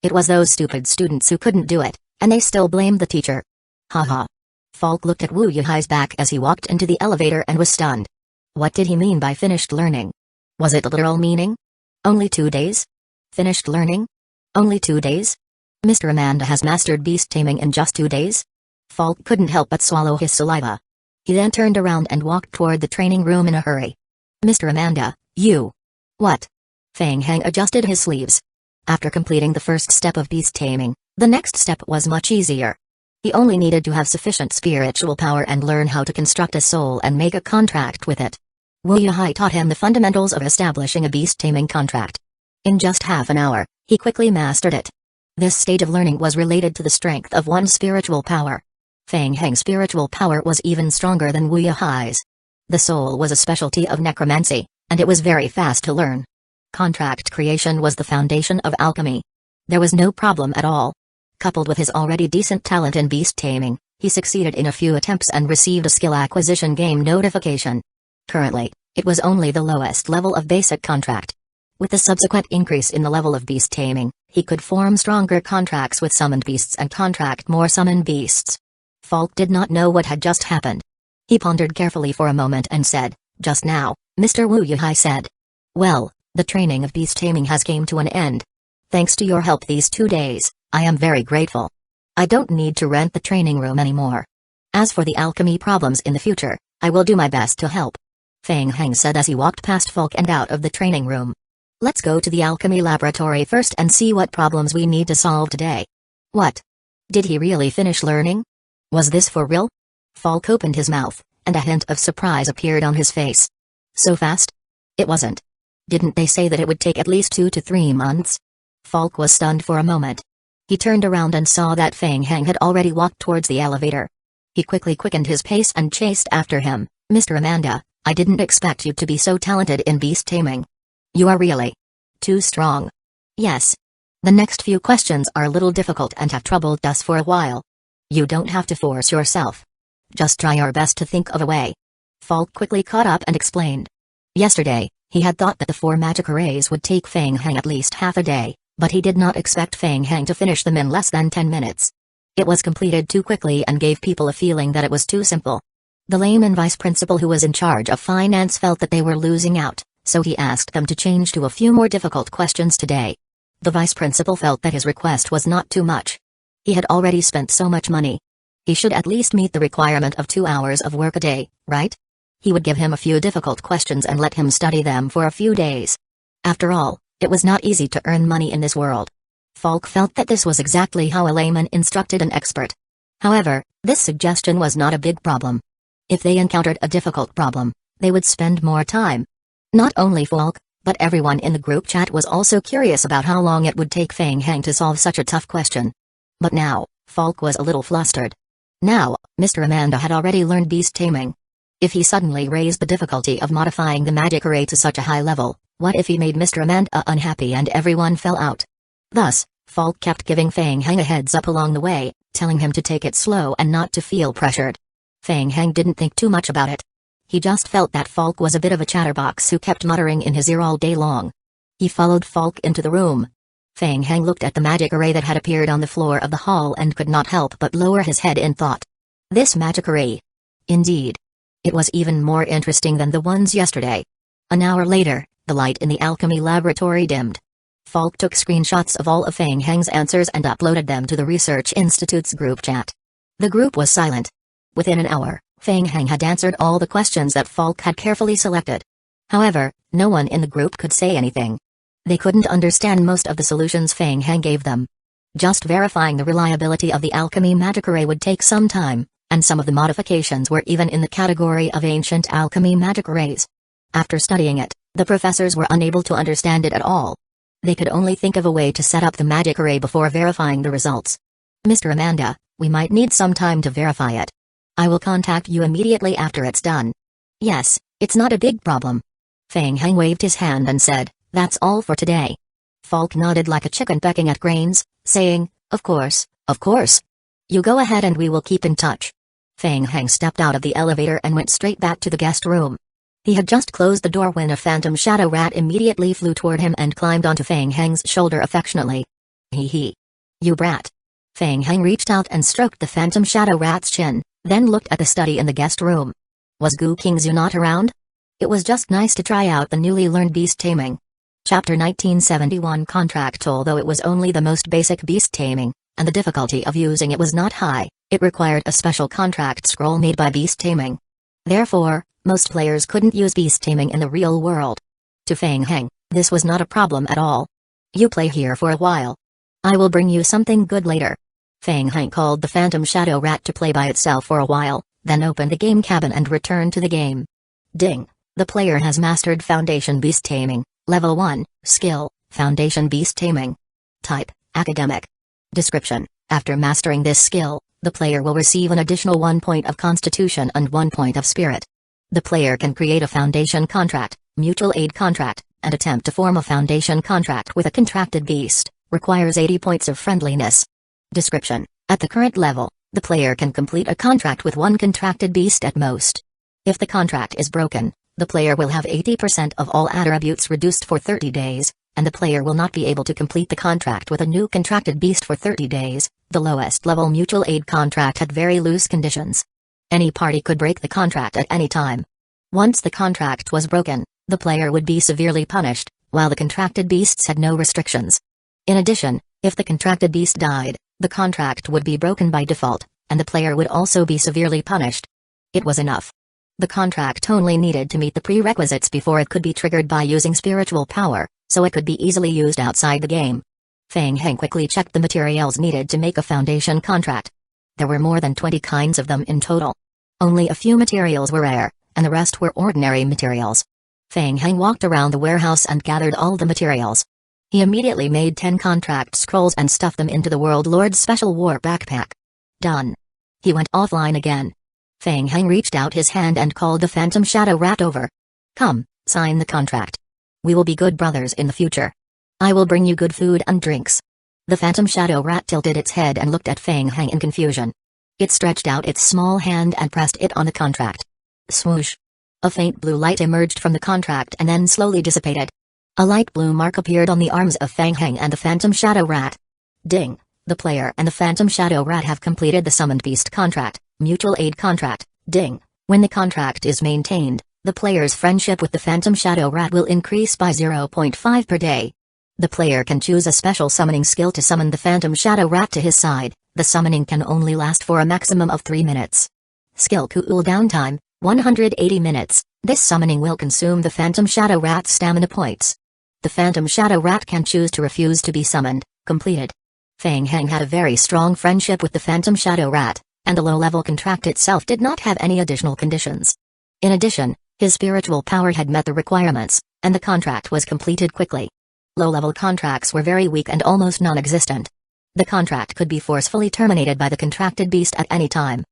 It was those stupid students who couldn't do it, and they still blamed the teacher. Haha. Falk looked at Wu Yuhai's back as he walked into the elevator and was stunned. What did he mean by finished learning? Was it the literal meaning? Only 2 days? Finished learning? Only 2 days? Mr. Amanda has mastered beast taming in just 2 days? Falk couldn't help but swallow his saliva. He then turned around and walked toward the training room in a hurry. Mr. Amanda, you. What? Feng Heng adjusted his sleeves. After completing the first step of beast taming, the next step was much easier. He only needed to have sufficient spiritual power and learn how to construct a soul and make a contract with it. Wu Yuhai taught him the fundamentals of establishing a beast taming contract. In just half an hour, he quickly mastered it. This stage of learning was related to the strength of one's spiritual power. Feng Heng's spiritual power was even stronger than Wu Yuhai's. The soul was a specialty of necromancy, and it was very fast to learn. Contract creation was the foundation of alchemy. There was no problem at all. Coupled with his already decent talent in beast taming, he succeeded in a few attempts and received a skill acquisition game notification. Currently, it was only the lowest level of basic contract. With the subsequent increase in the level of beast taming, he could form stronger contracts with summoned beasts and contract more summoned beasts. Falk did not know what had just happened. He pondered carefully for a moment and said, "Just now, Mr. Wu Yuhai said. Well, the training of beast taming has came to an end. Thanks to your help these 2 days, I am very grateful. I don't need to rent the training room anymore. As for the alchemy problems in the future, I will do my best to help." Feng Heng said as he walked past Falk and out of the training room. "Let's go to the alchemy laboratory first and see what problems we need to solve today." What? Did he really finish learning? Was this for real? Falk opened his mouth, and a hint of surprise appeared on his face. So fast? It wasn't. Didn't they say that it would take at least 2 to 3 months? Falk was stunned for a moment. He turned around and saw that Feng Heng had already walked towards the elevator. He quickly quickened his pace and chased after him. "Mr. Amanda, I didn't expect you to be so talented in beast taming. You are really too strong." "Yes. The next few questions are a little difficult and have troubled us for a while. You don't have to force yourself. Just try your best to think of a way." Falk quickly caught up and explained. Yesterday, he had thought that the 4 magic arrays would take Feng Heng at least half a day, but he did not expect Feng Heng to finish them in less than 10 minutes. It was completed too quickly and gave people a feeling that it was too simple. The layman vice principal who was in charge of finance felt that they were losing out, so he asked them to change to a few more difficult questions today. The vice principal felt that his request was not too much. He had already spent so much money. He should at least meet the requirement of 2 hours of work a day, right? He would give him a few difficult questions and let him study them for a few days. After all, it was not easy to earn money in this world. Falk felt that this was exactly how a layman instructed an expert. However, this suggestion was not a big problem. If they encountered a difficult problem, they would spend more time. Not only Falk, but everyone in the group chat was also curious about how long it would take Feng Heng to solve such a tough question. But now, Falk was a little flustered. Now, Mr. Amanda had already learned beast taming. If he suddenly raised the difficulty of modifying the magic array to such a high level, what if he made Mr. Amanda unhappy and everyone fell out? Thus, Falk kept giving Feng Heng a heads up along the way, telling him to take it slow and not to feel pressured. Feng Heng didn't think too much about it. He just felt that Falk was a bit of a chatterbox who kept muttering in his ear all day long. He followed Falk into the room. Feng Heng looked at the magic array that had appeared on the floor of the hall and could not help but lower his head in thought. This magic array. Indeed. It was even more interesting than the ones yesterday. An hour later, the light in the alchemy laboratory dimmed. Falk took screenshots of all of Feng Heng's answers and uploaded them to the Research Institute's group chat. The group was silent. Within an hour, Feng Heng had answered all the questions that Falk had carefully selected. However, no one in the group could say anything. They couldn't understand most of the solutions Feng Heng gave them. Just verifying the reliability of the alchemy magic array would take some time, and some of the modifications were even in the category of ancient alchemy magic arrays. After studying it, the professors were unable to understand it at all. They could only think of a way to set up the magic array before verifying the results. "Mr. Amanda, we might need some time to verify it. I will contact you immediately after it's done." "Yes, it's not a big problem." Feng Heng waved his hand and said, "That's all for today." Falk nodded like a chicken pecking at grains, saying, Of course, of course. You go ahead and we will keep in touch." Feng Heng stepped out of the elevator and went straight back to the guest room. He had just closed the door when a phantom shadow rat immediately flew toward him and climbed onto Feng Heng's shoulder affectionately. "Hee hee. You brat." Feng Heng reached out and stroked the phantom shadow rat's chin, then looked at the study in the guest room. Was Gu Qingzu not around? It was just nice to try out the newly learned beast taming. Chapter 1971 Contract. Although it was only the most basic beast taming, and the difficulty of using it was not high, it required a special contract scroll made by beast taming. Therefore, most players couldn't use beast taming in the real world. To Feng Heng, this was not a problem at all. "You play here for a while. I will bring you something good later." Feng Heng called the phantom shadow rat to play by itself for a while, then opened the game cabin and returned to the game. Ding! The player has mastered Foundation Beast Taming, Level 1, Skill, Foundation Beast Taming. Type, Academic. Description: after mastering this skill, the player will receive an additional 1 point of Constitution and 1 point of Spirit. The player can create a foundation contract, mutual aid contract, and attempt to form a foundation contract with a contracted beast. Requires 80 points of friendliness. Description: at the current level, the player can complete a contract with one contracted beast at most. If the contract is broken, the player will have 80% of all attributes reduced for 30 days, and the player will not be able to complete the contract with a new contracted beast for 30 days. The lowest level mutual aid contract had very loose conditions. Any party could break the contract at any time. Once the contract was broken, the player would be severely punished, while the contracted beasts had no restrictions. In addition, if the contracted beast died, the contract would be broken by default, and the player would also be severely punished. It was enough. The contract only needed to meet the prerequisites before it could be triggered by using spiritual power, so it could be easily used outside the game. Feng Heng quickly checked the materials needed to make a foundation contract. There were more than 20 kinds of them in total. Only a few materials were rare, and the rest were ordinary materials. Feng Heng walked around the warehouse and gathered all the materials. He immediately made 10 contract scrolls and stuffed them into the World Lord's special war backpack. Done. He went offline again. Feng Heng reached out his hand and called the Phantom Shadow Rat over. Come, sign the contract. We will be good brothers in the future. I will bring you good food and drinks. The Phantom Shadow Rat tilted its head and looked at Feng Heng in confusion. It stretched out its small hand and pressed it on the contract. Swoosh. A faint blue light emerged from the contract and then slowly dissipated. A light blue mark appeared on the arms of Feng Heng and the Phantom Shadow Rat. Ding! The player and the Phantom Shadow Rat have completed the Summoned Beast contract, mutual aid contract. Ding! When the contract is maintained, the player's friendship with the Phantom Shadow Rat will increase by 0.5 per day. The player can choose a special summoning skill to summon the Phantom Shadow Rat to his side. The summoning can only last for a maximum of 3 minutes. Skill cooldown time, 180 minutes. This summoning will consume the Phantom Shadow Rat's stamina points. The Phantom Shadow Rat can choose to refuse to be summoned. Completed. Feng Heng had a very strong friendship with the Phantom Shadow Rat, and the low-level contract itself did not have any additional conditions. In addition, his spiritual power had met the requirements, and the contract was completed quickly. Low-level contracts were very weak and almost non-existent. The contract could be forcefully terminated by the contracted beast at any time.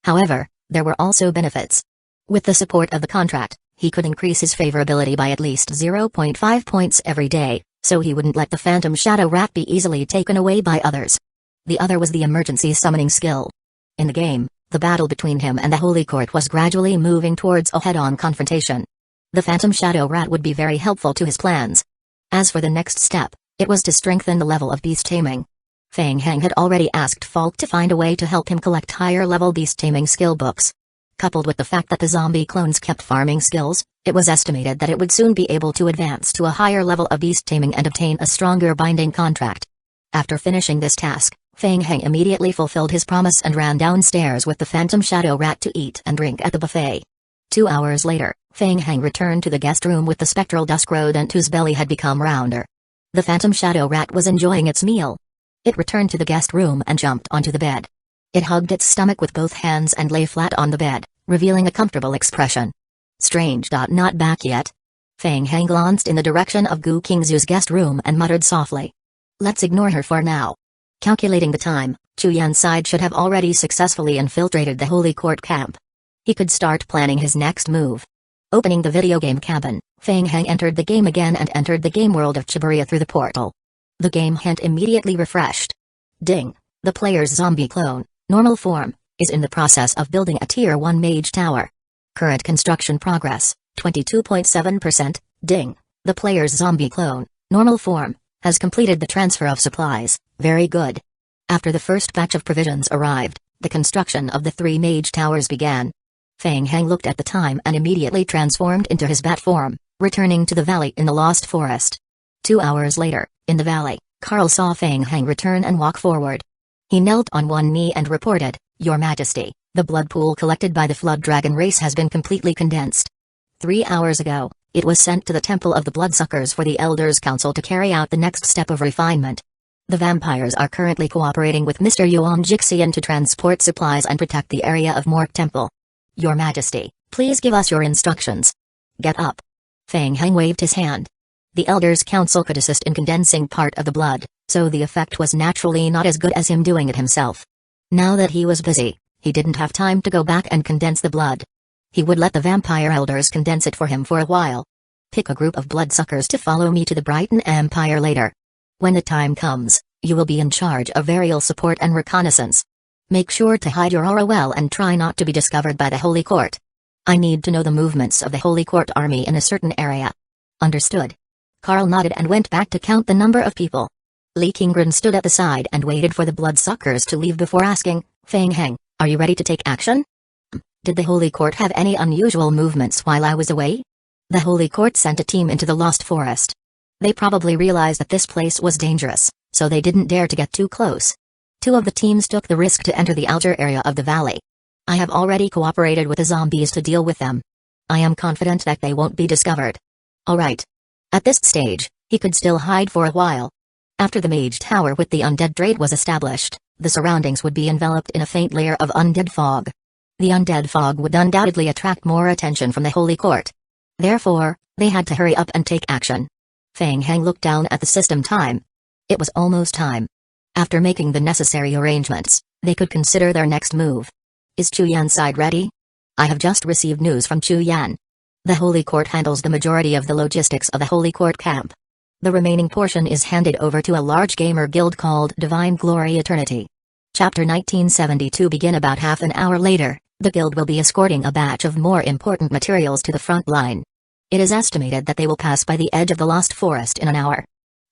However, there were also benefits. With the support of the contract, he could increase his favorability by at least 0.5 points every day, so he wouldn't let the Phantom Shadow Rat be easily taken away by others. The other was the emergency summoning skill. In the game, the battle between him and the Holy Court was gradually moving towards a head-on confrontation. The Phantom Shadow Rat would be very helpful to his plans. As for the next step, it was to strengthen the level of beast taming. Feng Heng had already asked Falk to find a way to help him collect higher-level beast taming skill books. Coupled with the fact that the zombie clones kept farming skills, it was estimated that it would soon be able to advance to a higher level of beast taming and obtain a stronger binding contract. After finishing this task, Feng Heng immediately fulfilled his promise and ran downstairs with the Phantom Shadow Rat to eat and drink at the buffet. 2 hours later, Feng Heng returned to the guest room with the spectral dusk rodent whose belly had become rounder. The Phantom Shadow Rat was enjoying its meal. It returned to the guest room and jumped onto the bed. It hugged its stomach with both hands and lay flat on the bed, revealing a comfortable expression. Strange. Not back yet? Feng Heng glanced in the direction of Gu Qingzu's guest room and muttered softly. Let's ignore her for now. Calculating the time, Chu Yan's side should have already successfully infiltrated the Holy Court camp. He could start planning his next move. Opening the video game cabin, Feng Heng entered the game again and entered the game world of Chiburia through the portal. The game hint immediately refreshed. Ding! The player's zombie clone, normal form, is in the process of building a Tier 1 Mage Tower. Current construction progress, 22.7%. Ding! The player's zombie clone, normal form, has completed the transfer of supplies. Very good. After the first batch of provisions arrived, the construction of the 3 Mage Towers began. Feng Heng looked at the time and immediately transformed into his bat form, returning to the valley in the Lost Forest. 2 hours later, in the valley, Carl saw Feng Heng return and walk forward. He knelt on one knee and reported, Your Majesty, the blood pool collected by the Flood Dragon race has been completely condensed. 3 hours ago, it was sent to the Temple of the Bloodsuckers for the Elders' Council to carry out the next step of refinement. The vampires are currently cooperating with Mr. Yuan Jixian to transport supplies and protect the area of Mork Temple. Your Majesty, please give us your instructions. Get up. Feng Heng waved his hand. The Elders' Council could assist in condensing part of the blood, so the effect was naturally not as good as him doing it himself. Now that he was busy, he didn't have time to go back and condense the blood. He would let the vampire elders condense it for him for a while. Pick a group of bloodsuckers to follow me to the Brighton Empire later. When the time comes, you will be in charge of aerial support and reconnaissance. Make sure to hide your aura well and try not to be discovered by the Holy Court. I need to know the movements of the Holy Court army in a certain area. Understood. Carl nodded and went back to count the number of people. Li Qinggren stood at the side and waited for the bloodsuckers to leave before asking, Feng Heng, are you ready to take action? Did the Holy Court have any unusual movements while I was away? The Holy Court sent a team into the Lost Forest. They probably realized that this place was dangerous, so they didn't dare to get too close. Two of the teams took the risk to enter the outer area of the valley. I have already cooperated with the zombies to deal with them. I am confident that they won't be discovered. Alright. At this stage, he could still hide for a while. After the Mage Tower with the undead trade was established, the surroundings would be enveloped in a faint layer of undead fog. The undead fog would undoubtedly attract more attention from the Holy Court. Therefore, they had to hurry up and take action. Feng Heng looked down at the system time. It was almost time. After making the necessary arrangements, they could consider their next move. Is Chu Yan's side ready? I have just received news from Chu Yan. The Holy Court handles the majority of the logistics of the Holy Court camp. The remaining portion is handed over to a large gamer guild called Divine Glory Eternity. Chapter 1972 begin about half an hour later. The guild will be escorting a batch of more important materials to the front line. It is estimated that they will pass by the edge of the Lost Forest in an hour.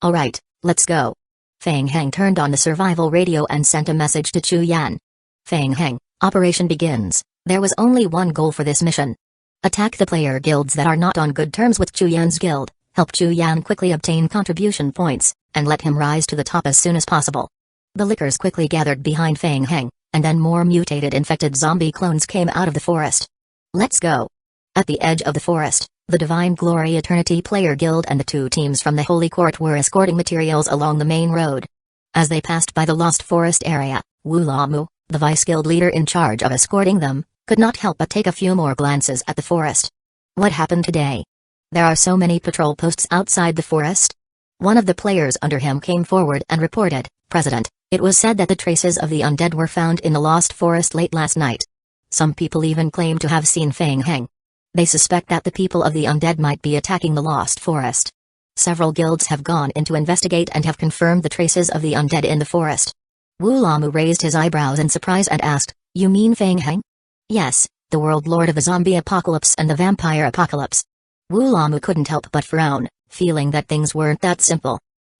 Alright, let's go. Feng Heng turned on the survival radio and sent a message to Chu Yan. Feng Heng, operation begins. There was only one goal for this mission. Attack the player guilds that are not on good terms with Chu Yan's guild, help Chu Yan quickly obtain contribution points, and let him rise to the top as soon as possible. The lickers quickly gathered behind Feng Heng, and then more mutated infected zombie clones came out of the forest. Let's go. At the edge of the forest, the Divine Glory Eternity Player Guild and the two teams from the Holy Court were escorting materials along the main road. As they passed by the Lost Forest area, Wu Lamu, the vice guild leader in charge of escorting them, could not help but take a few more glances at the forest. What happened today? There are so many patrol posts outside the forest. One of the players under him came forward and reported, President, it was said that the traces of the undead were found in the Lost Forest late last night. Some people even claim to have seen Feng Heng. They suspect that the people of the undead might be attacking the Lost Forest. Several guilds have gone in to investigate and have confirmed the traces of the undead in the forest. Wu Lamu raised his eyebrows in surprise and asked, You mean Feng Heng? Yes, the world lord of the zombie apocalypse and the vampire apocalypse. Wu Lamu couldn't help but frown, feeling that things weren't that simple.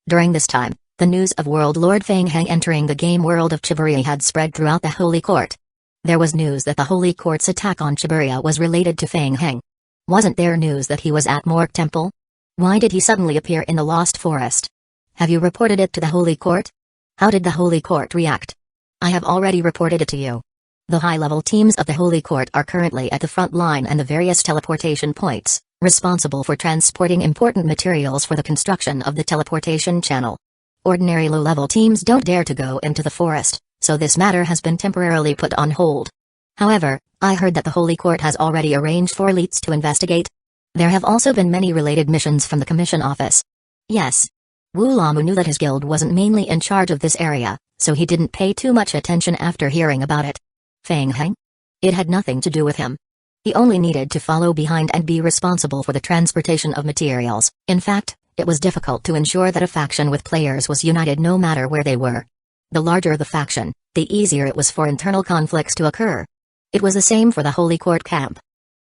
During this time, the news of World Lord Feng Heng entering the game world of Chiburia had spread throughout the Holy Court. There was news that the Holy Court's attack on Chiburia was related to Feng Heng. Wasn't there news that he was at Mork Temple? Why did he suddenly appear in the Lost Forest? Have you reported it to the Holy Court? How did the Holy Court react? I have already reported it to you. The high-level teams of the Holy Court are currently at the front line and the various teleportation points, responsible for transporting important materials for the construction of the teleportation channel. Ordinary low-level teams don't dare to go into the forest, so this matter has been temporarily put on hold. However, I heard that the Holy Court has already arranged for elites to investigate. There have also been many related missions from the Commission Office. Yes. Wu Lamu knew that his guild wasn't mainly in charge of this area, so he didn't pay too much attention after hearing about it. Feng Heng? It had nothing to do with him. He only needed to follow behind and be responsible for the transportation of materials. In fact, it was difficult to ensure that a faction with players was united no matter where they were. The larger the faction, the easier it was for internal conflicts to occur. It was the same for the Holy Court camp.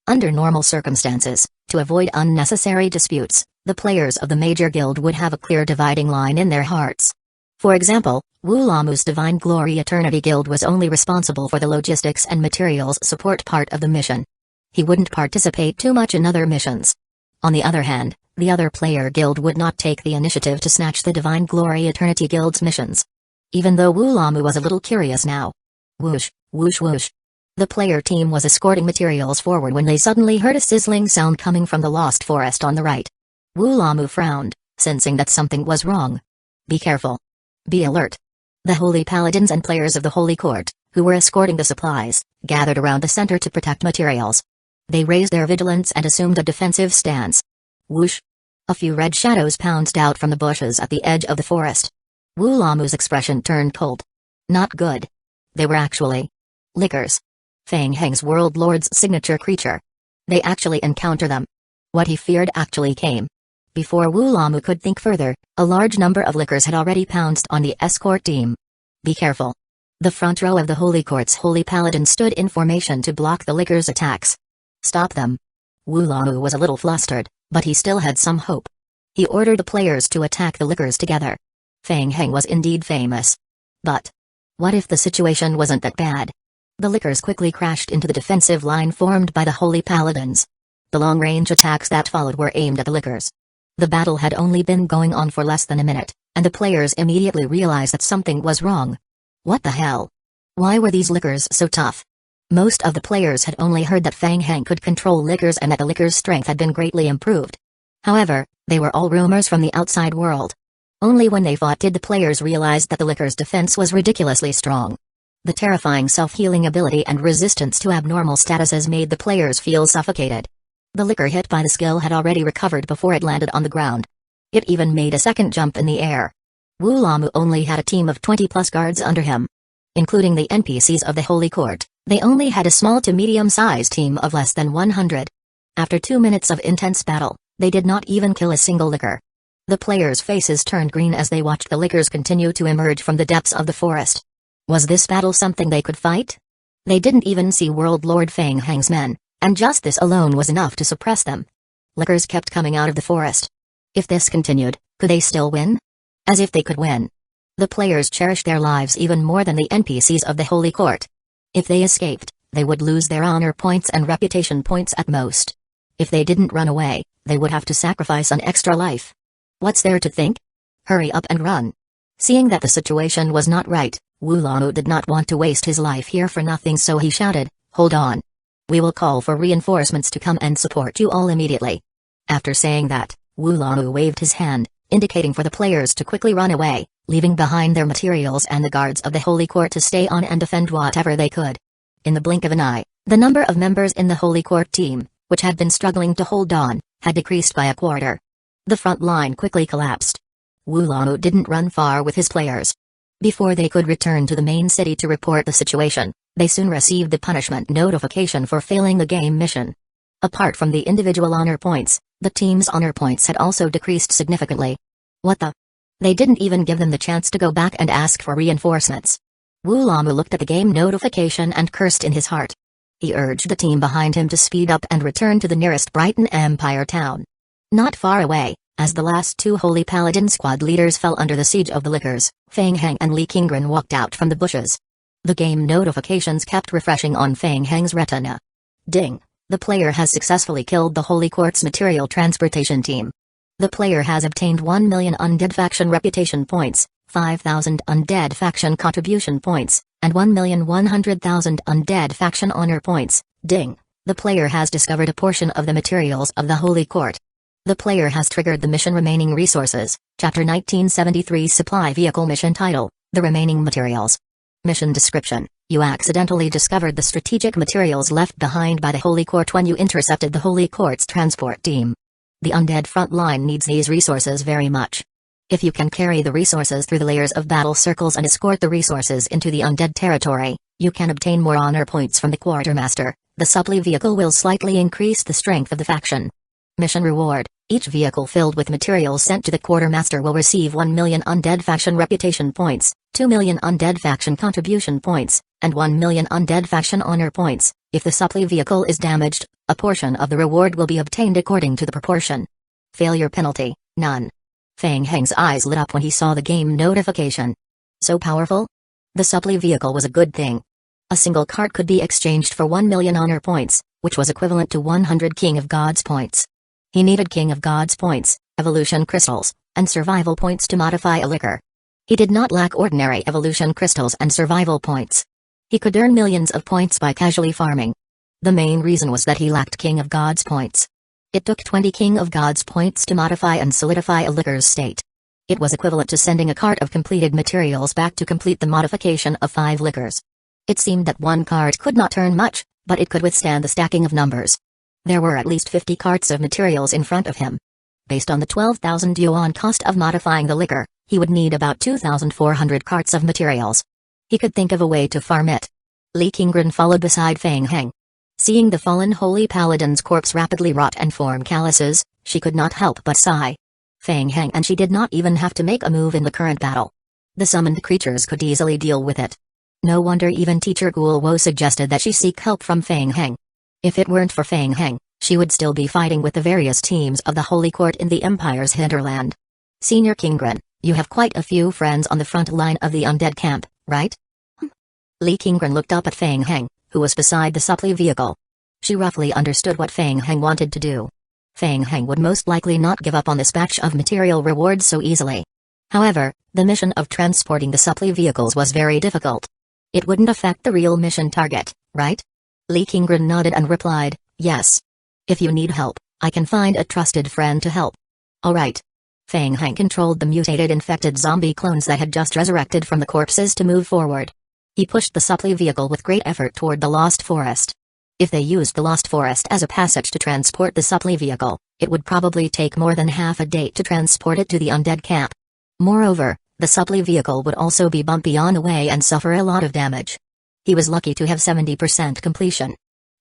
Under normal circumstances, to avoid unnecessary disputes, the players of the major guild would have a clear dividing line in their hearts. For example, Wu Lamu's Divine Glory Eternity Guild was only responsible for the logistics and materials support part of the mission. He wouldn't participate too much in other missions. On the other hand, the other player guild would not take the initiative to snatch the Divine Glory Eternity Guild's missions. Even though Wu Lamu was a little curious now. Whoosh, whoosh whoosh. The player team was escorting materials forward when they suddenly heard a sizzling sound coming from the Lost Forest on the right. Wu Lamu frowned, sensing that something was wrong. Be careful. Be alert. The holy paladins and players of the Holy Court, who were escorting the supplies, gathered around the center to protect materials. They raised their vigilance and assumed a defensive stance. Whoosh. A few red shadows pounced out from the bushes at the edge of the forest. Wu Lamu's expression turned cold. Not good. They were actually lickers. Feng Heng's World Lord's signature creature, They actually encounter them. What he feared actually came. Before Wu Lamu could think further, a large number of lickers had already pounced on the escort team. Be careful. The front row of the Holy Court's Holy Paladin stood in formation to block the lickers' attacks. Stop them. Wu Lamu was a little flustered, but he still had some hope. He ordered the players to attack the lickers together. Fang Heng was indeed famous. But what if the situation wasn't that bad? The lickers quickly crashed into the defensive line formed by the Holy Paladins. The long-range attacks that followed were aimed at the lickers. The battle had only been going on for less than a minute, and the players immediately realized that something was wrong. What the hell? Why were these lickers so tough? Most of the players had only heard that Fang Heng could control lickers and that the lickers' strength had been greatly improved. However, they were all rumors from the outside world. Only when they fought did the players realize that the lickers' defense was ridiculously strong. The terrifying self-healing ability and resistance to abnormal statuses made the players feel suffocated. The licker hit by the skill had already recovered before it landed on the ground. It even made a second jump in the air. Wu Lamu only had a team of 20+ guards under him. Including the NPCs of the Holy Court, they only had a small to medium-sized team of less than 100. After 2 minutes of intense battle, they did not even kill a single licker. The players' faces turned green as they watched the lickers continue to emerge from the depths of the forest. Was this battle something they could fight? They didn't even see World Lord Fang Heng's men, and just this alone was enough to suppress them. Lickers kept coming out of the forest. If this continued, could they still win? As if they could win. The players cherished their lives even more than the NPCs of the Holy Court. If they escaped, they would lose their honor points and reputation points at most. If they didn't run away, they would have to sacrifice an extra life. What's there to think? Hurry up and run. Seeing that the situation was not right, Wu Lamu did not want to waste his life here for nothing, so he shouted, "Hold on. We will call for reinforcements to come and support you all immediately." After saying that, Wu Lamu waved his hand, indicating for the players to quickly run away, leaving behind their materials and the guards of the Holy Court to stay on and defend whatever they could. In the blink of an eye, the number of members in the Holy Court team, which had been struggling to hold on, had decreased by a quarter. The front line quickly collapsed. Wu Lamu didn't run far with his players. Before they could return to the main city to report the situation, they soon received the punishment notification for failing the game mission. Apart from the individual honor points, the team's honor points had also decreased significantly. What the? They didn't even give them the chance to go back and ask for reinforcements. Wu Lamu looked at the game notification and cursed in his heart. He urged the team behind him to speed up and return to the nearest Brighton Empire town. Not far away, as the last two Holy Paladin squad leaders fell under the siege of the lickers, Fang Heng and Li Qingren walked out from the bushes. The game notifications kept refreshing on Fang Heng's retina. Ding! The player has successfully killed the Holy Court's material transportation team. The player has obtained 1 million undead faction reputation points, 5,000 undead faction contribution points, and 1,100,000 undead faction honor points. Ding! The player has discovered a portion of the materials of the Holy Court. The player has triggered the mission Remaining Resources, Chapter 1973 Supply Vehicle Mission Title, The Remaining Materials. Mission Description: You accidentally discovered the strategic materials left behind by the Holy Court when you intercepted the Holy Court's transport team. The undead front line needs these resources very much. If you can carry the resources through the layers of battle circles and escort the resources into the undead territory, you can obtain more honor points from the quartermaster. The supply vehicle will slightly increase the strength of the faction. Mission Reward: Each vehicle filled with materials sent to the quartermaster will receive 1 million undead faction reputation points, 2 million undead faction contribution points, and 1 million undead faction honor points. If the supply vehicle is damaged, a portion of the reward will be obtained according to the proportion. Failure penalty: None. Fang Heng's eyes lit up when he saw the game notification. So powerful? The supply vehicle was a good thing. A single cart could be exchanged for 1 million honor points, which was equivalent to 100 King of Gods points. He needed King of Gods points, evolution crystals, and survival points to modify a licker. He did not lack ordinary evolution crystals and survival points. He could earn millions of points by casually farming. The main reason was that he lacked King of Gods points. It took 20 King of Gods points to modify and solidify a licker's state. It was equivalent to sending a cart of completed materials back to complete the modification of 5 lickers. It seemed that one cart could not earn much, but it could withstand the stacking of numbers. There were at least 50 carts of materials in front of him. Based on the 12,000 yuan cost of modifying the licker, he would need about 2,400 carts of materials. He could think of a way to farm it. Li Qingren followed beside Fang Heng. Seeing the fallen holy paladin's corpse rapidly rot and form calluses, she could not help but sigh. Fang Heng and she did not even have to make a move in the current battle. The summoned creatures could easily deal with it. No wonder even Teacher Ghoul Wo suggested that she seek help from Fang Heng. If it weren't for Fang Heng, she would still be fighting with the various teams of the Holy Court in the Empire's hinterland. Senior Kingren, you have quite a few friends on the front line of the undead camp, right? Li Kingren looked up at Fang Heng, who was beside the supply vehicle. She roughly understood what Fang Heng wanted to do. Fang Heng would most likely not give up on this batch of material rewards so easily. However, the mission of transporting the supply vehicles was very difficult. It wouldn't affect the real mission target, right? Li Kingren nodded and replied, yes. If you need help, I can find a trusted friend to help. Alright. Fang Heng controlled the mutated infected zombie clones that had just resurrected from the corpses to move forward. He pushed the supply vehicle with great effort toward the Lost Forest. If they used the Lost Forest as a passage to transport the supply vehicle, it would probably take more than half a day to transport it to the undead camp. Moreover, the supply vehicle would also be bumpy on the way and suffer a lot of damage. He was lucky to have 70% completion.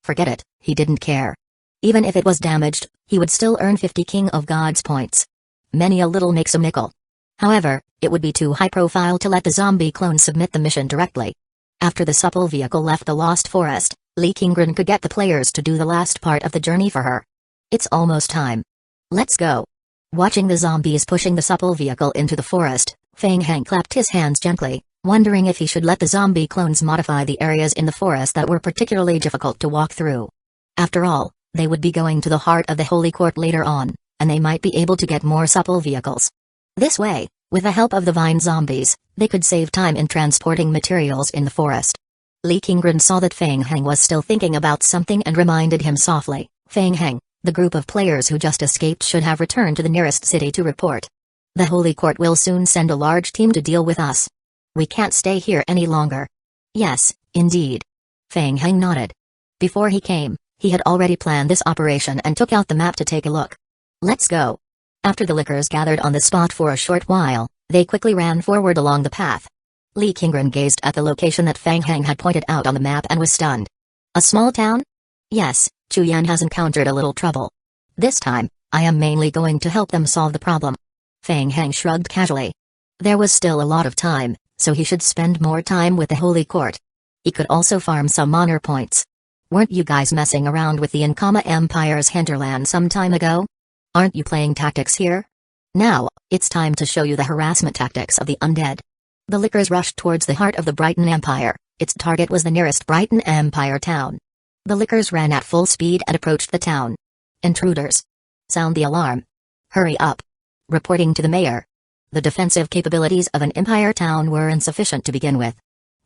Forget it, he didn't care. Even if it was damaged, he would still earn 50 King of Gods points. Many a little makes a mickle. However, it would be too high profile to let the zombie clone submit the mission directly. After the supple vehicle left the Lost Forest, Li Kingren could get the players to do the last part of the journey for her. It's almost time. Let's go. Watching the zombies pushing the supple vehicle into the forest, Fang Heng clapped his hands gently, wondering if he should let the zombie clones modify the areas in the forest that were particularly difficult to walk through. After all, they would be going to the heart of the Holy Court later on, and they might be able to get more supple vehicles. This way, with the help of the vine zombies, they could save time in transporting materials in the forest. Li Kingren saw that Fang Heng was still thinking about something and reminded him softly, Fang Heng, the group of players who just escaped should have returned to the nearest city to report. The Holy Court will soon send a large team to deal with us. We can't stay here any longer. Yes, indeed. Fang Heng nodded. Before he came, he had already planned this operation and took out the map to take a look. Let's go. After the lickers gathered on the spot for a short while, they quickly ran forward along the path. Li Kingren gazed at the location that Fang Heng had pointed out on the map and was stunned. A small town? Yes, Chu Yan has encountered a little trouble. This time, I am mainly going to help them solve the problem. Fang Heng shrugged casually. There was still a lot of time, so he should spend more time with the Holy Court. He could also farm some honor points. Weren't you guys messing around with the Ankama Empire's hinterland some time ago? Aren't you playing tactics here? Now, it's time to show you the harassment tactics of the undead. The lickers rushed towards the heart of the Brighton Empire. Its target was the nearest Brighton Empire town. The lickers ran at full speed and approached the town. Intruders. Sound the alarm. Hurry up. Reporting to the mayor. The defensive capabilities of an empire town were insufficient to begin with.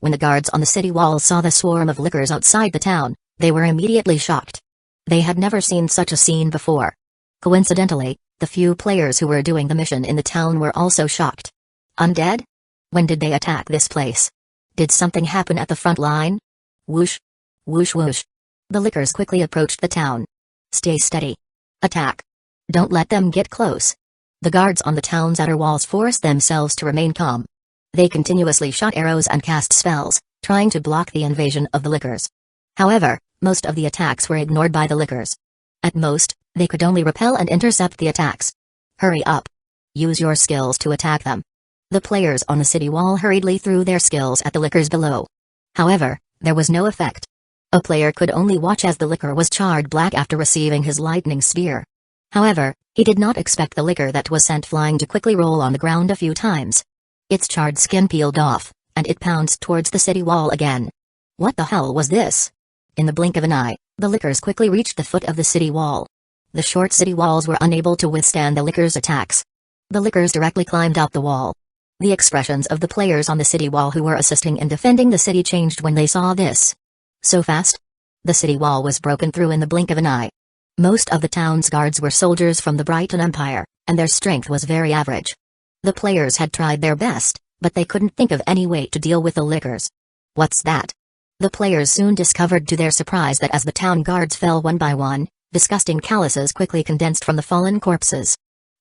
When the guards on the city walls saw the swarm of lickers outside the town, they were immediately shocked. They had never seen such a scene before. Coincidentally, the few players who were doing the mission in the town were also shocked. Undead? When did they attack this place? Did something happen at the front line? Whoosh. Whoosh whoosh. The lickers quickly approached the town. Stay steady. Attack. Don't let them get close. The guards on the town's outer walls forced themselves to remain calm. They continuously shot arrows and cast spells, trying to block the invasion of the lickers. However, most of the attacks were ignored by the lickers. At most, they could only repel and intercept the attacks. Hurry up. Use your skills to attack them. The players on the city wall hurriedly threw their skills at the lickers below. However, there was no effect. A player could only watch as the licker was charred black after receiving his lightning spear. However, he did not expect the licker that was sent flying to quickly roll on the ground a few times. Its charred skin peeled off, and it pounced towards the city wall again. What the hell was this? In the blink of an eye, the lickers quickly reached the foot of the city wall. The short city walls were unable to withstand the lickers' attacks. The lickers directly climbed out the wall. The expressions of the players on the city wall who were assisting in defending the city changed when they saw this. So fast? The city wall was broken through in the blink of an eye. Most of the town's guards were soldiers from the Brighton Empire, and their strength was very average. The players had tried their best, but they couldn't think of any way to deal with the lickers. What's that? The players soon discovered to their surprise that as the town guards fell one by one, disgusting calluses quickly condensed from the fallen corpses.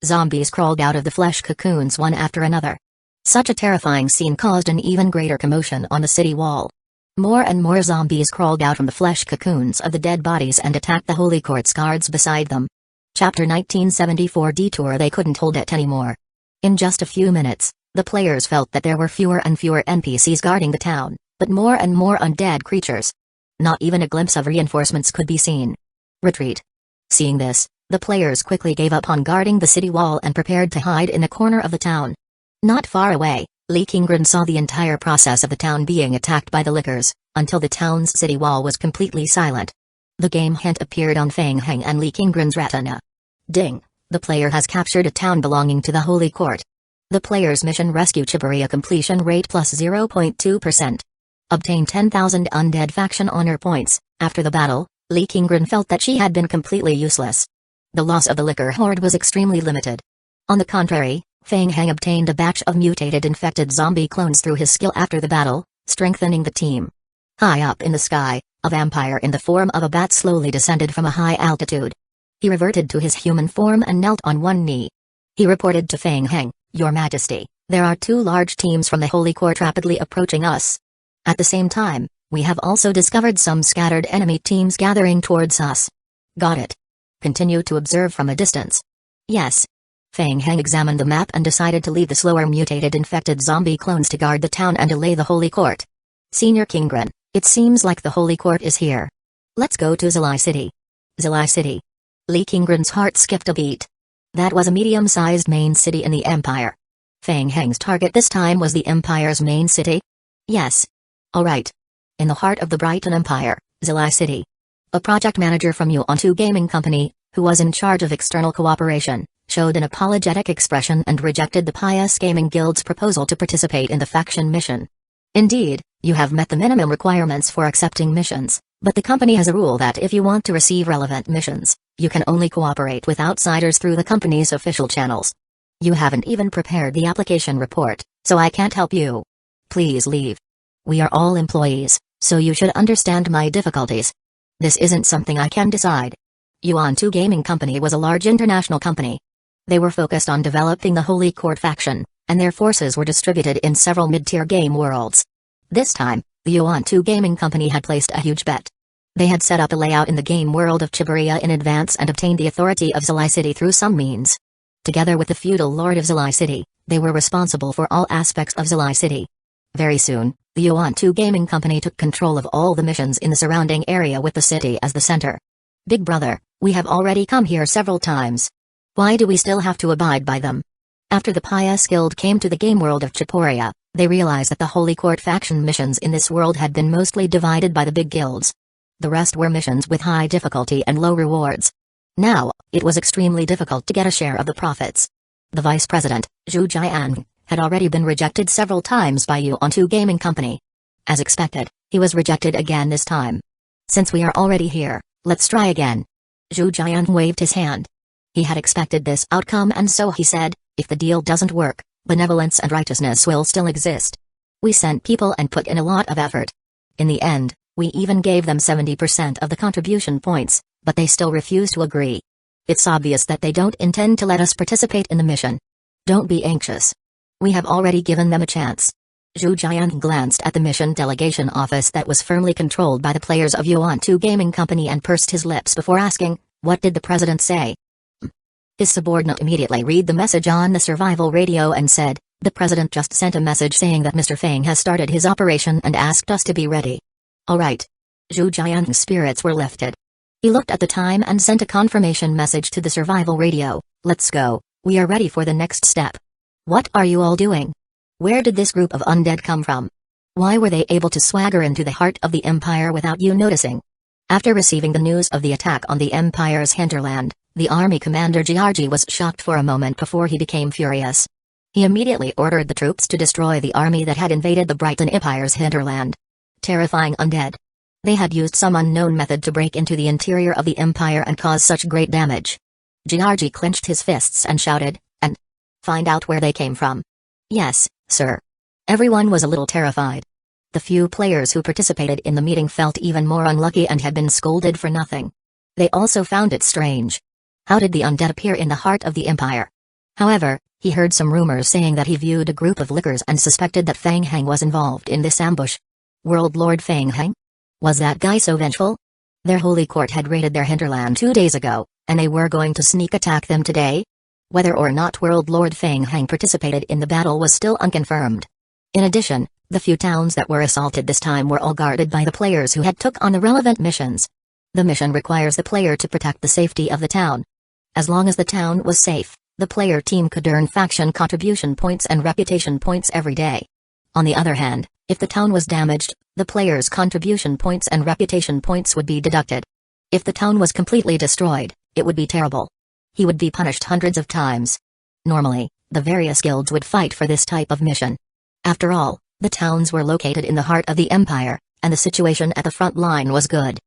Zombies crawled out of the flesh cocoons one after another. Such a terrifying scene caused an even greater commotion on the city wall. More and more zombies crawled out from the flesh cocoons of the dead bodies and attacked the Holy Court's guards beside them. Chapter 1974 Detour. They couldn't hold it anymore. In just a few minutes, the players felt that there were fewer and fewer NPCs guarding the town, but more and more undead creatures. Not even a glimpse of reinforcements could be seen. Retreat. Seeing this, the players quickly gave up on guarding the city wall and prepared to hide in a corner of the town. Not far away, Lee Kinggren saw the entire process of the town being attacked by the lickers, until the town's city wall was completely silent. The game hint appeared on Feng Heng and Lee Kinggren's retina. Ding! The player has captured a town belonging to the Holy Court. The player's mission: rescue Chiburia, completion rate plus 0.2%. Obtain 10,000 undead faction honor points. After the battle, Lee Kinggren felt that she had been completely useless. The loss of the liquor horde was extremely limited. On the contrary, Feng Heng obtained a batch of mutated infected zombie clones through his skill after the battle, strengthening the team. High up in the sky, a vampire in the form of a bat slowly descended from a high altitude. He reverted to his human form and knelt on one knee. He reported to Feng Heng, "Your Majesty, there are 2 large teams from the Holy Court rapidly approaching us. At the same time, we have also discovered some scattered enemy teams gathering towards us." "Got it. Continue to observe from a distance." "Yes." Feng Heng examined the map and decided to leave the slower mutated infected zombie clones to guard the town and delay the Holy Court. "Senior Kinggren, it seems like the Holy Court is here. Let's go to Zilai City." Zilai City. Lee Kinggren's heart skipped a beat. That was a medium-sized main city in the Empire. Feng Heng's target this time was the Empire's main city? Yes. Alright. In the heart of the Brighton Empire, Zilai City. A project manager from Yuan-2 Gaming Company, who was in charge of external cooperation, showed an apologetic expression and rejected the Pious Gaming Guild's proposal to participate in the faction mission. "Indeed, you have met the minimum requirements for accepting missions, but the company has a rule that if you want to receive relevant missions, you can only cooperate with outsiders through the company's official channels. You haven't even prepared the application report, so I can't help you. Please leave. We are all employees, so you should understand my difficulties. This isn't something I can decide." Yuan-2 Gaming Company was a large international company. They were focused on developing the Holy Court faction, and their forces were distributed in several mid-tier game worlds. This time, the Yuan-2 Gaming Company had placed a huge bet. They had set up a layout in the game world of Chiburia in advance and obtained the authority of Zilai City through some means. Together with the feudal lord of Zilai City, they were responsible for all aspects of Zilai City. Very soon, the Yuan-2 Gaming Company took control of all the missions in the surrounding area with the city as the center. "Big brother, we have already come here several times. Why do we still have to abide by them?" After the Pious Guild came to the game world of Chiburia, they realized that the Holy Court faction missions in this world had been mostly divided by the big guilds. The rest were missions with high difficulty and low rewards. Now, it was extremely difficult to get a share of the profits. The vice president, Zhu Jian, had already been rejected several times by Yuan-2 Gaming Company. As expected, he was rejected again this time. "Since we are already here, let's try again." Zhu Jian waved his hand. He had expected this outcome, and so he said, "If the deal doesn't work, benevolence and righteousness will still exist. We sent people and put in a lot of effort. In the end, we even gave them 70% of the contribution points, but they still refuse to agree. It's obvious that they don't intend to let us participate in the mission. Don't be anxious. We have already given them a chance." Zhu Jian glanced at the mission delegation office that was firmly controlled by the players of Yuan-2 Gaming Company and pursed his lips before asking, "What did the president say?" His subordinate immediately read the message on the survival radio and said, "The president just sent a message saying that Mr. Feng has started his operation and asked us to be ready." "Alright." Zhu Jian's spirits were lifted. He looked at the time and sent a confirmation message to the survival radio, "Let's go, we are ready for the next step." "What are you all doing? Where did this group of undead come from? Why were they able to swagger into the heart of the Empire without you noticing?" After receiving the news of the attack on the Empire's hinterland, the army commander Giargi was shocked for a moment before he became furious. He immediately ordered the troops to destroy the army that had invaded the Brighton Empire's hinterland. Terrifying undead. They had used some unknown method to break into the interior of the Empire and cause such great damage. Giargi clenched his fists and shouted, "And find out where they came from." "Yes, sir." Everyone was a little terrified. The few players who participated in the meeting felt even more unlucky and had been scolded for nothing. They also found it strange. How did the undead appear in the heart of the Empire? However, he heard some rumors saying that he viewed a group of lickers and suspected that Feng Heng was involved in this ambush. World Lord Feng Heng? Was that guy so vengeful? Their holy court had raided their hinterland 2 days ago, and they were going to sneak attack them today? Whether or not World Lord Feng Heng participated in the battle was still unconfirmed. In addition, the few towns that were assaulted this time were all guarded by the players who had took on the relevant missions. The mission requires the player to protect the safety of the town. As long as the town was safe, the player team could earn faction contribution points and reputation points every day. On the other hand, if the town was damaged, the player's contribution points and reputation points would be deducted. If the town was completely destroyed, it would be terrible. He would be punished hundreds of times. Normally, the various guilds would fight for this type of mission. After all, the towns were located in the heart of the empire, and the situation at the front line was good.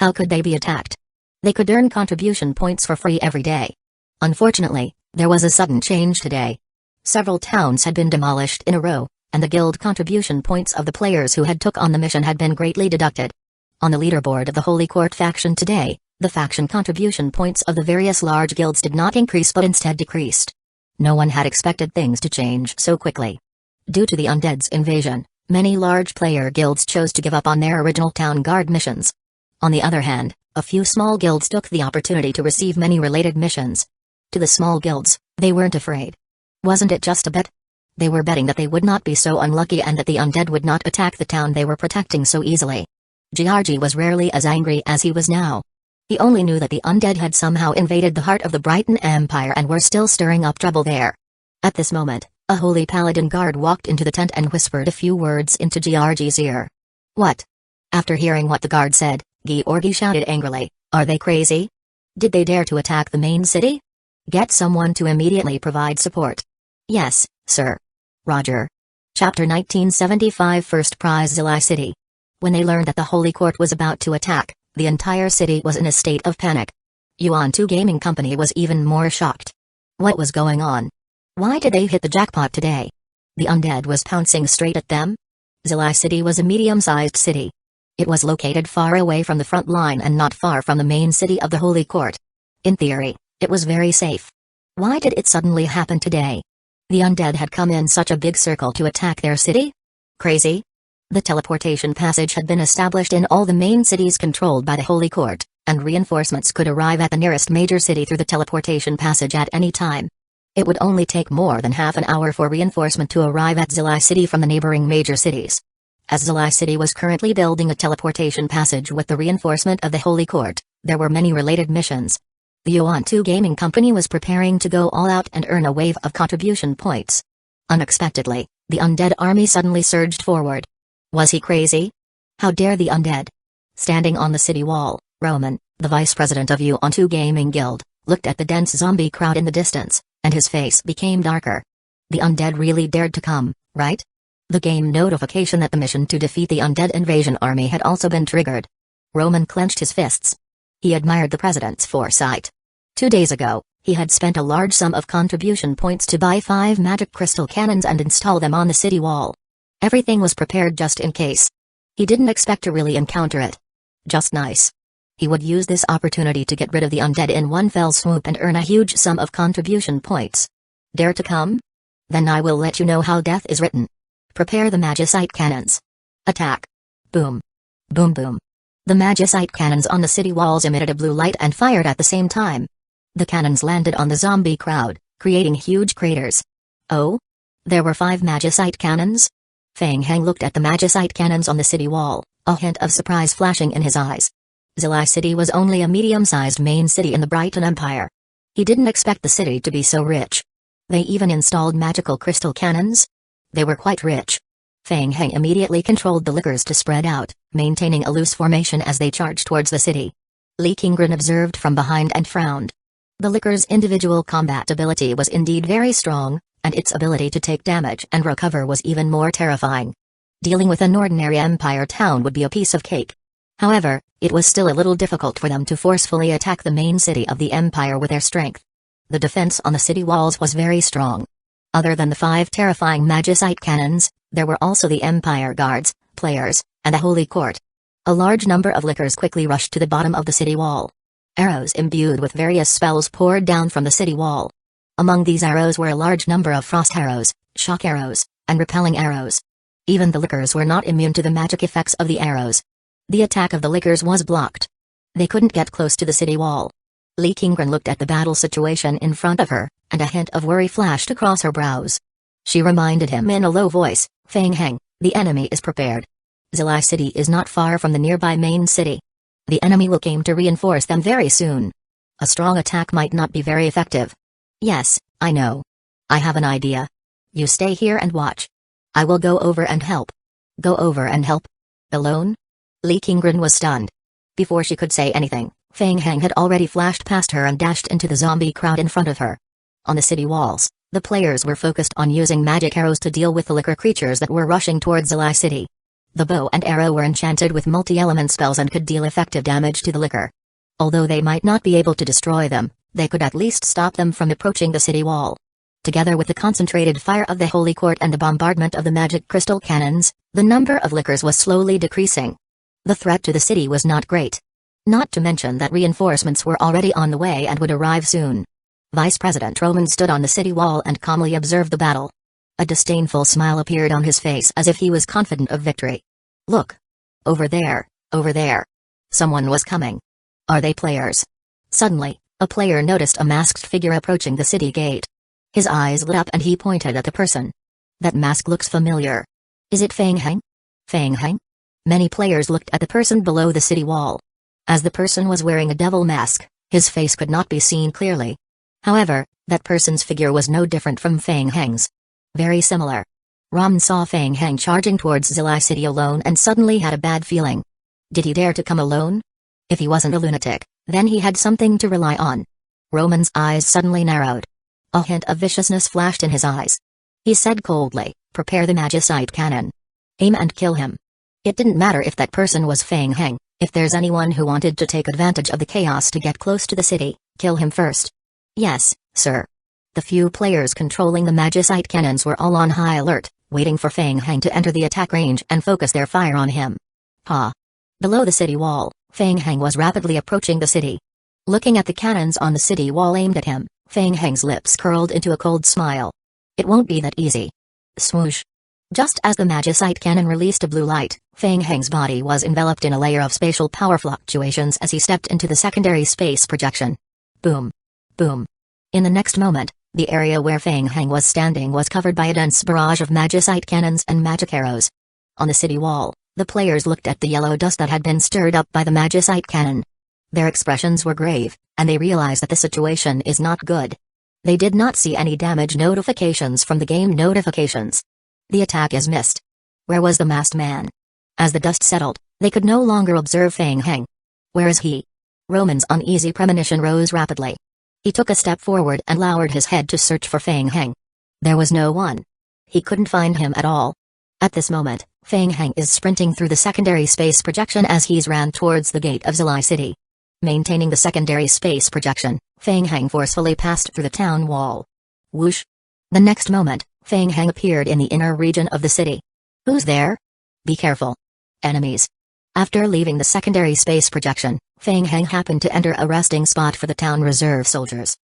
How could they be attacked? They could earn contribution points for free every day. Unfortunately, there was a sudden change today. Several towns had been demolished in a row, and the guild contribution points of the players who had took on the mission had been greatly deducted. On the leaderboard of the Holy Court faction today, the faction contribution points of the various large guilds did not increase but instead decreased. No one had expected things to change so quickly. Due to the undead's invasion, many large player guilds chose to give up on their original town guard missions. On the other hand, a few small guilds took the opportunity to receive many related missions. To the small guilds, they weren't afraid. Wasn't it just a bet? They were betting that they would not be so unlucky and that the undead would not attack the town they were protecting so easily. Georgie was rarely as angry as he was now. He only knew that the undead had somehow invaded the heart of the Brighton Empire and were still stirring up trouble there. At this moment, a holy paladin guard walked into the tent and whispered a few words into Georgie's ear. What? After hearing what the guard said, Georgie shouted angrily, "Are they crazy? Did they dare to attack the main city? Get someone to immediately provide support." "Yes, sir." Roger. Chapter 1975 First Prize Zilai City. When they learned that the Holy Court was about to attack, the entire city was in a state of panic. Yuan 2 Gaming Company was even more shocked. What was going on? Why did they hit the jackpot today? The undead was pouncing straight at them? Zilai City was a medium-sized city. It was located far away from the front line and not far from the main city of the Holy Court. In theory, it was very safe. Why did it suddenly happen today? The undead had come in such a big circle to attack their city? Crazy? The teleportation passage had been established in all the main cities controlled by the Holy Court, and reinforcements could arrive at the nearest major city through the teleportation passage at any time. It would only take more than half an hour for reinforcement to arrive at Zilai City from the neighboring major cities. As Zilai City was currently building a teleportation passage with the reinforcement of the Holy Court, there were many related missions. The Yuan 2 Gaming Company was preparing to go all out and earn a wave of contribution points. Unexpectedly, the undead army suddenly surged forward. Was he crazy? How dare the undead? Standing on the city wall, Roman, the vice president of Yuan 2 Gaming Guild, looked at the dense zombie crowd in the distance, and his face became darker. The undead really dared to come, right? The game notification that the mission to defeat the undead invasion army had also been triggered. Roman clenched his fists. He admired the president's foresight. 2 days ago, he had spent a large sum of contribution points to buy 5 magic crystal cannons and install them on the city wall. Everything was prepared just in case. He didn't expect to really encounter it. Just nice. He would use this opportunity to get rid of the undead in one fell swoop and earn a huge sum of contribution points. Dare to come? Then I will let you know how death is written. Prepare the magicite cannons. Attack. Boom. Boom boom. The magicite cannons on the city walls emitted a blue light and fired at the same time. The cannons landed on the zombie crowd, creating huge craters. Oh? There were 5 magicite cannons? Feng Heng looked at the magicite cannons on the city wall, a hint of surprise flashing in his eyes. Zilai City was only a medium-sized main city in the Brighton Empire. He didn't expect the city to be so rich. They even installed magical crystal cannons? They were quite rich. Feng Heng immediately controlled the lickers to spread out, maintaining a loose formation as they charged towards the city. Li Qinggren observed from behind and frowned. The licker's individual combat ability was indeed very strong, and its ability to take damage and recover was even more terrifying. Dealing with an ordinary empire town would be a piece of cake. However, it was still a little difficult for them to forcefully attack the main city of the empire with their strength. The defense on the city walls was very strong. Other than the 5 terrifying magicite cannons, there were also the empire guards, players, and the Holy Court. A large number of lickers quickly rushed to the bottom of the city wall. Arrows imbued with various spells poured down from the city wall. Among these arrows were a large number of frost arrows, shock arrows, and repelling arrows. Even the lickers were not immune to the magic effects of the arrows. The attack of the lickers was blocked. They couldn't get close to the city wall. Li Qingren looked at the battle situation in front of her, and a hint of worry flashed across her brows. She reminded him in a low voice, "Feng Heng, the enemy is prepared. Zilai City is not far from the nearby main city. The enemy will come to reinforce them very soon. A strong attack might not be very effective." "Yes, I know. I have an idea. You stay here and watch. I will go over and help." "Go over and help? Alone?" Li Qingren was stunned. Before she could say anything, Feng Heng had already flashed past her and dashed into the zombie crowd in front of her. On the city walls, the players were focused on using magic arrows to deal with the licker creatures that were rushing towards Zilai City. The bow and arrow were enchanted with multi-element spells and could deal effective damage to the licker. Although they might not be able to destroy them, they could at least stop them from approaching the city wall. Together with the concentrated fire of the Holy Court and the bombardment of the magic crystal cannons, the number of lickers was slowly decreasing. The threat to the city was not great. Not to mention that reinforcements were already on the way and would arrive soon. Vice President Roman stood on the city wall and calmly observed the battle. A disdainful smile appeared on his face as if he was confident of victory. "Look! Over there, over there! Someone was coming. Are they players?" Suddenly, a player noticed a masked figure approaching the city gate. His eyes lit up and he pointed at the person. "That mask looks familiar. Is it Feng Heng? Feng Heng?" Many players looked at the person below the city wall. As the person was wearing a devil mask, his face could not be seen clearly. However, that person's figure was no different from Feng Heng's. Very similar. Ram saw Feng Heng charging towards Zilai City alone and suddenly had a bad feeling. Did he dare to come alone? If he wasn't a lunatic, then he had something to rely on. Roman's eyes suddenly narrowed. A hint of viciousness flashed in his eyes. He said coldly, "Prepare the magicite cannon. Aim and kill him." It didn't matter if that person was Feng Heng. If there's anyone who wanted to take advantage of the chaos to get close to the city, kill him first. "Yes, sir." The few players controlling the magicite cannons were all on high alert, waiting for Feng Heng to enter the attack range and focus their fire on him. Below the city wall, Feng Heng was rapidly approaching the city. Looking at the cannons on the city wall aimed at him, Feng Heng's lips curled into a cold smile. "It won't be that easy." Swoosh. Just as the magicite cannon released a blue light, Feng Heng's body was enveloped in a layer of spatial power fluctuations as he stepped into the secondary space projection. Boom. Boom. In the next moment, the area where Feng Heng was standing was covered by a dense barrage of magicite cannons and magic arrows. On the city wall, the players looked at the yellow dust that had been stirred up by the magicite cannon. Their expressions were grave, and they realized that the situation is not good. They did not see any damage notifications from the game notifications. The attack is missed. Where was the masked man? As the dust settled, they could no longer observe Feng Heng. Where is he? Roman's uneasy premonition rose rapidly. He took a step forward and lowered his head to search for Feng Heng. There was no one. He couldn't find him at all. At this moment, Feng Heng is sprinting through the secondary space projection as he's ran towards the gate of Zilai City. Maintaining the secondary space projection, Feng Heng forcefully passed through the town wall. Whoosh! The next moment, Feng Heng appeared in the inner region of the city. Who's there? Be careful. Enemies. After leaving the secondary space projection, Feng Heng happened to enter a resting spot for the town reserve soldiers.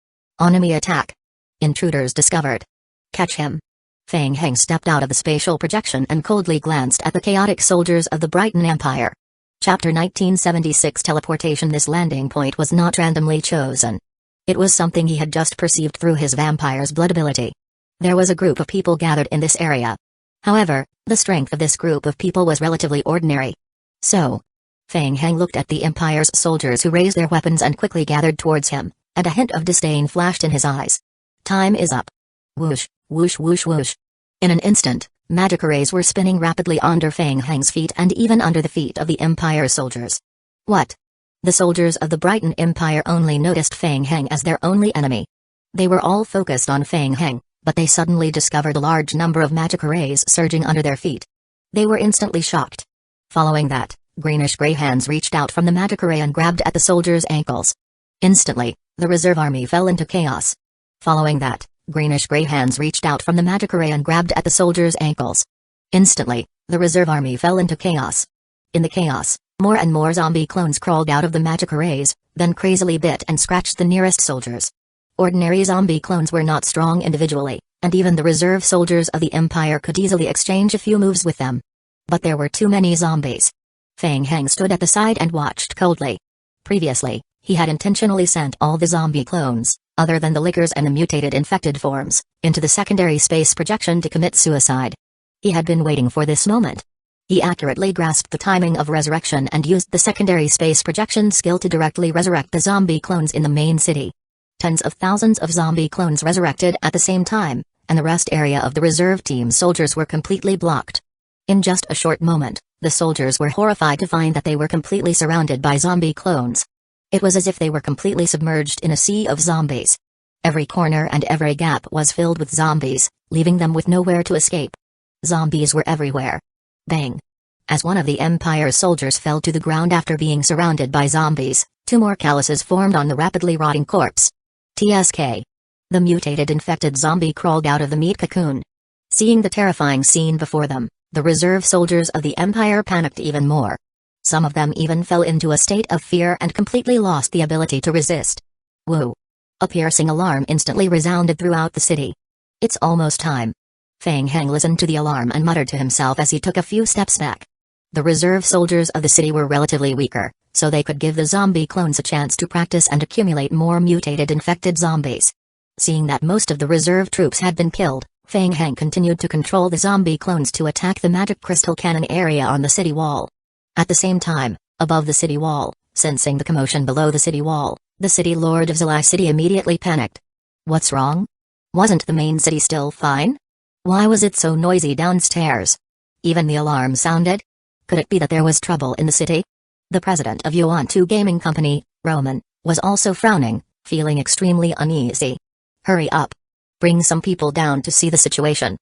Enemy attack. Intruders discovered. Catch him. Feng Heng stepped out of the spatial projection and coldly glanced at the chaotic soldiers of the Brighton Empire. Chapter 1976 Teleportation. This landing point was not randomly chosen. It was something he had just perceived through his vampire's blood ability. There was a group of people gathered in this area. However, the strength of this group of people was relatively ordinary. So, Feng Heng looked at the Empire's soldiers who raised their weapons and quickly gathered towards him, and a hint of disdain flashed in his eyes. Time is up. Whoosh, whoosh, whoosh, whoosh. In an instant, magic arrays were spinning rapidly under Feng Heng's feet and even under the feet of the Empire's soldiers. What? The soldiers of the Brighton Empire only noticed Feng Heng as their only enemy. They were all focused on Feng Heng, but they suddenly discovered a large number of magic arrays surging under their feet. They were instantly shocked. Following that, greenish-gray hands reached out from the magic array and grabbed at the soldiers' ankles. Instantly, the reserve army fell into chaos. Following that, greenish-gray hands reached out from the magic array and grabbed at the soldiers' ankles. Instantly, the reserve army fell into chaos. In the chaos, more and more zombie clones crawled out of the magic arrays, then crazily bit and scratched the nearest soldiers. Ordinary zombie clones were not strong individually, and even the reserve soldiers of the Empire could easily exchange a few moves with them. But there were too many zombies. Feng Heng stood at the side and watched coldly. Previously, he had intentionally sent all the zombie clones, other than the lickers and the mutated infected forms, into the secondary space projection to commit suicide. He had been waiting for this moment. He accurately grasped the timing of resurrection and used the secondary space projection skill to directly resurrect the zombie clones in the main city. Tens of thousands of zombie clones resurrected at the same time, and the rest area of the reserve team soldiers were completely blocked. In just a short moment, the soldiers were horrified to find that they were completely surrounded by zombie clones. It was as if they were completely submerged in a sea of zombies. Every corner and every gap was filled with zombies, leaving them with nowhere to escape. Zombies were everywhere. Bang! As one of the Empire's soldiers fell to the ground after being surrounded by zombies, two more calluses formed on the rapidly rotting corpse. TSK. The mutated infected zombie crawled out of the meat cocoon. Seeing the terrifying scene before them, the reserve soldiers of the Empire panicked even more. Some of them even fell into a state of fear and completely lost the ability to resist. Woo! A piercing alarm instantly resounded throughout the city. It's almost time. Feng Heng listened to the alarm and muttered to himself as he took a few steps back. The reserve soldiers of the city were relatively weaker, so they could give the zombie clones a chance to practice and accumulate more mutated infected zombies. Seeing that most of the reserve troops had been killed, Feng Heng continued to control the zombie clones to attack the magic crystal cannon area on the city wall. At the same time, above the city wall, sensing the commotion below the city wall, the city lord of Zalai City immediately panicked. What's wrong? Wasn't the main city still fine? Why was it so noisy downstairs? Even the alarm sounded? Could it be that there was trouble in the city? The president of Yuan-2 Gaming Company, Roman, was also frowning, feeling extremely uneasy. Hurry up. Bring some people down to see the situation.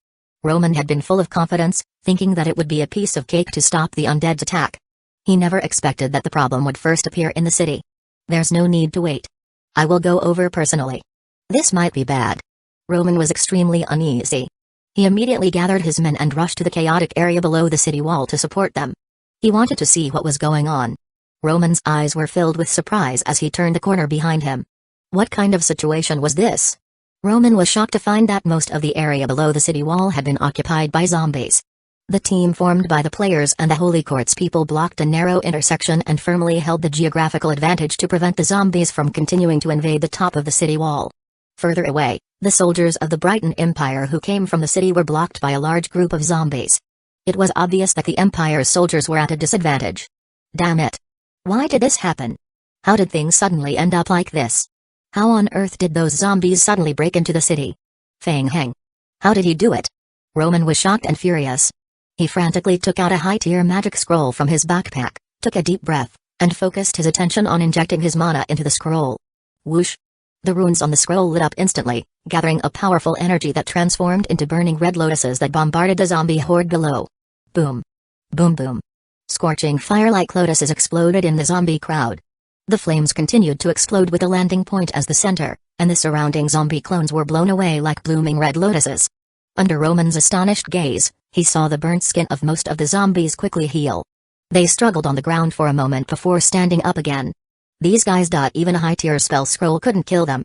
Roman had been full of confidence, thinking that it would be a piece of cake to stop the undead's attack. He never expected that the problem would first appear in the city. There's no need to wait. I will go over personally. This might be bad. Roman was extremely uneasy. He immediately gathered his men and rushed to the chaotic area below the city wall to support them. He wanted to see what was going on. Roman's eyes were filled with surprise as he turned the corner behind him. What kind of situation was this? Roman was shocked to find that most of the area below the city wall had been occupied by zombies. The team formed by the players and the Holy Court's people blocked a narrow intersection and firmly held the geographical advantage to prevent the zombies from continuing to invade the top of the city wall. Further away, the soldiers of the Brighton Empire who came from the city were blocked by a large group of zombies. It was obvious that the Empire's soldiers were at a disadvantage. Damn it. Why did this happen? How did things suddenly end up like this? How on earth did those zombies suddenly break into the city? Feng Heng. How did he do it? Roman was shocked and furious. He frantically took out a high-tier magic scroll from his backpack, took a deep breath, and focused his attention on injecting his mana into the scroll. Whoosh! The runes on the scroll lit up instantly, gathering a powerful energy that transformed into burning red lotuses that bombarded the zombie horde below. Boom! Boom boom! Scorching fire-like lotuses exploded in the zombie crowd. The flames continued to explode with a landing point as the center, and the surrounding zombie clones were blown away like blooming red lotuses. Under Roman's astonished gaze, he saw the burnt skin of most of the zombies quickly heal. They struggled on the ground for a moment before standing up again. These guys. Even a high-tier spell scroll couldn't kill them.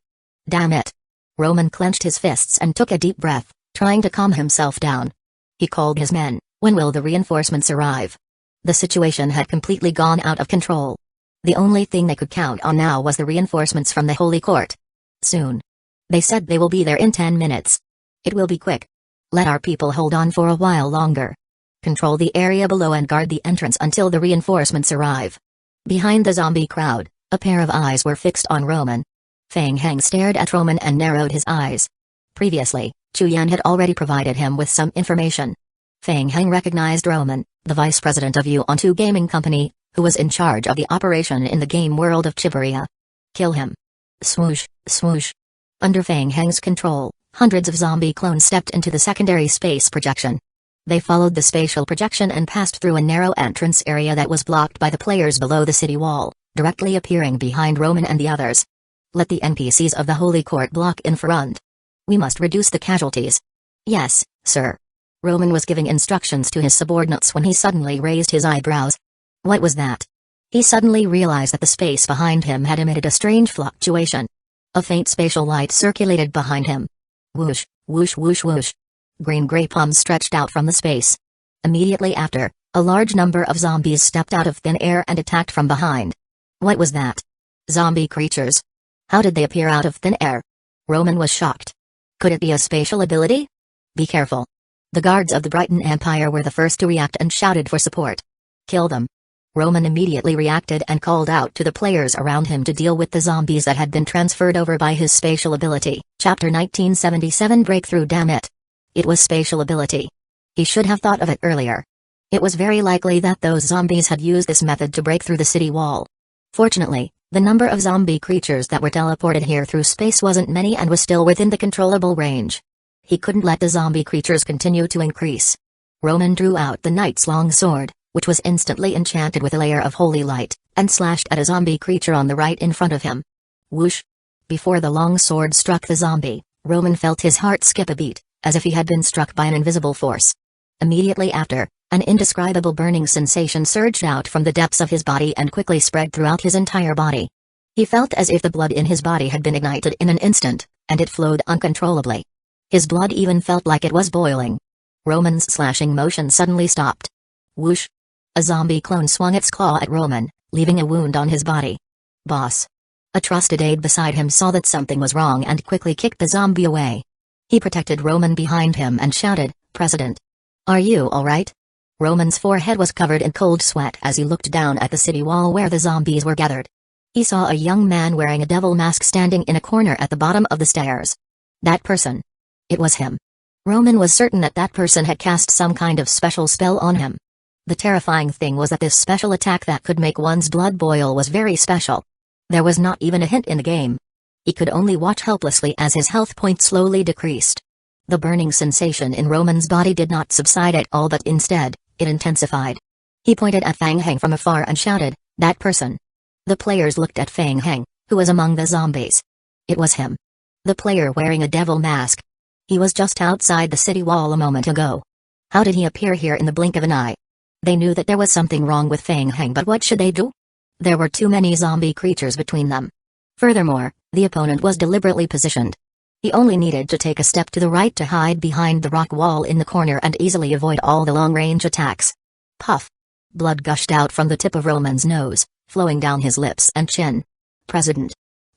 Damn it. Roman clenched his fists and took a deep breath, trying to calm himself down. He called his men. When will the reinforcements arrive? The situation had completely gone out of control. The only thing they could count on now was the reinforcements from the Holy Court. Soon. They said they will be there in 10 minutes. It will be quick. Let our people hold on for a while longer. Control the area below and guard the entrance until the reinforcements arrive. Behind the zombie crowd, a pair of eyes were fixed on Roman. Feng Heng stared at Roman and narrowed his eyes. Previously, Chu Yan had already provided him with some information. Feng Heng recognized Roman, the vice president of Yuan-2 Gaming Company, who was in charge of the operation in the game world of Chiburia. Kill him. Swoosh, swoosh. Under Feng Heng's control, hundreds of zombie clones stepped into the secondary space projection. They followed the spatial projection and passed through a narrow entrance area that was blocked by the players below the city wall, directly appearing behind Roman and the others. Let the NPCs of the Holy Court block in front. We must reduce the casualties. Yes, sir. Roman was giving instructions to his subordinates when he suddenly raised his eyebrows. What was that? He suddenly realized that the space behind him had emitted a strange fluctuation. A faint spatial light circulated behind him. Whoosh, Whoosh whoosh whoosh. Green gray palms stretched out from the space. Immediately after, a large number of zombies stepped out of thin air and attacked from behind. What was that? Zombie creatures? How did they appear out of thin air? Roman was shocked. Could it be a spatial ability? Be careful. The guards of the Brighton Empire were the first to react and shouted for support. Kill them. Roman immediately reacted and called out to the players around him to deal with the zombies that had been transferred over by his spatial ability. Chapter 1977 Breakthrough. Damn it. It was spatial ability. He should have thought of it earlier. It was very likely that those zombies had used this method to break through the city wall. Fortunately, the number of zombie creatures that were teleported here through space wasn't many and was still within the controllable range. He couldn't let the zombie creatures continue to increase. Roman drew out the knight's long sword, which was instantly enchanted with a layer of holy light, and slashed at a zombie creature on the right in front of him. Whoosh! Before the long sword struck the zombie, Roman felt his heart skip a beat, as if he had been struck by an invisible force. Immediately after, an indescribable burning sensation surged out from the depths of his body and quickly spread throughout his entire body. He felt as if the blood in his body had been ignited in an instant, and it flowed uncontrollably. His blood even felt like it was boiling. Roman's slashing motion suddenly stopped. Whoosh! A zombie clone swung its claw at Roman, leaving a wound on his body. Boss. A trusted aide beside him saw that something was wrong and quickly kicked the zombie away. He protected Roman behind him and shouted, "President. Are you alright?" Roman's forehead was covered in cold sweat as he looked down at the city wall where the zombies were gathered. He saw a young man wearing a devil mask standing in a corner at the bottom of the stairs. That person. It was him. Roman was certain that that person had cast some kind of special spell on him. The terrifying thing was that this special attack that could make one's blood boil was very special. There was not even a hint in the game. He could only watch helplessly as his health point slowly decreased. The burning sensation in Roman's body did not subside at all, but instead, it intensified. He pointed at Fang Heng from afar and shouted, "That person." The players looked at Fang Heng, who was among the zombies. It was him. The player wearing a devil mask. He was just outside the city wall a moment ago. How did he appear here in the blink of an eye? They knew that there was something wrong with Fang Heng, but what should they do? There were too many zombie creatures between them. Furthermore, the opponent was deliberately positioned. He only needed to take a step to the right to hide behind the rock wall in the corner and easily avoid all the long-range attacks. Puff! Blood gushed out from the tip of Roman's nose, flowing down his lips and chin. "President.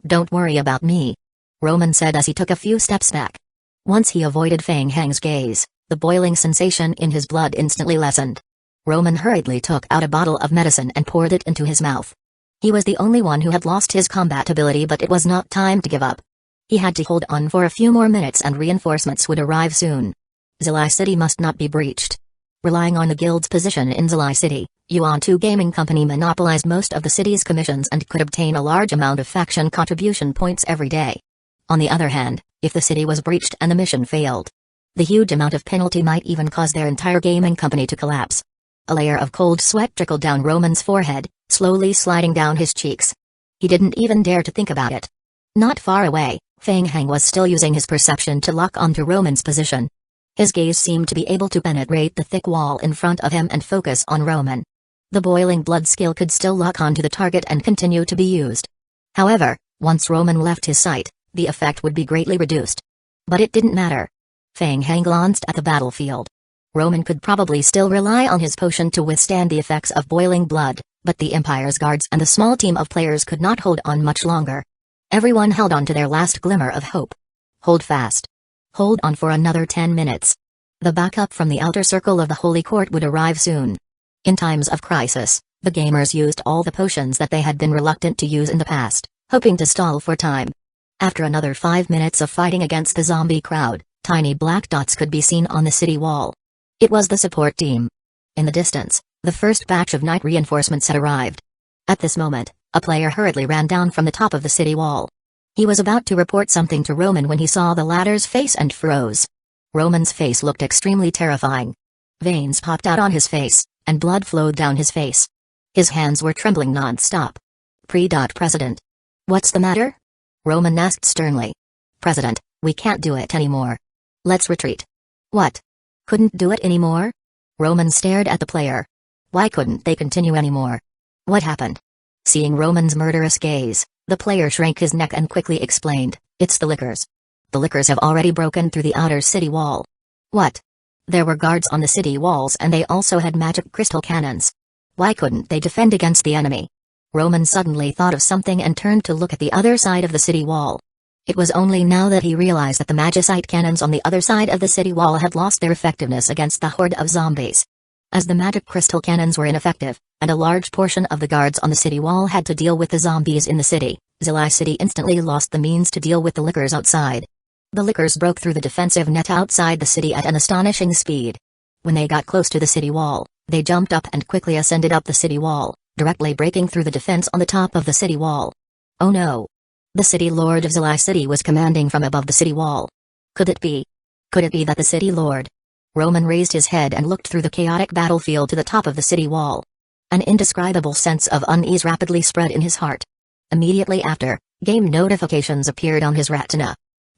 Don't worry about me," Roman said as he took a few steps back. Once he avoided Fang Heng's gaze, the boiling sensation in his blood instantly lessened. Roman hurriedly took out a bottle of medicine and poured it into his mouth. He was the only one who had lost his combat ability, but it was not time to give up. He had to hold on for a few more minutes and reinforcements would arrive soon. Zilai City must not be breached. Relying on the guild's position in Zilai City, Yuan-Tu Gaming Company monopolized most of the city's commissions and could obtain a large amount of faction contribution points every day. On the other hand, if the city was breached and the mission failed, the huge amount of penalty might even cause their entire gaming company to collapse. A layer of cold sweat trickled down Roman's forehead, slowly sliding down his cheeks. He didn't even dare to think about it. Not far away, Fang Heng was still using his perception to lock onto Roman's position. His gaze seemed to be able to penetrate the thick wall in front of him and focus on Roman. The boiling blood skill could still lock onto the target and continue to be used. However, once Roman left his sight, the effect would be greatly reduced. But it didn't matter. Fang Heng glanced at the battlefield. Roman could probably still rely on his potion to withstand the effects of boiling blood, but the Empire's guards and the small team of players could not hold on much longer. Everyone held on to their last glimmer of hope. Hold fast. Hold on for another 10 minutes. The backup from the outer circle of the Holy Court would arrive soon. In times of crisis, the gamers used all the potions that they had been reluctant to use in the past, hoping to stall for time. After another 5 minutes of fighting against the zombie crowd, tiny black dots could be seen on the city wall. It was the support team. In the distance, the first batch of night reinforcements had arrived. At this moment, a player hurriedly ran down from the top of the city wall. He was about to report something to Roman when he saw the latter's face and froze. Roman's face looked extremely terrifying. Veins popped out on his face, and blood flowed down his face. His hands were trembling non-stop. President. What's the matter? Roman asked sternly. President, we can't do it anymore. Let's retreat. What? Couldn't do it anymore? Roman stared at the player. Why couldn't they continue anymore? What happened? Seeing Roman's murderous gaze, the player shrank his neck and quickly explained, it's the liquors. The lickers have already broken through the outer city wall. What? There were guards on the city walls and they also had magic crystal cannons. Why couldn't they defend against the enemy? Roman suddenly thought of something and turned to look at the other side of the city wall. It was only now that he realized that the magicite cannons on the other side of the city wall had lost their effectiveness against the horde of zombies. As the magic crystal cannons were ineffective, and a large portion of the guards on the city wall had to deal with the zombies in the city, Zilai City instantly lost the means to deal with the lickers outside. The lickers broke through the defensive net outside the city at an astonishing speed. When they got close to the city wall, they jumped up and quickly ascended up the city wall, directly breaking through the defense on the top of the city wall. Oh no! The city lord of Zilai City was commanding from above the city wall. Could it be? Could it be that the city lord? Roman raised his head and looked through the chaotic battlefield to the top of the city wall. An indescribable sense of unease rapidly spread in his heart. Immediately after, game notifications appeared on his retina.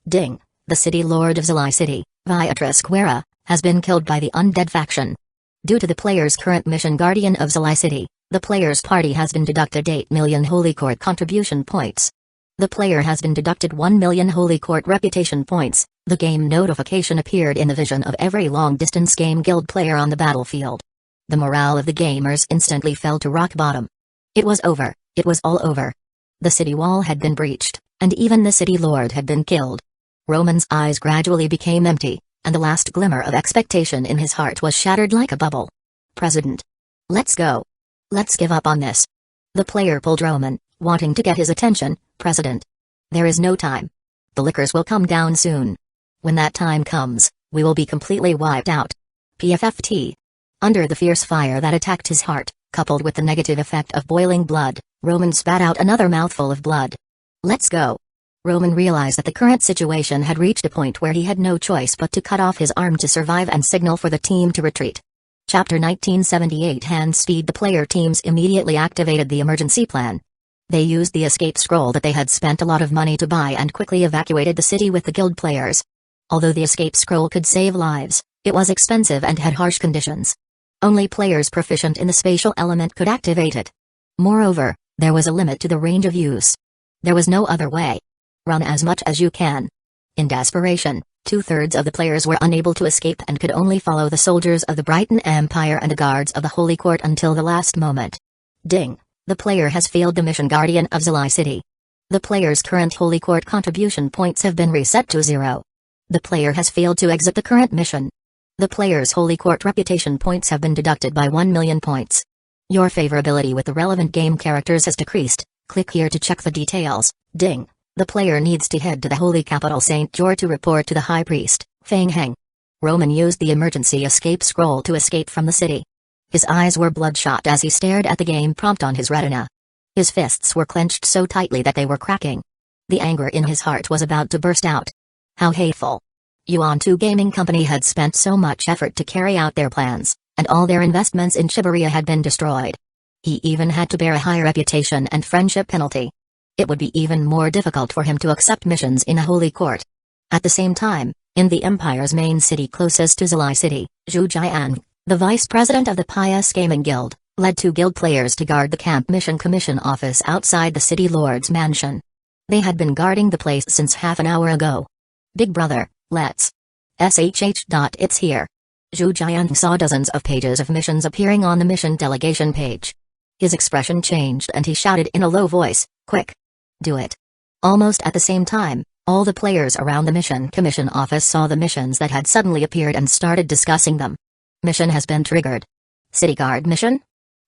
Ding! The city lord of Zilai City, Viatris Quera, has been killed by the undead faction. Due to the player's current mission Guardian of Zilai City, the player's party has been deducted 8 million Holy Court contribution points. The player has been deducted 1 million Holy Court reputation points. The game notification appeared in the vision of every long-distance game guild player on the battlefield. The morale of the gamers instantly fell to rock bottom. It was over, it was all over. The city wall had been breached, and even the city lord had been killed. Roman's eyes gradually became empty, and the last glimmer of expectation in his heart was shattered like a bubble. President. Let's go. Let's give up on this. The player pulled Roman, wanting to get his attention. President. There is no time. The lickers will come down soon. When that time comes, we will be completely wiped out. PFFT. Under the fierce fire that attacked his heart, coupled with the negative effect of boiling blood, Roman spat out another mouthful of blood. Let's go. Roman realized that the current situation had reached a point where he had no choice but to cut off his arm to survive and signal for the team to retreat. Chapter 1978 Hand Speed. The player teams immediately activated the emergency plan. They used the escape scroll that they had spent a lot of money to buy and quickly evacuated the city with the guild players. Although the escape scroll could save lives, it was expensive and had harsh conditions. Only players proficient in the spatial element could activate it. Moreover, there was a limit to the range of use. There was no other way. Run as much as you can. In desperation, 2/3 of the players were unable to escape and could only follow the soldiers of the Brighton Empire and the guards of the Holy Court until the last moment. Ding! The player has failed the mission Guardian of Zilai City. The player's current Holy Court contribution points have been reset to 0. The player has failed to exit the current mission. The player's Holy Court reputation points have been deducted by 1 million points. Your favorability with the relevant game characters has decreased. Click here to check the details. Ding! The player needs to head to the Holy Capital St. George to report to the High Priest, Feng Heng. Roman used the emergency escape scroll to escape from the city. His eyes were bloodshot as he stared at the game prompt on his retina. His fists were clenched so tightly that they were cracking. The anger in his heart was about to burst out. How hateful. Yuan-2 Gaming Company had spent so much effort to carry out their plans, and all their investments in Shibuya had been destroyed. He even had to bear a high reputation and friendship penalty. It would be even more difficult for him to accept missions in a holy court. At the same time, in the Empire's main city closest to Zilai City, Zhu Jiang, the vice president of the Pious Gaming Guild, led 2 guild players to guard the Camp Mission Commission office outside the city lord's mansion. They had been guarding the place since half an hour ago. Big brother, let's. It's here. Zhu Jiang saw dozens of pages of missions appearing on the mission delegation page. His expression changed and he shouted in a low voice, "Quick! Do it." Almost at the same time, all the players around the Mission Commission office saw the missions that had suddenly appeared and started discussing them. Mission has been triggered. City Guard mission?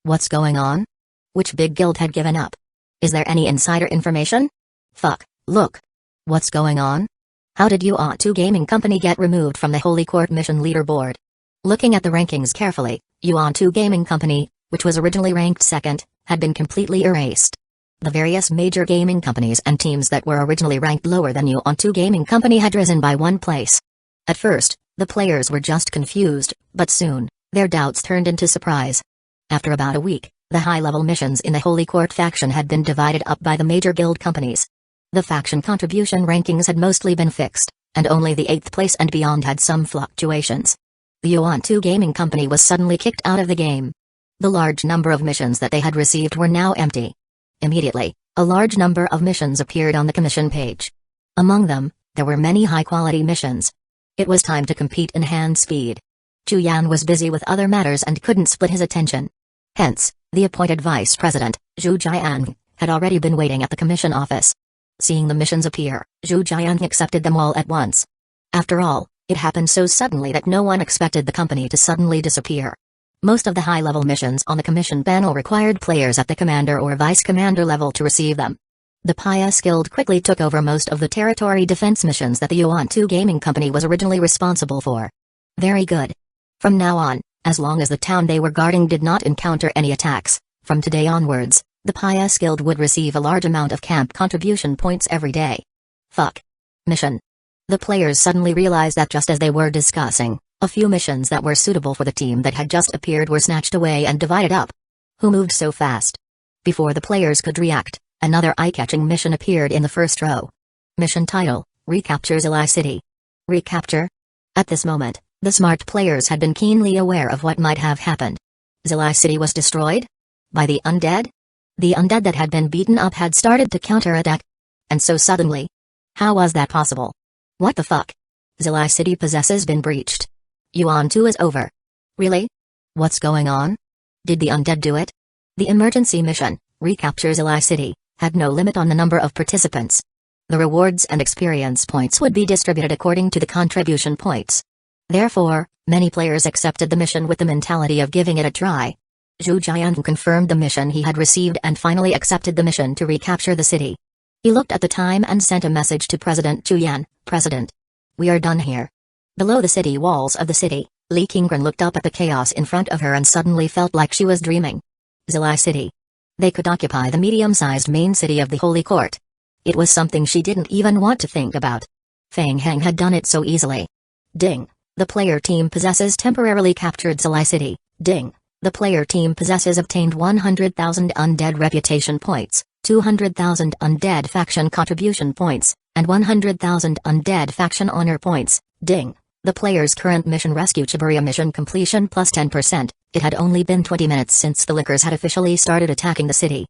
What's going on? Which big guild had given up? Is there any insider information? Fuck, look. What's going on? How did Yuan-2 Gaming Company get removed from the Holy Court mission leaderboard? Looking at the rankings carefully, Yuan-2 Gaming Company, which was originally ranked second, had been completely erased. The various major gaming companies and teams that were originally ranked lower than Yuan-2 Gaming Company had risen by 1 place. At first, the players were just confused, but soon, their doubts turned into surprise. After about a week, the high-level missions in the Holy Court faction had been divided up by the major guild companies. The faction contribution rankings had mostly been fixed, and only the 8th place and beyond had some fluctuations. The Yuan-2 Gaming Company was suddenly kicked out of the game. The large number of missions that they had received were now empty. Immediately, a large number of missions appeared on the commission page. Among them, There were many high-quality missions. It was time to compete in hand speed. Chu Yan was busy with other matters and couldn't split his attention. Hence, the appointed vice president, Zhu Jiang, had already been waiting at the commission office. Seeing the missions appear, Zhu Jiang accepted them all at once. After all, it happened so suddenly that no one expected the company to suddenly disappear. Most of the high-level missions on the commission panel required players at the commander or vice commander level to receive them. The Pious Guild quickly took over most of the territory defense missions that the Yuan 2 Gaming Company was originally responsible for. Very good. From now on, as long as the town they were guarding did not encounter any attacks, from today onwards, the Pious Guild would receive a large amount of camp contribution points every day. Fuck. Mission. The players suddenly realized that just as they were discussing, a few missions that were suitable for the team that had just appeared were snatched away and divided up. Who moved so fast? Before the players could react, another eye-catching mission appeared in the first row. Mission title, Recapture Zilai City. Recapture? At this moment, the smart players had been keenly aware of what might have happened. Zilai City was destroyed? By the undead? The undead that had been beaten up had started to counterattack. And so suddenly? How was that possible? What the fuck? Zilai City possesses been breached. Yuan 2 is over. Really? What's going on? Did the undead do it? The emergency mission, Recapture Zilai City, had no limit on the number of participants. The rewards and experience points would be distributed according to the contribution points. Therefore, many players accepted the mission with the mentality of giving it a try. Zhu Jian confirmed the mission he had received and finally accepted the mission to recapture the city. He looked at the time and sent a message to President Chu Yan. President. We are done here. Below the city walls of the city, Li Qingren looked up at the chaos in front of her and suddenly felt like she was dreaming. Zilai City. They could occupy the medium-sized main city of the Holy Court. It was something she didn't even want to think about. Feng Heng had done it so easily. Ding. The player team possesses temporarily captured Zilai City. Ding. The player team possesses obtained 100,000 undead reputation points, 200,000 undead faction contribution points, and 100,000 undead faction honor points. Ding. The player's current mission Rescue Chiburia mission completion plus 10%. It had only been 20 minutes since the Lickers had officially started attacking the city.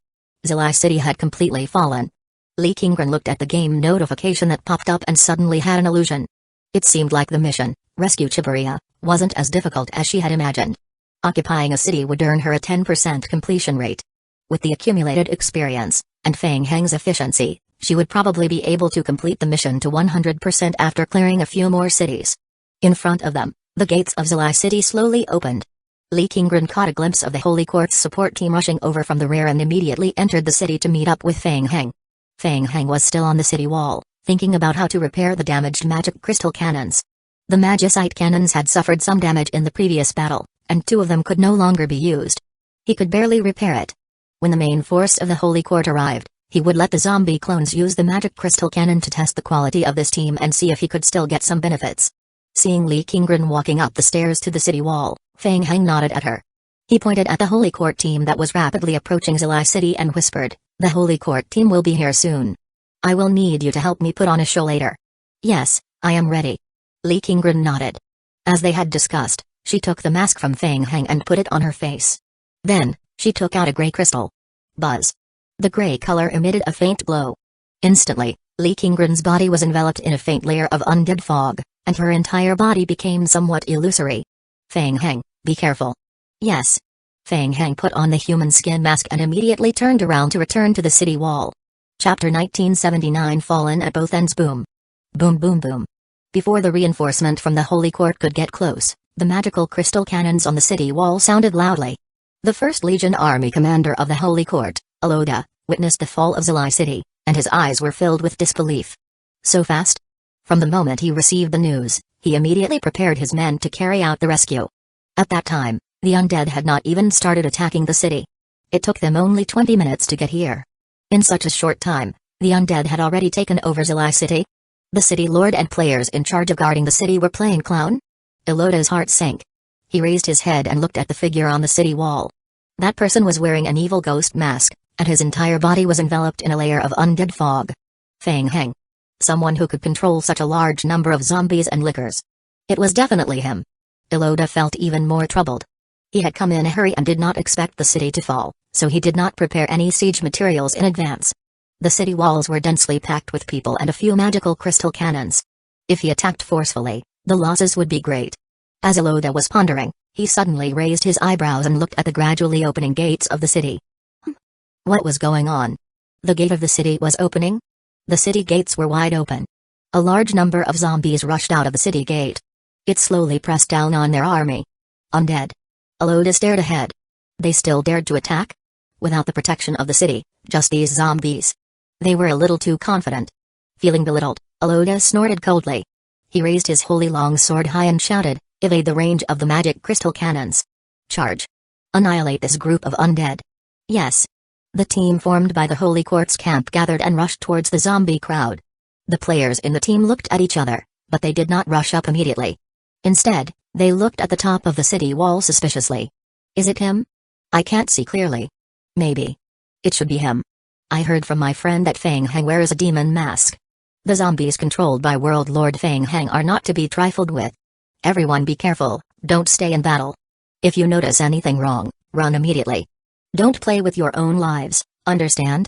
Zilai City had completely fallen. Li Qingren looked at the game notification that popped up and suddenly had an illusion. It seemed like the mission, Rescue Chiburia, wasn't as difficult as she had imagined. Occupying a city would earn her a 10% completion rate. With the accumulated experience, and Feng Heng's efficiency, she would probably be able to complete the mission to 100% after clearing a few more cities. In front of them, the gates of Zilai City slowly opened. Li Qingren caught a glimpse of the Holy Court's support team rushing over from the rear and immediately entered the city to meet up with Feng Heng. Feng Heng was still on the city wall, thinking about how to repair the damaged magic crystal cannons. The magicite cannons had suffered some damage in the previous battle, and 2 of them could no longer be used. He could barely repair it. When the main force of the Holy Court arrived, he would let the zombie clones use the magic crystal cannon to test the quality of this team and see if he could still get some benefits. Seeing Li Qingren walking up the stairs to the city wall, Feng Heng nodded at her. He pointed at the Holy Court team that was rapidly approaching Zilai City and whispered, "The Holy Court team will be here soon. I will need you to help me put on a show later." "Yes, I am ready." Li Qingren nodded. As they had discussed, she took the mask from Feng Heng and put it on her face. Then, she took out a gray crystal. Buzz. The gray color emitted a faint glow. Instantly, Li Qingren's body was enveloped in a faint layer of undead fog, and her entire body became somewhat illusory. "Feng Heng, be careful." "Yes." Feng Heng put on the human skin mask and immediately turned around to return to the city wall. Chapter 1979 Fallen at both ends. Boom. Boom boom boom. Before the reinforcement from the Holy Court could get close, the magical crystal cannons on the city wall sounded loudly. The 1st Legion Army commander of the Holy Court, Aloda, witnessed the fall of Zilai City, and his eyes were filled with disbelief. So fast? From the moment he received the news, he immediately prepared his men to carry out the rescue. At that time, the undead had not even started attacking the city. It took them only 20 minutes to get here. In such a short time, the undead had already taken over Zilai City? The city lord and players in charge of guarding the city were playing clown? Iloda's heart sank. He raised his head and looked at the figure on the city wall. That person was wearing an evil ghost mask, and his entire body was enveloped in a layer of undead fog. Feng Heng. Someone who could control such a large number of zombies and lickers. It was definitely him. Iloda felt even more troubled. He had come in a hurry and did not expect the city to fall, so he did not prepare any siege materials in advance. The city walls were densely packed with people and a few magical crystal cannons. If he attacked forcefully, the losses would be great. As Eloda was pondering, he suddenly raised his eyebrows and looked at the gradually opening gates of the city. What was going on? The gate of the city was opening? The city gates were wide open. A large number of zombies rushed out of the city gate. It slowly pressed down on their army. Undead. Eloda stared ahead. They still dared to attack? Without the protection of the city, just these zombies. They were a little too confident. Feeling belittled, Eloda snorted coldly. He raised his holy long sword high and shouted, "Evade the range of the magic crystal cannons. Charge. Annihilate this group of undead." Yes. The team formed by the Holy Quartz camp gathered and rushed towards the zombie crowd. The players in the team looked at each other, but they did not rush up immediately. Instead, they looked at the top of the city wall suspiciously. Is it him? I can't see clearly. Maybe. It should be him. I heard from my friend that Fang Heng wears a demon mask. The zombies controlled by World Lord Fang Heng are not to be trifled with. Everyone be careful, don't stay in battle. If you notice anything wrong, run immediately. Don't play with your own lives, understand?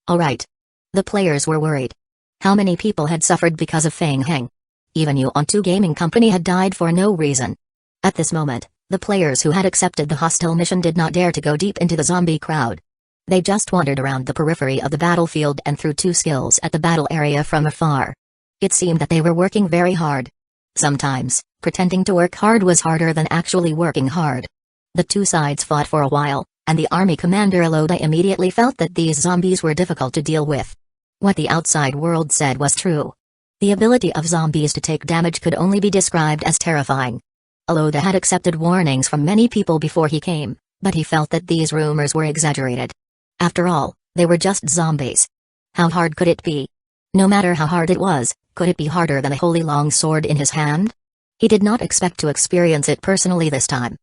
Alright. The players were worried. How many people had suffered because of Fang Heng? Even Yuan-Tu Gaming Company had died for no reason. At this moment, the players who had accepted the hostile mission did not dare to go deep into the zombie crowd. They just wandered around the periphery of the battlefield and threw two skills at the battle area from afar. It seemed that they were working very hard. Sometimes, pretending to work hard was harder than actually working hard. The two sides fought for a while, and the army commander Eloda immediately felt that these zombies were difficult to deal with. What the outside world said was true. The ability of zombies to take damage could only be described as terrifying. Eloda had accepted warnings from many people before he came, but he felt that these rumors were exaggerated. After all, they were just zombies. How hard could it be? No matter how hard it was, could it be harder than a holy long sword in his hand? He did not expect to experience it personally this time.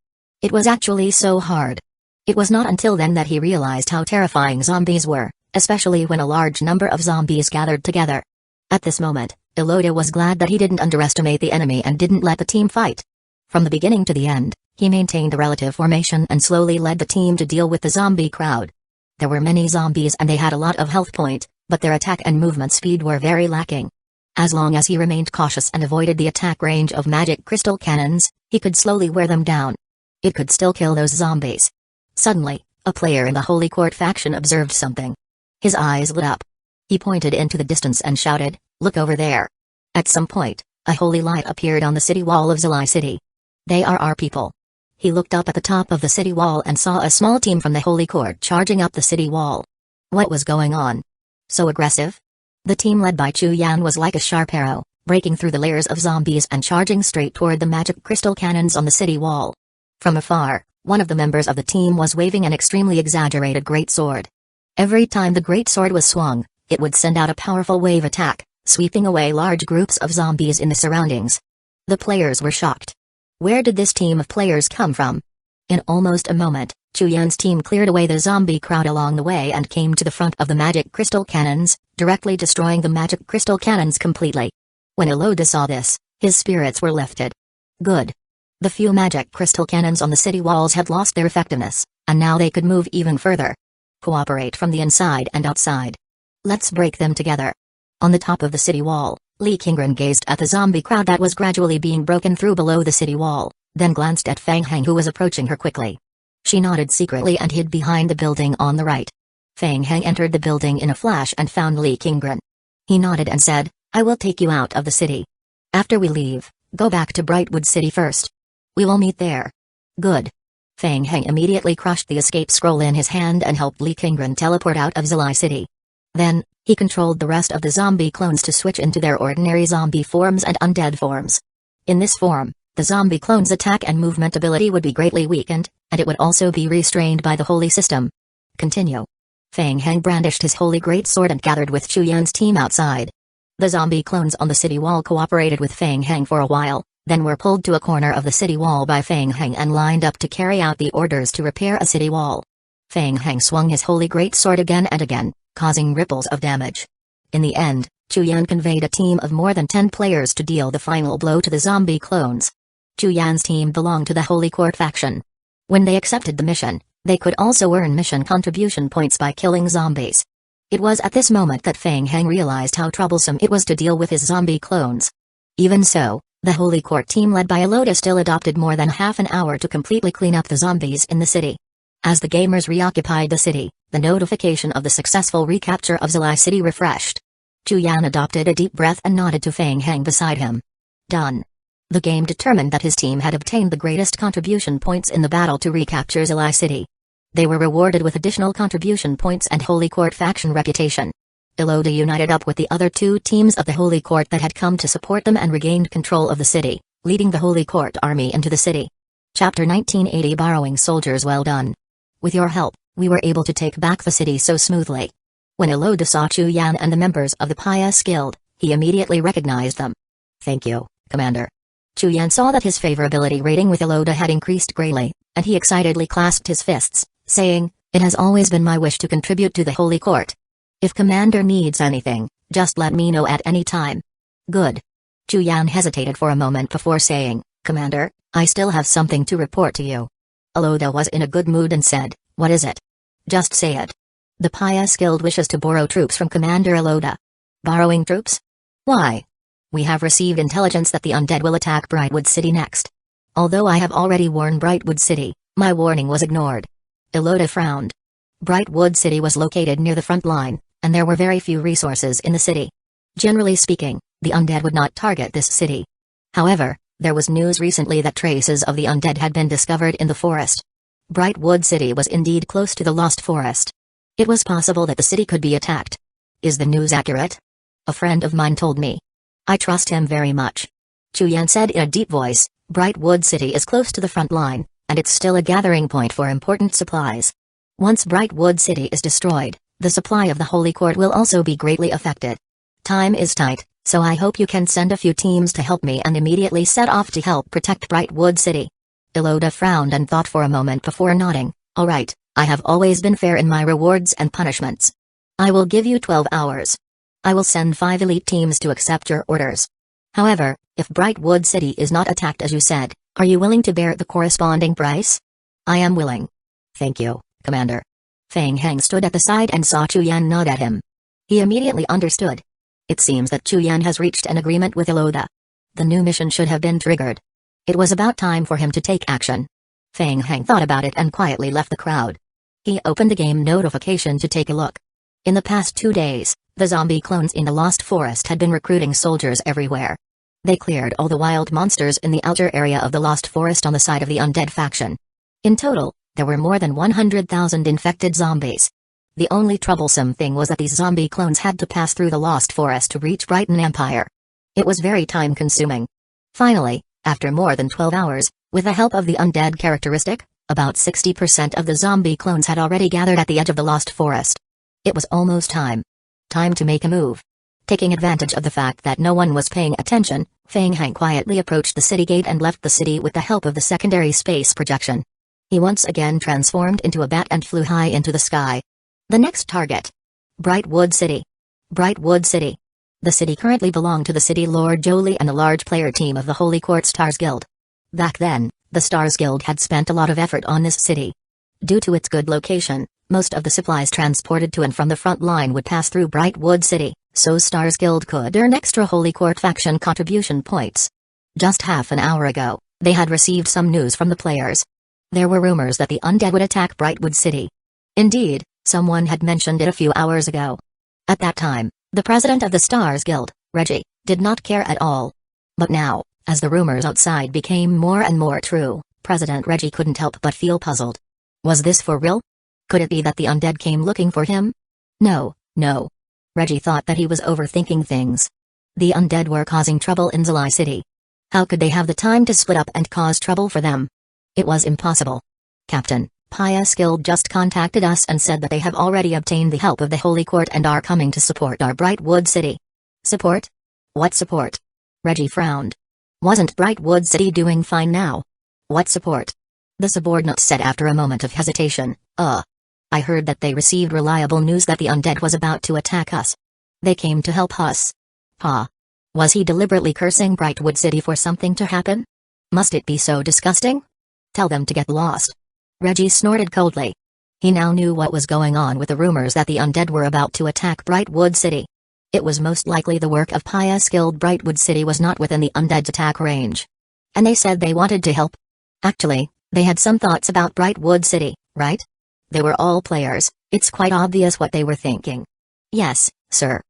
It was actually so hard. It was not until then that he realized how terrifying zombies were, especially when a large number of zombies gathered together. At this moment, Eloda was glad that he didn't underestimate the enemy and didn't let the team fight. From the beginning to the end, he maintained a relative formation and slowly led the team to deal with the zombie crowd. There were many zombies and they had a lot of health point, but their attack and movement speed were very lacking. As long as he remained cautious and avoided the attack range of magic crystal cannons, he could slowly wear them down. It could still kill those zombies. Suddenly, a player in the Holy Court faction observed something. His eyes lit up. He pointed into the distance and shouted, "Look over there." At some point, a holy light appeared on the city wall of Zilai City. They are our people. He looked up at the top of the city wall and saw a small team from the Holy Court charging up the city wall. What was going on? So aggressive? The team led by Chu Yan was like a sharp arrow, breaking through the layers of zombies and charging straight toward the magic crystal cannons on the city wall. From afar, one of the members of the team was waving an extremely exaggerated great sword. Every time the great sword was swung, it would send out a powerful wave attack, sweeping away large groups of zombies in the surroundings. The players were shocked. Where did this team of players come from? In almost a moment, Chu Yan's team cleared away the zombie crowd along the way and came to the front of the magic crystal cannons, directly destroying the magic crystal cannons completely. When Eloda saw this, his spirits were lifted. Good. The few magic crystal cannons on the city walls had lost their effectiveness, and now they could move even further. Cooperate from the inside and outside. Let's break them together. On the top of the city wall, Li Qingren gazed at the zombie crowd that was gradually being broken through below the city wall, then glanced at Fang Heng who was approaching her quickly. She nodded secretly and hid behind the building on the right. Fang Heng entered the building in a flash and found Li Qingren. He nodded and said, "I will take you out of the city. After we leave, go back to Brightwood City first. We will meet there." Good. Fang Heng immediately crushed the escape scroll in his hand and helped Li Qingren teleport out of Zilai City. Then, he controlled the rest of the zombie clones to switch into their ordinary zombie forms and undead forms. In this form, the zombie clones' attack and movement ability would be greatly weakened, and it would also be restrained by the holy system. Continue. Fang Heng brandished his holy greatsword and gathered with Chu Yan's team outside. The zombie clones on the city wall cooperated with Fang Heng for a while, then were pulled to a corner of the city wall by Fang Heng and lined up to carry out the orders to repair a city wall. Fang Heng swung his holy greatsword again and again, causing ripples of damage. In the end, Chu Yan conveyed a team of more than 10 players to deal the final blow to the zombie clones. Chu Yan's team belonged to the Holy Court faction. When they accepted the mission, they could also earn mission contribution points by killing zombies. It was at this moment that Feng Heng realized how troublesome it was to deal with his zombie clones. Even so, the Holy Court team led by Eloda still adopted more than half an hour to completely clean up the zombies in the city. As the gamers reoccupied the city, the notification of the successful recapture of Zilai City refreshed. Chu Yan adopted a deep breath and nodded to Feng Heng beside him. Done. The game determined that his team had obtained the greatest contribution points in the battle to recapture Zilai City. They were rewarded with additional contribution points and Holy Court faction reputation. Eloda united up with the other two teams of the Holy Court that had come to support them and regained control of the city, leading the Holy Court army into the city. Chapter 1980 Borrowing Soldiers. Well done. With your help, we were able to take back the city so smoothly. When Eloda saw Chu Yan and the members of the Pious Guild, he immediately recognized them. Thank you, Commander. Chu Yan saw that his favorability rating with Eloda had increased greatly, and he excitedly clasped his fists, saying, "It has always been my wish to contribute to the Holy Court. If Commander needs anything, just let me know at any time." Good. Chu Yan hesitated for a moment before saying, "Commander, I still have something to report to you." Eloda was in a good mood and said, "What is it?" "Just say it." "The Pious Guild wishes to borrow troops from Commander Eloda." "Borrowing troops? Why?" "We have received intelligence that the undead will attack Brightwood City next. Although I have already warned Brightwood City, my warning was ignored." Eloda frowned. Brightwood City was located near the front line, and there were very few resources in the city. Generally speaking, the undead would not target this city. However, there was news recently that traces of the undead had been discovered in the forest. Brightwood City was indeed close to the Lost Forest. It was possible that the city could be attacked. "Is the news accurate?" "A friend of mine told me. I trust him very much." Chu Yan said in a deep voice, "Brightwood City is close to the front line, and it's still a gathering point for important supplies. Once Brightwood City is destroyed, the supply of the Holy Court will also be greatly affected. Time is tight, so I hope you can send a few teams to help me," and immediately set off to help protect Brightwood City. Eloda frowned and thought for a moment before nodding. "All right, I have always been fair in my rewards and punishments. I will give you 12 hours. I will send 5 elite teams to accept your orders. However, if Brightwood City is not attacked as you said, are you willing to bear the corresponding price?" "I am willing." "Thank you, Commander." Feng Heng stood at the side and saw Chu Yan nod at him. He immediately understood. It seems that Chu Yan has reached an agreement with Eloda. The new mission should have been triggered. It was about time for him to take action. Feng Heng thought about it and quietly left the crowd. He opened the game notification to take a look. In the past 2 days, the zombie clones in the Lost Forest had been recruiting soldiers everywhere. They cleared all the wild monsters in the outer area of the Lost Forest on the side of the undead faction. In total, there were more than 100,000 infected zombies. The only troublesome thing was that these zombie clones had to pass through the Lost Forest to reach Brighton Empire. It was very time-consuming. Finally, after more than 12 hours, with the help of the undead characteristic, about 60% of the zombie clones had already gathered at the edge of the Lost Forest. It was almost time. Time to make a move. Taking advantage of the fact that no one was paying attention, Feng Heng quietly approached the city gate and left the city with the help of the secondary space projection. He once again transformed into a bat and flew high into the sky. The next target. Brightwood City. Brightwood City. The city currently belonged to the city Lord Jolie and a large player team of the Holy Court Stars Guild. Back then, the Stars Guild had spent a lot of effort on this city. Due to its good location, most of the supplies transported to and from the front line would pass through Brightwood City, so Stars Guild could earn extra Holy Court faction contribution points. Just half an hour ago, they had received some news from the players. There were rumors that the undead would attack Brightwood City. Indeed, someone had mentioned it a few hours ago. At that time, the president of the Stars Guild, Reggie, did not care at all. But now, as the rumors outside became more and more true, President Reggie couldn't help but feel puzzled. Was this for real? Could it be that the undead came looking for him? No. Reggie thought that he was overthinking things. The undead were causing trouble in Zilai City. How could they have the time to split up and cause trouble for them? It was impossible. Captain, Pious Guild just contacted us and said that they have already obtained the help of the Holy Court and are coming to support our Brightwood City. Support? What support? Reggie frowned. Wasn't Brightwood City doing fine now? What support? The subordinate said after a moment of hesitation, I heard that they received reliable news that the undead was about to attack us. They came to help us. Was he deliberately cursing Brightwood City for something to happen? Must it be so disgusting? Tell them to get lost. Reggie snorted coldly. He now knew what was going on with the rumors that the undead were about to attack Brightwood City. It was most likely the work of pious guild. Brightwood City was not within the undead's attack range. And they said they wanted to help. Actually, they had some thoughts about Brightwood City, right? They were all players, it's quite obvious what they were thinking. Yes, sir.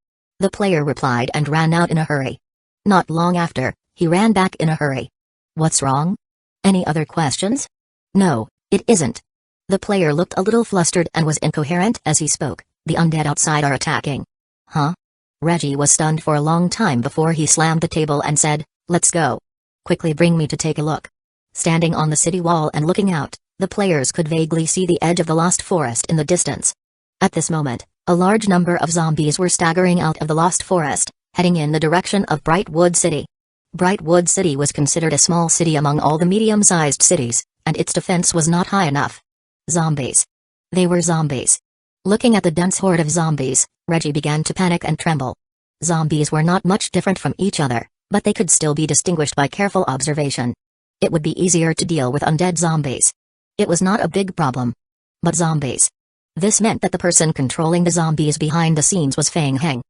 The player replied and ran out in a hurry. Not long after, he ran back in a hurry. What's wrong? Any other questions? No, it isn't. The player looked a little flustered and was incoherent as he spoke. The undead outside are attacking. Huh? Reggie was stunned for a long time before he slammed the table and said, let's go. Quickly bring me to take a look. Standing on the city wall and looking out, the players could vaguely see the edge of the lost forest in the distance. At this moment, a large number of zombies were staggering out of the lost forest, heading in the direction of Brightwood City. Brightwood City was considered a small city among all the medium-sized cities, and its defense was not high enough. Zombies. They were zombies. Looking at the dense horde of zombies, Reggie began to panic and tremble. Zombies were not much different from each other, but they could still be distinguished by careful observation. It would be easier to deal with undead zombies. It was not a big problem. But zombies. This meant that the person controlling the zombies behind the scenes was Fang Heng.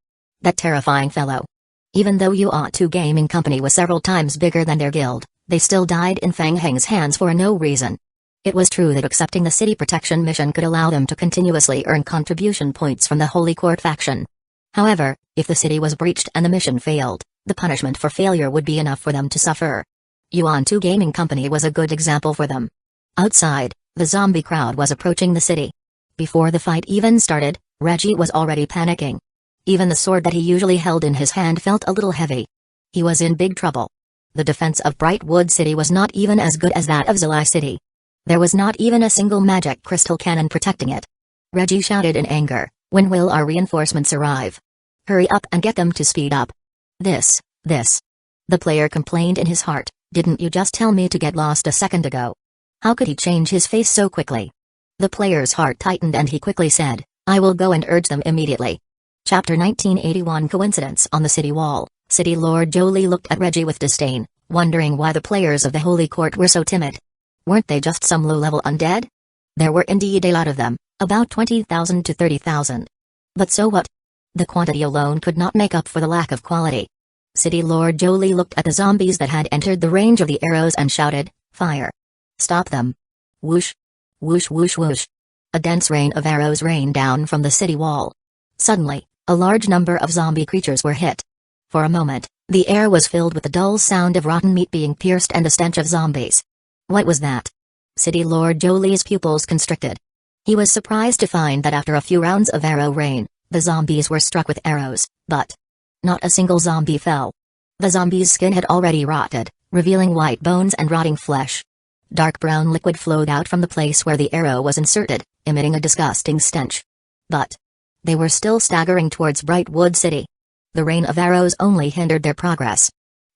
That terrifying fellow. Even though Yuan-Tu Gaming Company was several times bigger than their guild, they still died in Fang Heng's hands for no reason. It was true that accepting the city protection mission could allow them to continuously earn contribution points from the Holy Court faction. However, if the city was breached and the mission failed, the punishment for failure would be enough for them to suffer. Yuan-Tu Gaming Company was a good example for them. Outside, the zombie crowd was approaching the city. Before the fight even started, Reggie was already panicking. Even the sword that he usually held in his hand felt a little heavy. He was in big trouble. The defense of Brightwood City was not even as good as that of Zilai City. There was not even a single magic crystal cannon protecting it. Reggie shouted in anger, when will our reinforcements arrive? Hurry up and get them to speed up. This. The player complained in his heart, didn't you just tell me to get lost a second ago? How could he change his face so quickly? The player's heart tightened and he quickly said, I will go and urge them immediately. Chapter 1981 Coincidence on the city wall. City Lord Jolie looked at Reggie with disdain, wondering why the players of the Holy Court were so timid. Weren't they just some low-level undead? There were indeed a lot of them, about 20,000 to 30,000. But so what? The quantity alone could not make up for the lack of quality. City Lord Jolie looked at the zombies that had entered the range of the arrows and shouted, fire. Stop them. Whoosh. Whoosh whoosh whoosh. A dense rain of arrows rained down from the city wall. Suddenly, a large number of zombie creatures were hit. For a moment, the air was filled with the dull sound of rotten meat being pierced and the stench of zombies. What was that? City Lord Jolie's pupils constricted. He was surprised to find that after a few rounds of arrow rain, the zombies were struck with arrows, but not a single zombie fell. The zombie's skin had already rotted, revealing white bones and rotting flesh. Dark brown liquid flowed out from the place where the arrow was inserted, emitting a disgusting stench. But they were still staggering towards Brightwood City. The rain of arrows only hindered their progress.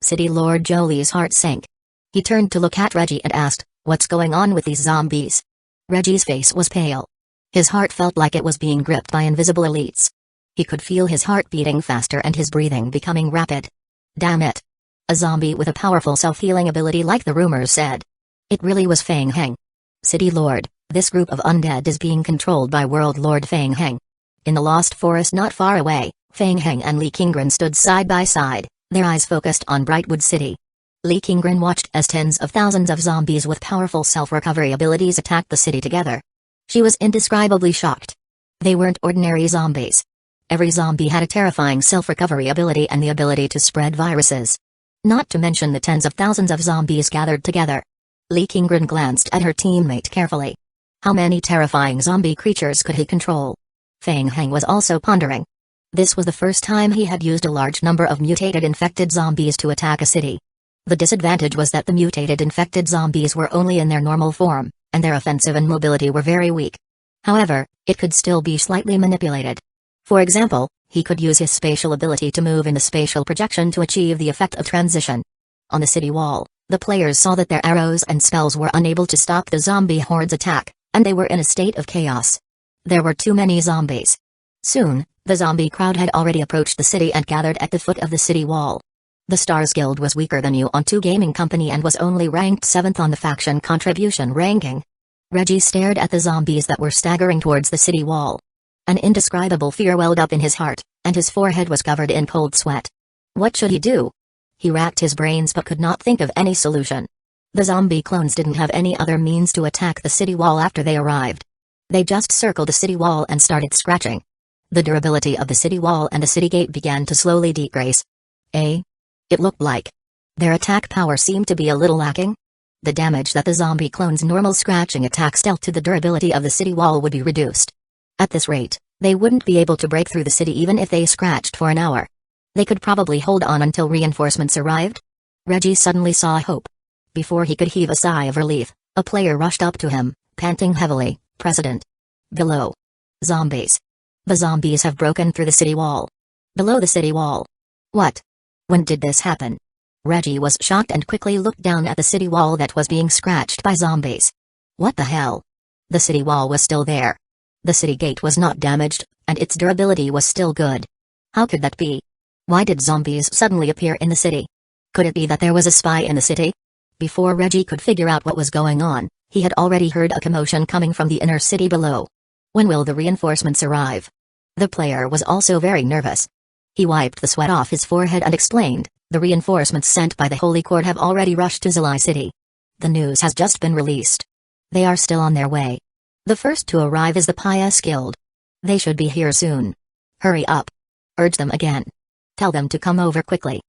City Lord Jolie's heart sank. He turned to look at Reggie and asked, what's going on with these zombies? Reggie's face was pale. His heart felt like it was being gripped by invisible elites. He could feel his heart beating faster and his breathing becoming rapid. Damn it. A zombie with a powerful self-healing ability like the rumors said. It really was Fang Heng. City Lord, this group of undead is being controlled by World Lord Fang Heng. In the Lost Forest not far away, Fang Heng and Li Qinggren stood side by side, their eyes focused on Brightwood City. Li Qinggren watched as tens of thousands of zombies with powerful self-recovery abilities attacked the city together. She was indescribably shocked. They weren't ordinary zombies. Every zombie had a terrifying self-recovery ability and the ability to spread viruses. Not to mention the tens of thousands of zombies gathered together. Li Qinggren glanced at her teammate carefully. How many terrifying zombie creatures could he control? Fang Heng was also pondering. This was the first time he had used a large number of mutated infected zombies to attack a city. The disadvantage was that the mutated infected zombies were only in their normal form, and their offensive and mobility were very weak. However, it could still be slightly manipulated. For example, he could use his spatial ability to move in the spatial projection to achieve the effect of transition. On the city wall, the players saw that their arrows and spells were unable to stop the zombie horde's attack, and they were in a state of chaos. There were too many zombies. Soon, the zombie crowd had already approached the city and gathered at the foot of the city wall. The Stars Guild was weaker than Yuan-Tu Gaming Company and was only ranked 7th on the faction contribution ranking. Reggie stared at the zombies that were staggering towards the city wall. An indescribable fear welled up in his heart, and his forehead was covered in cold sweat. What should he do? He racked his brains but could not think of any solution. The zombie clones didn't have any other means to attack the city wall after they arrived. They just circled the city wall and started scratching. The durability of the city wall and the city gate began to slowly decrease. It looked like their attack power seemed to be a little lacking. The damage that the zombie clones' normal scratching attacks dealt to the durability of the city wall would be reduced. At this rate, they wouldn't be able to break through the city even if they scratched for an hour. They could probably hold on until reinforcements arrived. Reggie suddenly saw hope. Before he could heave a sigh of relief, a player rushed up to him, panting heavily. President. Below. Zombies. The zombies have broken through the city wall. Below the city wall. What? When did this happen? Reggie was shocked and quickly looked down at the city wall that was being scratched by zombies. What the hell? The city wall was still there. The city gate was not damaged, and its durability was still good. How could that be? Why did zombies suddenly appear in the city? Could it be that there was a spy in the city? Before Reggie could figure out what was going on, he had already heard a commotion coming from the inner city below. When will the reinforcements arrive? The player was also very nervous. He wiped the sweat off his forehead and explained, the reinforcements sent by the Holy Court have already rushed to Zilai City. The news has just been released. They are still on their way. The first to arrive is the Pious Guild. They should be here soon. Hurry up. Urge them again. Tell them to come over quickly.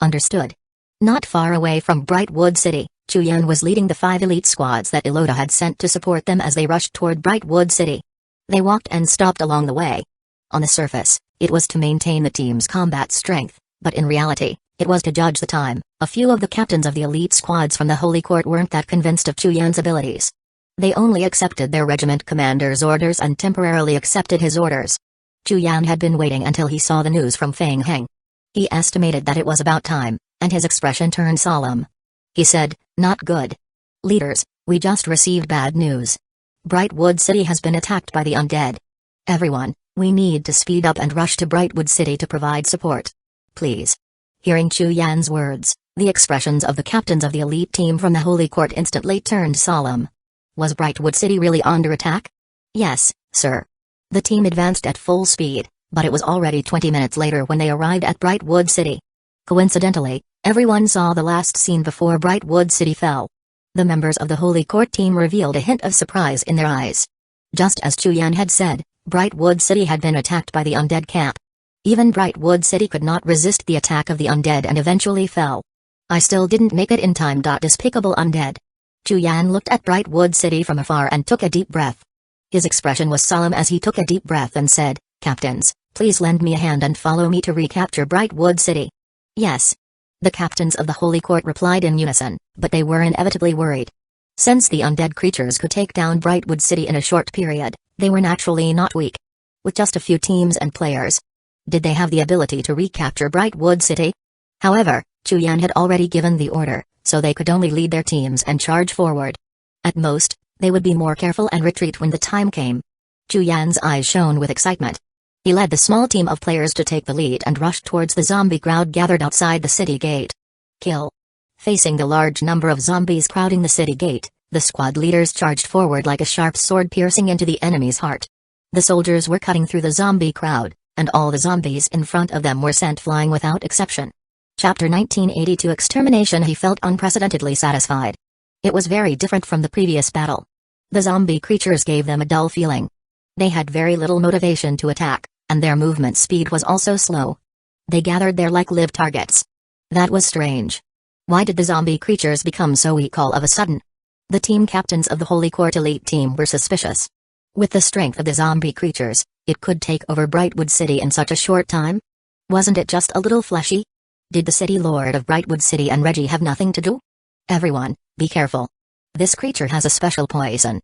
Understood. Not far away from Brightwood City, Chuyan was leading the 5 elite squads that Iloda had sent to support them as they rushed toward Brightwood City. They walked and stopped along the way. On the surface, it was to maintain the team's combat strength, but in reality, it was to judge the time. A few of the captains of the elite squads from the Holy Court weren't that convinced of Chuyan's abilities. They only accepted their regiment commander's orders and temporarily accepted his orders. Chuyan had been waiting until he saw the news from Feng Heng. He estimated that it was about time, and his expression turned solemn. He said, "Not good. Leaders, we just received bad news. Brightwood City has been attacked by the undead. Everyone, we need to speed up and rush to Brightwood City to provide support. Please." Hearing Chuyan's words, the expressions of the captains of the elite team from the Holy Court instantly turned solemn. Was Brightwood City really under attack? Yes, sir. The team advanced at full speed, but it was already 20 minutes later when they arrived at Brightwood City. Coincidentally, everyone saw the last scene before Brightwood City fell. The members of the Holy Court team revealed a hint of surprise in their eyes. Just as Chuyan had said, Brightwood City had been attacked by the undead camp. Even Brightwood City could not resist the attack of the undead and eventually fell. I still didn't make it in time. Despicable undead. Chuyan looked at Brightwood City from afar and took a deep breath. His expression was solemn as he took a deep breath and said, "Captains, please lend me a hand and follow me to recapture Brightwood City." Yes. The captains of the Holy Court replied in unison, but they were inevitably worried. Since the undead creatures could take down Brightwood City in a short period, they were naturally not weak. With just a few teams and players, did they have the ability to recapture Brightwood City? However, Chuyan had already given the order, so they could only lead their teams and charge forward. At most, they would be more careful and retreat when the time came. Chuyan's eyes shone with excitement. He led the small team of players to take the lead and rushed towards the zombie crowd gathered outside the city gate. Kill. Facing the large number of zombies crowding the city gate, the squad leaders charged forward like a sharp sword piercing into the enemy's heart. The soldiers were cutting through the zombie crowd, and all the zombies in front of them were sent flying without exception. Chapter 1982 Extermination. He felt unprecedentedly satisfied. It was very different from the previous battle. The zombie creatures gave them a dull feeling. They had very little motivation to attack, and their movement speed was also slow. They gathered there like live targets. That was strange. Why did the zombie creatures become so weak all of a sudden? The team captains of the Holy Court elite team were suspicious. With the strength of the zombie creatures, it could take over Brightwood City in such a short time? Wasn't it just a little fleshy? Did the city lord of Brightwood City and Reggie have nothing to do? Everyone, be careful. This creature has a special poison.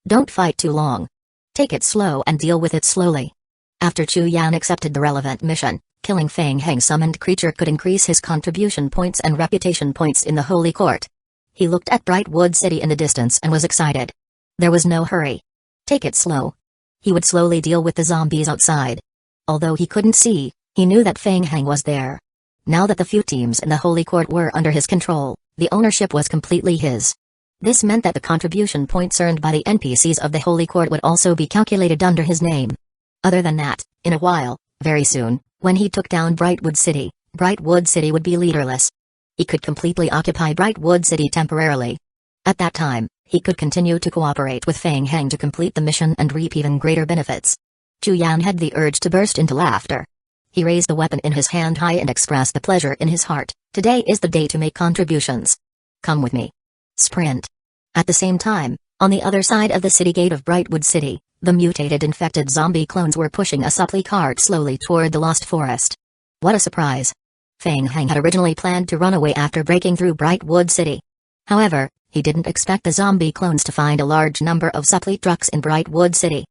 Don't fight too long. Take it slow and deal with it slowly. After Chuyan accepted the relevant mission, killing Feng Heng summoned creature could increase his contribution points and reputation points in the Holy Court. He looked at Brightwood City in the distance and was excited. There was no hurry. Take it slow. He would slowly deal with the zombies outside. Although he couldn't see, he knew that Feng Heng was there. Now that the few teams in the Holy Court were under his control, the ownership was completely his. This meant that the contribution points earned by the NPCs of the Holy Court would also be calculated under his name. Other than that, in a while, very soon, when he took down Brightwood City would be leaderless. He could completely occupy Brightwood City temporarily. At that time, he could continue to cooperate with Feng Heng to complete the mission and reap even greater benefits. Chu Yan had the urge to burst into laughter. He raised the weapon in his hand high and expressed the pleasure in his heart. Today is the day to make contributions. Come with me. Sprint. At the same time, on the other side of the city gate of Brightwood City, the mutated infected zombie clones were pushing a supply cart slowly toward the Lost Forest. What a surprise. Feng Heng had originally planned to run away after breaking through Brightwood City. However, he didn't expect the zombie clones to find a large number of supply trucks in Brightwood City.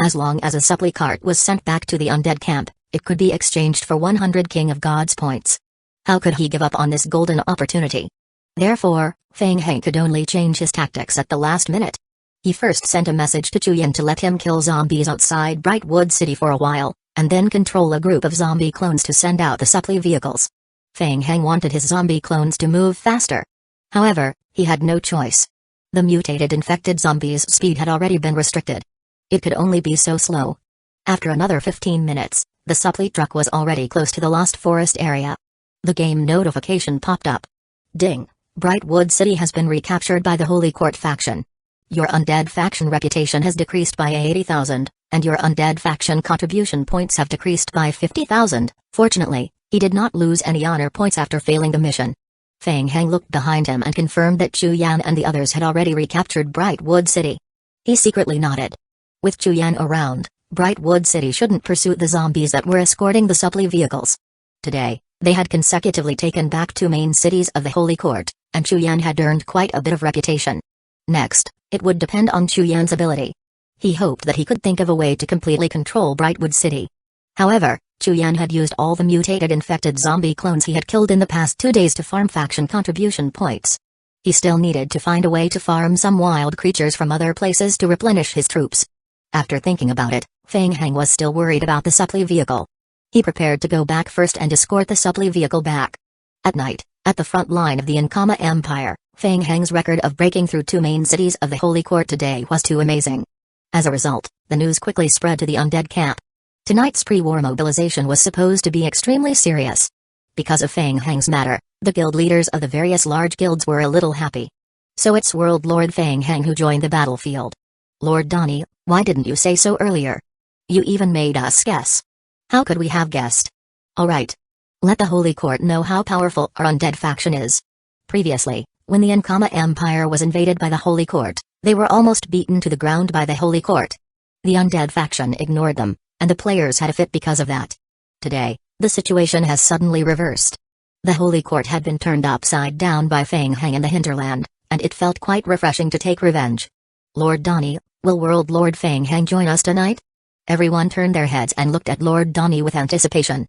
As long as a supply cart was sent back to the undead camp, it could be exchanged for 100 King of Gods points. How could he give up on this golden opportunity? Therefore, Feng Heng could only change his tactics at the last minute. He first sent a message to Chu Yan to let him kill zombies outside Brightwood City for a while, and then control a group of zombie clones to send out the supply vehicles. Feng Heng wanted his zombie clones to move faster. However, he had no choice. The mutated infected zombies' speed had already been restricted. It could only be so slow. After another 15 minutes, the supply truck was already close to the Lost Forest area. The game notification popped up. Ding! Brightwood City has been recaptured by the Holy Court faction. Your undead faction reputation has decreased by 80,000, and your undead faction contribution points have decreased by 50,000. Fortunately, he did not lose any honor points after failing the mission. Feng Heng looked behind him and confirmed that Chu Yan and the others had already recaptured Brightwood City. He secretly nodded. With Chu Yan around, Brightwood City shouldn't pursue the zombies that were escorting the supply vehicles. Today, they had consecutively taken back 2 main cities of the Holy Court, and Chu Yan had earned quite a bit of reputation. Next, it would depend on Chu Yan's ability. He hoped that he could think of a way to completely control Brightwood City. However, Chu Yan had used all the mutated infected zombie clones he had killed in the past 2 days to farm faction contribution points. He still needed to find a way to farm some wild creatures from other places to replenish his troops. After thinking about it, Feng Heng was still worried about the supply vehicle. He prepared to go back first and escort the supply vehicle back. At night, at the front line of the Nkama Empire, Feng Heng's record of breaking through 2 main cities of the Holy Court today was too amazing. As a result, the news quickly spread to the undead camp. Tonight's pre-war mobilization was supposed to be extremely serious. Because of Feng Heng's matter, the guild leaders of the various large guilds were a little happy. So it's World Lord Feng Heng who joined the battlefield. Lord Donnie, why didn't you say so earlier? You even made us guess. How could we have guessed? Alright. Let the Holy Court know how powerful our undead faction is. Previously, when the Nkama Empire was invaded by the Holy Court, they were almost beaten to the ground by the Holy Court. The undead faction ignored them, and the players had a fit because of that. Today, the situation has suddenly reversed. The Holy Court had been turned upside down by Feng Heng in the hinterland, and it felt quite refreshing to take revenge. Lord Donnie, will World Lord Feng Heng join us tonight? Everyone turned their heads and looked at Lord Donnie with anticipation.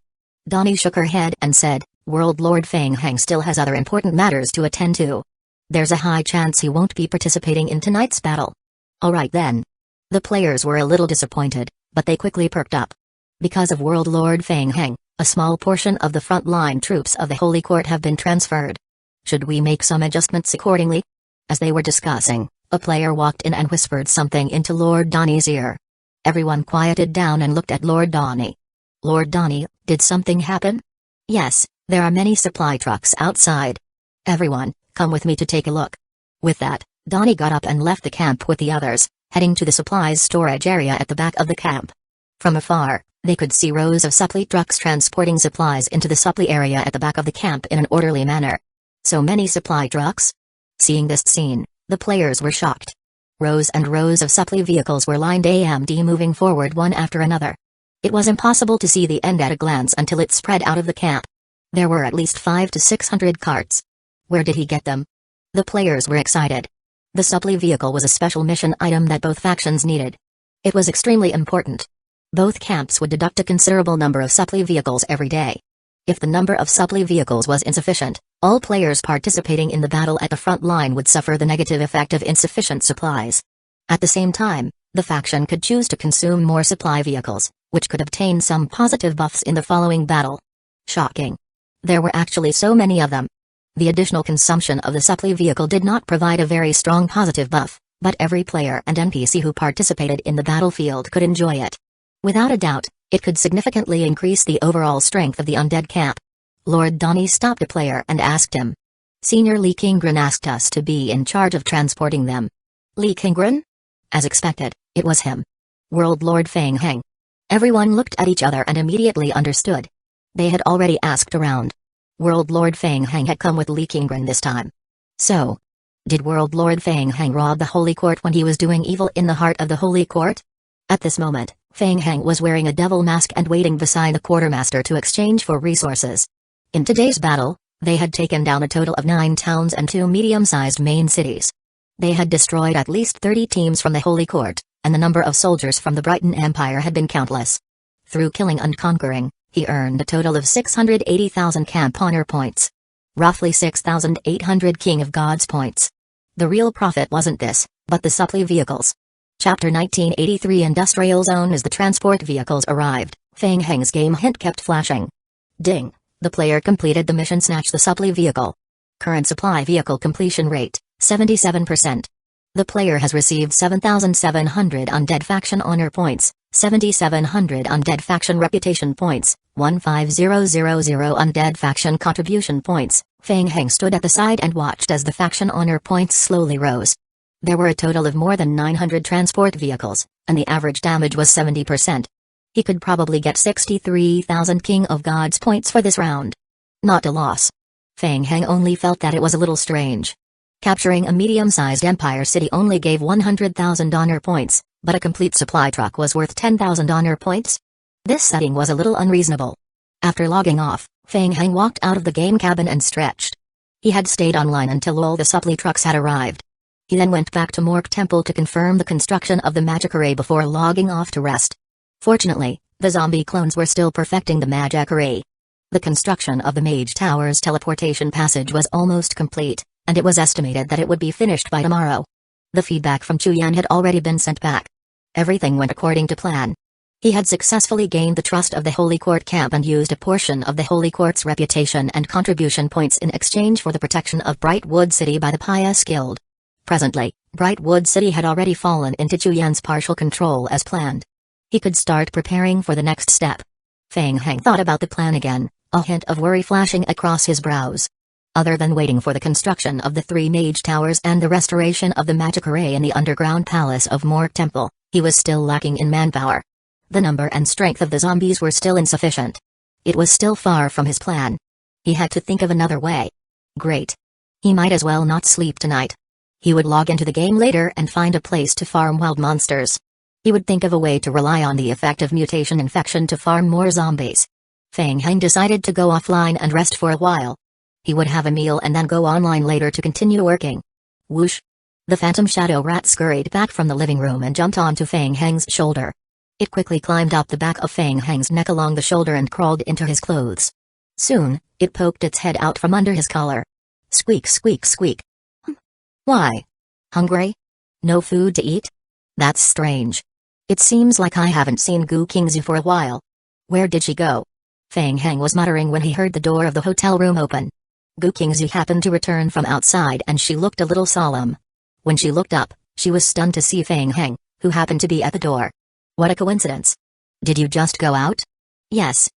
Donnie shook her head and said, World Lord Feng Heng still has other important matters to attend to. There's a high chance he won't be participating in tonight's battle. Alright then. The players were a little disappointed, but they quickly perked up. Because of World Lord Feng Heng, a small portion of the front-line troops of the Holy Court have been transferred. Should we make some adjustments accordingly? As they were discussing, a player walked in and whispered something into Lord Donnie's ear. Everyone quieted down and looked at Lord Donnie. Lord Donnie, did something happen? Yes, there are many supply trucks outside. Everyone, come with me to take a look. With that, Donnie got up and left the camp with the others, heading to the supplies storage area at the back of the camp. From afar, they could see rows of supply trucks transporting supplies into the supply area at the back of the camp in an orderly manner. So many supply trucks? Seeing this scene, the players were shocked. Rows and rows of supply vehicles were lined AMD moving forward one after another. It was impossible to see the end at a glance until it spread out of the camp. There were at least 500 to 600 carts. Where did he get them? The players were excited. The supply vehicle was a special mission item that both factions needed. It was extremely important. Both camps would deduct a considerable number of supply vehicles every day. If the number of supply vehicles was insufficient, all players participating in the battle at the front line would suffer the negative effect of insufficient supplies. At the same time, the faction could choose to consume more supply vehicles, which could obtain some positive buffs in the following battle. Shocking. There were actually so many of them. The additional consumption of the supply vehicle did not provide a very strong positive buff, but every player and NPC who participated in the battlefield could enjoy it. Without a doubt, it could significantly increase the overall strength of the undead camp. Lord Donnie stopped a player and asked him. Senior Li Qingren asked us to be in charge of transporting them. Li Qingren? As expected, it was him. World Lord Feng Heng. Everyone looked at each other and immediately understood. They had already asked around. World Lord Feng Heng had come with Li Qingren this time. So, did World Lord Feng Heng rob the Holy Court when he was doing evil in the heart of the Holy Court? At this moment, Feng Heng was wearing a devil mask and waiting beside the quartermaster to exchange for resources. In today's battle, they had taken down a total of 9 towns and 2 medium-sized main cities. They had destroyed at least 30 teams from the Holy Court, and the number of soldiers from the Brighton Empire had been countless. Through killing and conquering, he earned a total of 680,000 camp honor points. Roughly 6,800 King of Gods points. The real profit wasn't this, but the supply vehicles. Chapter 1983 Industrial Zone. As the transport vehicles arrived, Feng Heng's game hint kept flashing. Ding! The player completed the mission. Snatch the supply vehicle. Current supply vehicle completion rate, 77%. The player has received 7,700 undead faction honor points, 7,700 undead faction reputation points, 15000 undead faction contribution points. Feng Heng stood at the side and watched as the faction honor points slowly rose. There were a total of more than 900 transport vehicles, and the average damage was 70%. He could probably get 63,000 King of Gods points for this round. Not a loss. Feng Heng only felt that it was a little strange. Capturing a medium-sized empire city only gave 100,000 honor points, but a complete supply truck was worth 10,000 honor points? This setting was a little unreasonable. After logging off, Feng Heng walked out of the game cabin and stretched. He had stayed online until all the supply trucks had arrived. He then went back to Mork Temple to confirm the construction of the magic array before logging off to rest. Fortunately, the zombie clones were still perfecting the magic array. The construction of the Mage Tower's teleportation passage was almost complete, and it was estimated that it would be finished by tomorrow. The feedback from Chu Yan had already been sent back. Everything went according to plan. He had successfully gained the trust of the Holy Court camp and used a portion of the Holy Court's reputation and contribution points in exchange for the protection of Brightwood City by the Pious Guild. Presently, Brightwood City had already fallen into Chu Yan's partial control as planned. He could start preparing for the next step. Feng Heng thought about the plan again, a hint of worry flashing across his brows. Other than waiting for the construction of the 3 Mage Towers and the restoration of the magic array in the underground palace of Mork Temple, he was still lacking in manpower. The number and strength of the zombies were still insufficient. It was still far from his plan. He had to think of another way. Great. He might as well not sleep tonight. He would log into the game later and find a place to farm wild monsters. He would think of a way to rely on the effect of mutation infection to farm more zombies. Feng Heng decided to go offline and rest for a while. He would have a meal and then go online later to continue working. Whoosh! The phantom shadow rat scurried back from the living room and jumped onto Feng Heng's shoulder. It quickly climbed up the back of Feng Heng's neck along the shoulder and crawled into his clothes. Soon, it poked its head out from under his collar. Squeak, squeak, squeak. Why? Hungry? No food to eat? That's strange. It seems like I haven't seen Gu Qingzu for a while. Where did she go? Feng Heng was muttering when he heard the door of the hotel room open. Gu Qingzu happened to return from outside and she looked a little solemn. When she looked up, she was stunned to see Feng Heng, who happened to be at the door. What a coincidence. Did you just go out? Yes.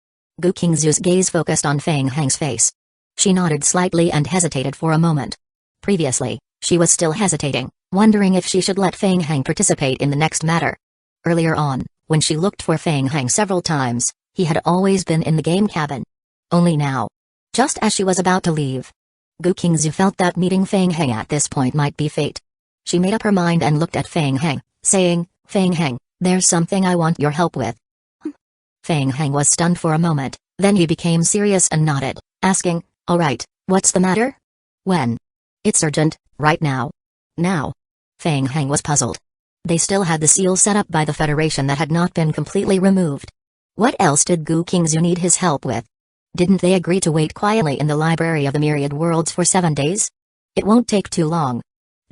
Gu Qingzu's gaze focused on Feng Heng's face. She nodded slightly and hesitated for a moment. Previously, she was still hesitating, wondering if she should let Feng Heng participate in the next matter. Earlier on, when she looked for Feng Heng several times, he had always been in the game cabin. Only now. Just as she was about to leave, Gu Qingzu felt that meeting Feng Heng at this point might be fate. She made up her mind and looked at Feng Heng, saying, Feng Heng, there's something I want your help with. Feng Heng was stunned for a moment, then he became serious and nodded, asking, alright, what's the matter? When? It's urgent, right now. Now. Feng Heng was puzzled. They still had the seal set up by the Federation that had not been completely removed. What else did Gu Qingzu need his help with? Didn't they agree to wait quietly in the Library of the Myriad Worlds for 7 days? It won't take too long.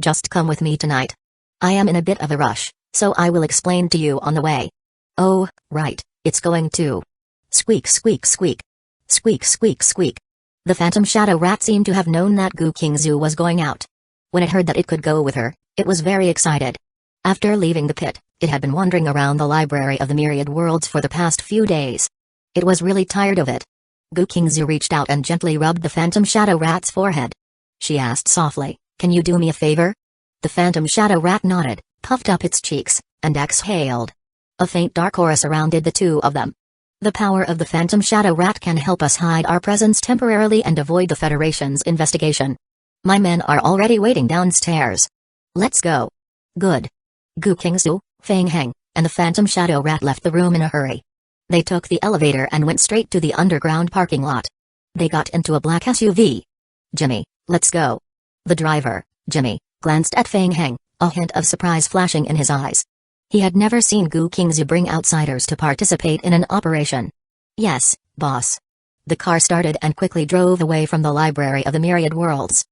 Just come with me tonight. I am in a bit of a rush, so I will explain to you on the way. Oh, right, it's going to. Squeak, squeak, squeak. Squeak, squeak, squeak. The phantom shadow rat seemed to have known that Gu Qingzu was going out. When it heard that it could go with her, it was very excited. After leaving the pit, it had been wandering around the library of the myriad worlds for the past few days. It was really tired of it. Gu Qingzu reached out and gently rubbed the phantom shadow rat's forehead. She asked softly, "Can you do me a favor?" The phantom shadow rat nodded, puffed up its cheeks, and exhaled. A faint dark aura surrounded the two of them. The power of the phantom shadow rat can help us hide our presence temporarily and avoid the Federation's investigation. My men are already waiting downstairs. Let's go. Good. Gu Qingzu, Feng Heng, and the phantom shadow rat left the room in a hurry. They took the elevator and went straight to the underground parking lot. They got into a black SUV. "Jimmy, let's go." The driver, Jimmy, glanced at Feng Heng, a hint of surprise flashing in his eyes. He had never seen Gu Qingzu bring outsiders to participate in an operation. "Yes, boss." The car started and quickly drove away from the library of the myriad worlds.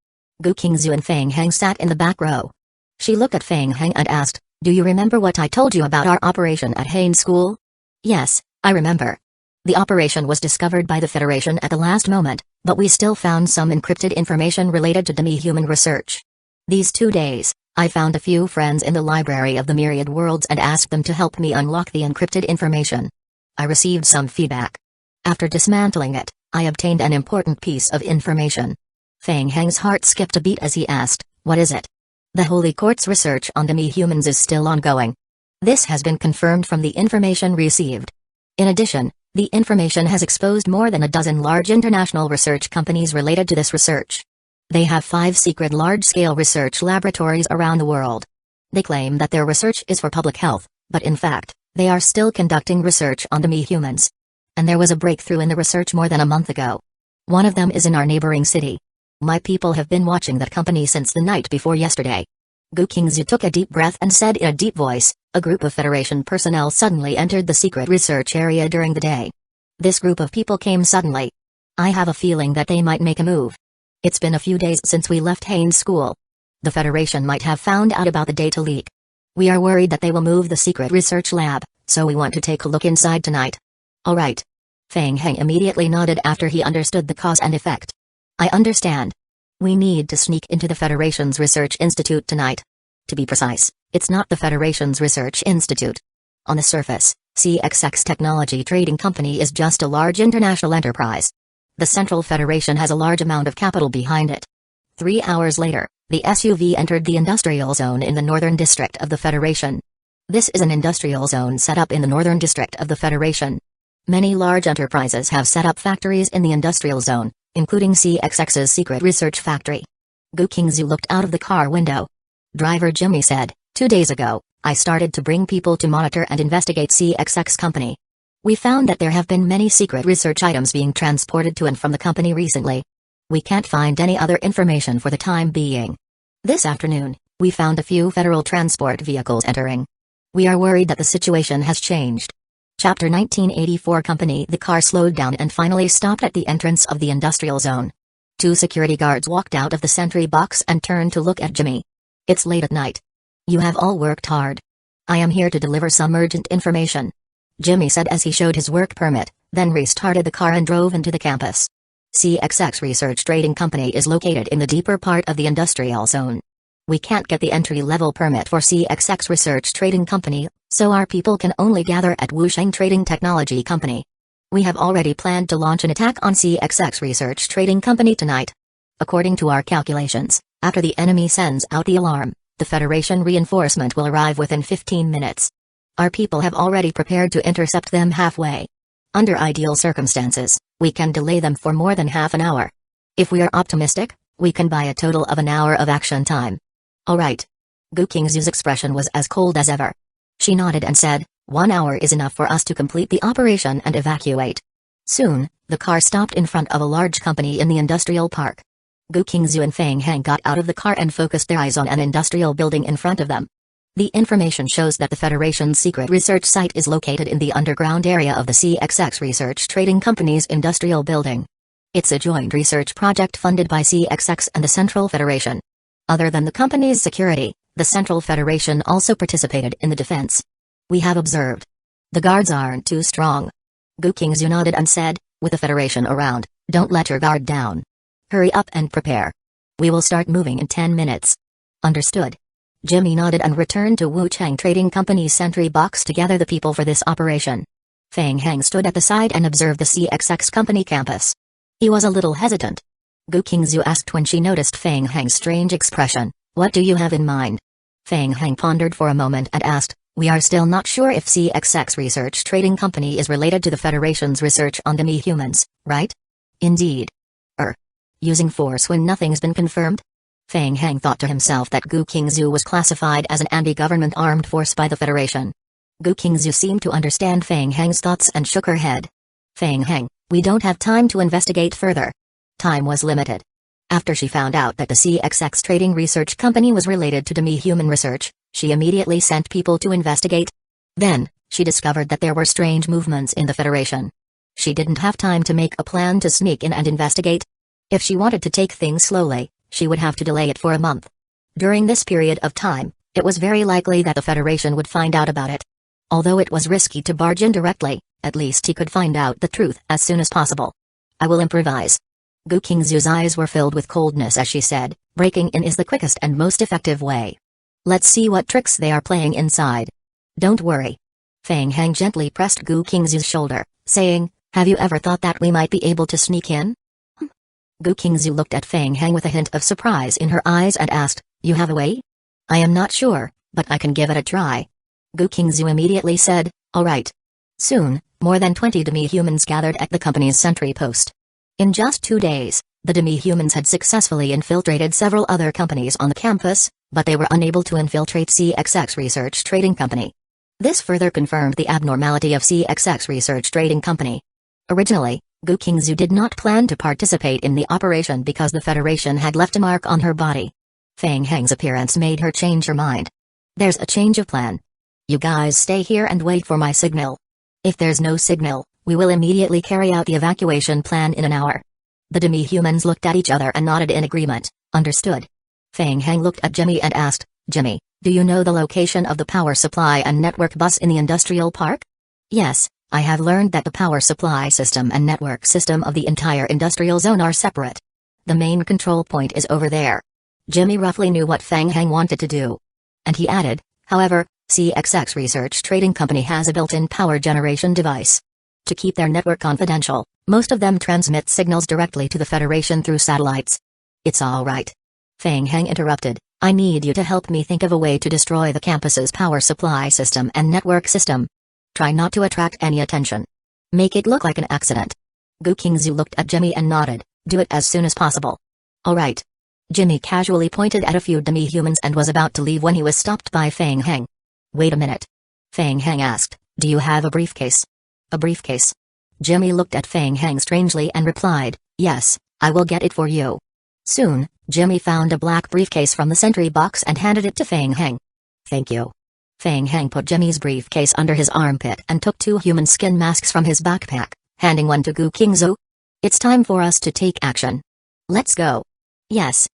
Gu Qingzu and Feng Heng sat in the back row. She looked at Feng Heng and asked, "Do you remember what I told you about our operation at Hain School?" "Yes, I remember. The operation was discovered by the Federation at the last moment, but we still found some encrypted information related to demi-human research. These 2 days, I found a few friends in the library of the myriad worlds and asked them to help me unlock the encrypted information. I received some feedback. After dismantling it, I obtained an important piece of information." Feng Heng's heart skipped a beat as he asked, "What is it?" "The Holy Court's research on demi-humans is still ongoing. This has been confirmed from the information received. In addition, the information has exposed more than a dozen large international research companies related to this research. They have 5 secret large-scale research laboratories around the world. They claim that their research is for public health, but in fact, they are still conducting research on demi-humans. And there was a breakthrough in the research more than a month ago. One of them is in our neighboring city. My people have been watching that company since the night before yesterday." Gu Qingzu took a deep breath and said in a deep voice, "A group of Federation personnel suddenly entered the secret research area during the day. This group of people came suddenly. I have a feeling that they might make a move. It's been a few days since we left Haines School. The Federation might have found out about the data leak. We are worried that they will move the secret research lab, so we want to take a look inside tonight." "All right." Feng Heng immediately nodded after he understood the cause and effect. "I understand. We need to sneak into the Federation's Research Institute tonight. To be precise, it's not the Federation's Research Institute. On the surface, CXX Technology Trading Company is just a large international enterprise. The Central Federation has a large amount of capital behind it." 3 hours later, the SUV entered the industrial zone in the northern district of the Federation. This is an industrial zone set up in the northern district of the Federation. Many large enterprises have set up factories in the industrial zone, including CXX's secret research factory. Gu Qingzu looked out of the car window. Driver Jimmy said, 2 days ago, I started to bring people to monitor and investigate CXX company. We found that there have been many secret research items being transported to and from the company recently. We can't find any other information for the time being. This afternoon, we found a few federal transport vehicles entering. We are worried that the situation has changed. Chapter 1984 Company. The car slowed down and finally stopped at the entrance of the industrial zone. 2 security guards walked out of the sentry box and turned to look at Jimmy. "It's late at night. You have all worked hard. I am here to deliver some urgent information," Jimmy said as he showed his work permit, then restarted the car and drove into the campus. CXX Research Trading Company is located in the deeper part of the industrial zone. We can't get the entry-level permit for CXX Research Trading Company, so our people can only gather at Wusheng Trading Technology Company. We have already planned to launch an attack on CXX Research Trading Company tonight. According to our calculations, after the enemy sends out the alarm, the Federation reinforcement will arrive within 15 minutes. Our people have already prepared to intercept them halfway. Under ideal circumstances, we can delay them for more than half an hour. If we are optimistic, we can buy a total of an hour of action time. All right. Gu Qingzu's expression was as cold as ever. She nodded and said, 1 hour is enough for us to complete the operation and evacuate. Soon, the car stopped in front of a large company in the industrial park. Gu Qingzu and Feng Heng got out of the car and focused their eyes on an industrial building in front of them. The information shows that the Federation's secret research site is located in the underground area of the CXX Research Trading Company's industrial building. It's a joint research project funded by CXX and the Central Federation. Other than the company's security, the Central Federation also participated in the defense. We have observed. The guards aren't too strong. Gu Qingzu nodded and said, with the Federation around, Don't let your guard down. Hurry up and prepare. We will start moving in 10 minutes. Understood. Jimmy nodded and returned to Wuchang Trading Company's sentry box to gather the people for this operation. Fang Hang stood at the side and observed the CXX Company campus. He was a little hesitant. Gu Qingzu asked when she noticed Fang Hang's strange expression, "What do you have in mind?" Fang Hang pondered for a moment and asked, "We are still not sure if CXX Research Trading Company is related to the Federation's research on demi-humans, right?" "Indeed. Using force when nothing's been confirmed?" Fang Hang thought to himself that Gu Qingzu was classified as an anti-government armed force by the Federation. Gu Qingzu seemed to understand Fang Hang's thoughts and shook her head. "Fang Hang, we don't have time to investigate further." Time was limited. After she found out that the CXX Trading Research Company was related to demi-human research, she immediately sent people to investigate. Then, she discovered that there were strange movements in the Federation. She didn't have time to make a plan to sneak in and investigate. If she wanted to take things slowly, she would have to delay it for a month. During this period of time, it was very likely that the Federation would find out about it. Although it was risky to barge in directly, at least he could find out the truth as soon as possible. "I will improvise." Gu Qingzu's eyes were filled with coldness as she said, "Breaking in is the quickest and most effective way. Let's see what tricks they are playing inside." "Don't worry." Fang Hang gently pressed Gu Qingzu's shoulder, saying, "Have you ever thought that we might be able to sneak in?" Gu Qingzu looked at Fang Hang with a hint of surprise in her eyes and asked, "You have a way?" "I am not sure, but I can give it a try." Gu Qingzu immediately said, "All right." Soon, more than 20 demi-humans gathered at the company's sentry post. In just 2 days, the demi-humans had successfully infiltrated several other companies on the campus, but they were unable to infiltrate CXX Research Trading Company. This further confirmed the abnormality of CXX Research Trading Company. Originally, Gu Qingzu did not plan to participate in the operation because the Federation had left a mark on her body. Fang Hang's appearance made her change her mind. "There's a change of plan. You guys stay here and wait for my signal. If there's no signal, we will immediately carry out the evacuation plan in an hour." The demi-humans looked at each other and nodded in agreement. "Understood." Fang Hang looked at Jimmy and asked, "Jimmy, do you know the location of the power supply and network bus in the industrial park?" "Yes. I have learned that the power supply system and network system of the entire industrial zone are separate. The main control point is over there." Jimmy roughly knew what Fang Hang wanted to do. And he added, "However, CXX Research Trading Company has a built-in power generation device. To keep their network confidential, most of them transmit signals directly to the Federation through satellites." "It's all right." Fang Hang interrupted, "I need you to help me think of a way to destroy the campus's power supply system and network system. Try not to attract any attention. Make it look like an accident." Gu Qingzu looked at Jimmy and nodded, "Do it as soon as possible." "All right." Jimmy casually pointed at a few demi-humans and was about to leave when he was stopped by Fang Hang. "Wait a minute." Fang Hang asked, "Do you have a briefcase?" "A briefcase?" Jimmy looked at Fang Hang strangely and replied, "Yes, I will get it for you." Soon, Jimmy found a black briefcase from the sentry box and handed it to Fang Hang. "Thank you." Fang Hang put Jimmy's briefcase under his armpit and took 2 human skin masks from his backpack, handing one to Gu Qingzu. "It's time for us to take action. Let's go." "Yes."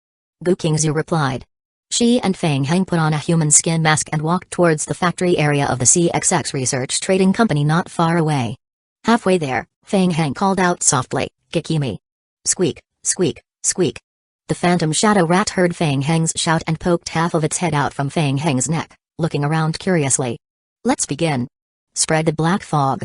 Gu Qingzu replied. She and Fang Hang put on a human skin mask and walked towards the factory area of the CXX Research Trading Company not far away. Halfway there, Fang Hang called out softly, "Kikimi." Squeak, squeak, squeak. The phantom shadow rat heard Fang Hang's shout and poked half of its head out from Fang Hang's neck, looking around curiously. "Let's begin. Spread the black fog.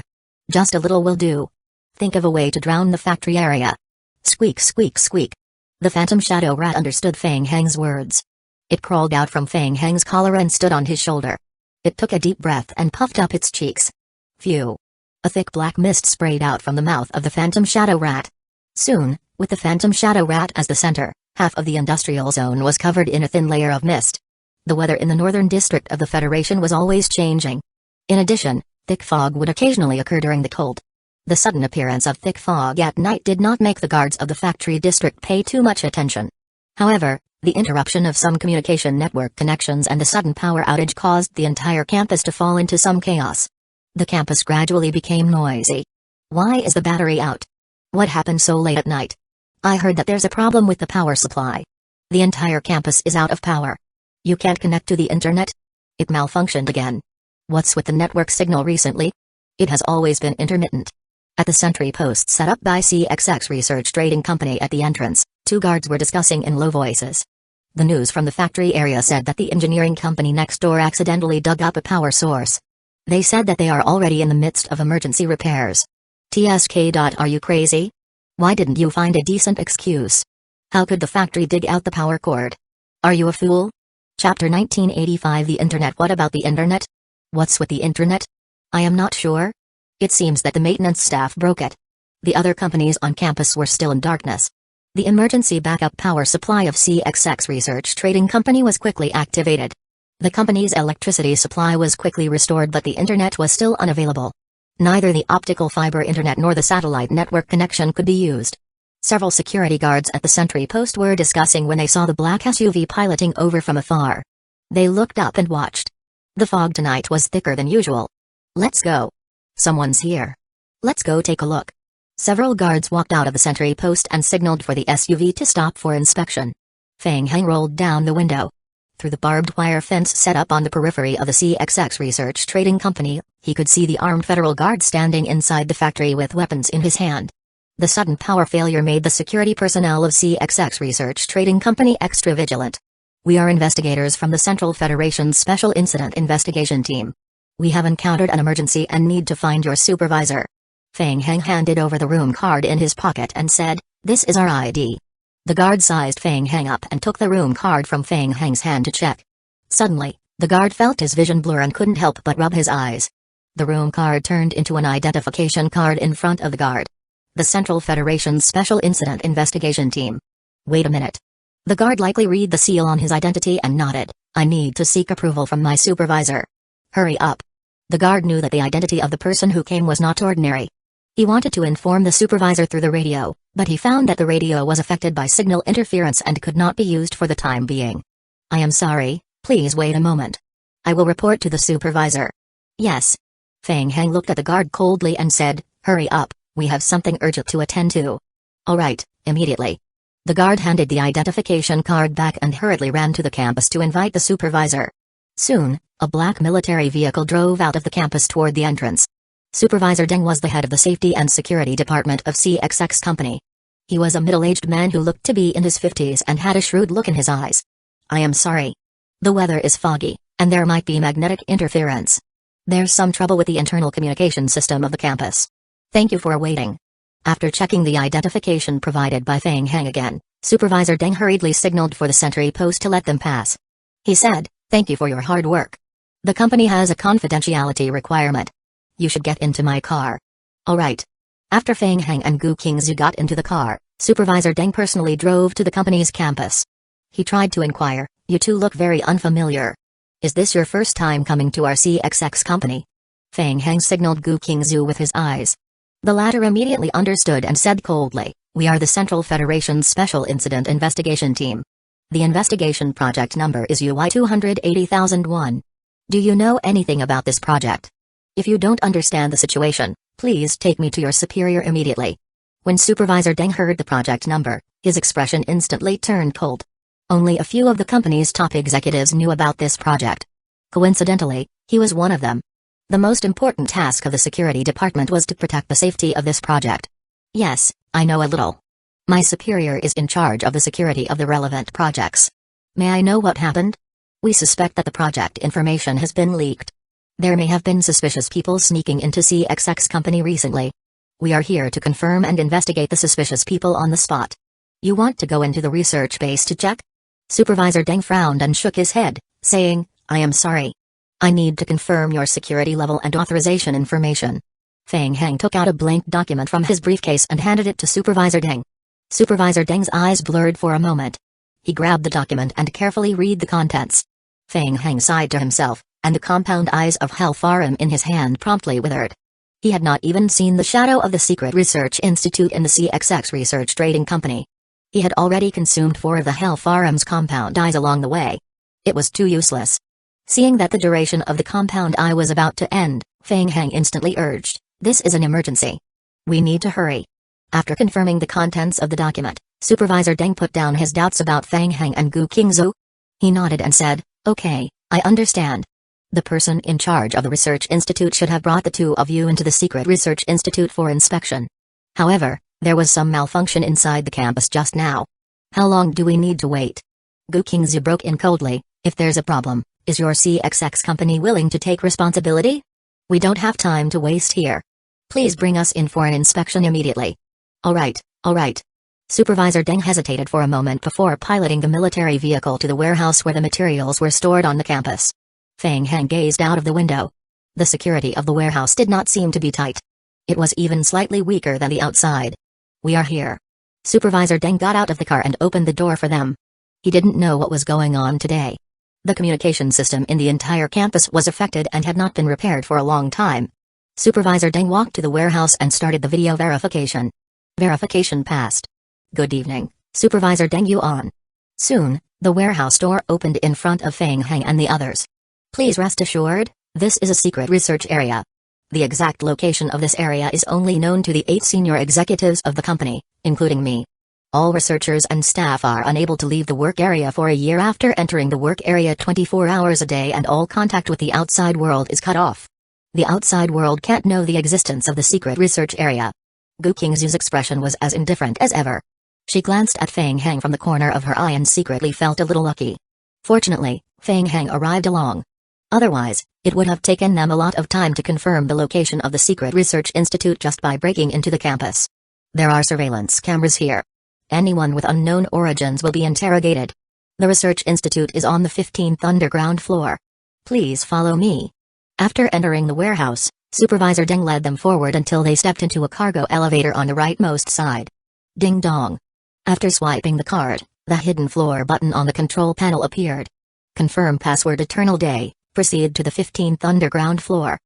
Just a little will do. Think of a way to drown the factory area." Squeak, squeak, squeak. The phantom shadow rat understood Fang Hang's words. It crawled out from Fang Hang's collar and stood on his shoulder. It took a deep breath and puffed up its cheeks. Phew. A thick black mist sprayed out from the mouth of the phantom shadow rat. Soon, with the phantom shadow rat as the center, half of the industrial zone was covered in a thin layer of mist. The weather in the northern district of the Federation was always changing. In addition, thick fog would occasionally occur during the cold. The sudden appearance of thick fog at night did not make the guards of the factory district pay too much attention. However, the interruption of some communication network connections and the sudden power outage caused the entire campus to fall into some chaos. The campus gradually became noisy. "Why is the battery out? What happened so late at night? I heard that there's a problem with the power supply. The entire campus is out of power. You can't connect to the internet? It malfunctioned again. What's with the network signal recently? It has always been intermittent." At the sentry post set up by CXX Research Trading Company at the entrance, two guards were discussing in low voices. The news from the factory area said that the engineering company next door accidentally dug up a power source. They said that they are already in the midst of emergency repairs. TSK. Are you crazy? Why didn't you find a decent excuse? How could the factory dig out the power cord? Are you a fool? Chapter 1985. The Internet. What about the Internet? What's with the Internet? I am not sure. It seems that the maintenance staff broke it. The other companies on campus were still in darkness. The emergency backup power supply of CXX Research Trading Company was quickly activated. The company's electricity supply was quickly restored, but the Internet was still unavailable. Neither the optical fiber internet nor the satellite network connection could be used. Several security guards at the sentry post were discussing when they saw the black SUV piloting over from afar. They looked up and watched. The fog tonight was thicker than usual. Let's go. Someone's here. Let's go take a look. Several guards walked out of the sentry post and signaled for the SUV to stop for inspection. Fang Heng rolled down the window. Through the barbed wire fence set up on the periphery of the CXX Research Trading Company, he could see the armed federal guard standing inside the factory with weapons in his hand. The sudden power failure made the security personnel of CXX Research Trading Company extra vigilant. We are investigators from the Central Federation's Special Incident Investigation Team. We have encountered an emergency and need to find your supervisor. Fang Heng handed over the room card in his pocket and said, "This is our ID." The guard sized Fang Heng up and took the room card from Fang Heng's hand to check. Suddenly, the guard felt his vision blur and couldn't help but rub his eyes. The room card turned into an identification card in front of the guard. The Central Federation's Special Incident Investigation Team. Wait a minute. The guard likely read the seal on his identity and nodded. I need to seek approval from my supervisor. Hurry up. The guard knew that the identity of the person who came was not ordinary. He wanted to inform the supervisor through the radio, but he found that the radio was affected by signal interference and could not be used for the time being. I am sorry, please wait a moment. I will report to the supervisor. Yes. Fang Heng looked at the guard coldly and said, hurry up, we have something urgent to attend to. All right, immediately. The guard handed the identification card back and hurriedly ran to the campus to invite the supervisor. Soon, a black military vehicle drove out of the campus toward the entrance. Supervisor Deng was the head of the Safety and Security Department of CXX Company. He was a middle-aged man who looked to be in his 50s and had a shrewd look in his eyes. I am sorry. The weather is foggy, and there might be magnetic interference. There's some trouble with the internal communication system of the campus. Thank you for waiting. After checking the identification provided by Fang Heng again, Supervisor Deng hurriedly signaled for the sentry post to let them pass. He said, thank you for your hard work. The company has a confidentiality requirement. You should get into my car. All right. After Fang Heng and Gu Qingzhu got into the car, Supervisor Deng personally drove to the company's campus. He tried to inquire, you two look very unfamiliar. Is this your first time coming to our CXX company? Fang Heng signaled Gu Qingzhu with his eyes. The latter immediately understood and said coldly, we are the Central Federation's Special Incident Investigation Team. The investigation project number is UI 280,001. Do you know anything about this project? If you don't understand the situation, please take me to your superior immediately. When Supervisor Deng heard the project number, his expression instantly turned cold. Only a few of the company's top executives knew about this project. Coincidentally, he was one of them. The most important task of the security department was to protect the safety of this project. Yes, I know a little. My superior is in charge of the security of the relevant projects. May I know what happened? We suspect that the project information has been leaked. There may have been suspicious people sneaking into CXX company recently. We are here to confirm and investigate the suspicious people on the spot. You want to go into the research base to check? Supervisor Deng frowned and shook his head, saying, I am sorry. I need to confirm your security level and authorization information. Fang Heng took out a blank document from his briefcase and handed it to Supervisor Deng. Supervisor Deng's eyes blurred for a moment. He grabbed the document and carefully read the contents. Fang Heng sighed to himself, and the compound eyes of Hellfarum in his hand promptly withered. He had not even seen the shadow of the secret research institute in the CXX Research Trading Company. He had already consumed 4 of the Hellfarum's compound eyes along the way. It was too useless. Seeing that the duration of the compound eye was about to end, Fang Heng instantly urged, this is an emergency. We need to hurry. After confirming the contents of the document, Supervisor Deng put down his doubts about Fang Heng and Gu Qingzhu. He nodded and said, okay, I understand. The person in charge of the research institute should have brought the two of you into the secret research institute for inspection. However, there was some malfunction inside the campus just now. How long do we need to wait? Gukingzu broke in coldly. If there's a problem, is your CXX company willing to take responsibility? We don't have time to waste here. Please bring us in for an inspection immediately. Alright. Supervisor Deng hesitated for a moment before piloting the military vehicle to the warehouse where the materials were stored on the campus. Feng Heng gazed out of the window. The security of the warehouse did not seem to be tight. It was even slightly weaker than the outside. We are here. Supervisor Deng got out of the car and opened the door for them. He didn't know what was going on today. The communication system in the entire campus was affected and had not been repaired for a long time. Supervisor Deng walked to the warehouse and started the video verification. Verification passed. Good evening, Supervisor Deng Yuan. Soon, the warehouse door opened in front of Feng Heng and the others. Please rest assured, this is a secret research area. The exact location of this area is only known to the 8 senior executives of the company, including me. All researchers and staff are unable to leave the work area for a year after entering the work area 24 hours a day, and all contact with the outside world is cut off. The outside world can't know the existence of the secret research area. Gukingzu's expression was as indifferent as ever. She glanced at Feng Heng from the corner of her eye and secretly felt a little lucky. Fortunately, Feng Heng arrived along. Otherwise, it would have taken them a lot of time to confirm the location of the secret research institute just by breaking into the campus. There are surveillance cameras here. Anyone with unknown origins will be interrogated. The research institute is on the 15th underground floor. Please follow me. After entering the warehouse, Supervisor Deng led them forward until they stepped into a cargo elevator on the rightmost side. Ding dong. After swiping the card, the hidden floor button on the control panel appeared. Confirm password Eternal Day, proceed to the 15th underground floor.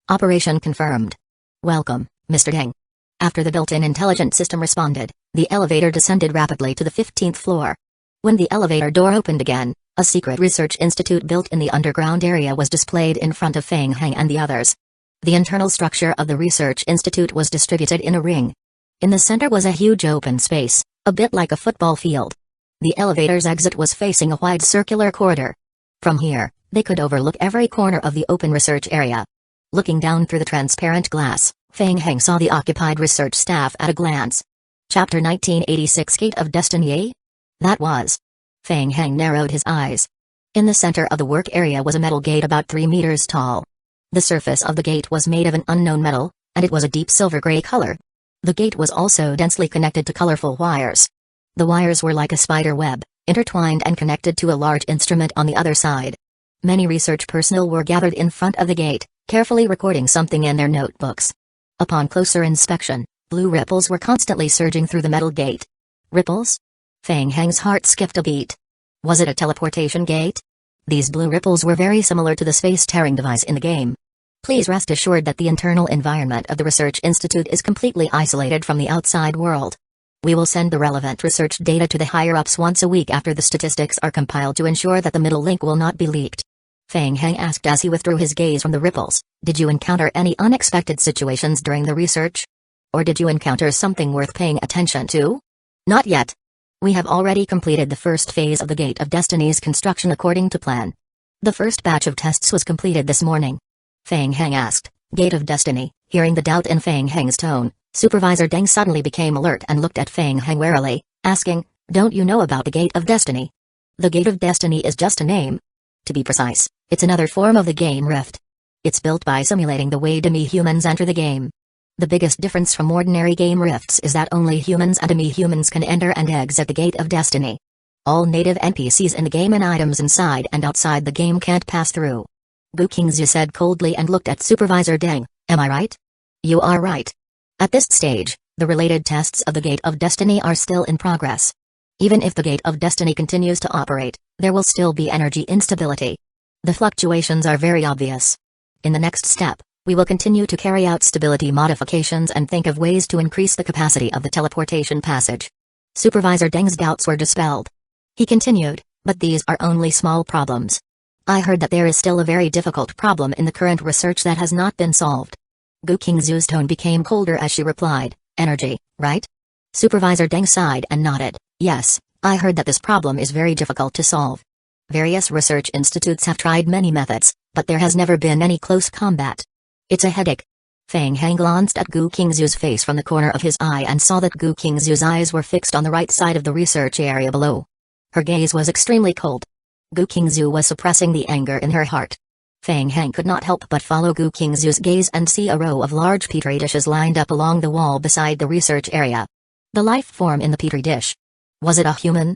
Operation confirmed. Welcome, Mr. Deng. After the built-in intelligent system responded, the elevator descended rapidly to the 15th floor. When the elevator door opened again, a secret research institute built in the underground area was displayed in front of Feng Heng and the others. The internal structure of the research institute was distributed in a ring. In the center was a huge open space, a bit like a football field. The elevator's exit was facing a wide circular corridor. From here, they could overlook every corner of the open research area. Looking down through the transparent glass, Feng Heng saw the occupied research staff at a glance. Chapter 1986 Gate of Destiny? That was. Feng Heng narrowed his eyes. In the center of the work area was a metal gate about 3 meters tall. The surface of the gate was made of an unknown metal, and it was a deep silver gray color. The gate was also densely connected to colorful wires. The wires were like a spider web, intertwined and connected to a large instrument on the other side. Many research personnel were gathered in front of the gate, carefully recording something in their notebooks. Upon closer inspection, blue ripples were constantly surging through the metal gate. Ripples? Feng Heng's heart skipped a beat. Was it a teleportation gate? These blue ripples were very similar to the space-tearing device in the game. Please rest assured that the internal environment of the research institute is completely isolated from the outside world. We will send the relevant research data to the higher-ups once a week after the statistics are compiled to ensure that the middle link will not be leaked. Feng Heng asked as he withdrew his gaze from the ripples, did you encounter any unexpected situations during the research? Or did you encounter something worth paying attention to? Not yet. We have already completed the first phase of the Gate of Destiny's construction according to plan. The first batch of tests was completed this morning. Feng Heng asked, Gate of Destiny. Hearing the doubt in Feng Heng's tone, Supervisor Deng suddenly became alert and looked at Feng Heng warily, asking, don't you know about the Gate of Destiny? The Gate of Destiny is just a name. To be precise, it's another form of the game Rift. It's built by simulating the way demi-humans enter the game. The biggest difference from ordinary game Rifts is that only humans and demi-humans can enter and exit the Gate of Destiny. All native NPCs in the game and items inside and outside the game can't pass through. Gukingzu said coldly and looked at Supervisor Deng, am I right? You are right. At this stage, the related tests of the Gate of Destiny are still in progress. Even if the Gate of Destiny continues to operate, there will still be energy instability. The fluctuations are very obvious. In the next step, we will continue to carry out stability modifications and think of ways to increase the capacity of the teleportation passage. Supervisor Deng's doubts were dispelled. He continued, but these are only small problems. I heard that there is still a very difficult problem in the current research that has not been solved. Gukingzu's tone became colder as she replied, energy, right? Supervisor Deng sighed and nodded, yes, I heard that this problem is very difficult to solve. Various research institutes have tried many methods, but there has never been any close combat. It's a headache. Fang Hang glanced at Gu Qingzu's face from the corner of his eye and saw that Gu Qingzu's eyes were fixed on the right side of the research area below. Her gaze was extremely cold. Gu Qingzu was suppressing the anger in her heart. Fang Hang could not help but follow Gu Qingzu's gaze and see a row of large petri dishes lined up along the wall beside the research area. The life form in the petri dish. Was it a human?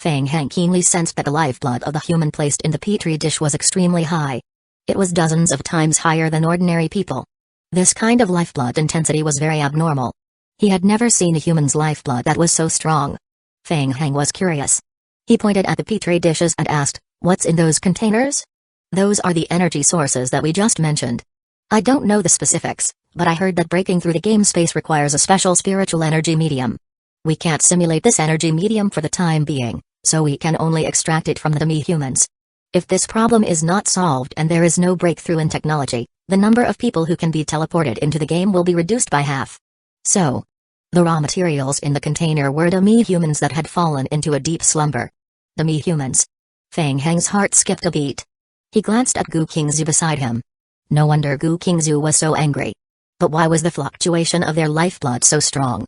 Fang Hang keenly sensed that the lifeblood of the human placed in the petri dish was extremely high. It was dozens of times higher than ordinary people. This kind of lifeblood intensity was very abnormal. He had never seen a human's lifeblood that was so strong. Fang Hang was curious. He pointed at the petri dishes and asked, "What's in those containers?" "Those are the energy sources that we just mentioned." "I don't know the specifics, but I heard that breaking through the game space requires a special spiritual energy medium. We can't simulate this energy medium for the time being, so we can only extract it from the demi-humans. If this problem is not solved and there is no breakthrough in technology, the number of people who can be teleported into the game will be reduced by half." So, the raw materials in the container were demi-humans that had fallen into a deep slumber. Demi-humans. Fang Hang's heart skipped a beat. He glanced at Gu Qingzu beside him. No wonder Gu Qingzu was so angry. But why was the fluctuation of their lifeblood so strong?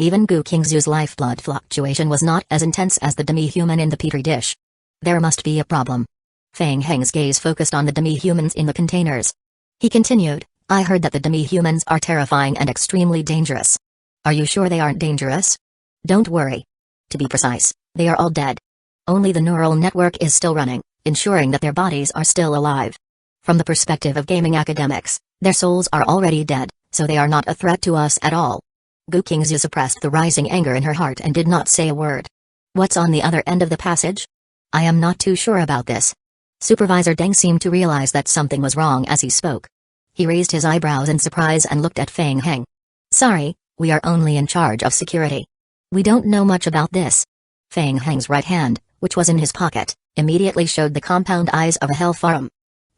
Even Gu Qingzu's lifeblood fluctuation was not as intense as the demi-human in the petri dish. There must be a problem. Fang Hang's gaze focused on the demi-humans in the containers. He continued, "I heard that the demi-humans are terrifying and extremely dangerous." "Are you sure they aren't dangerous?" "Don't worry. To be precise, they are all dead. Only the neural network is still running, ensuring that their bodies are still alive. From the perspective of gaming academics, their souls are already dead, so they are not a threat to us at all." Gu Qingzu suppressed the rising anger in her heart and did not say a word. "What's on the other end of the passage?" "I am not too sure about this." Supervisor Deng seemed to realize that something was wrong as he spoke. He raised his eyebrows in surprise and looked at Fang Hang. "Sorry, we are only in charge of security. We don't know much about this." Fang Hang's right hand, which was in his pocket, immediately showed the compound eyes of a hellfarm.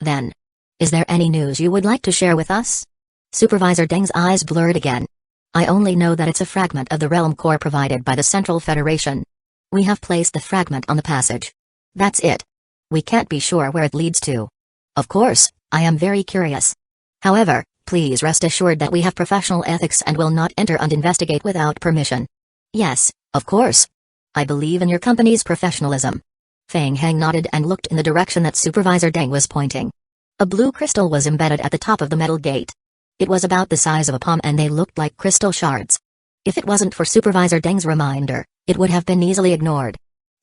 "Then, is there any news you would like to share with us?" Supervisor Deng's eyes blurred again. "I only know that it's a fragment of the realm core provided by the Central Federation. We have placed the fragment on the passage. That's it. We can't be sure where it leads to. Of course, I am very curious. However, please rest assured that we have professional ethics and will not enter and investigate without permission." "Yes, of course. I believe in your company's professionalism." Fang Hang nodded and looked in the direction that Supervisor Deng was pointing. A blue crystal was embedded at the top of the metal gate. It was about the size of a palm and they looked like crystal shards. If it wasn't for Supervisor Deng's reminder, it would have been easily ignored.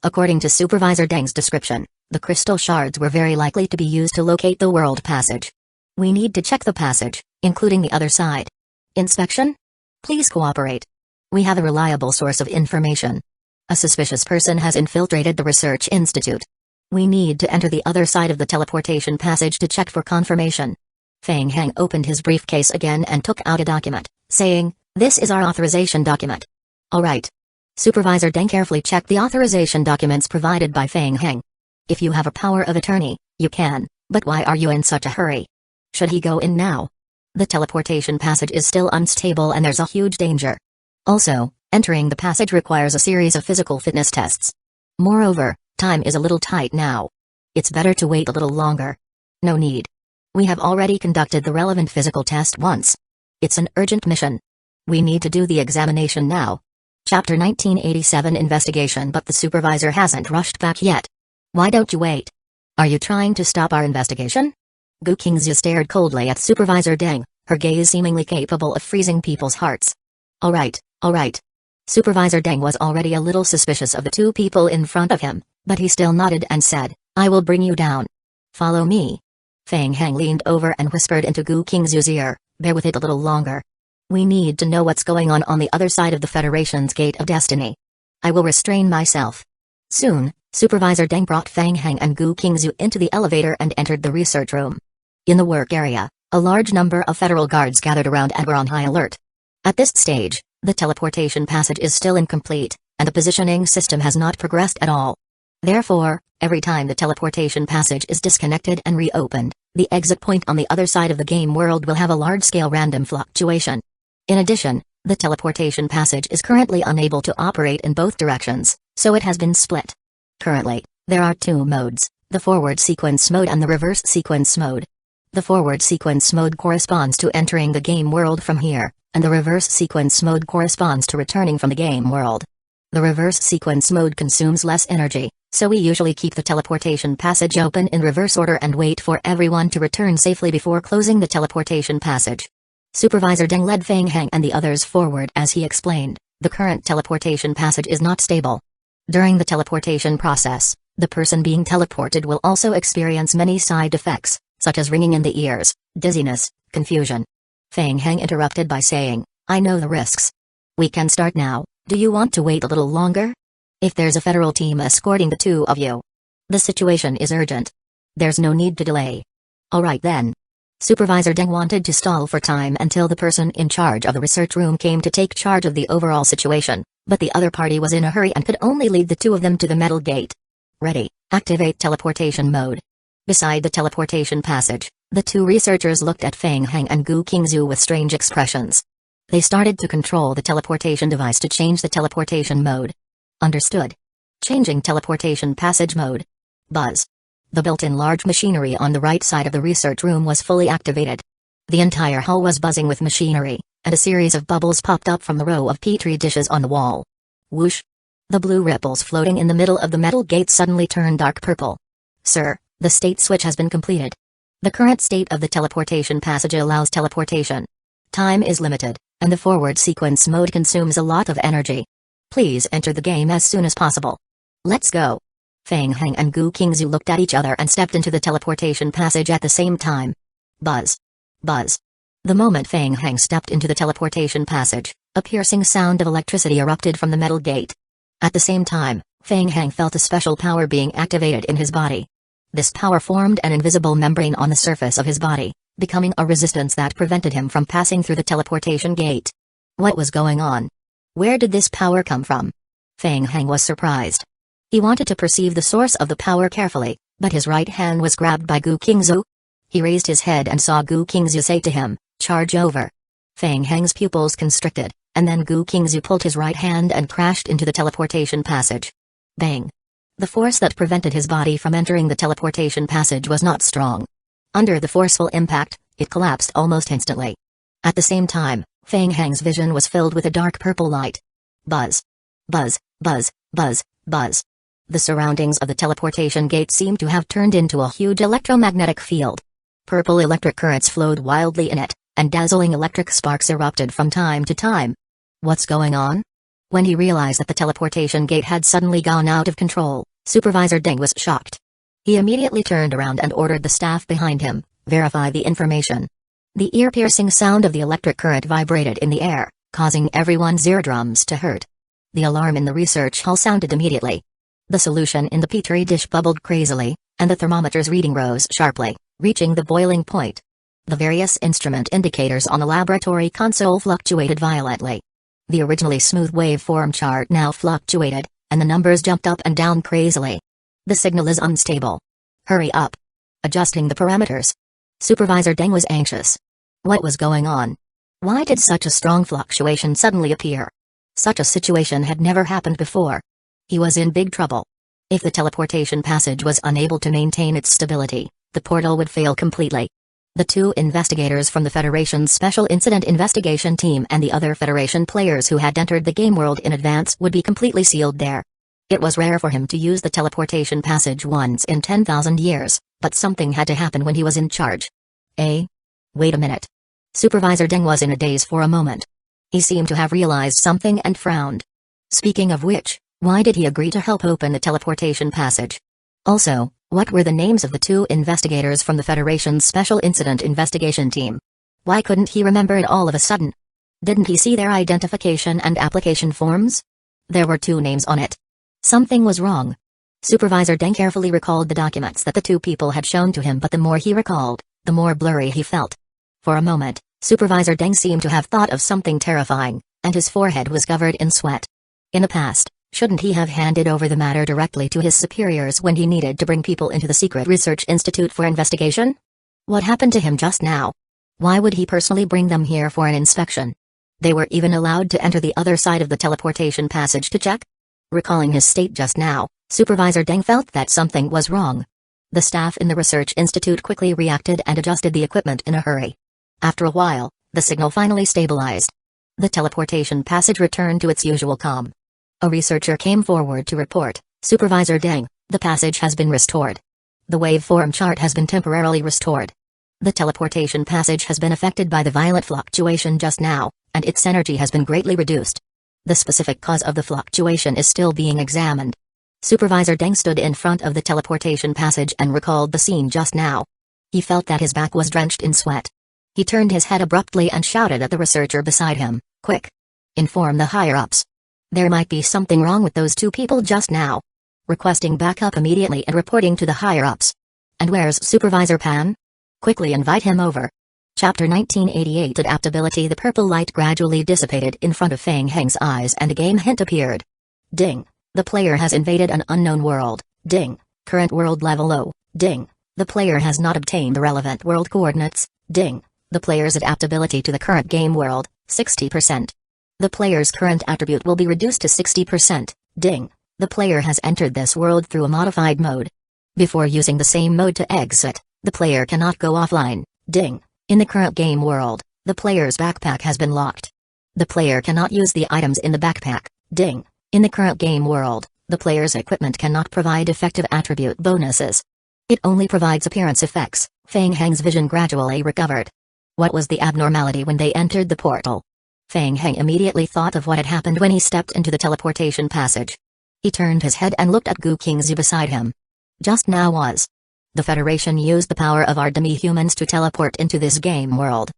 According to Supervisor Deng's description, the crystal shards were very likely to be used to locate the world passage. "We need to check the passage, including the other side." "Inspection? Please cooperate. We have a reliable source of information. A suspicious person has infiltrated the research institute. We need to enter the other side of the teleportation passage to check for confirmation." Fang Hang opened his briefcase again and took out a document, saying, "This is our authorization document." "All right." Supervisor Deng carefully checked the authorization documents provided by Fang Hang. "If you have a power of attorney, you can, but why are you in such a hurry? Should he go in now? The teleportation passage is still unstable and there's a huge danger. Also, entering the passage requires a series of physical fitness tests. Moreover, time is a little tight now. It's better to wait a little longer." "No need. We have already conducted the relevant physical test once. It's an urgent mission. We need to do the examination now." Chapter 1987 Investigation. But the supervisor hasn't rushed back yet. "Why don't you wait? Are you trying to stop our investigation?" Gu Qingzu stared coldly at Supervisor Deng, her gaze seemingly capable of freezing people's hearts. All right. Supervisor Deng was already a little suspicious of the two people in front of him, but he still nodded and said, "I will bring you down. Follow me." Fang Hang leaned over and whispered into Gu Qingzu's ear, "Bear with it a little longer. We need to know what's going on the other side of the Federation's Gate of Destiny. I will restrain myself." Soon, Supervisor Deng brought Fang Hang and Gu Qingzu into the elevator and entered the research room. In the work area, a large number of federal guards gathered around and were on high alert. At this stage, the teleportation passage is still incomplete, and the positioning system has not progressed at all. Therefore, every time the teleportation passage is disconnected and reopened, the exit point on the other side of the game world will have a large-scale random fluctuation. In addition, the teleportation passage is currently unable to operate in both directions, so it has been split. Currently, there are two modes, the forward sequence mode and the reverse sequence mode. The forward sequence mode corresponds to entering the game world from here, and the reverse sequence mode corresponds to returning from the game world. The reverse sequence mode consumes less energy, so we usually keep the teleportation passage open in reverse order and wait for everyone to return safely before closing the teleportation passage. Supervisor Deng led Feng Heng and the others forward as he explained, the current teleportation passage is not stable. During the teleportation process, the person being teleported will also experience many side effects, such as ringing in the ears, dizziness, confusion. Feng Heng interrupted by saying, I know the risks. We can start now, do you want to wait a little longer? If there's a federal team escorting the two of you. The situation is urgent. There's no need to delay. Alright then. Supervisor Deng wanted to stall for time until the person in charge of the research room came to take charge of the overall situation, but the other party was in a hurry and could only lead the two of them to the metal gate. Ready, activate teleportation mode. Beside the teleportation passage, the two researchers looked at Feng Heng and Gu Qingzu with strange expressions. They started to control the teleportation device to change the teleportation mode. Understood. Changing teleportation passage mode. Buzz. The built-in large machinery on the right side of the research room was fully activated. The entire hall was buzzing with machinery, and a series of bubbles popped up from the row of petri dishes on the wall. Whoosh. The blue ripples floating in the middle of the metal gate suddenly turned dark purple. Sir, the state switch has been completed. The current state of the teleportation passage allows teleportation. Time is limited, and the forward sequence mode consumes a lot of energy. Please enter the game as soon as possible. Let's go. Feng Heng and Gu Qingzu looked at each other and stepped into the teleportation passage at the same time. Buzz. Buzz. The moment Feng Heng stepped into the teleportation passage, a piercing sound of electricity erupted from the metal gate. At the same time, Feng Heng felt a special power being activated in his body. This power formed an invisible membrane on the surface of his body, becoming a resistance that prevented him from passing through the teleportation gate. What was going on? Where did this power come from? Feng Heng was surprised. He wanted to perceive the source of the power carefully, but his right hand was grabbed by Gu Qingzu. He raised his head and saw Gu Qingzu say to him, charge over. Feng Heng's pupils constricted, and then Gu Qingzu pulled his right hand and crashed into the teleportation passage. Bang! The force that prevented his body from entering the teleportation passage was not strong. Under the forceful impact, it collapsed almost instantly. At the same time, Feng Heng's vision was filled with a dark purple light. Buzz. Buzz, buzz, buzz, buzz. The surroundings of the teleportation gate seemed to have turned into a huge electromagnetic field. Purple electric currents flowed wildly in it, and dazzling electric sparks erupted from time to time. What's going on? When he realized that the teleportation gate had suddenly gone out of control, Supervisor Deng was shocked. He immediately turned around and ordered the staff behind him, verify the information. The ear-piercing sound of the electric current vibrated in the air, causing everyone's eardrums to hurt. The alarm in the research hall sounded immediately. The solution in the petri dish bubbled crazily, and the thermometer's reading rose sharply, reaching the boiling point. The various instrument indicators on the laboratory console fluctuated violently. The originally smooth waveform chart now fluctuated, and the numbers jumped up and down crazily. The signal is unstable. Hurry up. Adjusting the parameters. Supervisor Deng was anxious. What was going on? Why did such a strong fluctuation suddenly appear? Such a situation had never happened before. He was in big trouble. If the teleportation passage was unable to maintain its stability, the portal would fail completely. The two investigators from the Federation's Special Incident Investigation Team and the other Federation players who had entered the game world in advance would be completely sealed there. It was rare for him to use the teleportation passage once in 10,000 years, but something had to happen when he was in charge. Wait a minute. Supervisor Deng was in a daze for a moment. He seemed to have realized something and frowned. Speaking of which, why did he agree to help open the teleportation passage? Also, what were the names of the two investigators from the Federation's Special Incident Investigation Team? Why couldn't he remember it all of a sudden? Didn't he see their identification and application forms? There were two names on it. Something was wrong. Supervisor Deng carefully recalled the documents that the two people had shown to him, but the more he recalled, the more blurry he felt. For a moment, Supervisor Deng seemed to have thought of something terrifying, and his forehead was covered in sweat. In the past, shouldn't he have handed over the matter directly to his superiors when he needed to bring people into the Secret Research Institute for investigation? What happened to him just now? Why would he personally bring them here for an inspection? They were even allowed to enter the other side of the teleportation passage to check? Recalling his state just now, Supervisor Deng felt that something was wrong. The staff in the research institute quickly reacted and adjusted the equipment in a hurry. After a while, the signal finally stabilized. The teleportation passage returned to its usual calm. A researcher came forward to report, "Supervisor Deng, the passage has been restored. The waveform chart has been temporarily restored. The teleportation passage has been affected by the violent fluctuation just now, and its energy has been greatly reduced. The specific cause of the fluctuation is still being examined." Supervisor Deng stood in front of the teleportation passage and recalled the scene just now. He felt that his back was drenched in sweat. He turned his head abruptly and shouted at the researcher beside him, "Quick! Inform the higher-ups. There might be something wrong with those two people just now. Requesting backup immediately and reporting to the higher-ups. And where's Supervisor Pan? Quickly invite him over." Chapter 1988 Adaptability. The purple light gradually dissipated in front of Feng Heng's eyes and a game hint appeared. Ding. The player has invaded an unknown world. Ding. Current world level low. Ding. The player has not obtained the relevant world coordinates. Ding. The player's adaptability to the current game world, 60%. The player's current attribute will be reduced to 60%. Ding. The player has entered this world through a modified mode. Before using the same mode to exit, the player cannot go offline. Ding. In the current game world, the player's backpack has been locked. The player cannot use the items in the backpack. Ding. In the current game world, the player's equipment cannot provide effective attribute bonuses. It only provides appearance effects. Feng Heng's vision gradually recovered. What was the abnormality when they entered the portal? Feng Heng immediately thought of what had happened when he stepped into the teleportation passage. He turned his head and looked at Gu Qingzu beside him. Just now was. The Federation used the power of our demi-humans to teleport into this game world.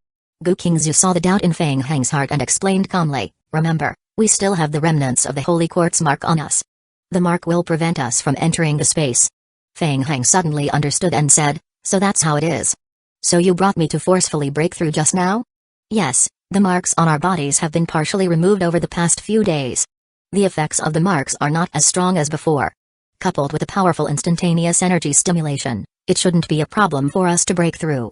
Gu Qingzu saw the doubt in Feng Heng's heart and explained calmly, "Remember, we still have the remnants of the Holy Quartz mark on us. The mark will prevent us from entering the space." Feng Heng suddenly understood and said, "So that's how it is. So you brought me to forcefully break through just now?" "Yes, the marks on our bodies have been partially removed over the past few days. The effects of the marks are not as strong as before. Coupled with a powerful instantaneous energy stimulation, it shouldn't be a problem for us to break through."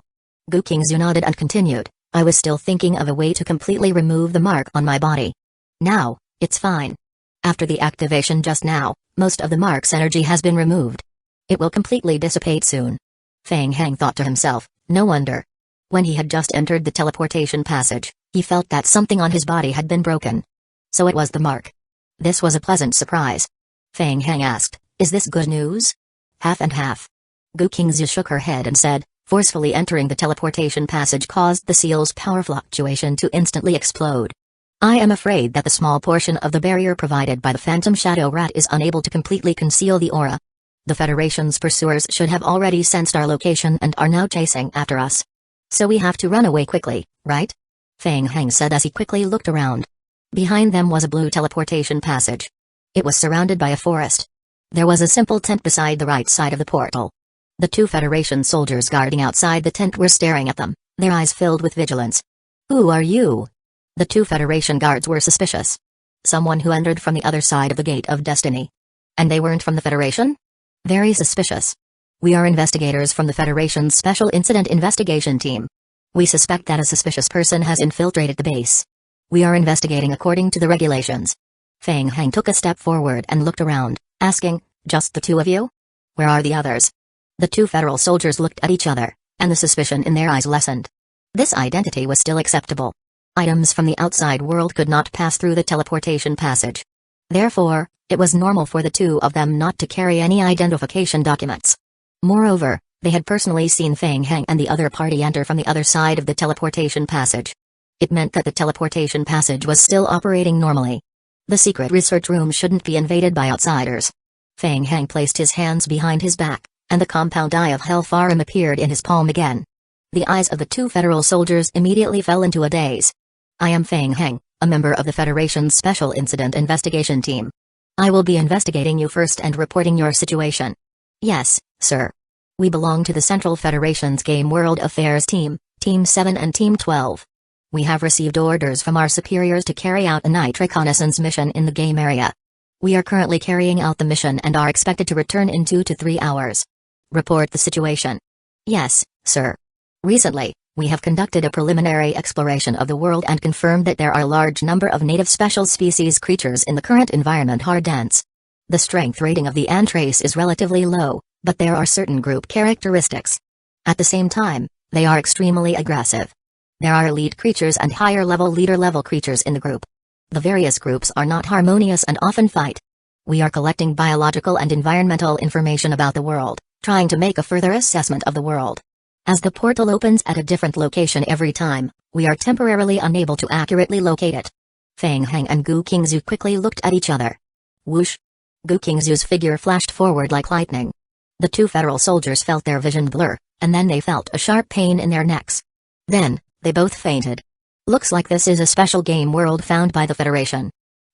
Gu Qingzu nodded and continued, "I was still thinking of a way to completely remove the mark on my body. Now, it's fine. After the activation just now, most of the mark's energy has been removed. It will completely dissipate soon." Feng Heng thought to himself, no wonder. When he had just entered the teleportation passage, he felt that something on his body had been broken. So it was the mark. This was a pleasant surprise. Feng Heng asked, "Is this good news?" "Half and half." Gu Qingzu shook her head and said, "Forcefully entering the teleportation passage caused the seal's power fluctuation to instantly explode. I am afraid that the small portion of the barrier provided by the Phantom Shadow Rat is unable to completely conceal the aura. The Federation's pursuers should have already sensed our location and are now chasing after us. So we have to run away quickly, right?" Feng Heng said as he quickly looked around. Behind them was a blue teleportation passage. It was surrounded by a forest. There was a simple tent beside the right side of the portal. The two Federation soldiers guarding outside the tent were staring at them, their eyes filled with vigilance. "Who are you?" The two Federation guards were suspicious. Someone who entered from the other side of the Gate of Destiny. And they weren't from the Federation? Very suspicious. "We are investigators from the Federation's Special Incident Investigation Team. We suspect that a suspicious person has infiltrated the base. We are investigating according to the regulations." Feng Heng took a step forward and looked around, asking, "Just the two of you? Where are the others?" The two federal soldiers looked at each other, and the suspicion in their eyes lessened. This identity was still acceptable. Items from the outside world could not pass through the teleportation passage. Therefore, it was normal for the two of them not to carry any identification documents. Moreover, they had personally seen Feng Heng and the other party enter from the other side of the teleportation passage. It meant that the teleportation passage was still operating normally. The secret research room shouldn't be invaded by outsiders. Feng Heng placed his hands behind his back, and the compound eye of Hellfarim appeared in his palm again. The eyes of the two federal soldiers immediately fell into a daze. "I am Feng Heng, a member of the Federation's Special Incident Investigation Team. I will be investigating you first and reporting your situation." "Yes, sir. We belong to the Central Federation's Game World Affairs Team, Team 7 and Team 12. We have received orders from our superiors to carry out a night reconnaissance mission in the game area. We are currently carrying out the mission and are expected to return in 2 to 3 hours. Report the situation." "Yes, sir. Recently, we have conducted a preliminary exploration of the world and confirmed that there are a large number of native special species creatures in the current environment are dense. The strength rating of the ant race is relatively low, But there are certain group characteristics. At the same time, they are extremely aggressive. There are elite creatures and higher-level leader-level creatures in the group. The various groups are not harmonious and often fight. We are collecting biological and environmental information about the world, trying to make a further assessment of the world. As the portal opens at a different location every time, we are temporarily unable to accurately locate it. Feng Heng and Gu Qingzu quickly looked at each other. Whoosh! Gu Qingzu's figure flashed forward like lightning. The two federal soldiers felt their vision blur, and then they felt a sharp pain in their necks. Then, they both fainted. Looks like this is a special game world found by the Federation.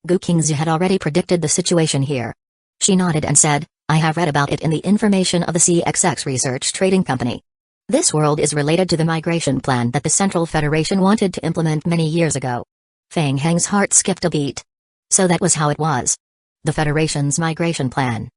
Gu Qingzu had already predicted the situation here. She nodded and said, I have read about it in the information of the CXX Research Trading Company. This world is related to the migration plan that the Central Federation wanted to implement many years ago. Feng Heng's heart skipped a beat. So that was how it was. The Federation's migration plan.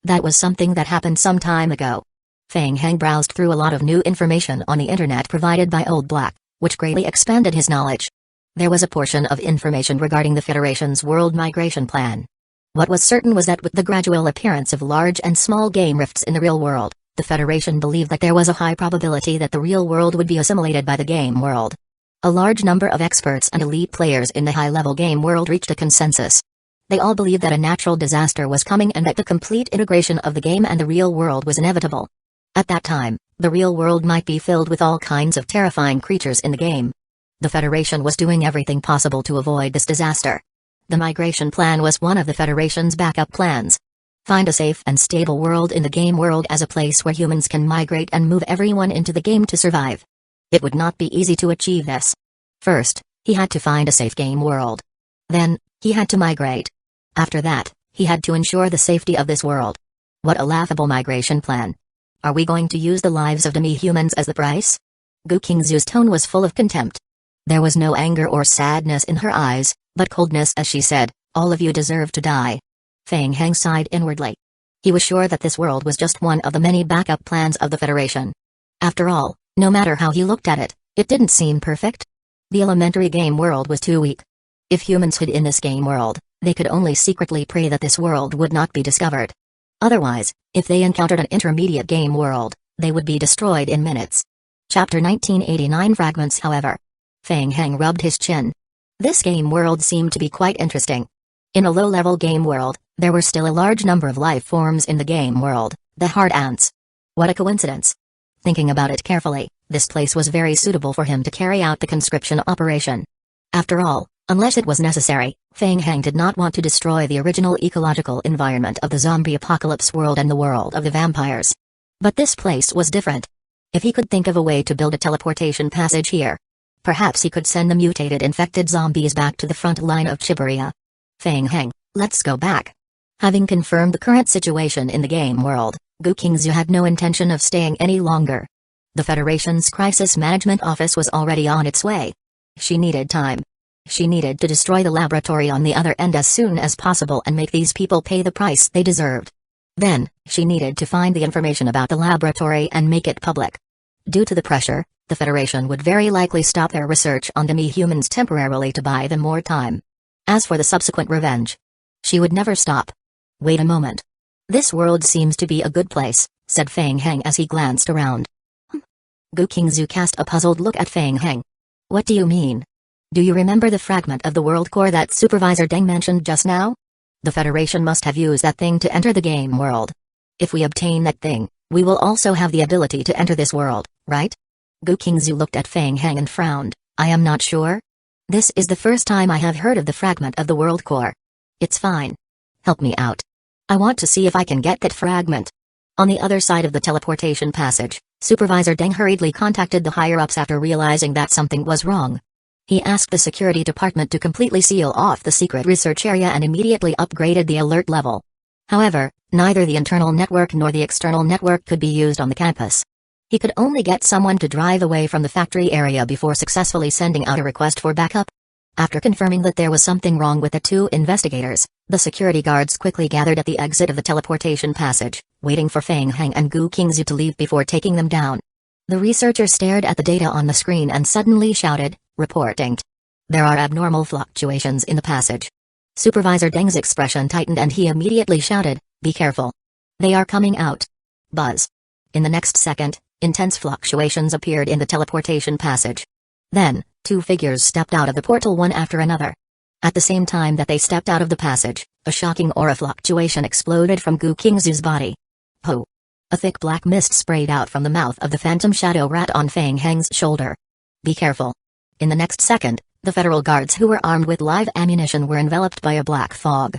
That was something that happened some time ago. Feng Heng browsed through a lot of new information on the internet provided by Old Black, which greatly expanded his knowledge. There was a portion of information regarding the Federation's world migration plan. What was certain was that with the gradual appearance of large and small game rifts in the real world, the Federation believed that there was a high probability that the real world would be assimilated by the game world. A large number of experts and elite players in the high-level game world reached a consensus. They all believed that a natural disaster was coming and that the complete integration of the game and the real world was inevitable. At that time, the real world might be filled with all kinds of terrifying creatures in the game. The Federation was doing everything possible to avoid this disaster. The migration plan was one of the Federation's backup plans. Find a safe and stable world in the game world as a place where humans can migrate and move everyone into the game to survive. It would not be easy to achieve this. First, he had to find a safe game world. Then, he had to migrate. After that, he had to ensure the safety of this world. What a laughable migration plan. Are we going to use the lives of demi-humans as the price? Gu Qingzu's tone was full of contempt. There was no anger or sadness in her eyes, but coldness as she said, all of you deserve to die. Feng Heng sighed inwardly. He was sure that this world was just one of the many backup plans of the Federation. After all, no matter how he looked at it, it didn't seem perfect. The elementary game world was too weak. If humans hid in this game world, they could only secretly pray that this world would not be discovered. Otherwise, if they encountered an intermediate game world, they would be destroyed in minutes. Chapter 1989 Fragments. However, Feng Heng rubbed his chin. This game world seemed to be quite interesting. In a low-level game world, there were still a large number of life forms in the game world, the hard ants. What a coincidence. Thinking about it carefully, this place was very suitable for him to carry out the conscription operation. After all, unless it was necessary, Feng Heng did not want to destroy the original ecological environment of the zombie apocalypse world and the world of the vampires. But this place was different. If he could think of a way to build a teleportation passage here, perhaps he could send the mutated infected zombies back to the front line of Chiburia. Feng Heng, let's go back. Having confirmed the current situation in the game world, Gu Qingzu had no intention of staying any longer. The Federation's crisis management office was already on its way. She needed time. She needed to destroy the laboratory on the other end as soon as possible and make these people pay the price they deserved. Then, she needed to find the information about the laboratory and make it public. Due to the pressure, the Federation would very likely stop their research on demi-humans temporarily to buy them more time. As for the subsequent revenge, she would never stop. Wait a moment. This world seems to be a good place, said Feng Heng as he glanced around. Gu Qingzu cast a puzzled look at Feng Heng. What do you mean? Do you remember the fragment of the world core that Supervisor Deng mentioned just now? The Federation must have used that thing to enter the game world. If we obtain that thing, we will also have the ability to enter this world, right? Gu Qingzu looked at Feng Heng and frowned. I am not sure. This is the first time I have heard of the fragment of the world core. It's fine. Help me out. I want to see if I can get that fragment. On the other side of the teleportation passage, Supervisor Deng hurriedly contacted the higher-ups after realizing that something was wrong. He asked the security department to completely seal off the secret research area and immediately upgraded the alert level. However, neither the internal network nor the external network could be used on the campus. He could only get someone to drive away from the factory area before successfully sending out a request for backup. After confirming that there was something wrong with the two investigators, the security guards quickly gathered at the exit of the teleportation passage, waiting for Feng Heng and Gu Qingzu to leave before taking them down. The researcher stared at the data on the screen and suddenly shouted, reporting. There are abnormal fluctuations in the passage. Supervisor Deng's expression tightened and he immediately shouted, be careful. They are coming out. Buzz. In the next second, intense fluctuations appeared in the teleportation passage. Then, two figures stepped out of the portal one after another. At the same time that they stepped out of the passage, a shocking aura fluctuation exploded from Gu Qingzu's body. Ho! A thick black mist sprayed out from the mouth of the phantom shadow rat on Fang Heng's shoulder. Be careful. In the next second, the federal guards who were armed with live ammunition were enveloped by a black fog.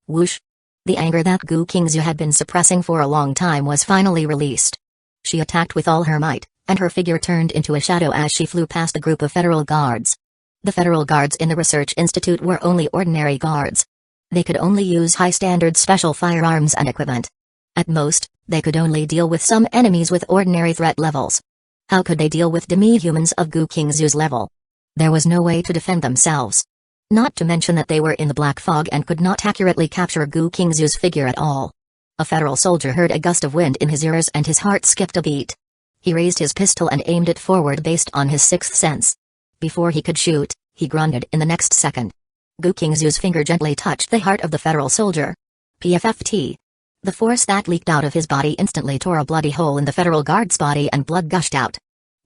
Whoosh! The anger that Gu Qingzu had been suppressing for a long time was finally released. She attacked with all her might, and her figure turned into a shadow as she flew past the group of federal guards. The federal guards in the research institute were only ordinary guards. They could only use high-standard special firearms and equipment. At most, they could only deal with some enemies with ordinary threat levels. How could they deal with demi-humans of Gu Qingzu's level? There was no way to defend themselves. Not to mention that they were in the black fog and could not accurately capture Gu Qingzu's figure at all. A federal soldier heard a gust of wind in his ears and his heart skipped a beat. He raised his pistol and aimed it forward based on his sixth sense. Before he could shoot, he grunted in the next second. Gu Qingzu's finger gently touched the heart of the federal soldier. PFFT. The force that leaked out of his body instantly tore a bloody hole in the federal guard's body and blood gushed out.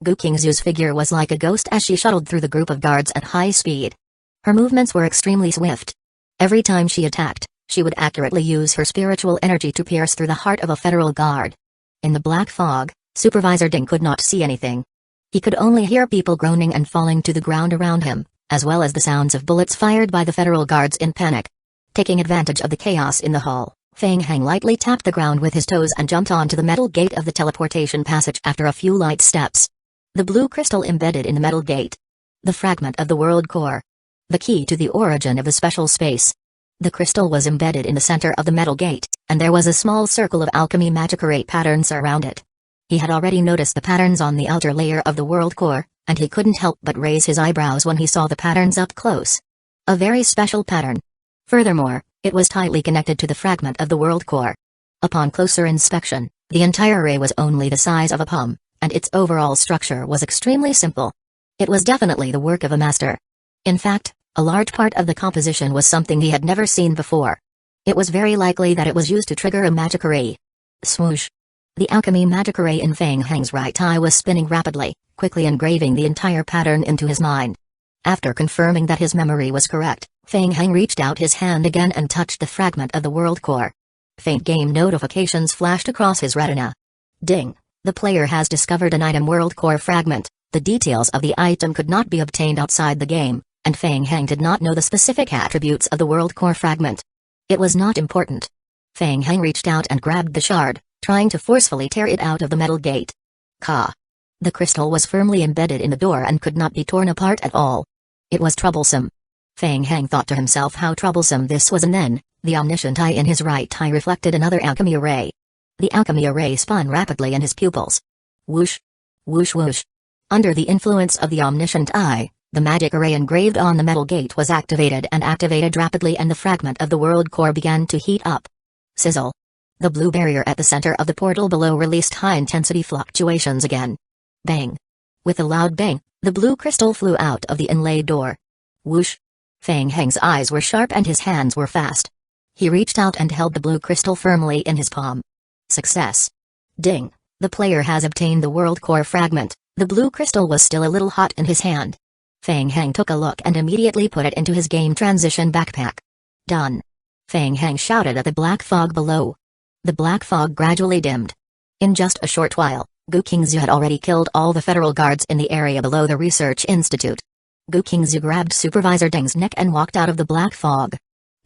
Gu Qingzu's figure was like a ghost as she shuttled through the group of guards at high speed. Her movements were extremely swift. Every time she attacked, she would accurately use her spiritual energy to pierce through the heart of a federal guard. In the black fog, Supervisor Ding could not see anything. He could only hear people groaning and falling to the ground around him, as well as the sounds of bullets fired by the federal guards in panic. Taking advantage of the chaos in the hall, Fang Heng lightly tapped the ground with his toes and jumped onto the metal gate of the teleportation passage after a few light steps. The blue crystal embedded in the metal gate. The fragment of the world core. The key to the origin of the special space. The crystal was embedded in the center of the metal gate, and there was a small circle of alchemy magic array patterns around it. He had already noticed the patterns on the outer layer of the world core, and he couldn't help but raise his eyebrows when he saw the patterns up close. A very special pattern. Furthermore, it was tightly connected to the fragment of the world core. Upon closer inspection, the entire array was only the size of a palm, and its overall structure was extremely simple. It was definitely the work of a master. In fact, a large part of the composition was something he had never seen before. It was very likely that it was used to trigger a magic array. Swoosh! The alchemy magic array in Fang Heng's right eye was spinning rapidly, quickly engraving the entire pattern into his mind. After confirming that his memory was correct, Fang Heng reached out his hand again and touched the fragment of the world core. Faint game notifications flashed across his retina. Ding! The player has discovered an item world core fragment. The details of the item could not be obtained outside the game, and Fang Heng did not know the specific attributes of the world core fragment. It was not important. Fang Heng reached out and grabbed the shard, trying to forcefully tear it out of the metal gate. Ka! The crystal was firmly embedded in the door and could not be torn apart at all. It was troublesome. Fang Heng thought to himself how troublesome this was, and then, the omniscient eye in his right eye reflected another alchemy array. The alchemy array spun rapidly in his pupils. Whoosh! Whoosh whoosh! Under the influence of the omniscient eye, the magic array engraved on the metal gate was activated rapidly, and the fragment of the world core began to heat up. Sizzle! The blue barrier at the center of the portal below released high-intensity fluctuations again. Bang! With a loud bang, the blue crystal flew out of the inlaid door. Whoosh! Fang Heng's eyes were sharp and his hands were fast. He reached out and held the blue crystal firmly in his palm. Success! Ding! The player has obtained the world core fragment. The blue crystal was still a little hot in his hand. Fang Heng took a look and immediately put it into his game transition backpack. Done! Fang Heng shouted at the black fog below. The black fog gradually dimmed. In just a short while, Gu Qingzu had already killed all the federal guards in the area below the research institute. Gu Qingzu grabbed Supervisor Deng's neck and walked out of the black fog.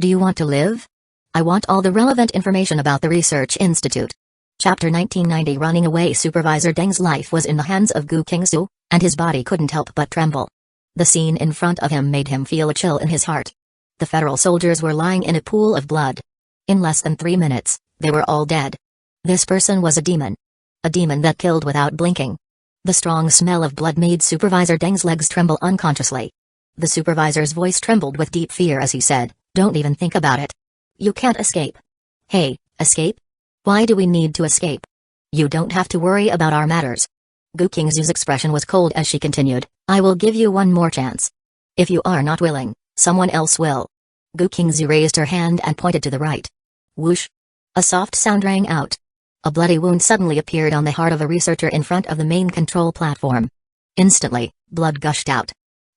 Do you want to live? I want all the relevant information about the research institute. Chapter 1990. Running away. Supervisor Deng's life was in the hands of Gu Qingzu, and his body couldn't help but tremble. The scene in front of him made him feel a chill in his heart. The federal soldiers were lying in a pool of blood. In less than 3 minutes, they were all dead. This person was a demon. A demon that killed without blinking. The strong smell of blood made Supervisor Deng's legs tremble unconsciously. The supervisor's voice trembled with deep fear as he said, "Don't even think about it. You can't escape." "Hey, escape? Why do we need to escape? You don't have to worry about our matters." Gu Qingzu's expression was cold as she continued, "I will give you one more chance. If you are not willing, someone else will." Gu Qingzu raised her hand and pointed to the right. Whoosh! A soft sound rang out. A bloody wound suddenly appeared on the heart of a researcher in front of the main control platform. Instantly, blood gushed out.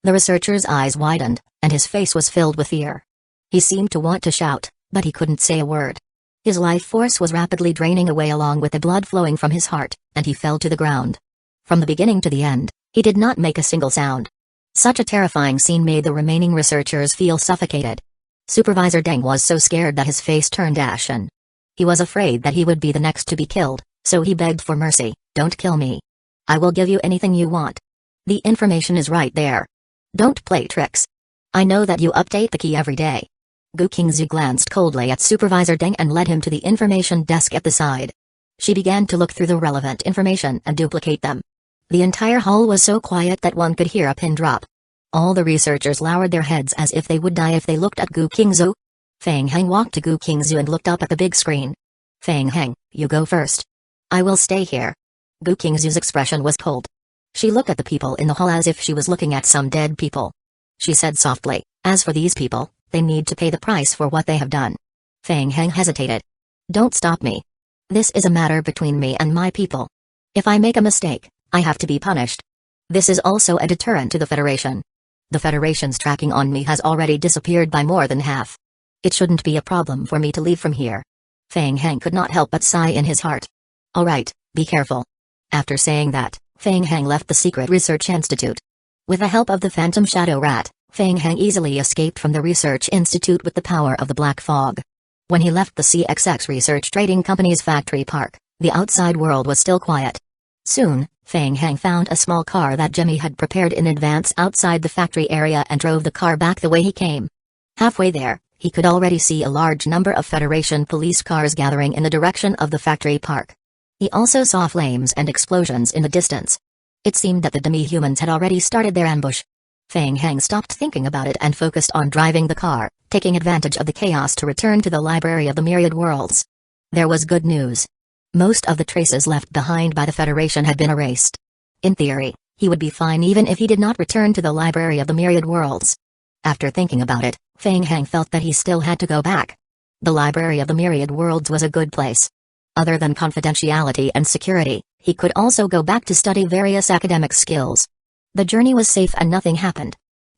The researcher's eyes widened, and his face was filled with fear. He seemed to want to shout, but he couldn't say a word. His life force was rapidly draining away along with the blood flowing from his heart, and he fell to the ground. From the beginning to the end, he did not make a single sound. Such a terrifying scene made the remaining researchers feel suffocated. Supervisor Deng was so scared that his face turned ashen. He was afraid that he would be the next to be killed, so he begged for mercy. "Don't kill me. I will give you anything you want. The information is right there. Don't play tricks. I know that you update the key every day." Gu Qingzu glanced coldly at Supervisor Deng and led him to the information desk at the side. She began to look through the relevant information and duplicate them. The entire hall was so quiet that one could hear a pin drop. All the researchers lowered their heads as if they would die if they looked at Gu Qingzu. Feng Heng walked to Gu Qingzu and looked up at the big screen. "Feng Heng, you go first. I will stay here." Gu Qingzu's expression was cold. She looked at the people in the hall as if she was looking at some dead people. She said softly, "As for these people, they need to pay the price for what they have done." Feng Heng hesitated. "Don't stop me. This is a matter between me and my people. If I make a mistake, I have to be punished. This is also a deterrent to the Federation. The Federation's tracking on me has already disappeared by more than half. It shouldn't be a problem for me to leave from here." Feng Heng could not help but sigh in his heart. "All right, be careful." After saying that, Feng Heng left the Secret Research Institute. With the help of the Phantom Shadow Rat, Feng Heng easily escaped from the Research Institute with the power of the Black Fog. When he left the CXX Research Trading Company's factory park, the outside world was still quiet. Soon, Feng Heng found a small car that Jimmy had prepared in advance outside the factory area and drove the car back the way he came. Halfway there, he could already see a large number of Federation police cars gathering in the direction of the factory park. He also saw flames and explosions in the distance. It seemed that the demi-humans had already started their ambush. Feng Heng stopped thinking about it and focused on driving the car, taking advantage of the chaos to return to the Library of the Myriad Worlds. There was good news. Most of the traces left behind by the Federation had been erased. In theory, he would be fine even if he did not return to the Library of the Myriad Worlds. After thinking about it, Feng Heng felt that he still had to go back. The Library of the Myriad Worlds was a good place. Other than confidentiality and security, he could also go back to study various academic skills. The journey was safe and nothing happened.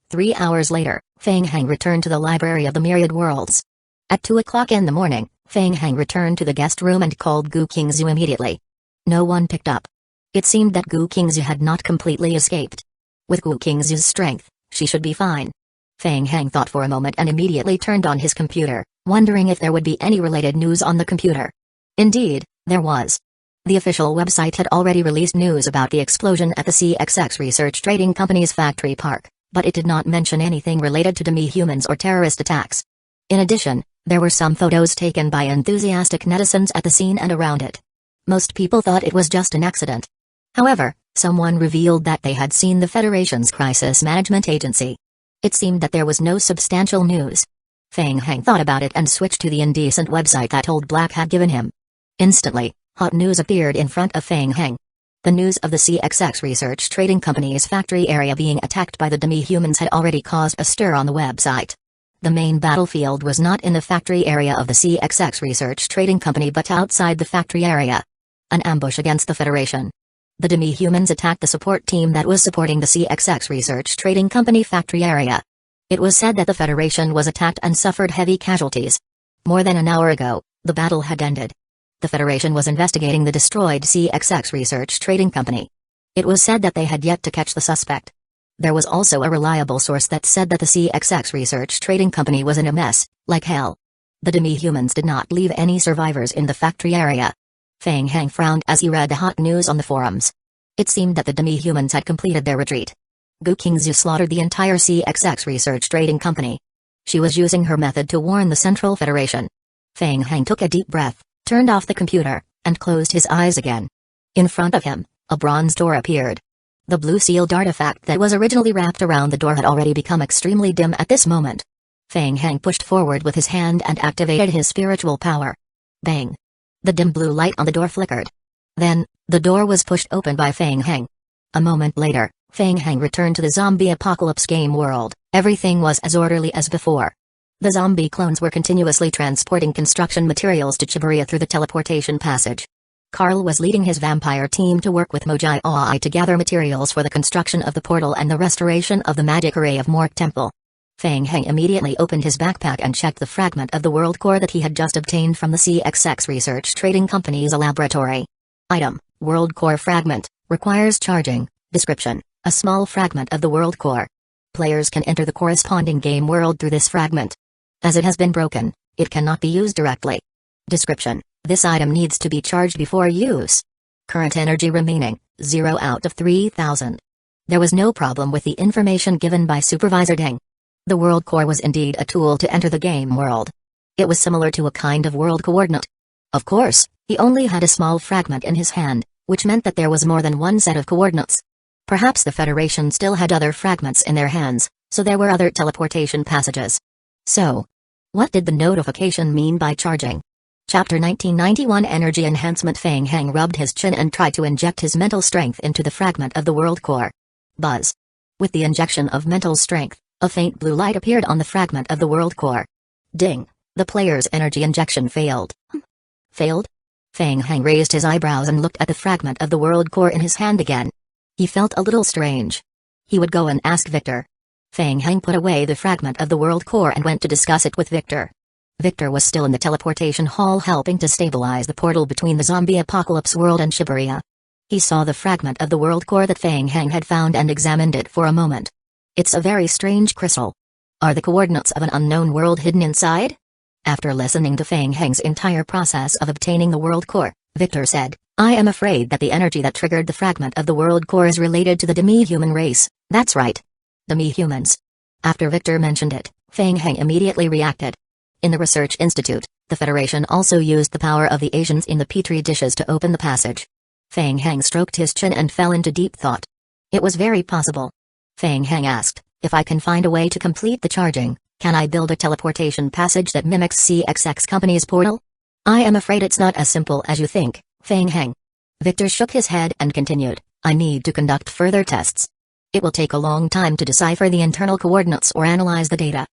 3 hours later, Feng Heng returned to the Library of the Myriad Worlds. At 2 o'clock in the morning, Feng Heng returned to the guest room and called Gu Qingzu immediately. No one picked up. It seemed that Gu Qingzu had not completely escaped. With Gu Qingzu's strength, she should be fine. Feng Heng thought for a moment and immediately turned on his computer, wondering if there would be any related news on the computer. Indeed, there was. The official website had already released news about the explosion at the CXX Research Trading Company's factory park, but it did not mention anything related to demi-humans or terrorist attacks. In addition, there were some photos taken by enthusiastic netizens at the scene and around it. Most people thought it was just an accident. However, someone revealed that they had seen the Federation's Crisis Management Agency. It seemed that there was no substantial news. Feng Heng thought about it and switched to the indecent website that Old Black had given him. Instantly, hot news appeared in front of Feng Heng. The news of the CXX Research Trading Company's factory area being attacked by the demi-humans had already caused a stir on the website. The main battlefield was not in the factory area of the CXX Research Trading Company but outside the factory area. An ambush against the Federation. The demi-humans attacked the support team that was supporting the CXX Research Trading Company factory area. It was said that the Federation was attacked and suffered heavy casualties. More than an hour ago, the battle had ended. The Federation was investigating the destroyed CXX Research Trading Company. It was said that they had yet to catch the suspect. There was also a reliable source that said that the CXX Research Trading Company was in a mess, like hell. The demi-humans did not leave any survivors in the factory area. Feng Heng frowned as he read the hot news on the forums. It seemed that the demi-humans had completed their retreat. Gu Qingzu slaughtered the entire CXX Research Trading Company. She was using her method to warn the Central Federation. Feng Heng took a deep breath, turned off the computer, and closed his eyes again. In front of him, a bronze door appeared. The blue sealed artifact that was originally wrapped around the door had already become extremely dim at this moment. Feng Heng pushed forward with his hand and activated his spiritual power. Bang! The dim blue light on the door flickered. Then, the door was pushed open by Feng Heng. A moment later, Feng Heng returned to the zombie apocalypse game world. Everything was as orderly as before. The zombie clones were continuously transporting construction materials to Chiburia through the teleportation passage. Carl was leading his vampire team to work with Mage to gather materials for the construction of the portal and the restoration of the magic array of Mork Temple. Feng Heng immediately opened his backpack and checked the fragment of the world core that he had just obtained from the CXX Research Trading Company's laboratory. Item: World Core Fragment, requires charging. Description: a small fragment of the world core. Players can enter the corresponding game world through this fragment. As it has been broken, it cannot be used directly. Description: this item needs to be charged before use. Current energy remaining, 0 out of 3000. There was no problem with the information given by Supervisor Deng. The world core was indeed a tool to enter the game world. It was similar to a kind of world coordinate. Of course, he only had a small fragment in his hand, which meant that there was more than one set of coordinates. Perhaps the Federation still had other fragments in their hands, so there were other teleportation passages. So, what did the notification mean by charging? Chapter 1991 Energy Enhancement. Feng Heng rubbed his chin and tried to inject his mental strength into the fragment of the world core. Buzz. With the injection of mental strength, a faint blue light appeared on the fragment of the world core. Ding. The player's energy injection failed. Failed? Feng Heng raised his eyebrows and looked at the fragment of the world core in his hand again. He felt a little strange. He would go and ask Victor. Feng Heng put away the fragment of the world core and went to discuss it with Victor. Victor was still in the teleportation hall helping to stabilize the portal between the zombie apocalypse world and Shibuya. He saw the fragment of the world core that Feng Heng had found and examined it for a moment. It's a very strange crystal. Are the coordinates of an unknown world hidden inside? After listening to Feng Heng's entire process of obtaining the world core, Victor said, I am afraid that the energy that triggered the fragment of the world core is related to the demi-human race. That's right. Demi-humans. After Victor mentioned it, Feng Heng immediately reacted. In the research institute, the Federation also used the power of the Asians in the petri dishes to open the passage. Feng Heng stroked his chin and fell into deep thought. It was very possible. Feng Heng asked, if I can find a way to complete the charging, can I build a teleportation passage that mimics CXX Company's portal? I am afraid it's not as simple as you think, Feng Heng. Victor shook his head and continued, I need to conduct further tests. It will take a long time to decipher the internal coordinates or analyze the data.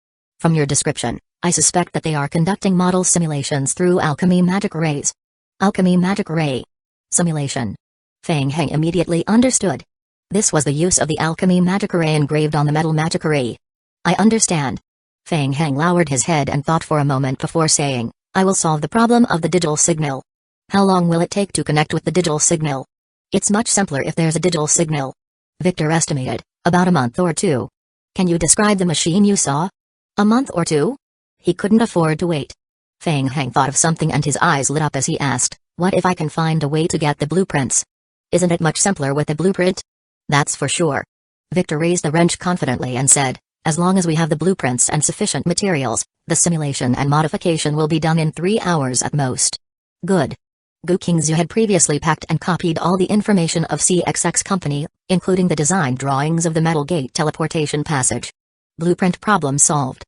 From your description, I suspect that they are conducting model simulations through alchemy magic arrays. Alchemy magic array. Simulation. Feng Heng immediately understood. This was the use of the alchemy magic array engraved on the metal magic array. I understand. Feng Heng lowered his head and thought for a moment before saying, I will solve the problem of the digital signal. How long will it take to connect with the digital signal? It's much simpler if there's a digital signal. Victor estimated, about a month or two. Can you describe the machine you saw? A month or two? He couldn't afford to wait. Feng Heng thought of something and his eyes lit up as he asked, what if I can find a way to get the blueprints? Isn't it much simpler with a blueprint? That's for sure. Victor raised the wrench confidently and said, as long as we have the blueprints and sufficient materials, the simulation and modification will be done in 3 hours at most. Good. Gu Qingzhu had previously packed and copied all the information of CXX Company, including the design drawings of the Metal Gate teleportation passage. Blueprint problem solved.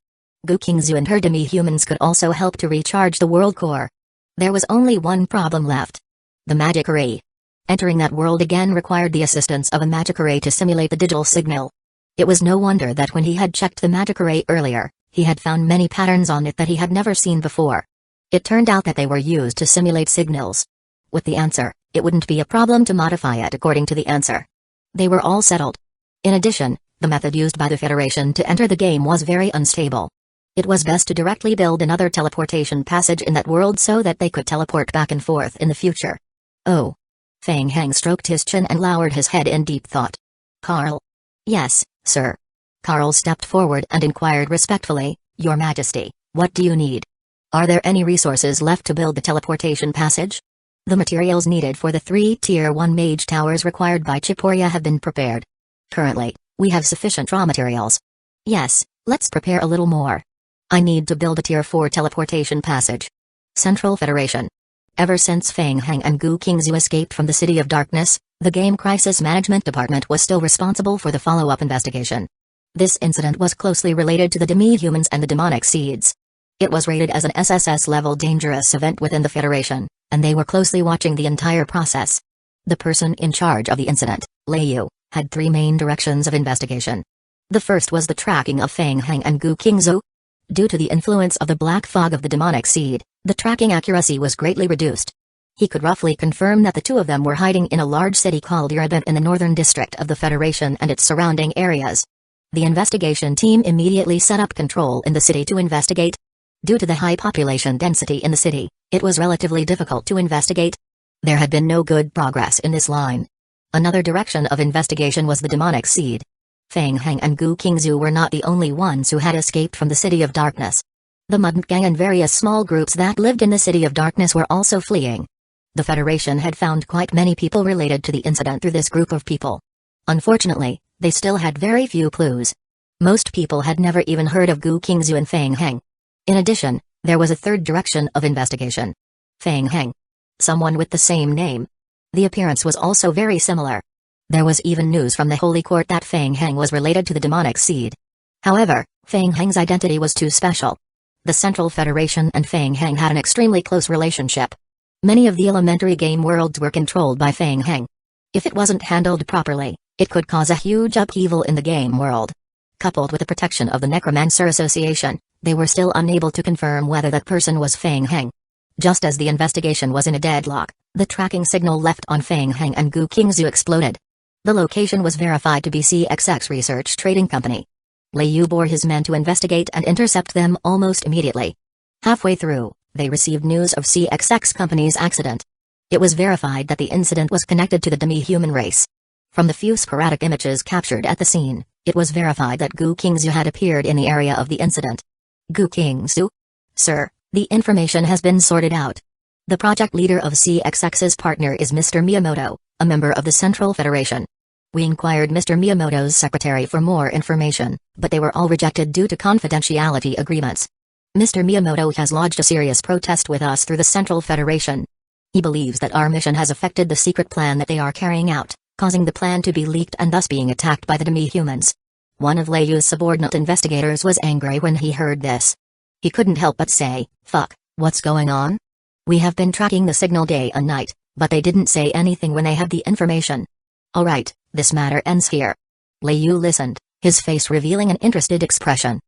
Gu Qingzhu and her demi-humans could also help to recharge the world core. There was only one problem left. The magic array. Entering that world again required the assistance of a magic array to simulate the digital signal. It was no wonder that when he had checked the magic array earlier, he had found many patterns on it that he had never seen before. It turned out that they were used to simulate signals. With the answer, it wouldn't be a problem to modify it according to the answer. They were all settled. In addition, the method used by the Federation to enter the game was very unstable. It was best to directly build another teleportation passage in that world so that they could teleport back and forth in the future. Oh. Feng Heng stroked his chin and lowered his head in deep thought. Carl. Yes, sir. Carl stepped forward and inquired respectfully, Your Majesty, what do you need? Are there any resources left to build the teleportation passage? The materials needed for the 3 Tier 1 Mage towers required by Chiporia have been prepared. Currently, we have sufficient raw materials. Yes, let's prepare a little more. I need to build a Tier 4 teleportation passage. Central Federation. Ever since Feng Heng and Gu Qingzhu escaped from the City of Darkness, the Game Crisis Management Department was still responsible for the follow-up investigation. This incident was closely related to the demi-humans and the demonic seeds. It was rated as an SSS-level dangerous event within the Federation, and they were closely watching the entire process. The person in charge of the incident, Lei Yu, had 3 main directions of investigation. The first was the tracking of Feng Heng and Gu Qingzhu. Due to the influence of the black fog of the demonic seed, the tracking accuracy was greatly reduced. He could roughly confirm that the two of them were hiding in a large city called Yereban in the northern district of the Federation and its surrounding areas. The investigation team immediately set up control in the city to investigate. Due to the high population density in the city, it was relatively difficult to investigate. There had been no good progress in this line. Another direction of investigation was the demonic seed. Feng Heng and Gu Qingzu were not the only ones who had escaped from the City of Darkness. The Mutant Gang and various small groups that lived in the City of Darkness were also fleeing. The Federation had found quite many people related to the incident through this group of people. Unfortunately, they still had very few clues. Most people had never even heard of Gu Qingzu and Feng Heng. In addition, there was a third direction of investigation. Feng Heng. Someone with the same name. The appearance was also very similar. There was even news from the Holy Court that Feng Heng was related to the demonic seed. However, Feng Heng's identity was too special. The Central Federation and Feng Heng had an extremely close relationship. Many of the elementary game worlds were controlled by Feng Heng. If it wasn't handled properly, it could cause a huge upheaval in the game world. Coupled with the protection of the Necromancer Association, they were still unable to confirm whether that person was Feng Heng. Just as the investigation was in a deadlock, the tracking signal left on Feng Heng and Gu Qingzu exploded. The location was verified to be CXX Research Trading Company. Lei Yu bore his men to investigate and intercept them almost immediately. Halfway through, they received news of CXX Company's accident. It was verified that the incident was connected to the demi-human race. From the few sporadic images captured at the scene, it was verified that Gu Qingzu had appeared in the area of the incident. Gu Qingzu? Sir, the information has been sorted out. The project leader of CXX's partner is Mr. Miyamoto, a member of the Central Federation. We inquired Mr. Miyamoto's secretary for more information, but they were all rejected due to confidentiality agreements. Mr. Miyamoto has lodged a serious protest with us through the Central Federation. He believes that our mission has affected the secret plan that they are carrying out, causing the plan to be leaked and thus being attacked by the demi-humans. One of Lei Yu's subordinate investigators was angry when he heard this. He couldn't help but say, "Fuck, what's going on? We have been tracking the signal day and night, but they didn't say anything when they had the information. Alright, this matter ends here." Lei Yu listened, his face revealing an interested expression.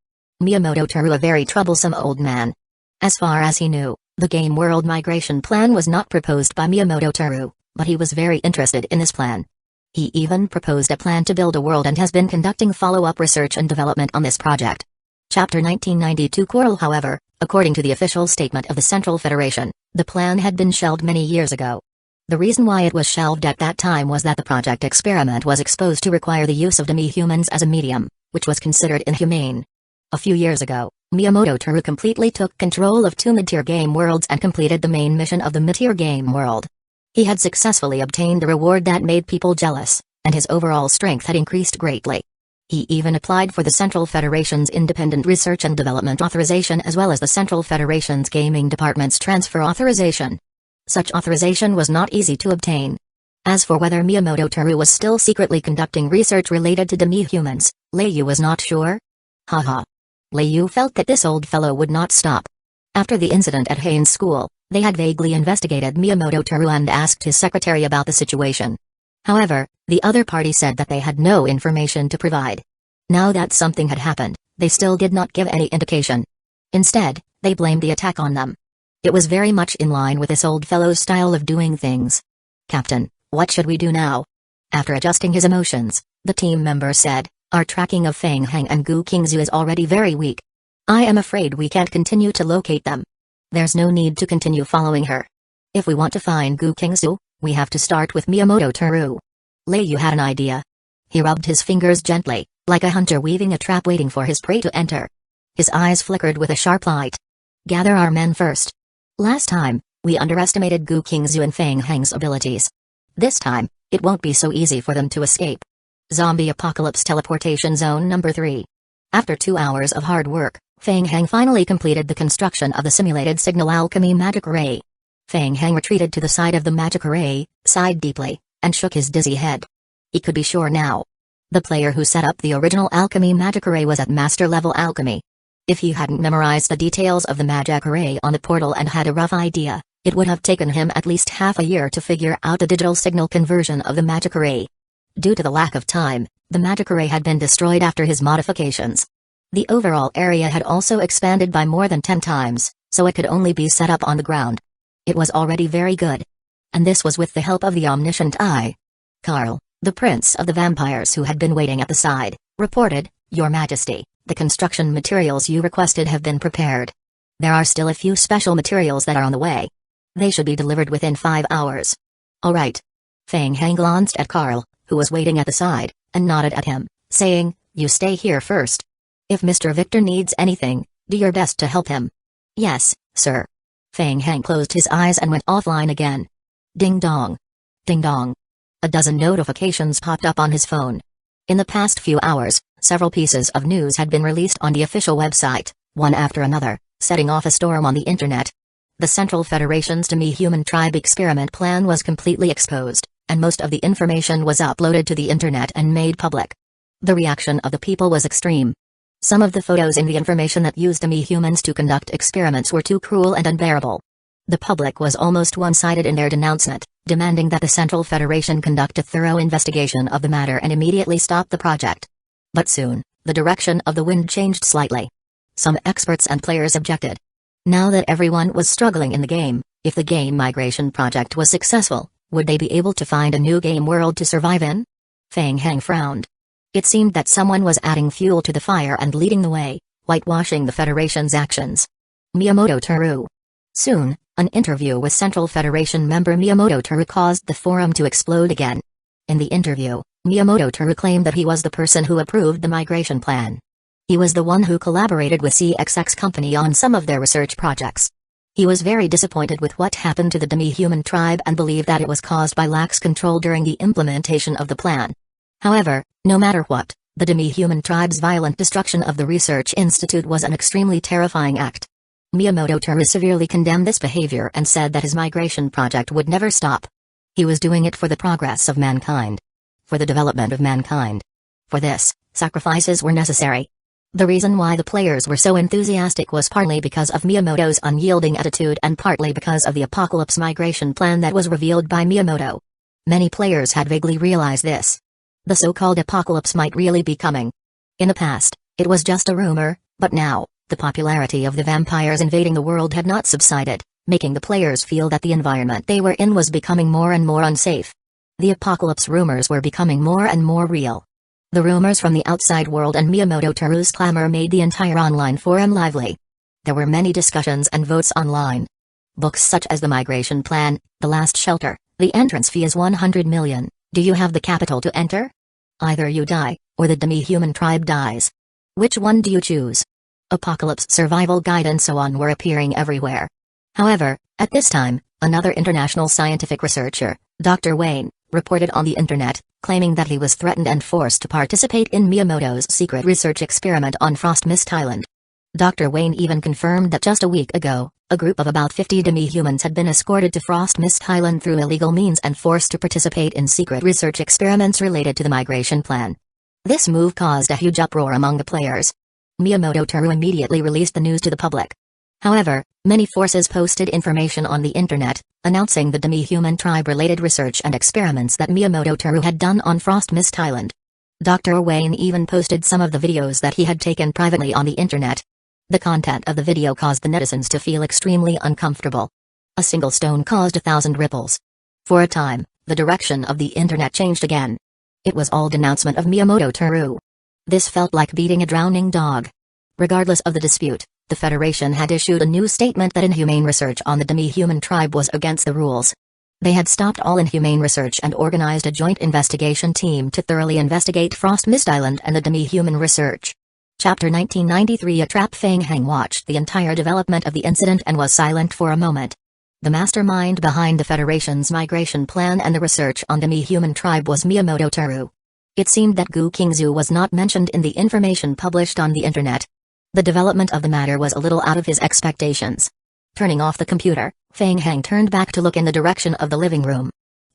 Miyamoto Teru, a very troublesome old man. As far as he knew, the game world migration plan was not proposed by Miyamoto Teru, but he was very interested in this plan. He even proposed a plan to build a world and has been conducting follow-up research and development on this project. Chapter 1992 Quarrel. However, according to the official statement of the Central Federation, the plan had been shelved many years ago. The reason why it was shelved at that time was that the project experiment was exposed to require the use of demi-humans as a medium, which was considered inhumane. A few years ago, Miyamoto Teru completely took control of two mid-tier game worlds and completed the main mission of the mid-tier game world. He had successfully obtained a reward that made people jealous, and his overall strength had increased greatly. He even applied for the Central Federation's Independent Research and Development Authorization as well as the Central Federation's Gaming Department's Transfer Authorization. Such authorization was not easy to obtain. As for whether Miyamoto Teru was still secretly conducting research related to demi-humans, Lei Yu was not sure. Haha. Lei Yu felt that this old fellow would not stop. After the incident at Hain's school, they had vaguely investigated Miyamoto Teru and asked his secretary about the situation. However, the other party said that they had no information to provide. Now that something had happened, they still did not give any indication. Instead, they blamed the attack on them. It was very much in line with this old fellow's style of doing things. "Captain, what should we do now?" After adjusting his emotions, the team member said, "Our tracking of Feng Heng and Gu Qingzu is already very weak. I am afraid we can't continue to locate them. There's no need to continue following her. If we want to find Gu Qingzu, we have to start with Miyamoto Teru." Lei Yu had an idea. He rubbed his fingers gently, like a hunter weaving a trap waiting for his prey to enter. His eyes flickered with a sharp light. "Gather our men first. Last time, we underestimated Gu Qingzu and Feng Heng's abilities. This time, it won't be so easy for them to escape." Zombie Apocalypse Teleportation Zone Number 3. After 2 hours of hard work, Feng Heng finally completed the construction of the simulated signal alchemy magic array. Feng Heng retreated to the side of the magic array, sighed deeply, and shook his dizzy head. He could be sure now. The player who set up the original alchemy magic array was at master level alchemy. If he hadn't memorized the details of the magic array on the portal and had a rough idea, it would have taken him at least half a year to figure out the digital signal conversion of the magic array. Due to the lack of time, the magic array had been destroyed after his modifications. The overall area had also expanded by more than 10 times, so it could only be set up on the ground. It was already very good, And this was with the help of the omniscient eye. Carl, the prince of the vampires who had been waiting at the side, reported, "Your Majesty, the construction materials you requested have been prepared. There are still a few special materials that are on the way. They should be delivered within 5 hours." "All right." Feng Hang glanced at Carl, who was waiting at the side, and nodded at him, saying, "You stay here first. If Mr. Victor needs anything, do your best to help him." "Yes, sir." Feng Hang closed his eyes and went offline again. Ding dong. Ding dong. A dozen notifications popped up on his phone. In the past few hours, several pieces of news had been released on the official website, one after another, setting off a storm on the internet. The Central Federation's demi-human tribe experiment plan was completely exposed, and most of the information was uploaded to the internet and made public. The reaction of the people was extreme. Some of the photos in the information that used demi-humans to conduct experiments were too cruel and unbearable. The public was almost one-sided in their denouncement, demanding that the Central Federation conduct a thorough investigation of the matter and immediately stop the project. But soon, the direction of the wind changed slightly. Some experts and players objected. Now that everyone was struggling in the game, if the game migration project was successful, would they be able to find a new game world to survive in? Feng Hang frowned. It seemed that someone was adding fuel to the fire and leading the way, whitewashing the Federation's actions. Miyamoto Teru. Soon, an interview with Central Federation member Miyamoto Teru caused the forum to explode again. In the interview, Miyamoto Teru claimed that he was the person who approved the migration plan. He was the one who collaborated with CXX Company on some of their research projects. He was very disappointed with what happened to the demi-human tribe and believed that it was caused by lax control during the implementation of the plan. However, no matter what, the demi-human tribe's violent destruction of the research institute was an extremely terrifying act. Miyamoto Teru severely condemned this behavior and said that his migration project would never stop. He was doing it for the progress of mankind. For the development of mankind. For this, sacrifices were necessary. The reason why the players were so enthusiastic was partly because of Miyamoto's unyielding attitude and partly because of the Apocalypse migration plan that was revealed by Miyamoto. Many players had vaguely realized this. The so-called Apocalypse might really be coming. In the past, it was just a rumor, but now, the popularity of the vampires invading the world had not subsided, making the players feel that the environment they were in was becoming more and more unsafe. The Apocalypse rumors were becoming more and more real. The rumors from the outside world and Miyamoto Teru's clamor made the entire online forum lively. There were many discussions and votes online. Books such as The Migration Plan, The Last Shelter, The Entrance Fee is 100 million, Do You Have the Capital to Enter? Either you die, or the demi-human tribe dies. Which one do you choose? Apocalypse Survival Guide and so on were appearing everywhere. However, at this time, another international scientific researcher, Dr. Wayne, reported on the internet, claiming that he was threatened and forced to participate in Miyamoto's secret research experiment on Frost Mist Island. Dr. Wayne even confirmed that just a week ago, a group of about 50 demi-humans had been escorted to Frost Mist Island through illegal means and forced to participate in secret research experiments related to the migration plan. This move caused a huge uproar among the players. Miyamoto Teru immediately released the news to the public. However, many forces posted information on the internet, announcing the demi-human tribe-related research and experiments that Miyamoto Teru had done on Frost Mist Island. Dr. Wayne even posted some of the videos that he had taken privately on the internet. The content of the video caused the netizens to feel extremely uncomfortable. A single stone caused 1,000 ripples. For a time, the direction of the internet changed again. It was all denouncement of Miyamoto Teru. This felt like beating a drowning dog. Regardless of the dispute, the Federation had issued a new statement that inhumane research on the demi-human tribe was against the rules. They had stopped all inhumane research and organized a joint investigation team to thoroughly investigate Frost Mist Island and the demi-human research. Chapter 1993 A Trap. Feng Hang watched the entire development of the incident and was silent for a moment. The mastermind behind the Federation's migration plan and the research on demi-human tribe was Miyamoto Teru. It seemed that Gu Qingzu was not mentioned in the information published on the internet. The development of the matter was a little out of his expectations. Turning off the computer, Feng Hang turned back to look in the direction of the living room.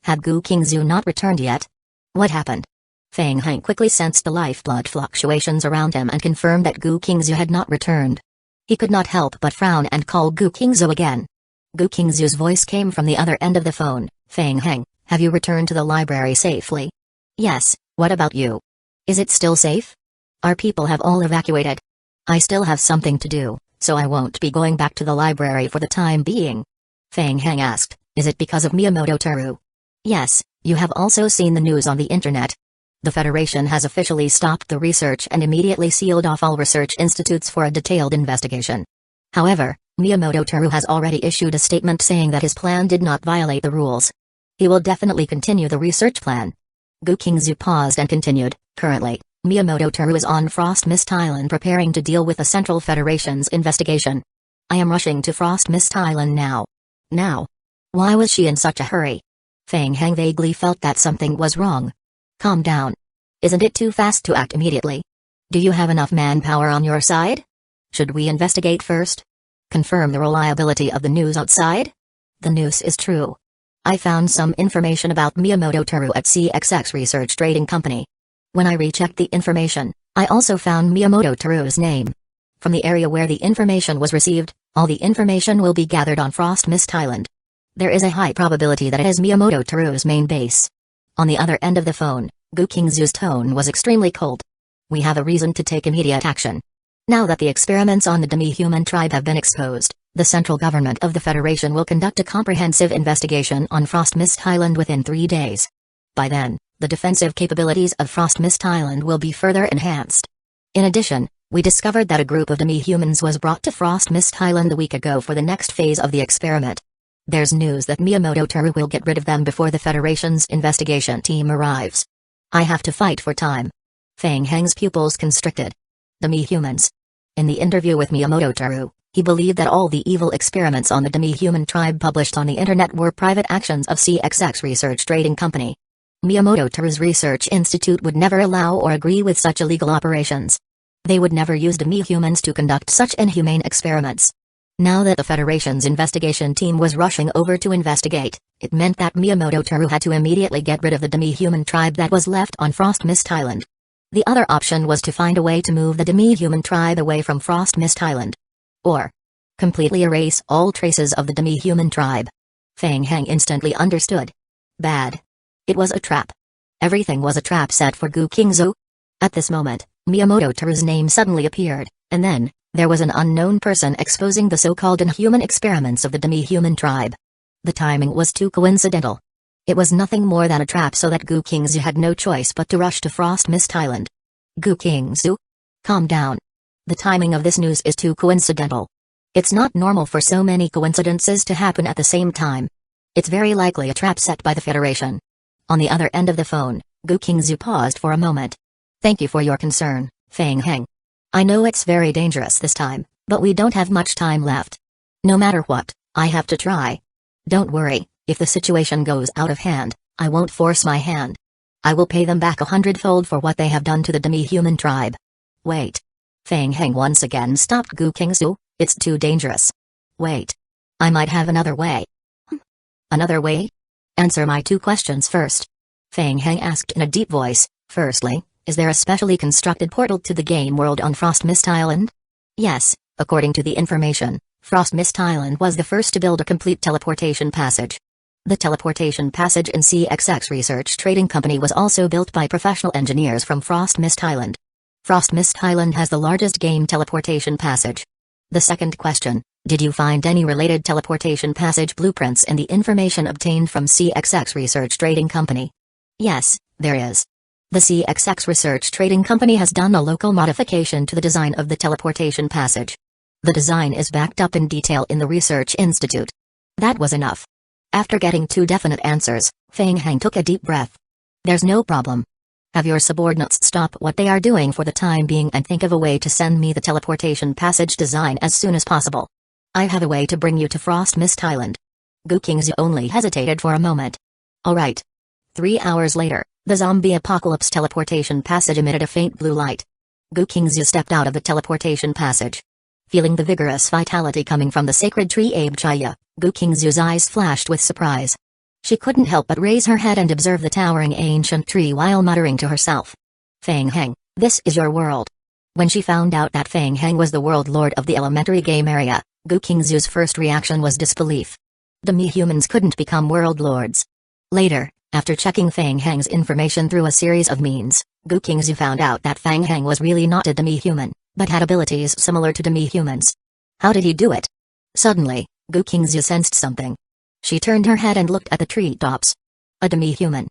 Had Gu Qingzu not returned yet? What happened? Feng Hang quickly sensed the lifeblood fluctuations around him and confirmed that Gu Qingzu had not returned. He could not help but frown and call Gu Qingzu again. Gu Qingzu's voice came from the other end of the phone. Feng Hang, have you returned to the library safely? Yes, what about you? Is it still safe? Our people have all evacuated. I still have something to do, so I won't be going back to the library for the time being. Feng Hang asked, Is it because of Miyamoto Teru? Yes, you have also seen the news on the internet. The Federation has officially stopped the research and immediately sealed off all research institutes for a detailed investigation. However, Miyamoto Teru has already issued a statement saying that his plan did not violate the rules. He will definitely continue the research plan. Gukingzu paused and continued, currently, Miyamoto Teru is on Frost Mist Island preparing to deal with the Central Federation's investigation. I am rushing to Frost Mist Island now. Now? Why was she in such a hurry? Feng Heng vaguely felt that something was wrong. Calm down. Isn't it too fast to act immediately? Do you have enough manpower on your side? Should we investigate first? Confirm the reliability of the news outside? The news is true. I found some information about Miyamoto Teru at CXX Research Trading Company. When I rechecked the information, I also found Miyamoto Teru's name. From the area where the information was received, all the information will be gathered on Frost Mist Island. There is a high probability that it is Miyamoto Teru's main base. On the other end of the phone, Gukingzu's tone was extremely cold. We have a reason to take immediate action. Now that the experiments on the demi-human tribe have been exposed, the central government of the Federation will conduct a comprehensive investigation on Frost Mist Island within 3 days. By then, the defensive capabilities of Frost Mist Island will be further enhanced. In addition, we discovered that a group of demi-humans was brought to Frost Mist Island a week ago for the next phase of the experiment. There's news that Miyamoto Teru will get rid of them before the Federation's investigation team arrives. I have to fight for time. Feng Heng's pupils constricted. Demi-humans. In the interview with Miyamoto Teru, he believed that all the evil experiments on the demi-human tribe published on the internet were private actions of CXX Research Trading Company. Miyamoto Teru's research institute would never allow or agree with such illegal operations. They would never use demi-humans to conduct such inhumane experiments. Now that the Federation's investigation team was rushing over to investigate, it meant that Miyamoto Teru had to immediately get rid of the demi-human tribe that was left on Frost Mist Island. The other option was to find a way to move the demi-human tribe away from Frost Mist Island. Or completely erase all traces of the demi-human tribe. Feng Heng instantly understood. Bad. It was a trap. Everything was a trap set for Gukingzu. At this moment, Miyamoto Teru's name suddenly appeared, and then, there was an unknown person exposing the so-called inhuman experiments of the demi-human tribe. The timing was too coincidental. It was nothing more than a trap so that Gukingzu had no choice but to rush to Frost Mist Island. Gukingzu? Calm down. The timing of this news is too coincidental. It's not normal for so many coincidences to happen at the same time. It's very likely a trap set by the Federation. On the other end of the phone, Gukingzu paused for a moment. Thank you for your concern, Feng Heng. I know it's very dangerous this time, but we don't have much time left. No matter what, I have to try. Don't worry, if the situation goes out of hand, I won't force my hand. I will pay them back 100-fold for what they have done to the demi-human tribe. Wait. Feng Heng once again stopped Gukingzu. It's too dangerous. Wait. I might have another way. Another way? Answer my 2 questions first. Feng Heng asked in a deep voice. Firstly, is there a specially constructed portal to the game world on Frost Mist Island? Yes, according to the information, Frost Mist Island was the first to build a complete teleportation passage. The teleportation passage in CXX Research Trading Company was also built by professional engineers from Frost Mist Island. Frost Mist Island has the largest game teleportation passage. The second question, did you find any related teleportation passage blueprints in the information obtained from CXX Research Trading Company? Yes, there is. The CXX Research Trading Company has done a local modification to the design of the teleportation passage. The design is backed up in detail in the Research Institute. That was enough. After getting 2 definite answers, Feng Heng took a deep breath. There's no problem. Have your subordinates stop what they are doing for the time being and think of a way to send me the teleportation passage design as soon as possible. I have a way to bring you to Frost Mist Island. Gukingzu only hesitated for a moment. Alright. 3 hours later, the zombie apocalypse teleportation passage emitted a faint blue light. Gukingzu stepped out of the teleportation passage. Feeling the vigorous vitality coming from the sacred tree Uchiha, Gukingzu's eyes flashed with surprise. She couldn't help but raise her head and observe the towering ancient tree while muttering to herself. Feng Heng, this is your world. When she found out that Feng Heng was the world lord of the elementary game area, Gukingzu's first reaction was disbelief. Demi-humans couldn't become world lords. Later, after checking Feng Heng's information through a series of means, Gukingzu found out that Feng Heng was really not a demi-human, but had abilities similar to demi-humans. How did he do it? Suddenly, Gukingzu sensed something. She turned her head and looked at the treetops. A demi-human.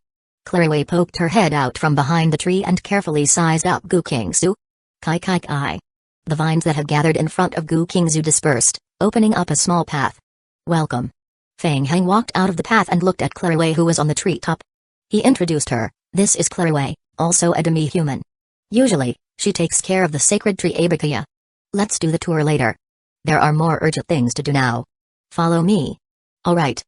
Claraway poked her head out from behind the tree and carefully sized up Gu Qingzu. Kai kai kai. The vines that had gathered in front of Gu Qingzu dispersed, opening up a small path. Welcome. Feng Heng walked out of the path and looked at Claraway, who was on the treetop. He introduced her. This is Claraway, also a demi-human. Usually, she takes care of the sacred tree Abakaya. Let's do the tour later. There are more urgent things to do now. Follow me. Alright.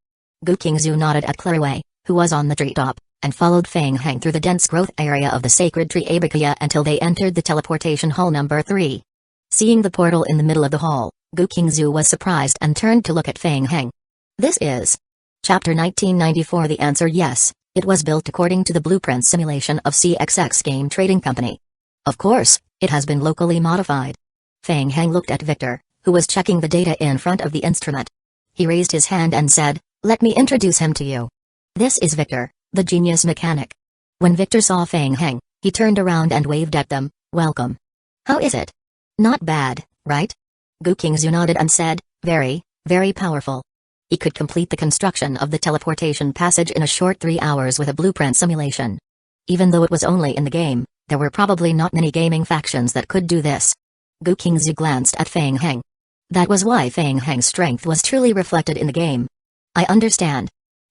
Gu Qingzu nodded at Claraway, who was on the treetop, and followed Feng Heng through the dense growth area of the sacred tree Abakaya until they entered the teleportation hall number 3. Seeing the portal in the middle of the hall, Gu Qingzu was surprised and turned to look at Feng Heng. This is Chapter 1994. The answer: yes, it was built according to the blueprint simulation of CXX Game Trading Company. Of course, it has been locally modified. Feng Heng looked at Victor, who was checking the data in front of the instrument. He raised his hand and said, "Let me introduce him to you. This is Victor, the genius mechanic." When Victor saw Feng Heng, he turned around and waved at them. "Welcome. How is it? Not bad, right?" Gu Qingzu nodded and said, "Very, very powerful." He could complete the construction of the teleportation passage in a short 3 hours with a blueprint simulation. Even though it was only in the game, there were probably not many gaming factions that could do this. Gu Qingzu glanced at Feng Heng. That was why Feng Heng's strength was truly reflected in the game. I understand.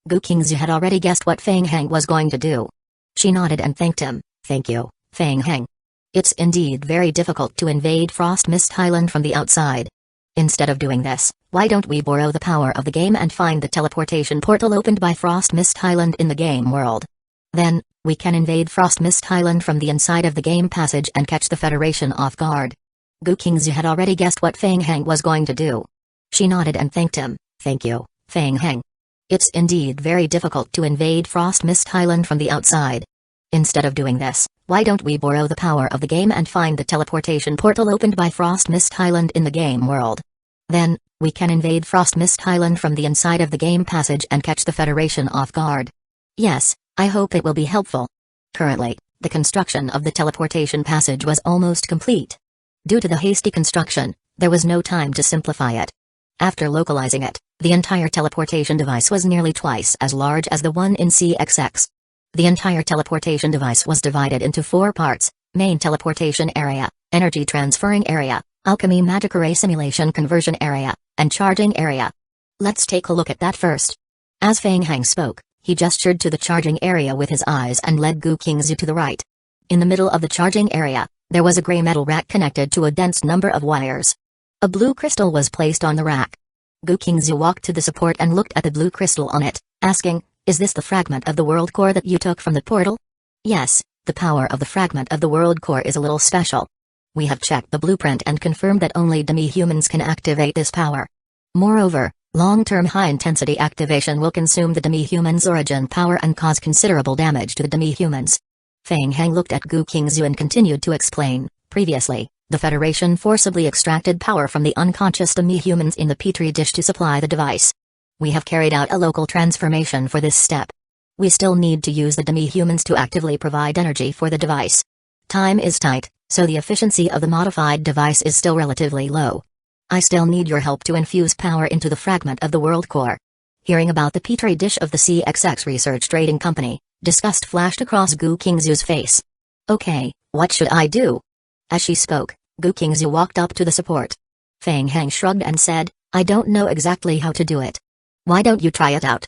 Gu Qingzu had already guessed what Feng Heng was going to do. She nodded and thanked him. "Thank you, Feng Heng. It's indeed very difficult to invade Frost Mist Island from the outside. Instead of doing this, why don't we borrow the power of the game and find the teleportation portal opened by Frost Mist Island in the game world? Then, we can invade Frost Mist Island from the inside of the game passage and catch the Federation off guard." Gu Qingzu had already guessed what Feng Heng was going to do. She nodded and thanked him. "Thank you, Feng Heng. It's indeed very difficult to invade Frost Mist Island from the outside. Instead of doing this, why don't we borrow the power of the game and find the teleportation portal opened by Frost Mist Island in the game world? Then, we can invade Frost Mist Island from the inside of the game passage and catch the Federation off guard." Yes, I hope it will be helpful. Currently, the construction of the teleportation passage was almost complete. Due to the hasty construction, there was no time to simplify it. After localizing it, the entire teleportation device was nearly twice as large as the one in CXX. The entire teleportation device was divided into 4 parts: main teleportation area, energy transferring area, alchemy magic array simulation conversion area, and charging area. Let's take a look at that first. As Feng Heng spoke, he gestured to the charging area with his eyes and led Gu Qingzu to the right. In the middle of the charging area, there was a gray metal rack connected to a dense number of wires. A blue crystal was placed on the rack. Gu Qingzu walked to the support and looked at the blue crystal on it, asking, "Is this the fragment of the world core that you took from the portal?" "Yes, the power of the fragment of the world core is a little special. We have checked the blueprint and confirmed that only demi-humans can activate this power. Moreover, long-term high-intensity activation will consume the demi-human's origin power and cause considerable damage to the demi-humans." Feng Heng looked at Gu Qingzu and continued to explain. "Previously, the Federation forcibly extracted power from the unconscious demi-humans in the petri dish to supply the device. We have carried out a local transformation for this step. We still need to use the demi-humans to actively provide energy for the device. Time is tight, so the efficiency of the modified device is still relatively low. I still need your help to infuse power into the fragment of the world core." Hearing about the petri dish of the CXX Research Trading Company, disgust flashed across Gu Qingzu's face. "Okay, what should I do?" As she spoke, Gu Qingzu walked up to the support. Feng Heng shrugged and said, "I don't know exactly how to do it. Why don't you try it out?"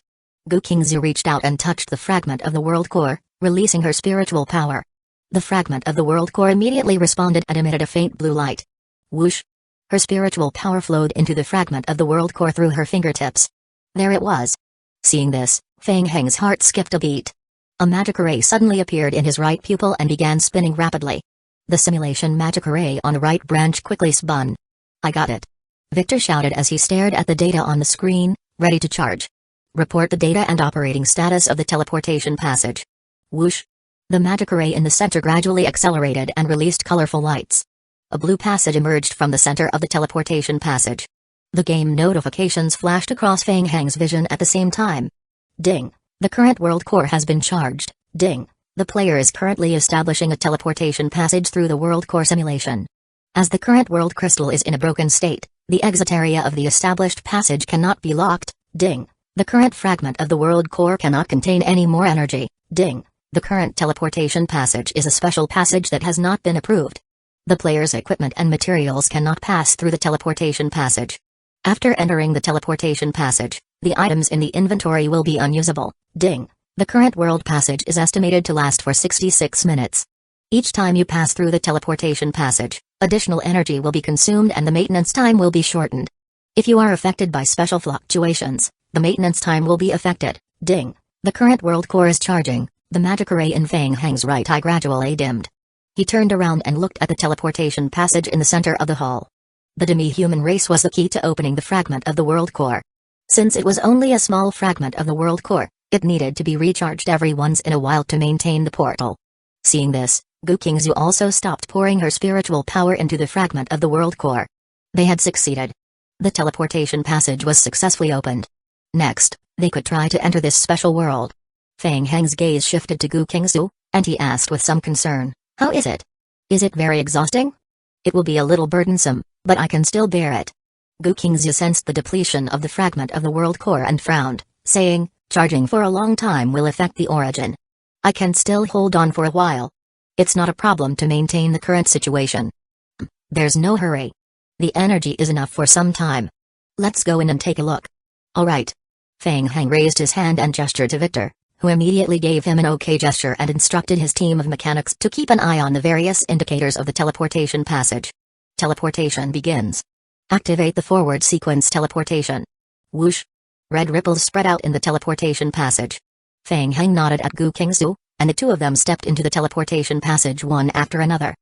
Gu Qingzu reached out and touched the fragment of the world core, releasing her spiritual power. The fragment of the world core immediately responded and emitted a faint blue light. Whoosh! Her spiritual power flowed into the fragment of the world core through her fingertips. There it was. Seeing this, Feng Heng's heart skipped a beat. A magic array suddenly appeared in his right pupil and began spinning rapidly. The simulation magic array on the right branch quickly spun. "I got it!" Victor shouted as he stared at the data on the screen, ready to charge. "Report the data and operating status of the teleportation passage." Whoosh! The magic array in the center gradually accelerated and released colorful lights. A blue passage emerged from the center of the teleportation passage. The game notifications flashed across Feng Heng's vision at the same time. Ding! The current world core has been charged. Ding! The player is currently establishing a teleportation passage through the world core simulation. As the current world crystal is in a broken state, the exit area of the established passage cannot be locked. Ding! The current fragment of the world core cannot contain any more energy. Ding. The current teleportation passage is a special passage that has not been approved. The player's equipment and materials cannot pass through the teleportation passage. After entering the teleportation passage, the items in the inventory will be unusable. Ding. The current world passage is estimated to last for 66 minutes. Each time you pass through the teleportation passage, additional energy will be consumed and the maintenance time will be shortened. If you are affected by special fluctuations, the maintenance time will be affected. Ding. The current world core is charging. The magic array in Fang Heng's right eye gradually dimmed. He turned around and looked at the teleportation passage in the center of the hall. The demi-human race was the key to opening the fragment of the world core. Since it was only a small fragment of the world core, it needed to be recharged every once in a while to maintain the portal. Seeing this, Gu Qingzu also stopped pouring her spiritual power into the fragment of the world core. They had succeeded. The teleportation passage was successfully opened. Next, they could try to enter this special world. Fang Heng's gaze shifted to Gu Qingzu, and he asked with some concern, "How is it? Is it very exhausting?" "It will be a little burdensome, but I can still bear it." Gu Qingzu sensed the depletion of the fragment of the world core and frowned, saying, "Charging for a long time will affect the origin. I can still hold on for a while. It's not a problem to maintain the current situation. There's no hurry. The energy is enough for some time. Let's go in and take a look." "All right." Fang Heng raised his hand and gestured to Victor, who immediately gave him an OK gesture and instructed his team of mechanics to keep an eye on the various indicators of the teleportation passage. Teleportation begins. Activate the forward sequence teleportation. Whoosh. Red ripples spread out in the teleportation passage. Fang Heng nodded at Gu Qingzu, and the two of them stepped into the teleportation passage one after another.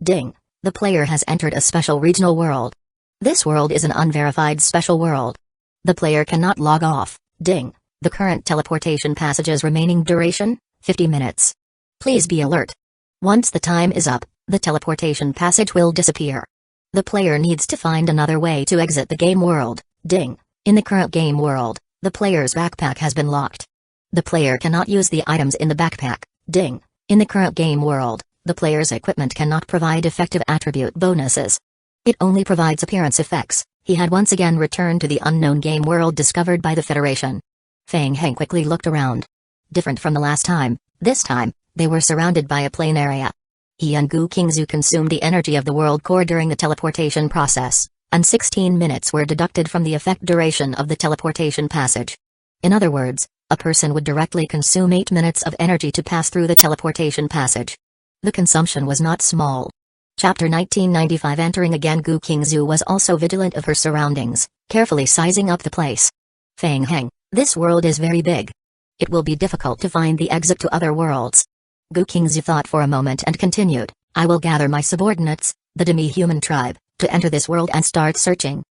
Ding. The player has entered a special regional world. This world is an unverified special world. The player cannot log off. Ding. The current teleportation passage's remaining duration, 50 minutes. Please be alert. Once the time is up, the teleportation passage will disappear. The player needs to find another way to exit the game world. Ding. In the current game world, the player's backpack has been locked. The player cannot use the items in the backpack. Ding. In the current game world, the player's equipment cannot provide effective attribute bonuses. It only provides appearance effects. He had once again returned to the unknown game world discovered by the Federation. Fang Heng quickly looked around. Different from the last time, this time, they were surrounded by a plain area. He and Gu Qingzu consumed the energy of the world core during the teleportation process, and 16 minutes were deducted from the effect duration of the teleportation passage. In other words, a person would directly consume 8 minutes of energy to pass through the teleportation passage. The consumption was not small. Chapter 1995. Entering again. Gu Qingzu was also vigilant of her surroundings, carefully sizing up the place. Fang Heng, this world is very big. It will be difficult to find the exit to other worlds. Gu Qingzu thought for a moment and continued, "I will gather my subordinates, the demi-human tribe, to enter this world and start searching.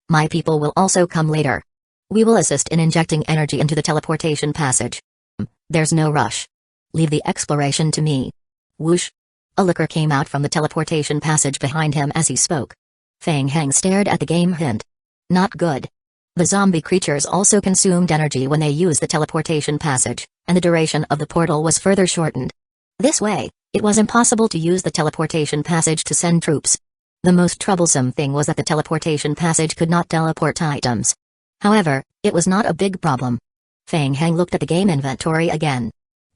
My people will also come later. We will assist in injecting energy into the teleportation passage. There's no rush. Leave the exploration to me." Whoosh. A liquor came out from the teleportation passage behind him as he spoke. Fang Heng stared at the game hint. Not good. The zombie creatures also consumed energy when they used the teleportation passage, and the duration of the portal was further shortened. This way, it was impossible to use the teleportation passage to send troops. The most troublesome thing was that the teleportation passage could not teleport items. However, it was not a big problem. Fang Heng looked at the game inventory again.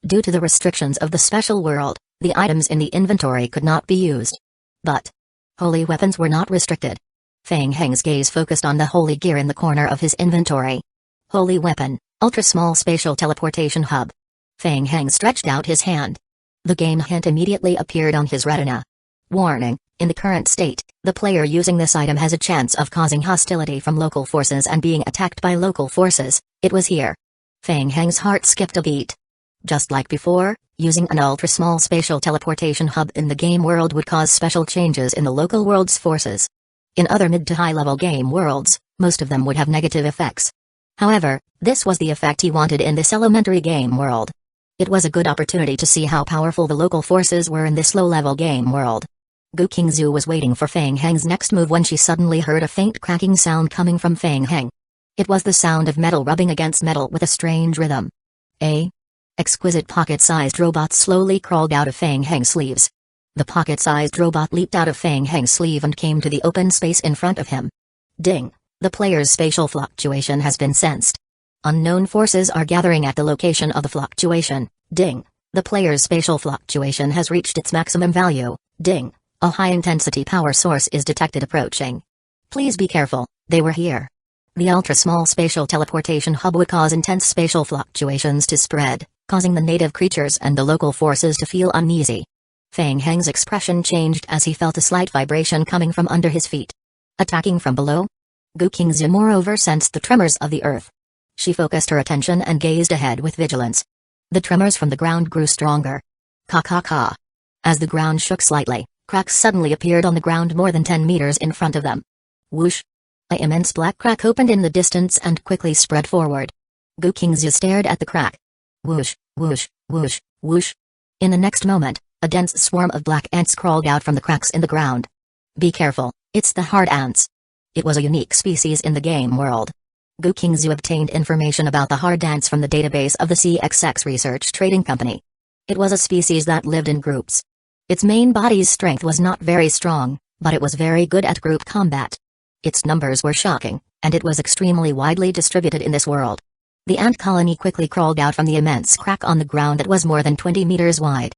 Due to the restrictions of the special world, the items in the inventory could not be used. But holy weapons were not restricted. Fang Heng's gaze focused on the holy gear in the corner of his inventory. Holy weapon, ultra-small spatial teleportation hub. Fang Heng stretched out his hand. The game hint immediately appeared on his retina. Warning, in the current state, the player using this item has a chance of causing hostility from local forces and being attacked by local forces. It was here. Fang Heng's heart skipped a beat. Just like before, using an ultra-small spatial teleportation hub in the game world would cause special changes in the local world's forces. In other mid to high-level game worlds, most of them would have negative effects. However, this was the effect he wanted in this elementary game world. It was a good opportunity to see how powerful the local forces were in this low-level game world. Gu Qingzu was waiting for Fang Heng's next move when she suddenly heard a faint cracking sound coming from Fang Heng. It was the sound of metal rubbing against metal with a strange rhythm. Exquisite pocket-sized robots slowly crawled out of Fang Heng's sleeves. The pocket-sized robot leaped out of Fang Heng's sleeve and came to the open space in front of him. Ding! The player's spatial fluctuation has been sensed. Unknown forces are gathering at the location of the fluctuation. Ding. The player's spatial fluctuation has reached its maximum value. Ding. A high-intensity power source is detected approaching. Please be careful, they were here. The ultra-small spatial teleportation hub would cause intense spatial fluctuations to spread, causing the native creatures and the local forces to feel uneasy. Fang Heng's expression changed as he felt a slight vibration coming from under his feet. Attacking from below? Gu Qingzi moreover sensed the tremors of the earth. She focused her attention and gazed ahead with vigilance. The tremors from the ground grew stronger. Ka. As the ground shook slightly, cracks suddenly appeared on the ground more than 10 meters in front of them. Whoosh! An immense black crack opened in the distance and quickly spread forward. Gu Qingzi stared at the crack. Whoosh, whoosh, whoosh, whoosh. In the next moment, a dense swarm of black ants crawled out from the cracks in the ground. Be careful, it's the hard ants. It was a unique species in the game world. Gu Qingzi obtained information about the hard ants from the database of the CXX Research Trading Company. It was a species that lived in groups. Its main body's strength was not very strong, but it was very good at group combat. Its numbers were shocking, and it was extremely widely distributed in this world. The ant colony quickly crawled out from the immense crack on the ground that was more than 20 meters wide.